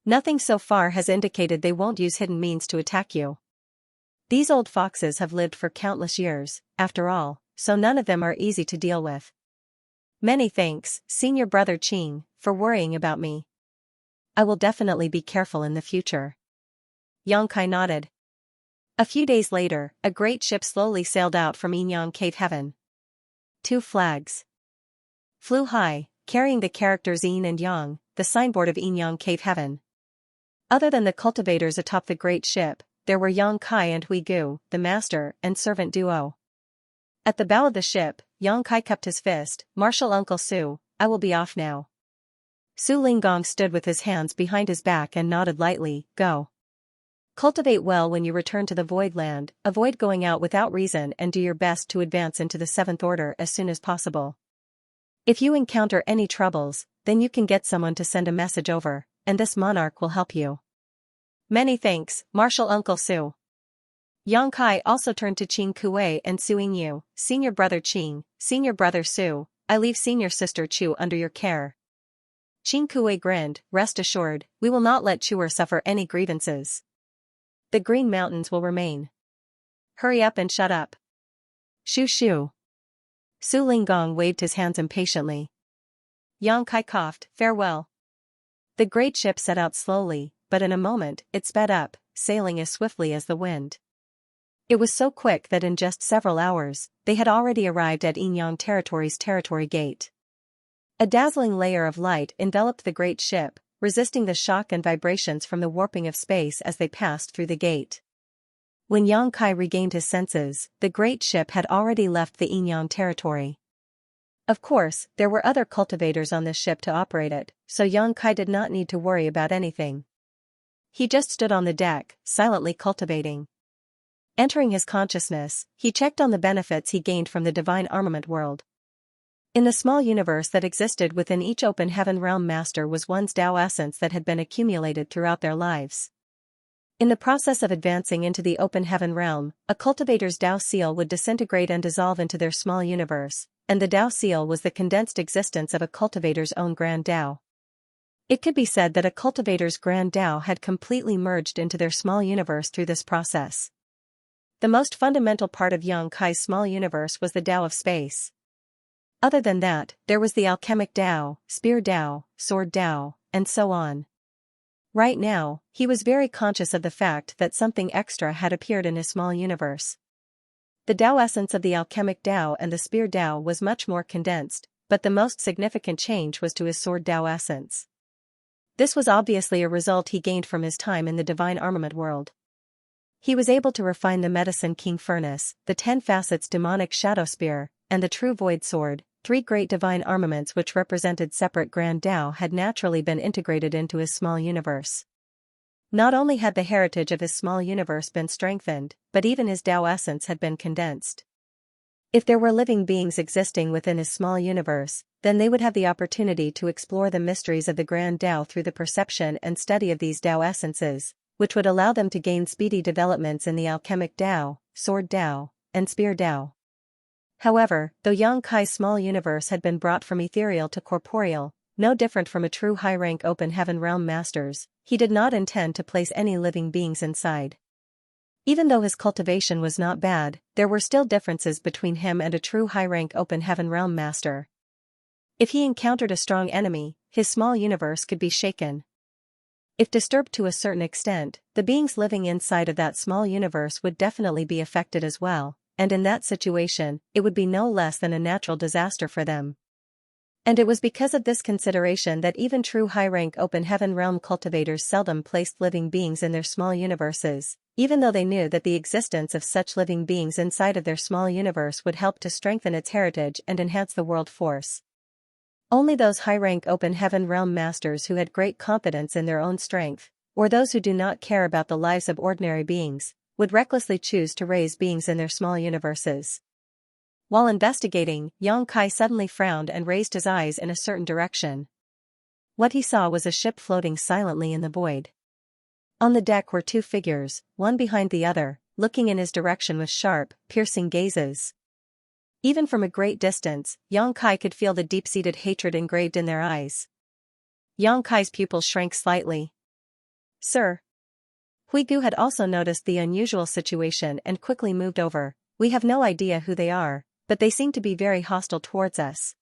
A: Nothing so far has indicated they won't use hidden means to attack you. These old foxes have lived for countless years, after all, so none of them are easy to deal with. Many thanks, Senior Brother Qing, for worrying about me. I will definitely be careful in the future. Yang Kai nodded. A few days later, a great ship slowly sailed out from Yin Cave Heaven. 2 flags flew high, carrying the characters Yin and Yang, the signboard of Yin Cave Heaven. Other than the cultivators atop the great ship, there were Yang Kai and Huigu, the master and servant duo. At the bow of the ship, Yang Kai cupped his fist. "Marshal Uncle Su, I will be off now." Su Linggong stood with his hands behind his back and nodded lightly. "Go. Cultivate well when you return to the Void Land, avoid going out without reason and do your best to advance into the Seventh Order as soon as possible. If you encounter any troubles, then you can get someone to send a message over, and this monarch will help you." "Many thanks, Marshal Uncle Su." Yang Kai also turned to Qing Kuei and Su Yingyu. "Senior brother Qing, senior brother Su, I leave senior sister Chu under your care." Qing Kuei grinned. "Rest assured, we will not let Chuer suffer any grievances. The Green Mountains will remain. Hurry up and shut up." "Shoo shoo." Su Linggong waved his hands impatiently. Yang Kai coughed. "Farewell." The great ship set out slowly, but in a moment, it sped up, sailing as swiftly as the wind. It was so quick that in just several hours, they had already arrived at Yinyang Territory's territory gate. A dazzling layer of light enveloped the great ship, resisting the shock and vibrations from the warping of space as they passed through the gate. When Yang Kai regained his senses, the great ship had already left the Yinyang Territory. Of course, there were other cultivators on this ship to operate it, so Yang Kai did not need to worry about anything. He just stood on the deck, silently cultivating. Entering his consciousness, he checked on the benefits he gained from the divine armament world. In the small universe that existed within each open heaven realm master was one's Tao essence that had been accumulated throughout their lives. In the process of advancing into the open heaven realm, a cultivator's Tao seal would disintegrate and dissolve into their small universe, and the Tao seal was the condensed existence of a cultivator's own grand Tao. It could be said that a cultivator's grand Tao had completely merged into their small universe through this process. The most fundamental part of Yang Kai's small universe was the Tao of space. Other than that, there was the alchemic Tao, spear Tao, sword Tao, and so on. Right now, he was very conscious of the fact that something extra had appeared in his small universe. The Tao essence of the alchemic Tao and the spear Tao was much more condensed, but the most significant change was to his sword Tao essence. This was obviously a result he gained from his time in the divine armament world. He was able to refine the Medicine King Furnace, the 10 Facets demonic shadow spear, and the true void sword, 3 great divine armaments which represented separate grand Tao had naturally been integrated into his small universe. Not only had the heritage of his small universe been strengthened, but even his Tao essence had been condensed. If there were living beings existing within his small universe, then they would have the opportunity to explore the mysteries of the grand Tao through the perception and study of these Tao essences, which would allow them to gain speedy developments in the alchemic Tao, sword Tao, and spear Tao. However, though Yang Kai's small universe had been brought from ethereal to corporeal, no different from a true high-rank open heaven realm master's, he did not intend to place any living beings inside. Even though his cultivation was not bad, there were still differences between him and a true high-rank open heaven realm master. If he encountered a strong enemy, his small universe could be shaken. If disturbed to a certain extent, the beings living inside of that small universe would definitely be affected as well, and in that situation, it would be no less than a natural disaster for them. And it was because of this consideration that even true high-rank open heaven realm cultivators seldom placed living beings in their small universes, even though they knew that the existence of such living beings inside of their small universe would help to strengthen its heritage and enhance the world force. Only those high-rank open heaven realm masters who had great confidence in their own strength, or those who do not care about the lives of ordinary beings, would recklessly choose to raise beings in their small universes. While investigating, Yang Kai suddenly frowned and raised his eyes in a certain direction. What he saw was a ship floating silently in the void. On the deck were 2 figures, one behind the other, looking in his direction with sharp, piercing gazes. Even from a great distance, Yang Kai could feel the deep-seated hatred engraved in their eyes. Yang Kai's pupils shrank slightly. "Sir." Huigu had also noticed the unusual situation and quickly moved over. "We have no idea who they are, but they seem to be very hostile towards us."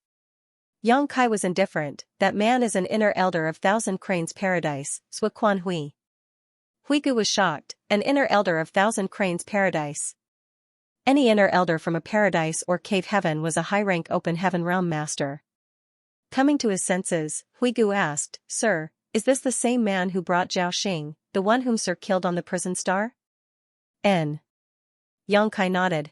A: Yang Kai was indifferent. "That man is an inner elder of Thousand Cranes Paradise, Sui Quan Hui." Huigu was shocked. An inner elder of Thousand Cranes Paradise. Any inner elder from a paradise or cave heaven was a high-rank open heaven realm master. Coming to his senses, Huigu asked, "Sir, is this the same man who brought Zhao Xing, the one whom Sir killed on the prison star?" N. Yang Kai nodded.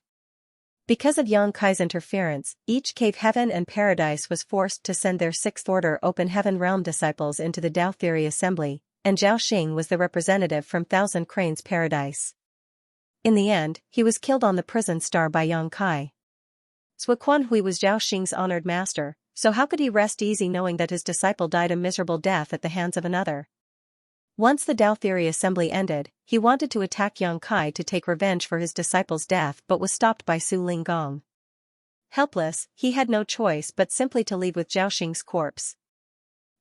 A: Because of Yang Kai's interference, each cave heaven and paradise was forced to send their sixth-order open heaven realm disciples into the Tao Theory Assembly, and Zhao Xing was the representative from Thousand Cranes Paradise. In the end, he was killed on the prison star by Yang Kai. Sui Quanhui was Zhao Xing's honored master, so how could he rest easy knowing that his disciple died a miserable death at the hands of another? Once the Tao Theory Assembly ended, he wanted to attack Yang Kai to take revenge for his disciple's death but was stopped by Su Linggong. Helpless, he had no choice but simply to leave with Zhao Xing's corpse.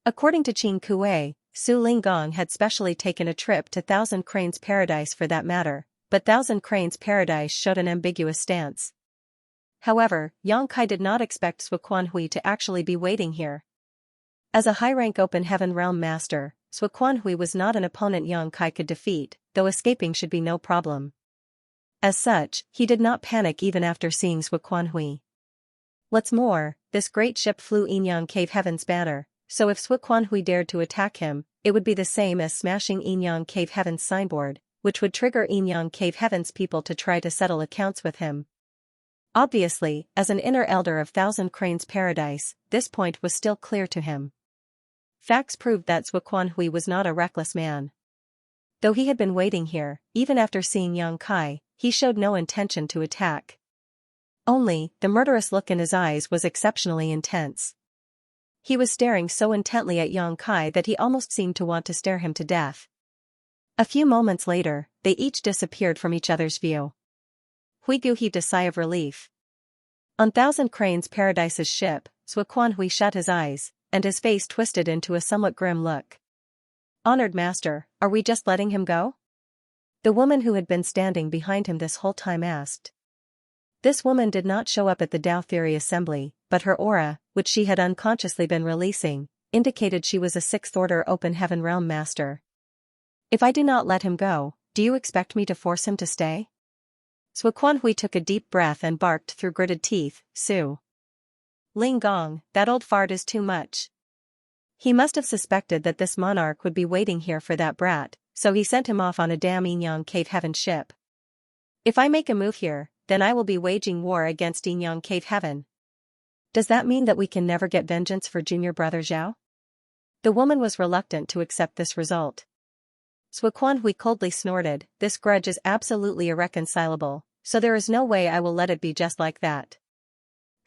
A: According to Qin Kuei, Su Linggong had specially taken a trip to Thousand Cranes Paradise for that matter, but Thousand Cranes Paradise showed an ambiguous stance. However, Yang Kai did not expect Sui Quanhui to actually be waiting here. As a high-rank open heaven realm master, Sui Quanhui was not an opponent Yang Kai could defeat, though escaping should be no problem. As such, he did not panic even after seeing Sui Quanhui. What's more, this great ship flew Yinyang Cave Heaven's banner, so if Sui Quanhui dared to attack him, it would be the same as smashing Yinyang Cave Heaven's signboard, which would trigger Yinyang Cave Heaven's people to try to settle accounts with him. Obviously, as an inner elder of Thousand Cranes Paradise, this point was still clear to him. Facts proved that Sui Quanhui was not a reckless man. Though he had been waiting here, even after seeing Yang Kai, he showed no intention to attack. Only, the murderous look in his eyes was exceptionally intense. He was staring so intently at Yang Kai that he almost seemed to want to stare him to death. A few moments later, they each disappeared from each other's view. Huigu heaved a sigh of relief. On Thousand Cranes Paradise's ship, Sui Quanhui shut his eyes, and his face twisted into a somewhat grim look. "Honored master, are we just letting him go?" The woman who had been standing behind him this whole time asked. This woman did not show up at the Tao Theory Assembly, but her aura, which she had unconsciously been releasing, indicated she was a sixth-order open heaven realm master. "If I do not let him go, do you expect me to force him to stay?" Sui Quanhui took a deep breath and barked through gritted teeth, "Su Linggong, that old fart is too much." He must have suspected that this monarch would be waiting here for that brat, so he sent him off on a damn Yinyang Cave Heaven ship. "If I make a move here, then I will be waging war against Yinyang Cave Heaven. Does that mean that we can never get vengeance for junior brother Zhao?" The woman was reluctant to accept this result. Sui Quanhui coldly snorted, "This grudge is absolutely irreconcilable, so there is no way I will let it be just like that.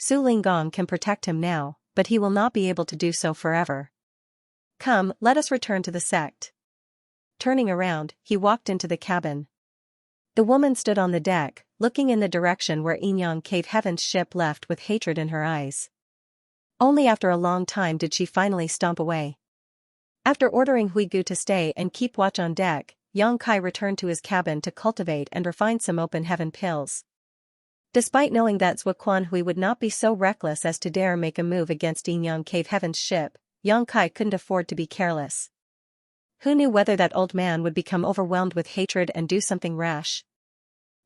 A: Su Linggong can protect him now, but he will not be able to do so forever. Come, let us return to the sect." Turning around, he walked into the cabin. The woman stood on the deck, looking in the direction where Yinyang Cave Heaven's ship left with hatred in her eyes. Only after a long time did she finally stomp away. After ordering Huigu to stay and keep watch on deck, Yang Kai returned to his cabin to cultivate and refine some open heaven pills. Despite knowing that Sui Quanhui would not be so reckless as to dare make a move against Yinyang Cave Heaven's ship, Yang Kai couldn't afford to be careless. Who knew whether that old man would become overwhelmed with hatred and do something rash?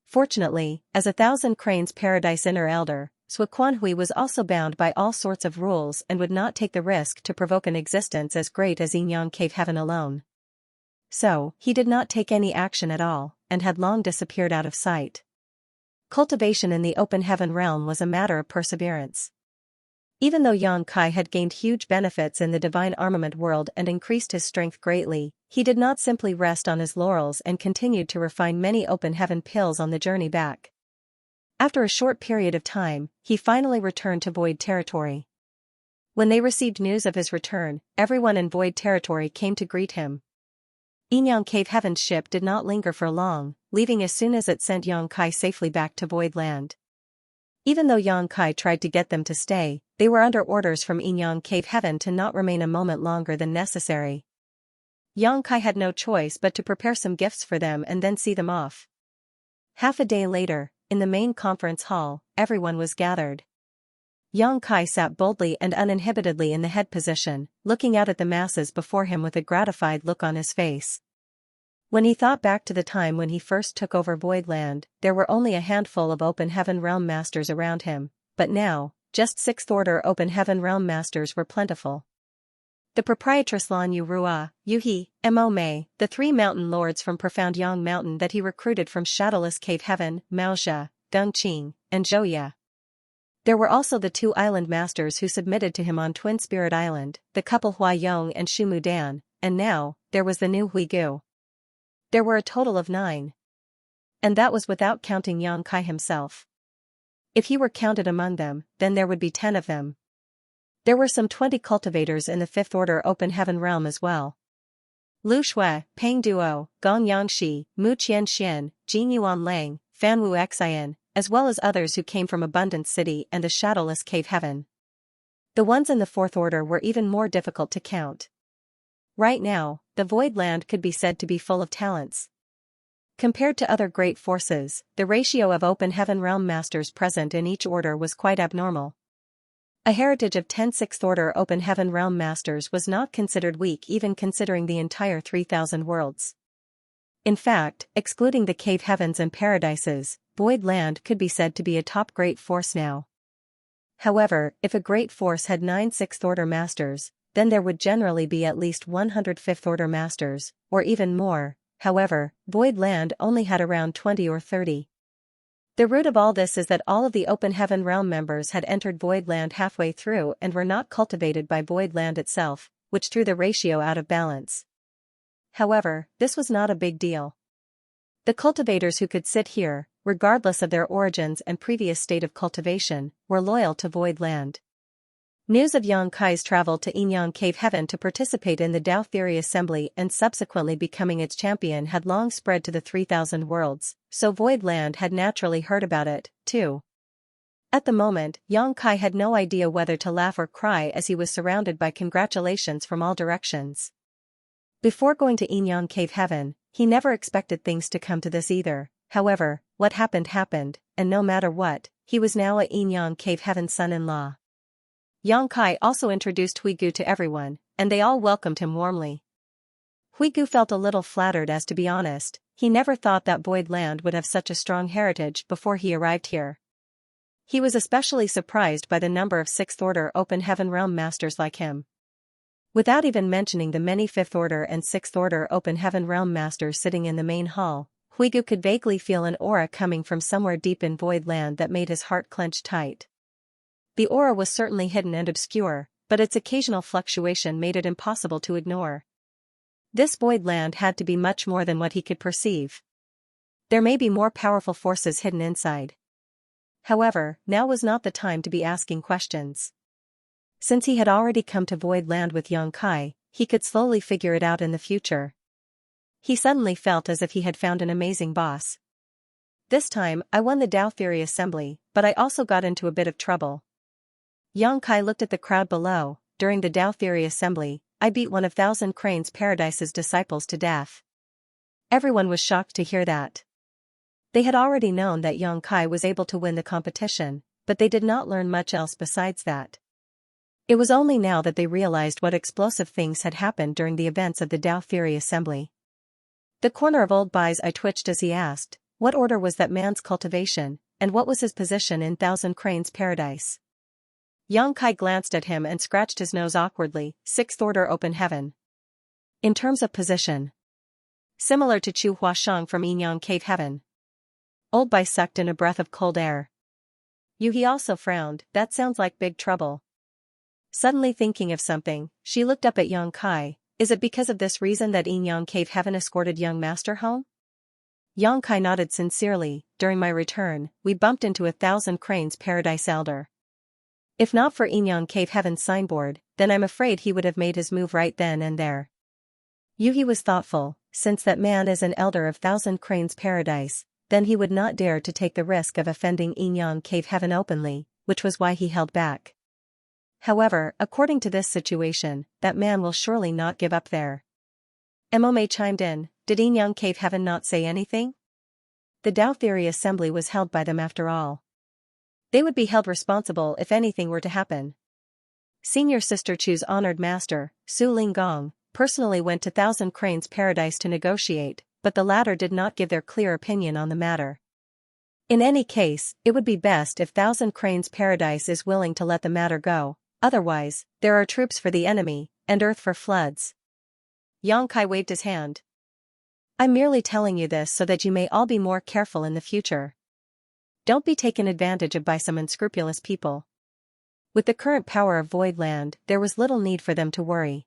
A: Fortunately, as a Thousand Cranes Paradise inner elder, Sui Quanhui was also bound by all sorts of rules and would not take the risk to provoke an existence as great as Yinyang Cave Heaven alone. So, he did not take any action at all, and had long disappeared out of sight. Cultivation in the open heaven realm was a matter of perseverance. Even though Yang Kai had gained huge benefits in the divine armament world and increased his strength greatly, he did not simply rest on his laurels and continued to refine many open heaven pills on the journey back. After a short period of time, he finally returned to Void Territory. When they received news of his return, everyone in Void Territory came to greet him. Yinyang Cave Heaven's ship did not linger for long, leaving as soon as it sent Yang Kai safely back to Void Land. Even though Yang Kai tried to get them to stay, they were under orders from Yinyang Cave Heaven to not remain a moment longer than necessary. Yang Kai had no choice but to prepare some gifts for them and then see them off. Half a day later, in the main conference hall, everyone was gathered. Yang Kai sat boldly and uninhibitedly in the head position, looking out at the masses before him with a gratified look on his face. When he thought back to the time when he first took over Voidland, there were only a handful of Open Heaven Realm Masters around him, but now, just sixth-order Open Heaven Realm Masters were plentiful. The proprietress Lan Yu Rua, Yu He, Mo Mei, the three mountain lords from Profound Yang Mountain that he recruited from Shadowless Cave Heaven, Mao Zhe, Gung Qing, and Zhouya. There were also the two island masters who submitted to him on Twin Spirit Island, the couple Hua Yong and Shu Mudan, and now, there was the new Hui Gu. There were a total of 9. And that was without counting Yang Kai himself. If he were counted among them, then there would be 10 of them. There were some 20 cultivators in the 5th Order Open Heaven realm as well. Lu Shui, Peng Duo, Gong Yangxi, Mu Qianxian, Jin Yuan Lang, Fan Wu Xian, as well as others who came from Abundance City and the Shadowless Cave Heaven. The ones in the 4th Order were even more difficult to count. Right now, the Void Land could be said to be full of talents. Compared to other great forces, the ratio of Open Heaven realm masters present in each order was quite abnormal. A heritage of 10 6th Order Open Heaven realm masters was not considered weak even considering the entire 3,000 worlds. In fact, excluding the Cave Heavens and Paradises, Void Land could be said to be a top great force now. However, if a great force had 9 6th Order masters, then there would generally be at least 100 5th Order masters, or even more. However, Void Land only had around 20 or 30. The root of all this is that all of the Open Heaven realm members had entered Void Land halfway through and were not cultivated by Void Land itself, which threw the ratio out of balance. However, this was not a big deal. The cultivators who could sit here, regardless of their origins and previous state of cultivation, were loyal to Void Land. News of Yang Kai's travel to Yinyang Cave Heaven to participate in the Dao Theory Assembly and subsequently becoming its champion had long spread to the 3,000 worlds, so Void Land had naturally heard about it, too. At the moment, Yang Kai had no idea whether to laugh or cry as he was surrounded by congratulations from all directions. Before going to Yinyang Cave Heaven, he never expected things to come to this either. However, what happened happened, and no matter what, he was now a Yinyang Cave Heaven son-in-law. Yang Kai also introduced Hui Gu to everyone, and they all welcomed him warmly. Hui Gu felt a little flattered as to be honest, he never thought that Void Land would have such a strong heritage before he arrived here. He was especially surprised by the number of 6th Order Open Heaven realm masters like him. Without even mentioning the many 5th Order and 6th Order Open Heaven realm masters sitting in the main hall, Hui Gu could vaguely feel an aura coming from somewhere deep in Void Land that made his heart clench tight. The aura was certainly hidden and obscure, but its occasional fluctuation made it impossible to ignore. This Void Land had to be much more than what he could perceive. There may be more powerful forces hidden inside. However, now was not the time to be asking questions. Since he had already come to Void Land with Yang Kai, he could slowly figure it out in the future. He suddenly felt as if he had found an amazing boss. This time, I won the Dao Theory Assembly, but I also got into a bit of trouble. Yang Kai looked at the crowd below. During the Dao Theory Assembly, I beat one of Thousand Cranes Paradise's disciples to death. Everyone was shocked to hear that. They had already known that Yang Kai was able to win the competition, but they did not learn much else besides that. It was only now that they realized what explosive things had happened during the events of the Dao Theory Assembly. The corner of Old Bai's eye twitched as he asked, what order was that man's cultivation, and what was his position in Thousand Cranes Paradise? Yang Kai glanced at him and scratched his nose awkwardly. 6th Order Open Heaven. In terms of position, similar to Chu Huashang from Yinyang Cave Heaven. Old Bai sucked in a breath of cold air. Yuhi also frowned. That sounds like big trouble. Suddenly thinking of something, she looked up at Yang Kai. Is it because of this reason that Yinyang Cave Heaven escorted young master home? Yang Kai nodded sincerely. During my return, we bumped into a Thousand Cranes Paradise elder. If not for Yinyang Cave Heaven's signboard, then I'm afraid he would have made his move right then and there. Yuhi was thoughtful. Since that man is an elder of Thousand Cranes Paradise, then he would not dare to take the risk of offending Yinyang Cave Heaven openly, which was why he held back. However, according to this situation, that man will surely not give up there. Mome chimed in. Did Yinyang Cave Heaven not say anything? The Dao Theory Assembly was held by them after all. They would be held responsible if anything were to happen. Senior Sister Chu's honored master, Su Linggong, personally went to Thousand Cranes Paradise to negotiate, but the latter did not give their clear opinion on the matter. In any case, it would be best if Thousand Cranes Paradise is willing to let the matter go, otherwise, there are troops for the enemy, and earth for floods. Yang Kai waved his hand. I'm merely telling you this so that you may all be more careful in the future. Don't be taken advantage of by some unscrupulous people. With the current power of Void Land, there was little need for them to worry.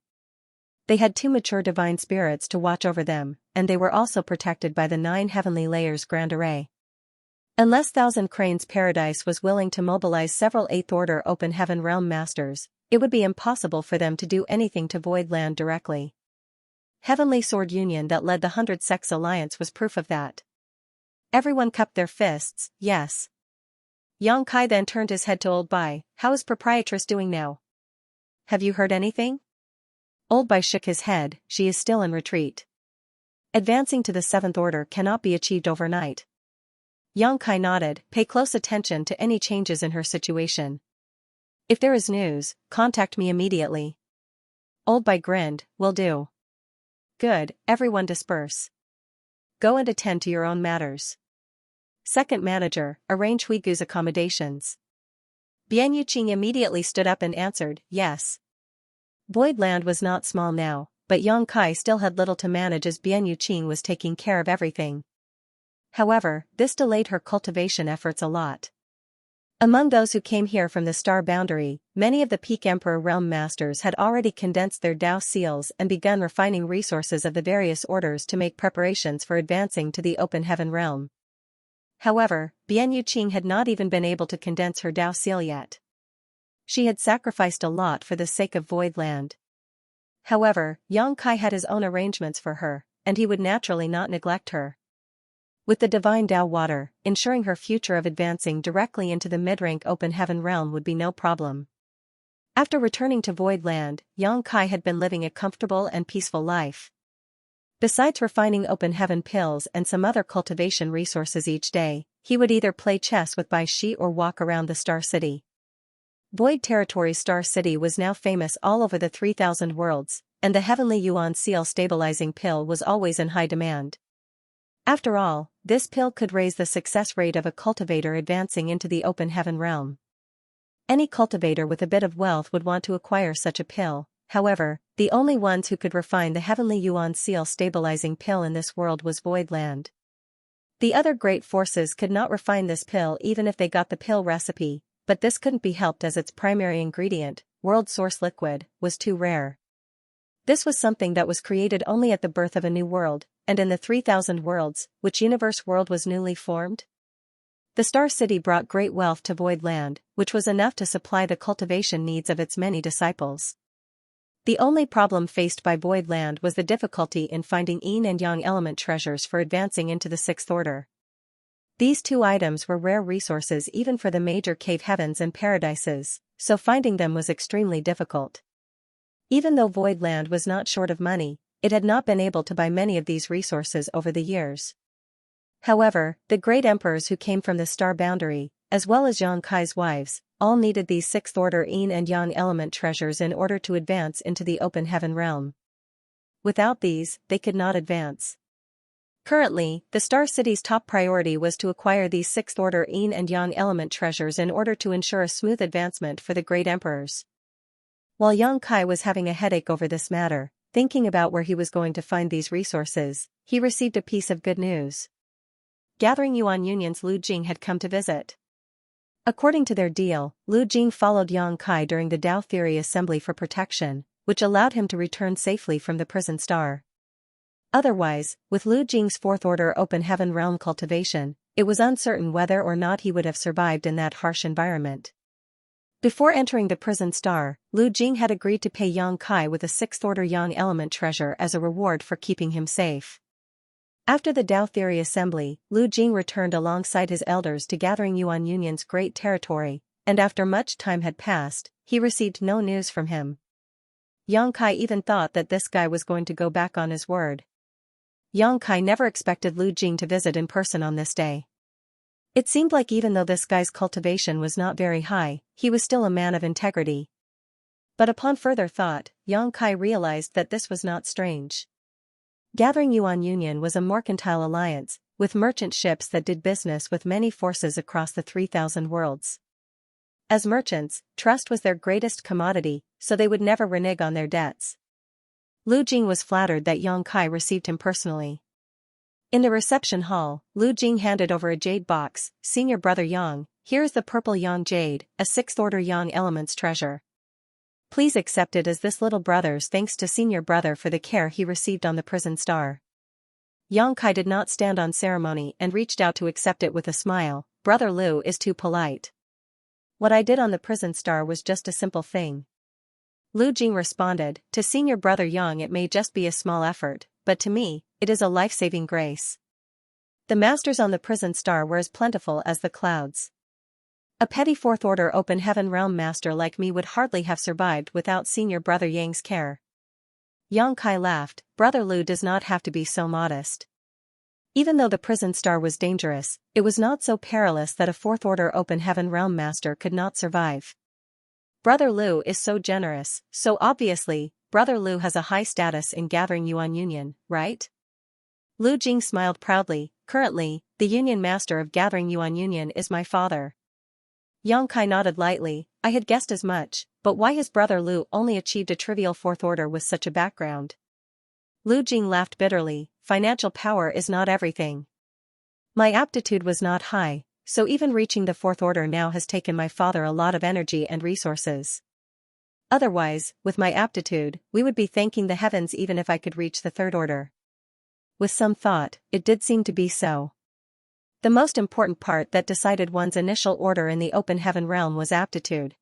A: They had 2 mature divine spirits to watch over them, and they were also protected by the 9 heavenly layers grand array. Unless Thousand Cranes Paradise was willing to mobilize several 8th Order Open Heaven Realm Masters, it would be impossible for them to do anything to Void Land directly. Heavenly Sword Union that led the 100 Sects Alliance was proof of that. Everyone cupped their fists, yes. Xianxia then turned his head to Old Bai. How is Proprietress doing now? Have you heard anything? Old Bai shook his head. She is still in retreat. Advancing to the 7th Order cannot be achieved overnight. Xianxia nodded. Pay close attention to any changes in her situation. If there is news, contact me immediately. Old Bai grinned. Will do. Good, everyone disperse. Go and attend to your own matters. Second manager, arrange Huigu's accommodations. Bian Yuqing immediately stood up and answered, yes. Void Land was not small now, but Xianxia still had little to manage as Bian Yuqing was taking care of everything. However, this delayed her cultivation efforts a lot. Among those who came here from the star boundary, many of the Peak Emperor Realm Masters had already condensed their Dao seals and begun refining resources of the various orders to make preparations for advancing to the Open Heaven Realm. However, Bian Yuqing had not even been able to condense her Dao seal yet. She had sacrificed a lot for the sake of Void Land. However, Xianxia had his own arrangements for her, and he would naturally not neglect her. With the Divine Dao Water, ensuring her future of advancing directly into the mid-rank Open Heaven Realm would be no problem. After returning to Void Land, Xianxia had been living a comfortable and peaceful life. Besides refining Open Heaven pills and some other cultivation resources each day, he would either play chess with Bai Shi or walk around the Star City. Void Territory's Star City was now famous all over the 3,000 worlds, and the Heavenly Yuan Seal stabilizing pill was always in high demand. After all, this pill could raise the success rate of a cultivator advancing into the Open Heaven Realm. Any cultivator with a bit of wealth would want to acquire such a pill. However, the only ones who could refine the Heavenly Yuan Seal stabilizing pill in this world was Void Land. The other great forces could not refine this pill even if they got the pill recipe, but this couldn't be helped as its primary ingredient, World Source Liquid, was too rare. This was something that was created only at the birth of a new world, and in the 3,000 worlds, which universe world was newly formed? The Star City brought great wealth to Void Land, which was enough to supply the cultivation needs of its many disciples. The only problem faced by Void Land was the difficulty in finding Yin and Yang element treasures for advancing into the 6th Order. These 2 items were rare resources even for the major cave heavens and paradises, so finding them was extremely difficult. Even though Void Land was not short of money, it had not been able to buy many of these resources over the years. However, the great emperors who came from the star boundary, as well as Xianxia's wives, all needed these 6th Order Yin and Yang element treasures in order to advance into the Open Heaven Realm. Without these, they could not advance. Currently, the Star City's top priority was to acquire these 6th Order Yin and Yang element treasures in order to ensure a smooth advancement for the great emperors. While Xianxia was having a headache over this matter, thinking about where he was going to find these resources, he received a piece of good news. Gathering Yuan Union's Lu Jing had come to visit. According to their deal, Lu Jing followed Xianxia during the Dao Theory Assembly for protection, which allowed him to return safely from the prison star. Otherwise, with Lu Jing's 4th Order Open Heaven Realm cultivation, it was uncertain whether or not he would have survived in that harsh environment. Before entering the prison star, Lu Jing had agreed to pay Xianxia with a 6th Order Yang element treasure as a reward for keeping him safe. After the Dao Theory Assembly, Lu Jing returned alongside his elders to Gathering Yuan Union's great territory, and after much time had passed, he received no news from him. Xianxia even thought that this guy was going to go back on his word. Xianxia never expected Lu Jing to visit in person on this day. It seemed like even though this guy's cultivation was not very high, he was still a man of integrity. But upon further thought, Xianxia realized that this was not strange. Gathering Yuan Union was a mercantile alliance, with merchant ships that did business with many forces across the 3,000 worlds. As merchants, trust was their greatest commodity, so they would never renege on their debts. Lu Jing was flattered that Xianxia received him personally. In the reception hall, Lu Jing handed over a jade box. Senior Brother Yang, here is the purple Yang jade, a 6th order Yang elements treasure. Please accept it as this little brother's thanks to Senior Brother for the care he received on the prison star. Yang Kai did not stand on ceremony and reached out to accept it with a smile. Brother Lu is too polite. What I did on the prison star was just a simple thing. Lu Jing responded, to Senior Brother Yang it may just be a small effort, but to me, it is a life-saving grace. The masters on the prison star were as plentiful as the clouds. A petty 4th order open heaven realm master like me would hardly have survived without Senior Brother Yang's care. Yang Kai laughed. Brother Lu does not have to be so modest. Even though the prison star was dangerous, it was not so perilous that a 4th order open heaven realm master could not survive. Brother Lu is so generous, so obviously, Brother Lu has a high status in gathering Yuan Union, right? Lu Jing smiled proudly. Currently, the Union Master of Gathering Yuan Union is my father. Yang Kai nodded lightly. I had guessed as much, but why has Brother Lu only achieved a trivial 4th order with such a background? Lu Jing laughed bitterly. Financial power is not everything. My aptitude was not high, so even reaching the 4th order now has taken my father a lot of energy and resources. Otherwise, with my aptitude, we would be thanking the heavens even if I could reach the 3rd order. With some thought, it did seem to be so. The most important part that decided one's initial order in the open heaven realm was aptitude.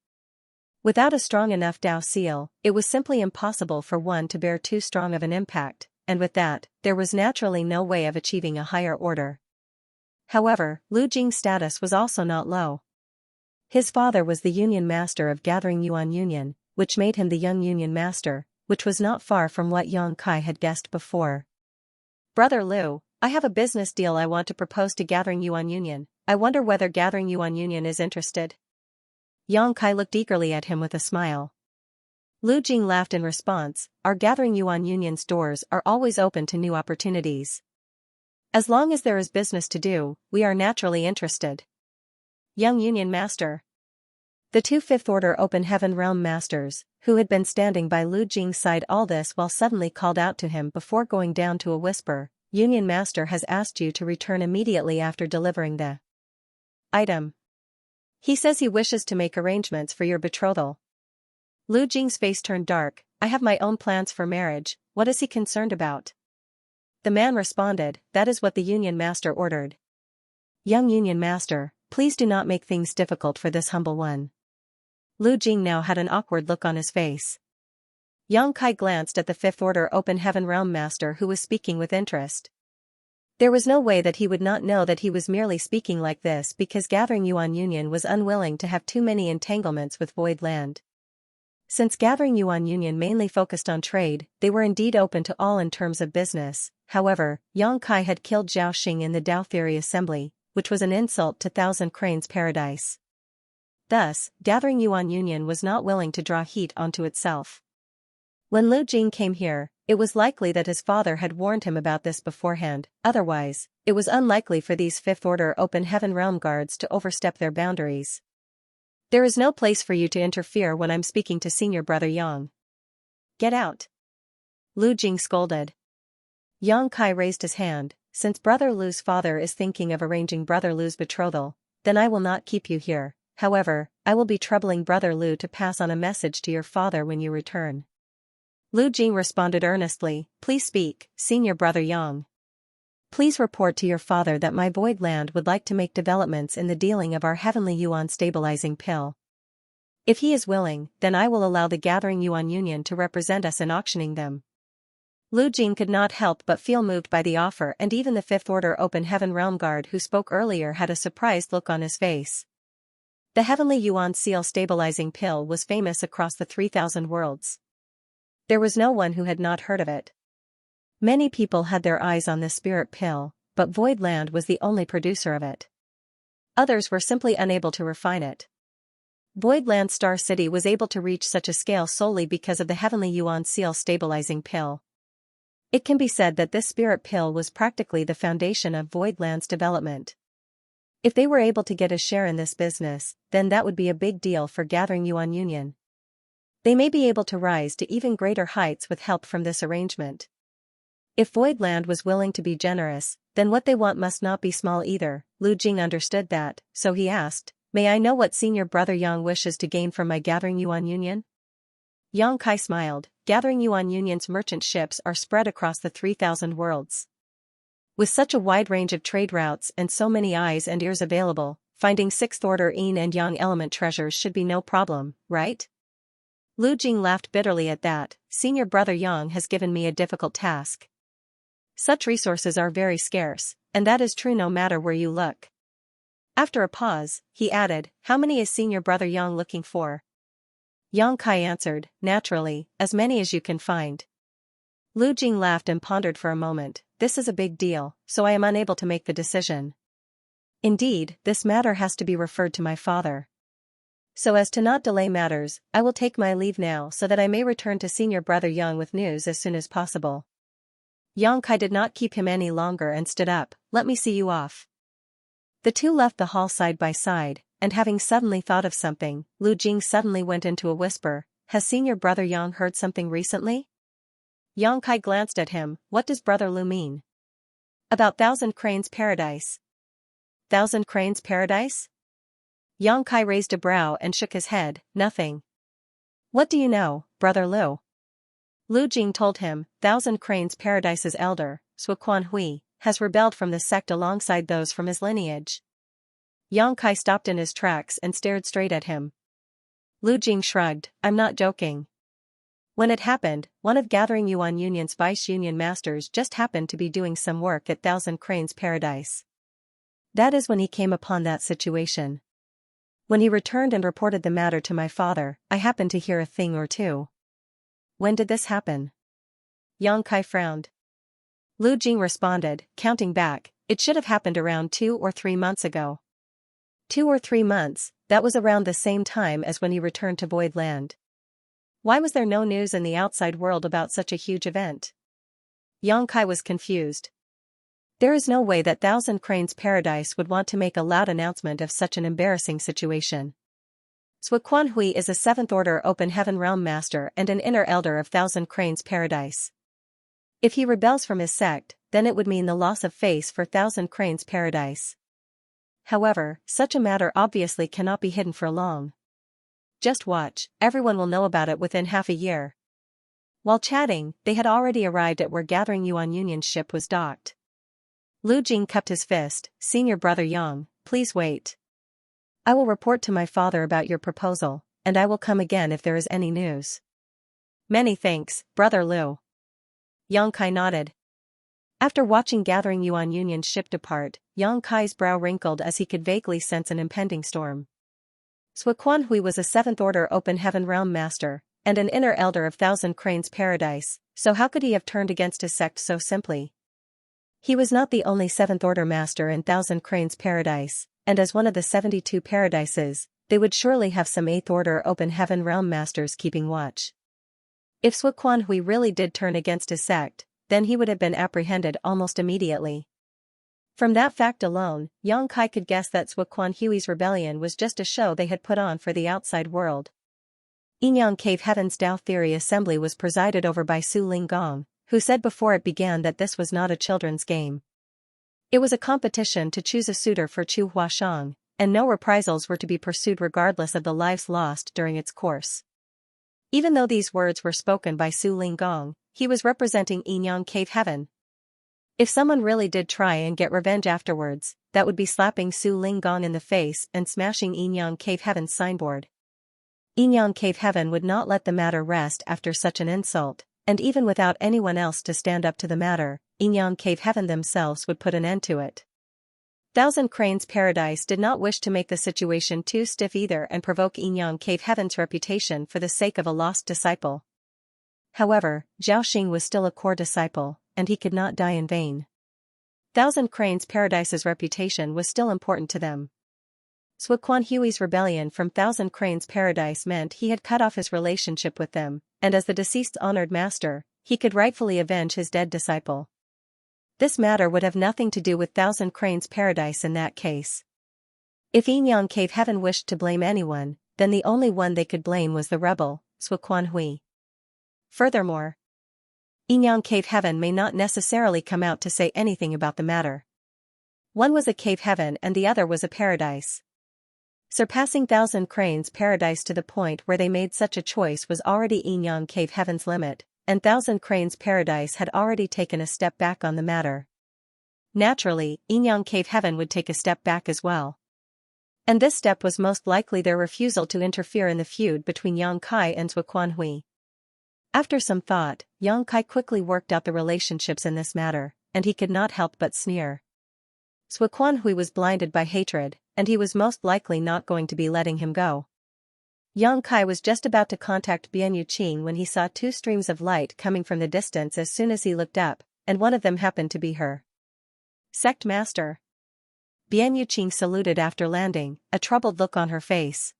A: Without a strong enough Dao seal, it was simply impossible for one to bear too strong of an impact, and with that, there was naturally no way of achieving a higher order. However, Lu Jing's status was also not low. His father was the Union Master of Gathering Yuan Union, which made him the young Union Master, which was not far from what Yang Kai had guessed before. Brother Lu, I have a business deal I want to propose to Gathering Yuan Union. I wonder whether Gathering Yuan Union is interested. Yang Kai looked eagerly at him with a smile. Lu Jing laughed in response. Our Gathering Yuan Union's doors are always open to new opportunities. As long as there is business to do, we are naturally interested. Young Union Master. The 2 5th order open heaven realm masters, who had been standing by Lu Jing's side all this while suddenly called out to him before going down to a whisper, Union Master has asked you to return immediately after delivering the item. He says he wishes to make arrangements for your betrothal. Lu Jing's face turned dark. I have my own plans for marriage, what is he concerned about? The man responded, that is what the Union Master ordered. Young Union Master, please do not make things difficult for this humble one. Lu Jing now had an awkward look on his face. Yang Kai glanced at the 5th order open heaven realm master who was speaking with interest. There was no way that he would not know that he was merely speaking like this because Gathering Yuan Union was unwilling to have too many entanglements with Void Land. Since Gathering Yuan Union mainly focused on trade, they were indeed open to all in terms of business. However, Yang Kai had killed Zhao Xing in the Dao Theory Assembly, which was an insult to Thousand Cranes Paradise. Thus, Gathering Yuan Union was not willing to draw heat onto itself. When Lu Jing came here, it was likely that his father had warned him about this beforehand, otherwise, it was unlikely for these 5th order open heaven realm guards to overstep their boundaries. There is no place for you to interfere when I'm speaking to Senior Brother Yang. Get out. Lu Jing scolded. Yang Kai raised his hand. Since Brother Lu's father is thinking of arranging Brother Lu's betrothal, then I will not keep you here. However, I will be troubling Brother Lu to pass on a message to your father when you return. Lu Jing responded earnestly, please speak, Senior Brother Yang. Please report to your father that my Void Land would like to make developments in the dealing of our Heavenly Yuan stabilizing pill. If he is willing, then I will allow the Gathering Yuan Union to represent us in auctioning them. Lu Jing could not help but feel moved by the offer, and even the 5th order open heaven realm guard who spoke earlier had a surprised look on his face. The Heavenly Yuan seal stabilizing pill was famous across the 3,000 worlds. There was no one who had not heard of it. Many people had their eyes on this spirit pill, but Void Land was the only producer of it. Others were simply unable to refine it. Void Land Star City was able to reach such a scale solely because of the Heavenly Yuan seal stabilizing pill. It can be said that this spirit pill was practically the foundation of Void Land's development. If they were able to get a share in this business, then that would be a big deal for Gathering Yuan Union. They may be able to rise to even greater heights with help from this arrangement. If Voidland was willing to be generous, then what they want must not be small either. Lu Jing understood that, so he asked, "May I know what senior brother Yang wishes to gain from my Gathering Yuan Union?" Yang Kai smiled. Gathering Yuan Union's merchant ships are spread across the 3,000 worlds. With such a wide range of trade routes and so many eyes and ears available, finding 6th order Yin and Yang element treasures should be no problem, right? Lu Jing laughed bitterly at that. Senior brother Yang has given me a difficult task. Such resources are very scarce, and that is true no matter where you look. After a pause, he added, "How many is senior brother Yang looking for?" Yang Kai answered, "Naturally, as many as you can find." Lu Jing laughed and pondered for a moment. "This is a big deal, so I am unable to make the decision. Indeed, this matter has to be referred to my father. So as to not delay matters, I will take my leave now so that I may return to senior brother Yang with news as soon as possible." Yang Kai did not keep him any longer and stood up. "Let me see you off." The two left the hall side by side, and having suddenly thought of something, Lu Jing suddenly went into a whisper, "Has senior brother Yang heard something recently?" Yang Kai glanced at him. "What does brother Lu mean?" "About Thousand Cranes Paradise." "Thousand Cranes Paradise?" Yang Kai raised a brow and shook his head. "Nothing." "What do you know, brother Lu?" Lu Jing told him. Thousand Cranes Paradise's elder, Suoquan Hui, has rebelled from the sect alongside those from his lineage. Yang Kai stopped in his tracks and stared straight at him. Lu Jing shrugged. "I'm not joking. When it happened, one of Gathering Yuan Union's vice-union masters just happened to be doing some work at Thousand Cranes Paradise. That is when he came upon that situation. When he returned and reported the matter to my father, I happened to hear a thing or two." "When did this happen?" Yang Kai frowned. Lu Jing responded, counting back, "It should have happened around 2 or 3 months ago." 2 or 3 months, that was around the same time as when he returned to Voidland. Why was there no news in the outside world about such a huge event? Yang Kai was confused. There is no way that Thousand Cranes Paradise would want to make a loud announcement of such an embarrassing situation. Suoquan Hui is a 7th order Open Heaven Realm Master and an inner elder of Thousand Cranes Paradise. If he rebels from his sect, then it would mean the loss of face for Thousand Cranes Paradise. However, such a matter obviously cannot be hidden for long. Just watch, everyone will know about it within half a year. While chatting, they had already arrived at where Gathering Yuan Union's ship was docked. Lu Jing cupped his fist. "Senior brother Yang, please wait. I will report to my father about your proposal, and I will come again if there is any news." "Many thanks, brother Lu." Yang Kai nodded. After watching Gathering Yuan Union's ship depart, Yang Kai's brow wrinkled as he could vaguely sense an impending storm. Suoquan Hui was a 7th order Open Heaven Realm Master, and an inner elder of Thousand Cranes Paradise, so how could he have turned against his sect so simply? He was not the only 7th order master in Thousand Cranes Paradise, and as one of the 72 paradises, they would surely have some 8th order Open Heaven Realm Masters keeping watch. If Suoquan Hui really did turn against his sect, then he would have been apprehended almost immediately. From that fact alone, Yang Kai could guess that Suoquan Hui's rebellion was just a show they had put on for the outside world. Yinyang Cave Heaven's Tao Theory Assembly was presided over by Su Linggong, who said before it began that this was not a children's game. It was a competition to choose a suitor for Chu Huashang, and no reprisals were to be pursued regardless of the lives lost during its course. Even though these words were spoken by Su Linggong, he was representing Yinyang Cave Heaven. If someone really did try and get revenge afterwards, that would be slapping Su Linggong in the face and smashing Yinyang Cave Heaven's signboard. Yinyang Cave Heaven would not let the matter rest after such an insult, and even without anyone else to stand up to the matter, Yinyang Cave Heaven themselves would put an end to it. Thousand Cranes Paradise did not wish to make the situation too stiff either and provoke Yinyang Cave Heaven's reputation for the sake of a lost disciple. However, Zhao Xing was still a core disciple, and he could not die in vain. Thousand Cranes Paradise's reputation was still important to them. Suoquan Hui's rebellion from Thousand Cranes Paradise meant he had cut off his relationship with them, and as the deceased's honored master, he could rightfully avenge his dead disciple. This matter would have nothing to do with Thousand Cranes Paradise in that case. If Yinyang Cave Heaven wished to blame anyone, then the only one they could blame was the rebel, Suoquan Hui. Furthermore, Yinyang Cave Heaven may not necessarily come out to say anything about the matter. One was a cave heaven and the other was a paradise. Surpassing Thousand Cranes Paradise to the point where they made such a choice was already Yinyang Cave Heaven's limit, and Thousand Cranes Paradise had already taken a step back on the matter. Naturally, Yinyang Cave Heaven would take a step back as well. And this step was most likely their refusal to interfere in the feud between Yang Kai and Zhuquanhui. After some thought, Yang Kai quickly worked out the relationships in this matter, and he could not help but sneer. Zhuquanhui was blinded by hatred, and he was most likely not going to be letting him go. Yang Kai was just about to contact Bian Yuqing when he saw two streams of light coming from the distance as soon as he looked up, and one of them happened to be her sect master. Bian Yuqing saluted after landing, a troubled look on her face.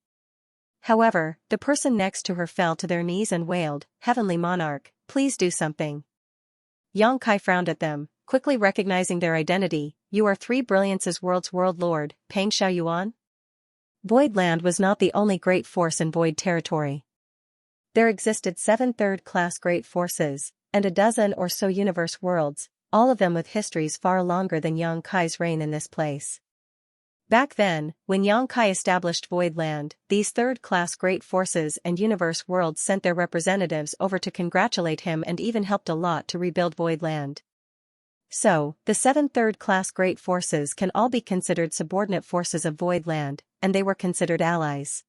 A: However, the person next to her fell to their knees and wailed, "Heavenly Monarch, please do something." Yang Kai frowned at them, quickly recognizing their identity. "You are Three Brilliances World's World Lord, Peng Xiaoyuan?" Void Land was not the only great force in Void territory. There existed 7 third-class great forces, and a dozen or so universe worlds, all of them with histories far longer than Yang Kai's reign in this place. Back then, when Yang Kai established Void Land, these third-class great forces and universe worlds sent their representatives over to congratulate him and even helped a lot to rebuild Void Land. So, the 7 third-class great forces can all be considered subordinate forces of Void Land, and they were considered allies.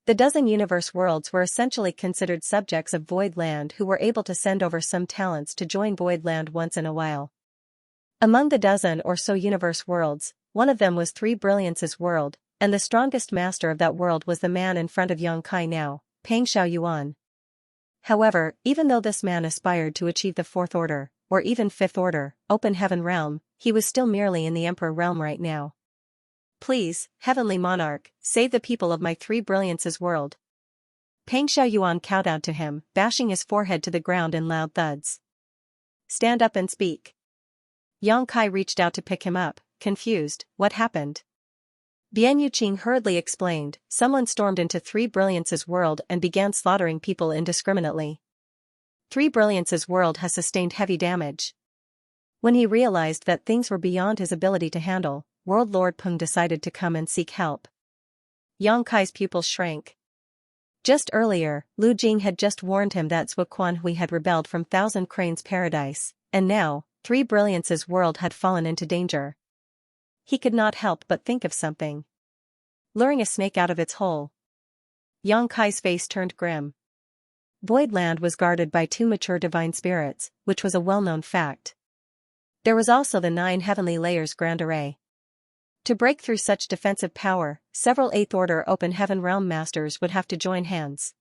A: The dozen universe worlds were essentially considered subjects of Void Land who were able to send over some talents to join Void Land once in a while. Among the dozen or so universe worlds, one of them was Three Brilliances World, and the strongest master of that world was the man in front of Yang Kai now, Peng Xiaoyuan. However, even though this man aspired to achieve the Fourth Order, or even Fifth Order, Open Heaven Realm, he was still merely in the Emperor Realm right now. "Please, Heavenly Monarch, save the people of my Three Brilliances World." Peng Xiaoyuan kowtowed to him, bashing his forehead to the ground in loud thuds. "Stand up and speak." Yang Kai reached out to pick him up, confused. "What happened?" Bian Yuqing hurriedly explained, "Someone stormed into Three Brilliances World and began slaughtering people indiscriminately. Three Brilliances World has sustained heavy damage." When he realized that things were beyond his ability to handle, World Lord Peng decided to come and seek help. Yang Kai's pupils shrank. Just earlier, Lu Jing had just warned him that Zhuquanhui had rebelled from Thousand Cranes Paradise, and now, Three Brilliances World had fallen into danger. He could not help but think of something. Luring a snake out of its hole. Yang Kai's face turned grim. Void Land was guarded by 2 mature divine spirits, which was a well-known fact. There was also the 9 heavenly layers Grand Array. To break through such defensive power, several 8th Order Open Heaven Realm Masters would have to join hands.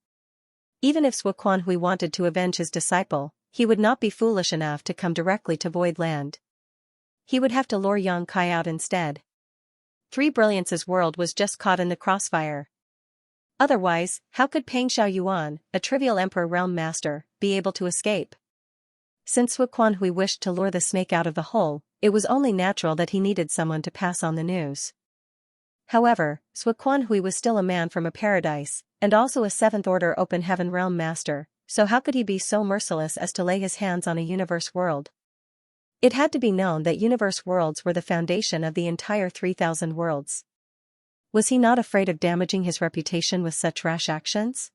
A: Even if Zhuquanhui wanted to avenge his disciple, he would not be foolish enough to come directly to Void Land. He would have to lure Yang Kai out instead. Three Brilliances World was just caught in the crossfire. Otherwise, how could Peng Xiaoyuan, a trivial Emperor Realm Master, be able to escape? Since Zhuquanhui wished to lure the snake out of the hole, it was only natural that he needed someone to pass on the news. However, Zhuquanhui was still a man from a paradise, and also a 7th Order Open Heaven Realm Master, so how could he be so merciless as to lay his hands on a universe world? It had to be known that universe worlds were the foundation of the entire 3,000 worlds. Was he not afraid of damaging his reputation with such rash actions?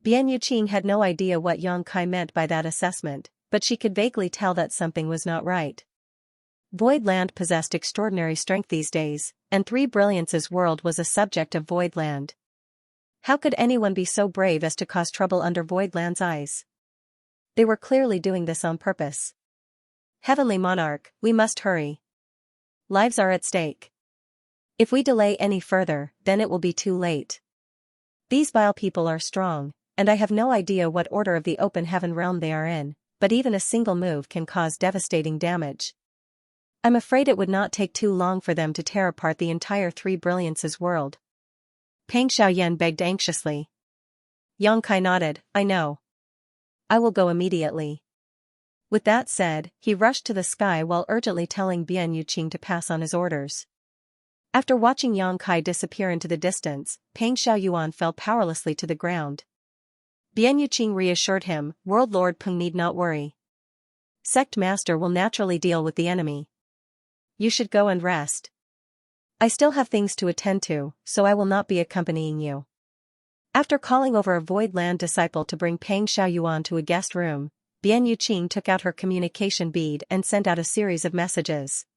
A: Bian Yuqing had no idea what Yang Kai meant by that assessment, but she could vaguely tell that something was not right. Void Land possessed extraordinary strength these days, and Three Brilliances World was a subject of Void Land. How could anyone be so brave as to cause trouble under Void Land's eyes? They were clearly doing this on purpose. "Heavenly Monarch, we must hurry. Lives are at stake. If we delay any further, then it will be too late. These vile people are strong, and I have no idea what order of the Open Heaven Realm they are in, but even a single move can cause devastating damage. I'm afraid it would not take too long for them to tear apart the entire Three Brilliances World." Peng Xiaoyan begged anxiously. Yang Kai nodded, "I know. I will go immediately." With that said, he rushed to the sky while urgently telling Bian Yuqing to pass on his orders. After watching Yang Kai disappear into the distance, Peng Xiaoyuan fell powerlessly to the ground. Bian Yuqing reassured him, World Lord Peng need not worry. Sect Master will naturally deal with the enemy. You should go and rest. I still have things to attend to, so I will not be accompanying you. After calling over a Void Land disciple to bring Peng Xiaoyuan to a guest room, Bian Yuqing took out her communication bead and sent out a series of messages.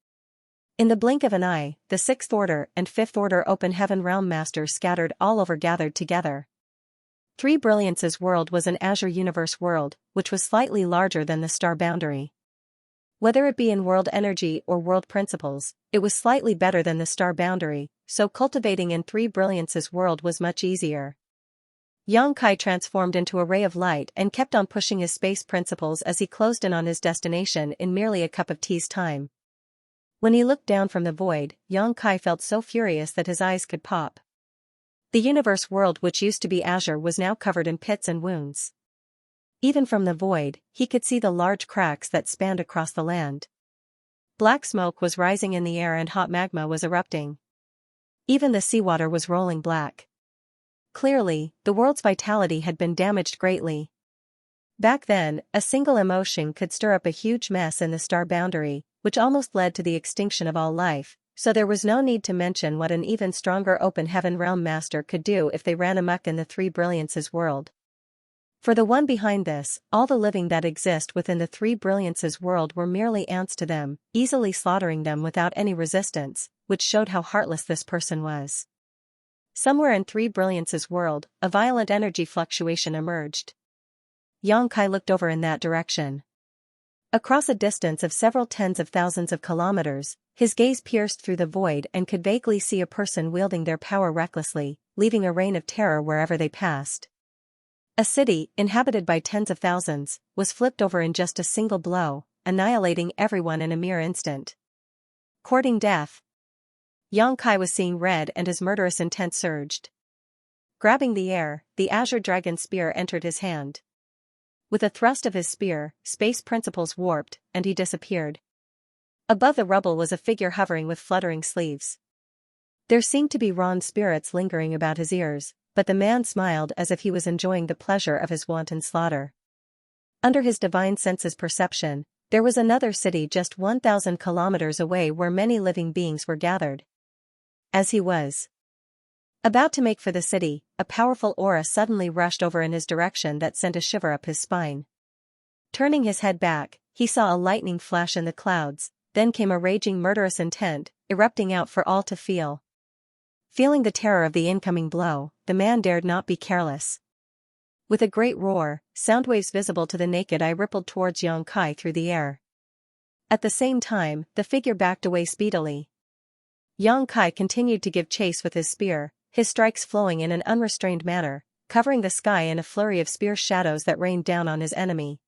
A: In the blink of an eye, the 6th Order and 5th Order Open Heaven Realm Masters scattered all over gathered together. Three Brilliances world was an Azure Universe world, which was slightly larger than the star boundary. Whether it be in world energy or world principles, it was slightly better than the star boundary, so cultivating in Three Brilliances world was much easier. Yang Kai transformed into a ray of light and kept on pushing his space principles as he closed in on his destination in merely a cup of tea's time. When he looked down from the void, Yang Kai felt so furious that his eyes could pop. The universe world which used to be azure was now covered in pits and wounds. Even from the void, he could see the large cracks that spanned across the land. Black smoke was rising in the air and hot magma was erupting. Even the seawater was rolling black. Clearly, the world's vitality had been damaged greatly. Back then, a single emotion could stir up a huge mess in the star boundary, which almost led to the extinction of all life, so there was no need to mention what an even stronger Open Heaven Realm Master could do if they ran amok in the Three Brilliances world. For the one behind this, all the living that exist within the Three Brilliances world were merely ants to them, easily slaughtering them without any resistance, which showed how heartless this person was. Somewhere in Three Brilliances world, a violent energy fluctuation emerged. Yang Kai looked over in that direction. Across a distance of several tens of thousands of kilometers, his gaze pierced through the void and could vaguely see a person wielding their power recklessly, leaving a reign of terror wherever they passed. A city, inhabited by tens of thousands, was flipped over in just a single blow, annihilating everyone in a mere instant. Courting death. Yang Kai was seeing red and his murderous intent surged. Grabbing the air, the azure dragon spear entered his hand. With a thrust of his spear, space principles warped, and he disappeared. Above the rubble was a figure hovering with fluttering sleeves. There seemed to be Ron spirits lingering about his ears, but the man smiled as if he was enjoying the pleasure of his wanton slaughter. Under his divine senses perception, there was another city just 1,000 kilometers away where many living beings were gathered. As he was about to make for the city, a powerful aura suddenly rushed over in his direction that sent a shiver up his spine. Turning his head back, he saw a lightning flash in the clouds, then came a raging murderous intent, erupting out for all to feel. Feeling the terror of the incoming blow, the man dared not be careless. With a great roar, sound waves visible to the naked eye rippled towards Yang Kai through the air. At the same time, the figure backed away speedily. Yang Kai continued to give chase with his spear, his strikes flowing in an unrestrained manner, covering the sky in a flurry of spear shadows that rained down on his enemy.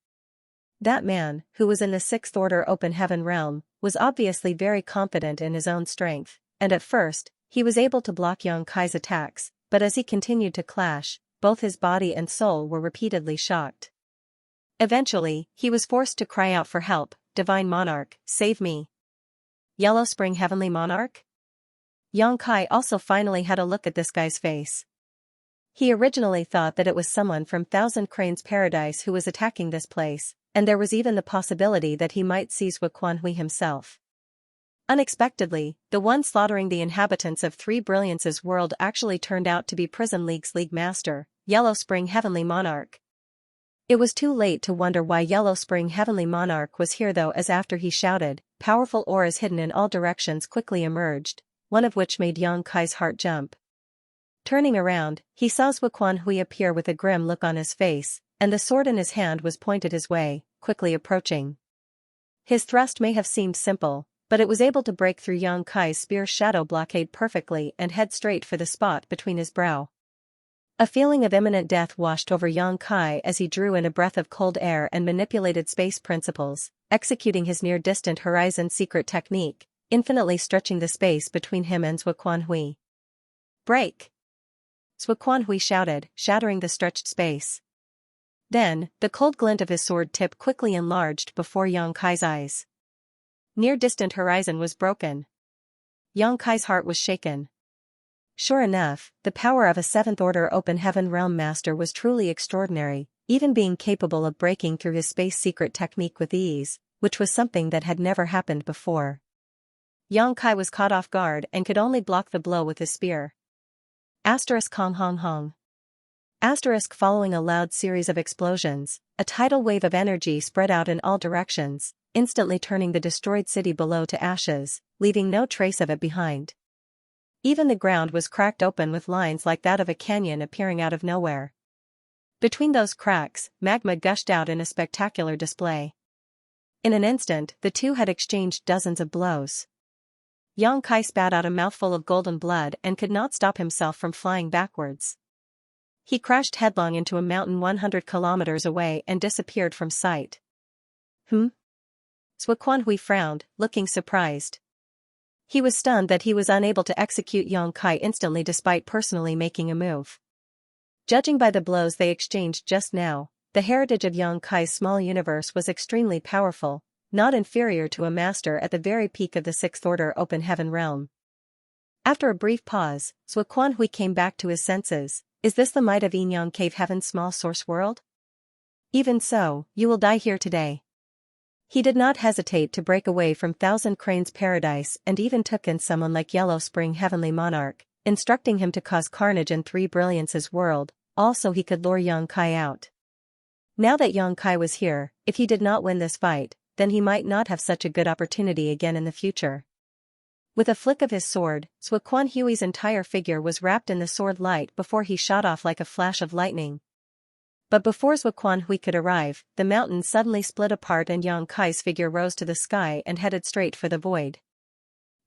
A: That man, who was in the 6th Order Open Heaven realm, was obviously very confident in his own strength, and at first, he was able to block Yang Kai's attacks, but as he continued to clash, both his body and soul were repeatedly shocked. Eventually, he was forced to cry out for help, Divine Monarch, save me. Yellow Spring Heavenly Monarch? Yang Kai also finally had a look at this guy's face. He originally thought that it was someone from Thousand Cranes Paradise who was attacking this place, and there was even the possibility that he might seize Wuquanhui himself. Unexpectedly, the one slaughtering the inhabitants of Three Brilliances world actually turned out to be Prison League's League Master, Yellow Spring Heavenly Monarch. It was too late to wonder why Yellow Spring Heavenly Monarch was here though, as after he shouted, powerful auras hidden in all directions quickly emerged, one of which made Yang Kai's heart jump. Turning around, he saw Wuquanhui appear with a grim look on his face, and the sword in his hand was pointed his way, quickly approaching. His thrust may have seemed simple, but it was able to break through Yang Kai's spear shadow blockade perfectly and head straight for the spot between his brow. A feeling of imminent death washed over Yang Kai as he drew in a breath of cold air and manipulated space principles, executing his near-distant horizon secret technique, infinitely stretching the space between him and Wuquanhui. Break! Wuquanhui shouted, shattering the stretched space. Then, the cold glint of his sword tip quickly enlarged before Yang Kai's eyes. Near-distant horizon was broken. Yang Kai's heart was shaken. Sure enough, the power of a 7th Order Open Heaven Realm Master was truly extraordinary, even being capable of breaking through his space secret technique with ease, which was something that had never happened before. Xianxia was caught off guard and could only block the blow with his spear. Asterisk hong hong hong. Asterisk following a loud series of explosions, a tidal wave of energy spread out in all directions, instantly turning the destroyed city below to ashes, leaving no trace of it behind. Even the ground was cracked open with lines like that of a canyon appearing out of nowhere. Between those cracks, magma gushed out in a spectacular display. In an instant, the two had exchanged dozens of blows. Xianxia spat out a mouthful of golden blood and could not stop himself from flying backwards. He crashed headlong into a mountain 100 kilometers away and disappeared from sight. Sui Qianhui frowned, looking surprised. He was stunned that he was unable to execute Xianxia instantly despite personally making a move. Judging by the blows they exchanged just now, the heritage of Xianxia's small universe was extremely powerful, not inferior to a master at the very peak of the 6th Order Open Heaven realm. After a brief pause, Sui Qianhui came back to his senses. Is this the might of Yinyang Cave Heaven's small source world? Even so, you will die here today. He did not hesitate to break away from Thousand Crane's paradise and even took in someone like Yellow Spring Heavenly Monarch, instructing him to cause carnage in Three Brilliance's world, also he could lure Xianxia out. Now that Xianxia was here, if he did not win this fight, then he might not have such a good opportunity again in the future. With a flick of his sword, Sui Qianhui's entire figure was wrapped in the sword light before he shot off like a flash of lightning. But before Sui Qianhui could arrive, the mountain suddenly split apart and Xianxia's figure rose to the sky and headed straight for the void.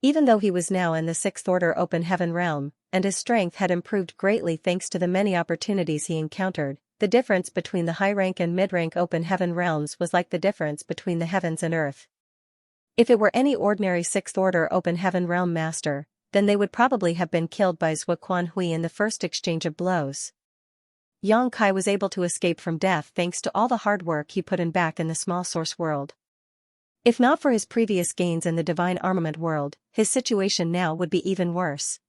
A: Even though he was now in the 6th Order Open Heaven realm, and his strength had improved greatly thanks to the many opportunities he encountered, the difference between the high-rank and mid-rank Open Heaven realms was like the difference between the heavens and earth. If it were any ordinary 6th Order Open Heaven realm master, then they would probably have been killed by Sui Qianhui in the first exchange of blows. Xianxia was able to escape from death thanks to all the hard work he put in back in the small source world. If not for his previous gains in the divine armament world, his situation now would be even worse.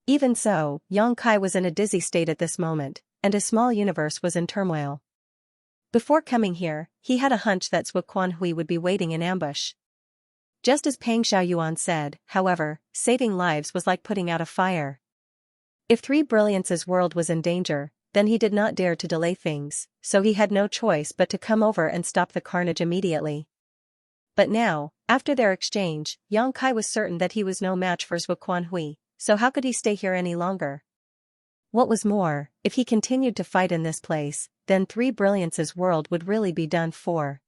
A: Even so, Xianxia was in a dizzy state at this moment, and his small universe was in turmoil. Before coming here, he had a hunch that Sui Qianhui would be waiting in ambush. Just as Pang Xiaoyuan said, however, saving lives was like putting out a fire. If Three Brilliance's world was in danger, then he did not dare to delay things, so he had no choice but to come over and stop the carnage immediately. But now, after their exchange, Xianxia was certain that he was no match for Sui Qianhui, so how could he stay here any longer? What was more, if he continued to fight in this place, then Three Brilliance's world would really be done for.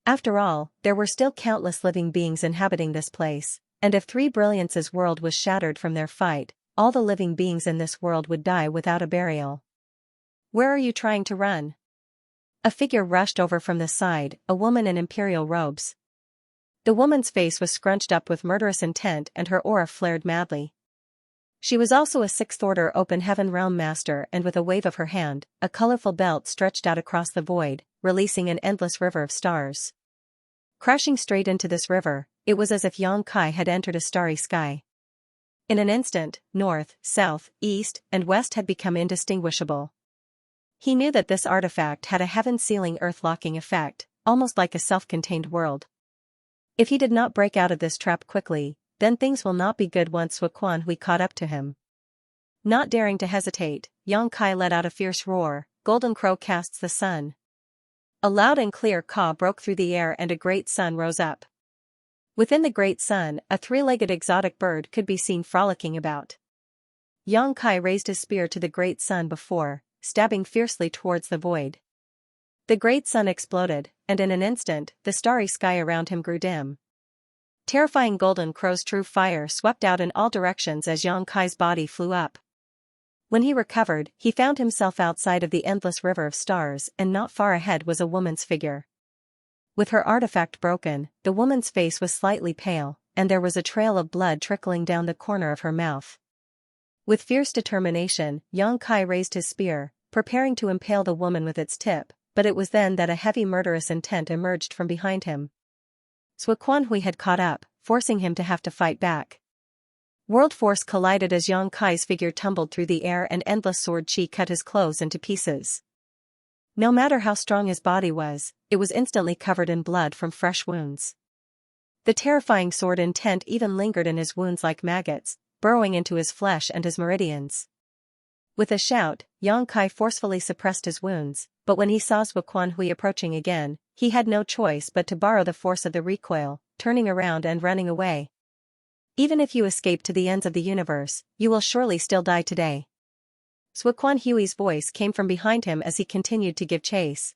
A: After all, there were still countless living beings inhabiting this place, and if Three Brilliance's world was shattered from their fight, all the living beings in this world would die without a burial. Where are you trying to run? A figure rushed over from the side, a woman in imperial robes. The woman's face was scrunched up with murderous intent and her aura flared madly. She was also a 6th Order Open Heaven realm master, and with a wave of her hand, a colorful belt stretched out across the void, releasing an endless river of stars. Crashing straight into this river, it was as if Xianxia had entered a starry sky. In an instant, north, south, east, and west had become indistinguishable. He knew that this artifact had a heaven-sealing earth-locking effect, almost like a self-contained world. If he did not break out of this trap quickly, then things will not be good once Sui Qianhui caught up to him. Not daring to hesitate, Xianxia let out a fierce roar. Golden Crow casts the sun. A loud and clear caw broke through the air and a great sun rose up. Within the great sun, a three-legged exotic bird could be seen frolicking about. Xianxia raised his spear to the great sun before, stabbing fiercely towards the void. The great sun exploded, and in an instant, the starry sky around him grew dim. Terrifying Golden Crow's true fire swept out in all directions as Xianxia's body flew up. When he recovered, he found himself outside of the endless river of stars, and not far ahead was a woman's figure. With her artifact broken, the woman's face was slightly pale, and there was a trail of blood trickling down the corner of her mouth. With fierce determination, Xianxia raised his spear, preparing to impale the woman with its tip, but it was then that a heavy murderous intent emerged from behind him. Sui Qianhui had caught up, forcing him to have to fight back. World force collided as Yang Kai's figure tumbled through the air and endless sword chi cut his clothes into pieces. No matter how strong his body was, it was instantly covered in blood from fresh wounds. The terrifying sword intent even lingered in his wounds like maggots, burrowing into his flesh and his meridians. With a shout, Yang Kai forcefully suppressed his wounds, but when he saw Zuoquan Hui approaching again, he had no choice but to borrow the force of the recoil, turning around and running away. Even if you escape to the ends of the universe, you will surely still die today. Zuoquan Hui's voice came from behind him as he continued to give chase.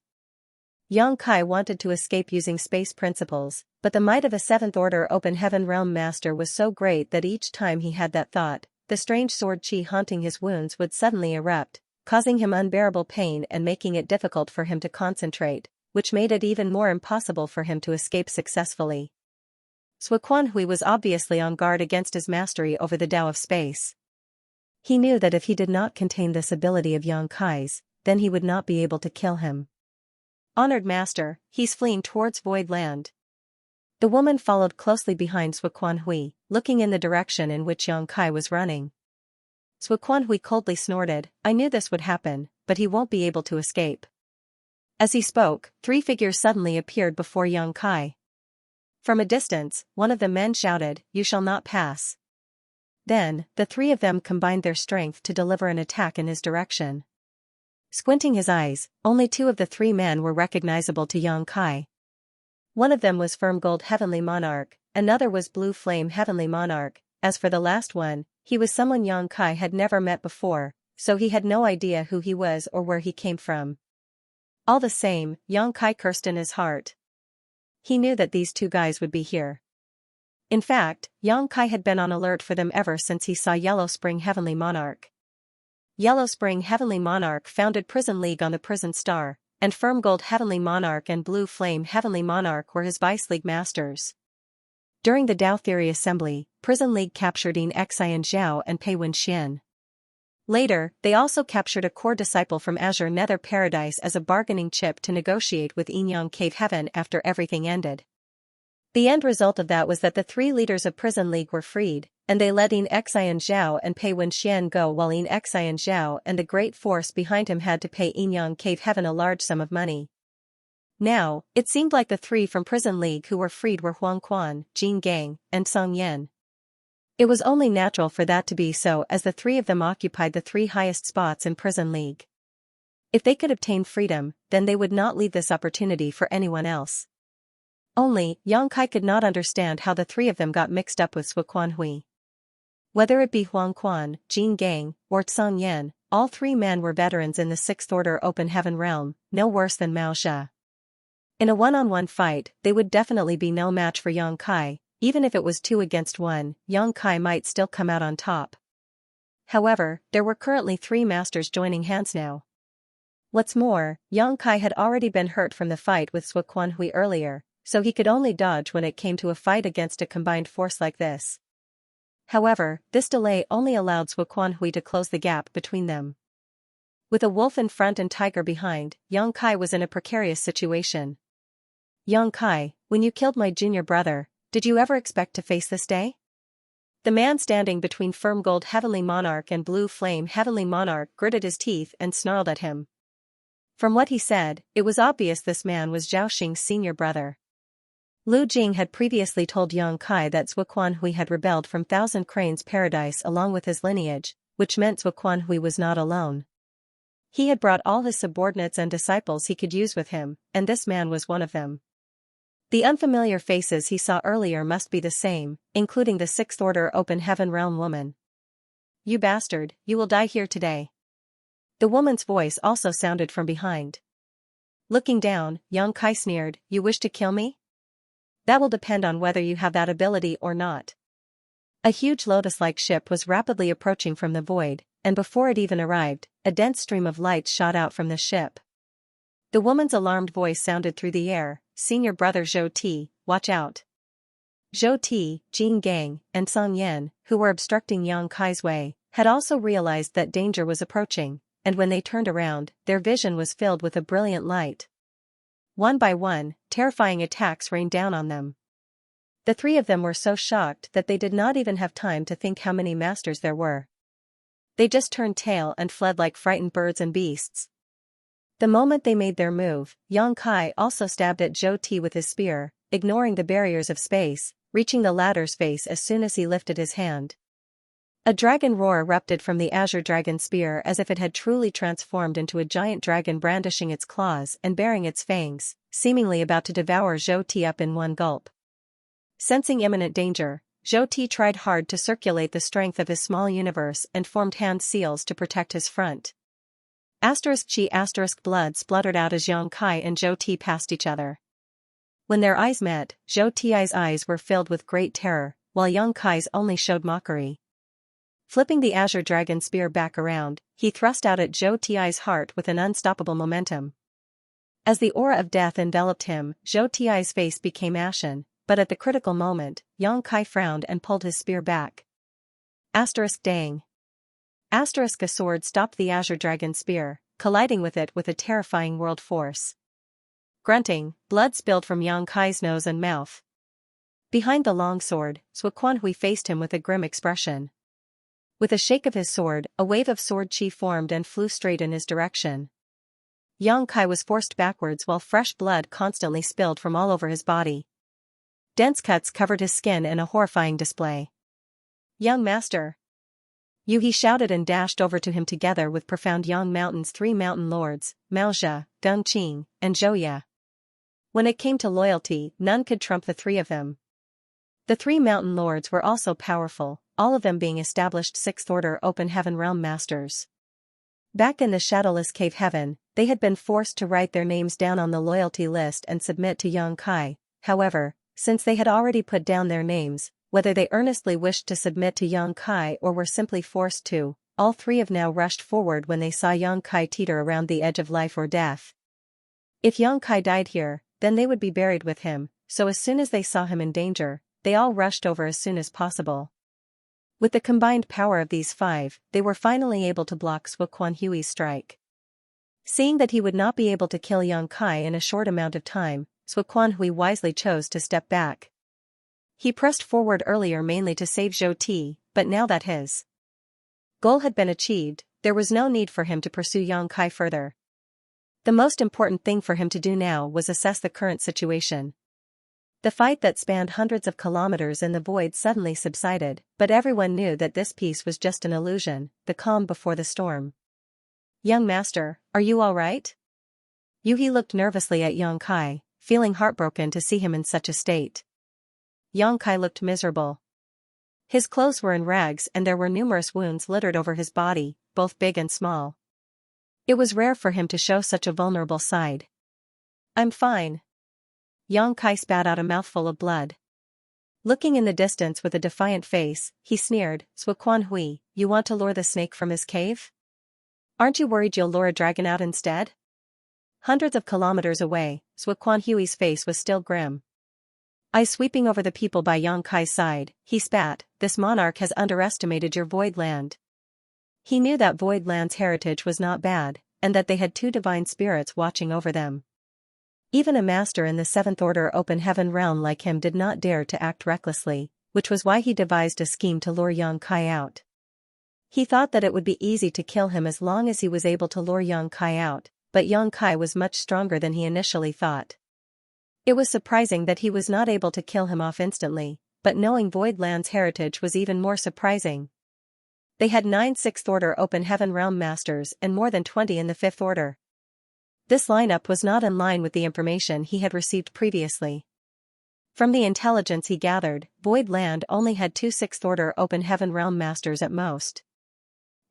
A: Yang Kai wanted to escape using space principles, but the might of a seventh-order open heaven realm master was so great that each time he had that thought, the strange sword chi haunting his wounds would suddenly erupt, causing him unbearable pain and making it difficult for him to concentrate, which made it even more impossible for him to escape successfully. Zuoquan Hui was obviously on guard against his mastery over the Tao of space. He knew that if he did not contain this ability of Yang Kai's, then he would not be able to kill him. Honored master, he's fleeing towards Void Land. The woman followed closely behind Zuoquan Hui, looking in the direction in which Yang Kai was running. Zuoquan Hui coldly snorted, I knew this would happen, but he won't be able to escape. As he spoke, three figures suddenly appeared before Yang Kai. From a distance, one of the men shouted, You shall not pass. Then, the three of them combined their strength to deliver an attack in his direction. Squinting his eyes, only two of the three men were recognizable to Yang Kai. One of them was Firm Gold Heavenly Monarch, another was Blue Flame Heavenly Monarch. As for the last one, he was someone Yang Kai had never met before, so he had no idea who he was or where he came from. All the same, Yang Kai cursed in his heart. He knew that these two guys would be here. In fact, Yang Kai had been on alert for them ever since he saw Yellow Spring Heavenly Monarch. Yellow Spring Heavenly Monarch founded Prison League on the Prison Star, and Firm Gold Heavenly Monarch and Blue Flame Heavenly Monarch were his Vice League masters. During the Tao Theory Assembly, Prison League captured Xianxia and Pei Wenxian. Later, they also captured a core disciple from Azure Nether Paradise as a bargaining chip to negotiate with Yinyang Cave Heaven after everything ended. The end result of that was that the three leaders of Prison League were freed, and they let Xianxia and Pei Wenxian go while Xianxia and the great force behind him had to pay Yinyang Cave Heaven a large sum of money. Now, it seemed like the three from Prison League who were freed were Huang Quan, Jin Gang, and Song Yan. It was only natural for that to be so as the three of them occupied the three highest spots in Prison League. If they could obtain freedom, then they would not leave this opportunity for anyone else. Only, Yang Kai could not understand how the three of them got mixed up with Zuoquan Hui. Whether it be Huang Quan, Jin Gang, or Song Yan, all three men were veterans in the Sixth Order Open Heaven realm, no worse than Mao Xia. In a one-on-one fight, they would definitely be no match for Yang Kai. Even if it was 2 against 1, Yang Kai might still come out on top. However, there were currently 3 masters joining hands now. What's more, Yang Kai had already been hurt from the fight with Zuoquan Hui earlier, so he could only dodge when it came to a fight against a combined force like this. However, this delay only allowed Zuoquan Hui to close the gap between them. With a wolf in front and tiger behind, Yang Kai was in a precarious situation. Yang Kai, when you killed my junior brother, did you ever expect to face this day? The man standing between Firm Gold Heavenly Monarch and Blue Flame Heavenly Monarch gritted his teeth and snarled at him. From what he said, it was obvious this man was Zhao Xing's senior brother. Lu Jing had previously told Yang Kai that Zuoquan Hui had rebelled from Thousand Cranes Paradise along with his lineage, which meant Zuoquan Hui was not alone. He had brought all his subordinates and disciples he could use with him, and this man was one of them. The unfamiliar faces he saw earlier must be the same, including the Sixth Order Open Heaven Realm woman. You bastard, you will die here today. The woman's voice also sounded from behind. Looking down, Yang Kai sneered, You wish to kill me? That will depend on whether you have that ability or not. A huge lotus-like ship was rapidly approaching from the void, and before it even arrived, a dense stream of light shot out from the ship. The woman's alarmed voice sounded through the air, Senior Brother Zhou Ti, watch out. Zhou Ti, Jin Gang, and Song Yan, who were obstructing Yang Kai's way, had also realized that danger was approaching, and when they turned around, their vision was filled with a brilliant light. One by one, terrifying attacks rained down on them. The three of them were so shocked that they did not even have time to think how many masters there were. They just turned tail and fled like frightened birds and beasts. The moment they made their move, Xianxia also stabbed at Zhou Ti with his spear, ignoring the barriers of space, reaching the latter's face as soon as he lifted his hand. A dragon roar erupted from the azure dragon spear as if it had truly transformed into a giant dragon brandishing its claws and baring its fangs, seemingly about to devour Zhou Ti up in one gulp. Sensing imminent danger, Zhou Ti tried hard to circulate the strength of his small universe and formed hand seals to protect his front. *Chi** blood spluttered out as Xianxia and Zhou Ti passed each other. When their eyes met, Zhou Ti's eyes were filled with great terror, while Xianxia's only showed mockery. Flipping the azure dragon spear back around, he thrust out at Zhou Ti's heart with an unstoppable momentum. As the aura of death enveloped him, Zhou Ti's face became ashen, but at the critical moment, Xianxia frowned and pulled his spear back. *Dang. A sword stopped the azure dragon spear, colliding with it with a terrifying world force. Grunting, blood spilled from Xianxia's nose and mouth. Behind the long sword, Xianxia faced him with a grim expression. With a shake of his sword, a wave of sword chi formed and flew straight in his direction. Xianxia was forced backwards while fresh blood constantly spilled from all over his body. Dense cuts covered his skin in a horrifying display. "Young master!" He shouted and dashed over to him together with Profound Yang Mountain's three mountain lords, Maozhe, Gengqing, and Zhouye. When it came to loyalty, none could trump the three of them. The three mountain lords were also powerful, all of them being established Sixth Order Open Heaven Realm Masters. Back in the Shadowless Cave Heaven, they had been forced to write their names down on the loyalty list and submit to Xianxia. However, since they had already put down their names, whether they earnestly wished to submit to Xianxia or were simply forced to, all three have now rushed forward when they saw Xianxia teeter around the edge of life or death. If Xianxia died here, then they would be buried with him, so as soon as they saw him in danger, they all rushed over as soon as possible. With the combined power of these five, they were finally able to block Xianxia's strike. Seeing that he would not be able to kill Xianxia in a short amount of time, Xianxia wisely chose to step back. He pressed forward earlier mainly to save Zhou Ti, but now that his goal had been achieved, there was no need for him to pursue Xianxia further. The most important thing for him to do now was assess the current situation. The fight that spanned hundreds of kilometers in the void suddenly subsided, but everyone knew that this peace was just an illusion, the calm before the storm. "Young master, are you all right?" He looked nervously at Xianxia, feeling heartbroken to see him in such a state. Xianxia looked miserable. His clothes were in rags and there were numerous wounds littered over his body, both big and small. It was rare for him to show such a vulnerable side. "I'm fine." Xianxia spat out a mouthful of blood. Looking in the distance with a defiant face, he sneered, "Xianxia, you want to lure the snake from his cave? Aren't you worried you'll lure a dragon out instead?" Hundreds of kilometers away, Xianxia's face was still grim. Eyes sweeping over the people by Xianxia's side, he spat, "This monarch has underestimated your void land." He knew that void land's heritage was not bad, and that they had two divine spirits watching over them. Even a master in the Seventh Order Open Heaven realm like him did not dare to act recklessly, which was why he devised a scheme to lure Xianxia out. He thought that it would be easy to kill him as long as he was able to lure Xianxia out, but Xianxia was much stronger than he initially thought. It was surprising that he was not able to kill him off instantly, but knowing Void Land's heritage was even more surprising. They had 9 Sixth Order Open Heaven Realm Masters and more than 20 in the Fifth Order. This lineup was not in line with the information he had received previously. From the intelligence he gathered, Void Land only had 2 Sixth Order Open Heaven Realm Masters at most.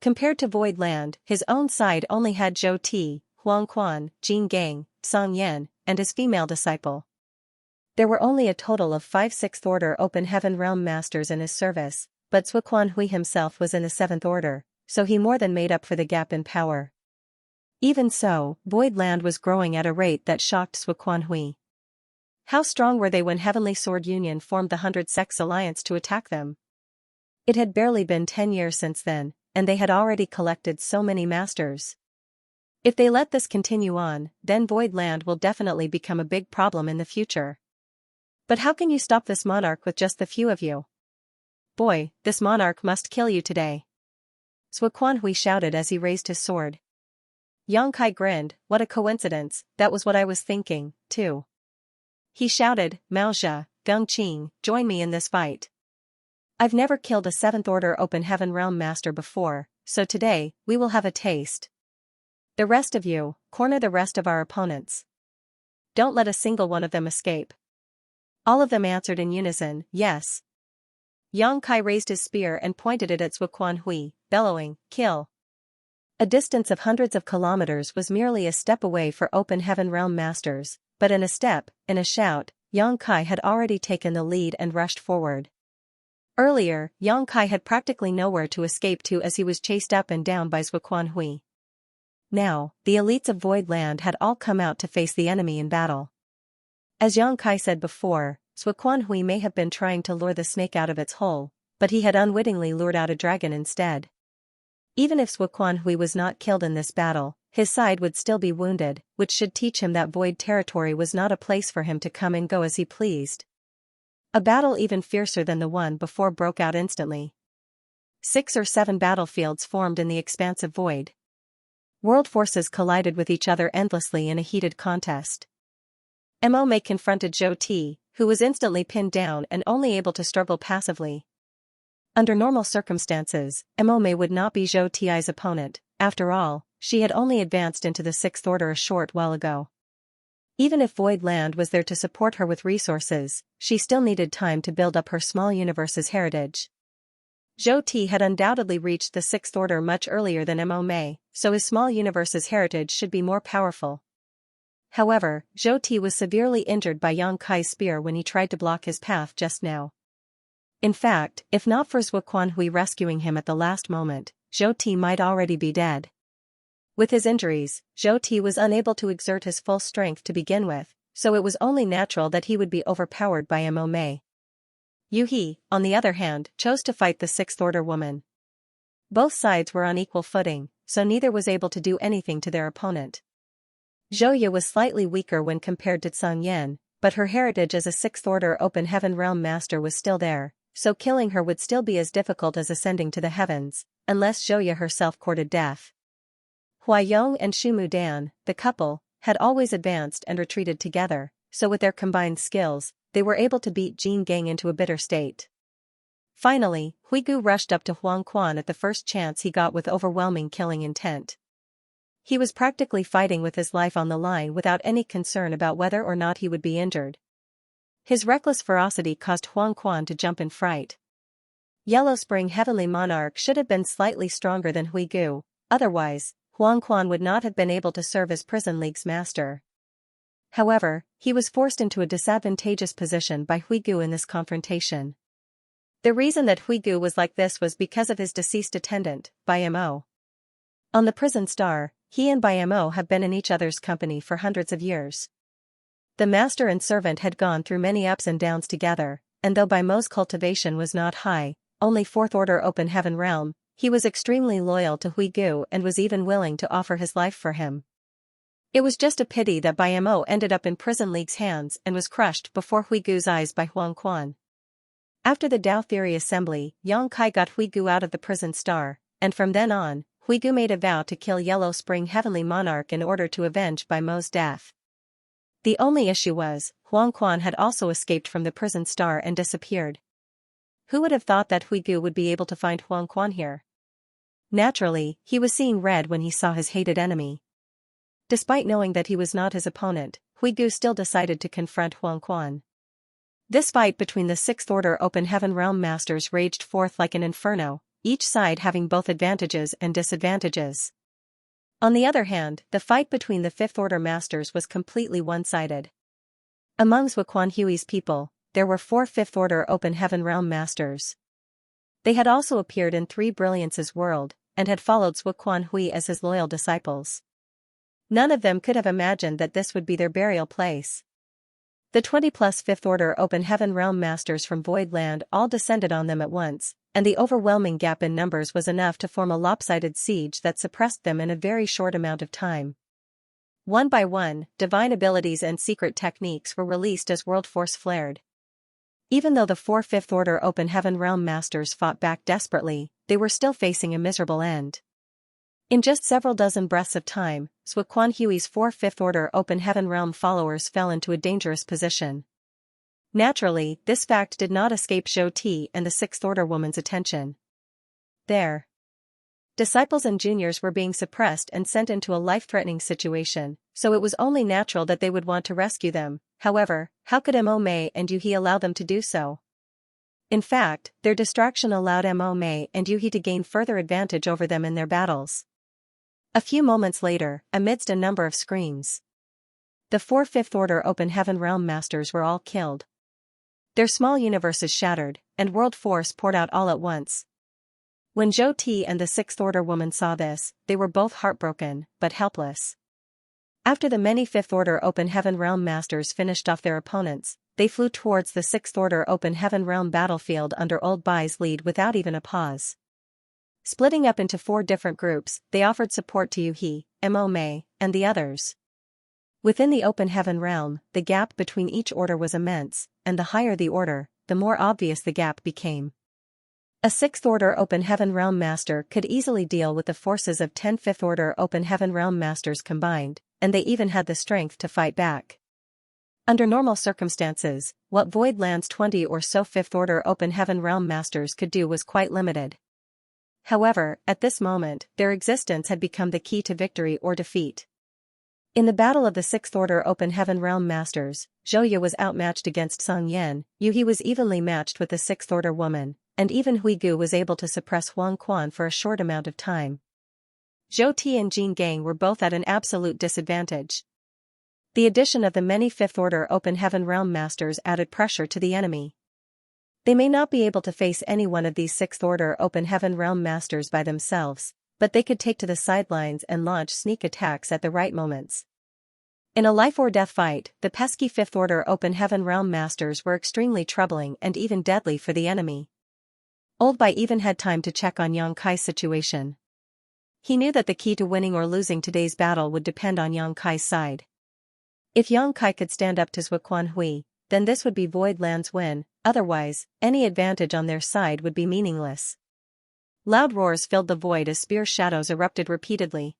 A: Compared to Void Land, his own side only had Zhou Ti, Huang Quan, Jin Gang, Song Yan, and his female disciple. There were only a total of 5 Sixth Order Open Heaven Realm Masters in his service, but Xianxia himself was in the Seventh Order, so he more than made up for the gap in power. Even so, Void Land was growing at a rate that shocked Xianxia. How strong were they when Heavenly Sword Union formed the 100 Sects Alliance to attack them? It had barely been 10 years since then, and they had already collected so many masters. If they let this continue on, then Void Land will definitely become a big problem in the future. But how can you stop this monarch with just the few of you? Boy, this monarch must kill you today. Zuoquanhui shouted as he raised his sword. Yang Kai grinned. What a coincidence, that was what I was thinking, too. He shouted, Mao Zhe, Gung Qing, join me in this fight. I've never killed a 7th Order Open Heaven Realm Master before, so today, we will have a taste. The rest of you, corner the rest of our opponents. Don't let a single one of them escape. All of them answered in unison, yes. Yang Kai raised his spear and pointed it at Zuoquanhui, bellowing, kill. A distance of hundreds of kilometers was merely a step away for Open Heaven Realm Masters, but in a step, in a shout, Yang Kai had already taken the lead and rushed forward. Earlier, Yang Kai had practically nowhere to escape to as he was chased up and down by Zuoquanhui. Now, the elites of Void Land had all come out to face the enemy in battle. As Yang Kai said before, Zuoquanhui may have been trying to lure the snake out of its hole, but he had unwittingly lured out a dragon instead. Even if Zuoquanhui was not killed in this battle, his side would still be wounded, which should teach him that Void territory was not a place for him to come and go as he pleased. A battle even fiercer than the one before broke out instantly. 6 or 7 battlefields formed in the expansive void. World forces collided with each other endlessly in a heated contest. Mo Mei confronted Zhou Ti, who was instantly pinned down and only able to struggle passively. Under normal circumstances, Mo Mei would not be Zhou Ti's opponent. After all, she had only advanced into the 6th Order a short while ago. Even if Void Land was there to support her with resources, she still needed time to build up her small universe's heritage. Zhou Ti had undoubtedly reached the 6th Order much earlier than Mo Mei, so his small universe's heritage should be more powerful. However, Zhou Ti was severely injured by Yang Kai's spear when he tried to block his path just now. In fact, if not for Zuoquanhui rescuing him at the last moment, Zhou Ti might already be dead. With his injuries, Zhou Ti was unable to exert his full strength to begin with, so it was only natural that he would be overpowered by Mo Mei. Yu He, on the other hand, chose to fight the 6th Order woman. Both sides were on equal footing, so neither was able to do anything to their opponent. Zhou Ye was slightly weaker when compared to Tsang Yen, but her heritage as a 6th Order Open Heaven Realm Master was still there, so killing her would still be as difficult as ascending to the heavens, unless Zhou Ye herself courted death. Hua Yong and Shu Mudan, the couple, had always advanced and retreated together, so with their combined skills, they were able to beat Jin Gang into a bitter state. Finally, Huigu rushed up to Huang Quan at the first chance he got with overwhelming killing intent. He was practically fighting with his life on the line without any concern about whether or not he would be injured. His reckless ferocity caused Huang Quan to jump in fright. Yellow Spring Heavenly Monarch should have been slightly stronger than Huigu, otherwise, Huang Quan would not have been able to serve as Prison League's master. However, he was forced into a disadvantageous position by Huigu in this confrontation. The reason that Huigu was like this was because of his deceased attendant, Bai Mo. On the Prison Star, he and Bai Mo have been in each other's company for hundreds of years. The master and servant had gone through many ups and downs together, and though Bai Mo's cultivation was not high, only 4th Order Open Heaven Realm, he was extremely loyal to Huigu and was even willing to offer his life for him. It was just a pity that Bai Mo ended up in Prison League's hands and was crushed before Huigu's eyes by Huang Quan. After the Dao Theory Assembly, Yang Kai got Huigu out of the Prison Star, and from then on, Huigu made a vow to kill Yellow Spring Heavenly Monarch in order to avenge Bai Mo's death. The only issue was, Huang Quan had also escaped from the Prison Star and disappeared. Who would have thought that Huigu would be able to find Huang Quan here? Naturally, he was seeing red when he saw his hated enemy. Despite knowing that he was not his opponent, Huigu still decided to confront Huang Quan. This fight between the 6th Order Open Heaven Realm Masters raged forth like an inferno, each side having both advantages and disadvantages. On the other hand, the fight between the 5th Order Masters was completely one-sided. Among Zuoquanhui's people, there were 4 5th Order Open Heaven Realm Masters. They had also appeared in 3 Brilliance's world, and had followed Zuoquanhui as his loyal disciples. None of them could have imagined that this would be their burial place. The 20-plus 5th Order Open Heaven Realm Masters from Void Land all descended on them at once, and the overwhelming gap in numbers was enough to form a lopsided siege that suppressed them in a very short amount of time. One by one, divine abilities and secret techniques were released as World Force flared. Even though the four Fifth Order Open Heaven Realm Masters fought back desperately, they were still facing a miserable end. In just several dozen breaths of time, Quan Hui's four Fifth Order Open Heaven Realm followers fell into a dangerous position. Naturally, this fact did not escape Zhou Ti and the Sixth Order woman's attention. Their disciples and juniors were being suppressed and sent into a life-threatening situation, so it was only natural that they would want to rescue them. However, how could Mo Mei and Yu He allow them to do so? In fact, their distraction allowed Mo Mei and Yu He to gain further advantage over them in their battles. A few moments later, amidst a number of screams, the four Fifth Order Open Heaven Realm Masters were all killed. Their small universes shattered, and world force poured out all at once. When Zhou Ti and the Sixth Order woman saw this, they were both heartbroken, but helpless. After the many Fifth Order Open Heaven Realm Masters finished off their opponents, they flew towards the Sixth Order Open Heaven Realm battlefield under Old Bai's lead without even a pause. Splitting up into four different groups, they offered support to Yu He, Mo Mei, and the others. Within the Open Heaven Realm, the gap between each order was immense, and the higher the order, the more obvious the gap became. A Sixth Order Open Heaven Realm Master could easily deal with the forces of 10 Fifth Order Open Heaven Realm Masters combined, and they even had the strength to fight back. Under normal circumstances, what Void Land's 20 or so Fifth Order Open Heaven Realm Masters could do was quite limited. However, at this moment, their existence had become the key to victory or defeat. In the battle of the Sixth Order Open Heaven Realm Masters, Zhou Ye was outmatched against Song Yan, Yu He was evenly matched with the Sixth Order woman, and even Hui Gu was able to suppress Huang Quan for a short amount of time. Zhou Ti and Jin Gang were both at an absolute disadvantage. The addition of the many Fifth Order Open Heaven Realm Masters added pressure to the enemy. They may not be able to face any one of these Sixth Order Open Heaven Realm Masters by themselves, but they could take to the sidelines and launch sneak attacks at the right moments. In a life-or-death fight, the pesky Fifth Order Open Heaven Realm Masters were extremely troubling and even deadly for the enemy. Old Bai even had time to check on Yang Kai's situation. He knew that the key to winning or losing today's battle would depend on Yang Kai's side. If Yang Kai could stand up to Quan Hui, then this would be Void Land's win, otherwise, any advantage on their side would be meaningless. Loud roars filled the void as spear shadows erupted repeatedly.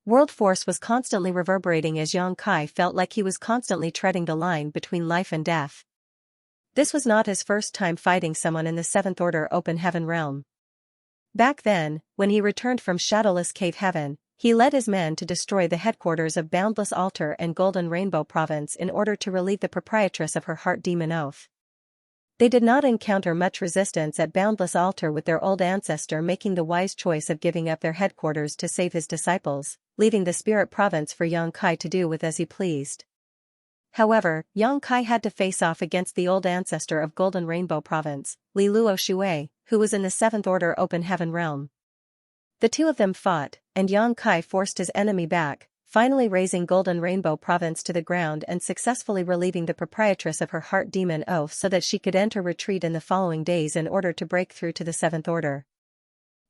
A: World force was constantly reverberating as Yang Kai felt like he was constantly treading the line between life and death. This was not his first time fighting someone in the Seventh Order Open Heaven Realm. Back then, when he returned from Shadowless Cave Heaven, he led his men to destroy the headquarters of Boundless Altar and Golden Rainbow Province in order to relieve the proprietress of her heart demon oath. They did not encounter much resistance at Boundless Altar, with their old ancestor making the wise choice of giving up their headquarters to save his disciples, leaving the Spirit Province for Yang Kai to do with as he pleased. However, Yang Kai had to face off against the old ancestor of Golden Rainbow Province, Li Luo Shui, who was in the Seventh Order Open Heaven Realm. The two of them fought, and Yang Kai forced his enemy back, finally razing Golden Rainbow Province to the ground and successfully relieving the proprietress of her heart demon oath so that she could enter retreat in the following days in order to break through to the Seventh Order.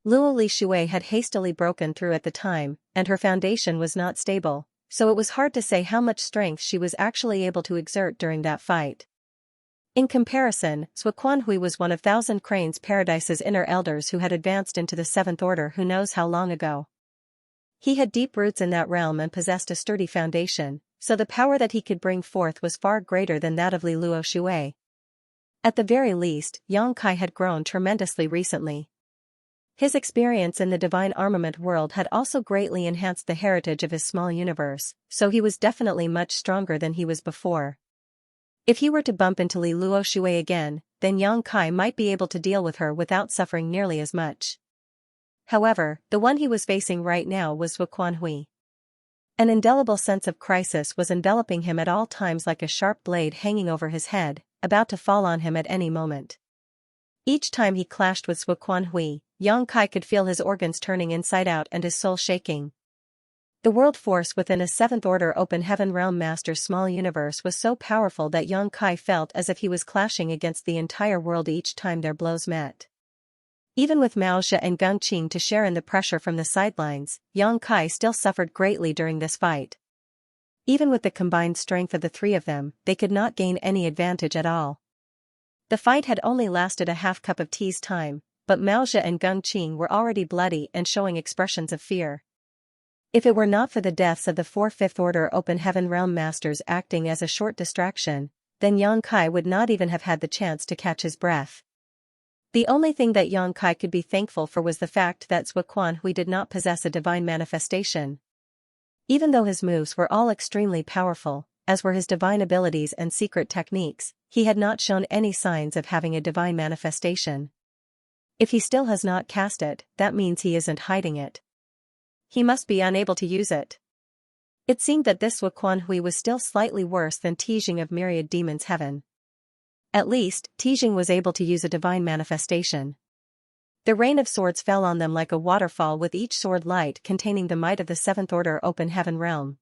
A: Luo Li Shui had hastily broken through at the time, and her foundation was not stable, so it was hard to say how much strength she was actually able to exert during that fight. In comparison, Quan Hui was one of Thousand Cranes Paradise's inner elders who had advanced into the Seventh Order who knows how long ago. He had deep roots in that realm and possessed a sturdy foundation, so the power that he could bring forth was far greater than that of Li Luo Shui. At the very least, Yang Kai had grown tremendously recently. His experience in the divine armament world had also greatly enhanced the heritage of his small universe, so he was definitely much stronger than he was before. If he were to bump into Li Luo Shui again, then Yang Kai might be able to deal with her without suffering nearly as much. However, the one he was facing right now was Quan Hui. An indelible sense of crisis was enveloping him at all times like a sharp blade hanging over his head, about to fall on him at any moment. Each time he clashed with Quan Hui, Yang Kai could feel his organs turning inside out and his soul shaking. The world force within a Seventh Order Open Heaven Realm Master's small universe was so powerful that Yang Kai felt as if he was clashing against the entire world each time their blows met. Even with Mao Xia and Gung Qing to share in the pressure from the sidelines, Yang Kai still suffered greatly during this fight. Even with the combined strength of the three of them, they could not gain any advantage at all. The fight had only lasted a half cup of tea's time, but Maoxia and Gung Qing were already bloody and showing expressions of fear. If it were not for the deaths of the 4 Fifth Order Open Heaven Realm Masters acting as a short distraction, then Yang Kai would not even have had the chance to catch his breath. The only thing that Yang Kai could be thankful for was the fact that Zhuo Quanhui did not possess a divine manifestation. Even though his moves were all extremely powerful, as were his divine abilities and secret techniques, he had not shown any signs of having a divine manifestation. If he still has not cast it, that means he isn't hiding it. He must be unable to use it. It seemed that this Zhuo Quanhui was still slightly worse than Tijing of Myriad Demons Heaven. At least, Tijing was able to use a divine manifestation. The rain of swords fell on them like a waterfall, with each sword light containing the might of the 7th Order Open Heaven Realm.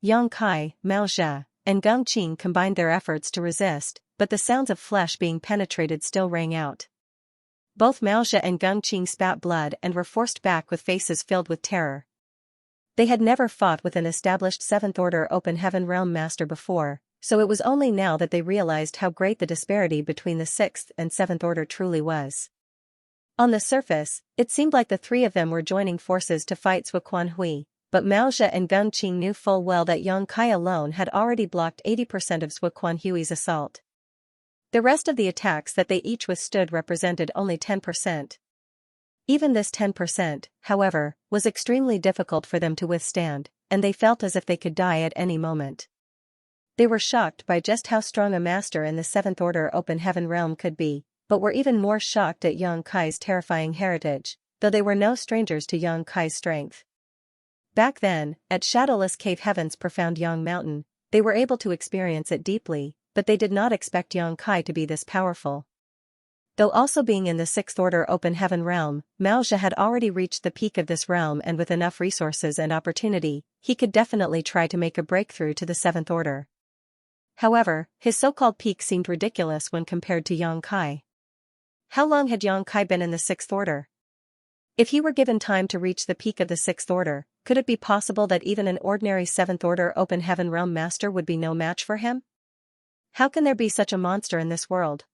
A: Yang Kai, Maoxia, and Gung Qing combined their efforts to resist, but the sounds of flesh being penetrated still rang out. Both Maoxia and Gung Qing spat blood and were forced back with faces filled with terror. They had never fought with an established 7th Order Open Heaven Realm Master before, so it was only now that they realized how great the disparity between the 6th and 7th Order truly was. On the surface, it seemed like the three of them were joining forces to fight Zhuo Quanhui, but Maoxia and Gung Qing knew full well that Yang Kai alone had already blocked 80% of Zhuo Quanhui's assault. The rest of the attacks that they each withstood represented only 10%. Even this 10%, however, was extremely difficult for them to withstand, and they felt as if they could die at any moment. They were shocked by just how strong a master in the 7th Order Open Heaven Realm could be, but were even more shocked at Yang Kai's terrifying heritage, though they were no strangers to Yang Kai's strength. Back then, at Shadowless Cave Heaven's profound Yang Mountain, they were able to experience it deeply, but they did not expect Yang Kai to be this powerful. Though also being in the 6th Order Open Heaven Realm, Maoxia had already reached the peak of this realm, and with enough resources and opportunity, he could definitely try to make a breakthrough to the 7th Order. However, his so-called peak seemed ridiculous when compared to Yang Kai. How long had Yang Kai been in the 6th Order? If he were given time to reach the peak of the 6th Order, could it be possible that even an ordinary 7th Order Open Heaven Realm Master would be no match for him? How can there be such a monster in this world?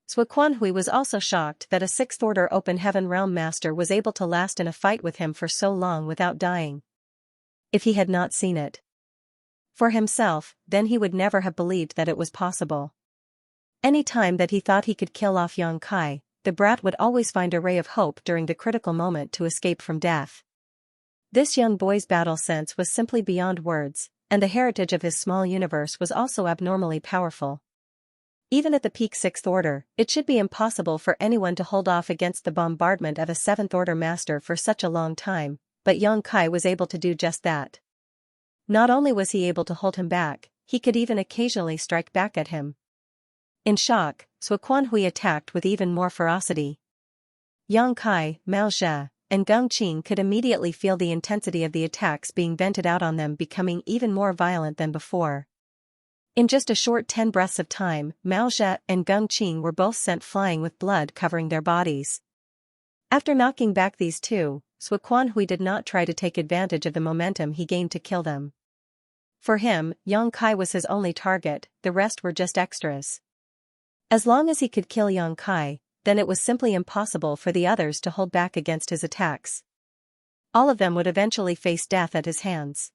A: Zhuo Quanhui was also shocked that a 6th Order Open Heaven Realm Master was able to last in a fight with him for so long without dying. If he had not seen it for himself, then he would never have believed that it was possible. Any time that he thought he could kill off Yang Kai, the brat would always find a ray of hope during the critical moment to escape from death. This young boy's battle sense was simply beyond words, and the heritage of his small universe was also abnormally powerful. Even at the peak 6th Order, it should be impossible for anyone to hold off against the bombardment of a 7th Order Master for such a long time, but Yang Kai was able to do just that. Not only was he able to hold him back, he could even occasionally strike back at him. In shock, Zhuo Quanhui attacked with even more ferocity. Yang Kai, Maoxia, and Gung Qing could immediately feel the intensity of the attacks being vented out on them becoming even more violent than before. In just a short 10 breaths of time, Maoxia and Gung Qing were both sent flying with blood covering their bodies. After knocking back these two, Zhuo Quanhui did not try to take advantage of the momentum he gained to kill them. For him, Yang Kai was his only target, the rest were just extras. As long as he could kill Yang Kai, then it was simply impossible for the others to hold back against his attacks. All of them would eventually face death at his hands.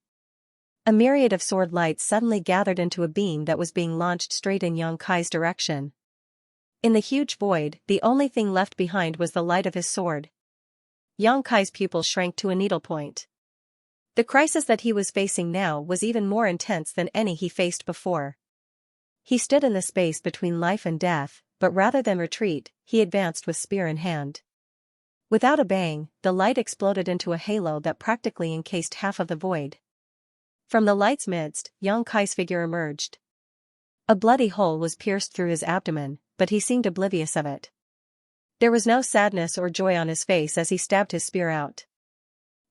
A: A myriad of sword lights suddenly gathered into a beam that was being launched straight in Yang Kai's direction. In the huge void, the only thing left behind was the light of his sword. Yang Kai's pupils shrank to a needlepoint. The crisis that he was facing now was even more intense than any he faced before. He stood in the space between life and death, but rather than retreat, he advanced with spear in hand. Without a bang, the light exploded into a halo that practically encased half of the void. From the light's midst, Yang Kai's figure emerged. A bloody hole was pierced through his abdomen, but he seemed oblivious of it. There was no sadness or joy on his face as he stabbed his spear out.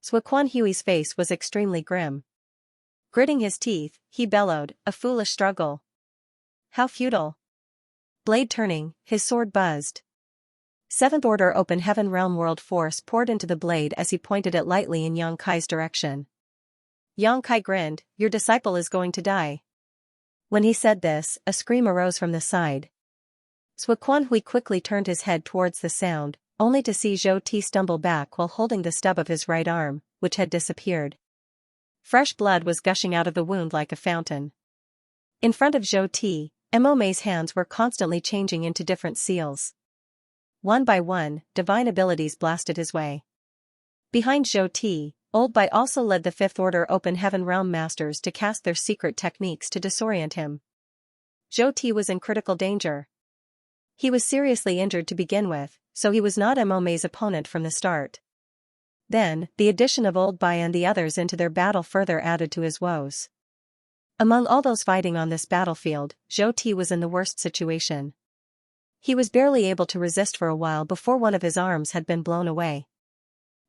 A: Zhuo Quanhui's face was extremely grim. Gritting his teeth, he bellowed, "A foolish struggle. How futile." Blade turning, his sword buzzed. 7th Order Open Heaven Realm World Force poured into the blade as he pointed it lightly in Yang Kai's direction. Yang Kai grinned, "Your disciple is going to die." When he said this, a scream arose from the side. Zhuo quickly turned his head towards the sound, only to see Zhou Ti stumble back while holding the stub of his right arm, which had disappeared. Fresh blood was gushing out of the wound like a fountain. In front of Zhou Ti, Mo's hands were constantly changing into different seals. One by one, divine abilities blasted his way. Behind Zhou Ti, Old Bai also led the Fifth Order Open Heaven Realm Masters to cast their secret techniques to disorient him. Zhou Ti was in critical danger. He was seriously injured to begin with, so he was not Mo's opponent from the start. Then, the addition of Old Bai and the others into their battle further added to his woes. Among all those fighting on this battlefield, Zhou Ti was in the worst situation. He was barely able to resist for a while before one of his arms had been blown away.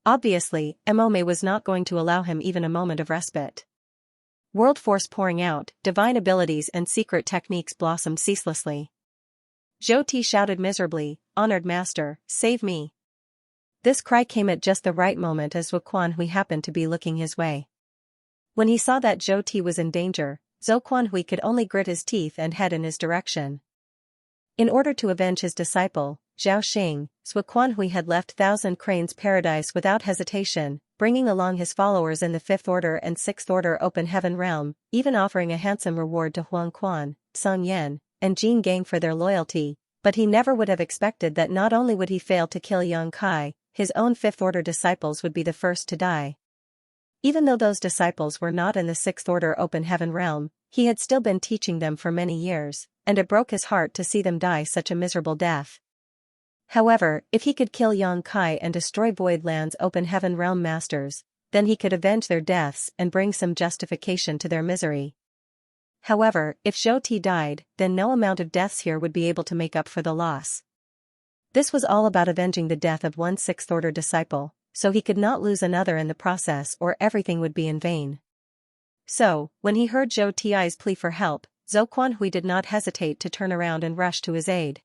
A: Obviously, Mo was not going to allow him even a moment of respite. World force pouring out, divine abilities and secret techniques blossomed ceaselessly. Zhou Ti shouted miserably, "Honored master, save me." This cry came at just the right moment as Zhuo happened to be looking his way. When he saw that Zhou Ti was in danger, Zhou could only grit his teeth and head in his direction. In order to avenge his disciple, Zhao Xing, Zhuo had left Thousand Cranes Paradise without hesitation, bringing along his followers in the Fifth Order and Sixth Order Open Heaven Realm, even offering a handsome reward to Huang Quan, Song Yan, and Jin Gang for their loyalty, but he never would have expected that not only would he fail to kill Yang Kai, his own Fifth Order disciples would be the first to die. Even though those disciples were not in the Sixth Order Open Heaven Realm, he had still been teaching them for many years, and it broke his heart to see them die such a miserable death. However, if he could kill Yang Kai and destroy Voidland's Open Heaven Realm Masters, then he could avenge their deaths and bring some justification to their misery. However, if Zhou Ti died, then no amount of deaths here would be able to make up for the loss. This was all about avenging the death of one Sixth Order disciple, so he could not lose another in the process or everything would be in vain. So, when he heard Zhou Ti's plea for help, Zhou did not hesitate to turn around and rush to his aid.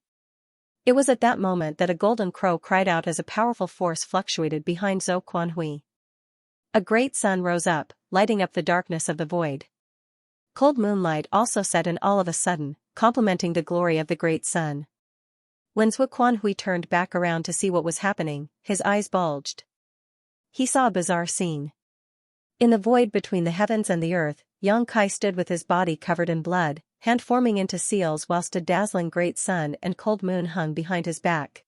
A: It was at that moment that a golden crow cried out as a powerful force fluctuated behind Zhou. A great sun rose up, lighting up the darkness of the void. Cold moonlight also set in all of a sudden, complementing the glory of the great sun. When Zhou turned back around to see what was happening, his eyes bulged. He saw a bizarre scene. In the void between the heavens and the earth, Yang Kai stood with his body covered in blood, hand forming into seals whilst a dazzling great sun and cold moon hung behind his back.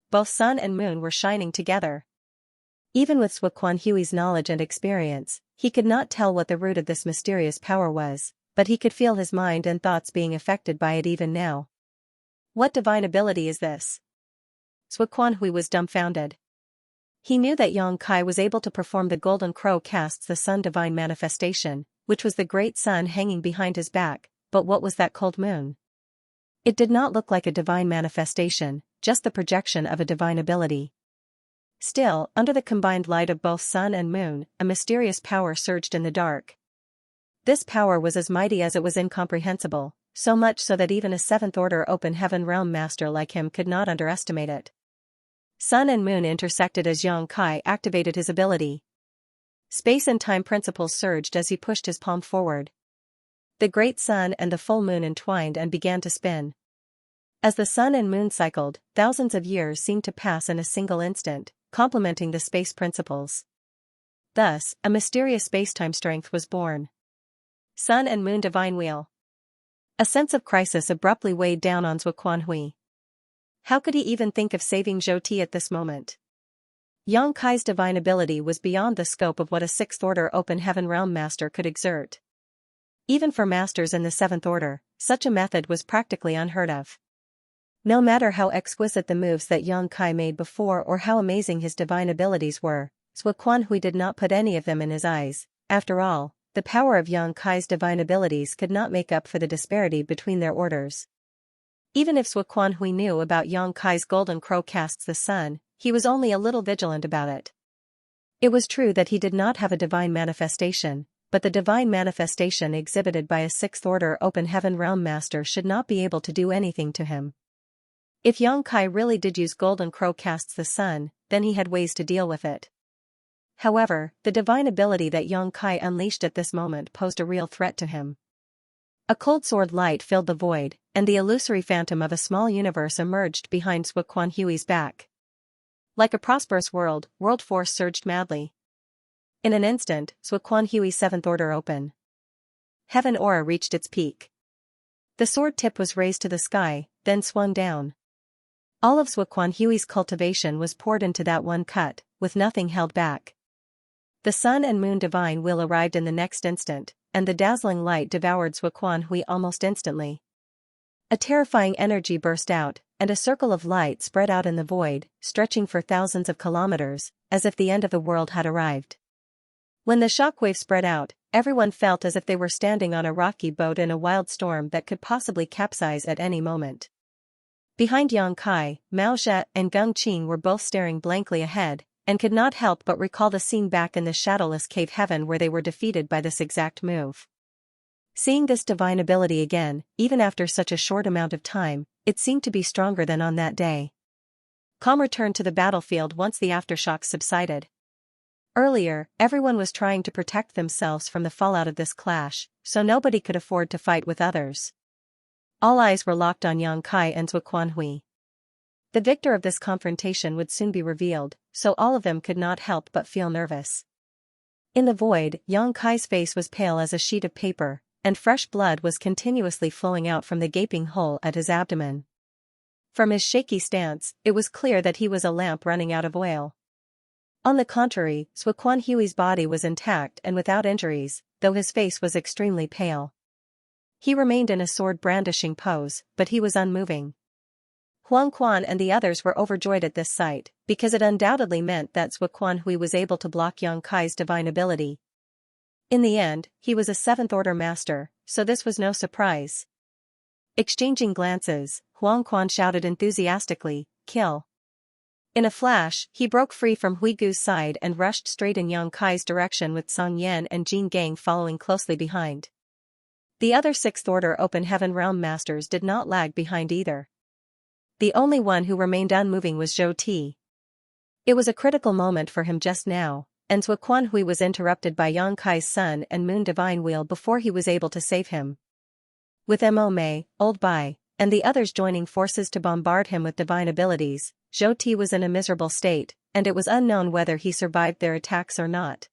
A: Both sun and moon were shining together. Even with Zhuo's knowledge and experience, he could not tell what the root of this mysterious power was, but he could feel his mind and thoughts being affected by it even now. What divine ability is this? Zhuo was dumbfounded. He knew that Yang Kai was able to perform the golden crow casts the sun divine manifestation, which was the great sun hanging behind his back, but what was that cold moon? It did not look like a divine manifestation, just the projection of a divine ability. Still, under the combined light of both sun and moon, a mysterious power surged in the dark. This power was as mighty as it was incomprehensible, so much so that even a Seventh Order Open Heaven Realm Master like him could not underestimate it. Sun and moon intersected as Yang Kai activated his ability. Space and time principles surged as he pushed his palm forward. The great sun and the full moon entwined and began to spin. As the sun and moon cycled, thousands of years seemed to pass in a single instant, complementing the space principles. Thus, a mysterious space-time strength was born. Sun and Moon Divine Wheel. A sense of crisis abruptly weighed down on Zhuo. How could he even think of saving Zhou Ti at this moment? Yang Kai's divine ability was beyond the scope of what a Sixth Order Open Heaven Realm Master could exert. Even for masters in the Seventh Order, such a method was practically unheard of. No matter how exquisite the moves that Yang Kai made before or how amazing his divine abilities were, Zhuo did not put any of them in his eyes. After all, the power of Yang Kai's divine abilities could not make up for the disparity between their orders. Even if Zhuo knew about Yang Kai's golden crow casts the sun, he was only a little vigilant about it. It was true that he did not have a divine manifestation, but the divine manifestation exhibited by a Sixth Order Open Heaven Realm Master should not be able to do anything to him. If Yang Kai really did use golden crow casts the sun, then he had ways to deal with it. However, the divine ability that Yang Kai unleashed at this moment posed a real threat to him. A cold sword light filled the void, and the illusory phantom of a small universe emerged behind Quan Hui's back. Like a prosperous world force surged madly. In an instant, Quan Hui's seventh order open heaven aura reached its peak. The sword tip was raised to the sky, then swung down. All of Quan Hui's cultivation was poured into that one cut, with nothing held back. The sun and moon divine will arrived in the next instant, and the dazzling light devoured Quan Hui almost instantly. A terrifying energy burst out, and a circle of light spread out in the void, stretching for thousands of kilometers, as if the end of the world had arrived. When the shockwave spread out, everyone felt as if they were standing on a rocky boat in a wild storm that could possibly capsize at any moment. Behind Yang Kai, Mao Zhe and Geng Qing were both staring blankly ahead, and could not help but recall the scene back in the shadowless cave heaven where they were defeated by this exact move. Seeing this divine ability again, even after such a short amount of time, it seemed to be stronger than on that day. Calm returned to the battlefield once the aftershocks subsided. Earlier, everyone was trying to protect themselves from the fallout of this clash, so nobody could afford to fight with others. All eyes were locked on Yang Kai and Quan Hui. The victor of this confrontation would soon be revealed, so all of them could not help but feel nervous. In the void, Yang Kai's face was pale as a sheet of paper, and fresh blood was continuously flowing out from the gaping hole at his abdomen. From his shaky stance, it was clear that he was a lamp running out of oil. On the contrary, Quan Hui's body was intact and without injuries, though his face was extremely pale. He remained in a sword-brandishing pose, but he was unmoving. Huang Quan and the others were overjoyed at this sight, because it undoubtedly meant that Quan Hui was able to block Yang Kai's divine ability. In the end, he was a seventh-order master, so this was no surprise. Exchanging glances, Huang Quan shouted enthusiastically, "Kill!" In a flash, he broke free from Hui Gu's side and rushed straight in Yang Kai's direction with Song Yan and Jin Gang following closely behind. The other sixth-order open heaven realm masters did not lag behind either. The only one who remained unmoving was Zhou Ti. It was a critical moment for him just now, and Quan Hui was interrupted by Yang Kai's sun and moon divine wheel before he was able to save him. With Mo Mei, Old Bai, and the others joining forces to bombard him with divine abilities, Zhou Ti was in a miserable state, and it was unknown whether he survived their attacks or not.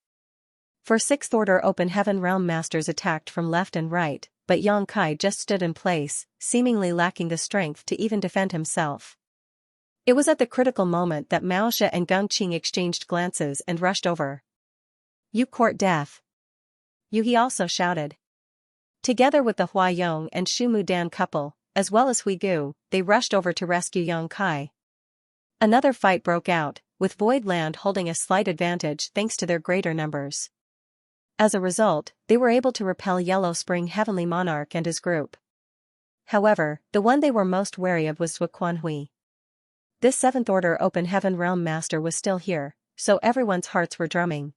A: For sixth-order open heaven realm masters attacked from left and right, but Yang Kai just stood in place, seemingly lacking the strength to even defend himself. It was at the critical moment that Mao Zhe and Geng Qing exchanged glances and rushed over. "You court death!" Yu He also shouted. Together with the Hua Yong and Shu Mudan couple, as well as Hui Gu, they rushed over to rescue Yang Kai. Another fight broke out, with Void Land holding a slight advantage thanks to their greater numbers. As a result, they were able to repel Yellow Spring Heavenly Monarch and his group. However, the one they were most wary of was Quan Hui. This seventh-order open heaven realm master was still here, so everyone's hearts were drumming.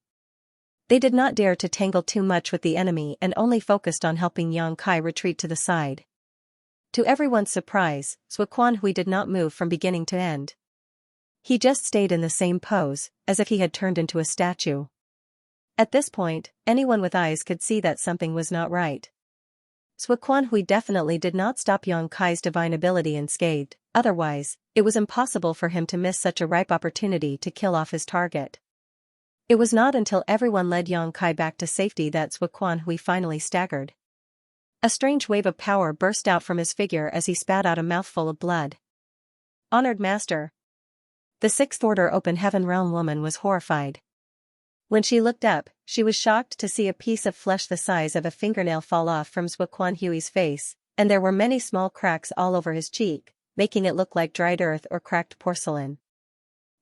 A: They did not dare to tangle too much with the enemy and only focused on helping Yang Kai retreat to the side. To everyone's surprise, Quan Hui did not move from beginning to end. He just stayed in the same pose, as if he had turned into a statue. At this point, anyone with eyes could see that something was not right. Quan Hui definitely did not stop Yang Kai's divine ability unscathed, otherwise, it was impossible for him to miss such a ripe opportunity to kill off his target. It was not until everyone led Yang Kai back to safety that Quan Hui finally staggered. A strange wave of power burst out from his figure as he spat out a mouthful of blood. "Honored Master!" The sixth-order open heaven realm woman was horrified. When she looked up, she was shocked to see a piece of flesh the size of a fingernail fall off from Quan Hui's face, and there were many small cracks all over his cheek, making it look like dried earth or cracked porcelain.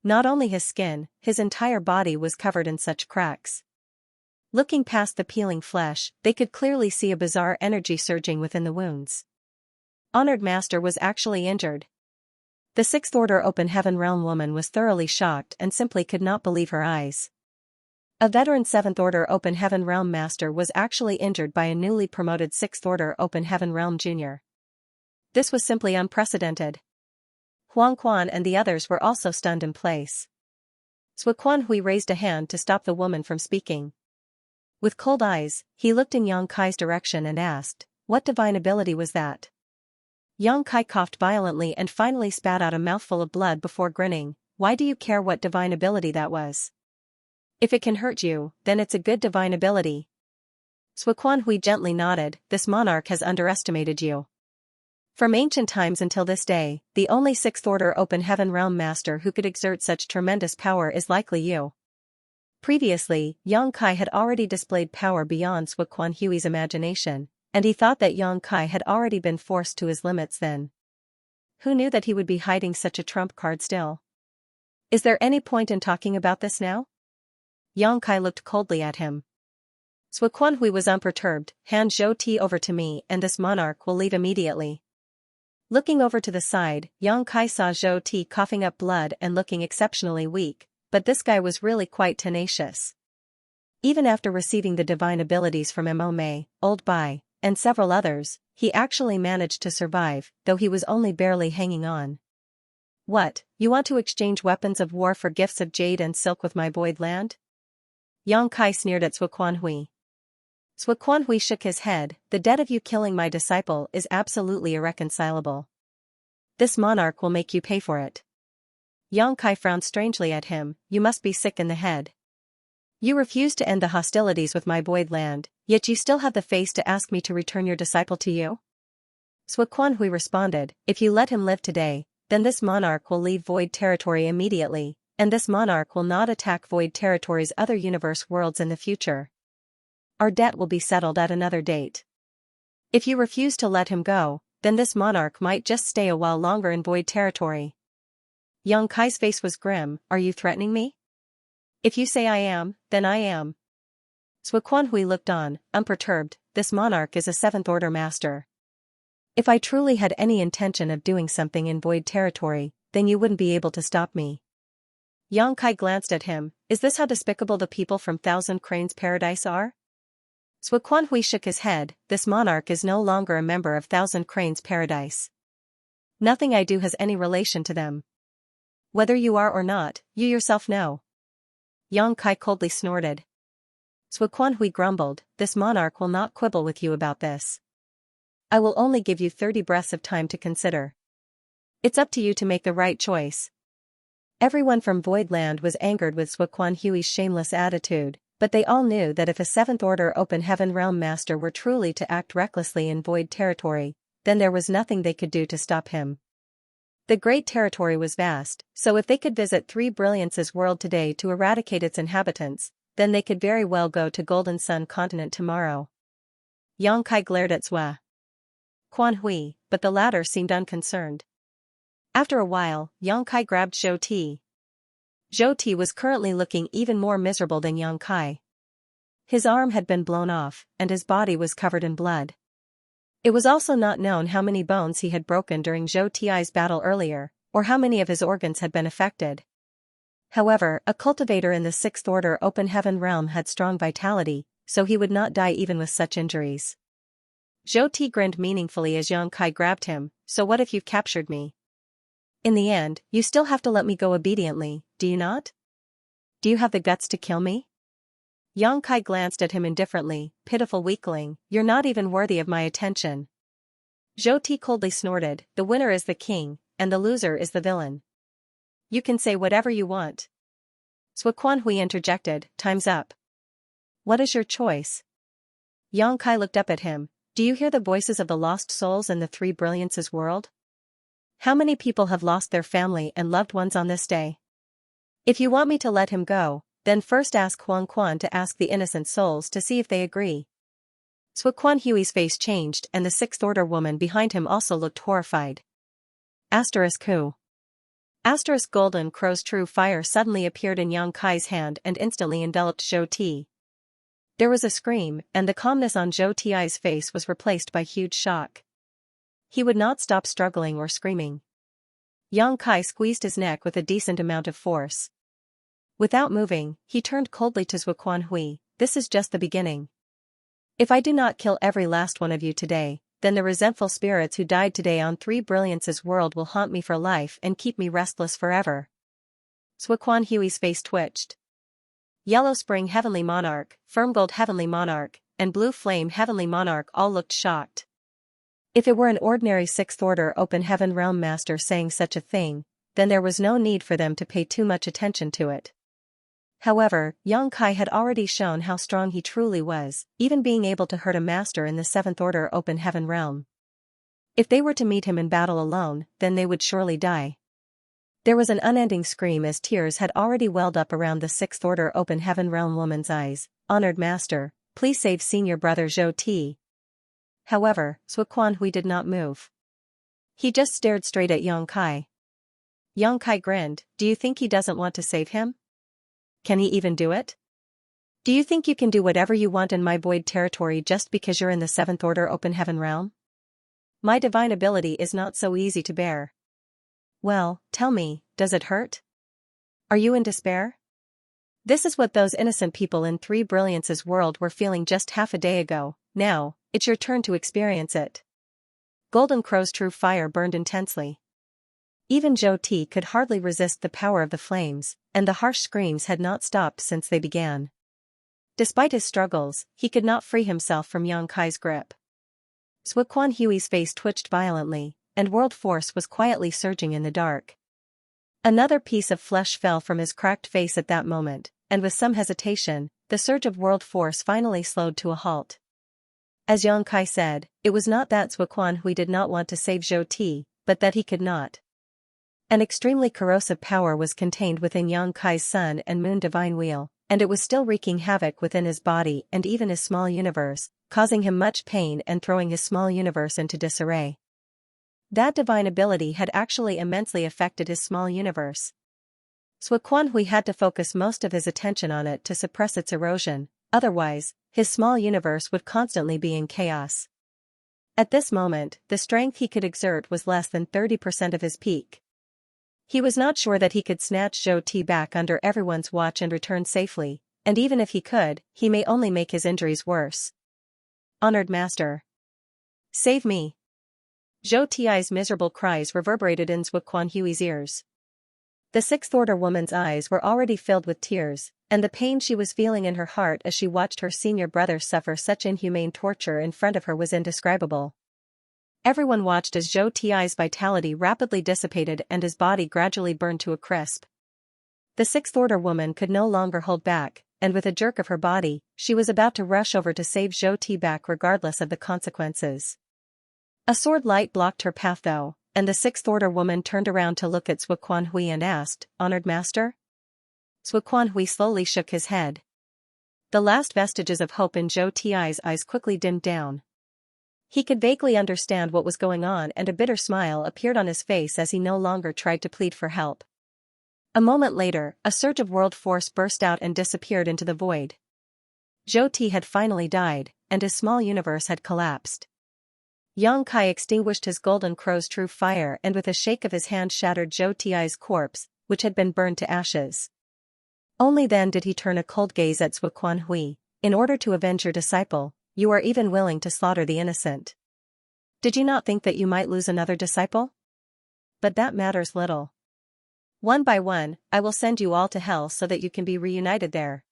A: Not only his skin, his entire body was covered in such cracks. Looking past the peeling flesh, they could clearly see a bizarre energy surging within the wounds. Honored Master was actually injured. The sixth-order open heaven realm woman was thoroughly shocked and simply could not believe her eyes. A veteran seventh-order open heaven realm master was actually injured by a newly promoted sixth-order open heaven realm junior. This was simply unprecedented. Huang Quan and the others were also stunned in place. Quan Hui raised a hand to stop the woman from speaking. With cold eyes, he looked in Yang Kai's direction and asked, What divine ability was that? Xianxia coughed violently and finally spat out a mouthful of blood before grinning. Why do you care what divine ability that was? If it can hurt you, then it's a good divine ability. Hui gently nodded. This monarch has underestimated you. From ancient times until this day, the only Sixth Order Open Heaven Realm Master who could exert such tremendous power is likely you. Previously, Xianxia had already displayed power beyond Hui's imagination, and he thought that Xianxia had already been forced to his limits then. Who knew that he would be hiding such a trump card still? Is there any point in talking about this now? Xianxia looked coldly at him. Hui was unperturbed. Hand Zhou Ti over to me and this monarch will leave immediately. Looking over to the side, Xianxia saw Zhou Ti coughing up blood and looking exceptionally weak, but this guy was really quite tenacious. Even after receiving the divine abilities from Mo Mei, Old Bai, and several others, he actually managed to survive, though he was only barely hanging on. What, you want to exchange weapons of war for gifts of jade and silk with my void land? Xianxia sneered at Hui. Hui shook his head. The debt of you killing my disciple is absolutely irreconcilable. This monarch will make you pay for it. Xianxia frowned strangely at him. You must be sick in the head. You refuse to end the hostilities with my void land, yet you still have the face to ask me to return your disciple to you? Hui responded, if you let him live today, then this monarch will leave void territory immediately, and this monarch will not attack void territory's other universe worlds in the future. Our debt will be settled at another date. If you refuse to let him go, then this monarch might just stay a while longer in void territory. Xianxia's face was grim. Are you threatening me? If you say I am, then I am. Hui looked on, unperturbed. This monarch is a Seventh Order master. If I truly had any intention of doing something in void territory, then you wouldn't be able to stop me. Xianxia glanced at him. Is this how despicable the people from Thousand Cranes Paradise are? Hui shook his head. This monarch is no longer a member of Thousand Cranes Paradise. Nothing I do has any relation to them. Whether you are or not, you yourself know. Xianxia coldly snorted. Hui grumbled, this monarch will not quibble with you about this. I will only give you 30 breaths of time to consider. It's up to you to make the right choice. Everyone from Voidland was angered with Hui's shameless attitude, but they all knew that if a Seventh Order Open Heaven Realm Master were truly to act recklessly in void territory, then there was nothing they could do to stop him. The great territory was vast, so if they could visit Three Brilliance's world today to eradicate its inhabitants, then they could very well go to Golden Sun Continent tomorrow. Xianxia glared at Hui, but the latter seemed unconcerned. After a while, Xianxia grabbed Zhou Ti. Zhou Ti was currently looking even more miserable than Xianxia. His arm had been blown off, and his body was covered in blood. It was also not known how many bones he had broken during Zhou Ti's battle earlier, or how many of his organs had been affected. However, a cultivator in the Sixth Order Open Heaven realm had strong vitality, so he would not die even with such injuries. Zhou Ti grinned meaningfully as Xianxia grabbed him. So what if you've captured me? In the end, you still have to let me go obediently, do you not? Do you have the guts to kill me? Xianxia glanced at him indifferently. Pitiful weakling, you're not even worthy of my attention. Zhou Ti coldly snorted, the winner is the king, and the loser is the villain. You can say whatever you want. Hui interjected, time's up. What is your choice? Xianxia looked up at him. Do you hear the voices of the lost souls in the Three Brilliance's world? How many people have lost their family and loved ones on this day? If you want me to let him go, then first ask Huang Quan to ask the innocent souls to see if they agree. Hui's face changed and the Sixth Order woman behind him also looked horrified. Who? Golden Crow's true fire suddenly appeared in Xianxia's hand and instantly enveloped Zhou Ti. There was a scream, and the calmness on Zhou Ti's face was replaced by huge shock. He would not stop struggling or screaming. Xianxia squeezed his neck with a decent amount of force. Without moving, he turned coldly to Hui. This is just the beginning. If I do not kill every last one of you today, then the resentful spirits who died today on Three Brilliance's world will haunt me for life and keep me restless forever. Hui's face twitched. Yellow Spring Heavenly Monarch, Firm Gold Heavenly Monarch, and Blue Flame Heavenly Monarch all looked shocked. If it were an ordinary Sixth Order Open Heaven Realm Master saying such a thing, then there was no need for them to pay too much attention to it. However, Xianxia had already shown how strong he truly was, even being able to hurt a master in the Seventh Order Open Heaven Realm. If they were to meet him in battle alone, then they would surely die. There was an unending scream as tears had already welled up around the Sixth Order Open Heaven Realm woman's eyes. "Honored Master, please save senior brother Zhou Ti." However, Xuequan did not move. He just stared straight at Xianxia. Xianxia grinned. "Do you think he doesn't want to save him? Can he even do it? Do you think you can do whatever you want in my void territory just because you're in the Seventh Order Open Heaven Realm? My divine ability is not so easy to bear. Well, tell me, does it hurt? Are you in despair?" This is what those innocent people in Three Brilliance's world were feeling just half a day ago. Now, it's your turn to experience it. Golden Crow's true fire burned intensely. Even Zhou Ti could hardly resist the power of the flames, and the harsh screams had not stopped since they began. Despite his struggles, he could not free himself from Xianxia's grip. Xuequan's face twitched violently, and world force was quietly surging in the dark. Another piece of flesh fell from his cracked face at that moment, and with some hesitation, the surge of world force finally slowed to a halt. As Xianxia said, it was not that Xuequan did not want to save Zhou Ti, but that he could not. An extremely corrosive power was contained within Xianxia's Sun and Moon Divine Wheel, and it was still wreaking havoc within his body and even his small universe, causing him much pain and throwing his small universe into disarray. That divine ability had actually immensely affected his small universe. Xuequan had to focus most of his attention on it to suppress its erosion, otherwise, his small universe would constantly be in chaos. At this moment, the strength he could exert was less than 30% of his peak. He was not sure that he could snatch Zhou Ti back under everyone's watch and return safely, and even if he could, he may only make his injuries worse. "Honored Master, save me!" Zhou Ti's miserable cries reverberated in Xuequan's ears. The Sixth Order woman's eyes were already filled with tears, and the pain she was feeling in her heart as she watched her senior brother suffer such inhumane torture in front of her was indescribable. Everyone watched as Zhou Ti's vitality rapidly dissipated and his body gradually burned to a crisp. The Sixth Order woman could no longer hold back, and with a jerk of her body, she was about to rush over to save Zhou Ti back regardless of the consequences. A sword light blocked her path though, and the Sixth Order woman turned around to look at Xuequan and asked, "Honored Master?" Xuequan slowly shook his head. The last vestiges of hope in Zhou Ti's eyes quickly dimmed down. He could vaguely understand what was going on, and a bitter smile appeared on his face as he no longer tried to plead for help. A moment later, a surge of world force burst out and disappeared into the void. Zhou Ti had finally died, and his small universe had collapsed. Xianxia extinguished his Golden Crow's true fire and with a shake of his hand shattered Zhou Ti's corpse, which had been burned to ashes. Only then did he turn a cold gaze at Xuequan. "In order to avenge your disciple, you are even willing to slaughter the innocent. Did you not think that you might lose another disciple? But that matters little. One by one, I will send you all to hell so that you can be reunited there."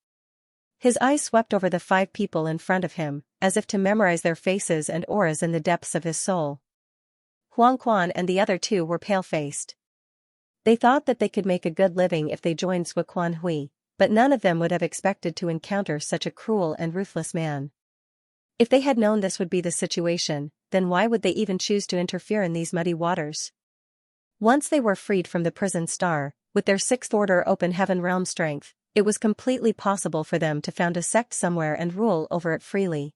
A: His eyes swept over the 5 people in front of him, as if to memorize their faces and auras in the depths of his soul. Huangquan and the other 2 were pale-faced. They thought that they could make a good living if they joined Xuequan, but none of them would have expected to encounter such a cruel and ruthless man. If they had known this would be the situation, then why would they even choose to interfere in these muddy waters? Once they were freed from the prison star, with their Sixth Order Open Heaven Realm strength, it was completely possible for them to found a sect somewhere and rule over it freely.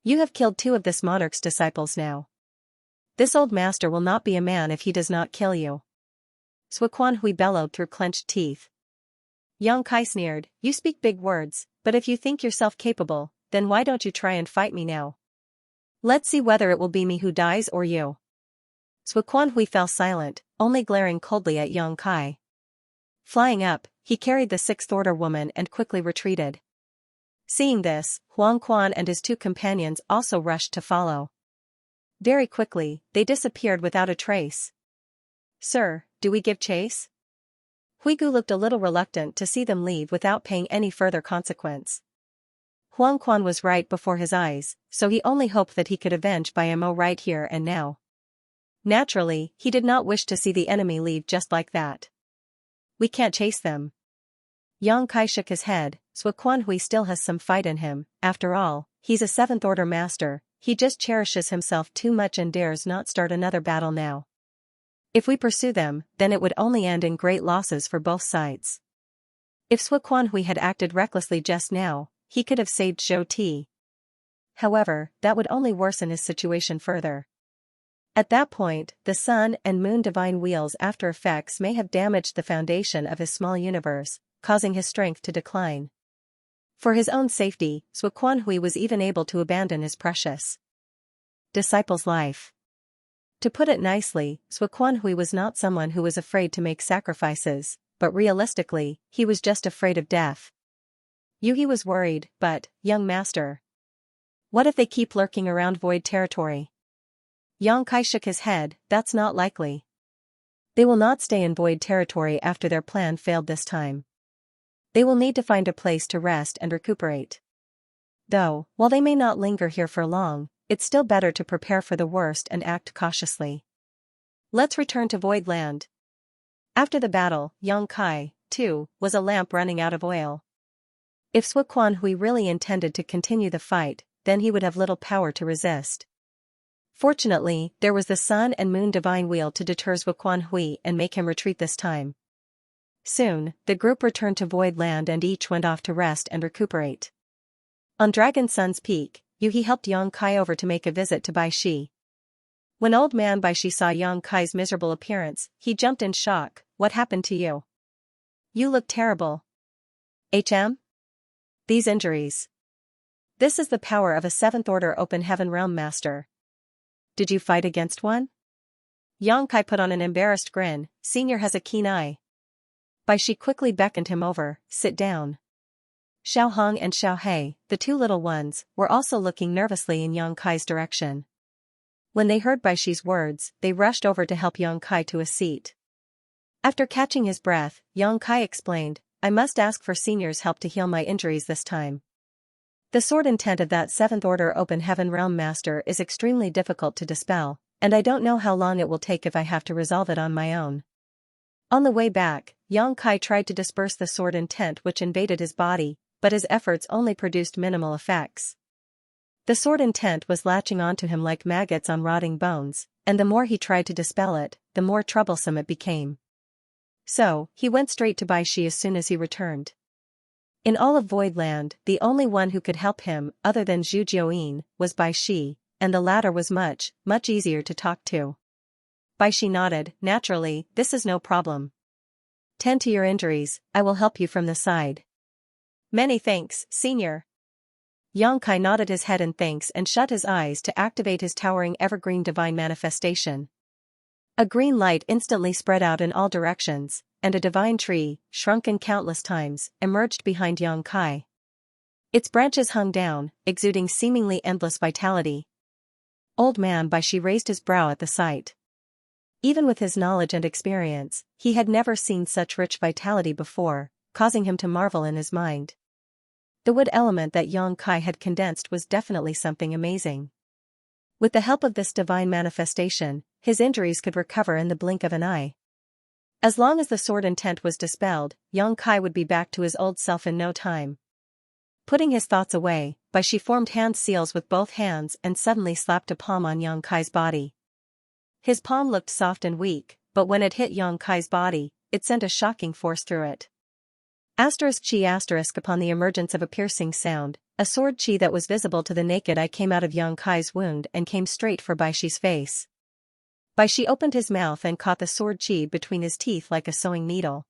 A: "You have killed 2 of this monarch's disciples now. This old master will not be a man if he does not kill you." Xuequan bellowed through clenched teeth. Xianxia sneered, "You speak big words, but if you think yourself capable, then why don't you try and fight me now? Let's see whether it will be me who dies or you." Xuequan fell silent, only glaring coldly at Xianxia. Flying up, he carried the Sixth Order woman and quickly retreated. Seeing this, Huangquan and his 2 companions also rushed to follow. Very quickly, they disappeared without a trace. "Sir, do we give chase?" Huigu looked a little reluctant to see them leave without paying any further consequence. Huang Quan was right before his eyes, so he only hoped that he could avenge Bai Mo right here and now. Naturally, he did not wish to see the enemy leave just like that. We can't chase them. Yang Kai shook his head. Sui Hui still has some fight in him. After all, he's a 7th order master. He just cherishes himself too much and dares not start another battle now. If we pursue them, then it would only end in great losses for both sides. If Sui Hui had acted recklessly just now, he could have saved Zhou Ti. However, that would only worsen his situation further. At that point, the sun and moon divine wheels after effects may have damaged the foundation of his small universe, causing his strength to decline. For his own safety, Sui Hui was even able to abandon his precious disciple's life. To put it nicely, Sui Hui was not someone who was afraid to make sacrifices, but realistically, he was just afraid of death. Yuhi was worried, but, young master, what if they keep lurking around void territory? Yang Kai shook his head. That's not likely. They will not stay in void territory after their plan failed this time. They will need to find a place to rest and recuperate. Though, while they may not linger here for long, it's still better to prepare for the worst and act cautiously. Let's return to Void Land. After the battle, Yang Kai, too, was a lamp running out of oil. If Sui Hui really intended to continue the fight, then he would have little power to resist. Fortunately, there was the sun and moon divine wheel to deter Sui Hui and make him retreat this time. Soon, the group returned to Void Land and each went off to rest and recuperate. On Dragon Sun's peak, Yuhi helped Yang Kai over to make a visit to Bai Shi. When old man Bai Shi saw Yang Kai's miserable appearance, he jumped in shock. What happened to you? You look terrible. These injuries. This is the power of a 7th order open heaven realm master. Did you fight against one? Yang Kai put on an embarrassed grin. Senior has a keen eye. Bai Shi quickly beckoned him over. Sit down. Xiao Hong and Xiao He, the 2 little ones, were also looking nervously in Yang Kai's direction. When they heard Bai Shi's words, they rushed over to help Yang Kai to a seat. After catching his breath, Yang Kai explained, I must ask for Senior's help to heal my injuries this time. The sword intent of that 7th order open heaven realm master is extremely difficult to dispel, and I don't know how long it will take if I have to resolve it on my own. On the way back, Yang Kai tried to disperse the sword intent which invaded his body, but his efforts only produced minimal effects. The sword intent was latching onto him like maggots on rotting bones, and the more he tried to dispel it, the more troublesome it became. So, he went straight to Bai Shi as soon as he returned. In all of Void Land, the only one who could help him, other than Zhu Jiuyin, was Bai Shi, and the latter was much easier to talk to. Bai Shi nodded. Naturally, this is no problem. Tend to your injuries, I will help you from the side. Many thanks, Senior. Yang Kai nodded his head in thanks and shut his eyes to activate his towering evergreen divine manifestation. A green light instantly spread out in all directions, and a divine tree, shrunken countless times, emerged behind Yang Kai. Its branches hung down, exuding seemingly endless vitality. Old man Bai Shi raised his brow at the sight. Even with his knowledge and experience, he had never seen such rich vitality before, causing him to marvel in his mind. The wood element that Yang Kai had condensed was definitely something amazing. With the help of this divine manifestation, his injuries could recover in the blink of an eye. As long as the sword intent was dispelled, Yang Kai would be back to his old self in no time. Putting his thoughts away, Bai Shi formed hand seals with both hands and suddenly slapped a palm on Yang Kai's body. His palm looked soft and weak, but when it hit Yang Kai's body, it sent a shocking force through it. *chi* upon the emergence of a piercing sound, a sword chi that was visible to the naked eye came out of Yang Kai's wound and came straight for Bai Shi's face. Bai Shi opened his mouth and caught the sword chi between his teeth like a sewing needle.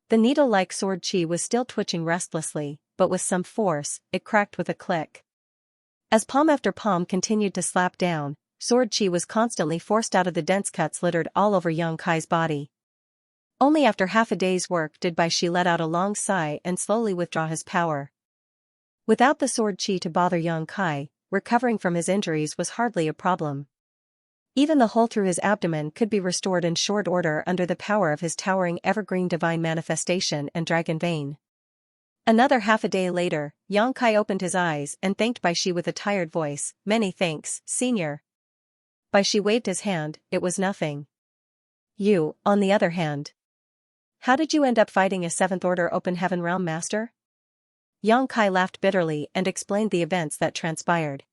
A: The needle-like sword chi was still twitching restlessly, but with some force, it cracked with a click. As palm after palm continued to slap down, sword chi was constantly forced out of the dense cuts littered all over Yang Kai's body. Only after half a day's work did Bai Shi let out a long sigh and slowly withdraw his power. Without the sword chi to bother Yang Kai, recovering from his injuries was hardly a problem. Even the hole through his abdomen could be restored in short order under the power of his towering evergreen divine manifestation and dragon vein. Another half a day later, Yang Kai opened his eyes and thanked Bai Shi with a tired voice. Many thanks, senior. Bai Shi waved his hand. It was nothing. You, on the other hand. How did you end up fighting a 7th Order Open Heaven Realm Master? Yang Kai laughed bitterly and explained the events that transpired.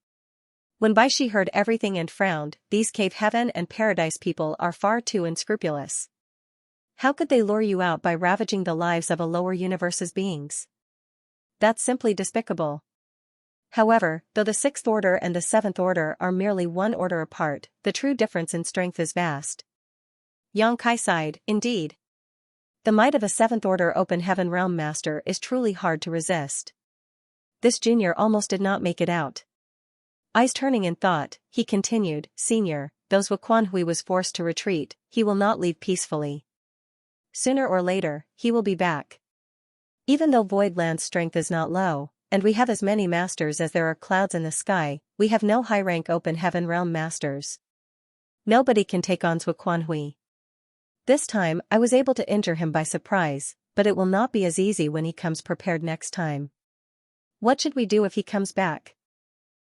A: When Bai Shi heard everything and frowned, these cave heaven and paradise people are far too unscrupulous. How could they lure you out by ravaging the lives of a lower universe's beings? That's simply despicable. However, though the 6th Order and the 7th Order are merely one order apart, the true difference in strength is vast. Yang Kai sighed. Indeed. The might of a 7th Order Open Heaven Realm Master is truly hard to resist. This junior almost did not make it out. Eyes turning in thought, he continued, Senior, those Wuquan Hui was forced to retreat, he will not leave peacefully. Sooner or later, he will be back. Even though Voidland's strength is not low, and we have as many masters as there are clouds in the sky, we have no high-rank Open Heaven Realm Masters. Nobody can take on Wuquan Hui. This time, I was able to injure him by surprise, but it will not be as easy when he comes prepared next time. What should we do if he comes back?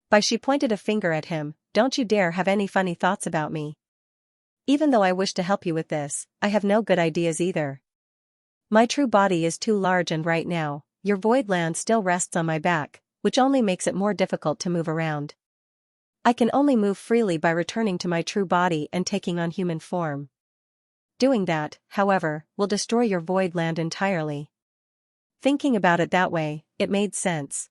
A: Bai Shi pointed a finger at him. Don't you dare have any funny thoughts about me. Even though I wish to help you with this, I have no good ideas either. My true body is too large and right now, your void land still rests on my back, which only makes it more difficult to move around. I can only move freely by returning to my true body and taking on human form. Doing that, however, will destroy your void land entirely. Thinking about it that way, it made sense.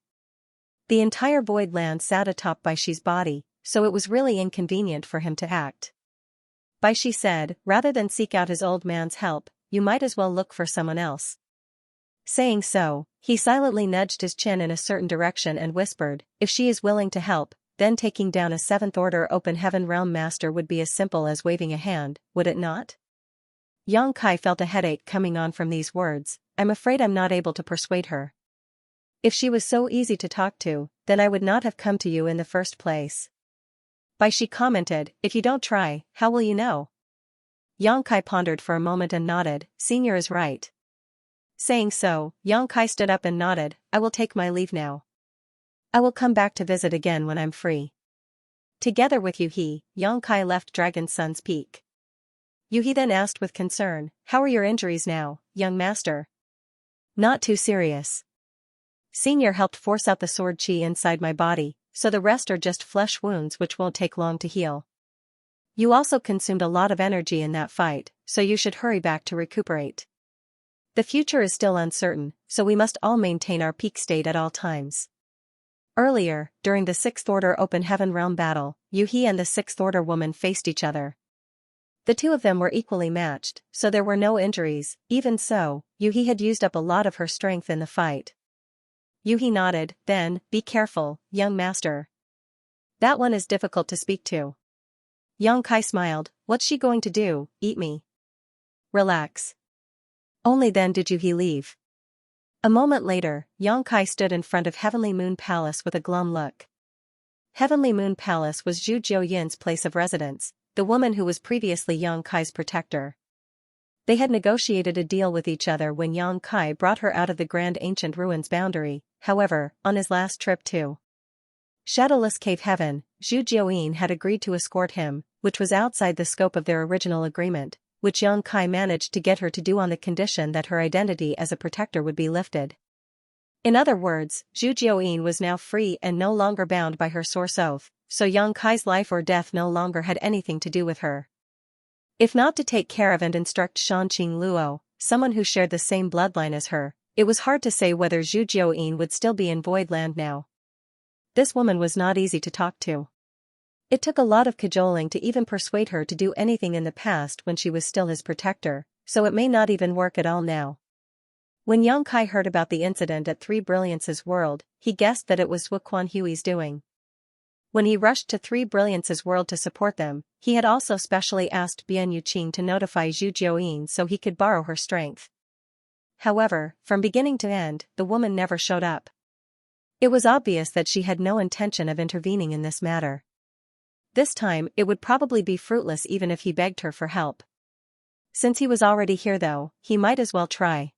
A: The entire void land sat atop Bai Shi's body, so it was really inconvenient for him to act. Bai Shi said, rather than seek out his old man's help, you might as well look for someone else. Saying so, he silently nudged his chin in a certain direction and whispered, if she is willing to help, then taking down a 7th Order Open Heaven Realm Master would be as simple as waving a hand, would it not? Yang Kai felt a headache coming on from these words. I'm afraid I'm not able to persuade her. If she was so easy to talk to, then I would not have come to you in the first place. Bai Shi commented, if you don't try, how will you know? Yang Kai pondered for a moment and nodded, Senior is right. Saying so, Yang Kai stood up and nodded, I will take my leave now. I will come back to visit again when I'm free. Together with Yuhi, Yang Kai left Dragon Sun's Peak. Yuhi then asked with concern, how are your injuries now, young master? Not too serious. Senior helped force out the sword chi inside my body, so the rest are just flesh wounds which won't take long to heal. You also consumed a lot of energy in that fight, so you should hurry back to recuperate. The future is still uncertain, so we must all maintain our peak state at all times. Earlier, during the 6th Order Open Heaven Realm battle, Yuhi and the 6th Order woman faced each other. The two of them were equally matched, so there were no injuries. Even so, Yuhi had used up a lot of her strength in the fight. Yuhi nodded, then, be careful, young master. That one is difficult to speak to. Yang Kai smiled, what's she going to do, eat me? Relax. Only then did Yuhi leave. A moment later, Yang Kai stood in front of Heavenly Moon Palace with a glum look. Heavenly Moon Palace was Zhu Jiuyin's place of residence, the woman who was previously Yang Kai's protector. They had negotiated a deal with each other when Yang Kai brought her out of the Grand Ancient Ruins boundary, however, on his last trip to Shadowless Cave Heaven, Zhu Jiuyin had agreed to escort him, which was outside the scope of their original agreement, which Yang Kai managed to get her to do on the condition that her identity as a protector would be lifted. In other words, Zhu Jiuyin was now free and no longer bound by her source oath, so Yang Kai's life or death no longer had anything to do with her. If not to take care of and instruct Shanqing Luo, someone who shared the same bloodline as her, it was hard to say whether Zhu Jiuyin would still be in Voidland now. This woman was not easy to talk to. It took a lot of cajoling to even persuade her to do anything in the past when she was still his protector, so it may not even work at all now. When Yang Kai heard about the incident at Three Brilliance's world, he guessed that it was Wuquan Hui's doing. When he rushed to Three Brilliance's world to support them, he had also specially asked Bian Yuqing to notify Zhu Jiuyin so he could borrow her strength. However, from beginning to end, the woman never showed up. It was obvious that she had no intention of intervening in this matter. This time, it would probably be fruitless even if he begged her for help. Since he was already here though, he might as well try.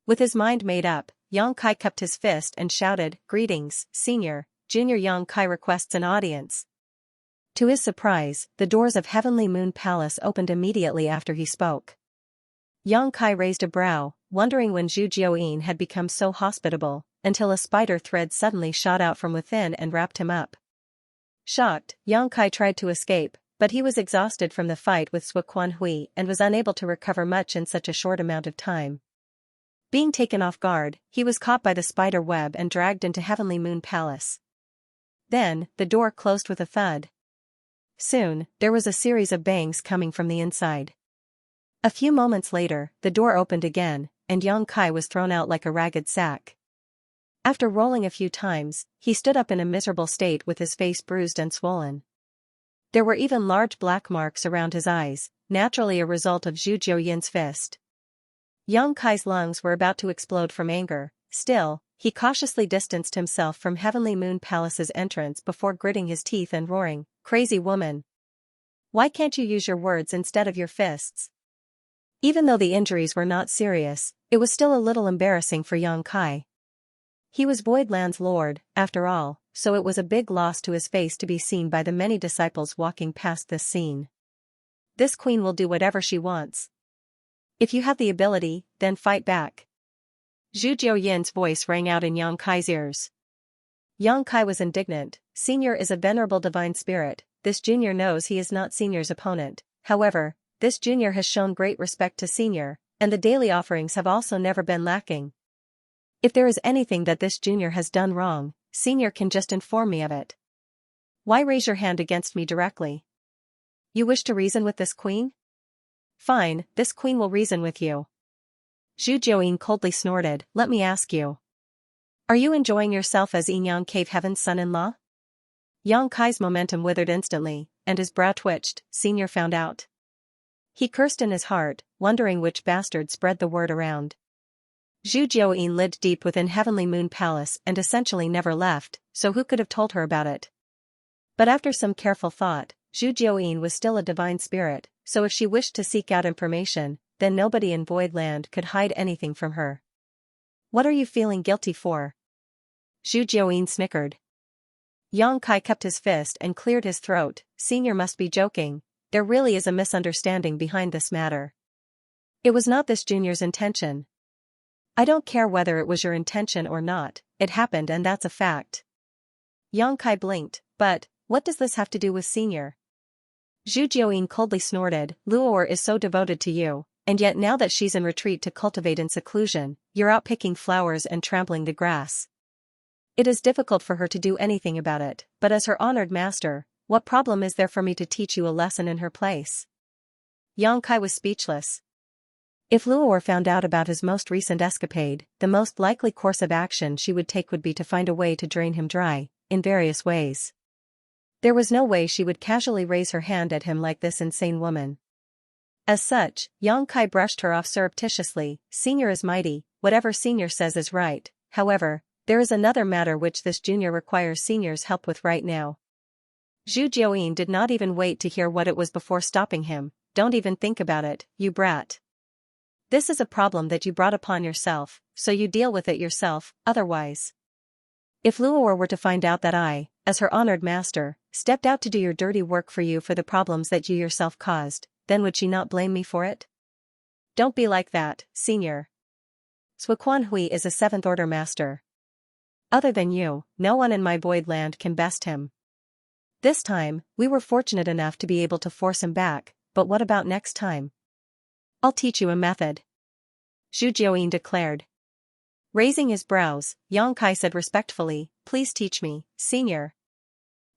A: With his mind made up, Yang Kai cupped his fist and shouted, "Greetings, Senior." Junior Yang Kai requests an audience. To his surprise, the doors of Heavenly Moon Palace opened immediately after he spoke. Yang Kai raised a brow, wondering when Zhu Jiuyin had become so hospitable, until a spider thread suddenly shot out from within and wrapped him up. Shocked, Yang Kai tried to escape, but he was exhausted from the fight with Suquan Hui and was unable to recover much in such a short amount of time. Being taken off guard, he was caught by the spider web and dragged into Heavenly Moon Palace. Then, the door closed with a thud. Soon, there was a series of bangs coming from the inside. A few moments later, the door opened again, and Yang Kai was thrown out like a ragged sack. After rolling a few times, he stood up in a miserable state with his face bruised and swollen. There were even large black marks around his eyes, naturally a result of Zhu Jiuyin's fist. Yang Kai's lungs were about to explode from anger. Still, he cautiously distanced himself from Heavenly Moon Palace's entrance before gritting his teeth and roaring, "Crazy woman! Why can't you use your words instead of your fists?" Even though the injuries were not serious, it was still a little embarrassing for Yang Kai. He was Voidland's lord, after all, so it was a big loss to his face to be seen by the many disciples walking past this scene. This queen will do whatever she wants. If you have the ability, then fight back. Zhu Jiuyin's voice rang out in Yang Kai's ears. Yang Kai was indignant. Senior is a venerable divine spirit. This junior knows he is not Senior's opponent. However, this junior has shown great respect to Senior, and the daily offerings have also never been lacking. If there is anything that this junior has done wrong, Senior can just inform me of it. Why raise your hand against me directly? You wish to reason with this queen? Fine, this queen will reason with you. Zhu Jiuyin coldly snorted, "Let me ask you. Are you enjoying yourself as Yinyang Cave Heaven's son-in-law?" Yang Kai's momentum withered instantly, and his brow twitched. Senior found out. He cursed in his heart, wondering which bastard spread the word around. Zhu Jiuyin lived deep within Heavenly Moon Palace and essentially never left, so who could have told her about it? But after some careful thought, Zhu Jiuyin was still a divine spirit, so if she wished to seek out information, then nobody in Voidland could hide anything from her. What are you feeling guilty for? Zhu Jiuyin snickered. Yang Kai kept his fist and cleared his throat. Senior must be joking. There really is a misunderstanding behind this matter. It was not this junior's intention. I don't care whether it was your intention or not, it happened and that's a fact. Yang Kai blinked, but, what does this have to do with Senior? Zhu Jiuyin coldly snorted, Luor is so devoted to you, and yet now that she's in retreat to cultivate in seclusion, you're out picking flowers and trampling the grass. It is difficult for her to do anything about it, but as her honored master, what problem is there for me to teach you a lesson in her place? Yang Kai was speechless. If Luor found out about his most recent escapade, the most likely course of action she would take would be to find a way to drain him dry, in various ways. There was no way she would casually raise her hand at him like this insane woman. As such, Yang Kai brushed her off surreptitiously. Senior is mighty, whatever Senior says is right. However, there is another matter which this junior requires Senior's help with right now. Zhu Jiuyin did not even wait to hear what it was before stopping him. Don't even think about it, you brat. This is a problem that you brought upon yourself, so you deal with it yourself, otherwise. If Luor were to find out that I, as her honored master, stepped out to do your dirty work for you for the problems that you yourself caused, then would she not blame me for it? Don't be like that, Senior. Suquan Hui is a 7th order master. Other than you, no one in my Voidland can best him. This time, we were fortunate enough to be able to force him back, but what about next time? I'll teach you a method. Zhu Jiuyin declared. Raising his brows, Yang Kai said respectfully, please teach me, Senior.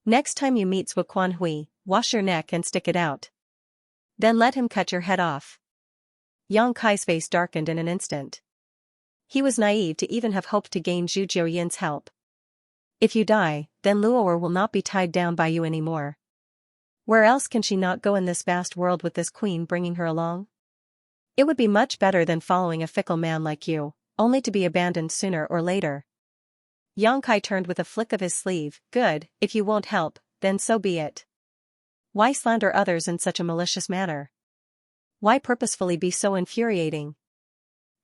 A: Next time you meet Suquan Hui, wash your neck and stick it out. Then let him cut your head off. Yang Kai's face darkened in an instant. He was naive to even have hoped to gain Zhu Jiuyin's help. If you die, then Luor will not be tied down by you anymore. Where else can she not go in this vast world with this queen bringing her along? It would be much better than following a fickle man like you, only to be abandoned sooner or later. Yang Kai turned with a flick of his sleeve. Good, if you won't help, then so be it. Why slander others in such a malicious manner? Why purposefully be so infuriating?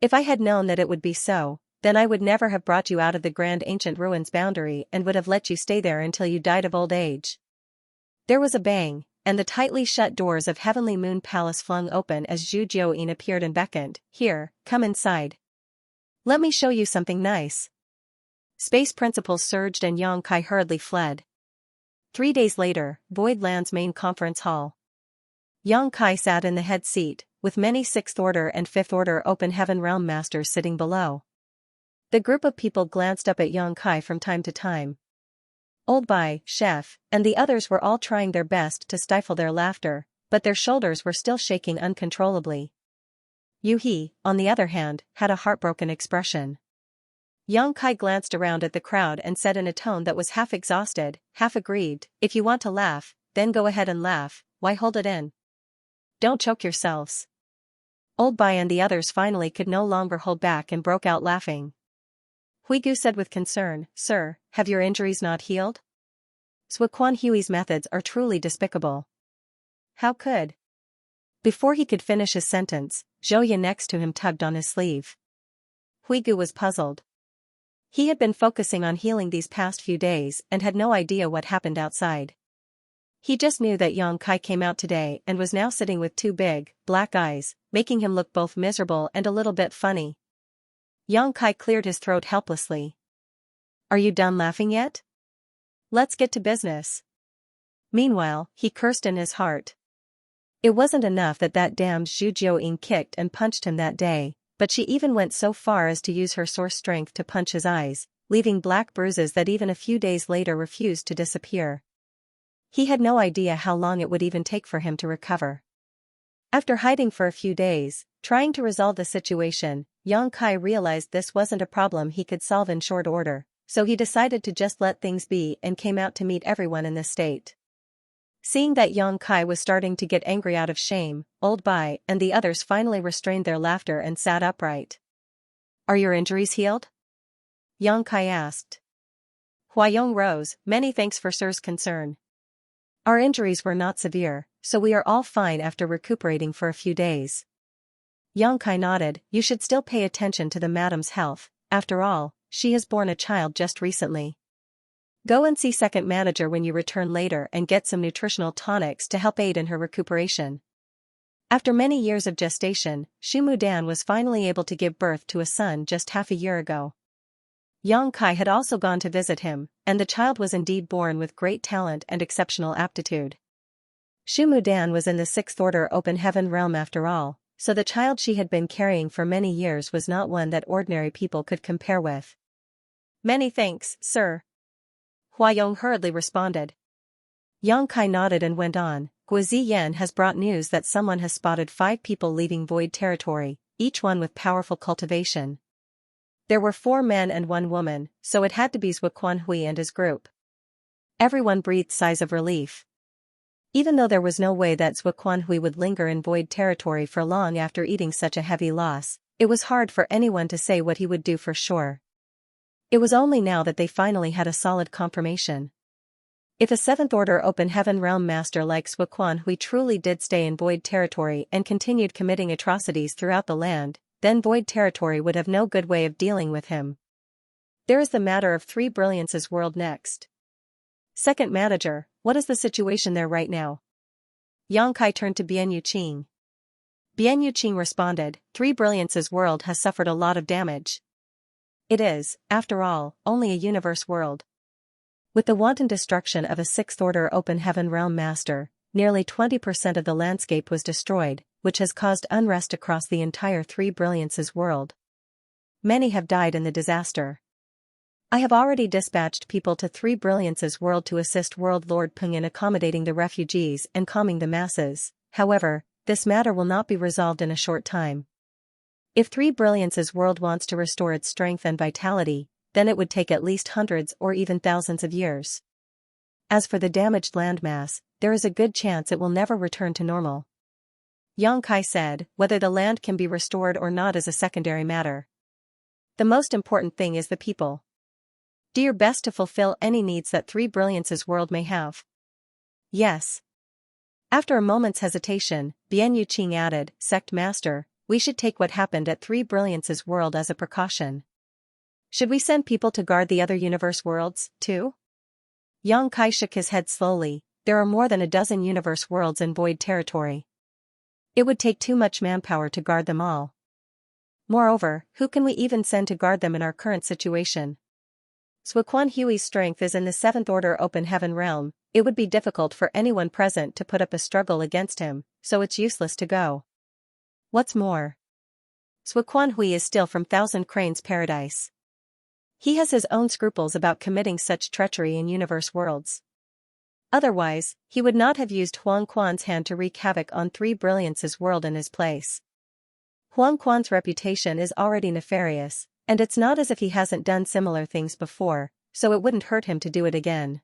A: If I had known that it would be so, then I would never have brought you out of the grand ancient ruins boundary and would have let you stay there until you died of old age. There was a bang, and the tightly shut doors of Heavenly Moon Palace flung open as Zhu Jiuyin appeared and beckoned. Here, come inside. Let me show you something nice. Space principles surged and Yang Kai hurriedly fled. 3 days later, Void Land's main conference hall. Yang Kai sat in the head seat, with many 6th Order and 5th Order Open Heaven Realm Masters sitting below. The group of people glanced up at Yang Kai from time to time. Old Bai, Chef, and the others were all trying their best to stifle their laughter, but their shoulders were still shaking uncontrollably. Yu He, on the other hand, had a heartbroken expression. Yang Kai glanced around at the crowd and said in a tone that was half exhausted, half aggrieved, "If you want to laugh, then go ahead and laugh, why hold it in? Don't choke yourselves." Old Bai and the others finally could no longer hold back and broke out laughing. Huigu said with concern, "Sir, have your injuries not healed? Zhuquan Hui's methods are truly despicable." How could? Before he could finish his sentence, Zhouya next to him tugged on his sleeve. Huigu was puzzled. He had been focusing on healing these past few days and had no idea what happened outside. He just knew that Yang Kai came out today and was now sitting with 2 big, black eyes, making him look both miserable and a little bit funny. Yang Kai cleared his throat helplessly. "Are you done laughing yet? Let's get to business." Meanwhile, he cursed in his heart. It wasn't enough that damned Zhu Jiuyin kicked and punched him that day, but she even went so far as to use her source strength to punch his eyes, leaving black bruises that even a few days later refused to disappear. He had no idea how long it would even take for him to recover. After hiding for a few days, trying to resolve the situation, Yang Kai realized this wasn't a problem he could solve in short order, so he decided to just let things be and came out to meet everyone in the state. Seeing that Yang Kai was starting to get angry out of shame, Old Bai and the others finally restrained their laughter and sat upright. "Are your injuries healed?" Yang Kai asked. Huayong rose, "Many thanks for Sir's concern. Our injuries were not severe, so we are all fine after recuperating for a few days." Yang Kai nodded. "You should still pay attention to the madam's health, after all, she has borne a child just recently. Go and see second manager when you return later and get some nutritional tonics to help aid in her recuperation." After many years of gestation, Xu Mudan was finally able to give birth to a son just half a year ago. Yang Kai had also gone to visit him, and the child was indeed born with great talent and exceptional aptitude. Xu Mudan was in the 6th Order Open Heaven realm after all, so the child she had been carrying for many years was not one that ordinary people could compare with. "Many thanks, sir," Huayong hurriedly responded. Yang Kai nodded and went on. "Guozi Yan has brought news that someone has spotted 5 people leaving Void territory, each one with powerful cultivation. There were 4 men and 1 woman, so it had to be Zhuquan Hui and his group." Everyone breathed sighs of relief. Even though there was no way that Zhuquan Hui would linger in Void territory for long after eating such a heavy loss, it was hard for anyone to say what he would do for sure. It was only now that they finally had a solid confirmation. If a 7th Order Open Heaven Realm Master like Zhuquan Hui truly did stay in Void territory and continued committing atrocities throughout the land, then Void territory would have no good way of dealing with him. There is the matter of 3 Brilliance's world next. "Second manager, what is the situation there right now?" Yang Kai turned to Bian Yuqing. Bian Yuqing responded, 3 Brilliance's world has suffered a lot of damage. It is, after all, only a universe world. With the wanton destruction of a 6th Order Open Heaven Realm Master, nearly 20% of the landscape was destroyed, which has caused unrest across the entire 3 Brilliance's world. Many have died in the disaster. I have already dispatched people to 3 Brilliance's world to assist World Lord Peng in accommodating the refugees and calming the masses. However, this matter will not be resolved in a short time. If 3 Brilliance's world wants to restore its strength and vitality, then it would take at least hundreds or even thousands of years. As for the damaged landmass, there is a good chance it will never return to normal. Yang Kai said, "Whether the land can be restored or not is a secondary matter. The most important thing is the people. Do your best to fulfill any needs that 3 Brilliance's world may have." "Yes." After a moment's hesitation, Bian Yuqing added, "Sect Master, we should take what happened at 3 Brilliance's world as a precaution. Should we send people to guard the other universe worlds, too? Yang Kai shook his head slowly. There are more than a dozen universe worlds in void territory. It would take too much manpower to guard them all. Moreover, who can we even send to guard them in our current situation? Suoquan Hui's strength is in the 7th Order Open Heaven realm. It would be difficult for anyone present to put up a struggle against him, so it's useless to go. What's more, Suoquan Hui is still from Thousand Cranes Paradise. He has his own scruples about committing such treachery in universe worlds. Otherwise, he would not have used Huang Quan's hand to wreak havoc on Three Brilliance's world in his place. Huang Quan's reputation is already nefarious, and it's not as if he hasn't done similar things before, so it wouldn't hurt him to do it again.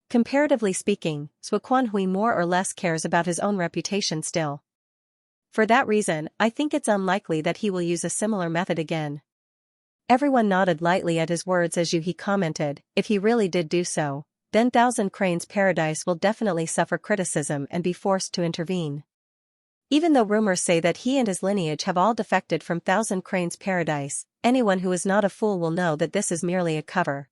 A: Comparatively speaking, Suoquan Hui more or less cares about his own reputation still. For that reason, I think it's unlikely that he will use a similar method again. Everyone nodded lightly at his words as He commented, if he really did do so, then Thousand Cranes Paradise will definitely suffer criticism and be forced to intervene. Even though rumors say that he and his lineage have all defected from Thousand Cranes Paradise, anyone who is not a fool will know that this is merely a cover.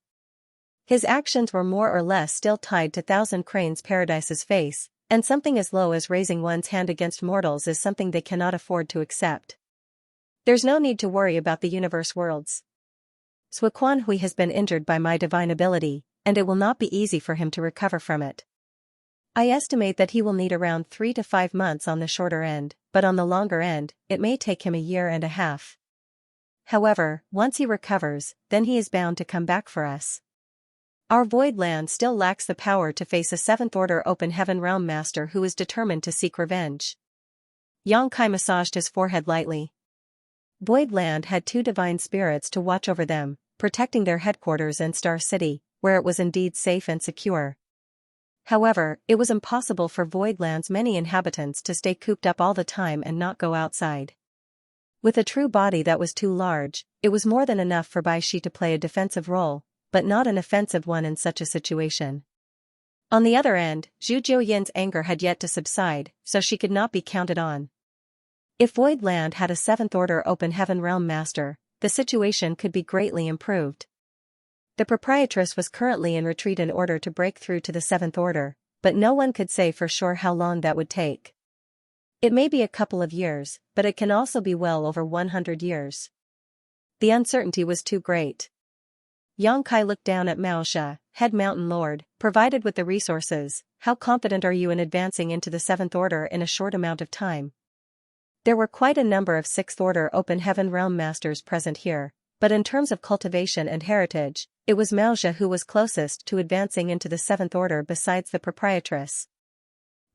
A: His actions were more or less still tied to Thousand Cranes Paradise's face, and something as low as raising one's hand against mortals is something they cannot afford to accept. There's no need to worry about the universe worlds. Suoquan Hui has been injured by my divine ability, and it will not be easy for him to recover from it. I estimate that he will need around 3 to 5 months on the shorter end, but on the longer end, it may take him a year and a half. However, once he recovers, then he is bound to come back for us. Our void land still lacks the power to face a 7th Order Open Heaven Realm Master who is determined to seek revenge. Yang Kai massaged his forehead lightly. Void Land had 2 divine spirits to watch over them, protecting their headquarters in Star City, where it was indeed safe and secure. However, it was impossible for Void Land's many inhabitants to stay cooped up all the time and not go outside. With a true body that was too large, it was more than enough for Bai Shi to play a defensive role, but not an offensive one in such a situation. On the other end, Zhu Jiuyin's anger had yet to subside, so she could not be counted on. If Void Land had a 7th Order Open Heaven Realm Master, the situation could be greatly improved. The proprietress was currently in retreat in order to break through to the 7th Order, but no one could say for sure how long that would take. It may be a couple of years, but it can also be well over 100 years. The uncertainty was too great. Yang Kai looked down at Mao Xia, head mountain lord. Provided with the resources, how confident are you in advancing into the 7th Order in a short amount of time? There were quite a number of 6th Order Open Heaven Realm Masters present here, but in terms of cultivation and heritage, it was Mao Xia who was closest to advancing into the 7th Order besides the proprietress.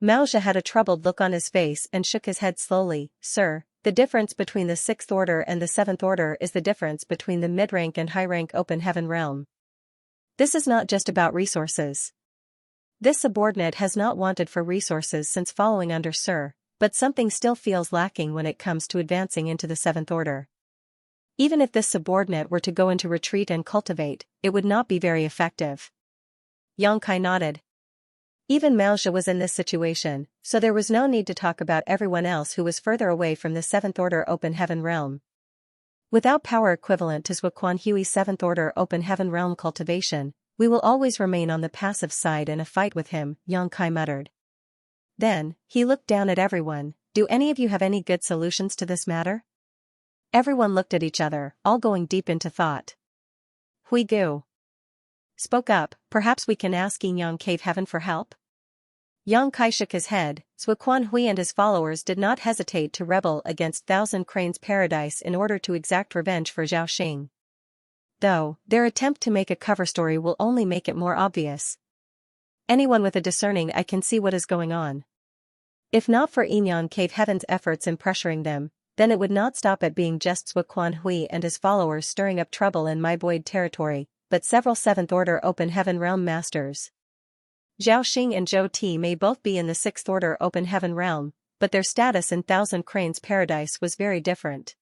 A: Mao Xia had a troubled look on his face and shook his head slowly. Sir, the difference between the 6th Order and the 7th Order is the difference between the mid-rank and high-rank Open Heaven realm. This is not just about resources. This subordinate has not wanted for resources since following under Sir, but something still feels lacking when it comes to advancing into the 7th Order. Even if this subordinate were to go into retreat and cultivate, it would not be very effective. Yang Kai nodded. Even Mao Xia was in this situation, so there was no need to talk about everyone else who was further away from the 7th Order Open Heaven realm. Without power equivalent to Suoquan Hui's 7th Order Open Heaven realm cultivation, we will always remain on the passive side in a fight with him, Yang Kai muttered. Then, he looked down at everyone. Do any of you have any good solutions to this matter? Everyone looked at each other, all going deep into thought. Hui Gu spoke up, perhaps we can ask Yin Yang Cave Heaven for help? Yang Kai shook his head. Suoquan Hui and his followers did not hesitate to rebel against Thousand Cranes Paradise in order to exact revenge for Zhao Xing. Though, their attempt to make a cover story will only make it more obvious. Anyone with a discerning eye can see what is going on. If not for Yin Yang Cave Heaven's efforts in pressuring them, then it would not stop at being just Suoquan Hui and his followers stirring up trouble in my void territory, but several 7th Order Open Heaven Realm Masters. Zhao Xing and Zhou Ti may both be in the 6th Order Open Heaven Realm, but their status in Thousand Cranes Paradise was very different.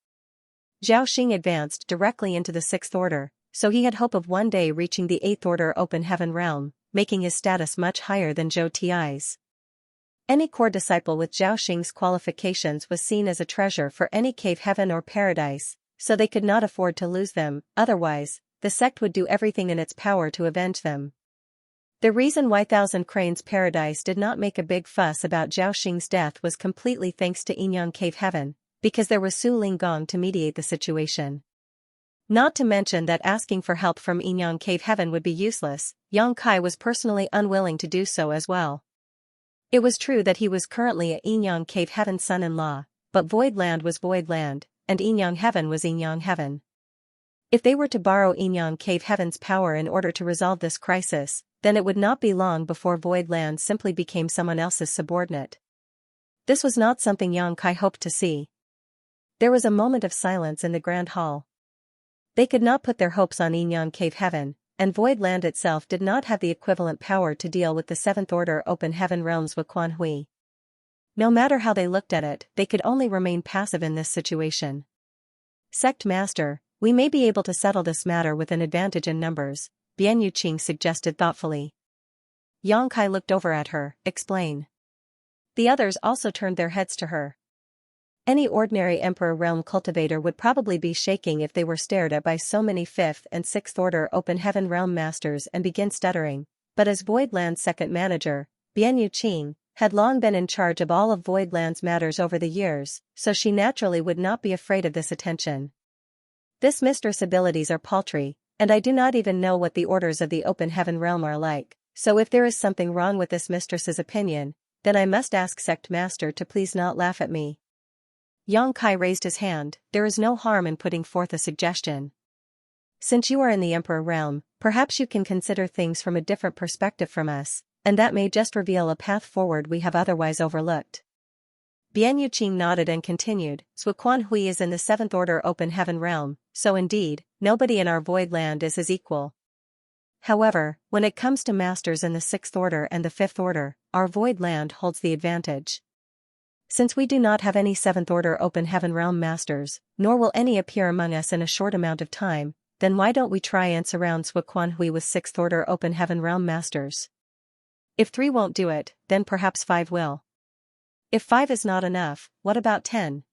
A: Zhao Xing advanced directly into the 6th Order, so he had hope of one day reaching the 8th Order Open Heaven Realm, making his status much higher than Zhou Ti's. Any core disciple with Zhao Xing's qualifications was seen as a treasure for any cave heaven or paradise, so they could not afford to lose them, otherwise, the sect would do everything in its power to avenge them. The reason why Thousand Cranes Paradise did not make a big fuss about Zhao Xing's death was completely thanks to Yinyang Cave Heaven, because there was Su Linggong to mediate the situation. Not to mention that asking for help from Yinyang Cave Heaven would be useless, Yang Kai was personally unwilling to do so as well. It was true that he was currently a Yinyang Cave Heaven's son-in-law, but Void Land was Void Land, and Yinyang Heaven was Yinyang Heaven. If they were to borrow Yinyang Cave Heaven's power in order to resolve this crisis, then it would not be long before Void Land simply became someone else's subordinate. This was not something Yang Kai hoped to see. There was a moment of silence in the Grand Hall. They could not put their hopes on Yinyang Cave Heaven, and Void Land itself did not have the equivalent power to deal with the Seventh Order Open Heaven Realms with Quan Hui. No matter how they looked at it, they could only remain passive in this situation. Sect Master, we may be able to settle this matter with an advantage in numbers, Bian Yuqing suggested thoughtfully. Yang Kai looked over at her, explain. The others also turned their heads to her. Any ordinary Emperor Realm cultivator would probably be shaking if they were stared at by so many 5th and 6th Order Open Heaven Realm Masters and begin stuttering, but as Void Land's second manager, Bian Yuqing, had long been in charge of all of Void Land's matters over the years, so she naturally would not be afraid of this attention. This mistress' abilities are paltry, and I do not even know what the orders of the Open Heaven Realm are like, so if there is something wrong with this mistress's opinion, then I must ask Sect Master to please not laugh at me. Yang Kai raised his hand, there is no harm in putting forth a suggestion. Since you are in the Emperor Realm, perhaps you can consider things from a different perspective from us, and that may just reveal a path forward we have otherwise overlooked. Bian Yuqing nodded and continued, Zhu Quan Hui is in the 7th Order Open Heaven Realm, so indeed, nobody in our Void Land is his equal. However, when it comes to masters in the 6th Order and the 5th Order, our Void Land holds the advantage. Since we do not have any 7th Order Open Heaven Realm Masters, nor will any appear among us in a short amount of time, then why don't we try and surround Zhu Quan Hui with 6th Order Open Heaven Realm Masters? If 3 won't do it, then perhaps 5 will. If 5 is not enough, what about 10?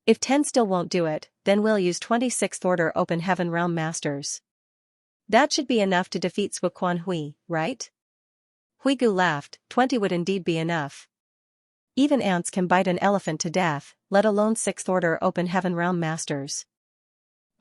A: If 10 still won't do it, then we'll use 26th Order Open Heaven Realm Masters. That should be enough to defeat Zhu Quan Hui, right? Huigu laughed, 20 would indeed be enough. Even ants can bite an elephant to death, let alone 6th Order Open Heaven Realm Masters.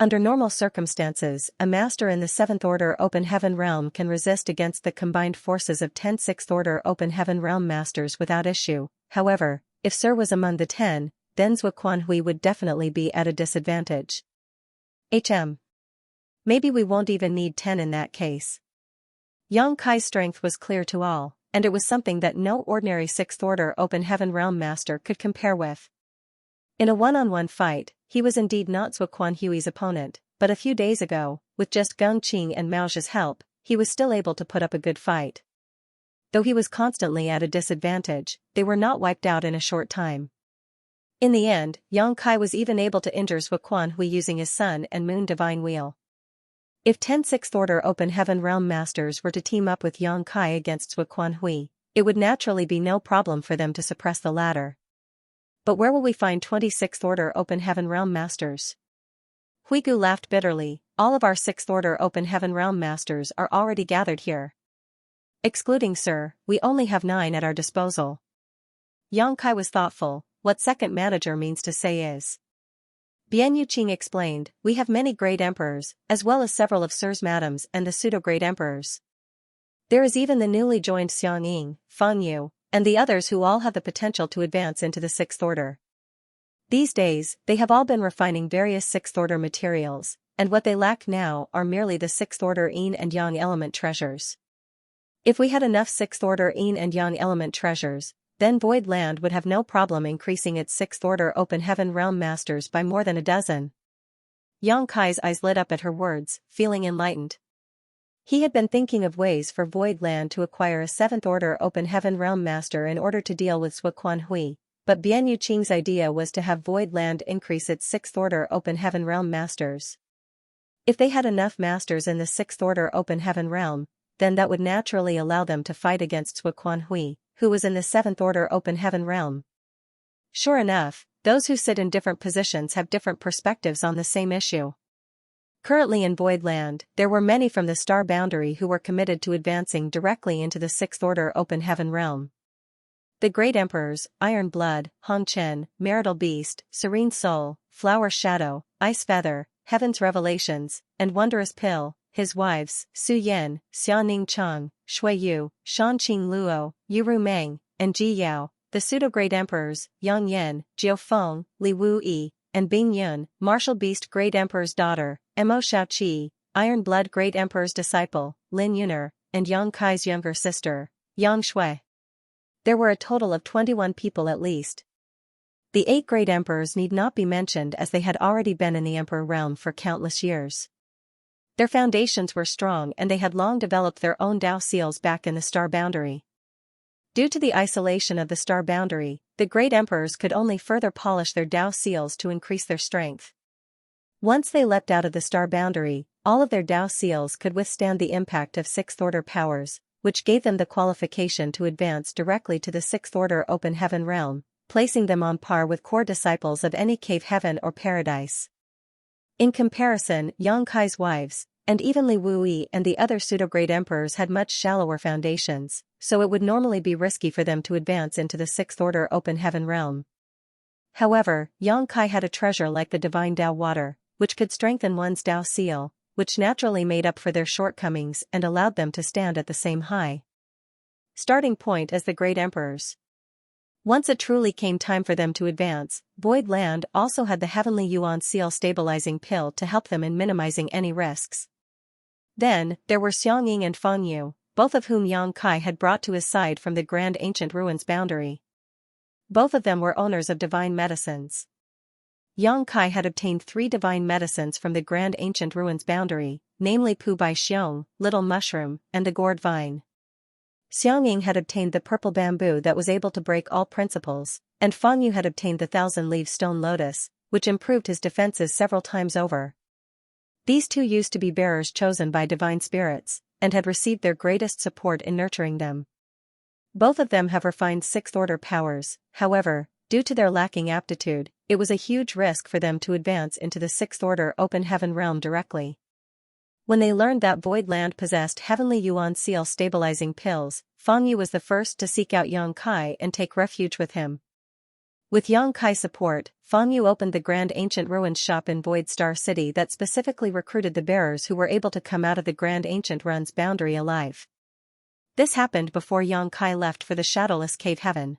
A: Under normal circumstances, a master in the 7th Order Open Heaven Realm can resist against the combined forces of 10 6th Order Open Heaven Realm Masters without issue. However, if Sir was among the 10, then Zhu Quan Hui would definitely be at a disadvantage. Maybe we won't even need 10 in that case. Yang Kai's strength was clear to all, and it was something that no ordinary 6th Order Open Heaven Realm Master could compare with. In a one-on-one fight, he was indeed not Zhu Quan Hui's opponent, but a few days ago, with just Geng Qing and Mao Zhe's help, he was still able to put up a good fight. Though he was constantly at a disadvantage, they were not wiped out in a short time. In the end, Yang Kai was even able to injure Zhu Quan Hui using his Sun and Moon Divine Wheel. If 10 6th Order Open Heaven Realm Masters were to team up with Yang Kai against Zhu Quan Hui, it would naturally be no problem for them to suppress the latter. But where will we find 26th Order Open Heaven Realm Masters? Huigu laughed bitterly, all of our 6th Order Open Heaven Realm Masters are already gathered here. Excluding Sir, we only have 9 at our disposal. Yang Kai was thoughtful, what second manager means to say is. Bian Yuqing explained, we have many great emperors, as well as several of Sir's madams and the pseudo-great emperors. There is even the newly joined Xiang Ying, Feng Yu, and the others who all have the potential to advance into the 6th Order. These days, they have all been refining various 6th Order materials, and what they lack now are merely the 6th Order Yin and Yang element treasures. If we had enough 6th Order Yin and Yang element treasures, then Void Land would have no problem increasing its 6th Order Open Heaven Realm Masters by more than a dozen. Yang Kai's eyes lit up at her words, feeling enlightened. He had been thinking of ways for Void Land to acquire a 7th Order Open Heaven Realm Master in order to deal with Zhu Quan Hui, but Bian Yuqing's idea was to have Void Land increase its 6th Order Open Heaven Realm Masters. If they had enough masters in the 6th Order Open Heaven Realm, then that would naturally allow them to fight against Zhu Quan Hui, who was in the 7th Order Open Heaven Realm. Sure enough, those who sit in different positions have different perspectives on the same issue. Currently in Void Land, there were many from the star boundary who were committed to advancing directly into the Sixth Order Open Heaven realm. The Great Emperors, Iron Blood, Hong Chen, Marital Beast, Serene Soul, Flower Shadow, Ice Feather, Heaven's Revelations, and Wondrous Pill, his wives, Su Yan, Xianing Chang, Shui Yu, Shanqing Luo, Yuru Meng, and Ji Yao, the pseudo-Great Emperors, Yang Yan, Jiu Feng, Li Wu Yi, and Bing Yun, Martial Beast Great Emperor's daughter, Mo Shaoqi, Iron Blood Great Emperor's disciple, Lin Yuner, and Yang Kai's younger sister, Yang Shui. There were a total of 21 people at least. The 8 Great Emperors need not be mentioned as they had already been in the Emperor realm for countless years. Their foundations were strong and they had long developed their own Dao seals back in the star boundary. Due to the isolation of the star boundary, the Great Emperors could only further polish their Dao seals to increase their strength. Once they leapt out of the star boundary, all of their Dao seals could withstand the impact of Sixth Order powers, which gave them the qualification to advance directly to the Sixth Order Open Heaven realm, placing them on par with core disciples of any cave heaven or paradise. In comparison, Yang Kai's wives, and even Li Wuyi and the other pseudo-Great Emperors had much shallower foundations, so it would normally be risky for them to advance into the Sixth Order Open Heaven realm. However, Yang Kai had a treasure like the Divine Dao Water, which could strengthen one's Dao seal, which naturally made up for their shortcomings and allowed them to stand at the same high starting point as the Great Emperors. Once it truly came time for them to advance, Void Land also had the Heavenly Yuan Seal stabilizing pill to help them in minimizing any risks. Then, there were Xiangying and Fang Yu, both of whom Yang Kai had brought to his side from the Grand Ancient Ruins boundary. Both of them were owners of divine medicines. Yang Kai had obtained 3 divine medicines from the Grand Ancient Ruins boundary, namely Pu Bai Xiong, Little Mushroom, and the Gourd Vine. Xiangying had obtained the purple bamboo that was able to break all principles, and Fang Yu had obtained the 1,000-leaf stone lotus, which improved his defenses several times over. These 2 used to be bearers chosen by divine spirits, and had received their greatest support in nurturing them. Both of them have refined Sixth Order powers, however, due to their lacking aptitude, it was a huge risk for them to advance into the Sixth Order Open Heaven realm directly. When they learned that Void Land possessed Heavenly Yuan Seal stabilizing pills, Fang Yu was the first to seek out Yang Kai and take refuge with him. With Yang Kai's support, Fang Yu opened the Grand Ancient Ruins shop in Void Star City that specifically recruited the bearers who were able to come out of the Grand Ancient Ruins boundary alive. This happened before Yang Kai left for the Shadowless Cave Heaven.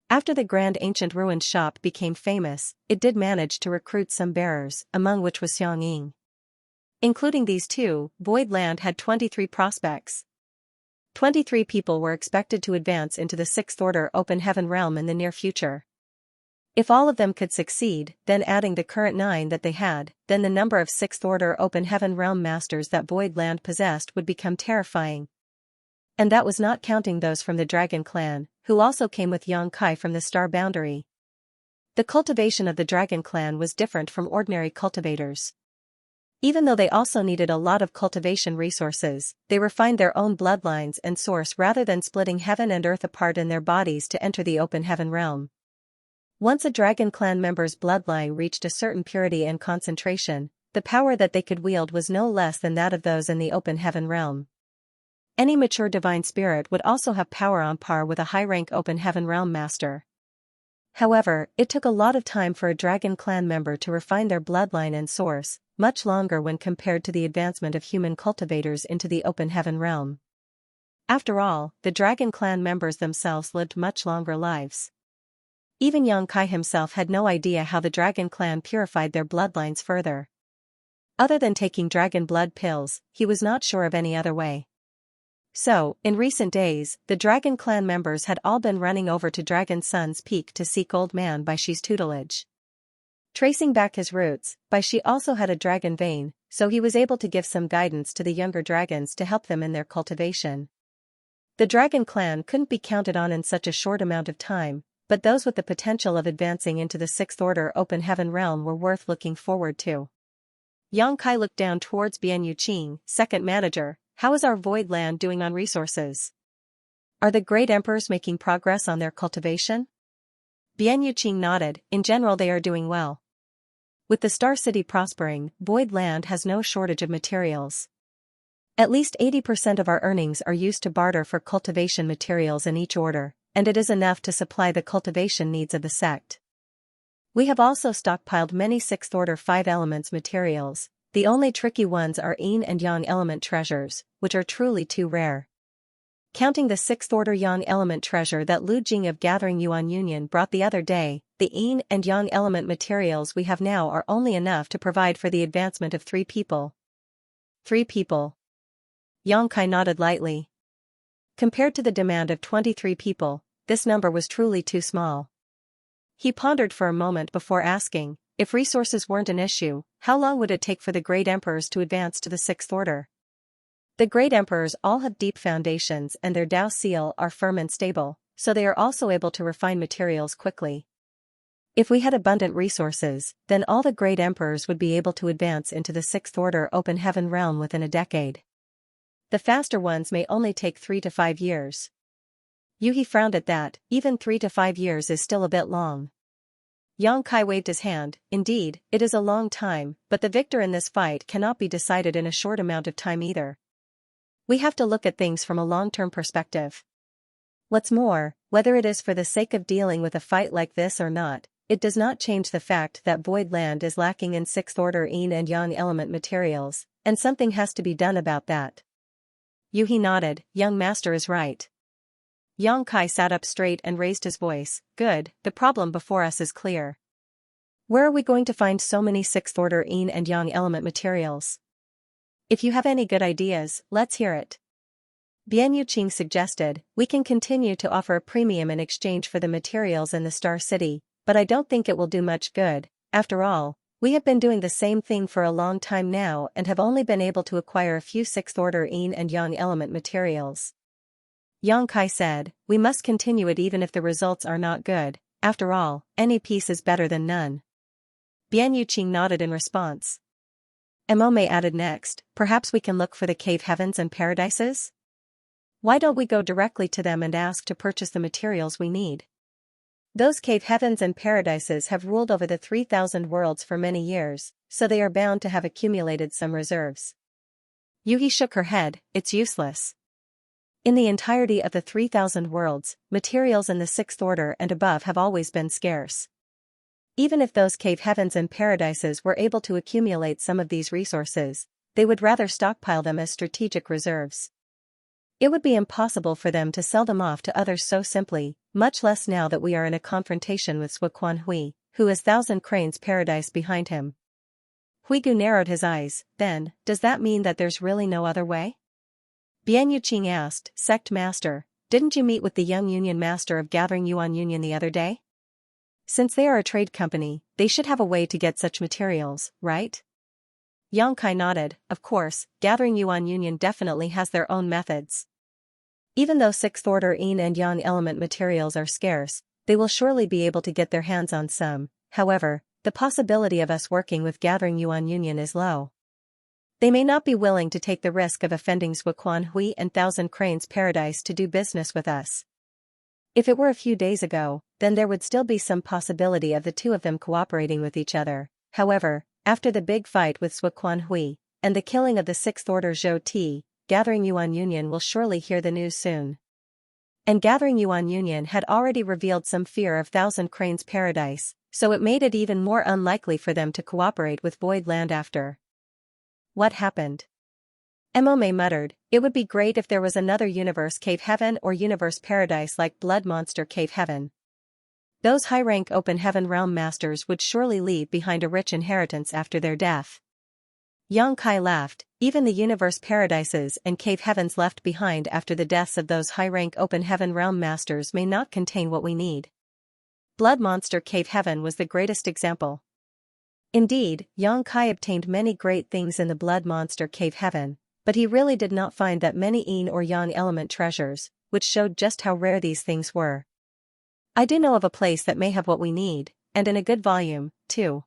A: After the Grand Ancient Ruins shop became famous, it did manage to recruit some bearers, among which was Xiangying. Including these 2, Void Land had 23 prospects. 23 people were expected to advance into the Sixth Order Open Heaven realm in the near future. If all of them could succeed, then adding the current 9 that they had, then the number of Sixth Order Open Heaven realm masters that Void Land possessed would become terrifying. And that was not counting those from the Dragon Clan, who also came with Yang Kai from the Star Boundary. The cultivation of the Dragon Clan was different from ordinary cultivators. Even though they also needed a lot of cultivation resources, they refined their own bloodlines and source rather than splitting heaven and earth apart in their bodies to enter the Open Heaven realm. Once a Dragon Clan member's bloodline reached a certain purity and concentration, the power that they could wield was no less than that of those in the Open Heaven realm. Any mature divine spirit would also have power on par with a high-rank Open Heaven realm master. However, it took a lot of time for a Dragon Clan member to refine their bloodline and source, much longer when compared to the advancement of human cultivators into the Open Heaven realm. After all, the Dragon Clan members themselves lived much longer lives. Even Yang Kai himself had no idea how the Dragon Clan purified their bloodlines further. Other than taking dragon blood pills, he was not sure of any other way. So, in recent days, the Dragon Clan members had all been running over to Dragon Sun's Peak to seek Old Man Baishi's tutelage. Tracing back his roots, Baishi also had a dragon vein, so he was able to give some guidance to the younger dragons to help them in their cultivation. The Dragon Clan couldn't be counted on in such a short amount of time, but those with the potential of advancing into the Sixth Order Open Heaven realm were worth looking forward to. Yang Kai looked down towards Bian Yuqing, second manager. How is our Void Land doing on resources? Are the Great Emperors making progress on their cultivation? Bian Yuqing nodded. In general they are doing well. With the Star City prospering, Void Land has no shortage of materials. At least 80% of our earnings are used to barter for cultivation materials in each order, and it is enough to supply the cultivation needs of the sect. We have also stockpiled many 6th order 5 elements materials. The only tricky ones are yin and yang element treasures, which are truly too rare. Counting the 6th order yang element treasure that Lu Jing of Gathering Yuan Union brought the other day, the yin and yang element materials we have now are only enough to provide for the advancement of 3 people. 3 people. Yang Kai nodded lightly. Compared to the demand of 23 people, this number was truly too small. He pondered for a moment before asking, if resources weren't an issue, how long would it take for the great emperors to advance to the 6th order? The great emperors all have deep foundations and their Dao seal are firm and stable, so they are also able to refine materials quickly. If we had abundant resources, then all the great emperors would be able to advance into the 6th order open heaven realm within a decade. The faster ones may only take 3 to 5 years. Yuhi frowned at that. Even 3 to 5 years is still a bit long. Yang Kai waved his hand. Indeed, it is a long time, but the victor in this fight cannot be decided in a short amount of time either. We have to look at things from a long-term perspective. What's more, whether it is for the sake of dealing with a fight like this or not, it does not change the fact that Void Land is lacking in 6th order yin and yang element materials, and something has to be done about that. Yuhi nodded. Young master is right. Yang Kai sat up straight and raised his voice. Good, the problem before us is clear. Where are we going to find so many 6th order yin and yang element materials? If you have any good ideas, let's hear it. Bian Yuqing suggested, we can continue to offer a premium in exchange for the materials in the Star City, but I don't think it will do much good. After all, we have been doing the same thing for a long time now and have only been able to acquire a few 6th order yin and yang element materials. Yang Kai said, we must continue it even if the results are not good. After all, any peace is better than none. Bian Yuqing nodded in response. Mo Mei added next, perhaps we can look for the cave heavens and paradises? Why don't we go directly to them and ask to purchase the materials we need? Those cave heavens and paradises have ruled over the 3,000 worlds for many years, so they are bound to have accumulated some reserves. Yuhi shook her head, it's useless. In the entirety of the 3,000 worlds, materials in the 6th order and above have always been scarce. Even if those cave heavens and paradises were able to accumulate some of these resources, they would rather stockpile them as strategic reserves. It would be impossible for them to sell them off to others so simply, much less now that we are in a confrontation with Suoquan Hui, who has 1,000 Cranes Paradise behind him. Huigu narrowed his eyes. Then, does that mean that there's really no other way? Bian Yuqing asked, Sect Master, didn't you meet with the young Union Master of Gathering Yuan Union the other day? Since they are a trade company, they should have a way to get such materials, right? Yang Kai nodded. Of course, Gathering Yuan Union definitely has their own methods. Even though 6th order yin and yang element materials are scarce, they will surely be able to get their hands on some. However, the possibility of us working with Gathering Yuan Union is low. They may not be willing to take the risk of offending Suoquan Hui and 1,000 Cranes Paradise to do business with us. If it were a few days ago, then there would still be some possibility of the two of them cooperating with each other. However, after the big fight with Suoquan Hui, and the killing of the 6th order Zhou Ti, Gathering Yuan Union will surely hear the news soon. And Gathering Yuan Union had already revealed some fear of 1,000 Cranes Paradise, so it made it even more unlikely for them to cooperate with Void Land after. What happened? Mo Mei muttered, it would be great if there was another Universe Cave Heaven or Universe Paradise like Blood Monster Cave Heaven. Those high-rank open heaven realm masters would surely leave behind a rich inheritance after their death. Yang Kai laughed, even the Universe Paradises and Cave Heavens left behind after the deaths of those high-rank open heaven realm masters may not contain what we need. Blood Monster Cave Heaven was the greatest example. Indeed, Yang Kai obtained many great things in the Blood Monster Cave Heaven, but he really did not find that many yin or yang element treasures, which showed just how rare these things were. I do know of a place that may have what we need, and in a good volume, too.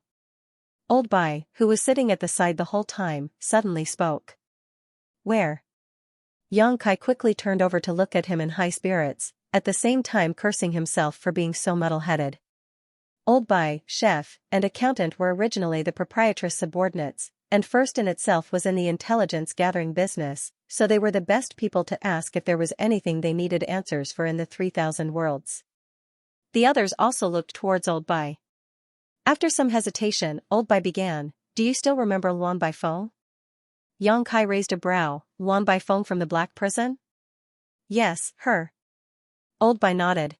A: Old Bai, who was sitting at the side the whole time, suddenly spoke. Where? Yang Kai quickly turned over to look at him in high spirits, at the same time cursing himself for being so muddle-headed. Old Bai, chef, and accountant were originally the proprietress' subordinates, and first in itself was in the intelligence-gathering business, so they were the best people to ask if there was anything they needed answers for in the 3,000 worlds. The others also looked towards Old Bai. After some hesitation, Old Bai began, "Do you still remember Luan Bai Feng?" Yang Kai raised a brow. "Luan Bai Feng from the Black Prison?" "Yes, her." Old Bai nodded.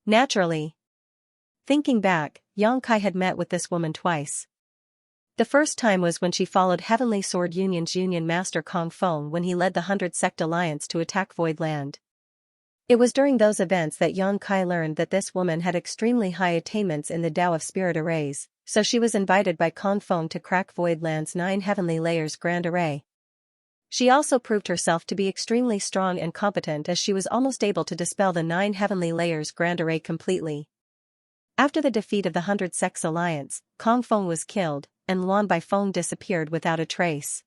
A: "Naturally." Thinking back, Yang Kai had met with this woman twice. The first time was when she followed Heavenly Sword Union's Union Master Kong Feng when he led the 100 Sect Alliance to attack Void Land. It was during those events that Yang Kai learned that this woman had extremely high attainments in the Tao of Spirit Arrays, so she was invited by Kong Feng to crack Void Land's 9 Heavenly Layers Grand Array. She also proved herself to be extremely strong and competent as she was almost able to dispel the 9 Heavenly Layers Grand Array completely. After the defeat of the 100 Sects Alliance, Kong Feng was killed, and Luan Bai Feng disappeared without a trace.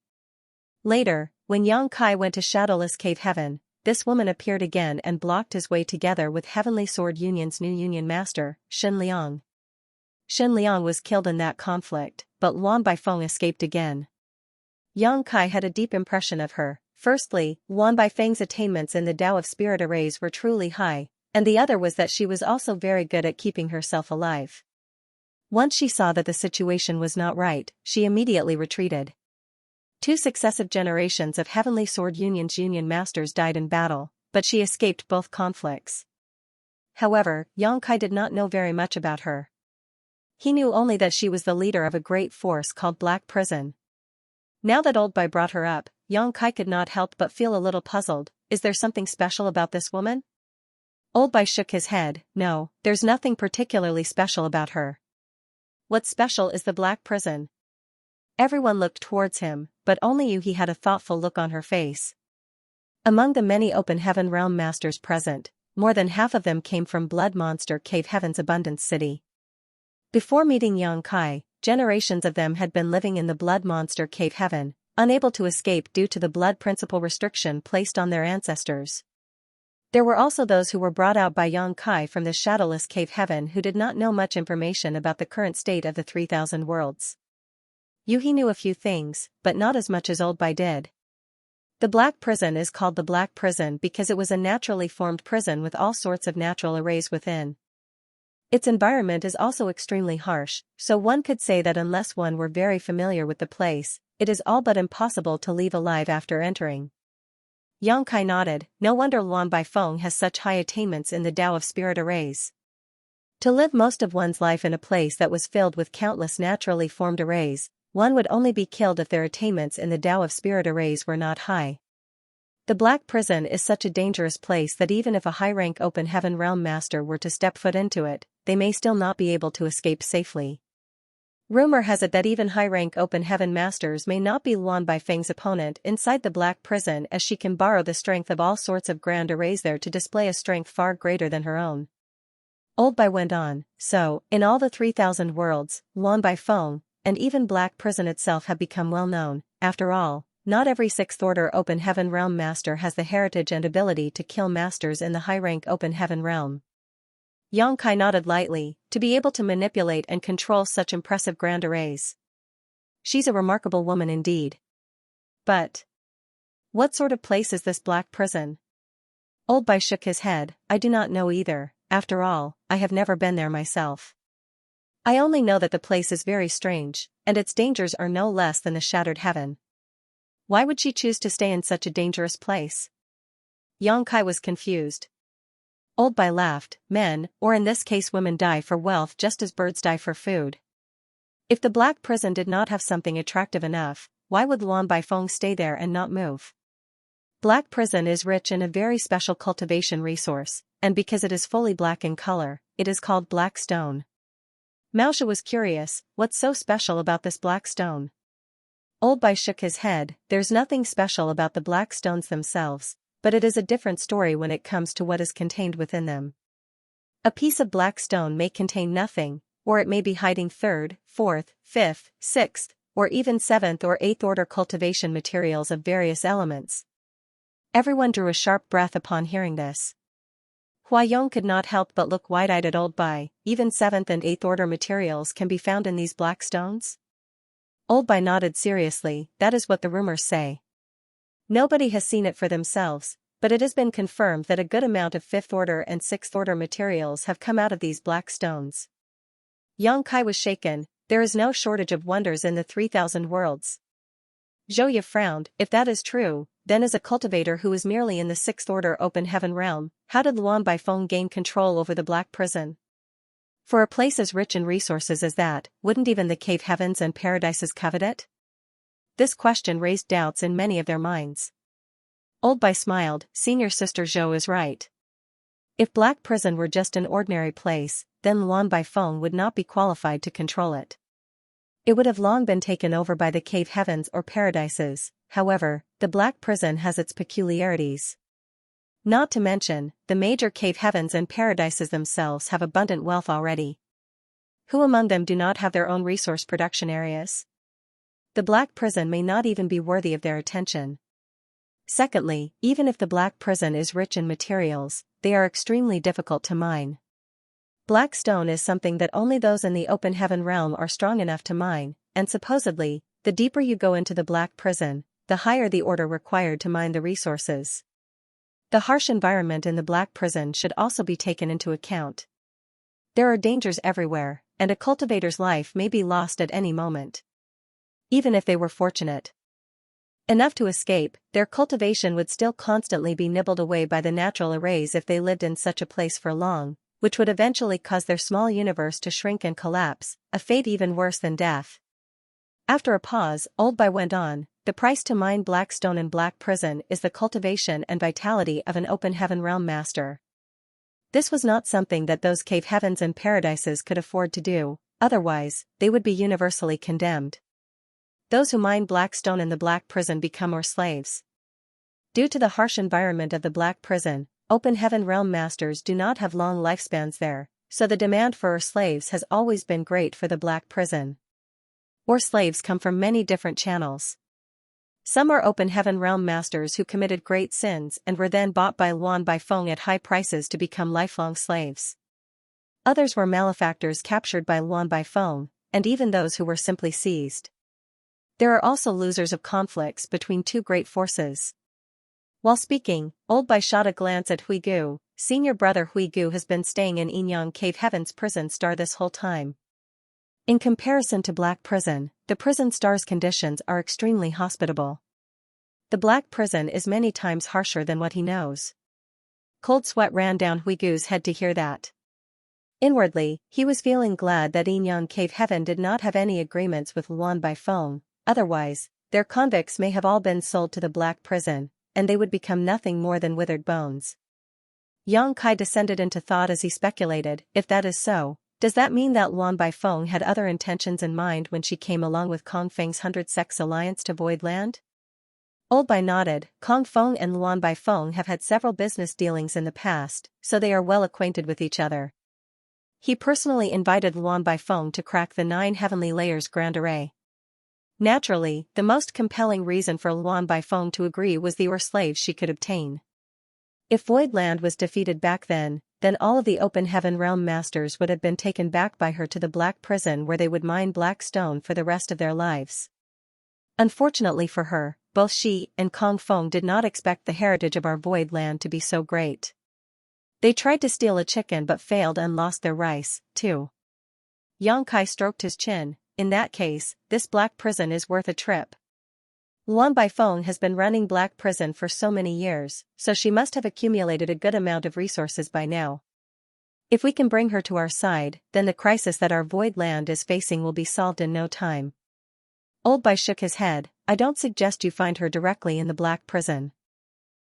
A: Later, when Yang Kai went to Shadowless Cave Heaven, this woman appeared again and blocked his way together with Heavenly Sword Union's new Union Master, Shen Liang. Shen Liang was killed in that conflict, but Luan Bai Feng escaped again. Yang Kai had a deep impression of her. Firstly, Luan Bai Feng's attainments in the Tao of Spirit Arrays were truly high, and the other was that she was also very good at keeping herself alive. Once she saw that the situation was not right, she immediately retreated. 2 successive generations of Heavenly Sword Union's Union Masters died in battle, but she escaped both conflicts. However, Yang Kai did not know very much about her. He knew only that she was the leader of a great force called Black Prison. Now that Old Bai brought her up, Yang Kai could not help but feel a little puzzled. Is there something special about this woman? Old Bai shook his head. No, there's nothing particularly special about her. What's special is the Black Prison. Everyone looked towards him, but only Yuhi had a thoughtful look on her face. Among the many Open Heaven Realm Masters present, more than half of them came from Blood Monster Cave Heaven's Abundance City. Before meeting Yang Kai, generations of them had been living in the Blood Monster Cave Heaven, unable to escape due to the blood principle restriction placed on their ancestors. There were also those who were brought out by Yang Kai from the Shadowless Cave Heaven who did not know much information about the current state of the 3,000 worlds. Yuhi knew a few things, but not as much as Old Bai did. The Black Prison is called the Black Prison because it was a naturally formed prison with all sorts of natural arrays within. Its environment is also extremely harsh, so one could say that unless one were very familiar with the place, it is all but impossible to leave alive after entering. Yang Kai nodded. No wonder Luan Bai Feng has such high attainments in the Tao of Spirit Arrays. To live most of one's life in a place that was filled with countless naturally formed arrays, one would only be killed if their attainments in the Tao of Spirit Arrays were not high. The Black Prison is such a dangerous place that even if a high-rank Open Heaven Realm Master were to step foot into it, they may still not be able to escape safely. Rumor has it that even high-rank Open Heaven Masters may not be Luan Bai Feng's opponent inside the Black Prison, as she can borrow the strength of all sorts of grand arrays there to display a strength far greater than her own. Old Bai went on, so, in all the 3,000 worlds, Luan Bai Feng, and even Black Prison itself have become well known. After all, not every 6th Order Open Heaven Realm Master has the heritage and ability to kill masters in the high-rank Open Heaven Realm. Yang Kai nodded lightly, to be able to manipulate and control such impressive grand arrays. She's a remarkable woman indeed. But what sort of place is this Black Prison? Old Bai shook his head. I do not know either. After all, I have never been there myself. I only know that the place is very strange, and its dangers are no less than the Shattered Heaven. Why would she choose to stay in such a dangerous place? Yang Kai was confused. Old Bai laughed. Men, or in this case women, die for wealth just as birds die for food. If the Black Prison did not have something attractive enough, why would Luan Bai Feng stay there and not move? Black Prison is rich in a very special cultivation resource, and because it is fully black in color, it is called Black Stone. Maosha was curious, what's so special about this black stone? Old Bai shook his head. There's nothing special about the black stones themselves, but it is a different story when it comes to what is contained within them. A piece of black stone may contain nothing, or it may be hiding 3rd, 4th, 5th, 6th, or even 7th or 8th order cultivation materials of various elements. Everyone drew a sharp breath upon hearing this. Huayong could not help but look wide-eyed at Old Bai. Even 7th and 8th order materials can be found in these black stones? Old Bai nodded seriously. That is what the rumors say. Nobody has seen it for themselves, but it has been confirmed that a good amount of 5th order and 6th order materials have come out of these black stones. Yang Kai was shaken. There is no shortage of wonders in the 3,000 worlds. Zhouye frowned. If that is true, then as a cultivator who is merely in the 6th order open heaven realm, how did Luan Baifeng gain control over the black prison? For a place as rich in resources as that, wouldn't even the cave heavens and paradises covet it? This question raised doubts in many of their minds. Old Bai smiled. Senior Sister Zhou is right. If Black Prison were just an ordinary place, then Luan Baifeng would not be qualified to control it. It would have long been taken over by the cave heavens or paradises. However, the Black Prison has its peculiarities. Not to mention, the major cave heavens and paradises themselves have abundant wealth already. Who among them do not have their own resource production areas? The Black Prison may not even be worthy of their attention. Secondly, even if the Black Prison is rich in materials, they are extremely difficult to mine. Black stone is something that only those in the open heaven realm are strong enough to mine, and supposedly, the deeper you go into the Black Prison, the higher the order required to mine the resources. The harsh environment in the Black Prison should also be taken into account. There are dangers everywhere, and a cultivator's life may be lost at any moment. Even if they were fortunate enough to escape, their cultivation would still constantly be nibbled away by the natural arrays if they lived in such a place for long, which would eventually cause their small universe to shrink and collapse, a fate even worse than death. After a pause, Old Bai went on. The price to mine black stone in Black Prison is the cultivation and vitality of an open heaven realm master. This was not something that those cave heavens and paradises could afford to do, otherwise, they would be universally condemned. Those who mine black stone in the Black Prison become more slaves. Due to the harsh environment of the Black Prison, open heaven realm masters do not have long lifespans there, so the demand for slaves has always been great for the Black Prison. Or slaves come from many different channels. Some are open heaven realm masters who committed great sins and were then bought by Luan Baifeng at high prices to become lifelong slaves. Others were malefactors captured by Luan Baifeng, and even those who were simply seized. There are also losers of conflicts between two great forces. While speaking, Old Bai shot a glance at Huigu. Senior brother Huigu has been staying in Yinyang Cave Heaven's prison star this whole time. In comparison to Black Prison, the prison star's conditions are extremely hospitable. The Black Prison is many times harsher than what he knows. Cold sweat ran down Huigu's head to hear that. Inwardly, he was feeling glad that Yinyang Cave Heaven did not have any agreements with Luan Baifeng. Otherwise, their convicts may have all been sold to the Black Prison, and they would become nothing more than withered bones. Yang Kai descended into thought as he speculated. If that is so, does that mean that Luan Baifeng had other intentions in mind when she came along with Kong Feng's 100 Sects alliance to Void Land? Old Bai nodded. Kong Feng and Luan Baifeng have had several business dealings in the past, so they are well acquainted with each other. He personally invited Luan Baifeng to crack the 9 heavenly layers grand array. Naturally, the most compelling reason for Luan Baifeng to agree was the ore slaves she could obtain. If Void Land was defeated back then all of the open heaven realm masters would have been taken back by her to the Black Prison where they would mine black stone for the rest of their lives. Unfortunately for her, both she and Kong Feng did not expect the heritage of our Void Land to be so great. They tried to steal a chicken but failed and lost their rice, too. Yang Kai stroked his chin. In that case, this Black Prison is worth a trip. Luan Baifeng has been running Black Prison for so many years, so she must have accumulated a good amount of resources by now. If we can bring her to our side, then the crisis that our Void Land is facing will be solved in no time. Old Bai shook his head. I don't suggest you find her directly in the Black Prison.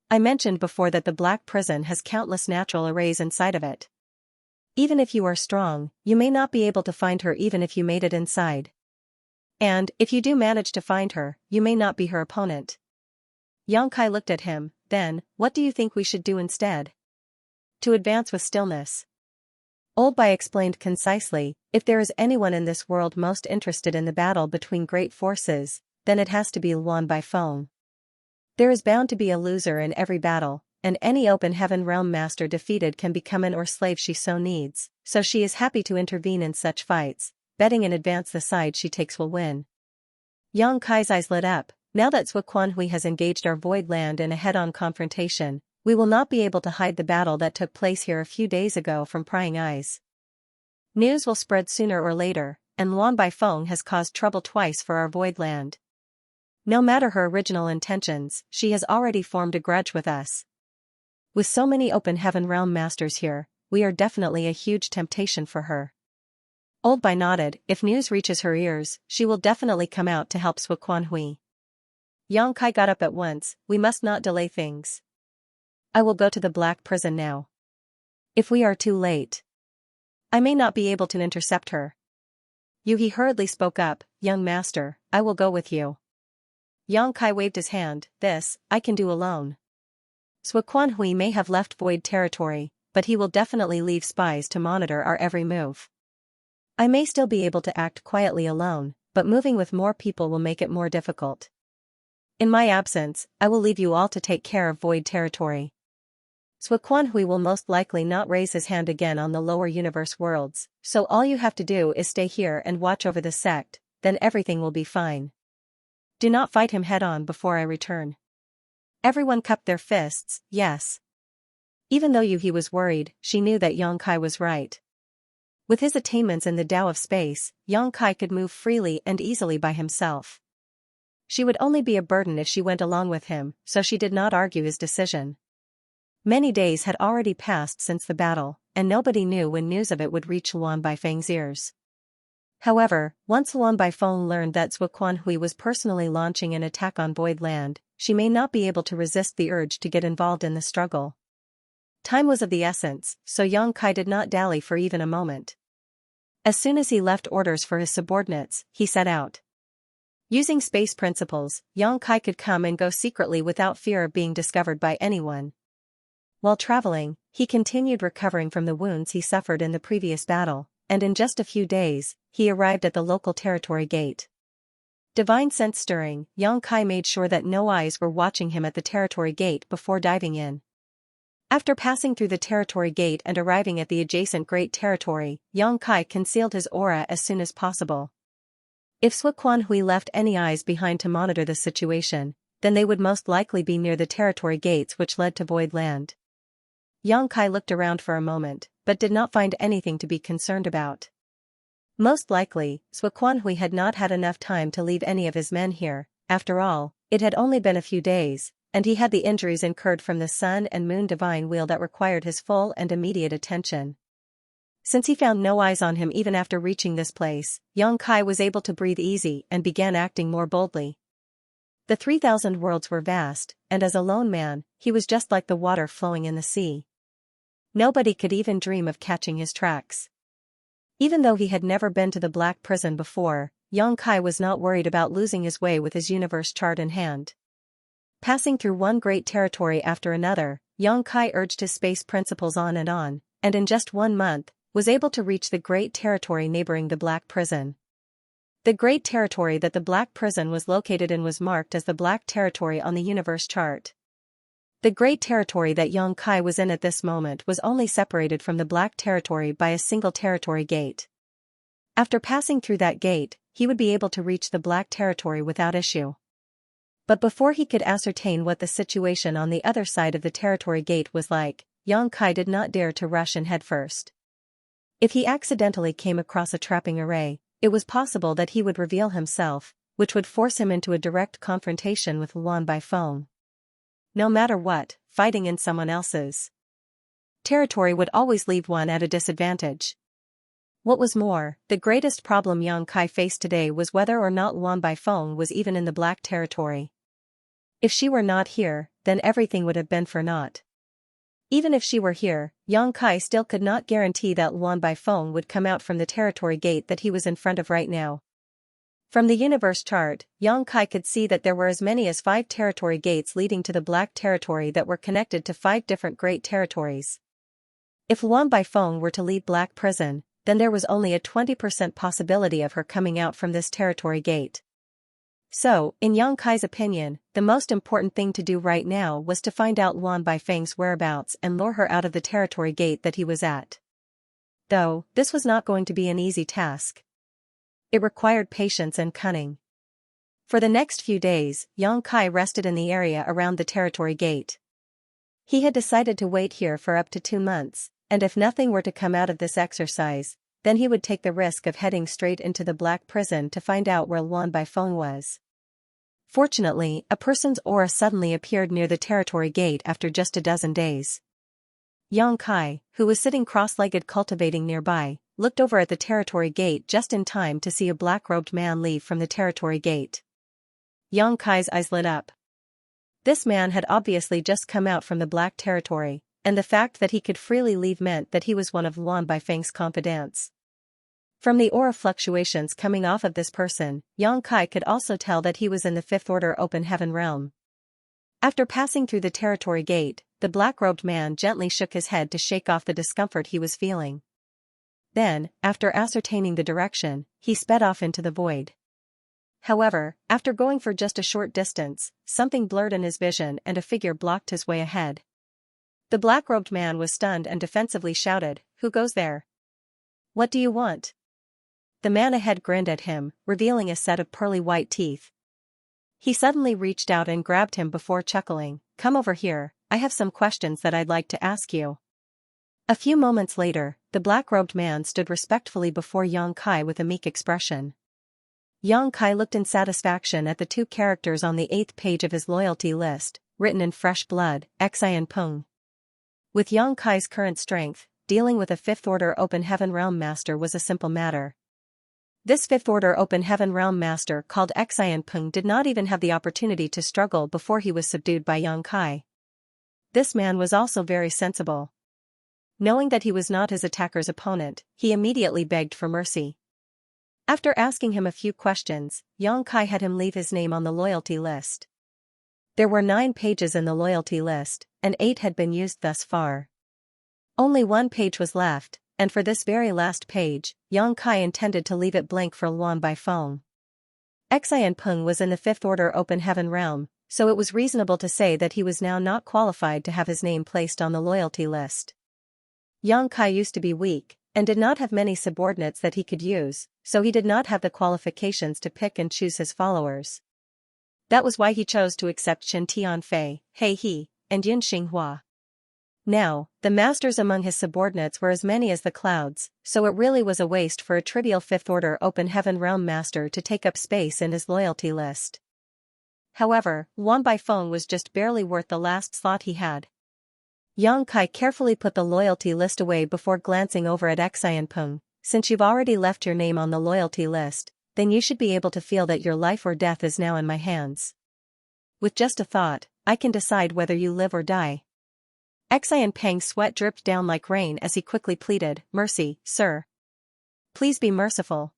A: I mentioned before that the Black Prison has countless natural arrays inside of it. Even if you are strong, you may not be able to find her even if you made it inside. And, if you do manage to find her, you may not be her opponent. Yang Kai looked at him. Then, what do you think we should do instead? To advance with stillness. Old Bai explained concisely, if there is anyone in this world most interested in the battle between great forces, then it has to be Luan Baifeng. There is bound to be a loser in every battle, and any open heaven realm master defeated can become an or slave she so needs, so she is happy to intervene in such fights, betting in advance the side she takes will win. Yang Kai's eyes lit up. Now that Hui has engaged our void land in a head-on confrontation, we will not be able to hide the battle that took place here a few days ago from prying eyes. News will spread sooner or later, and Luan Baifeng has caused trouble twice for our void land. No matter her original intentions, she has already formed a grudge with us. With so many open heaven realm masters here, we are definitely a huge temptation for her. Old Bai nodded. If news reaches her ears, she will definitely come out to help Hui. Yang Kai got up at once. We must not delay things. I will go to the black prison now. If we are too late, I may not be able to intercept her. He hurriedly spoke up. Young master, I will go with you. Yang Kai waved his hand. This, I can do alone. Hui may have left void territory, but he will definitely leave spies to monitor our every move. I may still be able to act quietly alone, but moving with more people will make it more difficult. In my absence, I will leave you all to take care of void territory. Hui will most likely not raise his hand again on the lower universe worlds, so all you have to do is stay here and watch over the sect, then everything will be fine. Do not fight him head-on before I return. Everyone cupped their fists. Yes. Even though he was worried, she knew that Yang Kai was right. With his attainments in the Tao of space, Yang Kai could move freely and easily by himself. She would only be a burden if she went along with him, so she did not argue his decision. Many days had already passed since the battle, and nobody knew when news of it would reach Luan Baifeng's ears. However, once Luan Baifeng learned that Hui was personally launching an attack on void land, she may not be able to resist the urge to get involved in the struggle. Time was of the essence, so Yang Kai did not dally for even a moment. As soon as he left orders for his subordinates, he set out. Using space principles, Yang Kai could come and go secretly without fear of being discovered by anyone. While traveling, he continued recovering from the wounds he suffered in the previous battle, and in just a few days, he arrived at the local territory gate. Divine sense stirring, Yang Kai made sure that no eyes were watching him at the territory gate before diving in. After passing through the territory gate and arriving at the adjacent great territory, Yang Kai concealed his aura as soon as possible. If Hui left any eyes behind to monitor the situation, then they would most likely be near the territory gates which led to void land. Yang Kai looked around for a moment, but did not find anything to be concerned about. Most likely, Hui had not had enough time to leave any of his men here. After all, it had only been a few days, and he had the injuries incurred from the sun and moon divine wheel that required his full and immediate attention. Since he found no eyes on him even after reaching this place, Yang Kai was able to breathe easy and began acting more boldly. The 3,000 worlds were vast, and as a lone man, he was just like the water flowing in the sea. Nobody could even dream of catching his tracks. Even though he had never been to the Black Prison before, Yang Kai was not worried about losing his way with his universe chart in hand. Passing through one great territory after another, Yang Kai urged his space principles on, and in just 1 month, was able to reach the great territory neighboring the Black Prison. The great territory that the Black Prison was located in was marked as the Black Territory on the universe chart. The great territory that Yang Kai was in at this moment was only separated from the Black Territory by a single territory gate. After passing through that gate, he would be able to reach the Black Territory without issue. But before he could ascertain what the situation on the other side of the territory gate was like, Yang Kai did not dare to rush in headfirst. If he accidentally came across a trapping array, it was possible that he would reveal himself, which would force him into a direct confrontation with Luan Baifeng. No matter what, fighting in someone else's territory would always leave one at a disadvantage. What was more, the greatest problem Yang Kai faced today was whether or not Luan Baifeng was even in the Black Territory. If she were not here, then everything would have been for naught. Even if she were here, Yang Kai still could not guarantee that Luan Baifeng would come out from the territory gate that he was in front of right now. From the universe chart, Yang Kai could see that there were as many as 5 territory gates leading to the Black Territory that were connected to 5 different great territories. If Luan Baifeng were to leave Black Prison, then there was only a 20% possibility of her coming out from this territory gate. So, in Yang Kai's opinion, the most important thing to do right now was to find out Luan Baifeng's whereabouts and lure her out of the territory gate that he was at. Though, this was not going to be an easy task. It required patience and cunning. For the next few days, Yang Kai rested in the area around the territory gate. He had decided to wait here for up to 2 months, and if nothing were to come out of this exercise, then he would take the risk of heading straight into the Black Prison to find out where Luan Baifeng was. Fortunately, a person's aura suddenly appeared near the territory gate after just a dozen days. Yang Kai, who was sitting cross-legged cultivating nearby, looked over at the territory gate just in time to see a black-robed man leave from the territory gate. Yang Kai's eyes lit up. This man had obviously just come out from the Black Territory, and the fact that he could freely leave meant that he was one of Luan Baifeng's confidants. From the aura fluctuations coming off of this person, Yang Kai could also tell that he was in the Fifth Order Open Heaven realm. After passing through the territory gate, the black-robed man gently shook his head to shake off the discomfort he was feeling. Then, after ascertaining the direction, he sped off into the void. However, after going for just a short distance, something blurred in his vision and a figure blocked his way ahead. The black-robed man was stunned and defensively shouted, "Who goes there? What do you want?" The man ahead grinned at him, revealing a set of pearly white teeth. He suddenly reached out and grabbed him before chuckling, "Come over here, I have some questions that I'd like to ask you." A few moments later, the black-robed man stood respectfully before Yang Kai with a meek expression. Yang Kai looked in satisfaction at the 2 characters on the 8th page of his loyalty list, written in fresh blood, Xianxia. With Yang Kai's current strength, dealing with a Fifth Order Open Heaven Realm Master was a simple matter. This Fifth Order Open Heaven Realm Master called Xianxia did not even have the opportunity to struggle before he was subdued by Yang Kai. This man was also very sensible. Knowing that he was not his attacker's opponent, he immediately begged for mercy. After asking him a few questions, Yang Kai had him leave his name on the loyalty list. There were 9 pages in the loyalty list, and 8 had been used thus far. Only 1 page was left, and for this very last page, Yang Kai intended to leave it blank for Luan Baifeng. Xianxia was in the Fifth Order Open Heaven realm, so it was reasonable to say that he was now not qualified to have his name placed on the loyalty list. Yang Kai used to be weak, and did not have many subordinates that he could use, so he did not have the qualifications to pick and choose his followers. That was why he chose to accept Chen Tianfei, He He, and Yin Xinghua. Now, the masters among his subordinates were as many as the clouds, so it really was a waste for a trivial Fifth Order Open Heaven Realm Master to take up space in his loyalty list. However, Luan Baifeng was just barely worth the last slot he had. Yang Kai carefully put the loyalty list away before glancing over at Xianxia. "Since you've already left your name on the loyalty list, then you should be able to feel that your life or death is now in my hands. With just a thought, I can decide whether you live or die." Xianxia's sweat dripped down like rain as he quickly pleaded, "Mercy, sir. Please be merciful.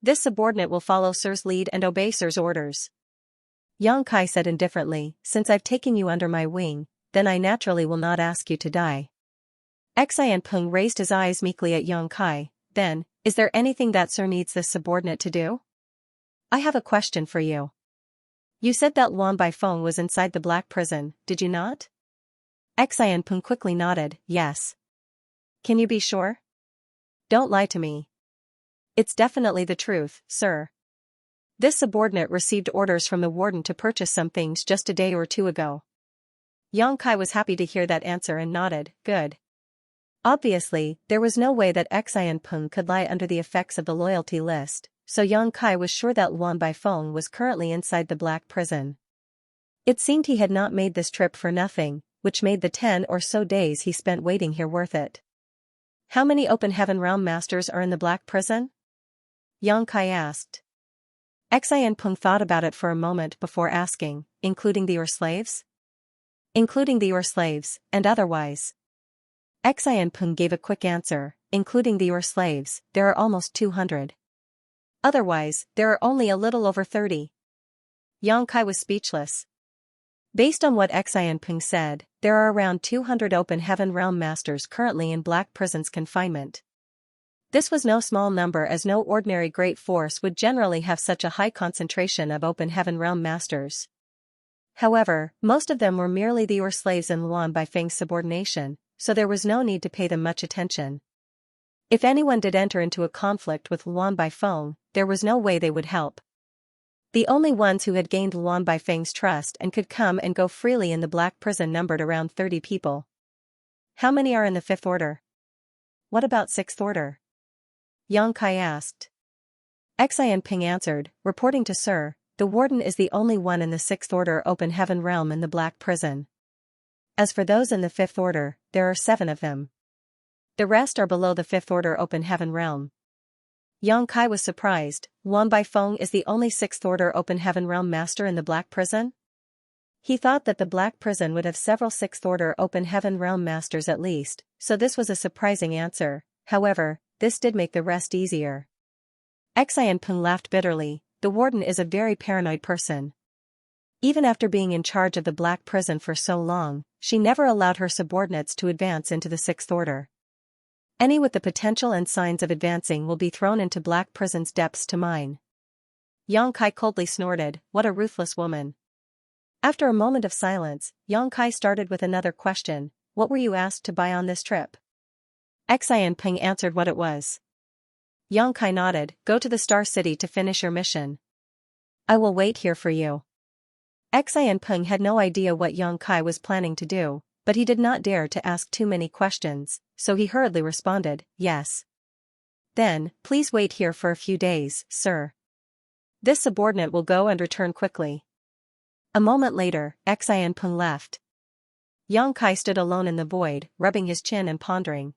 A: This subordinate will follow sir's lead and obey sir's orders." Yang Kai said indifferently, "Since I've taken you under my wing, then I naturally will not ask you to die." Xianxia raised his eyes meekly at Yang Kai, then, "Is there anything that sir needs this subordinate to do? I have a question for you. You said that Luan Baifeng was inside the Black Prison, did you not?" Xianxia quickly nodded, "Yes." "Can you be sure? Don't lie to me." "It's definitely the truth, sir. This subordinate received orders from the warden to purchase some things just a day or 2 ago." Yang Kai was happy to hear that answer and nodded, "Good." Obviously, there was no way that Xianxia could lie under the effects of the loyalty list, so Yang Kai was sure that Luan Baifeng was currently inside the Black Prison. It seemed he had not made this trip for nothing, which made the 10 or so days he spent waiting here worth it. "How many Open Heaven Realm Masters are in the Black Prison?" Yang Kai asked. Xianxia thought about it for a moment before asking, "Including the Ur slaves?" "Including the Ur slaves, and otherwise." Xianxia gave a quick answer, "Including the Ur slaves, there are almost 200. Otherwise, there are only a little over 30. Yang Kai was speechless. Based on what Xianxia said, there are around 200 Open Heaven Realm Masters currently in Black Prison's confinement. This was no small number, as no ordinary great force would generally have such a high concentration of open heaven realm masters. However, most of them were merely the slaves in Luan Baifeng's subordination, so there was no need to pay them much attention. If anyone did enter into a conflict with Luan Baifeng, there was no way they would help. The only ones who had gained Luan Baifeng's trust and could come and go freely in the black prison numbered around 30 people. How many are in the 5th order? What about 6th order? Yang Kai asked. Xianping answered, reporting to Sir, the warden is the only one in the 6th order open heaven realm in the black prison. As for those in the 5th order, there are 7 of them. The rest are below the 5th order open heaven realm. Yang Kai was surprised. Luan Baifeng is the only 6th order open heaven realm master in the black prison? He thought that the black prison would have several 6th order open heaven realm masters at least, so this was a surprising answer. However, this did make the rest easier. Xianpeng laughed bitterly. The warden is a very paranoid person. Even after being in charge of the black prison for so long, she never allowed her subordinates to advance into the 6th order. Any with the potential and signs of advancing will be thrown into black prison's depths to mine. Yang Kai coldly snorted, what a ruthless woman. After a moment of silence, Yang Kai started with another question, what were you asked to buy on this trip? Xianpeng answered what it was. Yang Kai nodded, go to the Star City to finish your mission. I will wait here for you. Xianpeng had no idea what Yang Kai was planning to do, but he did not dare to ask too many questions, so he hurriedly responded, yes. Then, please wait here for a few days, sir. This subordinate will go and return quickly. A moment later, Xianpeng left. Yang Kai stood alone in the void, rubbing his chin and pondering.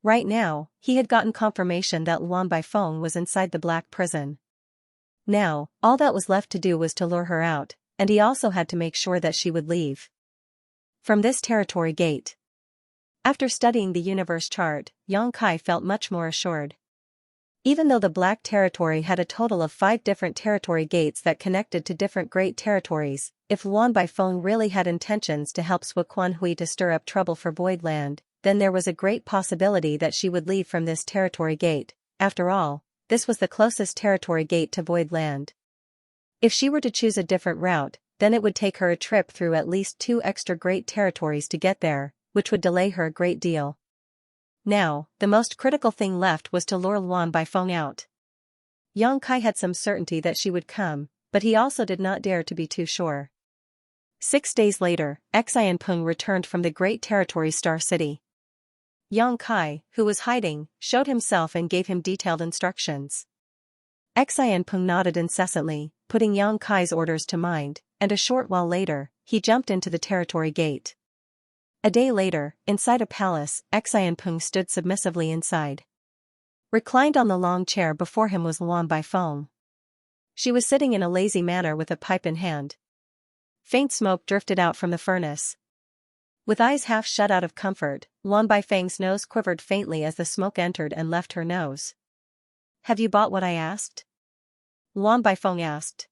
A: Right now, he had gotten confirmation that Luan Baifeng was inside the black prison. Now, all that was left to do was to lure her out, and he also had to make sure that she would leave from this territory gate. After studying the universe chart, Yang Kai felt much more assured. Even though the Black Territory had a total of 5 different territory gates that connected to different great territories, if Luan Baifeng really had intentions to help Suquan Hui to stir up trouble for Voidland, then there was a great possibility that she would leave from this territory gate. After all, this was the closest territory gate to Voidland. If she were to choose a different route, then it would take her a trip through at least 2 extra great territories to get there, which would delay her a great deal. Now, the most critical thing left was to lure Luan Baifeng out. Yang Kai had some certainty that she would come, but he also did not dare to be too sure. 6 days later, Xianpeng returned from the Great Territory Star City. Yang Kai, who was hiding, showed himself and gave him detailed instructions. Xianpeng nodded incessantly, putting Yang Kai's orders to mind, and a short while later, he jumped into the territory gate. A day later, inside a palace, Xianpeng stood submissively inside. Reclined on the long chair before him was Luan Baifeng. She was sitting in a lazy manner with a pipe in hand. Faint smoke drifted out from the furnace. With eyes half shut out of comfort, Luan Baifeng's nose quivered faintly as the smoke entered and left her nose. Have you bought what I asked? Luan Baifeng asked.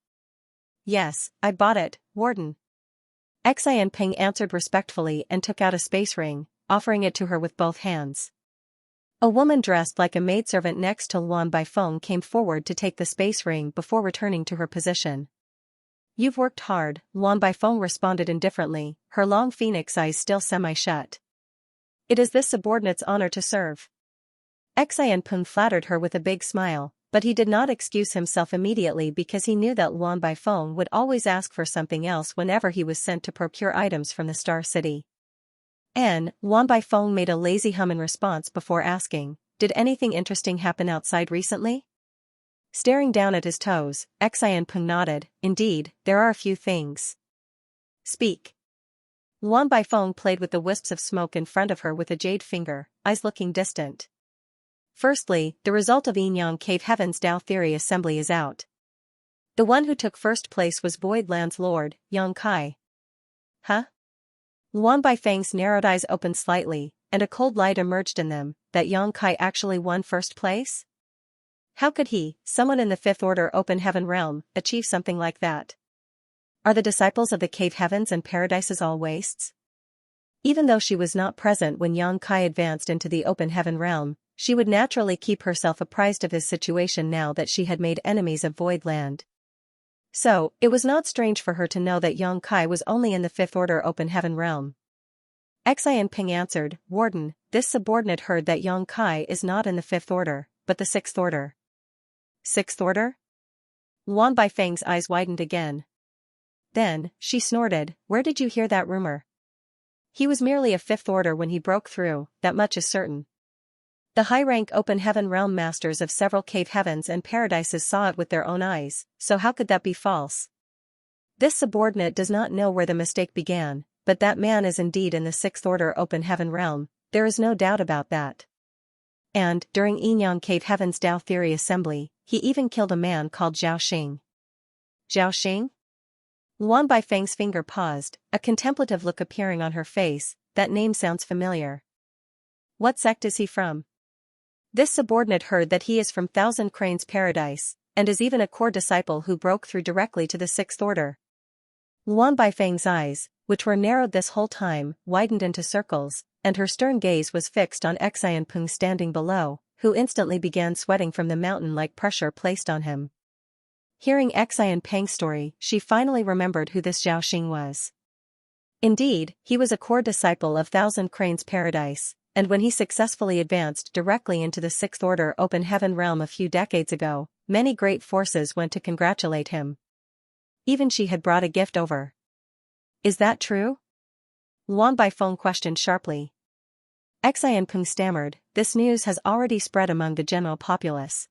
A: Yes, I bought it, Warden. Xianpeng answered respectfully and took out a space ring, offering it to her with both hands. A woman dressed like a maidservant next to Luan Baifeng came forward to take the space ring before returning to her position. You've worked hard, Luan Baifeng responded indifferently, her long phoenix eyes still semi-shut. It is this subordinate's honor to serve. Xianpeng flattered her with a big smile, but he did not excuse himself immediately because he knew that Luan Baifeng would always ask for something else whenever he was sent to procure items from the Star City. Luan Baifeng made a lazy hum in response before asking, did anything interesting happen outside recently? Staring down at his toes, Xianpeng nodded, indeed, there are a few things. Speak. Luan Baifeng played with the wisps of smoke in front of her with a jade finger, eyes looking distant. Firstly, the result of Yin-Yang Cave Heaven's Dao Theory Assembly is out. The one who took first place was Voidland's Lord, Yang Kai. Huh? Luan Baifeng's narrowed eyes opened slightly, and a cold light emerged in them, that Yang Kai actually won first place? How could he, someone in the 5th Order Open Heaven realm, achieve something like that? Are the disciples of the Cave Heavens and Paradises all wastes? Even though she was not present when Yang Kai advanced into the Open Heaven realm, she would naturally keep herself apprised of his situation now that she had made enemies of Void Land. So, it was not strange for her to know that Yang Kai was only in the Fifth Order Open Heaven realm. Xianping answered, Warden, this subordinate heard that Yang Kai is not in the Fifth Order, but the Sixth Order. Sixth Order? Luan Baifeng's eyes widened again. Then, she snorted, where did you hear that rumor? He was merely a Fifth Order when he broke through, that much is certain. The high-rank Open Heaven realm masters of several cave heavens and paradises saw it with their own eyes, so how could that be false? This subordinate does not know where the mistake began, but that man is indeed in the Sixth Order Open Heaven realm, there is no doubt about that. And, during Yinyang Cave Heaven's Dao Theory Assembly, he even killed a man called Zhao Xing. Zhao Xing? Luan Baifeng's finger paused, a contemplative look appearing on her face, that name sounds familiar. What sect is he from? This subordinate heard that he is from Thousand Cranes Paradise, and is even a core disciple who broke through directly to the Sixth Order. Luan Baifeng's eyes, which were narrowed this whole time, widened into circles, and her stern gaze was fixed on Xianping standing below, who instantly began sweating from the mountain-like pressure placed on him. Hearing Xianping's story, she finally remembered who this Zhao Xing was. Indeed, he was a core disciple of Thousand Cranes Paradise, and when he successfully advanced directly into the Sixth Order Open Heaven realm a few decades ago, many great forces went to congratulate him. Even she had brought a gift over. Is that true? Luan Baifeng questioned sharply. Xianping stammered, this news has already spread among the general populace.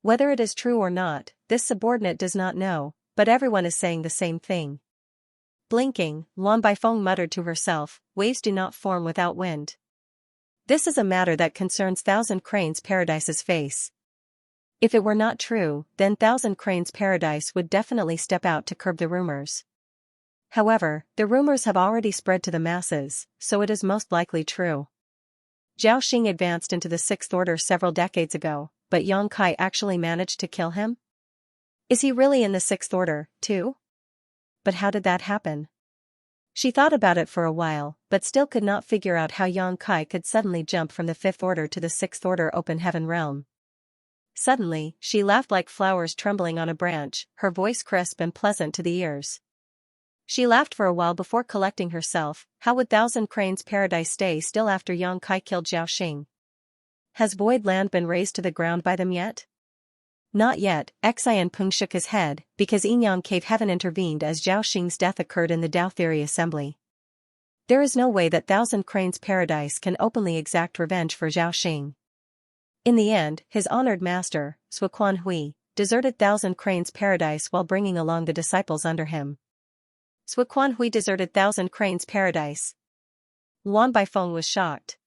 A: Whether it is true or not, this subordinate does not know, but everyone is saying the same thing. Blinking, Luan Baifeng muttered to herself, waves do not form without wind. This is a matter that concerns Thousand Cranes Paradise's face. If it were not true, then Thousand Cranes Paradise would definitely step out to curb the rumors. However, the rumors have already spread to the masses, so it is most likely true. Zhao Xing advanced into the Sixth Order several decades ago, but Yang Kai actually managed to kill him? Is he really in the Sixth Order, too? But how did that happen? She thought about it for a while, but still could not figure out how Yang Kai could suddenly jump from the Fifth Order to the Sixth Order Open Heaven realm. Suddenly, she laughed like flowers trembling on a branch, her voice crisp and pleasant to the ears. She laughed for a while before collecting herself. How would Thousand Cranes Paradise stay still after Yang Kai killed Zhao Xing? Has Void Land been razed to the ground by them yet? Not yet, Xianping shook his head, because Yinyang Cave Heaven intervened as Zhao Xing's death occurred in the Dao Theory Assembly. There is no way that Thousand Cranes Paradise can openly exact revenge for Zhao Xing. In the end, his honored master, Suoquan Hui, deserted Thousand Cranes Paradise while bringing along the disciples under him. Suoquan Hui deserted Thousand Cranes Paradise. Luan Baifeng was shocked.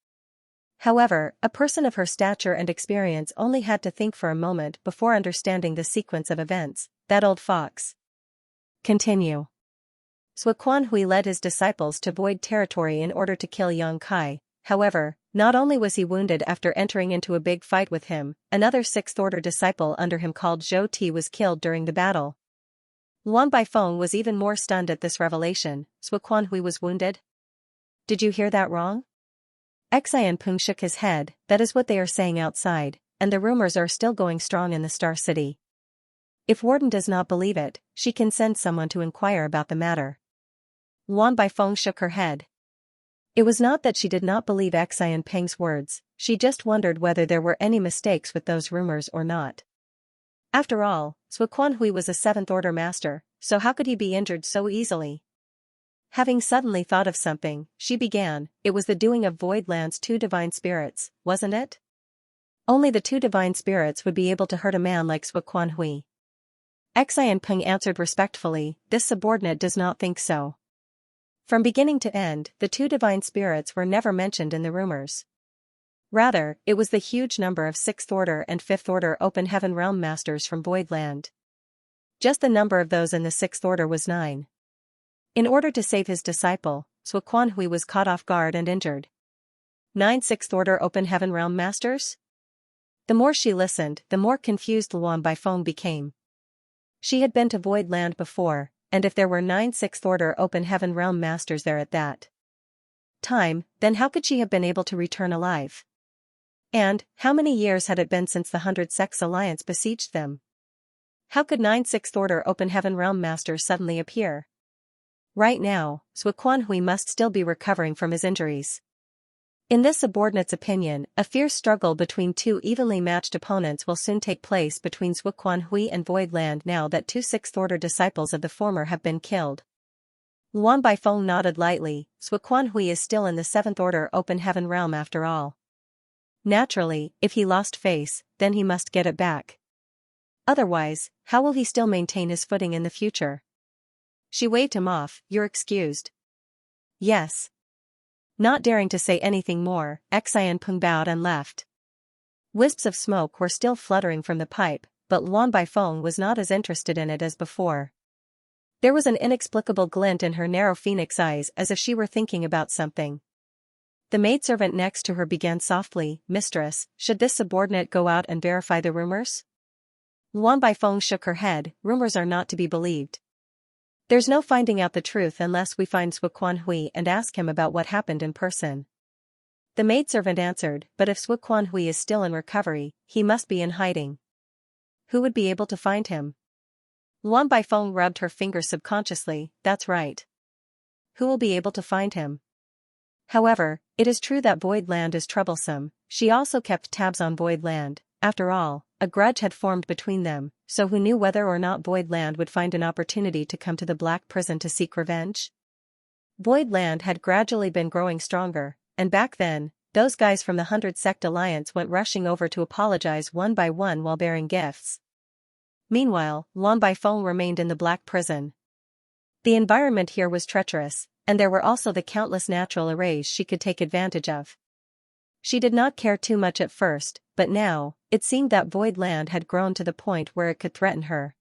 A: However, a person of her stature and experience only had to think for a moment before understanding the sequence of events. That old fox. Continue. Suoquan Hui led his disciples to Void territory in order to kill Yang Kai. However, not only was he wounded after entering into a big fight with him, another Sixth Order disciple under him called Zhou Ti was killed during the battle. Luan Baifeng was even more stunned at this revelation. Suoquan Hui was wounded? Did you hear that wrong? Xianping shook his head, that is what they are saying outside, and the rumors are still going strong in the Star City. If Warden does not believe it, she can send someone to inquire about the matter. Luan Baifeng shook her head. It was not that she did not believe Xianping's words, she just wondered whether there were any mistakes with those rumors or not. After all, Suoquan Hui was a Seventh Order master, so how could he be injured so easily? Having suddenly thought of something, she began, it was the doing of Void Land's two divine spirits, wasn't it? Only the two divine spirits would be able to hurt a man like Suoquan Hui. Xianping answered respectfully, this subordinate does not think so. From beginning to end, the two divine spirits were never mentioned in the rumors. Rather, it was the huge number of Sixth Order and Fifth Order Open Heaven realm masters from Void Land. Just the number of those in the Sixth Order was 9. In order to save his disciple, Suoquan Hui was caught off guard and injured. 9 Sixth Order Open Heaven realm masters? The more she listened, the more confused Luan Baifeng became. She had been to Void Land before, and if there were 9 Sixth Order Open Heaven realm masters there at that time, then how could she have been able to return alive? And, how many years had it been since the 100 Sects Alliance besieged them? How could 9 Sixth Order Open Heaven Realm Masters suddenly appear? Right now, Suoquan must still be recovering from his injuries. In this subordinate's opinion, a fierce struggle between two evenly matched opponents will soon take place between Suoquan and Voidland now that 2 Sixth Order disciples of the former have been killed. Luan Baifeng nodded lightly. Suoquan is still in the 7th Order Open Heaven Realm after all. Naturally, if he lost face, then he must get it back. Otherwise, how will he still maintain his footing in the future? She waved him off. You're excused. Yes. Not daring to say anything more, Xianxia bowed and left. Wisps of smoke were still fluttering from the pipe, but Luan Baifeng was not as interested in it as before. There was an inexplicable glint in her narrow phoenix eyes as if she were thinking about something. The maidservant next to her began softly, Mistress, should this subordinate go out and verify the rumors? Luan Baifeng shook her head. Rumors are not to be believed. There's no finding out the truth unless we find Suoquan and ask him about what happened in person. The maidservant answered, but if Suoquan is still in recovery, he must be in hiding. Who would be able to find him? Luan Baifeng rubbed her fingers subconsciously. That's right. Who will be able to find him? However, it is true that Voidland is troublesome. She also kept tabs on Voidland. After all, a grudge had formed between them, so who knew whether or not Voidland would find an opportunity to come to the Black Prison to seek revenge? Voidland had gradually been growing stronger, and back then, those guys from the 100 Sect Alliance went rushing over to apologize one by one while bearing gifts. Meanwhile, Luan Baifeng remained in the Black Prison. The environment here was treacherous, and there were also the countless natural arrays she could take advantage of. She did not care too much at first, but now, it seemed that Voidland had grown to the point where it could threaten her.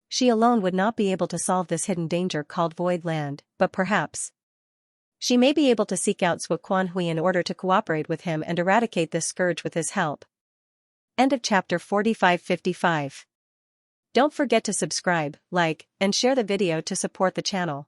A: She alone would not be able to solve this hidden danger called Voidland, but perhaps she may be able to seek out Suoquan in order to cooperate with him and eradicate this scourge with his help. End of chapter 4555. Don't forget to subscribe, like, and share the video to support the channel.